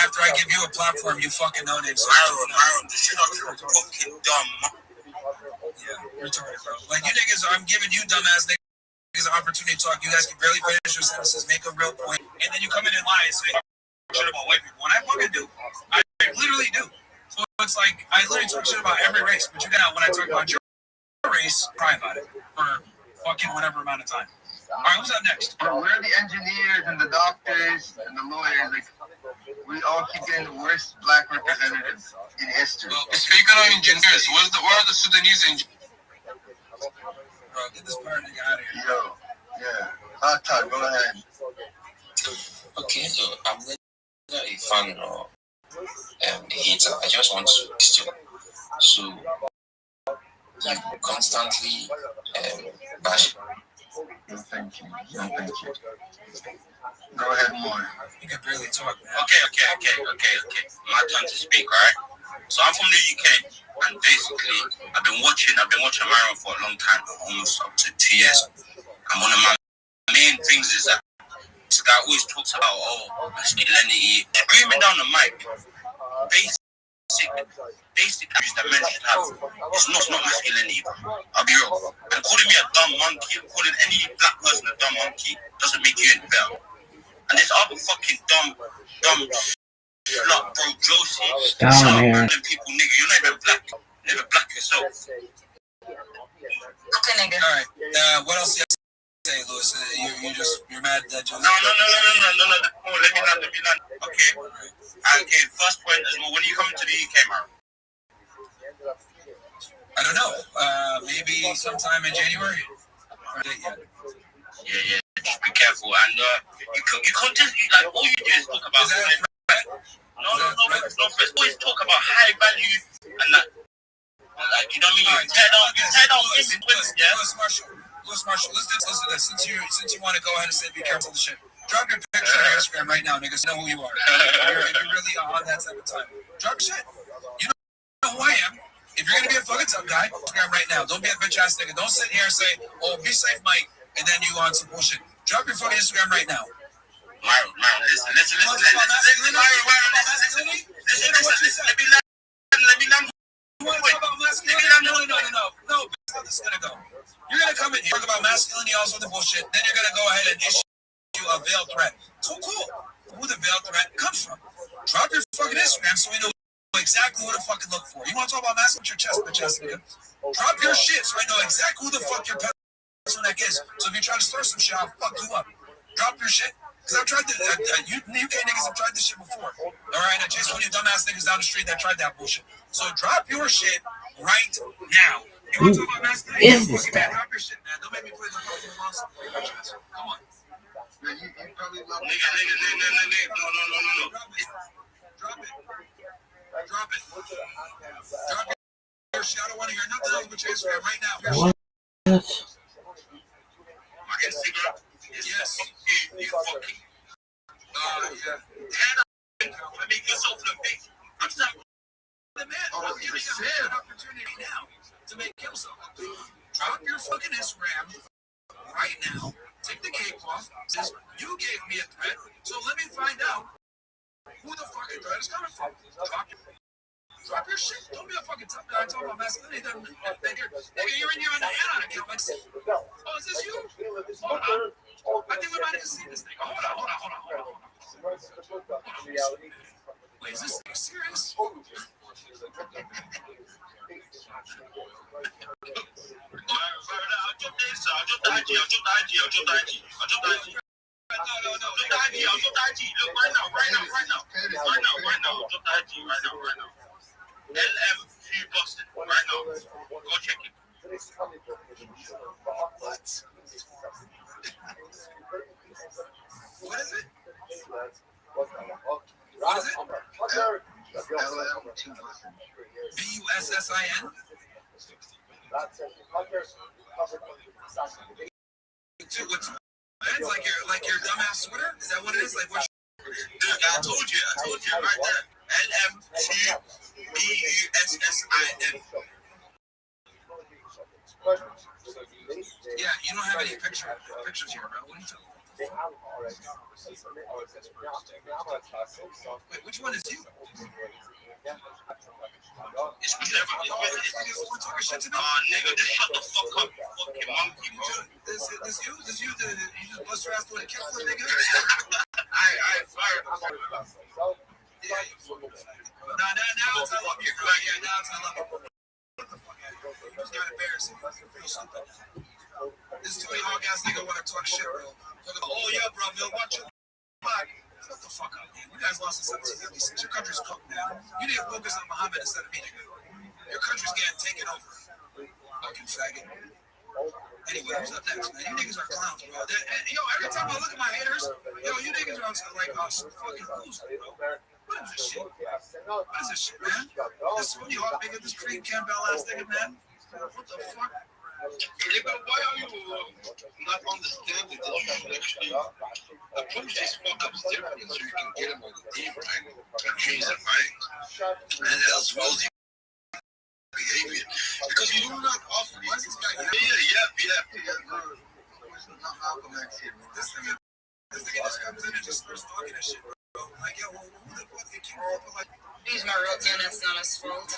After I give you a platform, you fucking know names. Myron, this shit is fucking dumb. Yeah, retarded, bro. Like, you niggas, I'm giving you dumbass niggas an opportunity to talk. You guys can barely finish your sentences, make a real point, and then you come in and lie and say shit about white people. And I fucking do. I literally do. So it's like, I literally talk shit about every race, but you know, when I talk about your race, cry about it for fucking whatever amount of time. All right, who's up next? Bro, we're the engineers and the doctors and the lawyers. Like, we all keep getting the worst black representatives in history. Well, speaking of engineers, where are the Sudanese engineers? Bro, get this part nigga out of here. Yo, yeah. Hot talk, go ahead. Okay, so I'm not a fan of the hater. I just want to question. So you constantly bash. No, thank you. Go ahead, more. You can barely talk, man. Okay. My turn to speak, alright? So I'm from the UK, and basically, I've been watching Mario for a long time, almost up to 2 years. And one of my main things is that this guy always talks about, masculinity. Bring me down the mic. Basic issues that men should have. It's not masculinity, bro. I'll be real. And calling me a dumb monkey, calling any black person a dumb monkey doesn't make you any better. And this other fucking dumb slut, bro, Josie. Calling people nigga. You're not even black. You're never black yourself. Okay, nigga. All right. What else you have to say, Louis? You're mad that Josie? No. Oh, let me land. Okay. First point is, when are you coming to the UK, man? I don't know. Maybe sometime in January. Yeah. Just be careful. And you can't just all you do is talk about. Is that a threat? No. Always talk about high value and that. Like, you know what I mean? Right, you tear down women, yeah? Louis Marshall, listen to this. Since you want to go ahead and say be careful of the shit, drop your picture on your Instagram right now, niggas. Know who you are. If you're really on that type of time, drop your shit. You know who I am. If you're gonna be a fucking tough guy, Instagram right now. Don't be a bitch ass nigga. Don't sit here and say, "Oh, be safe, Mike," and then you on some bullshit. Drop your fucking Instagram right now. Myron, listen. Let me land. You want to talk about masculinity? No. That's how this is gonna go. You're gonna come in here talk about masculinity, all sorts of bullshit. Then you're gonna go ahead and issue a veiled threat. So cool. Who the veiled threat comes from? Drop your fucking Instagram so we know exactly who to fucking look for. You want to talk about masculinity? Your chest, bitch ass nigga. Drop your shit so I know exactly who the fuck your person that is. So if you try to stir some shit, I'll fuck you up. Drop your shit. Because I've tried this. You UK niggas have tried this shit before. Alright, I chased one of you dumbass niggas down the street that tried that bullshit. So drop your shit right now. You want to talk about masculinity? Is this guy? Drop your shit, man. Don't make me play the fucking monster. Come on. Man, you probably love Nigga. No. Drop it. Drop your shit. I don't want to hear nothing else but your Instagram right now. What? My Instagram is you fucking. Make yourself look big. I'm not the man. I'm giving you an opportunity now to make himself look big. Drop your fucking Instagram right now. Take the cape off. Says you gave me a threat, so let me find out who the fucking threat is coming from. Drop your shit. Don't be a fucking tough guy talking about masculinity. Nigga, you're in here on the head on account. Like, oh, is this you? Hold on. I think we might have seen this thing. Hold on. Wait, is this thing serious? LM Boston, right now. Go check it. What is it? BUSSIN? What's It's like your dumbass Twitter? Is that what it is? Like what? Dude, I told you right there. LMTBUSSIN. Yeah, you don't have any pictures here, bro. What are you talking about? Wait, which one is you? It's whatever. We're talking shit to me. Nigga, just shut the fuck up, you fucking monkey, bro. This you just bust your ass doing a kickflip, nigga? I fired. Yeah, you fucking faggot, bro. Now it's not lucky, bro. Yeah, now it's not lucky. What the fuck out of here, bro? You just got embarrassing. You feel stupid. This too many hog ass nigga want to talk shit, bro. Talking about, oh yeah, bro, watch your back. Shut the fuck up, man. You guys lost in 1756. Your country's cooked now. You need to focus on Muhammad instead of me, nigga. Your country's getting taken over. Fucking faggot. Anyway, who's up next, man? You niggas are clowns, bro. Yo, every time I look at my haters, yo, you niggas are like some fucking fools, bro. What is this shit? What is this shit, man? This Tony Hawk nigga, this Creed Campbell ass nigga, man. What the fuck? Nigga, why are you not understanding that you should actually approach these fuck-ups differently so you can get them on the team, right? And change their mind. And as well as behavior. Because you do not often. Why is this guy here? Yeah. This nigga just comes in and just starts talking that shit, bro. Like, yo, who the fuck did you like? He's my rotten, it's not his fault.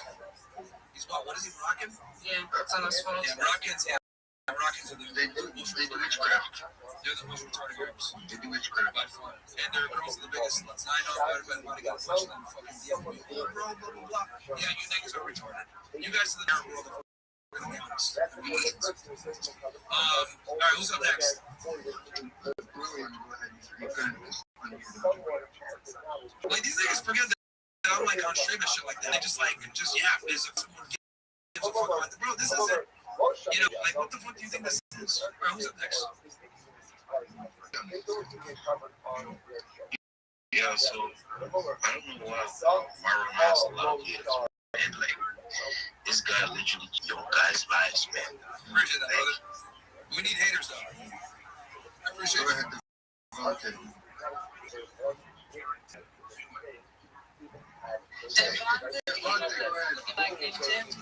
He's what is he, rocking? Yeah, it's on his fault. Yeah, Rockins are they do witchcraft. They're the most retarded groups. They do witchcraft by far. And their girls are the biggest sluts. I know everybody want to get touched on fucking DM. Blah, blah, blah. Yeah, you niggas are retarded. You guys are the nerd world of alright, who's up next? Like, these niggas forget that I'm like on stream and shit like that. They just yap. There's someone gives a fuck about it. Bro, this isn't, you know, like, what the fuck do you think this is? Alright, who's up next? Yeah, so I don't know why Myron has a lot of kids. And like, this guy literally killed guys' lives, man. Appreciate that, brother. We need haters, though. I appreciate it. Okay.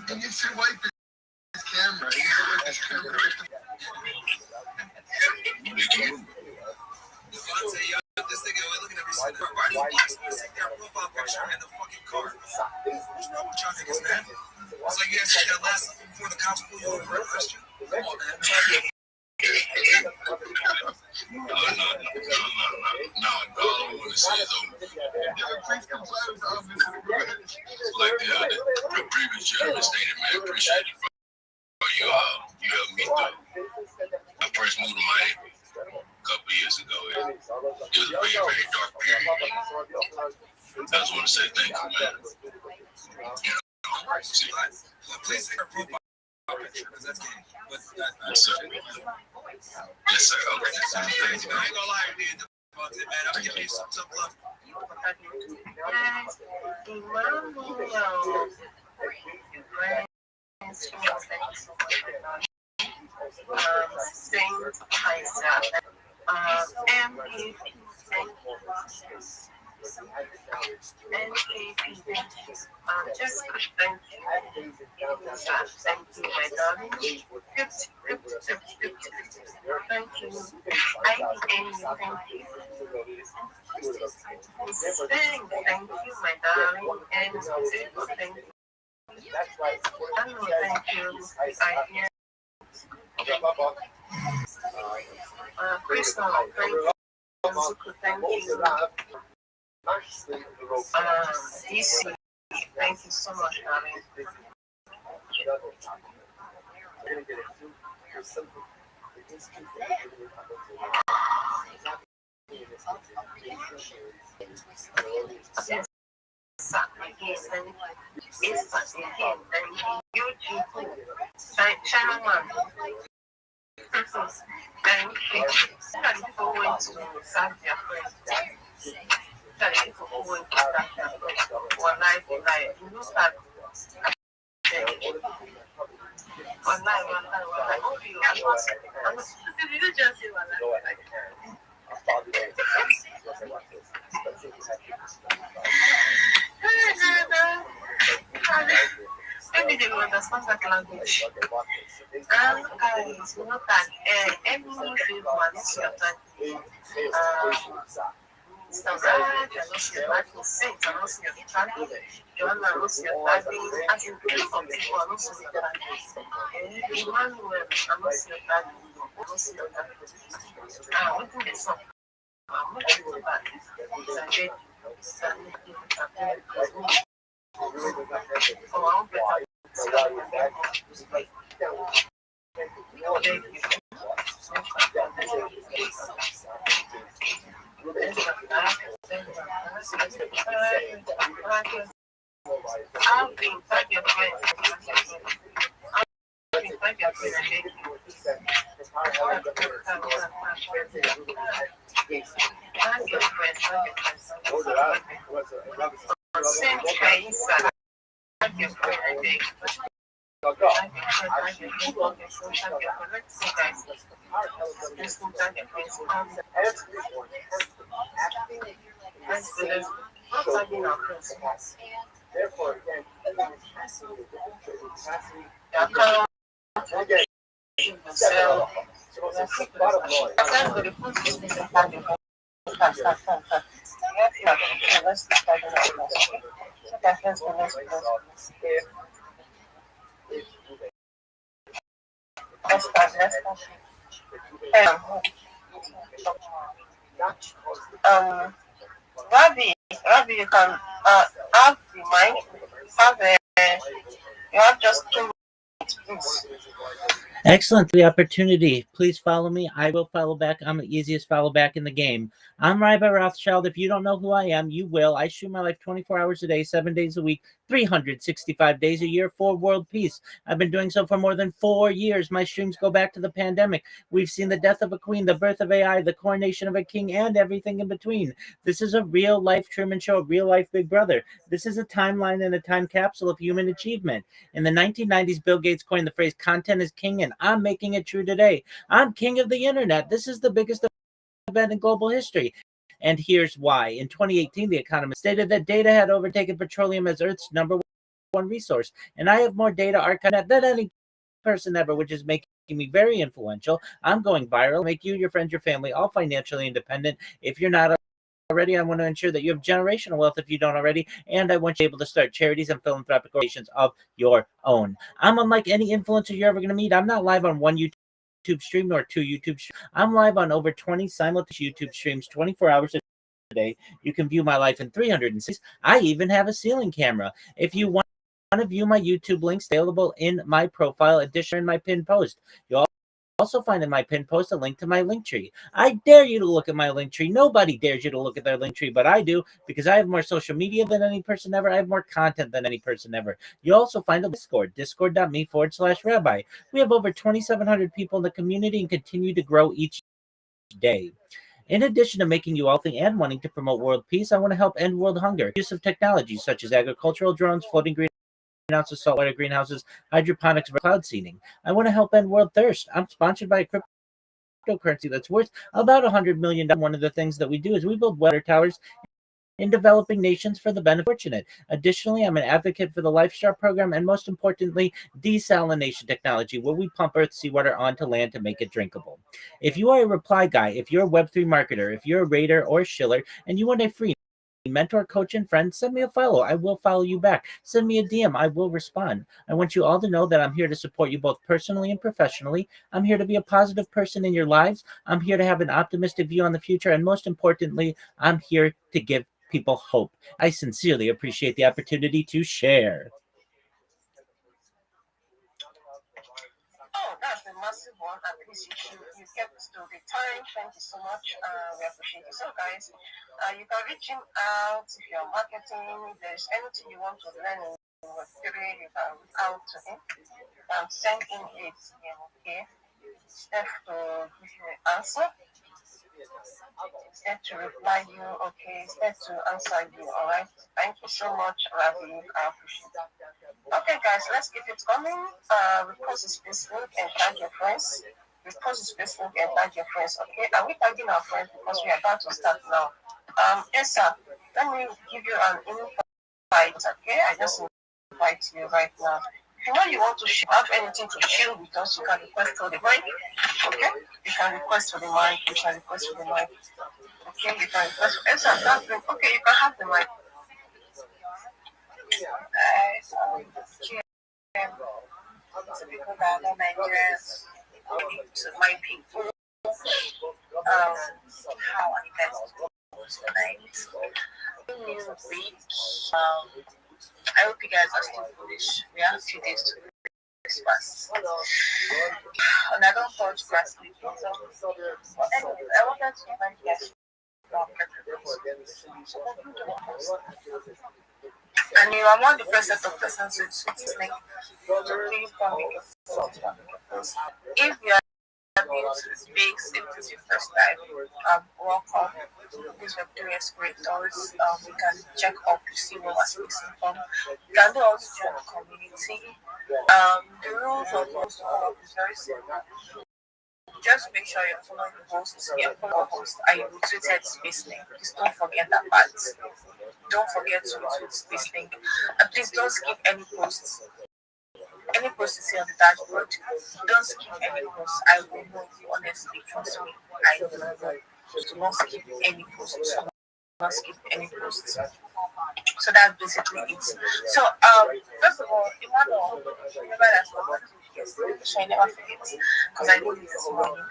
And you should wipe this camera. This nigga, look at every single. Why do you blast me? Take their profile picture and the fucking car. What's wrong with y'all niggas, man? It's like you guys just gotta last before the cops pull you over and arrest you. Come on, man. No. All I want to say is, like the previous gentleman stated, man, appreciate it. You helped me through. I first moved to Miami a couple of years ago. It was a very, very dark period. I just want to say thank you, man. You know, please take our profile picture because that's gay. Yes, sir. Yes, sir. Okay. That's crazy, man. I ain't gonna lie to you. Man, I'm giving you some love. Just thank you. Thank you, my darling. Thank you. Thank you. Thank you, my darling. And thank you. Thank you. I hear. Crystal, thank you. Thank you. DC, thank you so much, darling. Channel 1. Thank you. Thank you for going to Sadia. Thank you for going to Sadia. One life. You know that. Maybe they will understand that language. And I know that every field wants your time. So that I lost your life in sin, I lost your time. Joanna lost your life in as you pray for people, I lost your life. Emmanuel, I lost your life. I lost your life. What did they say? I'm not sure about it. It's a great Rabbi, you can have the mic. You have just 2 minutes, please. Excellent for the opportunity. Please follow me. I will follow back. I'm the easiest follow back in the game. I'm Rabbi Rothschild. If you don't know who I am, you will. I shoot my life 24 hours a day, 7 days a week, 365 days a year for world peace. I've been doing so for more than 4 years. My streams go back to the pandemic. We've seen the death of a queen, the birth of AI, the coronation of a king, and everything in between. This is a real life Truman Show, a real life Big Brother. This is a timeline and a time capsule of human achievement. In the 1990s, Bill Gates coined the phrase content is king, and I'm making it true today. I'm king of the internet. This is the biggest event in global history. And here's why. In 2018, The Economist stated that data had overtaken petroleum as Earth's number one resource. And I have more data archived than any person ever, which is making me very influential. I'm going viral. Make you, your friends, your family, all financially independent. If you're not already, I want to ensure that you have generational wealth if you don't already, and I want you able to start charities and philanthropic organizations of your own. I'm unlike any influencer you're ever going to meet. I'm not live on one YouTube stream nor 2 YouTube streams. I'm live on over 20 simultaneous YouTube streams 24 hours a day. You can view my life in 306. I even have a ceiling camera. If you want to view my YouTube links, available in my profile, addition in my pinned post. You'll also find in my pinned post a link to my link tree. I dare you to look at my link tree. Nobody dares you to look at their link tree, but I do, because I have more social media than any person ever. I have more content than any person ever. You also find a Discord, discord.me/rabbi. We have over 2,700 people in the community and continue to grow each day. In addition to making you wealthy and wanting to promote world peace, I want to help end world hunger. Use of technologies such as agricultural drones, floating greenhouses, saltwater greenhouses, hydroponics, cloud seeding. I want to help end world thirst. I'm sponsored by a cryptocurrency that's worth about $100 million. One of the things that we do is we build weather towers in developing nations for the benefit of the fortunate. Additionally, I'm an advocate for the LifeStar program and, most importantly, desalination technology, where we pump earth seawater onto land to make it drinkable. If you are a reply guy, if you're a Web3 marketer, if you're a raider or a shiller, and you want a free mentor, coach, and friend, send me a follow. I will follow you back. Send me a DM. I will respond. I want you all to know that I'm here to support you both personally and professionally. I'm here to be a positive person in your lives. I'm here to have an optimistic view on the future. And most importantly, I'm here to give people hope. I sincerely appreciate the opportunity to share. Oh, that's a massive one. At least you kept to the time. Thank you so much. We appreciate it. So, guys, you can reach him out if you're marketing. If there's anything you want to learn in Web3, you can reach out to him. Send him a DM, okay? Steph to give you an answer. It's there to reply you, okay, it's there to answer you, alright? Thank you so much, Ravi. I appreciate that. Okay, guys, let's keep it coming. Repost this Facebook and tag your friends. Repost this Facebook and tag your friends, okay? Are we tagging our friends because we are about to start now? Esa, let me give you an invite, okay? I just invite you right now. If you know you want to have anything to share with us, you can request for the mic, okay? You can request for the mic, you can request for the mic. Okay, you can request for Esa, that's good. Okay, you can have the mic. To people that are Nigerians, to my people, how are you guys doing tonight? New week. I hope you guys are still foolish. We have a few days to Christmas. And I don't touch grass sleep. But anyway, I wanted to invite you guys and you are among the first set of persons with listening. Please don't make a post. If you are new to the space, if this is your first time, welcome. These web 3 creators. We can check up to see what we're speaking from. You can do also join the community. The rules of most all is very simple. Just make sure you're following the hosts, you're following the host, and you retweeted space link. Please don't forget that part. Don't forget to retweet space link. And please don't skip any posts. Any post you see on the dashboard, don't skip any posts. I will know you honestly, trust me. I will know. Do not skip any posts. Do not skip any posts. So that's basically it. So first of all, Emmanuel, remember that's what I never forget because I did it this morning.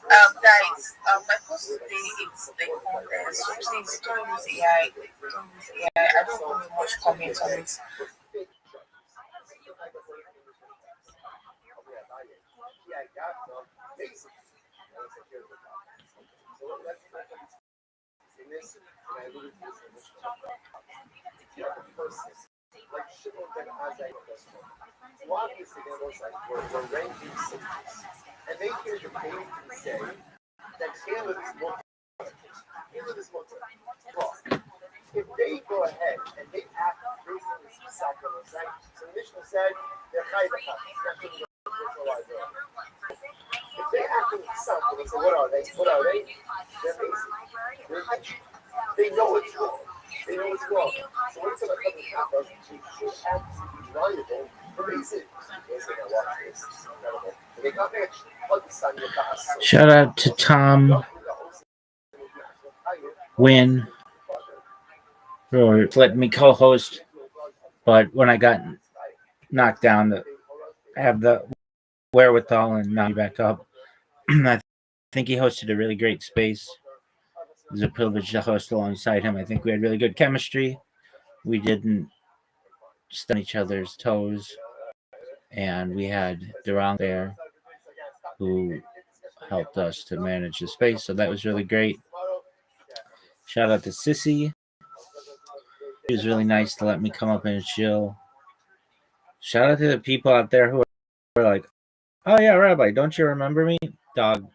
Guys, my post today is the content. So please don't use AI. Don't use AI. I don't want much comments on it. Obviously, there was like we're ranking cities, and they hear the baby say that Caleb is more. Caleb is more. Well, if they go ahead and they act based on this sacrifice, right? So the Mishnah said they're high the if they act in sacrifice, so what are they? What are they? They're lazy. They're rich. They know it's wrong. They know it's wrong. So when it's going to come to happen, they should have to be valuable for reason. Shout out to Tom Wynn for letting me co-host, but when I got knocked down, to have the wherewithal and knock me back up. I think he hosted a really great space. It was a privilege to host alongside him. I think we had really good chemistry. We didn't step on each other's toes, and we had Durang there who helped us to manage the space, so that was really great. Shout out to Sissy. It was really nice to let me come up and chill. Shout out to the people out there who are like, oh yeah, Rabbi, don't you remember me? Dog,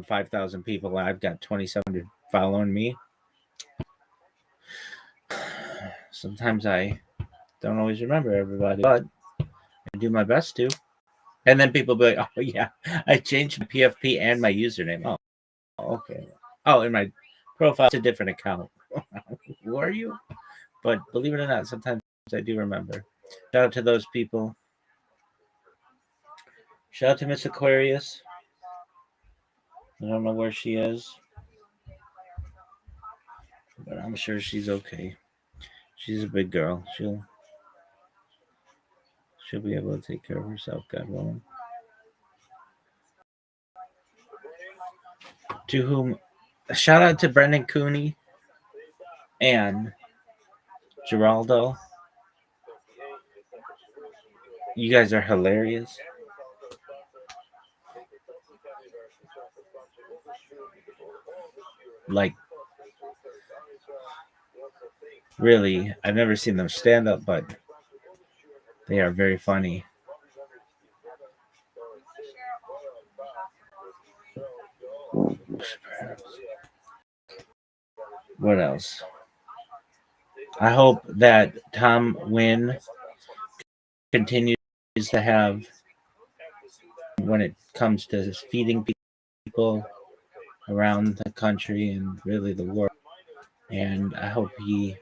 5,000 people, I've got 2,700 following me. Sometimes I don't always remember everybody, but I do my best to. And then people be like, oh yeah, I changed my PFP and my username. Oh, okay. Oh, and my profile's a different account. Who are you? But believe it or not, sometimes I do remember. Shout out to those people. Shout out to Miss Aquarius. I don't know where she is, but I'm sure she's okay. She's a big girl. She'll be able to take care of herself, God willing. To whom, shout out to Brendan Cooney and Geraldo. You guys are hilarious. Like, really, I've never seen them stand up, but they are very funny. What else? I hope that Tom Wynn continues to have, when it comes to feeding people around the country and really the world. And I hope he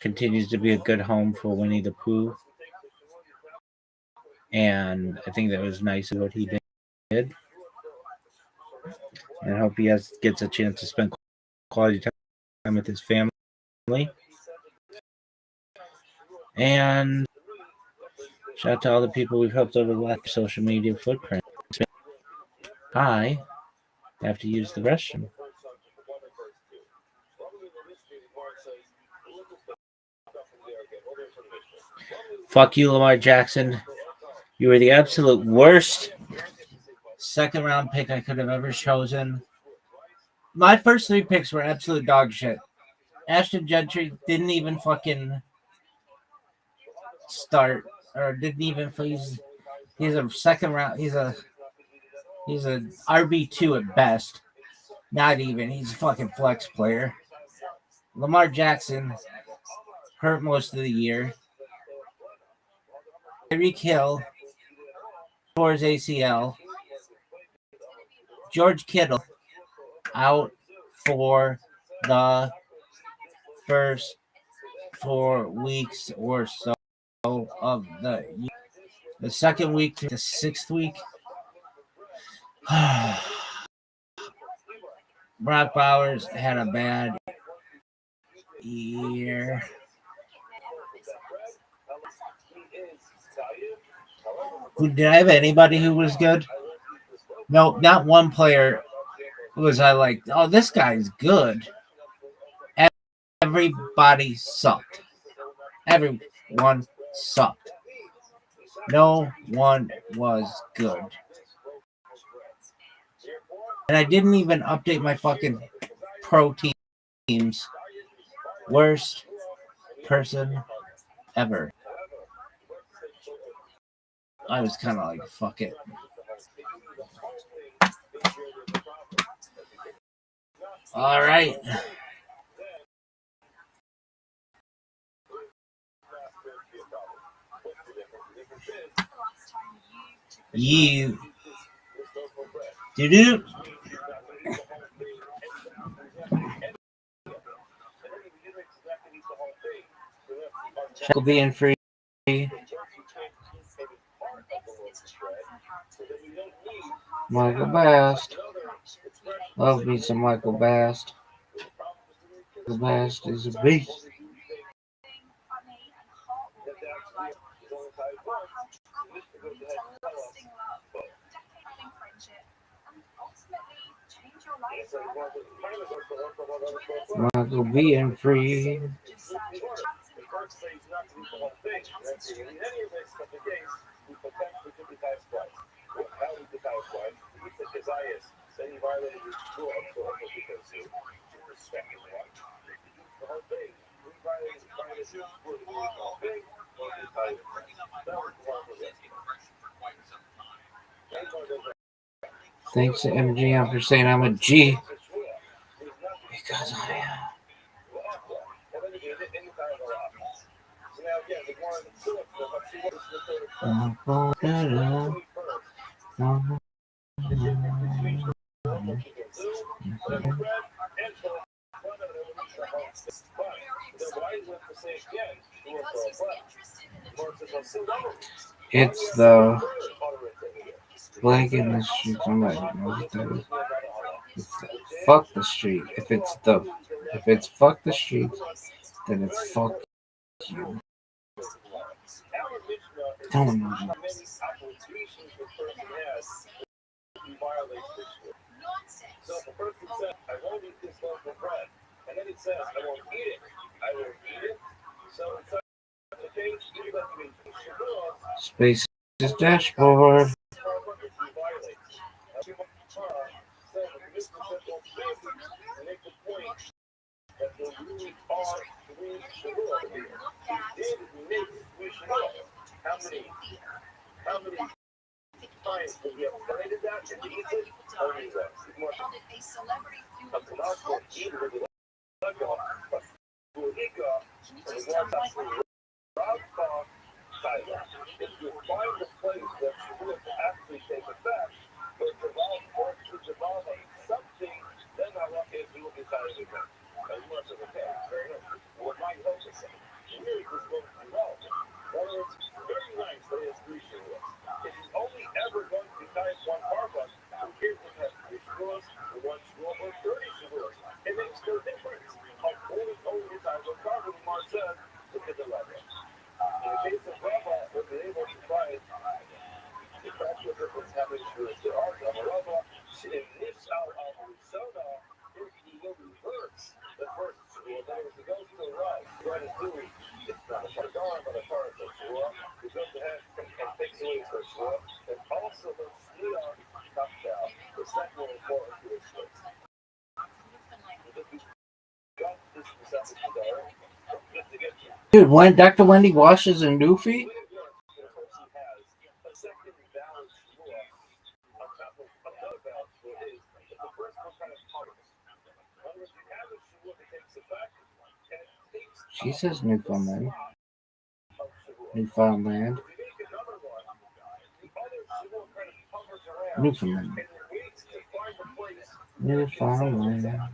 continues to be a good home for Winnie the Pooh. And I think that was nice of what he did. And I hope he gets a chance to spend quality time with his family. And shout out to all the people we've helped over the last social media footprint. I have to use the restroom. Fuck you, Lamar Jackson. You were the absolute worst second round pick I could have ever chosen. My first 3 picks were absolute dog shit. Ashton Gentry didn't even fucking start, or didn't even. He's a second round. He's a RB2 at best. Not even. He's a fucking flex player. Lamar Jackson hurt most of the year. Tyreek Hill tore his ACL. George Kittle out for the first 4 weeks or so of the second week to the 6th week. Brock Bowers had a bad year. Did I have anybody who was good? No, not one player was I like, oh, this guy's good. Everybody sucked. Everyone sucked. No one was good. And I didn't even update my fucking pro teams. Worst person ever. I was kind of like, fuck it. All right. You do. Check being free. Michael Bast. Love me some Michael Bast. The Bast is a beast. Michael being free. Thanks to MGM for saying I'm a G. Because I am. It's the blank in the street. Fuck the street. If it's fuck the street, then it's fuck you. Don't know. So if a person says, I won't eat this loaf of bread, and then it says, I won't eat it, I will eat it. So it's the case, Space's dashboard. How many times will we have violated that and eat it? Dude, when Dr. Wendy washes a Newfie? She says Newfoundland. Newfoundland. Newfoundland. Newfoundland.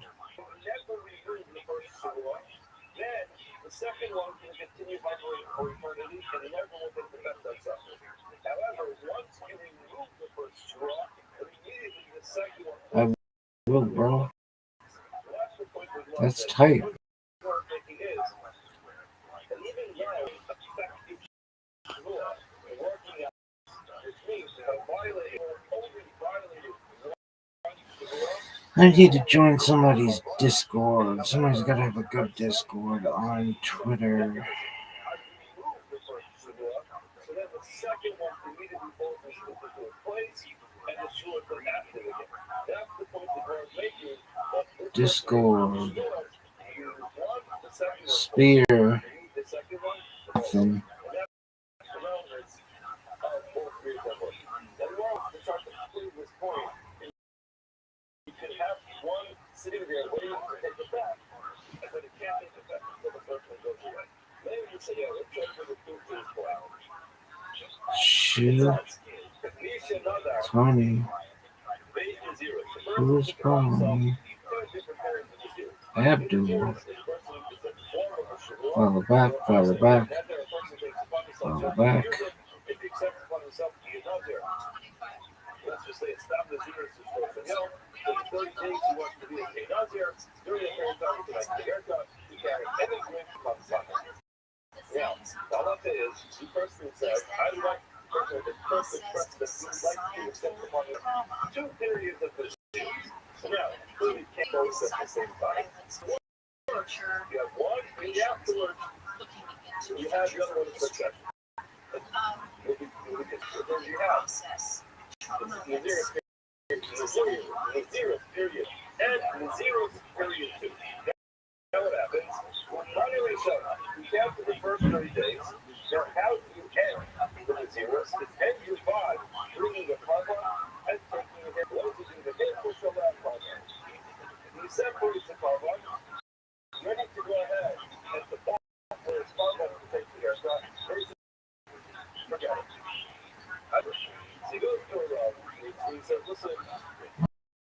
I will, bro. That's tight. I need to join somebody's Discord. Somebody's got to have a good Discord on Twitter. Discord. Spear. Nothing. Shoot. Tony. Who's calling? Abdul. Follow back, follow back. Follow back.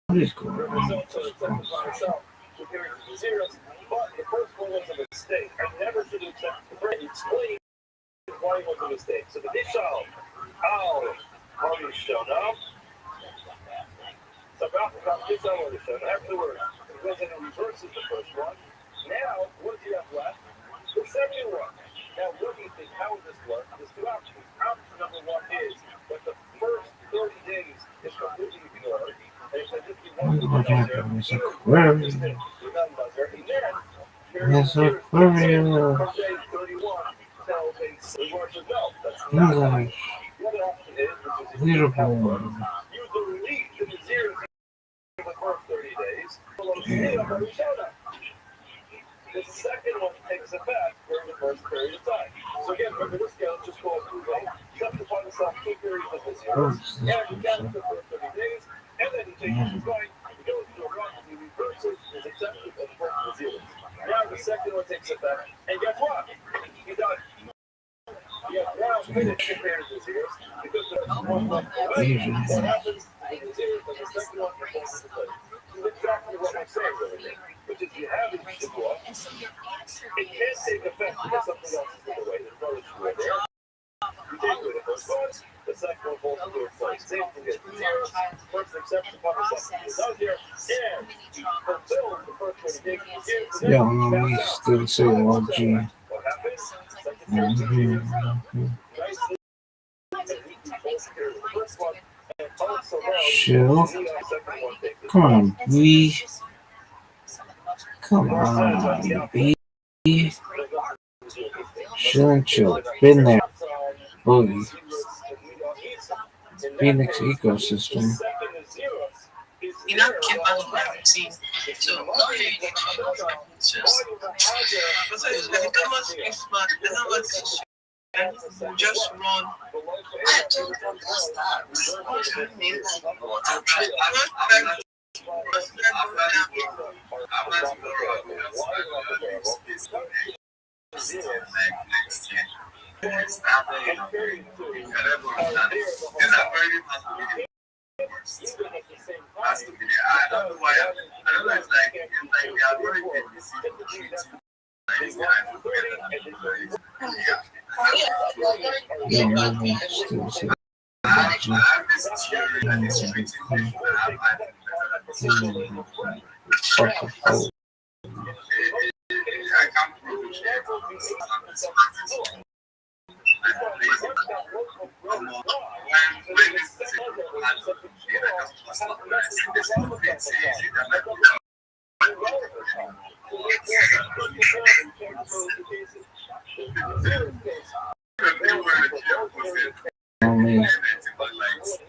What is going on? What happened? It's Aquarius. It's Aquarius. English. Beautiful. The second one takes effect during the first period of time. So again, remember this scale is just going through, right? You have to find yourself 2 periods of the zeros, and you count it for 30 days, and then you take your going, you go Yeah, we still say OG. Chill. Come on, B. Come on, B. Chill and chill. Been there. Boogie. Phoenix ecosystem. You know, keep on the routine. So, no, it's just. Because it's when it comes to smart, I know what's just run. I told them that's that. What do you mean? I'm trying to. Has to be there. I don't know why. I don't know. It's like we are going to receive the treat.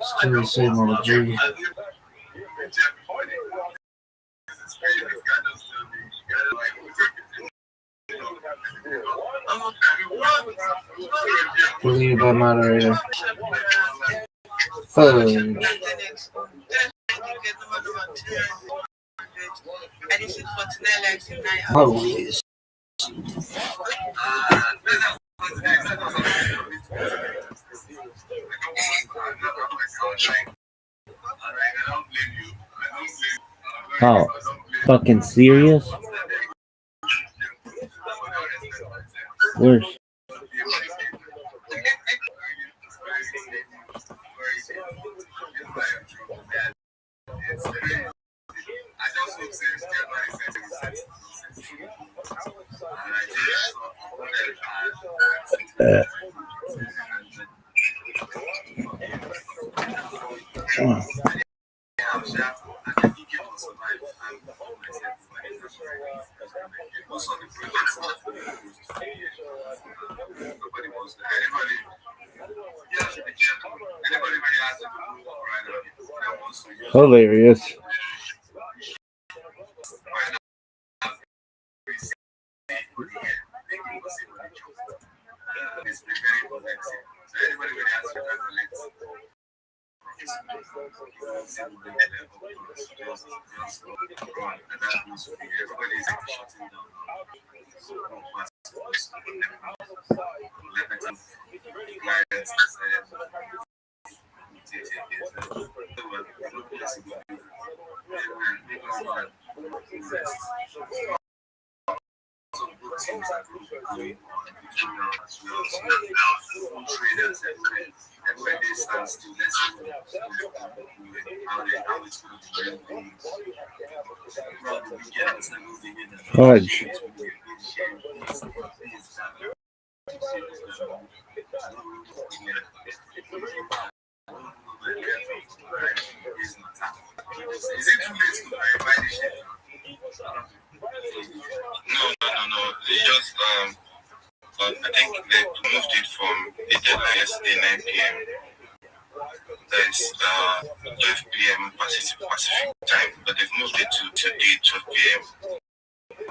Still the same OG. Believe by moderator. Fudge. Always. Oh, fucking serious? Where's hilarious? Fudge. No. They just I think they moved it from the deadline yesterday 9 p.m. That is 12 p.m. Pacific time, but they've moved it to today 12 p.m.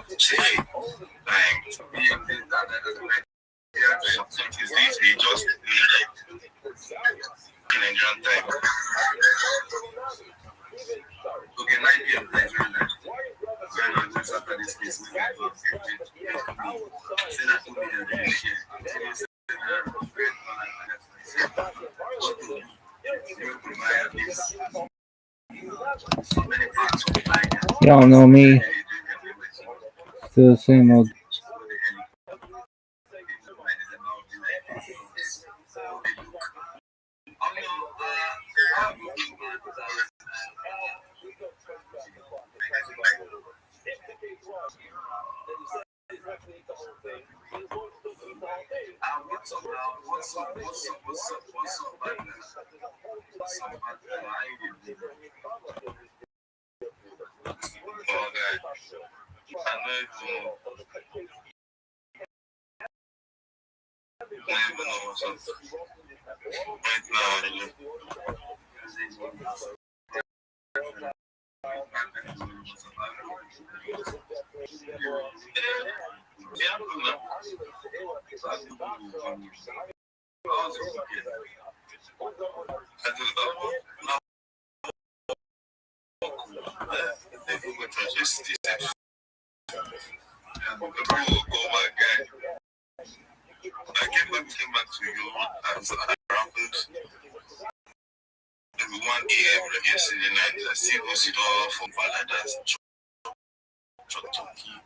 Pacific time. So it is literally just Nigerian time. Okay, 9 p.m. Nigerian time. After this case, we Y'all know me. Still the same old. I came back to you as rappers. 1 a.m. yesterday night, I still hosted all from Valadas, Chucky.